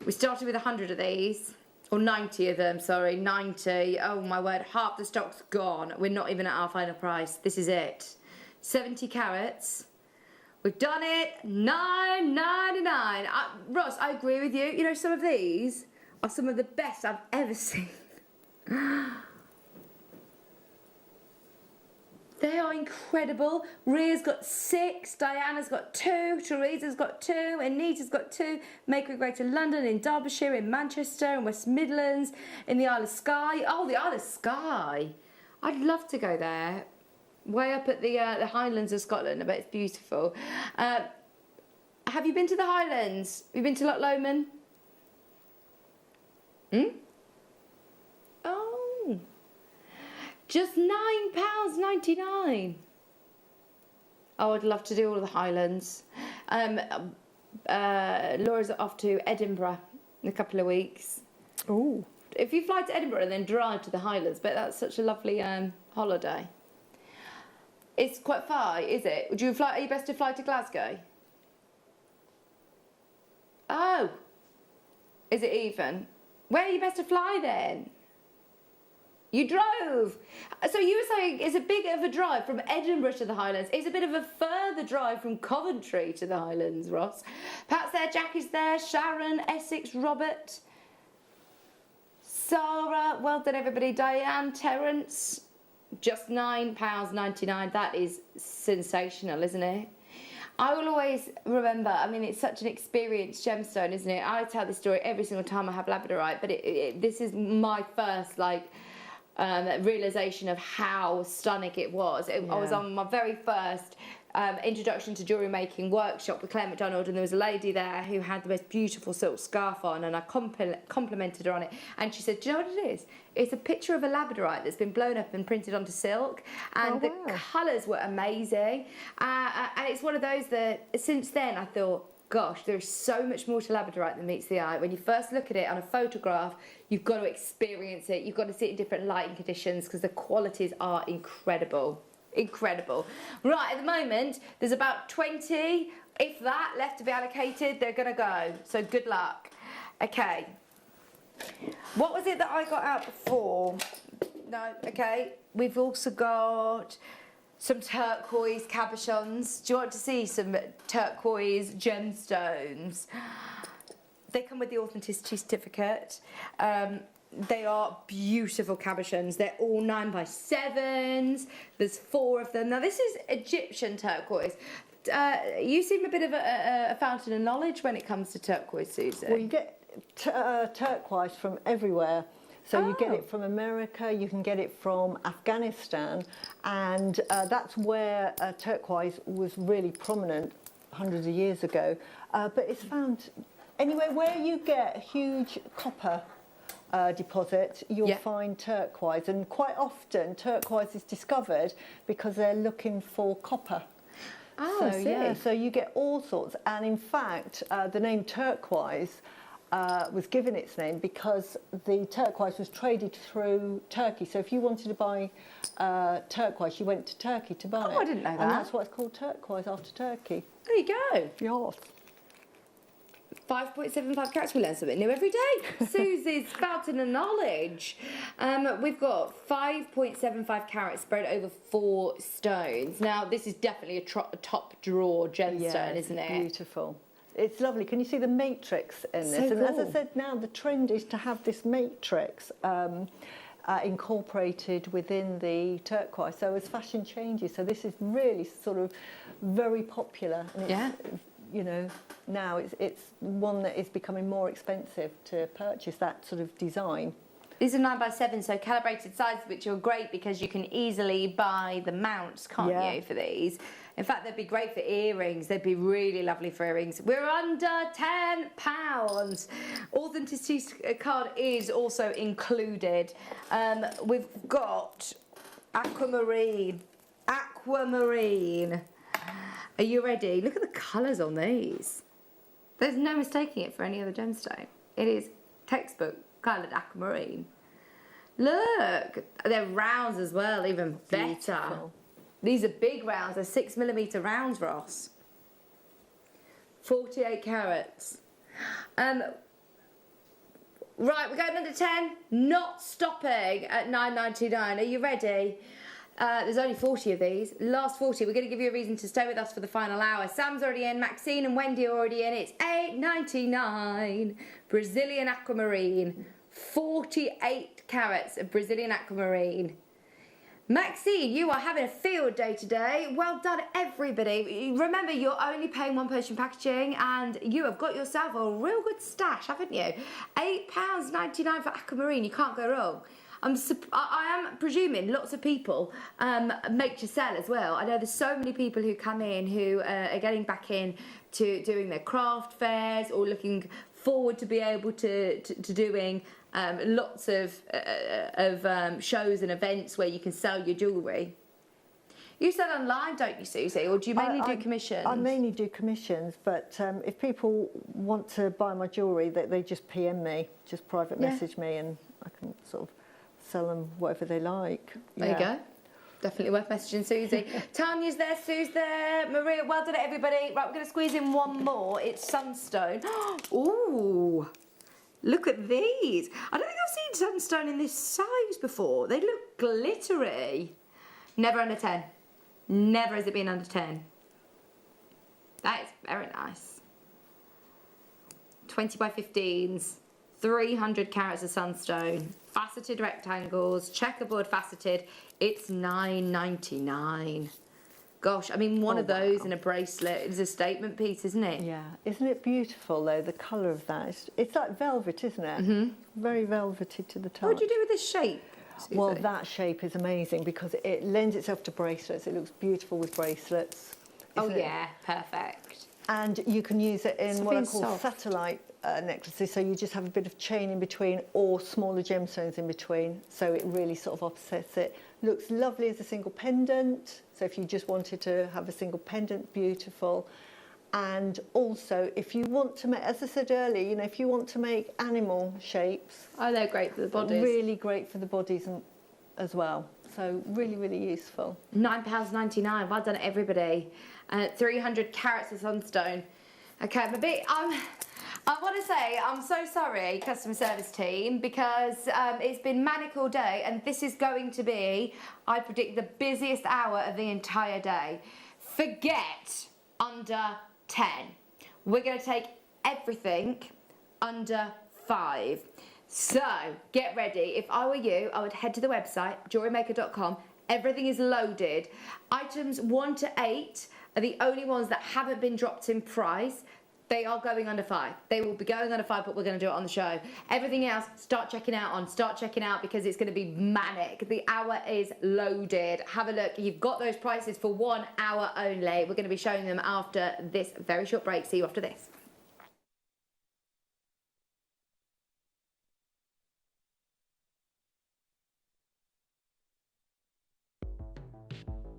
N: We started with 100 of these. Or 90 of them, sorry, 90. Oh my word, half the stock's gone. We're not even at our final price. This is it. 70 carats. We've done it, $9.99. Ross, I agree with you. You know, some of these are some of the best I've ever seen. They are incredible. Ria's got 6, Diana's got 2, Teresa's got 2, Anita's got 2, Maker in Greater London, in Derbyshire, in Manchester, in West Midlands, in the Isle of Skye. Oh, the Isle of Skye. I'd love to go there. Way up at the Highlands of Scotland. I bet it's beautiful. Have you been to the Highlands? Have you been to Loch Lomond? Oh. Just £9.99. Oh, I'd love to do all of the Highlands. Laura's off to Edinburgh in a couple of weeks.
M: Oh.
N: If you fly to Edinburgh and then drive to the Highlands, but that's such a lovely holiday. It's quite far, is it? Would you fly? Are you best to fly to Glasgow? Oh. Is it even? Where are you best to fly then? You drove. So you were saying it's a bit of a drive from Edinburgh to the Highlands. It's a bit of a further drive from Coventry to the Highlands, Ross. Pat's there, Jackie's there, Sharon, Essex, Robert, Sarah, well done everybody, Diane, Terence, just £9.99. That is sensational, isn't it? I will always remember, I mean, it's such an experienced gemstone, isn't it? I tell this story every single time I have Labradorite, but this is my first, like, realisation of how stunning it was. I was on my very first introduction to jewellery making workshop with Claire McDonald, and there was a lady there who had the most beautiful silk scarf on, and I complimented her on it, and she said, do you know what it is? It's a picture of a Labradorite that's been blown up and printed onto silk, and the colours were amazing, and it's one of those that since then I thought, gosh, there's so much more to Labradorite than meets the eye. When you first look at it on a photograph, you've got to experience it. You've got to see it in different lighting conditions because the qualities are incredible. Incredible. Right, at the moment, there's about 20, if that, left to be allocated. They're going to go. So good luck. Okay. What was it that I got out before? No, okay. We've also got some turquoise cabochons. Do you want to see some turquoise gemstones? They come with the authenticity certificate. They are beautiful cabochons. They're all 9x7s. There's 4 of them. Now this is Egyptian turquoise. You seem a bit of a fountain of knowledge when it comes to turquoise, Susan.
M: Well, you get turquoise from everywhere. So you get it from America, you can get it from Afghanistan, and that's where turquoise was really prominent hundreds of years ago. But it's found anywhere where you get a huge copper deposit, you'll find turquoise, and quite often turquoise is discovered because they're looking for copper.
N: Oh,
M: so, yeah, so you get all sorts, and in fact, the name turquoise was given its name because the turquoise was traded through Turkey. So if you wanted to buy turquoise, you went to Turkey to buy it.
N: Oh, I didn't know that.
M: And that's why it's called turquoise, after Turkey.
N: There you go.
M: Yes.
N: 5.75 carats. We learn something new every day. Susie's fountain of knowledge. We've got 5.75 carats spread over 4 stones. Now, this is definitely a top drawer gemstone, isn't it?
M: Beautiful. It's lovely. Can you see the matrix in this?
N: So
M: and
N: cool.
M: as I said, now the trend is to have this matrix incorporated within the turquoise. So as fashion changes, so this is really sort of very popular. And it's, you know, now it's one that is becoming more expensive to purchase, that sort of design.
N: These are 9x7, so calibrated sizes, which are great because you can easily buy the mounts, can't you, for these? In fact, they'd be great for earrings. They'd be really lovely for earrings. We're under £10. Authenticity card is also included. We've got aquamarine. Aquamarine. Are you ready? Look at the colours on these. There's no mistaking it for any other gemstone. It is textbook coloured aquamarine. Look, they're rounds as well, even better.
M: Beautiful.
N: These are big rounds, they're 6mm rounds, Ross. 48 carats. Right, we're going under 10, not stopping at £9.99. Are you ready? There's only 40 of these. Last 40, we're going to give you a reason to stay with us for the final hour. Sam's already in, Maxine and Wendy are already in. It's £8.99. Brazilian aquamarine. 48 carats of Brazilian aquamarine. Maxine, you are having a field day today. Well done, everybody. Remember, you're only paying one person packaging and you have got yourself a real good stash, haven't you? £8.99 for aquamarine, you can't go wrong. I am presuming lots of people make to sell as well. I know there's so many people who come in who are getting back in to doing their craft fairs or looking forward to be able to doing lots of shows and events where you can sell your jewellery. You sell online, don't you, Susie, or do you mainly do commissions?
M: I mainly do commissions, but if people want to buy my jewellery, they just PM me, just private message me, and I can sort of sell them whatever they like.
N: There you go. Definitely worth messaging Susie. Tanya's there, Sue's there, Maria, well done everybody. Right, we're going to squeeze in one more. It's sunstone. Ooh, look at these. I don't think I've seen sunstone in this size before. They look glittery. Never under 10. Never has it been under 10. That is very nice. 20 by 15s, 300 carats of sunstone, faceted rectangles, checkerboard faceted. It's £9.99. Gosh, I mean, one of those in a bracelet is a statement piece, isn't it?
M: Yeah, isn't it beautiful though? The colour of that. It's like velvet, isn't it? Mm-hmm. Very velvety to the touch.
N: What do you do with this shape, Susie?
M: Well, that shape is amazing because it lends itself to bracelets. It looks beautiful with bracelets.
N: Oh yeah, perfect.
M: And you can use it in what I call satellite necklaces, so you just have a bit of chain in between or smaller gemstones in between, so it really sort of offsets it. Looks lovely as a single pendant, so if you just wanted to have a single pendant, beautiful. And also, if you want to make, as I said earlier, you know, if you want to make animal shapes.
N: Oh, they're great for the bodies.
M: Really great for the bodies as well. So really, really useful.
N: £9.99, well done everybody. 300 carats of sunstone. Okay, I'm a bit, I want to say I'm so sorry, customer service team, because it's been manic all day and this is going to be, I predict, the busiest hour of the entire day. Forget under 10. We're going to take everything under 5. So, get ready. If I were you, I would head to the website, JewelleryMaker.com. Everything is loaded. Items 1 to 8 are the only ones that haven't been dropped in price. They are going under 5. They will be going under 5, but we're going to do it on the show. Everything else, start checking out because it's going to be manic. The hour is loaded. Have a look. You've got those prices for 1 hour only. We're going to be showing them after this very short break. See you after this.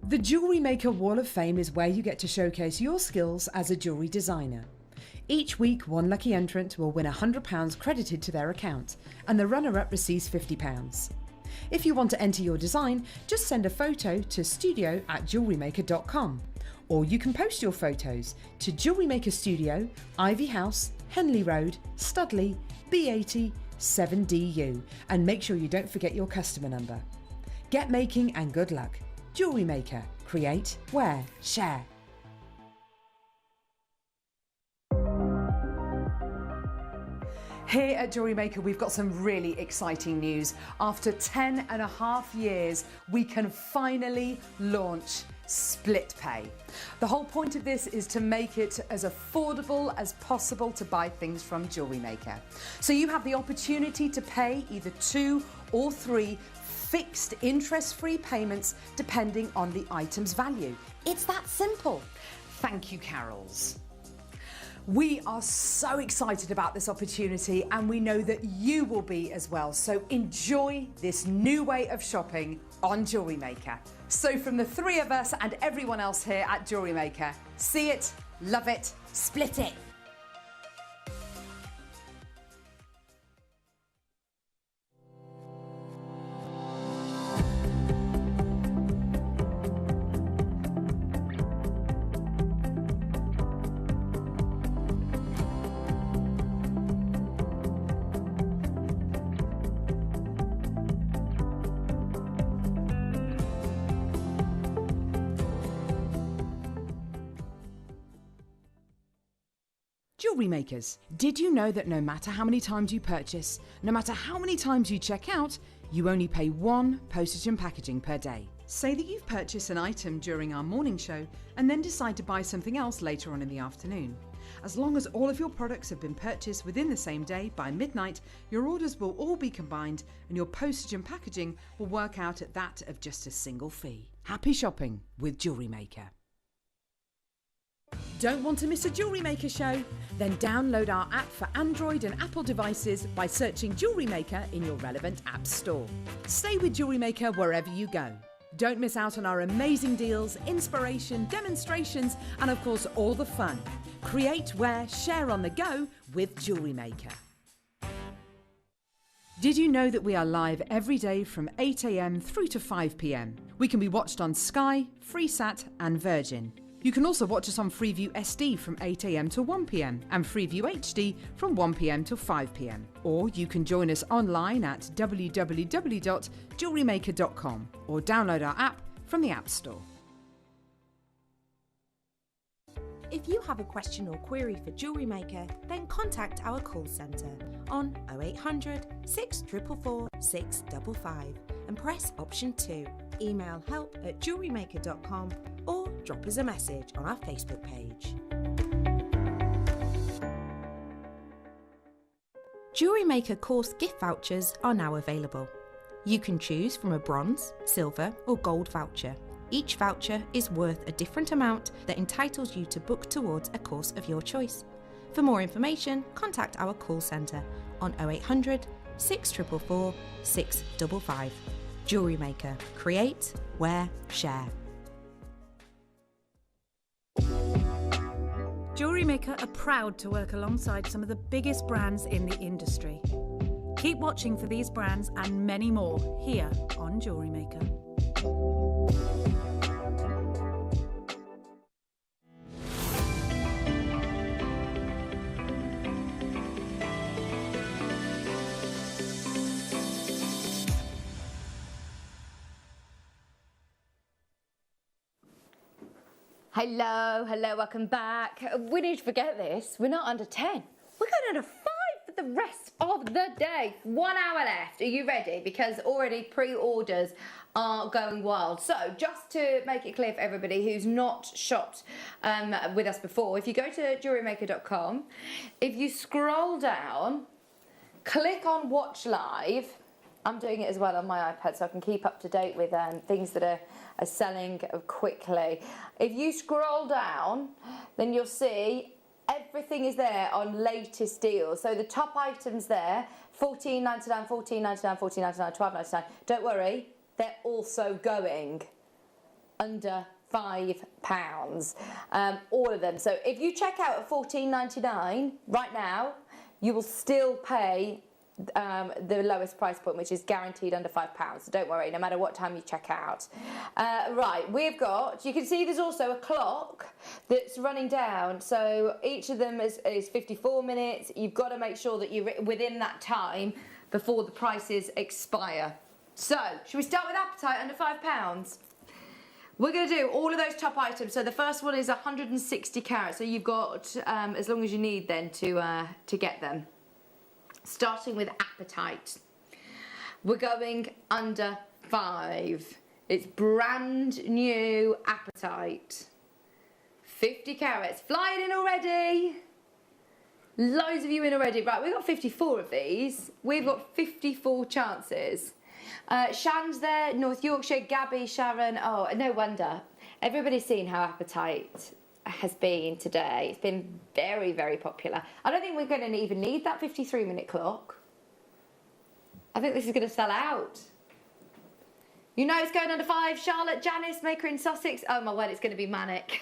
K: The Jewellery Maker Wall of Fame is where you get to showcase your skills as a jewellery designer. Each week, one lucky entrant will win £100 credited to their account, and the runner-up receives £50. If you want to enter your design, just send a photo to studio@jewellerymaker.com, or you can post your photos to Jewellery Maker Studio, Ivy House, Henley Road, Studley, B80 7DU, and make sure you don't forget your customer number. Get making and good luck. Jewellery Maker. Create, wear, share.
D: Here at Jewellery Maker, we've got some really exciting news. After 10.5 years, we can finally launch split pay. The whole point of this is to make it as affordable as possible to buy things from Jewellery Maker. So you have the opportunity to pay either 2 or 3 fixed interest-free payments depending on the item's value. It's that simple. Thank you, Carols. We are so excited about this opportunity and we know that you will be as well. So enjoy this new way of shopping on Jewellery Maker. So from the three of us and everyone else here at Jewellery Maker, see it, love it, split it. Jewellery makers, did you know that no matter how many times you purchase, no matter how many times you check out, you only pay one postage and packaging per day? Say that you've purchased an item during our morning show and then decide to buy something else later on in the afternoon. As long as all of your products have been purchased within the same day by midnight, your orders will all be combined and your postage and packaging will work out at that of just a single fee. Happy shopping with Jewellery Maker. Don't want to miss a Jewellery Maker show? Then download our app for Android and Apple devices by searching Jewellery Maker in your relevant app store. Stay with Jewellery Maker wherever you go. Don't miss out on our amazing deals, inspiration, demonstrations, and of course all the fun. Create, wear, share on the go with Jewellery Maker. Did you know that we are live every day from 8 AM through to 5 PM? We can be watched on Sky, Freesat and Virgin. You can also watch us on Freeview SD from 8 AM to 1 PM and Freeview HD from 1 PM to 5 PM. Or you can join us online at www.jewellerymaker.com or download our app from the App Store.
F: If you have a question or query for Jewellery Maker, then contact our call centre on 0800 644 655 and press option 2. Email help@jewellerymaker.com or drop us a message on our Facebook page. Jewellery Maker course gift vouchers are now available. You can choose from a bronze, silver or gold voucher. Each voucher is worth a different amount that entitles you to book towards a course of your choice. For more information, contact our call centre on 0800 644 655. Jewellery Maker. Create, wear, share.
E: Jewellery Maker are proud to work alongside some of the biggest brands in the industry. Keep watching for these brands and many more here on Jewellery Maker.
N: Hello, welcome back. We need to forget this. We're not under 10. We're going under 5 for the rest of the day. 1 hour left. Are you ready? Because already pre-orders are going wild. So just to make it clear for everybody who's not shopped with us before, if you go to jewellerymaker.com, if you scroll down, click on Watch Live. I'm doing it as well on my iPad so I can keep up to date with things that are selling quickly. If you scroll down, then you'll see everything is there on latest deals. So the top items there, $14.99, $14.99, $14.99, $12.99. Don't worry, they're also going under £5. All of them. So if you check out at $14.99 right now, you will still pay the lowest price point, which is guaranteed under £5. So don't worry, no matter what time you check out. Right, we've got, you can see there's also a clock that's running down. So each of them is 54 minutes. You've got to make sure that you're within that time before the prices expire. So, should we start with Apatite under £5? We're going to do all of those top items. So the first one is 160 carats. So you've got as long as you need then to get them. Starting with Apatite. We're going under £5. It's brand new Apatite. 50 carats. Flying in already. Loads of you in already. Right, we've got 54 of these. We've got 54 chances. Shan's there, North Yorkshire, Gabby, Sharon. Oh, no wonder. Everybody's seen how Appetite has been today. It's been very, very popular. I don't think we're going to even need that 53-minute clock. I think this is going to sell out. You know it's going under 5. Charlotte, Janice, Maker in Sussex. Oh my word, it's going to be manic.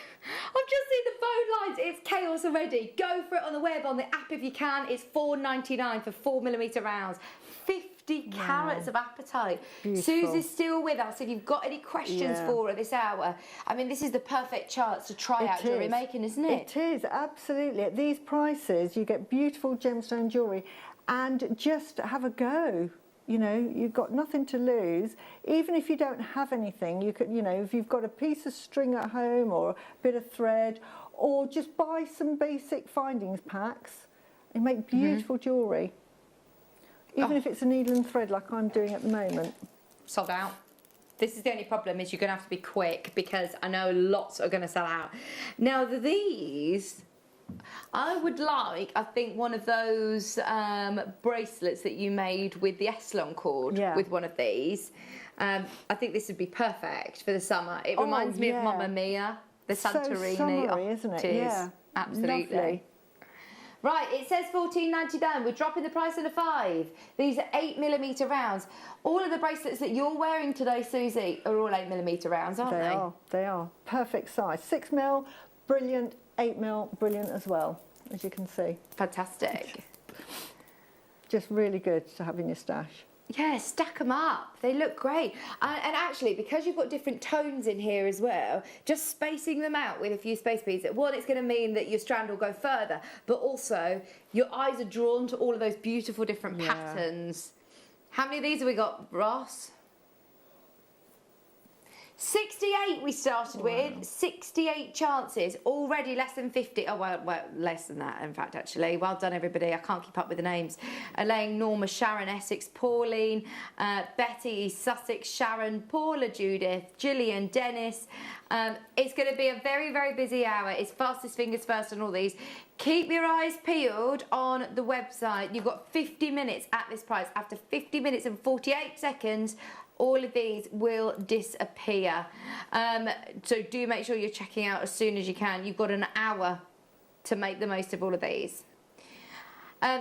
N: I've just seen the phone lines. It's chaos already. Go for it on the web, on the app if you can. It's $4.99 for 4mm rounds. 50 carats of Appetite.
M: Beautiful.
N: Susie's still with us. If you've got any questions for her this hour, I mean, this is the perfect chance to try out jewellery making, isn't it?
M: It is, absolutely. At these prices, you get beautiful gemstone jewellery and just have a go. You know, you've got nothing to lose. Even if you don't have anything, you could, you know, if you've got a piece of string at home or a bit of thread, or just buy some basic findings packs and make beautiful jewellery. Even if it's a needle and thread like I'm doing at the moment.
N: Sold out. This is the only problem, is you're going to have to be quick, because I know lots are going to sell out. Now, these... I would like, I think, one of those bracelets that you made with the Eslon cord with one of these. I think this would be perfect for the summer. It reminds me of Mamma Mia, the Santorini.
M: So summery, isn't it?
N: It is,
M: yeah.
N: absolutely.
M: Lovely.
N: Right, it says $14.99. We're dropping the price under 5. These are 8mm rounds. All of the bracelets that you're wearing today, Susie, are all 8mm rounds, aren't they?
M: They are. Perfect size. 6mm, brilliant. 8mm, brilliant as well, as you can see.
N: Fantastic.
M: Just really good to have in your stash.
N: Yeah, stack them up. They look great. And actually, because you've got different tones in here as well, just spacing them out with a few space beads, one, it's going to mean that your strand will go further, but also your eyes are drawn to all of those beautiful different patterns. How many of these have we got, Ross? 68 we started with, 68 chances, already less than 50, oh well, less than that in fact actually. Well done everybody, I can't keep up with the names. Elaine, Norma, Sharon, Essex, Pauline, Betty, Sussex, Sharon, Paula, Judith, Gillian, Dennis. It's going to be a very, very busy hour. It's fastest fingers first on all these. Keep your eyes peeled on the website. You've got 50 minutes at this price. After 50 minutes and 48 seconds, all of these will disappear. So do make sure you're checking out as soon as you can. You've got an hour to make the most of all of these.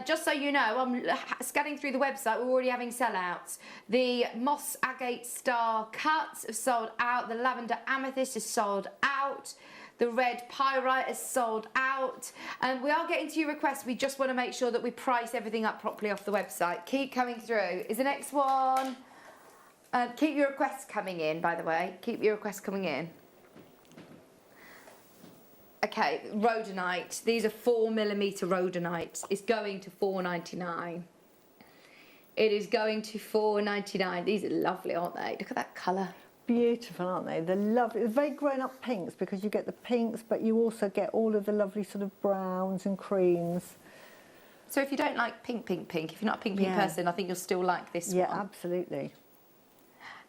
N: Just so you know, I'm scanning through the website, we're already having sellouts. The moss agate star cuts have sold out. The lavender amethyst is sold out. The red pyrite is sold out. And we are getting to your requests. We just want to make sure that we price everything up properly off the website. Keep coming through. Is the next one... keep your requests coming in, by the way. Keep your requests coming in. Okay, rhodonite. These are 4mm rhodonite. It's going to $4.99. It is going to $4.99. These are lovely, aren't they? Look at that colour.
M: Beautiful, aren't they? They're lovely. They're very grown-up pinks, because you get the pinks, but you also get all of the lovely sort of browns and creams.
N: So if you don't like pink, if you're not a pink person, I think you'll still like this one.
M: Yeah, absolutely.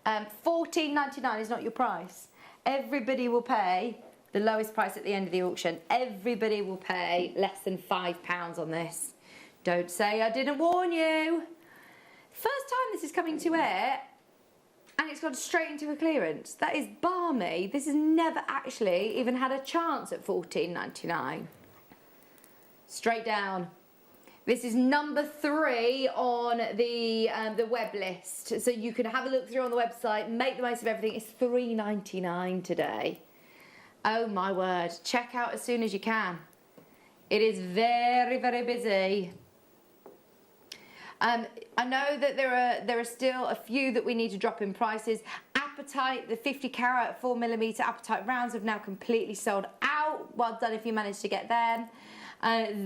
N: $14.99 is not your price. Everybody will pay the lowest price at the end of the auction. Everybody will pay less than £5 on this. Don't say I didn't warn you. First time this is coming to air, and it's gone straight into a clearance. That is balmy. This has never actually even had a chance at $14.99. Straight down. This is number 3 on the web list, so you can have a look through on the website, make the most of everything. It's $3.99 today. Oh my word, check out as soon as you can. It is very, very busy. I know that there are still a few that we need to drop in prices. Appetite, the 50 carat 4mm Appetite rounds have now completely sold out. Well done if you managed to get them.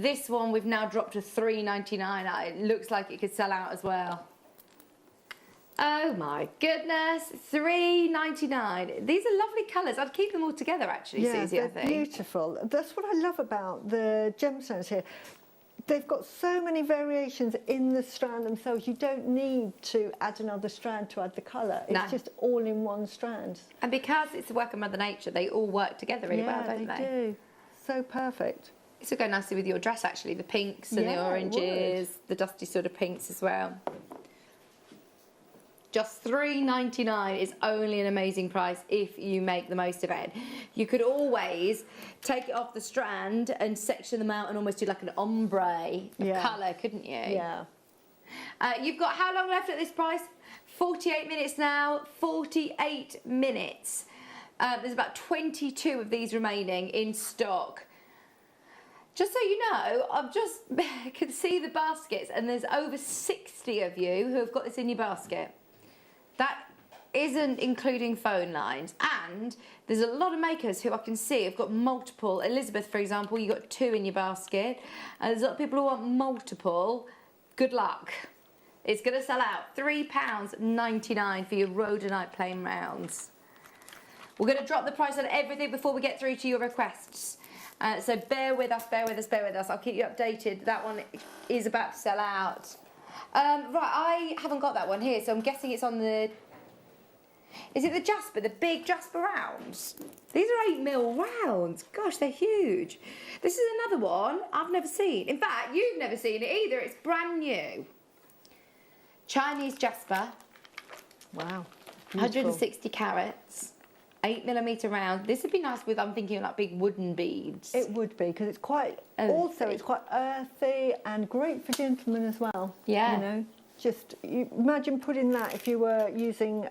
N: This one we've now dropped to $3.99. It looks like it could sell out as well. Oh my goodness, $3.99. These are lovely colours. I'd keep them all together actually, Susie, I think.
M: Beautiful. That's what I love about the gemstones here. They've got so many variations in the strand themselves. You don't need to add another strand to add the colour. It's just all in one strand.
N: And because it's the work of Mother Nature, they all work together really well, don't they?
M: They do. So perfect.
N: This will go nicely with your dress actually, the pinks and the oranges, the dusty sort of pinks as well. Just $3.99 is only an amazing price if you make the most of it. You could always take it off the strand and section them out and almost do like an ombre colour, couldn't you?
M: Yeah.
N: You've got how long left at this price? 48 minutes now, 48 minutes. There's about 22 of these remaining in stock. Just so you know, I can see the baskets and there's over 60 of you who have got this in your basket. That isn't including phone lines. And there's a lot of makers who I can see have got multiple. Elizabeth, for example, you got 2 in your basket. And there's a lot of people who want multiple. Good luck. It's going to sell out. £3.99 for your rhodonite plain rounds. We're going to drop the price on everything before we get through to your requests. So bear with us, bear with us, bear with us. I'll keep you updated. That one is about to sell out. Right, I haven't got that one here, so I'm guessing it's on the... Is it the Jasper, the big Jasper rounds? These are 8mm rounds. Gosh, they're huge. This is another one I've never seen. In fact, you've never seen it either. It's brand new. Chinese Jasper.
M: Wow. Beautiful.
N: 160 carats. 8mm round. This would be nice with, I'm thinking, like big wooden beads.
M: It would be, because it's quite, it's quite earthy and great for gentlemen as well.
N: Yeah.
M: You know, just imagine putting that, if you were using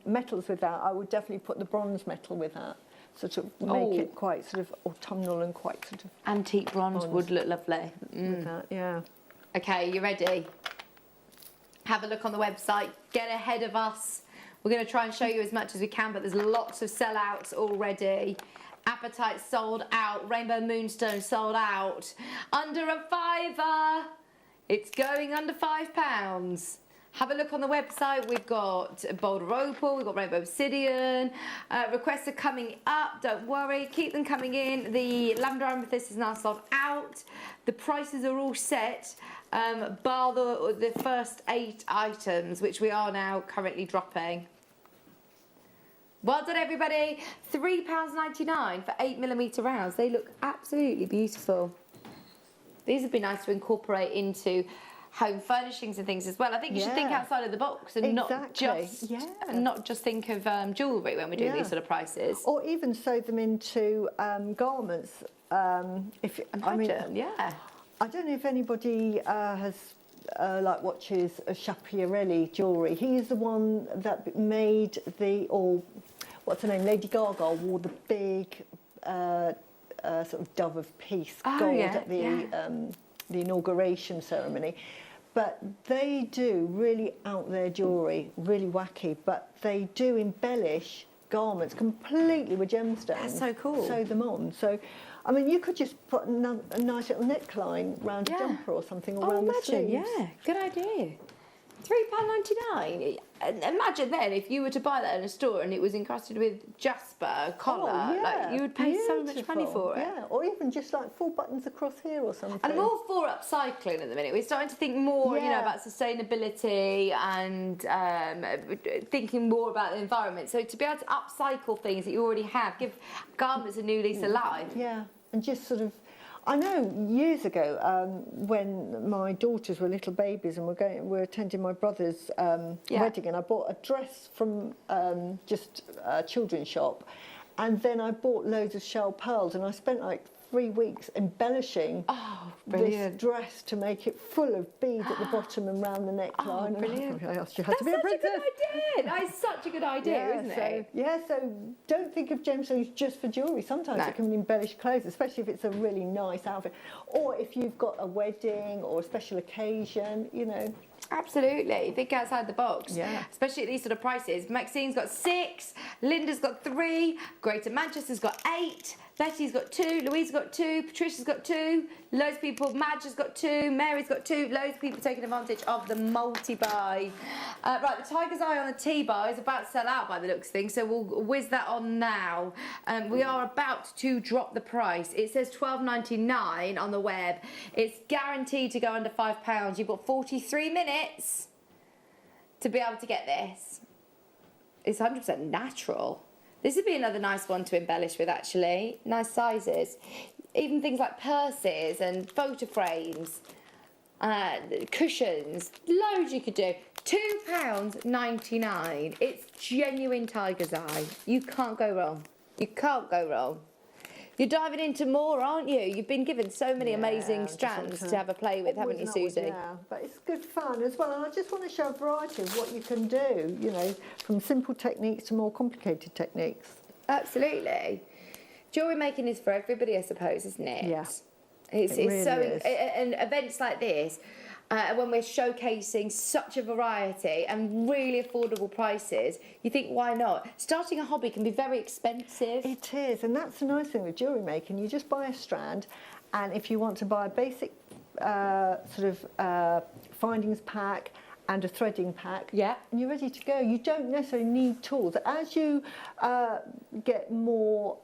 M: metals with that, I would definitely put the bronze metal with that. Sort of make it quite sort of autumnal and quite sort of...
N: Antique bronze would look lovely.
M: With that, yeah.
N: Okay, you ready? Have a look on the website. Get ahead of us. We're going to try and show you as much as we can, but there's lots of sellouts already. Apatite sold out. Rainbow Moonstone sold out. Under a £5. It's going under £5. Have a look on the website. We've got Boulder Opal, we've got Rainbow Obsidian. Requests are coming up, don't worry. Keep them coming in. The Lavender Amethyst is now sold out. The prices are all set, bar the first 8 items, which we are now currently dropping. Well done, everybody. £3.99 for 8mm rounds. They look absolutely beautiful. These would be nice to incorporate into home furnishings and things as well. I think you should think outside of the box and not just think of jewellery when we're doing these sort of prices.
M: Or even sew them into garments. I don't know if anybody has watches Schiaparelli jewellery. He's the one that made what's her name? Lady Gaga wore the big sort of dove of peace gold at the inauguration ceremony. But they do really out there jewellery, really wacky, but they do embellish garments completely with gemstones. That's
N: so cool.
M: Sew them on. So, I mean, you could just put a nice little neckline round a jumper or something, or around the sleeves.
N: Yeah, good idea. £3.99. Imagine then if you were to buy that in a store and it was encrusted with Jasper collar, you would pay so much money for it.
M: Yeah, or even just like 4 buttons across here or something.
N: And I'm all for upcycling at the minute. We're starting to think more, about sustainability and thinking more about the environment. So to be able to upcycle things that you already have, give garments a new lease of life.
M: Yeah, and just sort of. I know years ago when my daughters were little babies and we're attending my brother's wedding, and I bought a dress from just a children's shop, and then I bought loads of shell pearls, and I spent like 3 weeks embellishing this dress to make it full of beads at the bottom and round the neckline.
N: Oh, brilliant.
M: That's such a good
N: idea. That's such a good idea, isn't it?
M: Yeah, so don't think of gemstones just for jewellery. Sometimes it can embellish clothes, especially if it's a really nice outfit. Or if you've got a wedding or a special occasion, you know.
N: Absolutely, think outside the box.
M: Yeah.
N: Especially at these sort of prices. Maxine's got 6, Linda's got 3, Greater Manchester's got 8, Betty's got 2, Louise's got 2, Patricia's got 2, loads of people, Madge has got 2, Mary's got 2, loads of people taking advantage of the multi-buy. Right, the Tiger's Eye on the T-bar is about to sell out by the looks of things, so we'll whiz that on now. We are about to drop the price. It says £12.99 on the web. It's guaranteed to go under £5. You've got 43 minutes to be able to get this. It's 100% natural. This would be another nice one to embellish with, actually. Nice sizes. Even things like purses and photo frames. cushions, loads you could do. £2.99. It's genuine tiger's eye. You can't go wrong. You can't go wrong. You're diving into more, aren't you? You've been given so many amazing strands to have a play with, haven't you, Susie?
M: Yeah, but it's good fun as well. And I just want to show a variety of what you can do, you know, from simple techniques to more complicated techniques.
N: Absolutely. Jewellery making is for everybody, I suppose, isn't it?
M: Yeah.
N: It's
M: really
N: so,
M: is.
N: and events like this, when we're showcasing such a variety and really affordable prices, you think, why not? Starting a hobby can be very expensive.
M: It is, and that's the nice thing with jewellery making. You just buy a strand, and if you want to buy a basic findings pack and a threading pack,
N: yeah,
M: and you're ready to go. You don't necessarily need tools. As you get more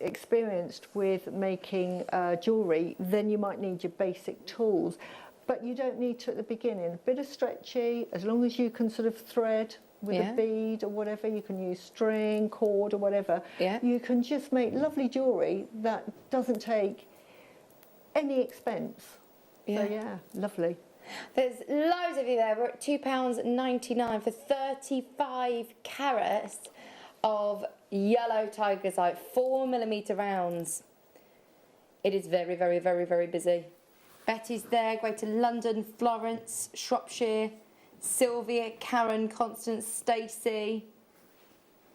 M: experienced with making jewellery, then you might need your basic tools. But you don't need to at the beginning. A bit of stretchy, as long as you can sort of thread with a bead or whatever, you can use string, cord or whatever.
N: Yeah.
M: You can just make lovely jewellery that doesn't take any expense.
N: Yeah.
M: So yeah, lovely.
N: There's loads of you there. We're at £2.99 for 35 carats of yellow tiger's eye, 4mm rounds. It is very, very, very, very busy. Betty's there, Greater London, Florence, Shropshire, Sylvia, Karen, Constance, Stacey.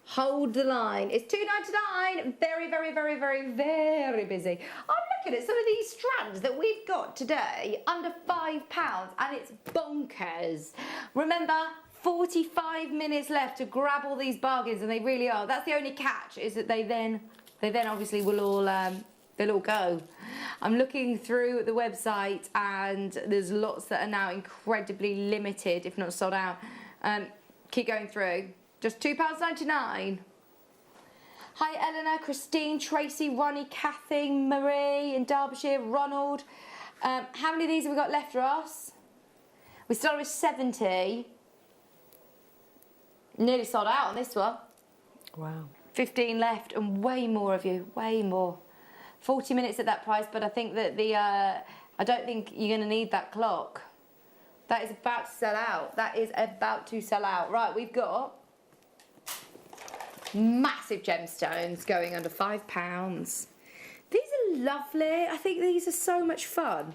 N: Hold the line. It's £2.99. Very, very, very, very, very busy. I'm looking at some of these strands that we've got today, under £5, and it's bonkers. Remember, 45 minutes left to grab all these bargains, and they really are. That's the only catch, is that they then obviously will all they'll all go. I'm looking through the website, and there's lots that are now incredibly limited, if not sold out. Keep going through. Just £2.99. Hi Eleanor, Christine, Tracy, Ronnie, Kathy, Marie in Derbyshire, Ronald. How many of these have we got left, Ross? We started with 70. Nearly sold out on this one.
M: Wow.
N: 15 left, and way more of you, way more. 40 minutes at that price, but I think that I don't think you're going to need that clock. That is about to sell out. That is about to sell out. Right, we've got massive gemstones going under £5. These are lovely. I think these are so much fun.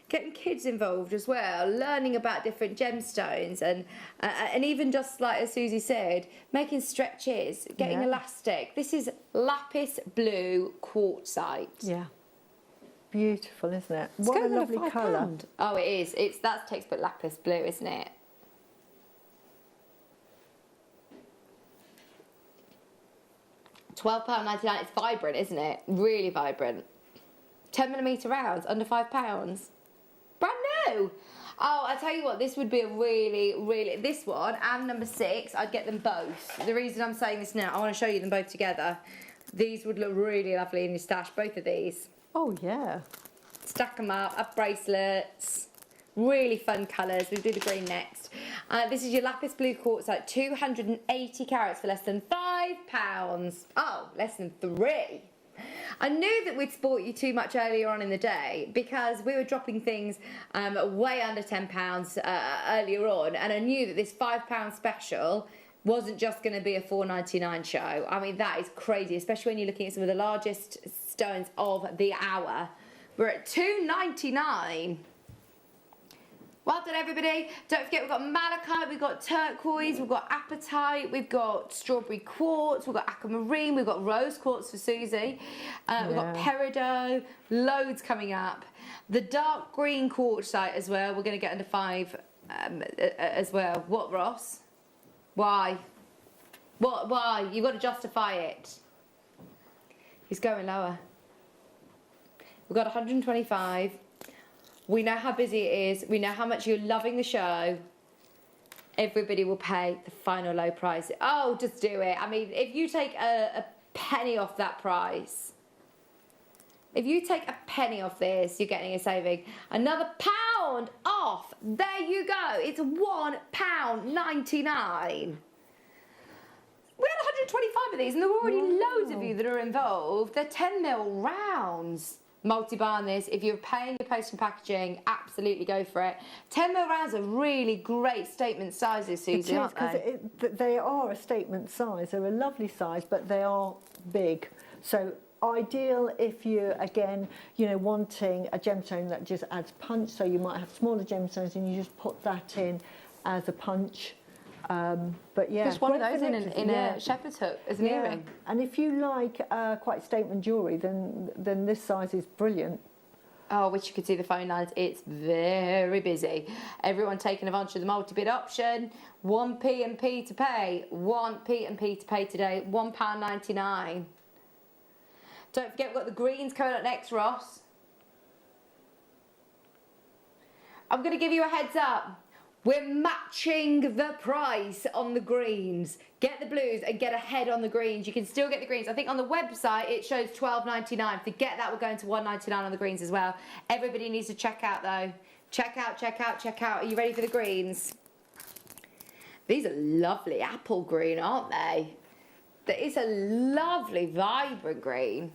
N: Getting kids involved as well, learning about different gemstones, and even just like as Susie said, making stretches, getting elastic. This is lapis blue quartzite.
M: Yeah. Beautiful, isn't it?
N: It's
M: what a
N: going under
M: lovely colour.
N: £5. Oh, it is. That's textbook lapis blue, isn't it? £12.99. It's vibrant, isn't it? Really vibrant. 10mm rounds, under £5. Brand new. Oh, I tell you what, this would be a really, this one and number 6, I'd get them both. The reason I'm saying this now, I want to show you them both together. These would look really lovely in your stash, both of these.
M: Oh, yeah.
N: Stack them up bracelets. Really fun colours. We'll do the green next. This is your lapis blue quartzite, 280 carats for less than £5. Oh, less than 3. I knew that we'd sport you too much earlier on in the day because we were dropping things way under £10 earlier on, and I knew that this £5 special wasn't just going to be a $4.99 show. I mean, that is crazy, especially when you're looking at some of the largest stones of the hour. We're at $2.99. Well done, everybody. Don't forget, we've got malachite, we've got turquoise, we've got apatite, we've got strawberry quartz, we've got aquamarine, we've got rose quartz for Susie, we've got peridot, loads coming up. The dark green quartzite as well, we're going to get under 5 as well. What, Ross? Why? What? Why? You've got to justify it. He's going lower. We've got 125. We know how busy it is. We know how much you're loving the show. Everybody will pay the final low price. Oh, just do it. I mean, if you take a penny off that price, if you take a penny off this, you're getting a saving. Another £1 off. There you go. It's £1.99. We had 125 of these, and there were already loads of you that are involved. They're 10mm rounds. multi-buy on this. If you're paying your post and packaging, absolutely go for it. 10mm rounds are really great statement sizes, Susie, aren't they?
M: They are a statement size. They're a lovely size, but they are big. So ideal if you're, again, wanting a gemstone that just adds punch. So you might have smaller gemstones and you just put that in as a punch. But yeah,
N: just one of those in a shepherd's hook as an earring.
M: And if you like quite statement jewellery, then this size is brilliant.
N: Oh, I wish you could see the phone lines. It's very busy. Everyone taking advantage of the multi-bid option. 1p&p to pay. 1p&p to pay today. £1.99. Don't forget we've got the greens coming up next, Ross. I'm going to give you a heads up. We're matching the price on the greens. Get the blues and get ahead on the greens. You can still get the greens. I think on the website it shows £12.99. Forget that, we're going to £1.99 on the greens as well. Everybody needs to check out though. Check out, check out, check out. Are you ready for the greens? These are lovely apple green, aren't they? That is a lovely, vibrant green.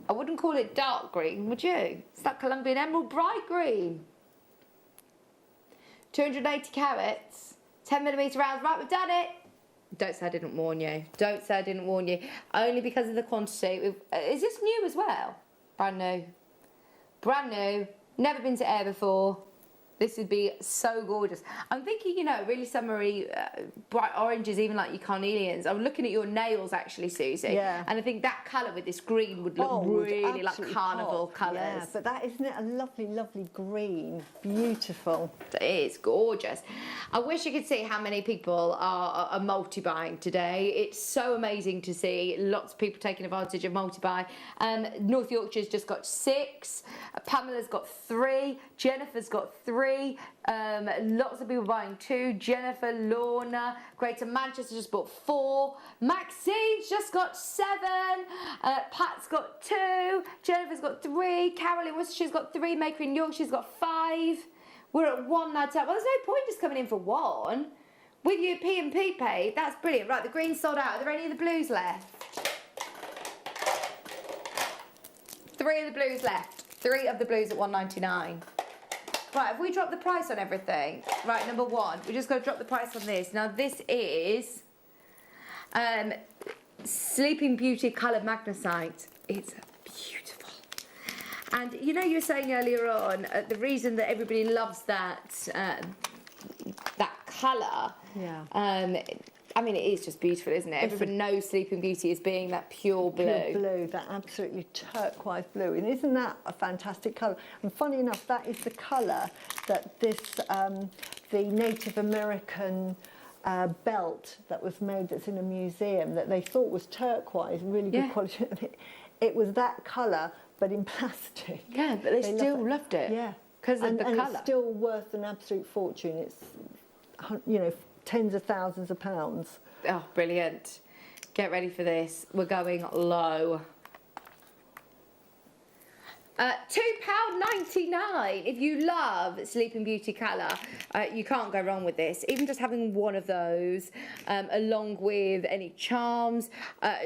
N: I wouldn't call it dark green, would you? It's that Colombian emerald bright green. 280 carats, 10mm rounds. Right, we've done it. Don't say I didn't warn you. Don't say I didn't warn you. Only because of the quantity. Is this new as well? Brand new. Brand new. Never been to air before. This would be so gorgeous. I'm thinking, really summery, bright oranges, even like your carnelians. I'm looking at your nails, actually, Susie. Yeah. And I think that colour with this green would look really like carnival colours. Yeah,
M: but that, isn't it a lovely, lovely green? Beautiful.
N: It is gorgeous. I wish you could see how many people are multi-buying today. It's so amazing to see lots of people taking advantage of multi-buy. North Yorkshire's just got 6. Pamela's got 3. Jennifer's got 3. Lots of people buying 2. Jennifer, Lorna, Greater Manchester just bought 4. Maxine's just got 7. Pat's got 2. Jennifer's got 3. Carolyn Worcestershire's got 3. Maker in Yorkshire's got 5. We're at 1 night out. Well, there's no point just coming in for 1. With your P&P paid, that's brilliant. Right, the green's sold out. Are there any of the blues left? 3 of the blues left. 3 of the blues at £1.99. Right, have we dropped the price on everything? Right, number 1, we're just going to drop the price on this. Now, this is Sleeping Beauty Coloured Magnesite. It's beautiful. And you were saying earlier on, the reason that everybody loves that colour, I mean, it is just beautiful, isn't it? Everybody knows Sleeping Beauty as being that pure blue.
M: Pure blue, that absolutely turquoise blue. And isn't that a fantastic colour? And funny enough, that is the colour that this, the Native American belt that was made, that's in a museum, that they thought was turquoise, really good quality. It was that colour, but in plastic.
N: Yeah, but they still loved it.
M: Yeah.
N: Because of the colour.
M: And it's still worth an absolute fortune. It's, tens of thousands of pounds.
N: Oh, brilliant. Get ready for this. We're going low. £2.99. If you love Sleeping Beauty colour, you can't go wrong with this. Even just having one of those, along with any charms,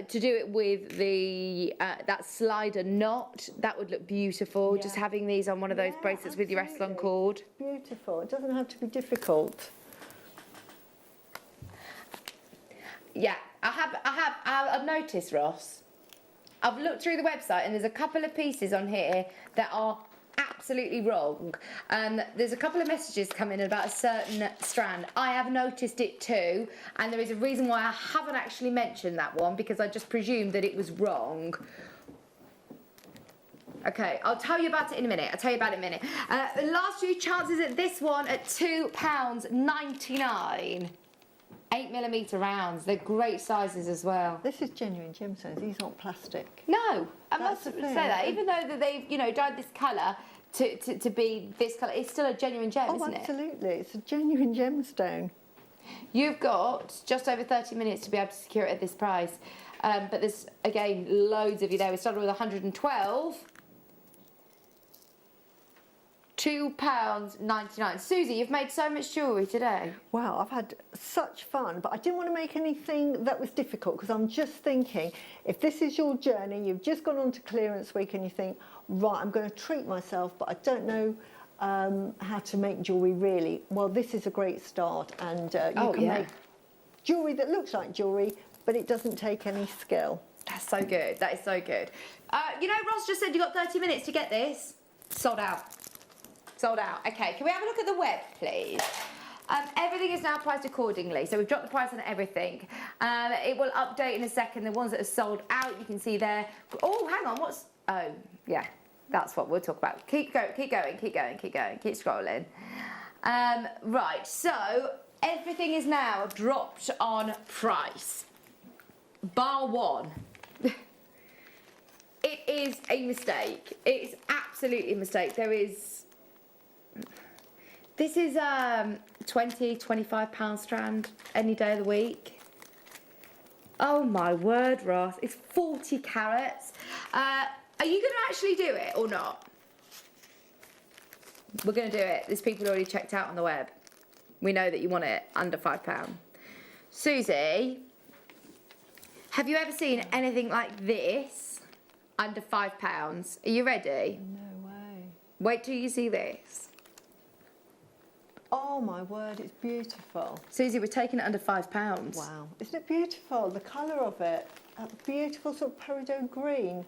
N: to do it with the that slider knot, that would look beautiful. Just having these on one of those bracelets with your Essilon cord.
M: Beautiful. It doesn't have to be difficult.
N: Yeah, I've noticed, Ross. I've looked through the website and there's a couple of pieces on here that are absolutely wrong. There's a couple of messages coming in about a certain strand. I have noticed it too, and there is a reason why I haven't actually mentioned that one, because I just presumed that it was wrong. Okay, I'll tell you about it in a minute. The last few chances at this one at £2.99. 8mm rounds. They're great sizes as well.
M: This is genuine gemstones. These aren't plastic.
N: No, I must say that. Even though that they've dyed this colour to be this colour, it's still a genuine gem, isn't it?
M: Oh, absolutely. It's a genuine gemstone.
N: You've got just over 30 minutes to be able to secure it at this price. But there's, again, loads of you there. We started with 112. £2.99. Susie, you've made so much jewellery today.
M: Wow, I've had such fun, but I didn't want to make anything that was difficult because I'm just thinking, if this is your journey, you've just gone on to clearance week and you think, right, I'm going to treat myself, but I don't know how to make jewellery really. Well, this is a great start, and you can make jewellery that looks like jewellery, but it doesn't take any skill.
N: That's so good. That is so good. You know, Ross just said you got 30 minutes to get this. Sold out. Sold out. Okay, can we have a look at the web, please? Everything is now priced accordingly, so we've dropped the price on everything. It will update in a second. The ones that are sold out, you can see there. Oh, hang on, what's... Oh, yeah, that's what we'll talk about. Keep going, keep going, keep going, keep going, keep scrolling. Right, so everything is now dropped on price. Bar one. It is a mistake. It is absolutely a mistake. There is... This is £20, £25 strand any day of the week. Oh my word, Ross. It's 40 carats. Are you going to actually do it or not? We're going to do it. There's people already checked out on the web. We know that you want it under £5. Susie, have you ever seen anything like this under £5? Are you ready?
M: No way.
N: Wait till you see this.
M: Oh my word, it's beautiful.
N: Susie, we're taking it under £5.
M: Wow, isn't it beautiful? The colour of it, that beautiful sort of peridot green.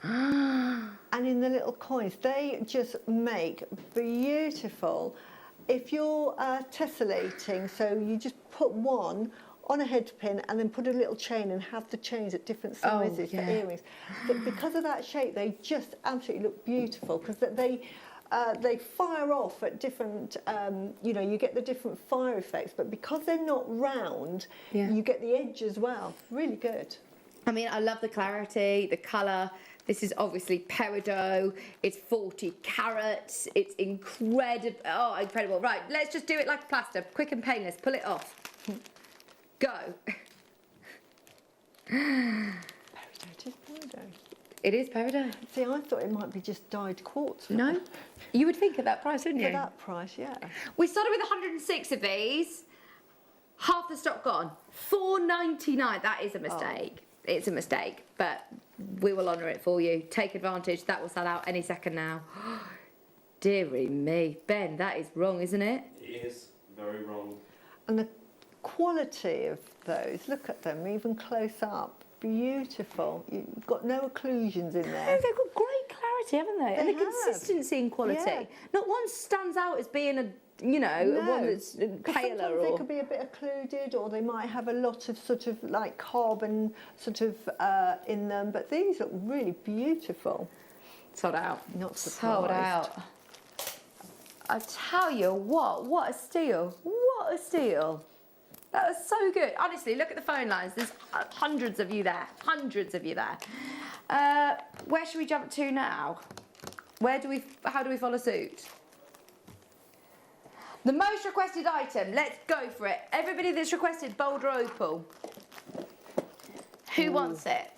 M: And in the little coins, they just make beautiful. If you're tessellating, so you just put one on a head pin and then put a little chain and have the chains at different sizes for earrings. But because of that shape, they just absolutely look beautiful because they fire off at different, you know, you get the different fire effects, but because they're not round, you get the edge as well. Really good.
N: I mean, I love the clarity, the colour. This is obviously peridot. It's 40 carats. It's incredible. Oh, incredible. Right, let's just do it like a plaster. Quick and painless. Pull it off. Go.
M: Peridot is peridot.
N: It is peridot.
M: See, I thought it might be just dyed quartz.
N: No? You would think at that price, wouldn't you?
M: For that price, yeah.
N: We started with 106 of these. Half the stock gone. £4.99. That is a mistake. It's a mistake, but we will honour it for you. Take advantage. That will sell out any second now. Dearie me. Ben, that is wrong, isn't it?
A: It is very wrong.
M: And the quality of those, look at them, even close up. Beautiful. You've got no occlusions in there.
N: They've got great clarity, haven't they? And the consistency and quality.
M: Yeah.
N: Not one stands out as being a, you know, one that's paler
M: sometimes
N: or...
M: they could be a bit occluded, or they might have a lot of sort of like carbon sort of in them, but these look really beautiful.
N: Sold out.
M: Not surprised.
N: Sold out. I tell you what a steal. What a steal. That was so good. Honestly, look at the phone lines. There's hundreds of you there. Hundreds of you there. Where should we jump to now? How do we follow suit? The most requested item. Let's go for it. Everybody that's requested Boulder Opal. Who wants it?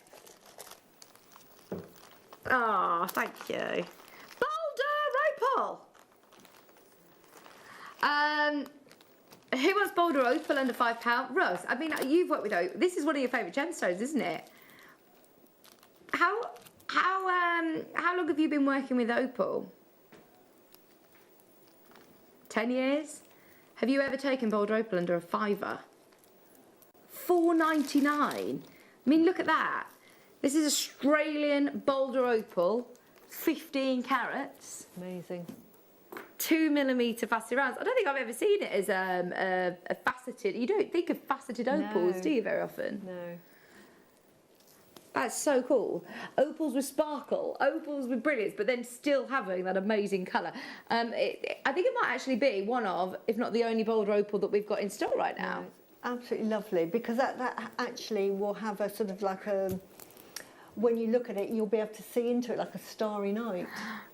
N: Oh, thank you. Boulder Opal. Who wants Boulder Opal under £5? Rose, I mean, you've worked with opal. This is one of your favourite gemstones, isn't it? How long have you been working with opal? 10 years? Have you ever taken Boulder Opal under a £5? £4.99. I mean, look at that. This is Australian Boulder Opal, 15 carats.
M: Amazing.
N: 2mm faceted rounds. I don't think I've ever seen it as a faceted. You don't think of faceted opals, do you, very often?
M: No.
N: That's so cool. Opals with sparkle, opals with brilliance, but then still having that amazing colour. I think it might actually be one of, if not the only Boulder Opal that we've got in stock right now.
M: No, absolutely lovely, because that actually will have a sort of like a... When you look at it, you'll be able to see into it like a starry night.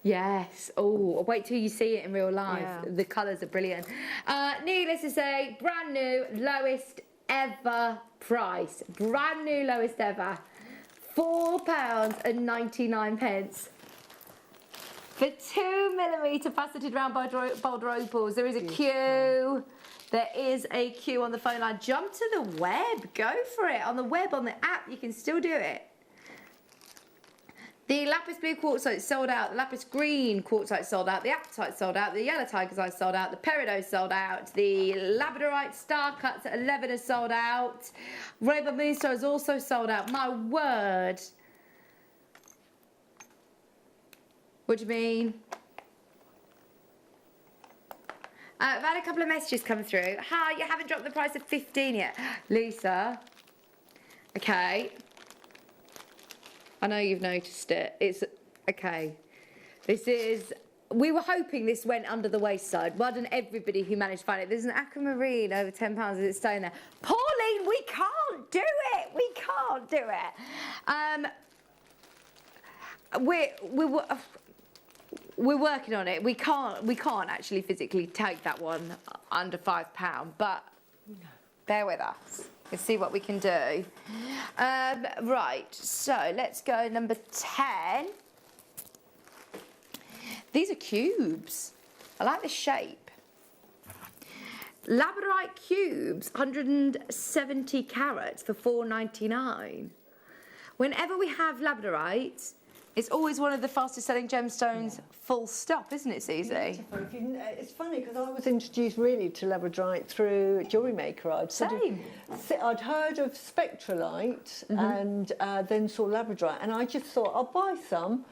N: Yes. Oh, wait till you see it in real life. Yeah. The colours are brilliant. Needless to say, brand new, lowest ever price. Brand new, lowest ever. £4.99. For 2mm faceted round boulder opals, there is a queue. There is a queue on the phone line. Jump to the web. Go for it. On the web, on the app, you can still do it. The lapis blue quartzite sold out. The lapis green quartzite sold out. The apatite sold out. The yellow tigersite sold out. The peridot sold out. The labradorite star cuts at 11 is sold out. Rainbow Moonstone is also sold out. My word. What do you mean? I've had a couple of messages come through. Hi, you haven't dropped the price of 15 yet. Lisa. Okay. I know you've noticed it. It's okay. This is... We were hoping this went under the waistline. Well done everybody who managed to find it. There's an aquamarine over £10. Is it staying there? Pauline, we can't do it. We can't do it. We're working on it. We can't actually physically take that one under £5, but bear with us. Let's see what we can do. Right, so let's go number 10. These are cubes. I like the shape. Labradorite cubes, 170 carats for £4.99. Whenever we have labradorite, it's always one of the fastest selling gemstones, full stop, isn't it, Susie?
M: It's funny because I was introduced really to Labradorite through Jewellery Maker. I'd heard of spectralite and then saw Labradorite, and I just thought I'll buy some.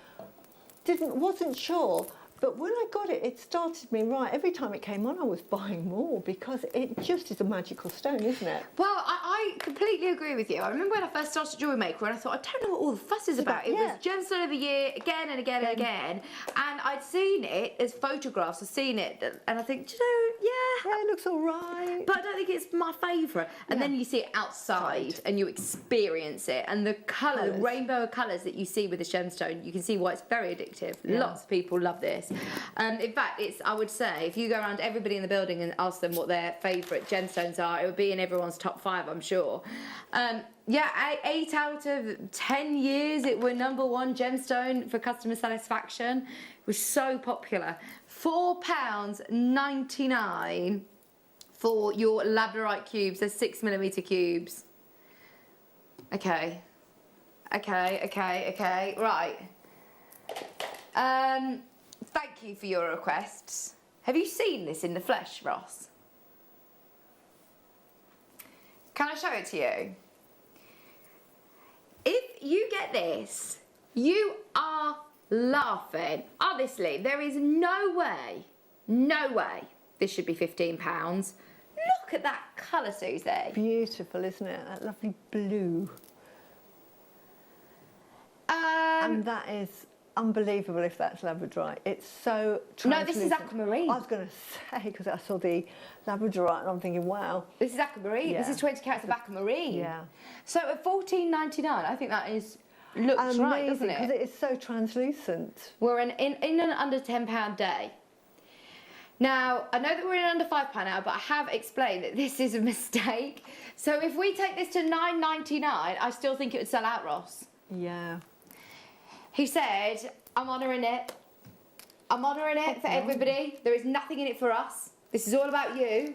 M: Wasn't sure. But when I got it, it started me right. Every time it came on, I was buying more because it just is a magical stone, isn't it?
N: Well, I completely agree with you. I remember when I first started Jewellery Maker and I thought, I don't know what all the fuss is about. It was Gemstone of the Year again and again and again. And I'd seen it as photographs. I'd seen it and I think, do you know,
M: yeah, it looks all right.
N: But I don't think it's my favourite. And then you see it outside and you experience it. And the colour, the rainbow of colours that you see with the gemstone, you can see why it's very addictive.
M: Yeah.
N: Lots of people love this. In fact, I would say, if you go around everybody in the building and ask them what their favourite gemstones are, it would be in everyone's top 5, I'm sure. Yeah, 8 out of 10 years it were #1 gemstone for customer satisfaction. It was so popular. £4.99 for your labradorite cubes. They're 6mm cubes. Okay. Right. Thank you for your requests. Have you seen this in the flesh, Ross? Can I show it to you? If you get this, you are laughing. Honestly, there is no way this should be £15. Look at that colour, Susie.
M: Beautiful, isn't it? That lovely blue. And that is unbelievable if that's labradorite. It's so translucent.
N: No, this is aquamarine.
M: I was going to say, because I saw the labradorite and I'm thinking, wow.
N: This is aquamarine.
M: Yeah.
N: This is 20 carats of aquamarine.
M: Yeah.
N: So at £14.99, I think that looks right, doesn't it?
M: Because it is so translucent.
N: We're in an under £10 day. Now, I know that we're in under £5 now, but I have explained that this is a mistake. So if we take this to £9.99, I still think it would sell out, Ross.
M: Yeah.
N: He said, I'm honouring it. I'm honouring it for everybody. There is nothing in it for us. This is all about you.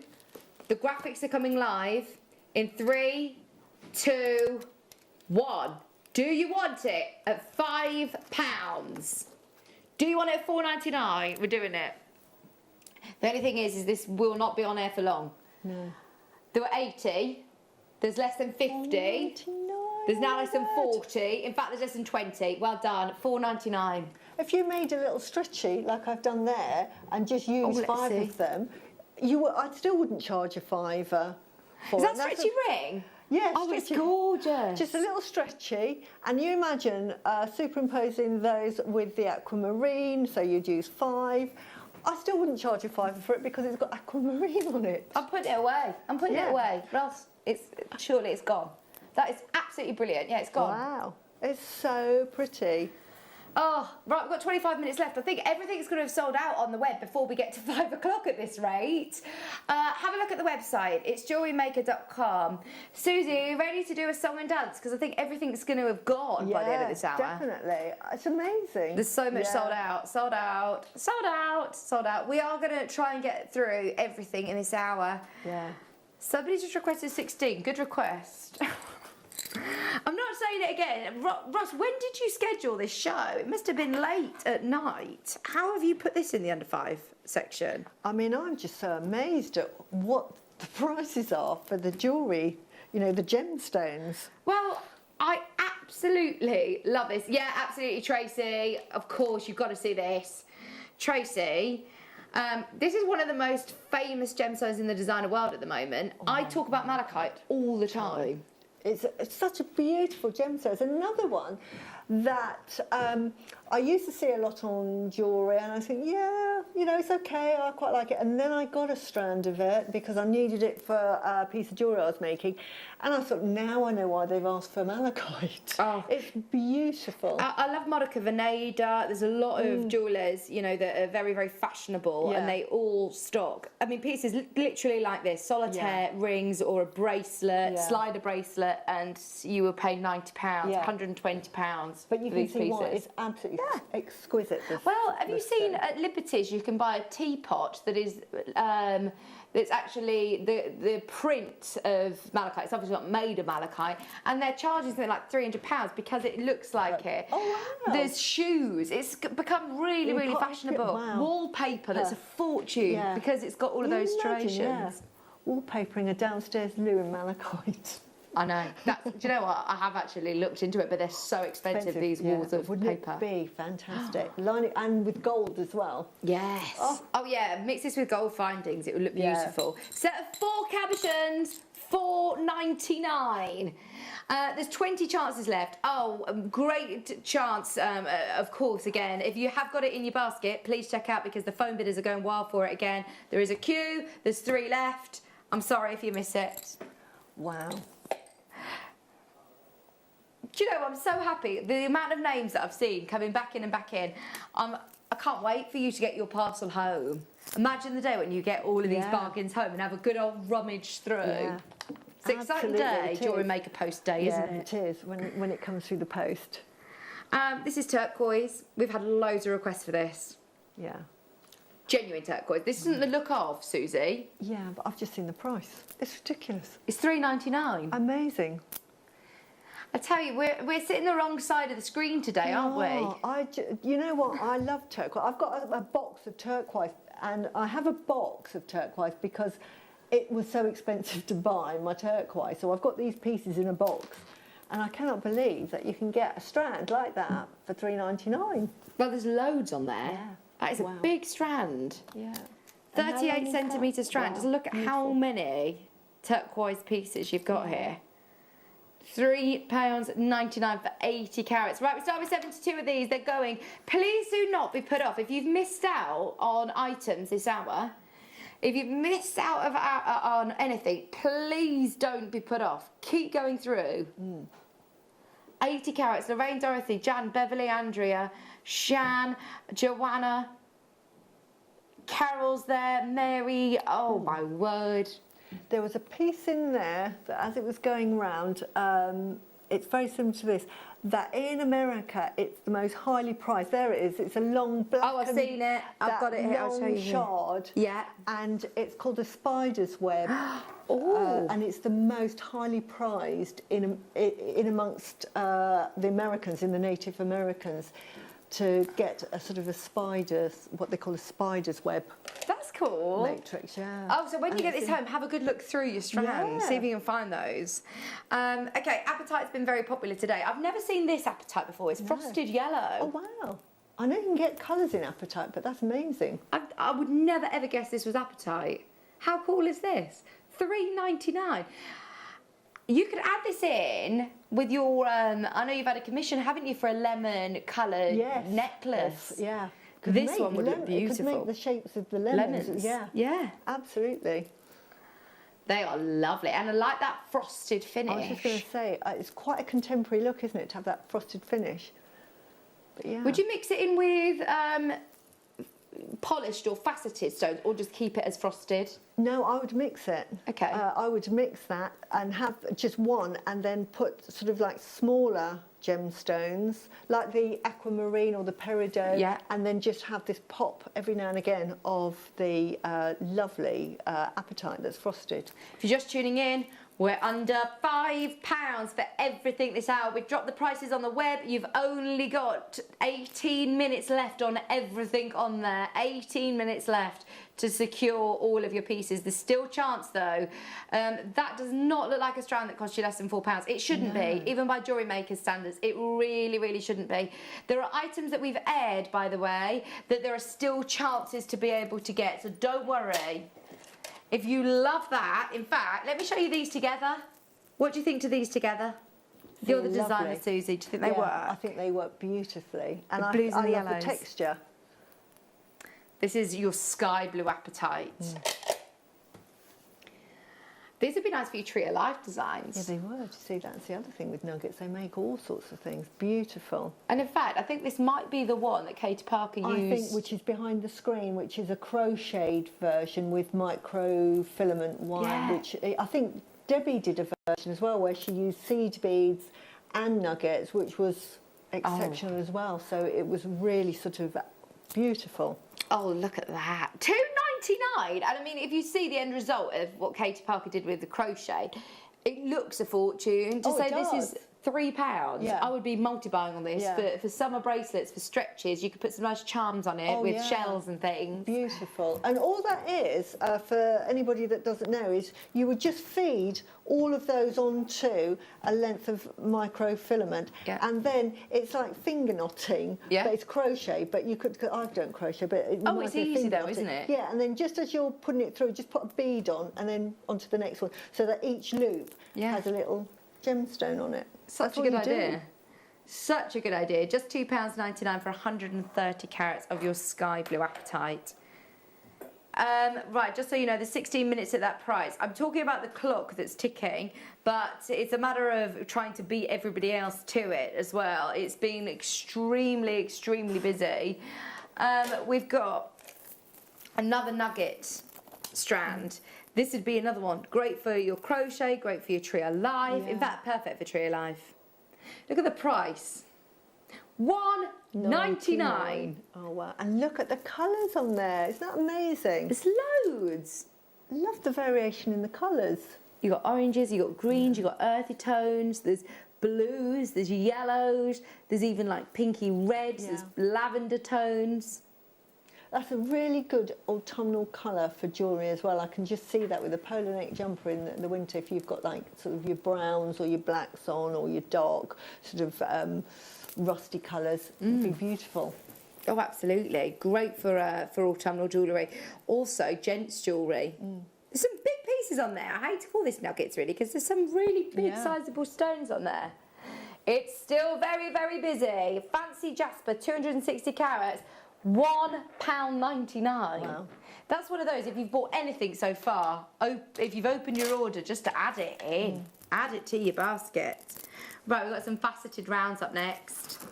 N: The graphics are coming live in 3, 2, 1. Do you want it at £5? Do you want it at $4.99? We're doing it. The only thing is this will not be on air for long.
M: No.
N: There were 80. There's less than 50. There's now less than 40. In fact, there's less than 20. Well done. $4.99.
M: If you made a little stretchy, like I've done there, and just used 5 of them, I still wouldn't charge a £5 for
N: Is that stretchy ring?
M: Yeah,
N: oh,
M: stretchy.
N: It's gorgeous.
M: Just a little stretchy, and you imagine superimposing those with the aquamarine, so you'd use 5. I still wouldn't charge a £5 for it because it's got aquamarine on it.
N: I'm putting it away. I'm putting it away. Ross, surely it's gone. That is absolutely brilliant. Yeah, it's gone.
M: Wow. It's so pretty.
N: Oh, right, we've got 25 minutes left. I think everything's going to have sold out on the web before we get to 5 o'clock at this rate. Have a look at the website. It's jewellerymaker.com. Susie, are you ready to do a song and dance? Because I think everything's going to have gone by the end of this hour.
M: Definitely. It's amazing.
N: There's so much sold out, sold out, sold out, sold out. We are going to try and get through everything in this hour.
M: Yeah.
N: Somebody just requested 16. Good request. I'm not saying it again. Ross, when did you schedule this show? It must have been late at night. How have you put this in the under 5 section?
M: I mean, I'm just so amazed at what the prices are for the jewellery, you know, the gemstones.
N: Well, I absolutely love this. Yeah, absolutely, Tracy. Of course, you've got to see this. Tracy, this is one of the most famous gemstones in the designer world at the moment. I talk about malachite all the time.
M: It's such a beautiful gemstone. It's another one that I used to see a lot on jewellery, and I think, yeah, you know, it's okay, I quite like it. And then I got a strand of it because I needed it for a piece of jewellery I was making. And I thought, now I know why they've asked for malachite. Oh. It's beautiful.
N: I love Monica Veneda. There's a lot of jewellers, you know, that are very, very fashionable, and they all stock, I mean, pieces literally like this, solitaire rings or a bracelet, slider bracelet, and you were paid £90, £120
M: but you
N: for
M: can
N: these
M: see
N: pieces.
M: why it's absolutely exquisite.
N: Well, have you seen at Liberty's you can buy a teapot that is that's actually the print of malachite. It's obviously not made of malachite, and they're charging something like £300 because it looks like it.
M: Oh wow!
N: There's shoes. It's become really, really fashionable. Wallpaper that's a fortune because it's got all of those striations.
M: Wallpapering a downstairs loo in malachite.
N: I know. Do you know what? I have actually looked into it, but they're so expensive, these walls of paper.
M: Wouldn't it be fantastic? Lining and with gold as well.
N: Yes. Oh yeah, mix this with gold findings. It would look beautiful. Set of 4 cabochons, £4.99. There's 20 chances left. Oh, great chance, of course, again. If you have got it in your basket, please check out because the phone bidders are going wild for it again. There is a queue. There's 3 left. I'm sorry if you miss it.
M: Wow.
N: Do you know, I'm so happy. The amount of names that I've seen coming back in and back in. I can't wait for you to get your parcel home. Imagine the day when you get all of these bargains home and have a good old rummage through.
M: Yeah.
N: It's an exciting day, Jewellery Maker post day, isn't it?
M: Yeah, it is, when it comes through the post.
N: This is turquoise. We've had loads of requests for this.
M: Yeah.
N: Genuine turquoise. This isn't the look of, Susie.
M: Yeah, but I've just seen the price. It's ridiculous.
N: It's $3.99.
M: Amazing.
N: I tell you, we're sitting the wrong side of the screen today, aren't we?
M: You know what? I love turquoise. I've got a box of turquoise, and I have a box of turquoise because it was so expensive to buy my turquoise. So I've got these pieces in a box, and I cannot believe that you can get a strand like that for $3.99.
N: Well, there's loads on there. Yeah. That is a big strand.
M: Yeah.
N: 38 centimetre strand. Just look at how many turquoise pieces you've got here. £3.99 for 80 carats. Right, we start with 72 of these. They're going. Please do not be put off. If you've missed out on items this hour, if you've missed out on anything, please don't be put off. Keep going through. 80 carats. Lorraine, Dorothy, Jan, Beverly, Andrea, Shan, Joanna, Carol's there, Mary. Oh, my word.
M: There was a piece in there that as it was going round, it's very similar to this, that in America it's the most highly prized. There it is, it's a long black.
N: Oh, I've seen it. I've got it here, I'll show you.
M: Shard.
N: Yeah.
M: And it's called a spider's web. And it's the most highly prized in amongst the Americans, in the Native Americans, to get a sort of a spider's, what they call a spider's web.
N: That's cool.
M: Matrix, yeah.
N: Oh, so when you get this home, have a good look through your strands, see if you can find those. Okay, apatite's been very popular today. I've never seen this apatite before. It's frosted yellow.
M: Oh, wow. I know you can get colours in apatite, but that's amazing.
N: I would never ever guess this was apatite. How cool is this? $3.99. You could add this in with your, I know you've had a commission, haven't you, for a lemon-coloured necklace?
M: Yes, yeah.
N: This one would look beautiful.
M: It could make the shapes of the lemons. Yeah, absolutely.
N: They are lovely, and I like that frosted finish.
M: I was just going to say, it's quite a contemporary look, isn't it, to have that frosted finish? But yeah.
N: Would you mix it in with polished or faceted stones, or just keep it as frosted?
M: No, I would mix it.
N: Okay.
M: I would mix that and have just one, and then put sort of like smaller gemstones, like the aquamarine or the peridot,
N: Yeah.
M: and then just have this pop every now and again of the lovely apatite that's frosted.
N: If you're just tuning in, we're under £5 for everything this hour. We've dropped the prices on the web. You've only got 18 minutes left on everything on there. 18 minutes left to secure all of your pieces. There's still chance though. That does not look like a strand that costs you less than £4. It shouldn't be, even by Jewellery Maker standards. It really, really shouldn't be. There are items that we've aired, by the way, that there are still chances to be able to get, so don't worry. If you love that, in fact, let me show you these together. What do you think to these together? You're the designer,
M: Lovely.
N: Susie. Do you think they work?
M: I think they work beautifully. And
N: The blues and the
M: I love
N: yellows.
M: the texture.
N: This is your sky blue apatite. These would be nice for your tree of life designs.
M: Yeah, they would. See, that's the other thing with nuggets. They make all sorts of things beautiful.
N: And in fact, I think this might be the one that Katie Parker used.
M: I think, which is behind the screen, which is a crocheted version with microfilament wire,
N: Yeah.
M: which I think Debbie did a version as well, where she used seed beads and nuggets, which was exceptional as well. So it was really sort of beautiful.
N: Oh, look at that. £2.99. And I mean, if you see the end result of what Katie Parker did with the crochet, it looks a fortune. To
M: Oh,
N: say
M: it
N: this is
M: does.
N: £3,
M: Yeah.
N: I would be multi-buying on this for summer bracelets, for stretches. You could put some nice charms on it with shells and things.
M: Beautiful. And all that is, for anybody that doesn't know, is you would just feed all of those onto a length of microfilament, and then it's like finger knotting, but it's crochet. But you could, I don't crochet, but it
N: Oh,
M: might
N: it's
M: be
N: easy
M: finger
N: though,
M: knotting.
N: isn't it?
M: Yeah, and then just as you're putting it through, just put a bead on, and then onto the next one, so that each loop has a little gemstone on it.
N: Such a good idea. Such a good idea. Just £2.99 for 130 carats of your sky blue apatite. Right, just so you know, there's 16 minutes at that price. I'm talking about the clock that's ticking, but it's a matter of trying to beat everybody else to it as well. It's been extremely, extremely busy. We've got another nugget strand. This would be another one. Great for your crochet, great for your tree of life. In fact, perfect for tree of life. Look at the price. $1.99.
M: Oh wow! And look at the colours on there. Isn't that amazing?
N: There's loads.
M: I love the variation in the colours.
N: You got oranges, you got greens, you got earthy tones. There's blues, there's yellows. There's even like pinky reds. There's lavender tones.
M: That's a really good autumnal colour for jewellery as well. I can just see that with a polo neck jumper in the winter. If you've got like sort of your browns or your blacks on, or your dark sort of rusty colours, it'd be beautiful.
N: Oh, absolutely. Great for autumnal jewellery. Also, gents jewellery. There's some big pieces on there. I hate to call this nuggets really, because there's some really big sizable stones on there. It's still very, very busy. Fancy jasper, 260 carats. £1.99.
M: Wow.
N: That's one of those, if you've bought anything so far, if you've opened your order, just to add it in. Add it to your basket. Right, we've got some faceted rounds up next.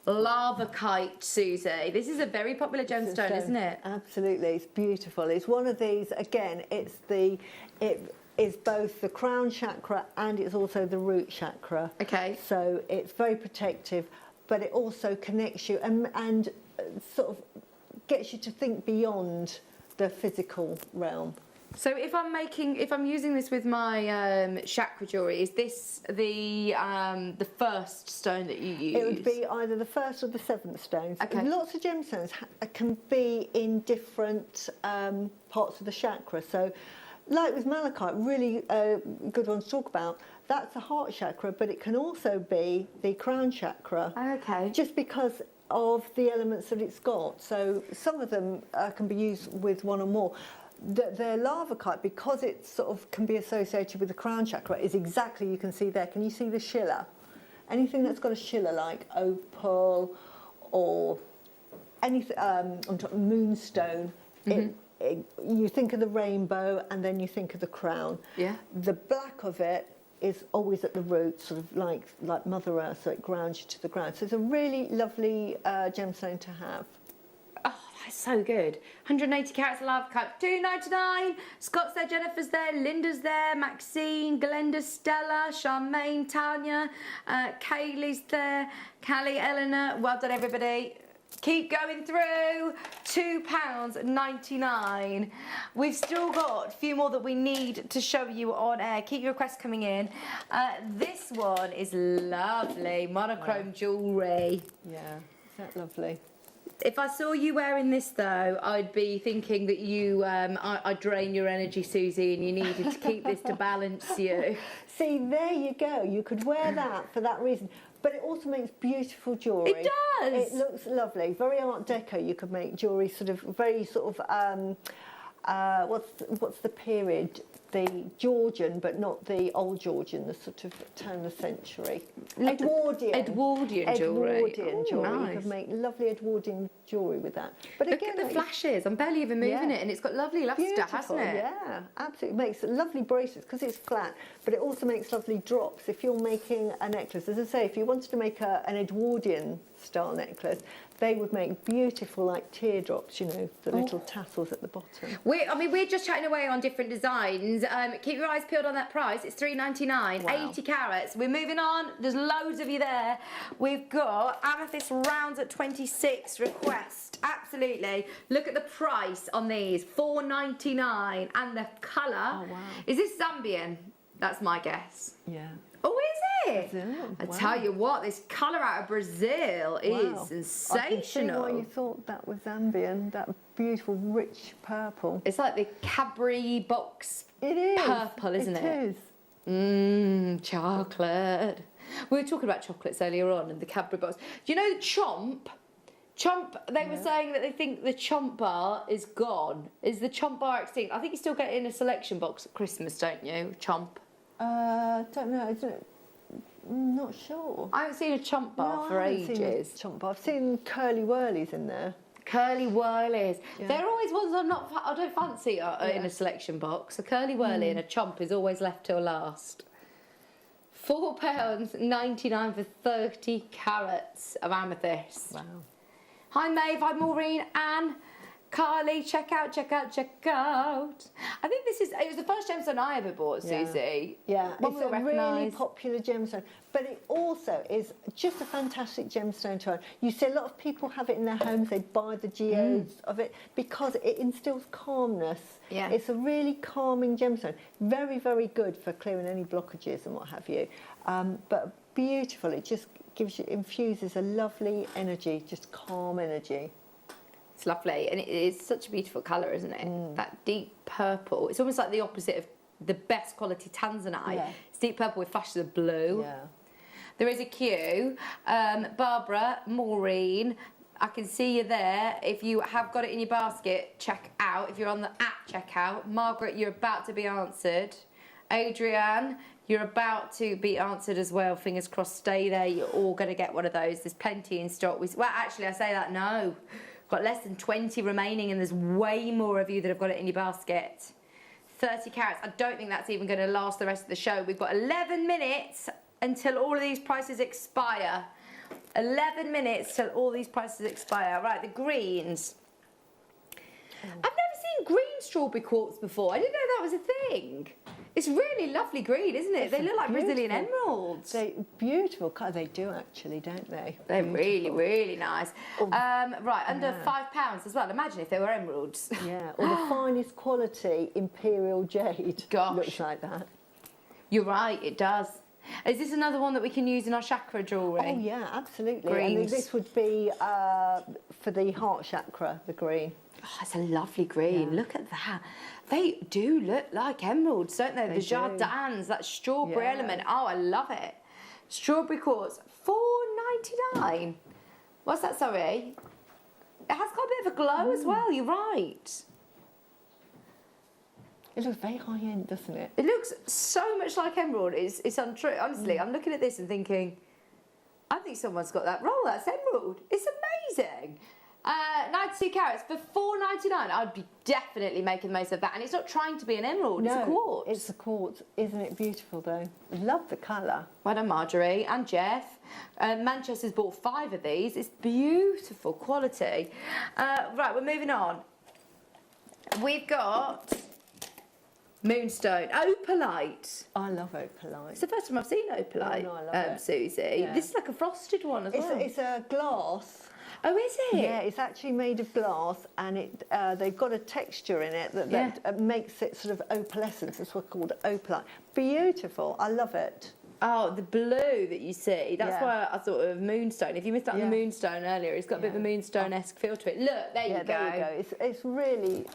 N: Labradorite, Susie. This is a very popular gemstone, isn't it?
M: Absolutely, it's beautiful. It's one of these, again, it is both the crown chakra and it's also the root chakra.
N: Okay.
M: So it's very protective, but it also connects you and sort of gets you to think beyond the physical realm.
N: So if I'm using this with my chakra jewellery, is this the first stone that you use?
M: It would be either the first or the seventh stones.
N: Okay.
M: Lots of gemstones can be in different parts of the chakra. So, like with malachite, really good one to talk about. That's the heart chakra, but it can also be the crown chakra.
N: Okay.
M: Just because of the elements that it's got. So some of them can be used with one or more. The labradorite, because it sort of can be associated with the crown chakra, is exactly, you can see there. Can you see the schiller? Anything that's got a schiller, like opal or anything, I'm talking moonstone, you think of the rainbow and then you think of the crown.
N: Yeah.
M: The black of it is always at the root, sort of like Mother Earth, so it grounds you to the ground. So it's a really lovely gemstone to have.
N: Oh, that's so good. 180 carats of lava cup, $2.99. Scott's there, Jennifer's there, Linda's there, Maxine, Glenda, Stella, Charmaine, Tanya, Kaylee's there, Callie, Eleanor. Well done, everybody. Keep going through. £2.99. We've still got a few more that we need to show you on air. Keep your requests coming in. This one is lovely. Monochrome jewellery.
M: Yeah, is that lovely?
N: If I saw you wearing this though, I'd be thinking that you, I drain your energy, Susie, and you needed to keep this to balance you.
M: See, there you go. You could wear that for that reason. But it also makes beautiful jewellery.
N: It does.
M: It looks lovely. Very Art Deco. You could make jewellery sort of very sort of, what's the period? The Georgian, but not the old Georgian, the sort of turn of the century. Edwardian.
N: Edwardian jewellery.
M: Edwardian jewellery.
N: Nice.
M: You could make lovely Edwardian jewellery with that. But
N: Look
M: again,
N: at the flashes. I'm barely even moving it, and it's got lovely luster,
M: beautiful,
N: hasn't it?
M: Yeah, absolutely. It makes lovely bracelets because it's flat, but it also makes lovely drops. If you're making a necklace, as I say, if you wanted to make an Edwardian style necklace, they would make beautiful like teardrops, you know, the little tassels at the bottom.
N: We're just chatting away on different designs. Keep your eyes peeled on that price. It's $3.99,
M: Wow.
N: 80 carats. We're moving on. There's loads of you there. We've got amethyst rounds at 26 request. Absolutely. Look at the price on these, $4.99, and the colour.
M: Oh, wow.
N: Is this Zambian? That's my guess.
M: Yeah.
N: Oh, is it?
M: Brazil,
N: I
M: wow.
N: tell you what, this colour out of Brazil is
M: Wow.
N: sensational.
M: I can see why you thought that was Zambian, that beautiful rich purple.
N: It's like the Cadbury box
M: It is.
N: purple, isn't it?
M: It is.
N: Mmm, chocolate. We were talking about chocolates earlier on and the Cadbury box. Do you know Chomp? Chomp, they were saying that they think the Chomp bar is gone. Is the Chomp bar extinct? I think you still get it in a selection box at Christmas, don't you? Chomp.
M: Don't know. I'm not sure.
N: I haven't seen a Chomp bar for
M: I haven't seen a
N: ages.
M: Chomp bar. I've seen curly whirlies in there.
N: Curly whirlies.
M: Yeah.
N: They're always ones I don't fancy in a selection box. A curly whirly and a chomp is always left till last. £4.99 for 30 carats of amethyst.
M: Wow.
N: Hi Maeve, hi Maureen, Anne, Carly, check out. I think it was the first gemstone I ever bought, Susie.
M: Yeah,
N: One
M: it's
N: we'll
M: a really
N: recognise.
M: popular gemstone, but it also is just a fantastic gemstone to own. You see a lot of people have it in their homes, they buy the geodes of it because it instills calmness.
N: Yeah.
M: It's a really calming gemstone. Very, very good for clearing any blockages and what have you. But beautiful, it just infuses a lovely energy, just calm energy.
N: It's lovely, and it is such a beautiful colour, isn't it? That deep purple. It's almost like the opposite of the best quality tanzanite.
M: Yeah.
N: It's deep purple with flashes of blue.
M: Yeah.
N: There is a queue. Barbara, Maureen, I can see you there. If you have got it in your basket, check out. If you're on the app, check out. Margaret, you're about to be answered. Adrienne, you're about to be answered as well. Fingers crossed, stay there. You're all going to get one of those. There's plenty in stock. Well, actually, I say that, no. Got less than 20 remaining, and there's way more of you that have got it in your basket. 30 carats. I don't think that's even going to last the rest of the show. We've got 11 minutes until all of these prices expire. 11 minutes till all these prices expire. Right, the greens. I've never seen green strawberry quartz before. I didn't know that was a thing. It's really lovely green, isn't it? They look like Brazilian emeralds.
M: They're beautiful colour. They do actually, don't they?
N: They're really, really nice. Right, under
M: yeah.
N: £5 as well. Imagine if they were emeralds.
M: Yeah, or the finest quality imperial jade.
N: Gosh.
M: Looks like that.
N: You're right, it does. Is this another one that we can use in our chakra jewellery?
M: Oh yeah, absolutely.
N: Greens.
M: And this would be for the heart chakra, the green.
N: Oh, it's a lovely green.
M: Yeah.
N: Look at that. They do look like emeralds, don't they?
M: They
N: The
M: do.
N: jardins, that strawberry
M: Yeah.
N: element. Oh, I love it. Strawberry quartz, $4.99. What's that, sorry? It has got a bit of a glow as well, you're right.
M: It looks very high end, doesn't it?
N: It looks so much like emerald. It's untrue. Honestly, I'm looking at this and thinking, I think someone's got that roll. That's emerald. It's amazing. 92 carats for $4.99. I'd be definitely making the most of that. And it's not trying to be an emerald, it's a quartz.
M: It's a quartz. Isn't it beautiful though? I love the colour.
N: Well done, Marjorie and Jeff. Manchester's bought 5 of these. It's beautiful quality. Right, we're moving on. We've got Moonstone, opalite.
M: I love opalite.
N: It's the first time I've seen opalite,
M: I love it.
N: Susie.
M: Yeah.
N: This is like a frosted one as well.
M: It's a glass.
N: Oh, is it?
M: Yeah, it's actually made of glass, and they've got a texture in it that makes it sort of opalescent. It's what's called opalite. Beautiful. I love it.
N: Oh, the blue that you see, that's
M: Yeah.
N: why I thought of Moonstone. If you missed out on the Moonstone earlier, it's got a bit of a Moonstone-esque feel to it. Look, there you go.
M: There you go. It's really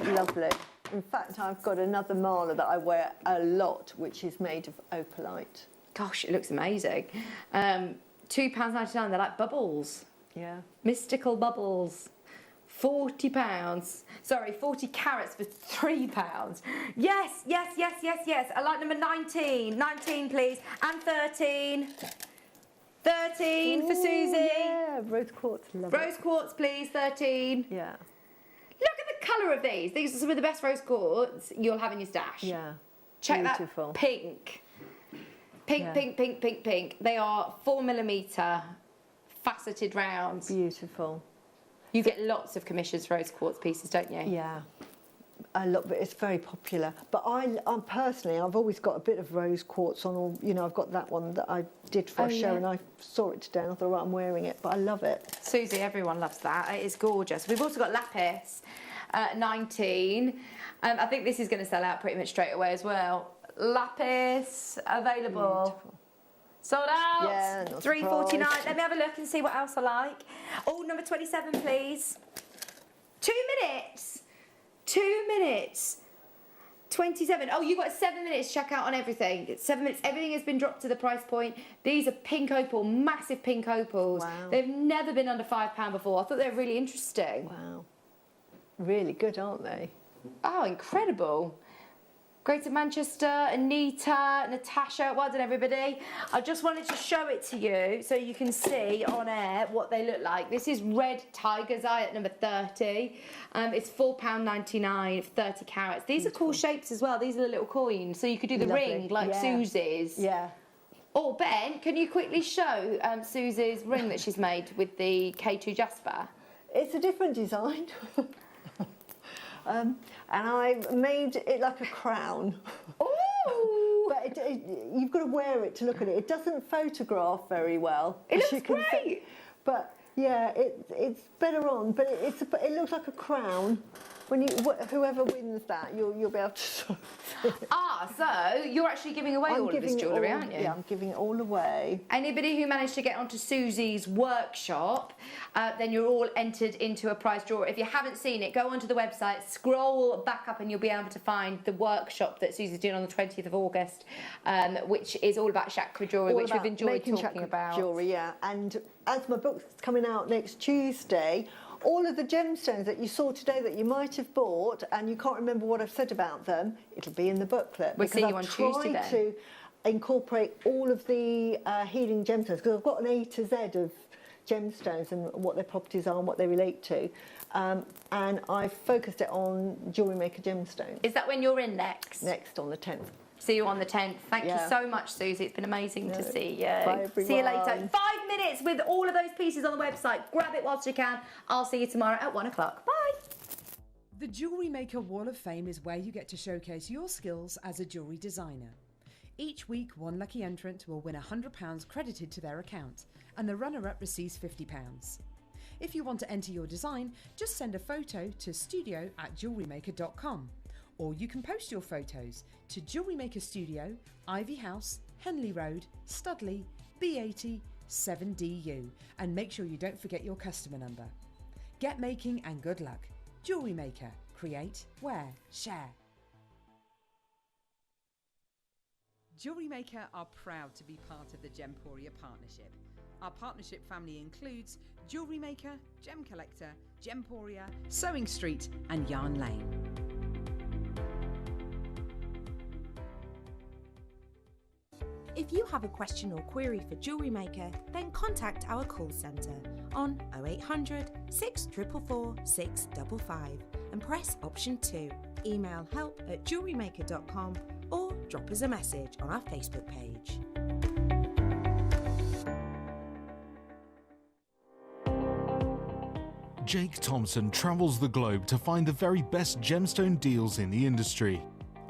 M: lovely. In fact, I've got another mala that I wear a lot, which is made of opalite.
N: Gosh, it looks amazing. £2.99, they're like bubbles.
M: Yeah.
N: Mystical bubbles. £40. Sorry, 40 carats for £3. Yes, yes, yes, yes, yes. I like number 19. 19, please. And 13. 13 for Susie.
M: Yeah, rose quartz. Love
N: Rose quartz, please. 13.
M: Yeah.
N: Look at the colour of these. These are some of the best rose quartz you'll have in your stash.
M: Yeah.
N: Check
M: Beautiful.
N: that pink. Pink,
M: Yeah.
N: pink, pink, pink, pink. They are 4mm faceted rounds.
M: Beautiful.
N: You get lots of commissions for rose quartz pieces, don't you?
M: Yeah. A lot, but it's very popular. But I'm personally, I've always got a bit of rose quartz on all, you know, I've got that one that I did for a show and I saw it today and I thought, right, I'm wearing it, but I love it.
N: Susie, everyone loves that. It is gorgeous. We've also got lapis, 19. I think this is going to sell out pretty much straight away as well. Lapis available.
M: Beautiful.
N: Sold out.
M: Yeah, not
N: $3.49.
M: surprised.
N: Let me have a look and see what else I like. Oh, number 27, please. 2 minutes. 2 minutes. 27. Oh, you've got 7 minutes to check out on everything. It's 7 minutes. Everything has been dropped to the price point. These are pink opal, massive pink opals.
M: Wow.
N: They've never been under £5 before. I thought they were really interesting.
M: Wow. Really good, aren't they?
N: Oh, incredible. Greater Manchester, Anita, Natasha, well done everybody. I just wanted to show it to you so you can see on air what they look like. This is red tiger's eye at number 30. It's £4.99 for 30 carats. These are cool shapes as well. These are the little coins. So you could do the
M: Lovely.
N: ring like Susie's.
M: Yeah.
N: Oh, Ben, can you quickly show Susie's ring that she's made with the K2 Jasper?
M: It's a different design. And I made it like a crown.
N: Ooh!
M: But you've got to wear it to look at it. It doesn't photograph very well.
N: It
M: as you
N: looks
M: can
N: great!
M: see. But yeah, it's better on. But it looks like a crown. When whoever wins that, you'll be able to.
N: Ah, so you're actually giving away all of this jewellery, aren't you?
M: Yeah, I'm giving it all away.
N: Anybody who managed to get onto Susie's workshop, then you're all entered into a prize draw. If you haven't seen it, go onto the website, scroll back up and you'll be able to find the workshop that Susie's doing on the 20th of August, which is all about chakra jewellery, which we've enjoyed talking about.
M: Jewellery, yeah. And as my book's coming out next Tuesday, all of the gemstones that you saw today that you might have bought and you can't remember what I've said about them, it'll be in the booklet.
N: We'll see you on Tuesday then.
M: I've tried to incorporate all of the healing gemstones because I've got an A to Z of gemstones and what their properties are and what they relate to. And I've focused it on Jewellery Maker gemstones.
N: Is that when you're in next?
M: Next on the 10th.
N: See you on the 10th. Thank you so much, Susie. It's been amazing to see you.
M: Bye, everyone.
N: See you later. 5 minutes with all of those pieces on the website. Grab it whilst you can. I'll see you tomorrow at 1 o'clock. Bye.
K: The Jewellery Maker Wall of Fame is where you get to showcase your skills as a jewellery designer. Each week, one lucky entrant will win £100 credited to their account, and the runner-up receives £50. If you want to enter your design, just send a photo to studio@jewellerymaker.com. Or you can post your photos to Jewellery Maker Studio, Ivy House, Henley Road, Studley, B80 7DU, and make sure you don't forget your customer number. Get making and good luck. Jewellery Maker. Create, wear, share. Jewellery Maker are proud to be part of the Gemporia partnership. Our partnership family includes Jewellery Maker, Gem Collector, Gemporia, Sewing Street and Yarn Lane.
F: If you have a question or query for Jewellery Maker, then contact our call centre on 0800 644 655 and press option 2. Email help@jewellerymaker.com or drop us a message on our Facebook page.
I: Jake Thompson travels the globe to find the very best gemstone deals in the industry.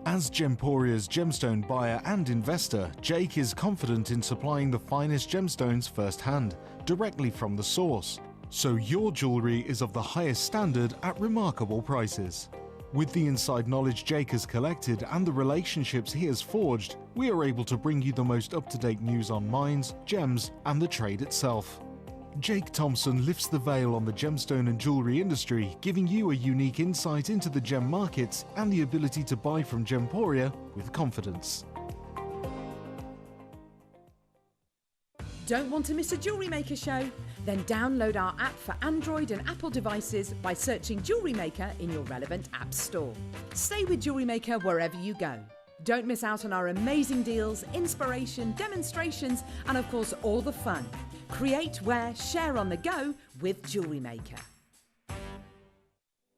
I: As Gemporia's gemstone buyer and investor, Jake is confident in supplying the finest gemstones firsthand, directly from the source. So your jewellery is of the highest standard at remarkable prices. With the inside knowledge Jake has collected and the relationships he has forged, we are able to bring you the most up-to-date news on mines, gems, and the trade itself. Jake Thompson lifts the veil on the gemstone and jewellery industry, giving you a unique insight into the gem markets and the ability to buy from Gemporia with confidence.
K: Don't want to miss a Jewellery Maker show? Then download our app for Android and Apple devices by searching Jewellery Maker in your relevant app store. Stay with Jewellery Maker wherever you go. Don't miss out on our amazing deals, inspiration, demonstrations, and of course all the fun. Create, wear, share on the go with Jewellery Maker.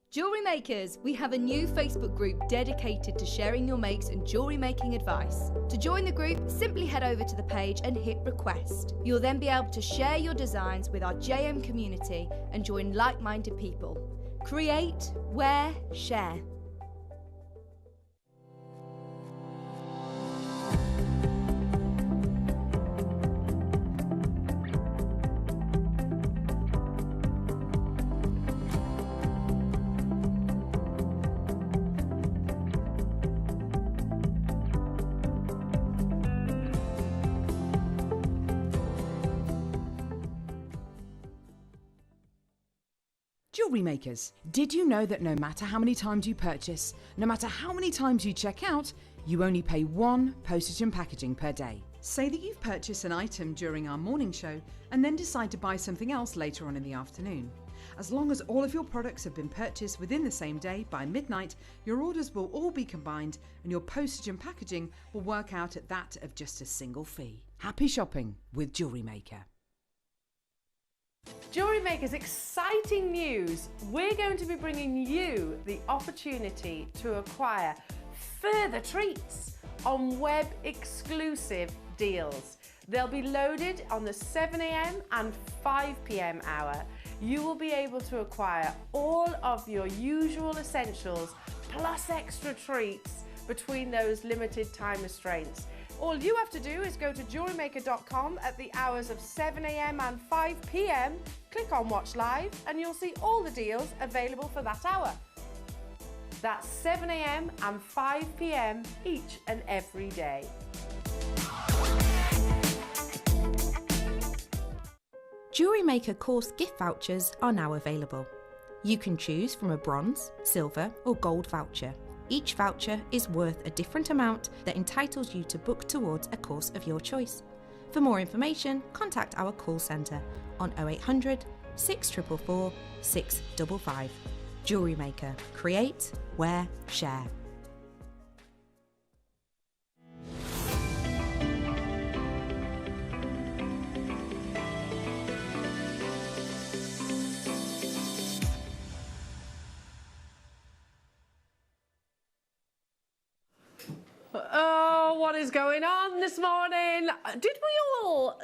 C: Jewellery Makers, we have a new Facebook group dedicated to sharing your makes and jewellery making advice. To join the group, simply head over to the page and hit request. You'll then be able to share your designs with our JM community and join like-minded people. Create, wear, share.
K: Jewellery Makers, did you know that no matter how many times you purchase, no matter how many times you check out, you only pay 1 postage and packaging per day?
E: Say that you've purchased an item during our morning show and then decide to buy something else later on in the afternoon. As long as all of your products have been purchased within the same day by midnight, your orders will all be combined and your postage and packaging will work out at that of just a single fee.
K: Happy shopping with Jewellery Maker.
G: Jewellery Maker's exciting news. We're going to be bringing you the opportunity to acquire further treats on web exclusive deals. They'll be loaded on the 7 a.m. and 5 p.m. hour. You will be able to acquire all of your usual essentials plus extra treats between those limited time restraints. All you have to do is go to JewelleryMaker.com at the hours of 7 a.m. and 5 p.m, click on Watch Live, and you'll see all the deals available for that hour. That's 7 a.m. and 5 p.m. each and every day.
F: Jewellery Maker course gift vouchers are now available. You can choose from a bronze, silver, or gold voucher. Each voucher is worth a different amount that entitles you to book towards a course of your choice. For more information, contact our call centre on 0800 644 655. Jewellery Maker. Create, wear, share.
G: Oh, what is going on this morning? Did we all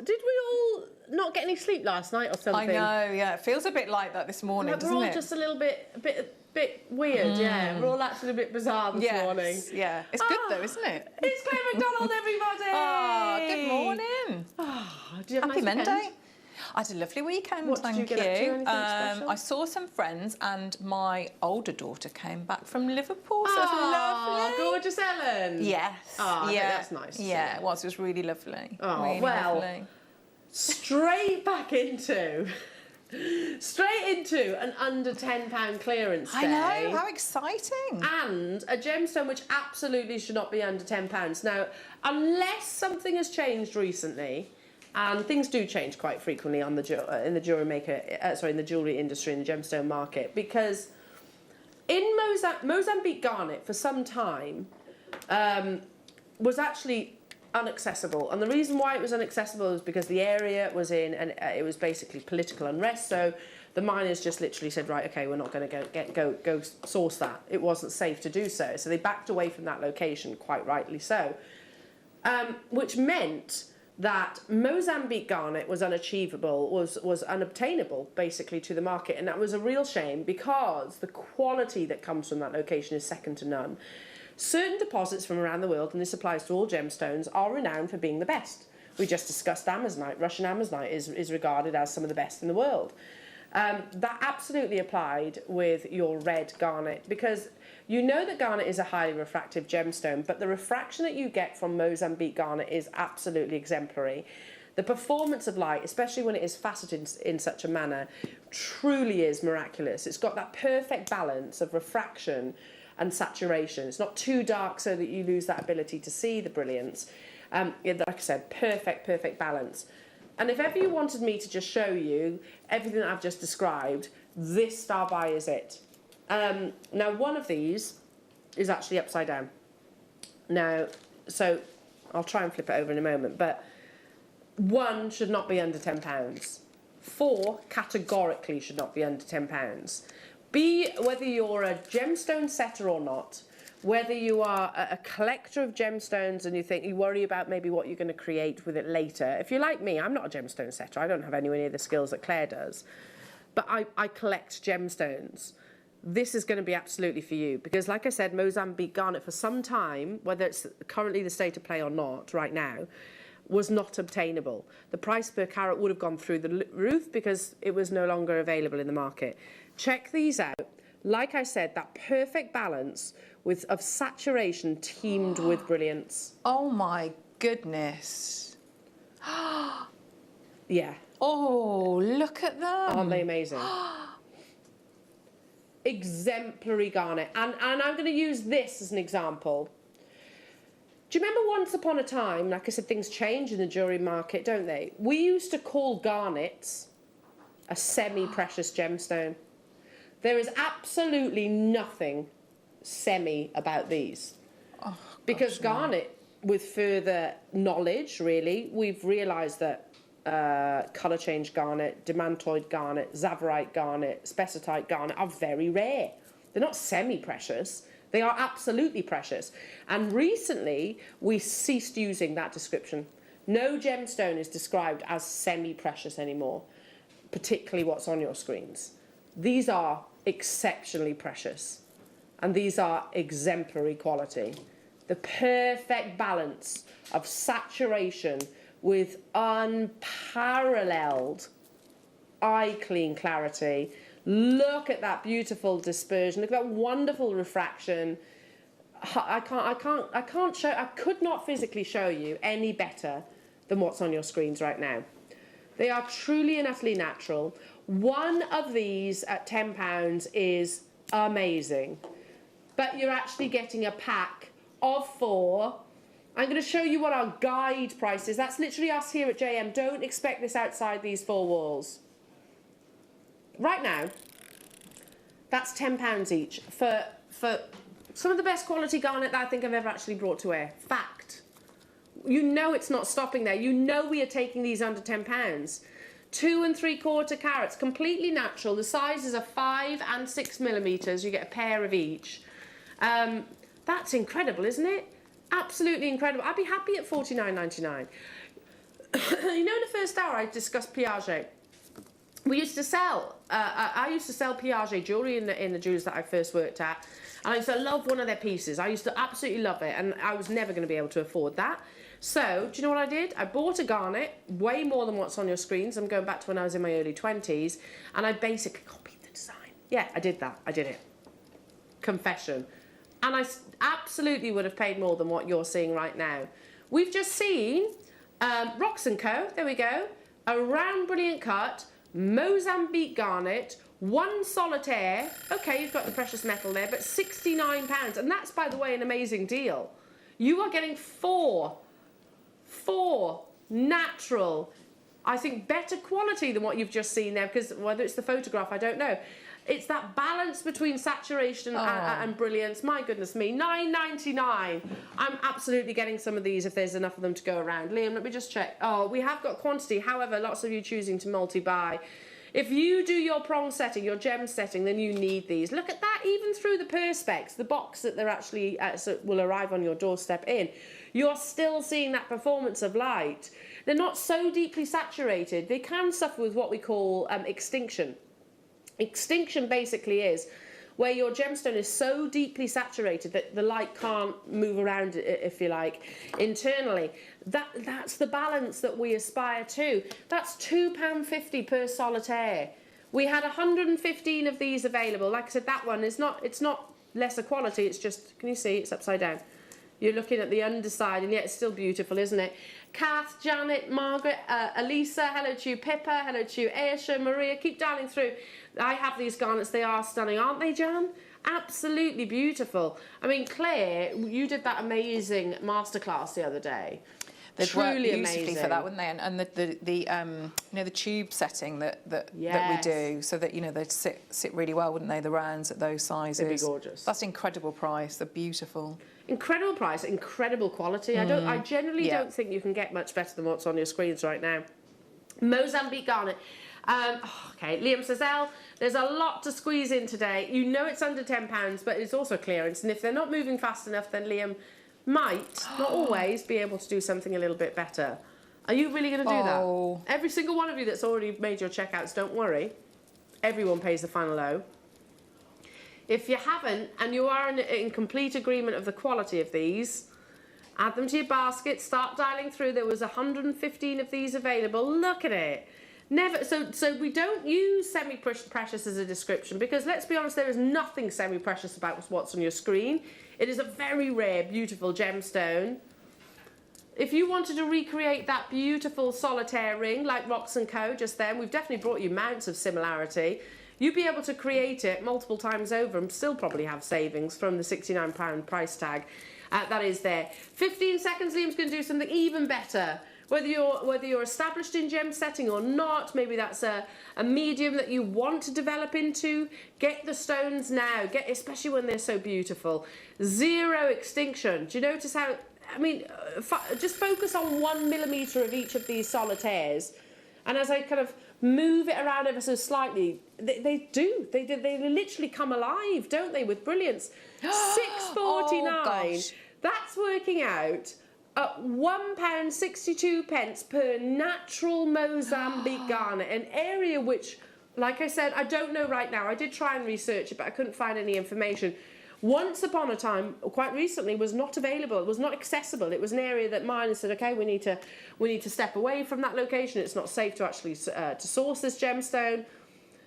G: not get any sleep last night or something?
H: I know, yeah. It feels a bit like that this morning, doesn't it?
G: We're all just a little bit weird, yeah. We're all acting a bit bizarre this morning.
H: Yeah. It's good though, isn't it?
G: It's Claire McDonald, everybody!
H: Oh, good morning.
G: Did you have a
H: Happy
G: nice
H: Monday.
G: weekend?
H: I had a lovely weekend,
G: What did you get up to? Anything special?
H: I saw some friends and my older daughter came back from Liverpool, so it was lovely.
G: Gorgeous Ellen.
H: Yes.
G: Oh, I bet that's nice.
H: Yeah, it was really lovely.
G: Oh,
H: really
G: well,
H: lovely.
G: straight into an under £10 clearance day.
H: I know, how exciting.
G: And a gemstone which absolutely should not be under £10. Now, unless something has changed recently, and things do change quite frequently on in the jewellery industry, in the gemstone market, because in Mozambique Garnet for some time was actually inaccessible. And the reason why it was inaccessible was because the area it was in, and it was basically political unrest. So the miners just literally said, right, okay, we're not going to go source that. It wasn't safe to do so. So they backed away from that location, quite rightly so. Which meant that Mozambique garnet was unachievable, was unobtainable, basically, to the market. And that was a real shame because the quality that comes from that location is second to none. Certain deposits from around the world, and this applies to all gemstones, are renowned for being the best. We just discussed Amazonite. Russian Amazonite is regarded as some of the best in the world. That absolutely applied with your red garnet, because you know that garnet is a highly refractive gemstone, but the refraction that you get from Mozambique garnet is absolutely exemplary. The performance of light, especially when it is faceted in such a manner, truly is miraculous. It's got that perfect balance of refraction and saturation. It's not too dark so that you lose that ability to see the brilliance. Like I said, perfect balance. And if ever you wanted me to just show you everything that I've just described, this star by is it. Now, one of these is actually upside down. Now, so I'll try and flip it over in a moment, but 1 should not be under £10. 4 categorically should not be under £10. B, whether you're a gemstone setter or not, whether you are a collector of gemstones and you worry about maybe what you're going to create with it later. If you're like me, I'm not a gemstone setter. I don't have anywhere near the skills that Claire does. But I collect gemstones. This is going to be absolutely for you. Because like I said, Mozambique garnet for some time, whether it's currently the state of play or not right now, was not obtainable. The price per carat would have gone through the roof because it was no longer available in the market. Check these out. Like I said, that perfect balance of saturation teamed with brilliance.
H: Oh my goodness.
G: Yeah.
H: Oh, look at them.
G: Aren't they amazing? Exemplary garnet. And I'm going to use this as an example. Do you remember once upon a time, like I said, things change in the jewellery market, don't they? We used to call garnets a semi-precious gemstone. There is absolutely nothing semi about these. Oh, because garnet, with further knowledge, really, we've realised that colour change garnet, demantoid garnet, Azurite garnet, spessartite garnet are very rare. They're not semi-precious. They are absolutely precious. And recently, we ceased using that description. No gemstone is described as semi-precious anymore, particularly what's on your screens. These are exceptionally precious, and these are exemplary quality. The perfect balance of saturation with unparalleled eye-clean clarity. Look at that beautiful dispersion. Look at that wonderful refraction. I could not physically show you any better than what's on your screens right now. They are truly and utterly natural. One of these at £10 is amazing. But you're actually getting a pack of 4. I'm going to show you what our guide price is. That's literally us here at JM. Don't expect this outside these 4 walls. Right now, that's £10 each for some of the best quality garnet that I think I've ever actually brought to air. Fact. You know it's not stopping there. You know we are taking these under £10. 2 3/4 carats, completely natural. The sizes are 5 and 6 millimetres. You get a pair of each. That's incredible, isn't it? Absolutely incredible. I'd be happy at $49.99. You know, in the first hour I discussed Piaget. We used to sell, I used to sell Piaget jewellery in the jewellers that I first worked at. And I used to love one of their pieces. I used to absolutely love it, and I was never going to be able to afford that. So, do you know what I did? I bought a garnet, way more than what's on your screens. I'm going back to when I was in my early 20s, and I basically copied the design. Yeah, I did that. I did it. Confession. And I absolutely would have paid more than what you're seeing right now. We've just seen Rocks & Co. There we go. A round brilliant cut, Mozambique garnet, 1 solitaire. Okay, you've got the precious metal there, but £69. And that's, by the way, an amazing deal. You are getting 4 natural, I think better quality than what you've just seen there, because whether it's the photograph, I don't know. It's that balance between saturation and brilliance. My goodness me, $9.99. I'm absolutely getting some of these if there's enough of them to go around. Liam, let me just check. Oh, we have got quantity. However, lots of you choosing to multi-buy. If you do your prong setting, your gem setting, then you need these. Look at that, even through the perspex, the box that they're actually will arrive on your doorstep in. You're still seeing that performance of light. They're not so deeply saturated. They can suffer with what we call extinction. Extinction basically is where your gemstone is so deeply saturated that the light can't move around, if you like, internally. That's the balance that we aspire to. That's £2.50 per solitaire. We had 115 of these available. Like I said, that one is not, it's not lesser quality, it's just, can you see, it's upside down. You're looking at the underside, and yet it's still beautiful, isn't it? Kath, Janet, Margaret, Elisa, hello to you, Pippa, hello to you, Aisha, Maria, keep dialing through. I have these garnets, they are stunning, aren't they, Jan? Absolutely beautiful. I mean, Claire, you did that amazing masterclass the other day.
H: They'd
G: Truly
H: work beautifully
G: amazing
H: for that, wouldn't they? And the you know, the tube setting that we do, so that, you know, they'd sit really well, wouldn't they? The rounds at those sizes.
G: They'd be gorgeous.
H: That's incredible price. They're beautiful.
G: Incredible price, incredible quality. I generally don't think you can get much better than what's on your screens right now. Mozambique garnet. Okay, Liam says, there's a lot to squeeze in today. You know it's under £10, but it's also clearance. And if they're not moving fast enough, then Liam might, not always, be able to do something a little bit better. Are you really going to do that? Every single one of you that's already made your checkouts, don't worry. Everyone pays the final low. If you haven't, and you are in complete agreement of the quality of these, add them to your basket, start dialing through. There was 115 of these available. Look at it. Never. So we don't use semi-precious as a description, because let's be honest, there is nothing semi-precious about what's on your screen. It is a very rare, beautiful gemstone. If you wanted to recreate that beautiful solitaire ring like Rox & Co. just then, we've definitely brought you mounts of similarity. You'd be able to create it multiple times over and still probably have savings from the £69 price tag that is there. 15 seconds, Liam's going to do something even better. Whether you're established in gem setting or not, maybe that's a medium that you want to develop into, get the stones now, especially when they're so beautiful. Zero extinction. Do you notice how, I mean, just focus on 1 millimetre of each of these solitaires, and as I kind of move it around ever so slightly, they literally come alive, don't they, with brilliance. £6.49.
H: Oh,
G: that's working out at £1.62 per natural Mozambique garnet, an area which, like I said, I don't know right now. I did try and research it, but I couldn't find any information. Once upon a time, quite recently, was not available. It was not accessible. It was an area that miners said, okay, we need to step away from that location. It's not safe to actually to source this gemstone.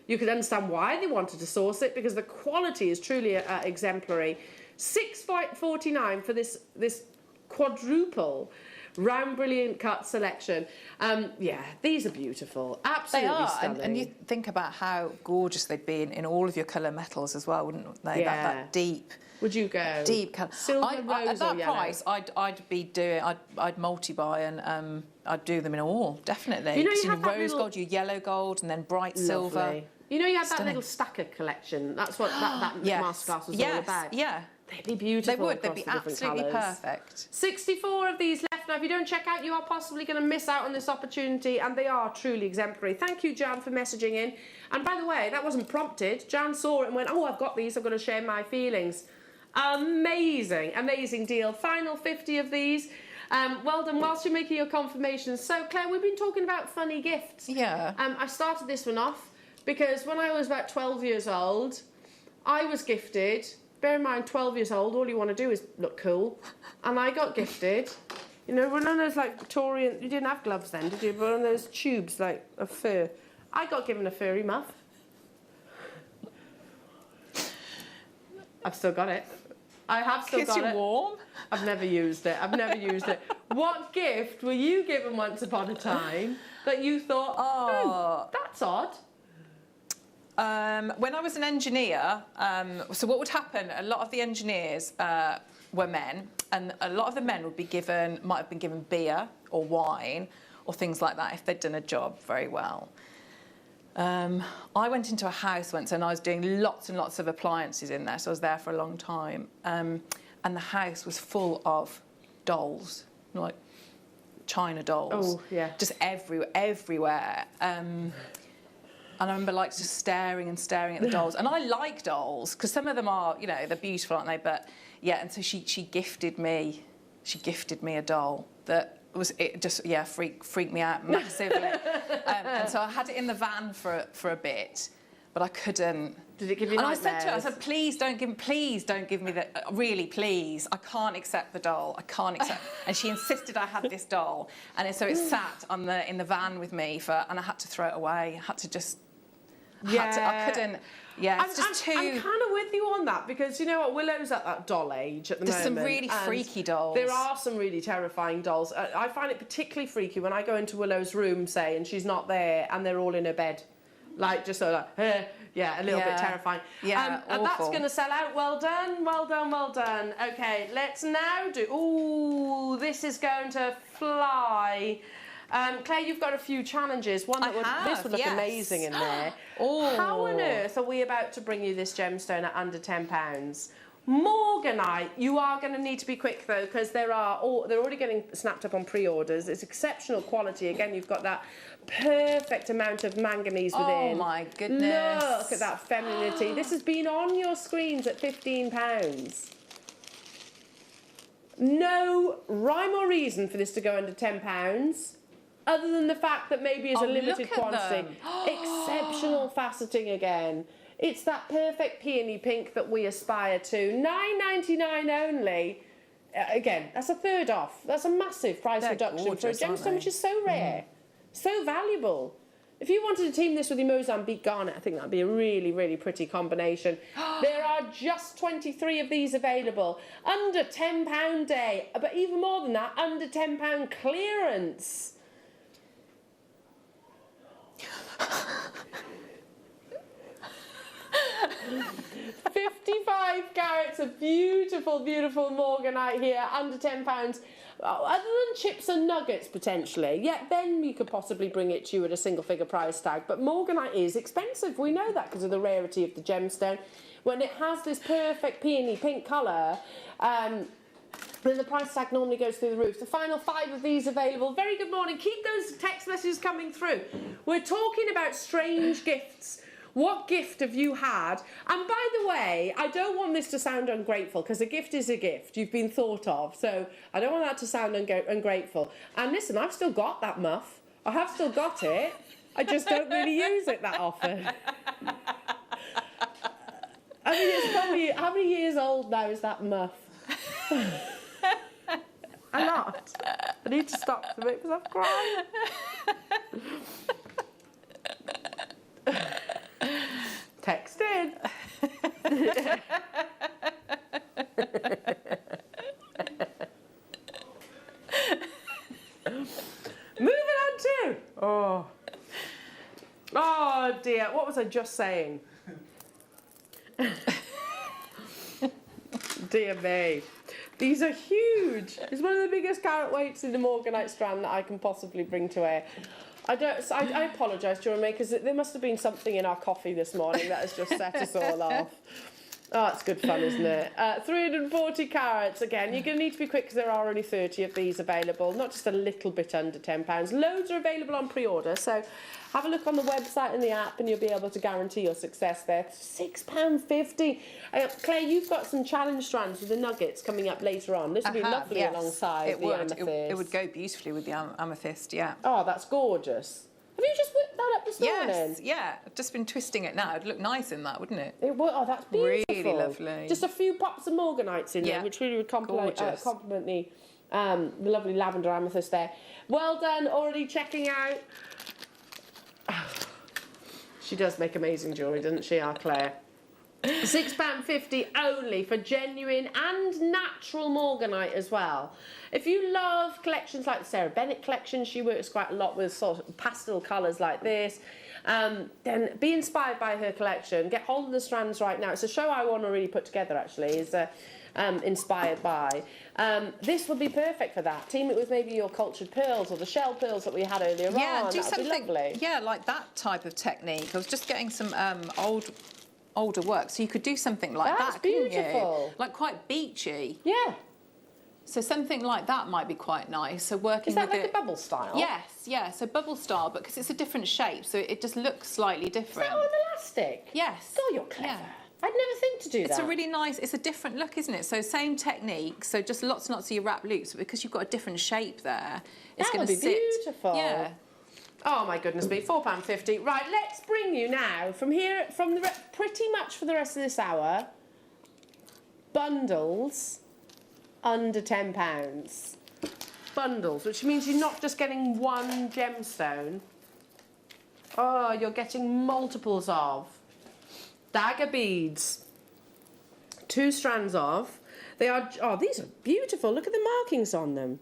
G: You could understand why they wanted to source it, because the quality is truly exemplary. £6.49 for this quadruple round brilliant cut selection. Yeah, these are beautiful, absolutely
H: they are,
G: stunning.
H: and you think about how gorgeous they'd be in all of your colour metals as well, wouldn't they?
G: Yeah.
H: That deep.
G: Would you go
H: deep colour?
G: Silver, rose,
H: at that
G: or yellow?
H: price, I'd multi-buy, and I'd do them in all, definitely.
G: You know, you
H: 'Cause
G: have that
H: rose
G: little...
H: gold, your yellow gold, and then bright silver.
G: Lovely. You know, you had that
H: Stunning.
G: little stacker collection. That's what that
H: Yes.
G: masterclass was all
H: Yes.
G: about.
H: Yeah.
G: They'd be beautiful.
H: They would. They'd
G: across
H: be
G: the different
H: absolutely
G: colours.
H: perfect.
G: 64 of these left. Now, if you don't check out, you are possibly going to miss out on this opportunity, and they are truly exemplary. Thank you, Jan, for messaging in. And by the way, that wasn't prompted. Jan saw it and went, oh, I've got these. I'm going to share my feelings. Amazing, amazing deal. Final 50 of these. Well done. Whilst you're making your confirmations. So, Claire, we've been talking about funny gifts.
H: Yeah.
G: I started this one off because when I was about 12 years old, I was gifted... Bear in mind, 12 years old, all you want to do is look cool. And I got gifted, you know, one of those, like, Victorian... You didn't have gloves then, did you? But one of those tubes, like, of fur. I got given a furry muff. I've still got it. I have still got it.
H: Kiss you warm?
G: I've never used it. I've never used it. What gift were you given once upon a time that you thought, oh, that's odd?
H: When I was an engineer, so what would happen, a lot of the engineers were men, and a lot of the men might have been given beer or wine or things like that if they'd done a job very well. I went into a house once and I was doing lots and lots of appliances in there, so I was there for a long time. And the house was full of dolls, like China dolls.
G: Oh, yeah.
H: Just everywhere. And I remember like just staring and staring at the dolls. And I like dolls, because some of them are, you know, they're beautiful, aren't they? But yeah, and so she gifted me a doll that freaked me out massively. And so I had it in the van for a bit, but I couldn't.
G: Did it give you nightmares?
H: And I said to her, I said, please don't give me the, really, please. I can't accept the doll. I can't accept. And she insisted I had this doll, and so it sat in the van with me and I had to throw it away. I had to just. I couldn't. Yeah, it's just too.
G: I'm kind of with you on that, because you know what, Willow's at that doll age at the moment.
H: There's some really freaky dolls.
G: There are some really terrifying dolls. I find it particularly freaky when I go into Willow's room, say, and she's not there, and they're all in her bed, like just sort of like, yeah, a little bit terrifying.
H: Yeah,
G: and that's going to sell out. Well done, well done, well done. Okay, let's now do. Ooh, this is going to fly. Claire, you've got a few challenges. One that this would look amazing in there. How on earth are we about to bring you this gemstone at under £10? Morganite, you are going to need to be quick though, because they're already getting snapped up on pre-orders. It's exceptional quality. Again, you've got that perfect amount of manganese within.
H: Oh my goodness.
G: Look at that femininity. This has been on your screens at £15. No rhyme or reason for this to go under £10. Other than the fact that maybe it's a limited quantity. Exceptional faceting again. It's that perfect peony pink that we aspire to. £9.99 only. Again, that's a third off. That's a massive price reduction for a gemstone, which is so rare, so valuable. If you wanted to team this with your Mozambique Garnet, I think that'd be a really, really pretty combination. There are just 23 of these available. Under £10 day, but even more than that, under £10 clearance. 55 carats of beautiful, beautiful Morganite here, under £10. Other than chips and nuggets, potentially. Yeah, then you could possibly bring it to you at a single-figure price tag. But Morganite is expensive. We know that because of the rarity of the gemstone. When it has this perfect peony pink colour, then the price tag normally goes through the roof. The final 5 of these available. Very good morning. Keep those text messages coming through. We're talking about strange gifts. What gift have you had? And by the way, I don't want this to sound ungrateful, because a gift is a gift. You've been thought of. So I don't want that to sound ungrateful. And listen, I've still got that muff. I have still got it. I just don't really use it that often. I mean, it's probably, how many years old now is that muff? A lot. I need to stop a bit because I'm crying. Text in. Moving on to. Oh dear. What was I just saying? Dear me. These are huge. It's one of the biggest carat weights in the Morganite strand that I can possibly bring to air. I apologise, Jewellery Makers. There must have been something in our coffee this morning that has just set us all off. Oh, it's good fun, isn't it? 340 carats. Again, you're going to need to be quick because there are only 30 of these available. Not just a little bit under £10. Loads are available on pre-order. So have a look on the website and the app and you'll be able to guarantee your success there. £6.50. Claire, you've got some challenge strands with the nuggets coming up later on. This would be lovely alongside the amethyst.
H: It would go beautifully with the amethyst, yeah.
G: Oh, that's gorgeous. Have you just whipped that up this morning?
H: Yes, yeah. I've just been twisting it now. It'd look nice in that, wouldn't it?
G: It would. Oh, that's beautiful.
H: Really lovely.
G: Just a few pops of Morganites in there, which really would complement the lovely lavender amethyst there. Well done. Already checking out. She does make amazing jewellery, doesn't she, our Claire? £6.50 only for genuine and natural Morganite as well. If you love collections like the Sarah Bennett collection, she works quite a lot with sort of pastel colours like this, then be inspired by her collection. Get hold of the strands right now. It's a show I want to really put together, actually. inspired by. This would be perfect for that. Team it with maybe your cultured pearls or the shell pearls that we had earlier on.
H: Yeah, do
G: That'd
H: something.
G: be lovely.
H: Yeah, like that type of technique. I was just getting some older work, so you could do something like
G: That's
H: that. Couldn't
G: beautiful.
H: you? Like quite beachy.
G: Yeah.
H: So something like that might be quite nice. So working
G: Is that
H: with
G: like a bubble style?
H: Yes, yeah. So bubble style, but because it's a different shape, so it just looks slightly different.
G: Is that on elastic?
H: Yes.
G: God, you're clever.
H: Yeah.
G: I'd never think to do that.
H: It's a really nice, it's a different look, isn't it? So same technique, so just lots and lots of your wrap loops, but because you've got a different shape there, it's
G: That
H: going
G: would
H: to
G: be
H: sit.
G: beautiful.
H: Yeah.
G: Oh my goodness me, £4.50. Right, let's bring you now from here, pretty much for the rest of this hour, bundles under £10. Bundles, which means you're not just getting one gemstone. Oh, you're getting multiples of dagger beads. 2 strands of. They are, oh, these are beautiful. Look at the markings on them.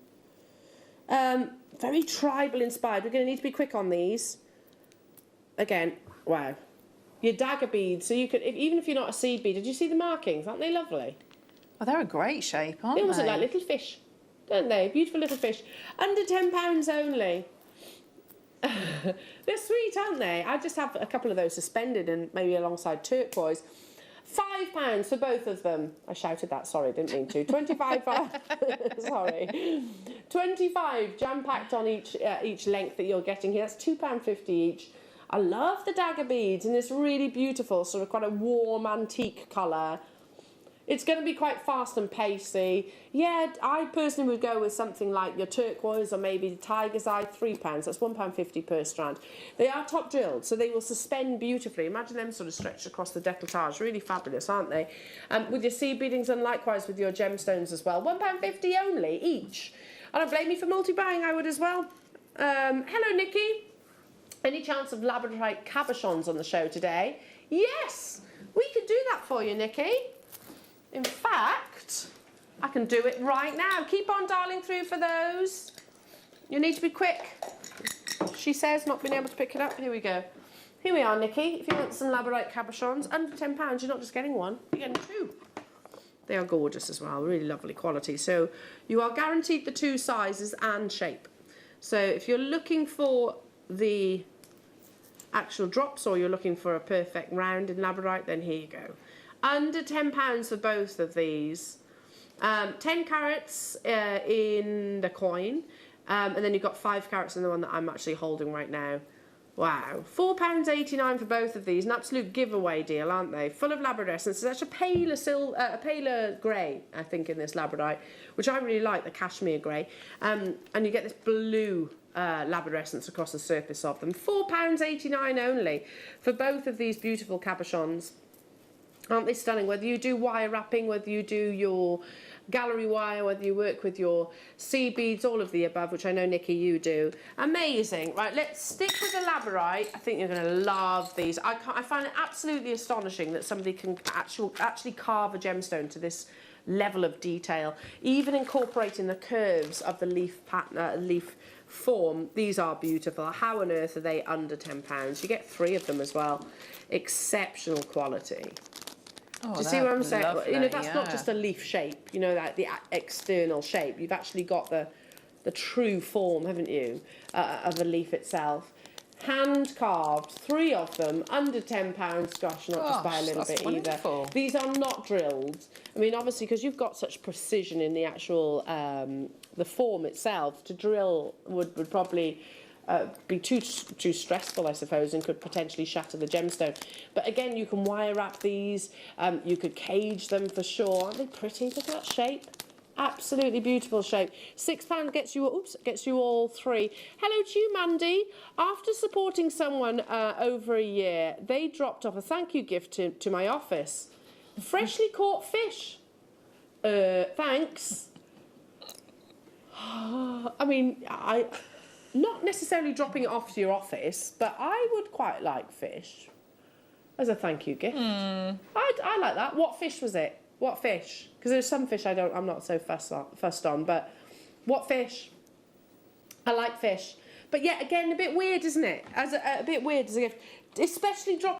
G: Very tribal inspired. We're going to need to be quick on these. Again, wow. Your dagger beads, so you could, even if you're not a seed bead, did you see the markings? Aren't they lovely?
H: Oh, they're a great shape, aren't
G: They
H: they?
G: almost look like little fish, don't they? Beautiful little fish. Under £10 only. They're sweet, aren't they? I just have a couple of those suspended and maybe alongside turquoise. £5 for both of them. I shouted that, sorry, didn't mean to. 25, sorry. 25 jam-packed on each length that you're getting here. That's £2.50 each. I love the dagger beads in this really beautiful, sort of quite a warm antique colour. It's going to be quite fast and pacey. Yeah, I personally would go with something like your turquoise or maybe the tiger's eye, £3. That's £1.50 per strand. They are top drilled, so they will suspend beautifully. Imagine them sort of stretched across the décolletage. Really fabulous, aren't they? With your seed beadings and likewise with your gemstones as well. £1.50 only each. I don't blame you for multi-buying, I would as well. Hello, Nikki. Any chance of Labradorite cabochons on the show today? Yes, we could do that for you, Nikki. In fact, I can do it right now. Keep on dialing through for those. You need to be quick. She says, not being able to pick it up. Here we go. Here we are, Nikki. If you want some Labradorite cabochons, under £10, you're not just getting one, you're getting 2. They are gorgeous as well, really lovely quality. So you are guaranteed the 2 sizes and shape. So if you're looking for the actual drops or you're looking for a perfect round in Labradorite, then here you go. Under £10 for both of these. 10 carats in the coin, and then you've got 5 carats in the one that I'm actually holding right now. Wow, £4.89 for both of these. An absolute giveaway deal, aren't they? Full of labradorescence. There's actually a paler grey, I think, in this labradorite, which I really like, the cashmere grey. And you get this blue labradorescence across the surface of them. £4.89 only for both of these beautiful cabochons. Aren't they stunning? Whether you do wire wrapping, whether you do your gallery wire, whether you work with your seed beads, all of the above, which I know, Nikki, you do. Amazing. Right, let's stick with the labradorite. I think you're going to love these. I find it absolutely astonishing that somebody can actually carve a gemstone to this level of detail, even incorporating the curves of the leaf pattern, leaf form. These are beautiful. How on earth are they under £10? You get 3 of them as well. Exceptional quality.
H: Oh,
G: do you see what I'm saying?
H: Lovely,
G: you know, that's not just a leaf shape, you know, like the external shape. You've actually got the true form, haven't you, of the leaf itself. Hand carved, 3 of them, under £10. Gosh, not just by a little bit
H: wonderful.
G: Either. These are not drilled. I mean, obviously, because you've got such precision in the actual the form itself, to drill would probably be too stressful, I suppose, and could potentially shatter the gemstone. But again, you can wire wrap these. You could cage them for sure. Aren't they pretty? Look at that shape. Absolutely beautiful shape. £6 gets you all 3. Hello to you, Mandy. After supporting someone over a year, they dropped off a thank you gift to my office. Freshly caught fish. Thanks. I mean, not necessarily dropping it off to your office, but I would quite like fish as a thank you gift. I like that. What fish was it? What fish? Because there's some fish I'm not so fussed on, but what fish? I like fish. But yet again, a bit weird, isn't it? A bit weird as a gift, especially dropping